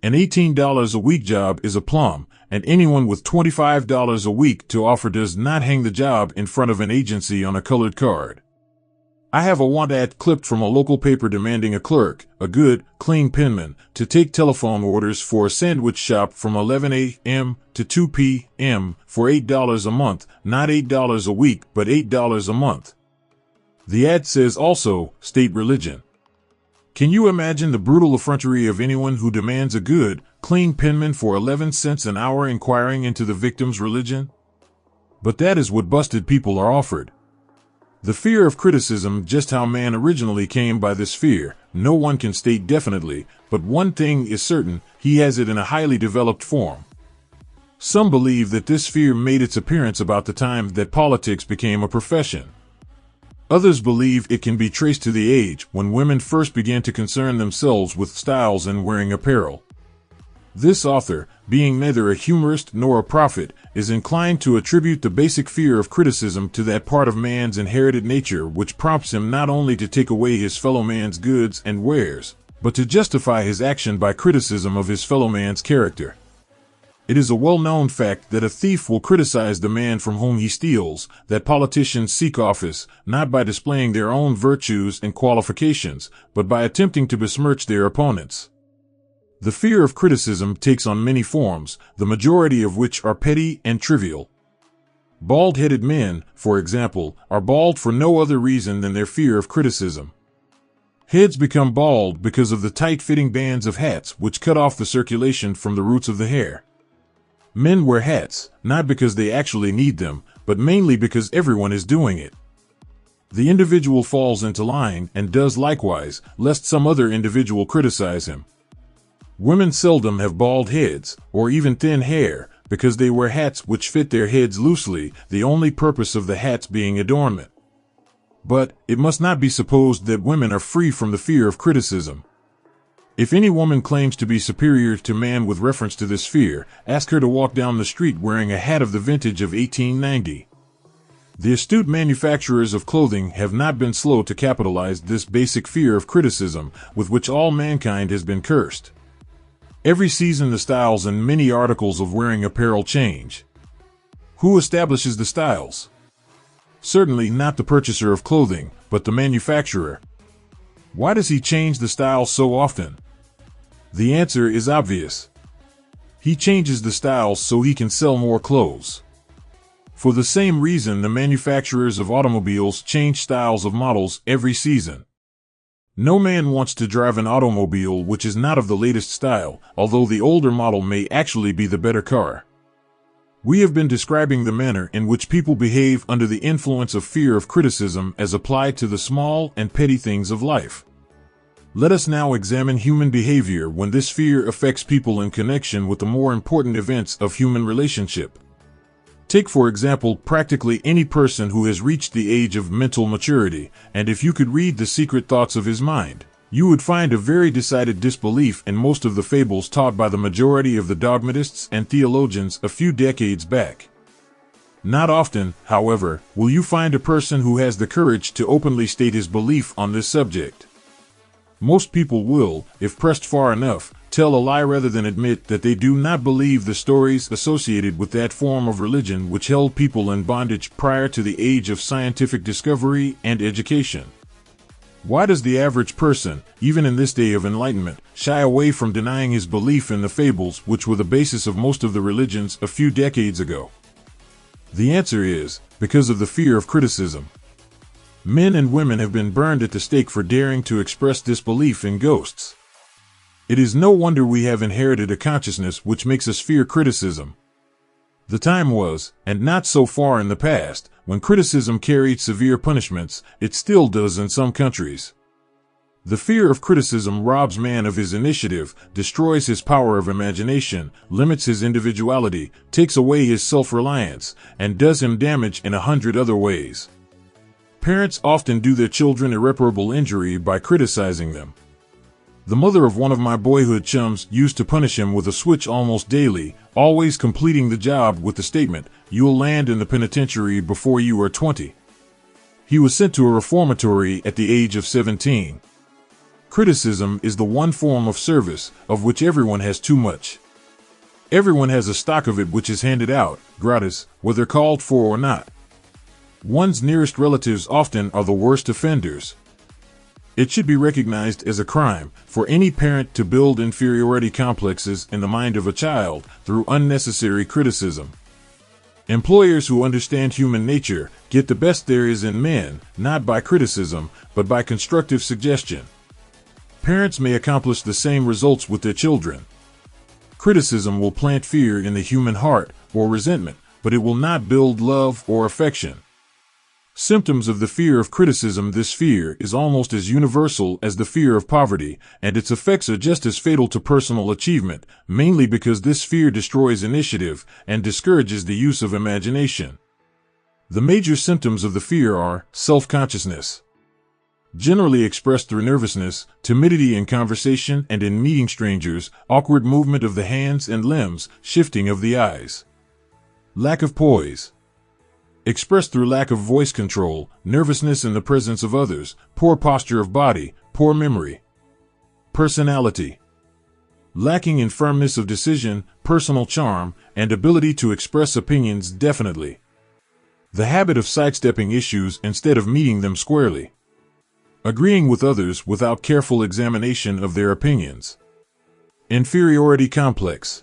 An $18 a week job is a plum, and anyone with $25 a week to offer does not hang the job in front of an agency on a colored card. I have a want ad clipped from a local paper demanding a clerk, a good, clean penman, to take telephone orders for a sandwich shop from 11 a.m. to 2 p.m. for $8 a month, not $8 a week, but $8 a month. The ad says also, state religion. Can you imagine the brutal effrontery of anyone who demands a good, clean penman for 11 cents an hour inquiring into the victim's religion? But that is what busted people are offered. The fear of criticism, just how man originally came by this fear, no one can state definitely, but one thing is certain, he has it in a highly developed form. Some believe that this fear made its appearance about the time that politics became a profession. Others believe it can be traced to the age when women first began to concern themselves with styles and wearing apparel. This author, being neither a humorist nor a prophet, is inclined to attribute the basic fear of criticism to that part of man's inherited nature which prompts him not only to take away his fellow man's goods and wares, but to justify his action by criticism of his fellow man's character. It is a well-known fact that a thief will criticize the man from whom he steals, that politicians seek office, not by displaying their own virtues and qualifications, but by attempting to besmirch their opponents. The fear of criticism takes on many forms, the majority of which are petty and trivial. Bald-headed men, for example, are bald for no other reason than their fear of criticism. Heads become bald because of the tight-fitting bands of hats which cut off the circulation from the roots of the hair. Men wear hats, not because they actually need them, but mainly because everyone is doing it. The individual falls into line and does likewise, lest some other individual criticize him. Women seldom have bald heads, or even thin hair, because they wear hats which fit their heads loosely, the only purpose of the hats being adornment. But it must not be supposed that women are free from the fear of criticism. If any woman claims to be superior to man with reference to this fear, ask her to walk down the street wearing a hat of the vintage of 1890. The astute manufacturers of clothing have not been slow to capitalize this basic fear of criticism, with which all mankind has been cursed. Every season the styles and many articles of wearing apparel change. Who establishes the styles? Certainly not the purchaser of clothing, but the manufacturer. Why does he change the style so often? The answer is obvious. He changes the styles so he can sell more clothes. For the same reason, the manufacturers of automobiles change styles of models every season. No man wants to drive an automobile which is not of the latest style, although the older model may actually be the better car. We have been describing the manner in which people behave under the influence of fear of criticism as applied to the small and petty things of life. Let us now examine human behavior when this fear affects people in connection with the more important events of human relationship. Take, for example, practically any person who has reached the age of mental maturity, and if you could read the secret thoughts of his mind, you would find a very decided disbelief in most of the fables taught by the majority of the dogmatists and theologians a few decades back. Not often, however, will you find a person who has the courage to openly state his belief on this subject. Most people will, if pressed far enough, tell a lie rather than admit that they do not believe the stories associated with that form of religion which held people in bondage prior to the age of scientific discovery and education. Why does the average person, even in this day of enlightenment, shy away from denying his belief in the fables which were the basis of most of the religions a few decades ago? The answer is, because of the fear of criticism. Men and women have been burned at the stake for daring to express disbelief in ghosts. It is no wonder we have inherited a consciousness which makes us fear criticism. The time was, and not so far in the past, when criticism carried severe punishments. It still does in some countries. The fear of criticism robs man of his initiative, destroys his power of imagination, limits his individuality, takes away his self-reliance, and does him damage in 100 other ways. Parents often do their children irreparable injury by criticizing them. The mother of one of my boyhood chums used to punish him with a switch almost daily, always completing the job with the statement, "You'll land in the penitentiary before you are 20. He was sent to a reformatory at the age of 17. Criticism is the one form of service, of which everyone has too much. Everyone has a stock of it which is handed out, gratis, whether called for or not. One's nearest relatives often are the worst offenders. It should be recognized as a crime for any parent to build inferiority complexes in the mind of a child through unnecessary criticism. Employers who understand human nature get the best there is in men, not by criticism, but by constructive suggestion. Parents may accomplish the same results with their children. Criticism will plant fear in the human heart or resentment, but it will not build love or affection. Symptoms of the fear of criticism. This fear is almost as universal as the fear of poverty, and its effects are just as fatal to personal achievement, mainly because this fear destroys initiative and discourages the use of imagination. The major symptoms of the fear are self-consciousness, generally expressed through nervousness, timidity in conversation and in meeting strangers, awkward movement of the hands and limbs, shifting of the eyes. Lack of poise. Expressed through lack of voice control, nervousness in the presence of others, poor posture of body, poor memory. Personality. Lacking in firmness of decision, personal charm, and ability to express opinions definitely. The habit of sidestepping issues instead of meeting them squarely. Agreeing with others without careful examination of their opinions. Inferiority complex.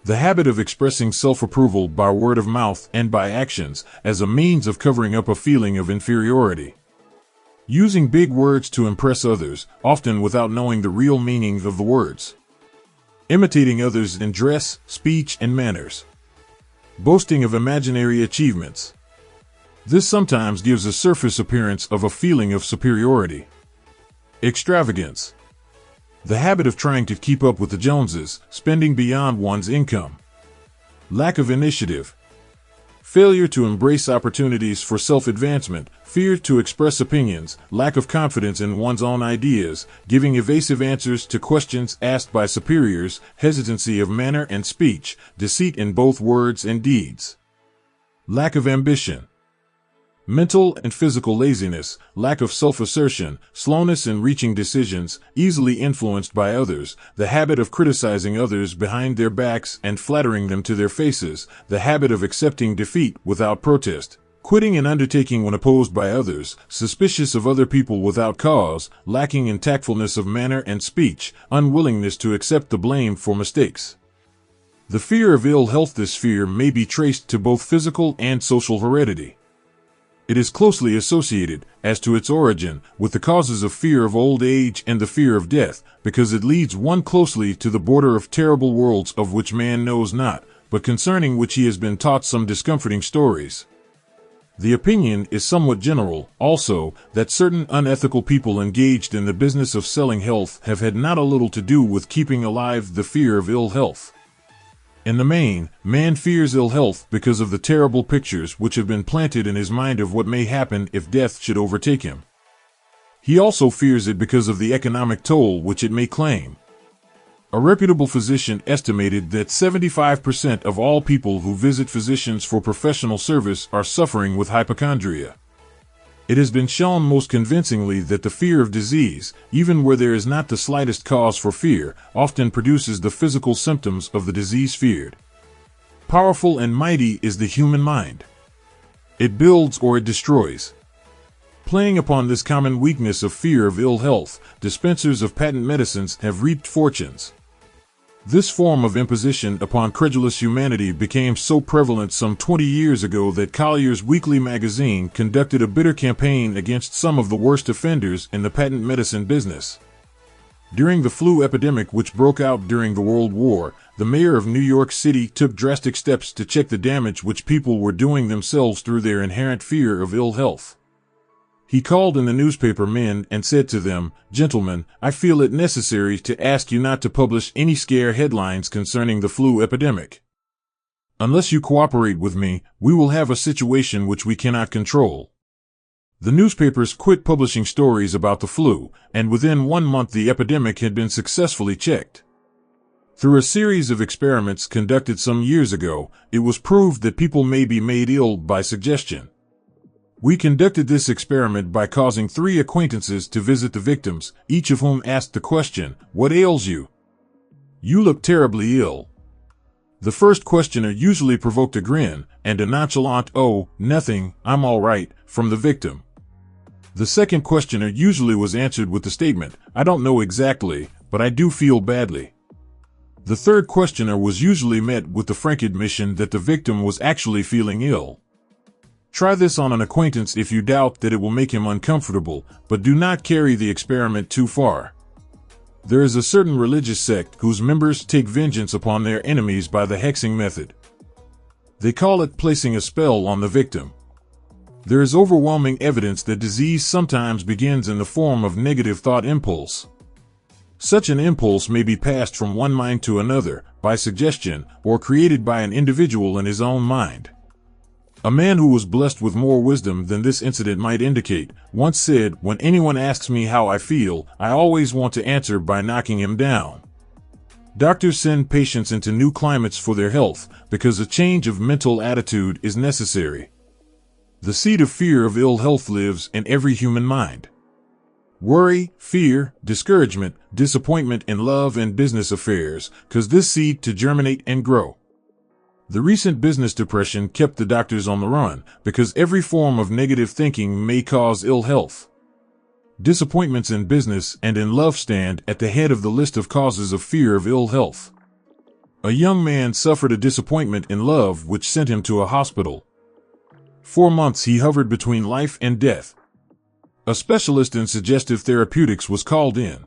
The habit of expressing self-approval by word of mouth and by actions as a means of covering up a feeling of inferiority. Using big words to impress others, often without knowing the real meaning of the words. Imitating others in dress, speech, and manners. Boasting of imaginary achievements. This sometimes gives a surface appearance of a feeling of superiority. Extravagance. The habit of trying to keep up with the Joneses, spending beyond one's income. Lack of initiative. Failure to embrace opportunities for self-advancement, fear to express opinions, lack of confidence in one's own ideas, giving evasive answers to questions asked by superiors, hesitancy of manner and speech, deceit in both words and deeds. Lack of ambition. Mental and physical laziness, lack of self-assertion, slowness in reaching decisions, easily influenced by others, the habit of criticizing others behind their backs and flattering them to their faces, the habit of accepting defeat without protest, quitting an undertaking when opposed by others, suspicious of other people without cause, lacking in tactfulness of manner and speech, unwillingness to accept the blame for mistakes. The fear of ill health. This fear may be traced to both physical and social heredity. It is closely associated, as to its origin, with the causes of fear of old age and the fear of death, because it leads one closely to the border of terrible worlds of which man knows not, but concerning which he has been taught some discomforting stories. The opinion is somewhat general, also, that certain unethical people engaged in the business of selling health have had not a little to do with keeping alive the fear of ill health. In the main, man fears ill health because of the terrible pictures which have been planted in his mind of what may happen if death should overtake him. He also fears it because of the economic toll which it may claim. A reputable physician estimated that 75% of all people who visit physicians for professional service are suffering with hypochondria. It has been shown most convincingly that the fear of disease, even where there is not the slightest cause for fear, often produces the physical symptoms of the disease feared. Powerful and mighty is the human mind. It builds or it destroys. Playing upon this common weakness of fear of ill health, dispensers of patent medicines have reaped fortunes. This form of imposition upon credulous humanity became so prevalent some 20 years ago that Collier's Weekly magazine conducted a bitter campaign against some of the worst offenders in the patent medicine business. During the flu epidemic which broke out during the World War, the mayor of New York City took drastic steps to check the damage which people were doing themselves through their inherent fear of ill health. He called in the newspaper men and said to them, "Gentlemen, I feel it necessary to ask you not to publish any scare headlines concerning the flu epidemic. Unless you cooperate with me, we will have a situation which we cannot control." The newspapers quit publishing stories about the flu, and within 1 month the epidemic had been successfully checked. Through a series of experiments conducted some years ago, it was proved that people may be made ill by suggestion. We conducted this experiment by causing 3 acquaintances to visit the victims, each of whom asked the question, "What ails you?" "You look terribly ill." The first questioner usually provoked a grin, and a nonchalant, "Oh, nothing, I'm all right," from the victim. The second questioner usually was answered with the statement, "I don't know exactly, but I do feel badly." The third questioner was usually met with the frank admission that the victim was actually feeling ill. Try this on an acquaintance if you doubt that it will make him uncomfortable, but do not carry the experiment too far. There is a certain religious sect whose members take vengeance upon their enemies by the hexing method. They call it placing a spell on the victim. There is overwhelming evidence that disease sometimes begins in the form of negative thought impulse. Such an impulse may be passed from one mind to another, by suggestion, or created by an individual in his own mind. A man who was blessed with more wisdom than this incident might indicate, once said, "When anyone asks me how I feel, I always want to answer by knocking him down." Doctors send patients into new climates for their health because a change of mental attitude is necessary. The seed of fear of ill health lives in every human mind. Worry, fear, discouragement, disappointment in love and business affairs cause this seed to germinate and grow. The recent business depression kept the doctors on the run because every form of negative thinking may cause ill health. Disappointments in business and in love stand at the head of the list of causes of fear of ill health. A young man suffered a disappointment in love which sent him to a hospital. 4 months he hovered between life and death. A specialist in suggestive therapeutics was called in.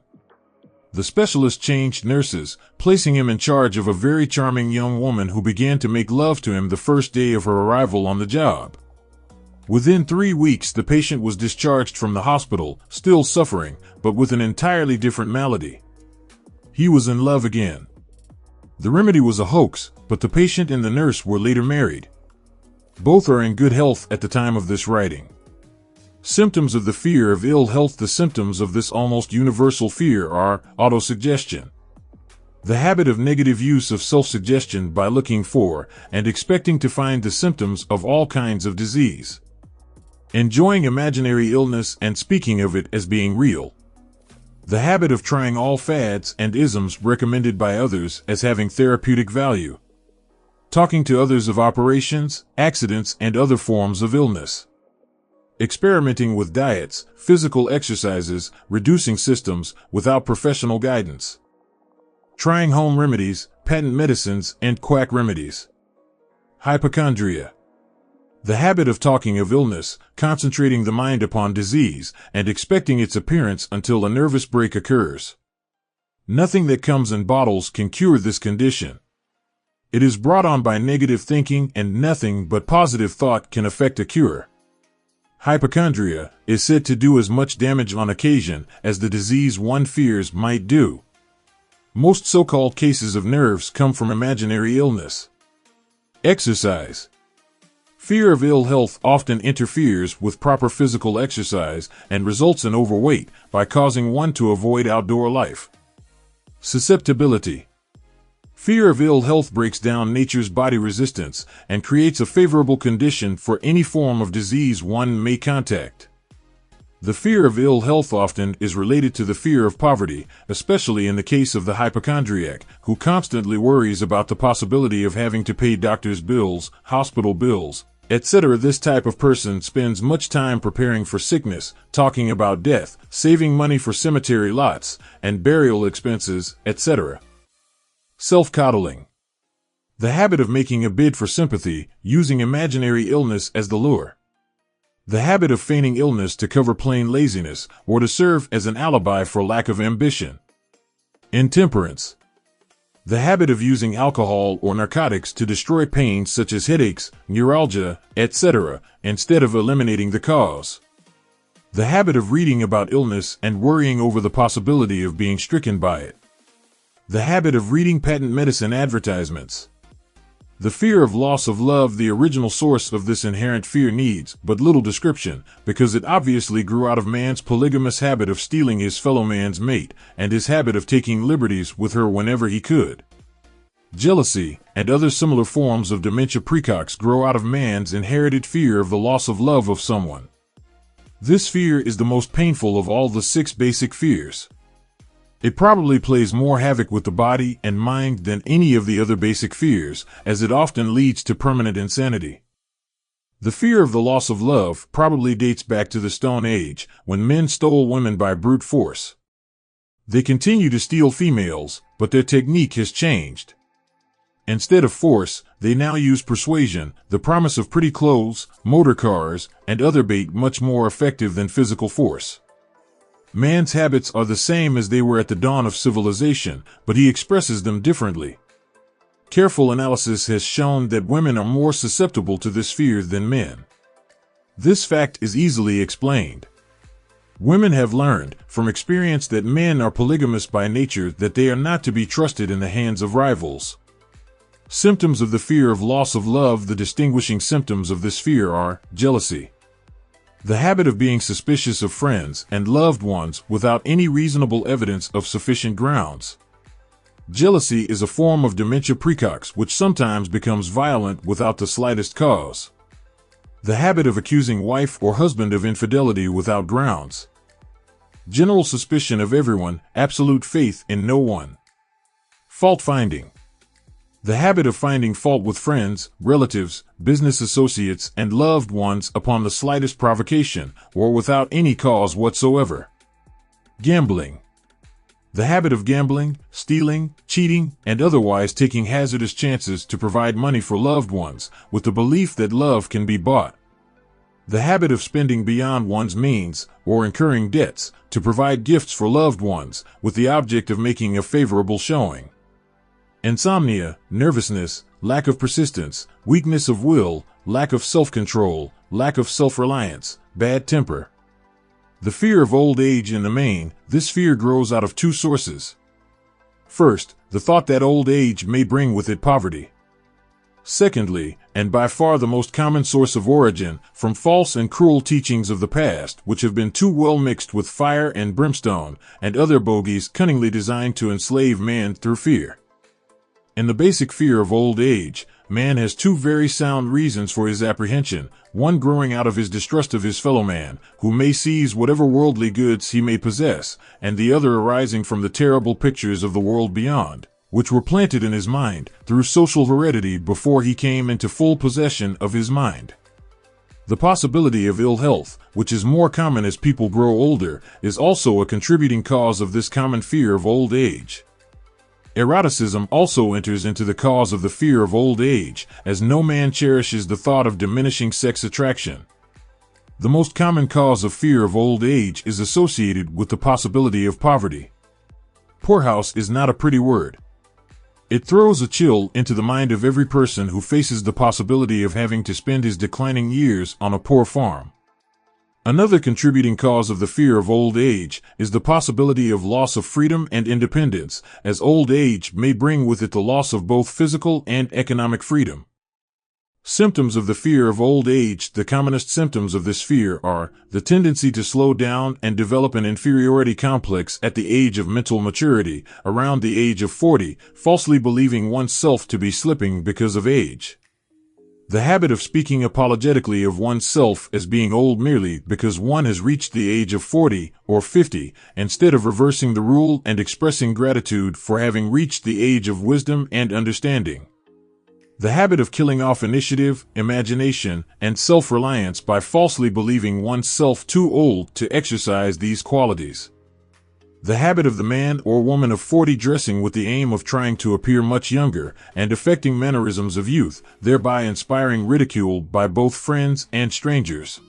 The specialist changed nurses, placing him in charge of a very charming young woman who began to make love to him the first day of her arrival on the job. Within 3 weeks, the patient was discharged from the hospital, still suffering, but with an entirely different malady. He was in love again. The remedy was a hoax, but the patient and the nurse were later married. Both are in good health at the time of this writing. Symptoms of the fear of ill health. The symptoms of this almost universal fear are autosuggestion. The habit of negative use of self-suggestion by looking for and expecting to find the symptoms of all kinds of disease. Enjoying imaginary illness and speaking of it as being real. The habit of trying all fads and isms recommended by others as having therapeutic value. Talking to others of operations, accidents, and other forms of illness. Experimenting with diets, physical exercises, reducing systems without professional guidance. Trying home remedies, patent medicines, and quack remedies. Hypochondria. The habit of talking of illness, concentrating the mind upon disease, and expecting its appearance until a nervous break occurs. Nothing that comes in bottles can cure this condition. It is brought on by negative thinking, and nothing but positive thought can effect a cure. Hypochondria is said to do as much damage on occasion as the disease one fears might do. Most so-called cases of nerves come from imaginary illness. Exercise. Fear of ill health often interferes with proper physical exercise and results in overweight by causing one to avoid outdoor life. Susceptibility. Fear of ill health breaks down nature's body resistance and creates a favorable condition for any form of disease one may contact. The fear of ill health often is related to the fear of poverty, especially in the case of the hypochondriac, who constantly worries about the possibility of having to pay doctor's bills, hospital bills, etc. This type of person spends much time preparing for sickness, talking about death, saving money for cemetery lots and burial expenses, etc. Self-coddling. The habit of making a bid for sympathy, using imaginary illness as the lure. The habit of feigning illness to cover plain laziness or to serve as an alibi for lack of ambition. Intemperance. The habit of using alcohol or narcotics to destroy pains such as headaches, neuralgia, etc., instead of eliminating the cause. The habit of reading about illness and worrying over the possibility of being stricken by it. The habit of reading patent medicine advertisements. The fear of loss of love. The original source of this inherent fear needs but little description because it obviously grew out of man's polygamous habit of stealing his fellow man's mate and his habit of taking liberties with her whenever he could. Jealousy and other similar forms of dementia precox grow out of man's inherited fear of the loss of love of someone. This fear is the most painful of all the 6 basic fears. It probably plays more havoc with the body and mind than any of the other basic fears, as it often leads to permanent insanity. The fear of the loss of love probably dates back to the Stone Age, when men stole women by brute force. They continue to steal females, but their technique has changed. Instead of force, they now use persuasion, the promise of pretty clothes, motor cars, and other bait much more effective than physical force. Man's habits are the same as they were at the dawn of civilization, but he expresses them differently. Careful analysis has shown that women are more susceptible to this fear than men. This fact is easily explained. Women have learned, from experience, that men are polygamous by nature, that they are not to be trusted in the hands of rivals. Symptoms of the fear of loss of love. The distinguishing symptoms of this fear are jealousy. The habit of being suspicious of friends and loved ones without any reasonable evidence of sufficient grounds. Jealousy is a form of dementia precox which sometimes becomes violent without the slightest cause. The habit of accusing wife or husband of infidelity without grounds. General suspicion of everyone, absolute faith in no one. Fault finding. The habit of finding fault with friends, relatives, business associates, and loved ones upon the slightest provocation, or without any cause whatsoever. Gambling. The habit of gambling, stealing, cheating, and otherwise taking hazardous chances to provide money for loved ones, with the belief that love can be bought. The habit of spending beyond one's means, or incurring debts, to provide gifts for loved ones, with the object of making a favorable showing. Insomnia, nervousness, lack of persistence, weakness of will, lack of self-control, lack of self-reliance, bad temper. The fear of old age. In the main, this fear grows out of two sources. First, the thought that old age may bring with it poverty. Secondly, and by far the most common source of origin, from false and cruel teachings of the past which have been too well mixed with fire and brimstone, and other bogies cunningly designed to enslave man through fear. In the basic fear of old age, man has two very sound reasons for his apprehension, one growing out of his distrust of his fellow man, who may seize whatever worldly goods he may possess, and the other arising from the terrible pictures of the world beyond, which were planted in his mind through social heredity before he came into full possession of his mind. The possibility of ill health, which is more common as people grow older, is also a contributing cause of this common fear of old age. Eroticism also enters into the cause of the fear of old age, as no man cherishes the thought of diminishing sex attraction. The most common cause of fear of old age is associated with the possibility of poverty. Poorhouse is not a pretty word. It throws a chill into the mind of every person who faces the possibility of having to spend his declining years on a poor farm. Another contributing cause of the fear of old age is the possibility of loss of freedom and independence, as old age may bring with it the loss of both physical and economic freedom. Symptoms of the fear of old age. The commonest symptoms of this fear are the tendency to slow down and develop an inferiority complex at the age of mental maturity, around the age of 40, falsely believing oneself to be slipping because of age. The habit of speaking apologetically of oneself as being old merely because one has reached the age of 40 or 50, instead of reversing the rule and expressing gratitude for having reached the age of wisdom and understanding. The habit of killing off initiative, imagination, and self-reliance by falsely believing oneself too old to exercise these qualities. The habit of the man or woman of 40 dressing with the aim of trying to appear much younger and affecting mannerisms of youth, thereby inspiring ridicule by both friends and strangers.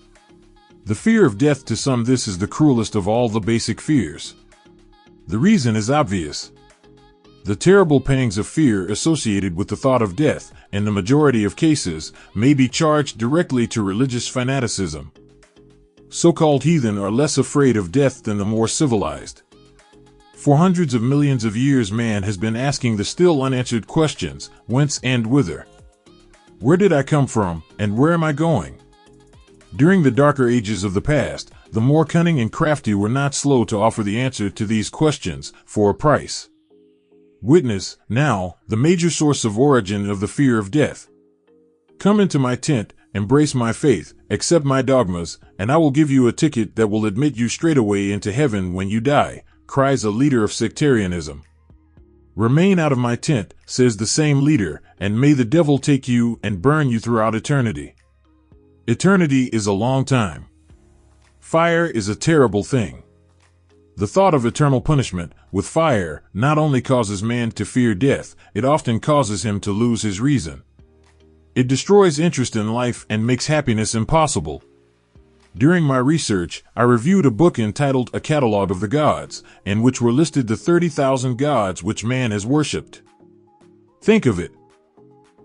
The fear of death. To some, this is the cruelest of all the basic fears. The reason is obvious. The terrible pangs of fear associated with the thought of death, in the majority of cases, may be charged directly to religious fanaticism. So-called heathen are less afraid of death than the more civilized. For hundreds of millions of years, man has been asking the still unanswered questions, whence and whither? Where did I come from, and where am I going? During the darker ages of the past, the more cunning and crafty were not slow to offer the answer to these questions, for a price. Witness, now, the major source of origin of the fear of death. Come into my tent, embrace my faith, accept my dogmas, and I will give you a ticket that will admit you straightaway into heaven when you die, cries a leader of sectarianism. Remain out of my tent, says the same leader, and may the devil take you and burn you throughout eternity. Eternity is a long time. Fire is a terrible thing. The thought of eternal punishment with fire not only causes man to fear death, it often causes him to lose his reason. It destroys interest in life and makes happiness impossible. During my research, I reviewed a book entitled A Catalogue of the Gods, in which were listed the 30,000 gods which man has worshipped. Think of it.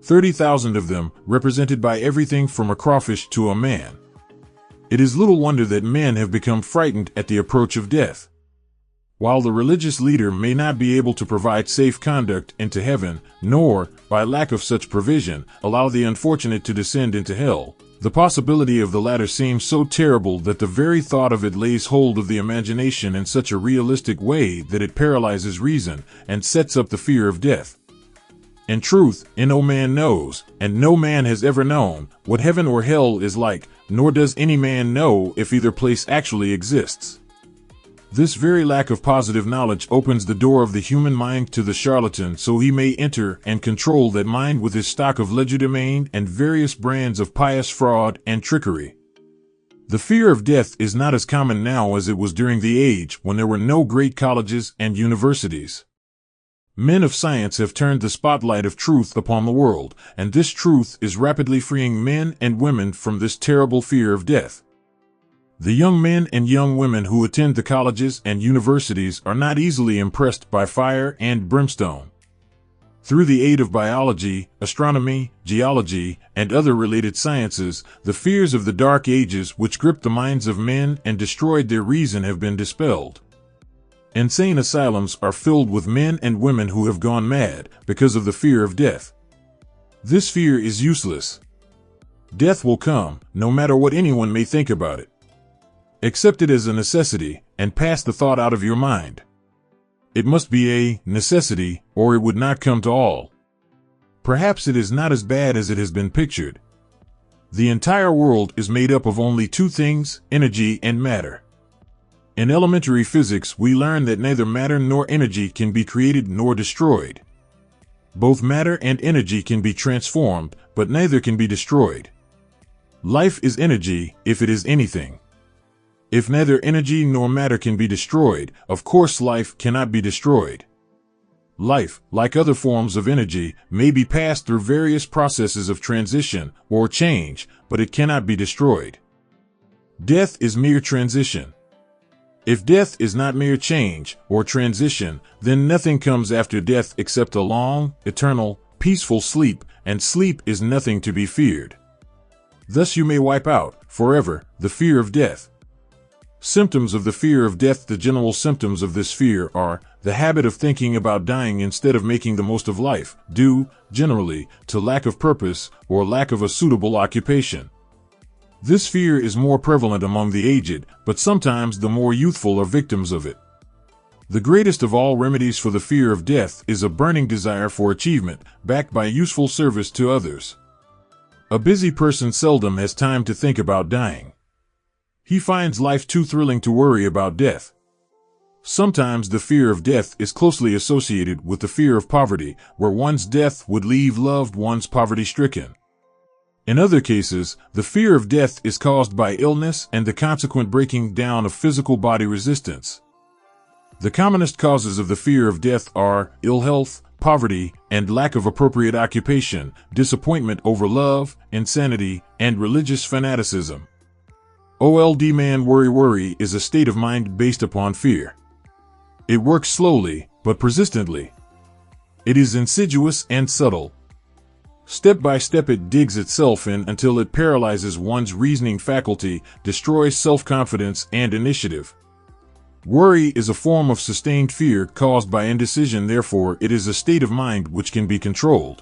30,000 of them, represented by everything from a crawfish to a man. It is little wonder that men have become frightened at the approach of death. While the religious leader may not be able to provide safe conduct into heaven, nor, by lack of such provision, allow the unfortunate to descend into hell, the possibility of the latter seems so terrible that the very thought of it lays hold of the imagination in such a realistic way that it paralyzes reason and sets up the fear of death. In truth, no man knows, and no man has ever known, what heaven or hell is like, nor does any man know if either place actually exists. This very lack of positive knowledge opens the door of the human mind to the charlatan so he may enter and control that mind with his stock of legerdemain and various brands of pious fraud and trickery. The fear of death is not as common now as it was during the age when there were no great colleges and universities. Men of science have turned the spotlight of truth upon the world, and this truth is rapidly freeing men and women from this terrible fear of death. The young men and young women who attend the colleges and universities are not easily impressed by fire and brimstone. Through the aid of biology, astronomy, geology, and other related sciences, the fears of the Dark Ages which gripped the minds of men and destroyed their reason have been dispelled. Insane asylums are filled with men and women who have gone mad because of the fear of death. This fear is useless. Death will come, no matter what anyone may think about it. Accept it as a necessity, and pass the thought out of your mind. It must be a necessity, or it would not come to all. Perhaps it is not as bad as it has been pictured. The entire world is made up of only two things, energy and matter. In elementary physics, we learn that neither matter nor energy can be created nor destroyed. Both matter and energy can be transformed, but neither can be destroyed. Life is energy, if it is anything. If neither energy nor matter can be destroyed, of course life cannot be destroyed. Life, like other forms of energy, may be passed through various processes of transition or change, but it cannot be destroyed. Death is mere transition. If death is not mere change or transition, then nothing comes after death except a long, eternal, peaceful sleep, and sleep is nothing to be feared. Thus you may wipe out, forever, the fear of death. Symptoms of the fear of death. The general symptoms of this fear are the habit of thinking about dying instead of making the most of life, due, generally, to lack of purpose or lack of a suitable occupation. This fear is more prevalent among the aged, but sometimes the more youthful are victims of it. The greatest of all remedies for the fear of death is a burning desire for achievement, backed by useful service to others. A busy person seldom has time to think about dying. He finds life too thrilling to worry about death. Sometimes the fear of death is closely associated with the fear of poverty, where one's death would leave loved ones poverty-stricken. In other cases, the fear of death is caused by illness and the consequent breaking down of physical body resistance. The commonest causes of the fear of death are ill health, poverty, and lack of appropriate occupation, disappointment over love, insanity, and religious fanaticism. Old man worry is a state of mind based upon fear. It works slowly, but persistently. It is insidious and subtle. Step by step it digs itself in until it paralyzes one's reasoning faculty, destroys self-confidence and initiative. Worry is a form of sustained fear caused by indecision, therefore it is a state of mind which can be controlled.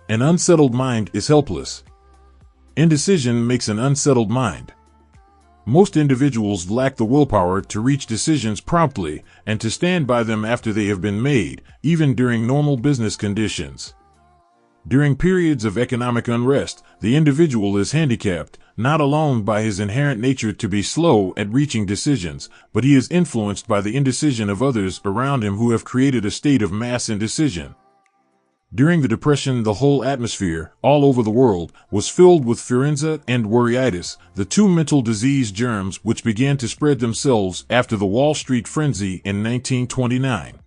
An unsettled mind is helpless. Indecision makes an unsettled mind. Most individuals lack the willpower to reach decisions promptly and to stand by them after they have been made, even during normal business conditions. During periods of economic unrest, the individual is handicapped, not alone by his inherent nature to be slow at reaching decisions, but he is influenced by the indecision of others around him who have created a state of mass indecision. During the Depression, the whole atmosphere, all over the world, was filled with influenza and worryitis, the two mental disease germs which began to spread themselves after the Wall Street frenzy in 1929.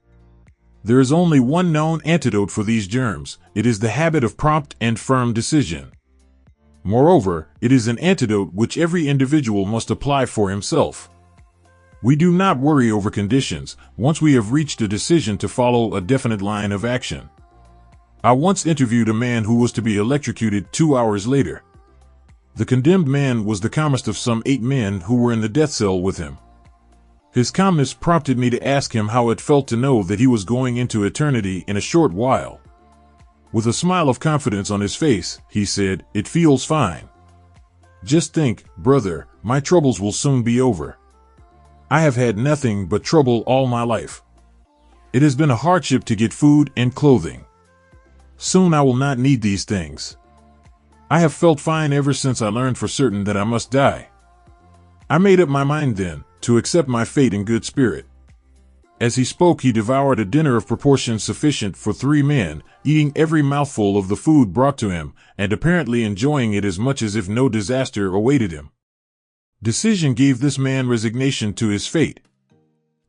There is only one known antidote for these germs. It is the habit of prompt and firm decision. Moreover, it is an antidote which every individual must apply for himself. We do not worry over conditions once we have reached a decision to follow a definite line of action. I once interviewed a man who was to be electrocuted 2 hours later. The condemned man was the calmest of some 8 men who were in the death cell with him. His calmness prompted me to ask him how it felt to know that he was going into eternity in a short while. With a smile of confidence on his face, he said, "It feels fine. Just think, brother, my troubles will soon be over. I have had nothing but trouble all my life. It has been a hardship to get food and clothing. Soon I will not need these things. I have felt fine ever since I learned for certain that I must die. I made up my mind then to accept my fate in good spirit." As he spoke, he devoured a dinner of proportions sufficient for 3 men, eating every mouthful of the food brought to him, and apparently enjoying it as much as if no disaster awaited him. Decision gave this man resignation to his fate.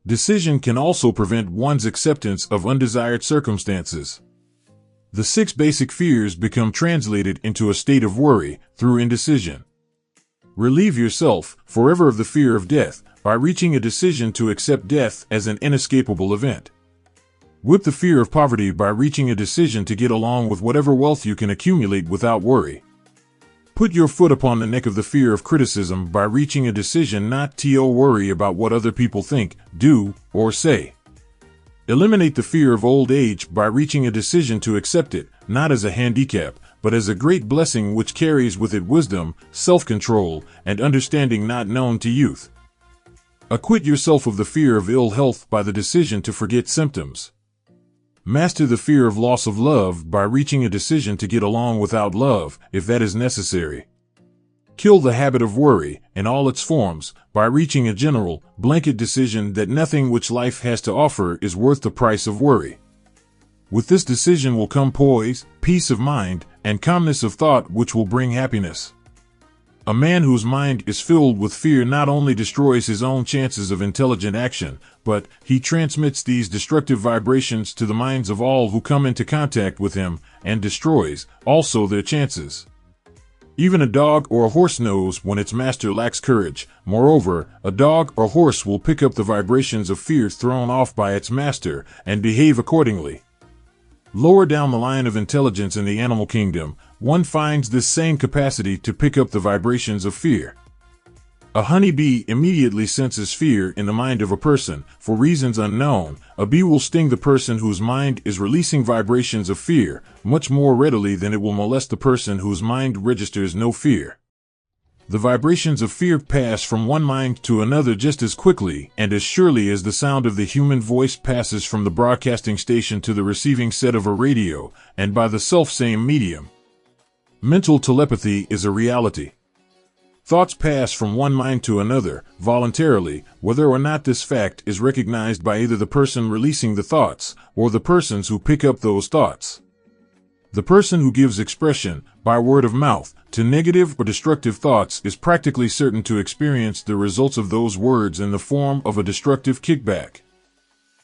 Decision can also prevent one's acceptance of undesired circumstances. The 6 basic fears become translated into a state of worry through indecision. Relieve yourself forever of the fear of death by reaching a decision to accept death as an inescapable event. Whip the fear of poverty by reaching a decision to get along with whatever wealth you can accumulate without worry. Put your foot upon the neck of the fear of criticism by reaching a decision not to worry about what other people think, do, or say. Eliminate the fear of old age by reaching a decision to accept it, not as a handicap, but as a great blessing which carries with it wisdom, self-control, and understanding not known to youth. Acquit yourself of the fear of ill health by the decision to forget symptoms. Master the fear of loss of love by reaching a decision to get along without love, if that is necessary. Kill the habit of worry, in all its forms, by reaching a general, blanket decision that nothing which life has to offer is worth the price of worry. With this decision will come poise, peace of mind, and calmness of thought which will bring happiness. A man whose mind is filled with fear not only destroys his own chances of intelligent action, but he transmits these destructive vibrations to the minds of all who come into contact with him, and destroys also their chances. Even a dog or a horse knows when its master lacks courage. Moreover, a dog or horse will pick up the vibrations of fear thrown off by its master and behave accordingly. Lower down the line of intelligence in the animal kingdom, one finds this same capacity to pick up the vibrations of fear. A honeybee immediately senses fear in the mind of a person. For reasons unknown, a bee will sting the person whose mind is releasing vibrations of fear much more readily than it will molest the person whose mind registers no fear. The vibrations of fear pass from one mind to another just as quickly and as surely as the sound of the human voice passes from the broadcasting station to the receiving set of a radio, and by the self-same medium. Mental telepathy is a reality. Thoughts pass from one mind to another, voluntarily, whether or not this fact is recognized by either the person releasing the thoughts, or the persons who pick up those thoughts. The person who gives expression, by word of mouth, to negative or destructive thoughts is practically certain to experience the results of those words in the form of a destructive kickback.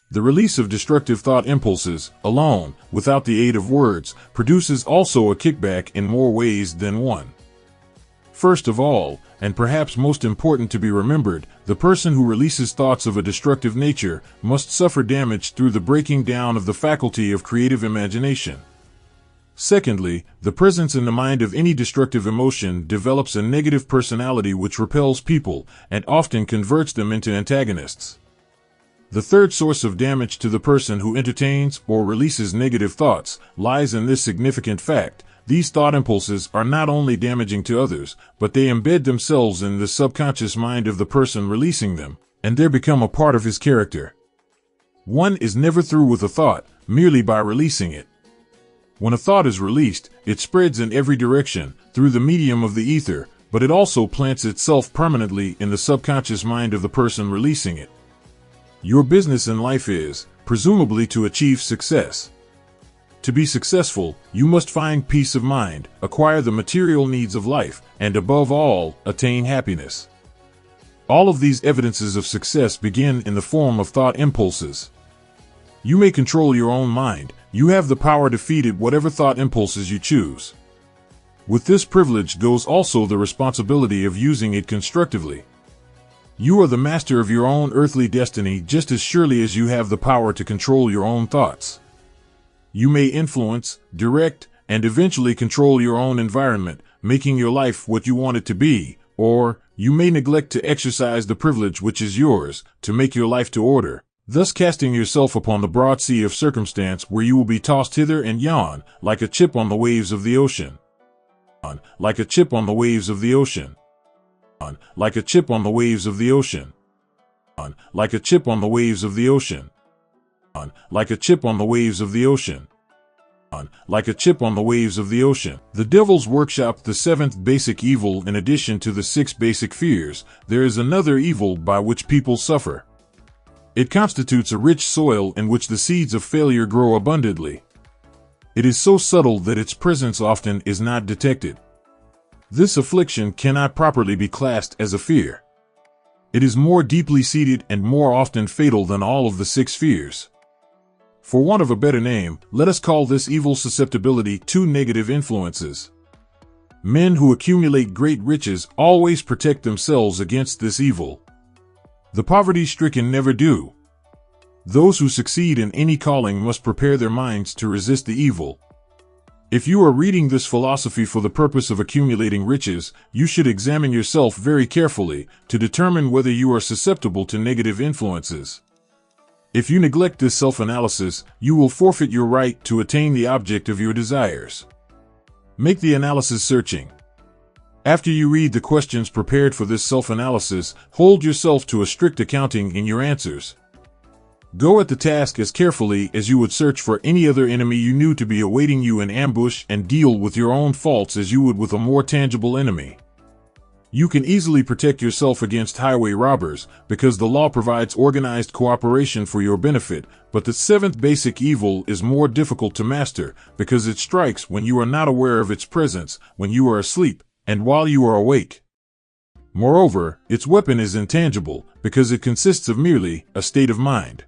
The release of destructive thought impulses, alone, without the aid of words, produces also a kickback in more ways than one. First of all, and perhaps most important to be remembered, the person who releases thoughts of a destructive nature must suffer damage through the breaking down of the faculty of creative imagination. Secondly, the presence in the mind of any destructive emotion develops a negative personality which repels people and often converts them into antagonists. The third source of damage to the person who entertains or releases negative thoughts lies in this significant fact: these thought impulses are not only damaging to others, but they embed themselves in the subconscious mind of the person releasing them, and they become a part of his character. One is never through with a thought merely by releasing it. When a thought is released, it spreads in every direction through the medium of the ether, but it also plants itself permanently in the subconscious mind of the person releasing it. Your business in life is, presumably, to achieve success. To be successful, you must find peace of mind, acquire the material needs of life, and above all, attain happiness. All of these evidences of success begin in the form of thought impulses. You may control your own mind. You have the power to feed it whatever thought impulses you choose. With this privilege goes also the responsibility of using it constructively. You are the master of your own earthly destiny just as surely as you have the power to control your own thoughts. You may influence, direct, and eventually control your own environment, making your life what you want it to be, Or, you may neglect to exercise the privilege which is yours, to make your life to order, thus casting yourself upon the broad sea of circumstance where you will be tossed hither and yon, like a chip on the waves of the ocean. Like a chip on the waves of the ocean. Like a chip on the waves of the ocean. Like a chip on the waves of the ocean. Like a chip on the waves of the ocean. Like a chip on the waves of the ocean. The devil's workshop, the seventh basic evil. In addition to the 6 basic fears, there is another evil by which people suffer. It constitutes a rich soil in which the seeds of failure grow abundantly. It is so subtle that its presence often is not detected. This affliction cannot properly be classed as a fear. It is more deeply seated and more often fatal than all of the 6 fears. For want of a better name, let us call this evil susceptibility to negative influences. Men who accumulate great riches always protect themselves against this evil. The poverty-stricken never do. Those who succeed in any calling must prepare their minds to resist the evil. If you are reading this philosophy for the purpose of accumulating riches, you should examine yourself very carefully to determine whether you are susceptible to negative influences. If you neglect this self-analysis, you will forfeit your right to attain the object of your desires. Make the analysis searching. After you read the questions prepared for this self-analysis, hold yourself to a strict accounting in your answers. Go at the task as carefully as you would search for any other enemy you knew to be awaiting you in ambush, and deal with your own faults as you would with a more tangible enemy. You can easily protect yourself against highway robbers because the law provides organized cooperation for your benefit, but the 7th basic evil is more difficult to master because it strikes when you are not aware of its presence, when you are asleep, and while you are awake. Moreover, its weapon is intangible because it consists of merely a state of mind.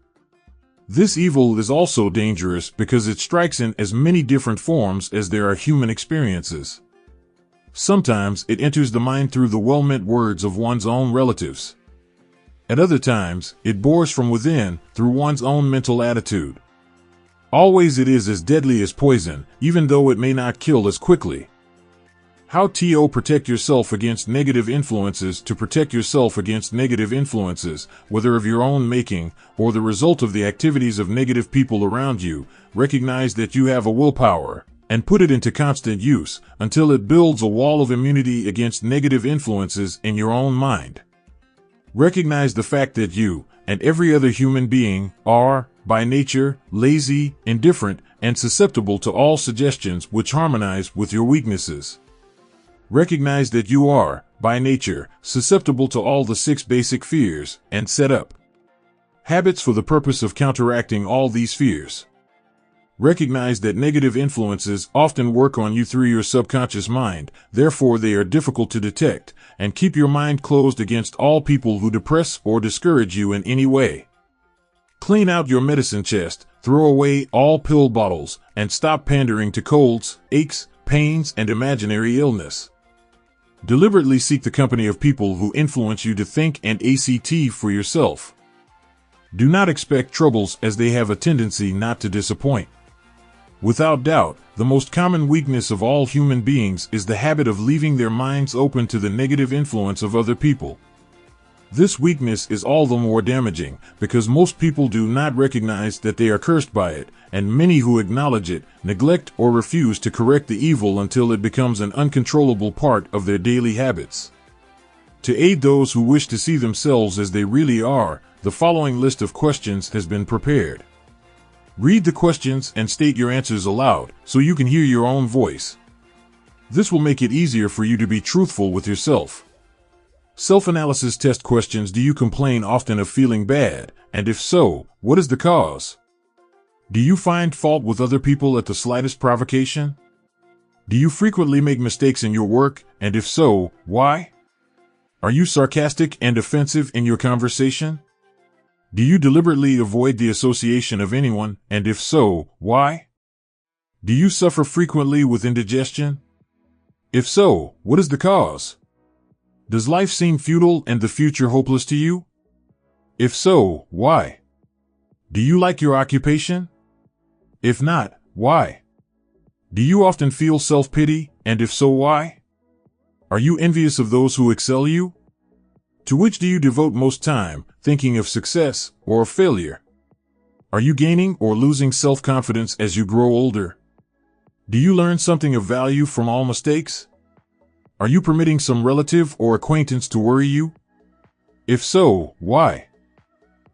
This evil is also dangerous because it strikes in as many different forms as there are human experiences. Sometimes it enters the mind through the well-meant words of one's own relatives. At other times, it bores from within through one's own mental attitude. Always it is as deadly as poison, even though it may not kill as quickly. How to protect yourself against negative influences? To protect yourself against negative influences, whether of your own making or the result of the activities of negative people around you, recognize that you have a willpower, and put it into constant use until it builds a wall of immunity against negative influences in your own mind. Recognize the fact that you, and every other human being, are, by nature, lazy, indifferent, and susceptible to all suggestions which harmonize with your weaknesses. Recognize that you are, by nature, susceptible to all the 6 basic fears, and set up habits for the purpose of counteracting all these fears. Recognize that negative influences often work on you through your subconscious mind, therefore they are difficult to detect, and keep your mind closed against all people who depress or discourage you in any way. Clean out your medicine chest, throw away all pill bottles, and stop pandering to colds, aches, pains, and imaginary illness. Deliberately seek the company of people who influence you to think and act for yourself. Do not expect troubles, as they have a tendency not to disappoint. Without doubt, the most common weakness of all human beings is the habit of leaving their minds open to the negative influence of other people. This weakness is all the more damaging because most people do not recognize that they are cursed by it, and many who acknowledge it neglect or refuse to correct the evil until it becomes an uncontrollable part of their daily habits. To aid those who wish to see themselves as they really are, the following list of questions has been prepared. Read the questions and state your answers aloud so you can hear your own voice. This will make it easier for you to be truthful with yourself. Self-analysis test questions. Do you complain often of feeling bad? And if so, what is the cause? Do you find fault with other people at the slightest provocation? Do you frequently make mistakes in your work? And if so, why? Are you sarcastic and offensive in your conversation? Do you deliberately avoid the association of anyone? And if so, why? Do you suffer frequently with indigestion? If so, what is the cause? Does life seem futile and the future hopeless to you? If so, why? Do you like your occupation? If not, why? Do you often feel self-pity? And if so, why? Are you envious of those who excel you? To which do you devote most time, thinking of success or of failure? Are you gaining or losing self-confidence as you grow older? Do you learn something of value from all mistakes? Are you permitting some relative or acquaintance to worry you? If so, why?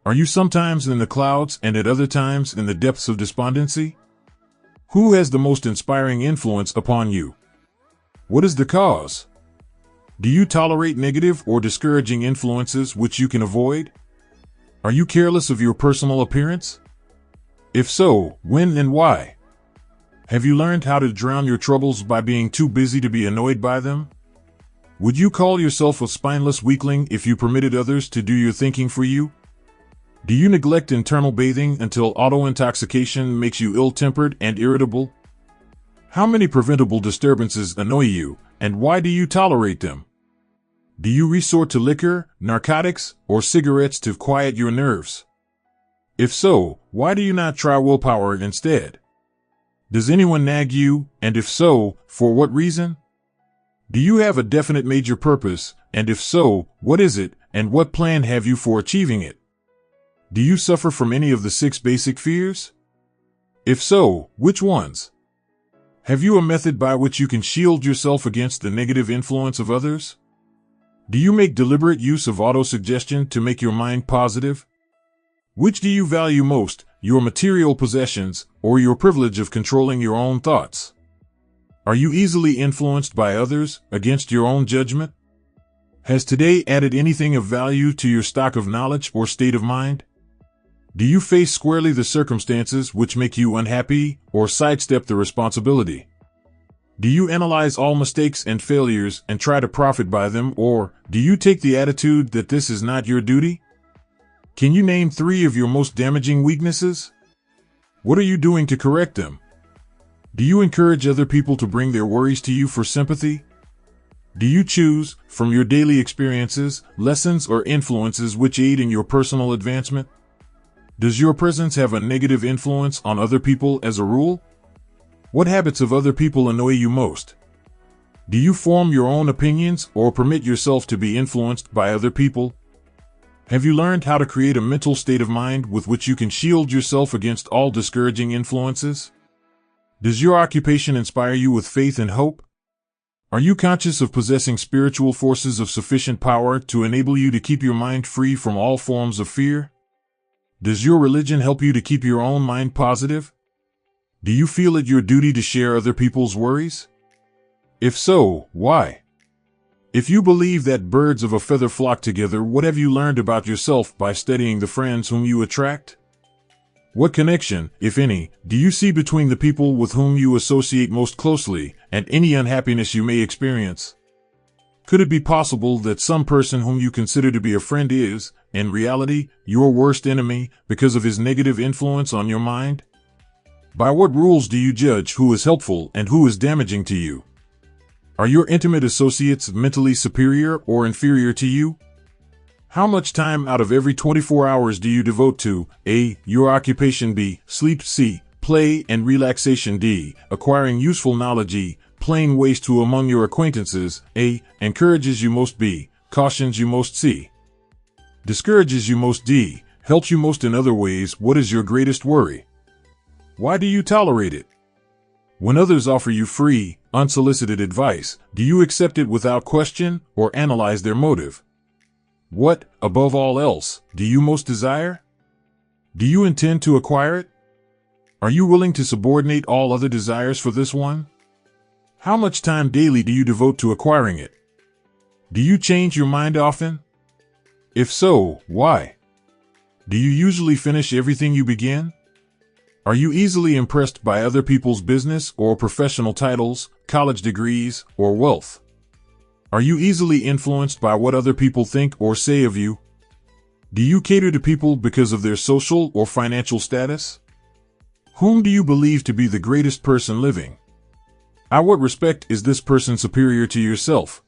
Are you sometimes in the clouds and at other times in the depths of despondency? Who has the most inspiring influence upon you? What is the cause? Do you tolerate negative or discouraging influences which you can avoid? Are you careless of your personal appearance? If so, when and why? Have you learned how to drown your troubles by being too busy to be annoyed by them? Would you call yourself a spineless weakling if you permitted others to do your thinking for you? Do you neglect internal bathing until auto-intoxication makes you ill-tempered and irritable? How many preventable disturbances annoy you, and why do you tolerate them? Do you resort to liquor, narcotics, or cigarettes to quiet your nerves? If so, why do you not try willpower instead? Does anyone nag you, and if so, for what reason? Do you have a definite major purpose, and if so, what is it, and what plan have you for achieving it? Do you suffer from any of the 6 basic fears? If so, which ones? Have you a method by which you can shield yourself against the negative influence of others? Do you make deliberate use of autosuggestion to make your mind positive? Which do you value most, your material possessions, or your privilege of controlling your own thoughts? Are you easily influenced by others, against your own judgment? Has today added anything of value to your stock of knowledge or state of mind? Do you face squarely the circumstances which make you unhappy, or sidestep the responsibility? Do you analyze all mistakes and failures and try to profit by them, or do you take the attitude that this is not your duty? Can you name 3 of your most damaging weaknesses? What are you doing to correct them? Do you encourage other people to bring their worries to you for sympathy? Do you choose, from your daily experiences, lessons or influences which aid in your personal advancement? Does your presence have a negative influence on other people as a rule? What habits of other people annoy you most? Do you form your own opinions or permit yourself to be influenced by other people? Have you learned how to create a mental state of mind with which you can shield yourself against all discouraging influences? Does your occupation inspire you with faith and hope? Are you conscious of possessing spiritual forces of sufficient power to enable you to keep your mind free from all forms of fear? Does your religion help you to keep your own mind positive? Do you feel it your duty to share other people's worries? If so, why? If you believe that birds of a feather flock together, what have you learned about yourself by studying the friends whom you attract? What connection, if any, do you see between the people with whom you associate most closely and any unhappiness you may experience? Could it be possible that some person whom you consider to be a friend is, in reality, your worst enemy because of his negative influence on your mind? By what rules do you judge who is helpful and who is damaging to you? Are your intimate associates mentally superior or inferior to you? How much time out of every 24 hours do you devote to A. Your occupation, B. Sleep, C. Play and relaxation, D. Acquiring useful knowledge, E. Playing waste, who among your acquaintances A. Encourages you most, B. Cautions you most, C. Discourages you most, D. Helps you most in other ways? What is your greatest worry? Why do you tolerate it? When others offer you free, unsolicited advice, do you accept it without question or analyze their motive? What, above all else, do you most desire? Do you intend to acquire it? Are you willing to subordinate all other desires for this one? How much time daily do you devote to acquiring it? Do you change your mind often? If so, why? Do you usually finish everything you begin? Are you easily impressed by other people's business or professional titles, college degrees, or wealth? Are you easily influenced by what other people think or say of you? Do you cater to people because of their social or financial status? Whom do you believe to be the greatest person living? At what respect is this person superior to yourself?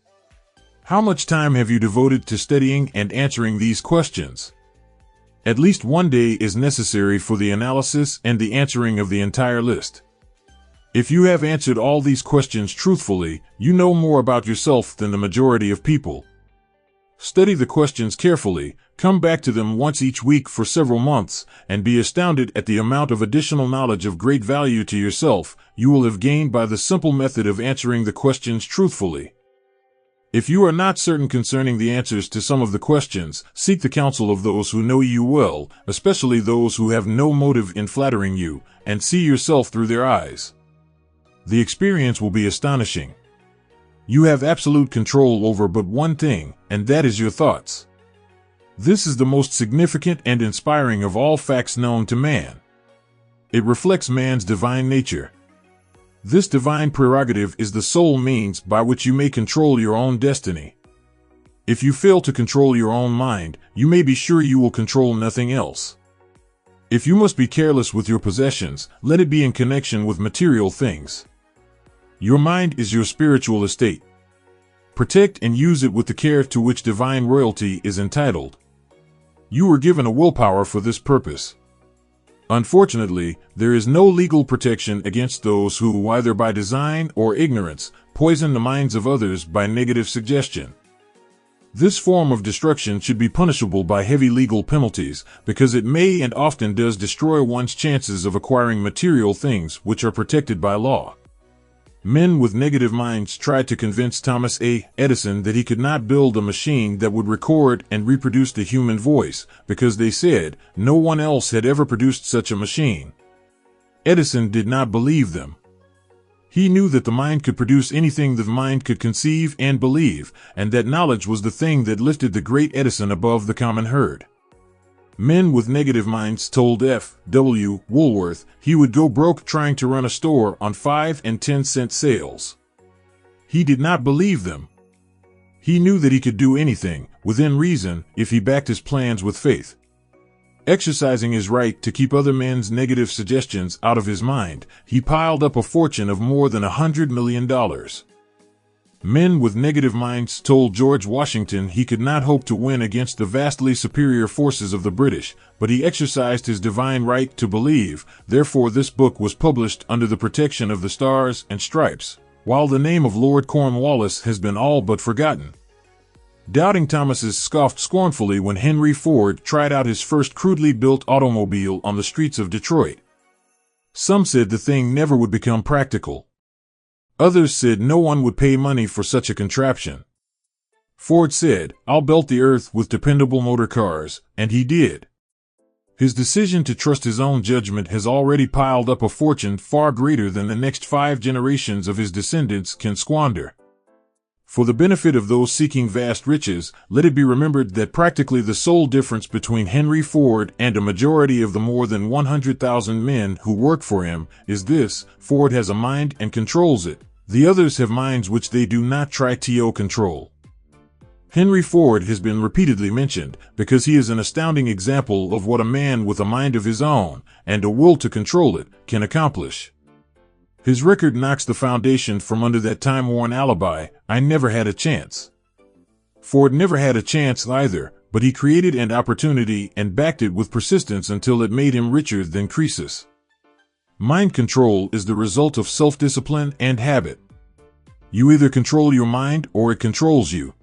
How much time have you devoted to studying and answering these questions? At least one day is necessary for the analysis and the answering of the entire list. If you have answered all these questions truthfully, you know more about yourself than the majority of people. Study the questions carefully, come back to them once each week for several months, and be astounded at the amount of additional knowledge of great value to yourself you will have gained by the simple method of answering the questions truthfully. If you are not certain concerning the answers to some of the questions, seek the counsel of those who know you well, especially those who have no motive in flattering you, and see yourself through their eyes. The experience will be astonishing. You have absolute control over but one thing, and that is your thoughts. This is the most significant and inspiring of all facts known to man. It reflects man's divine nature. This divine prerogative is the sole means by which you may control your own destiny. If you fail to control your own mind, you may be sure you will control nothing else. If you must be careless with your possessions, let it be in connection with material things. Your mind is your spiritual estate. Protect and use it with the care to which divine royalty is entitled. You were given a willpower for this purpose. Unfortunately, there is no legal protection against those who, either by design or ignorance, poison the minds of others by negative suggestion. This form of destruction should be punishable by heavy legal penalties, because it may and often does destroy one's chances of acquiring material things which are protected by law. Men with negative minds tried to convince Thomas A. Edison that he could not build a machine that would record and reproduce the human voice, because they said no one else had ever produced such a machine. Edison did not believe them. He knew that the mind could produce anything the mind could conceive and believe, and that knowledge was the thing that lifted the great Edison above the common herd. Men with negative minds told F. W. Woolworth he would go broke trying to run a store on 5 and 10-cent sales. He did not believe them. He knew that he could do anything, within reason, if he backed his plans with faith. Exercising his right to keep other men's negative suggestions out of his mind, he piled up a fortune of more than $100 million. Men with negative minds told George Washington he could not hope to win against the vastly superior forces of the British, but he exercised his divine right to believe. Therefore this book was published under the protection of the Stars and Stripes, while the name of Lord Cornwallis has been all but forgotten. Doubting Thomases scoffed scornfully when Henry Ford tried out his first crudely built automobile on the streets of Detroit. Some said the thing never would become practical. Others said no one would pay money for such a contraption. Ford said, "I'll belt the earth with dependable motor cars," and he did. His decision to trust his own judgment has already piled up a fortune far greater than the next 5 generations of his descendants can squander. For the benefit of those seeking vast riches, let it be remembered that practically the sole difference between Henry Ford and a majority of the more than 100,000 men who work for him is this: Ford has a mind and controls it. The others have minds which they do not try to control. Henry Ford has been repeatedly mentioned because he is an astounding example of what a man with a mind of his own, and a will to control it, can accomplish. His record knocks the foundation from under that time-worn alibi, "I never had a chance." Ford never had a chance either, but he created an opportunity and backed it with persistence until it made him richer than Croesus. Mind control is the result of self-discipline and habit. You either control your mind or it controls you.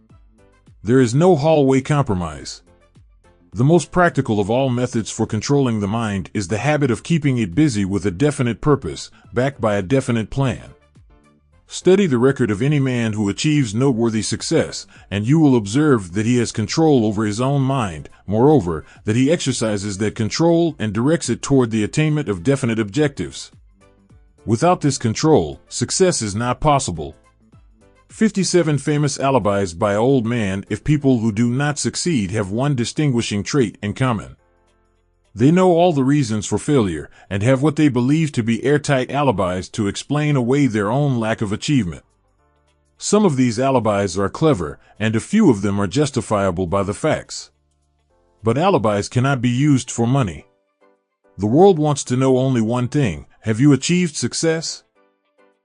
There is no hallway compromise. The most practical of all methods for controlling the mind is the habit of keeping it busy with a definite purpose, backed by a definite plan. Study the record of any man who achieves noteworthy success, and you will observe that he has control over his own mind, moreover, that he exercises that control and directs it toward the attainment of definite objectives. Without this control, success is not possible. 57 famous alibis by old man. If people who do not succeed have one distinguishing trait in common. They know all the reasons for failure, and have what they believe to be airtight alibis to explain away their own lack of achievement. Some of these alibis are clever, and a few of them are justifiable by the facts. But alibis cannot be used for money. The world wants to know only one thing: have you achieved success?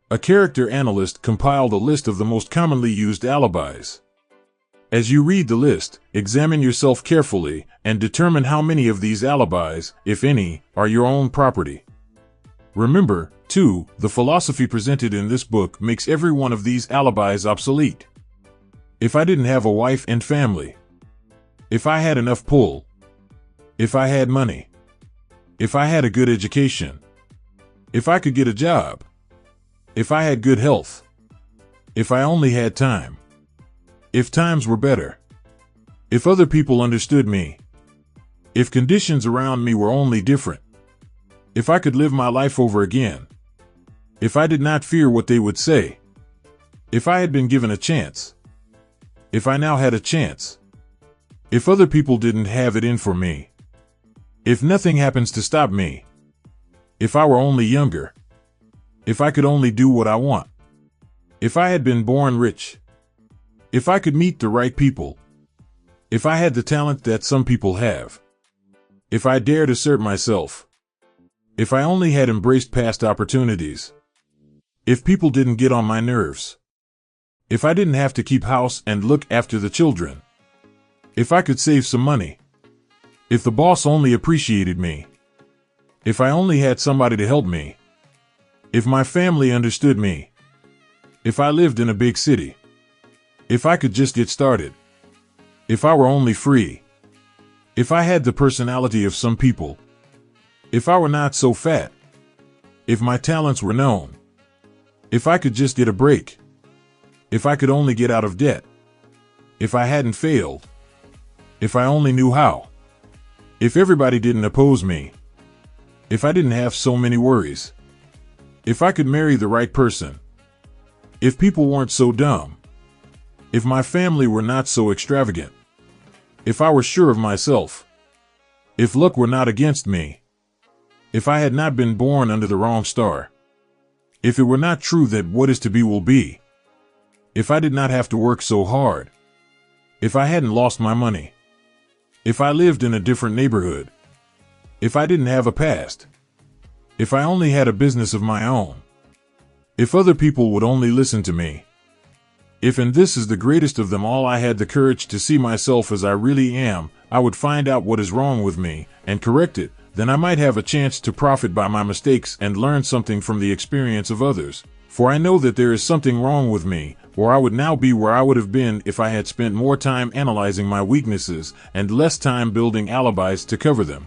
A character analyst compiled a list of the most commonly used alibis. As you read the list, examine yourself carefully and determine how many of these alibis, if any, are your own property. Remember, too, the philosophy presented in this book makes every one of these alibis obsolete. If I didn't have a wife and family, if I had enough pull, if I had money, if I had a good education, if I could get a job, if I had good health, if I only had time, if times were better, if other people understood me, if conditions around me were only different, if I could live my life over again, if I did not fear what they would say, if I had been given a chance, if I now had a chance, if other people didn't have it in for me, if nothing happens to stop me, if I were only younger, if I could only do what I want, if I had been born rich, if I could meet the right people, if I had the talent that some people have, if I dared assert myself, if I only had embraced past opportunities, if people didn't get on my nerves, if I didn't have to keep house and look after the children, if I could save some money, if the boss only appreciated me, if I only had somebody to help me, if my family understood me, if I lived in a big city, if I could just get started, if I were only free, if I had the personality of some people, if I were not so fat, if my talents were known, if I could just get a break, if I could only get out of debt, if I hadn't failed, if I only knew how, if everybody didn't oppose me, if I didn't have so many worries, if I could marry the right person, if people weren't so dumb, if my family were not so extravagant, if I were sure of myself, if luck were not against me, if I had not been born under the wrong star, if it were not true that what is to be will be, if I did not have to work so hard, if I hadn't lost my money, if I lived in a different neighborhood, if I didn't have a past, if I only had a business of my own, if other people would only listen to me, if, and this is the greatest of them all, I had the courage to see myself as I really am, I would find out what is wrong with me and correct it, then I might have a chance to profit by my mistakes and learn something from the experience of others. For I know that there is something wrong with me, or I would now be where I would have been if I had spent more time analyzing my weaknesses and less time building alibis to cover them.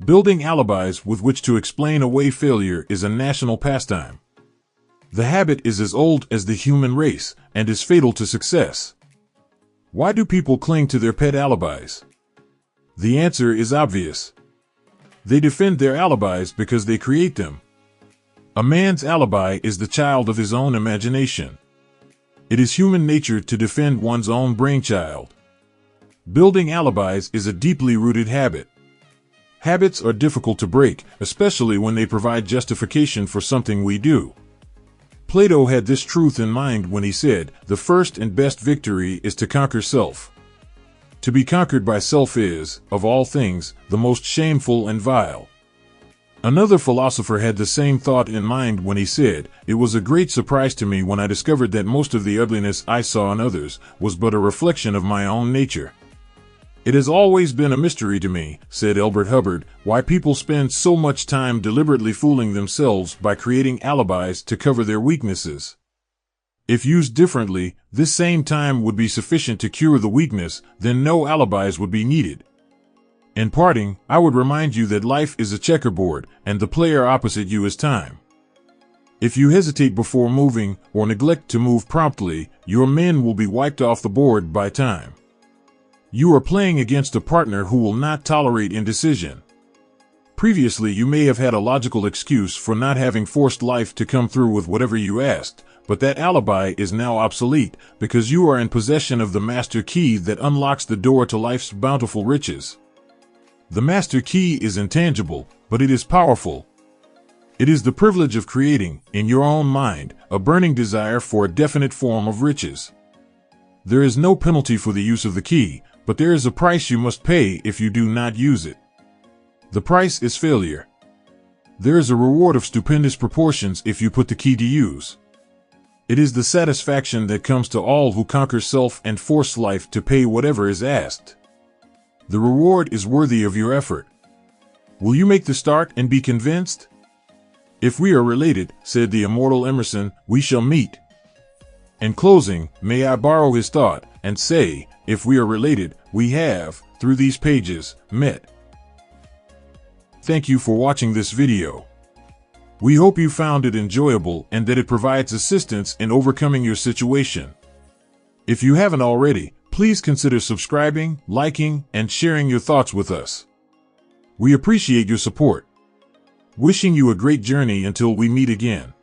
Building alibis with which to explain away failure is a national pastime. The habit is as old as the human race and is fatal to success. Why do people cling to their pet alibis? The answer is obvious. They defend their alibis because they create them. A man's alibi is the child of his own imagination. It is human nature to defend one's own brainchild. Building alibis is a deeply rooted habit. Habits are difficult to break, especially when they provide justification for something we do. Plato had this truth in mind when he said, "The first and best victory is to conquer self." To be conquered by self is, of all things, the most shameful and vile. Another philosopher had the same thought in mind when he said, "It was a great surprise to me when I discovered that most of the ugliness I saw in others was but a reflection of my own nature." "It has always been a mystery to me," said Elbert Hubbard, "why people spend so much time deliberately fooling themselves by creating alibis to cover their weaknesses. If used differently, this same time would be sufficient to cure the weakness, then no alibis would be needed." In parting, I would remind you that life is a checkerboard, and the player opposite you is time. If you hesitate before moving, or neglect to move promptly, your men will be wiped off the board by time. You are playing against a partner who will not tolerate indecision. Previously, you may have had a logical excuse for not having forced life to come through with whatever you asked, but that alibi is now obsolete because you are in possession of the master key that unlocks the door to life's bountiful riches. The master key is intangible, but it is powerful. It is the privilege of creating, in your own mind, a burning desire for a definite form of riches. There is no penalty for the use of the key, but there is a price you must pay if you do not use it. The price is failure. There is a reward of stupendous proportions if you put the key to use. It is the satisfaction that comes to all who conquer self and force life to pay whatever is asked. The reward is worthy of your effort. Will you make the start and be convinced? If we are related, said the immortal Emerson, we shall meet. In closing, may I borrow his thought and say, if we are related, we have, through these pages, met. Thank you for watching this video. We hope you found it enjoyable and that it provides assistance in overcoming your situation. If you haven't already, please consider subscribing, liking, and sharing your thoughts with us. We appreciate your support. Wishing you a great journey until we meet again.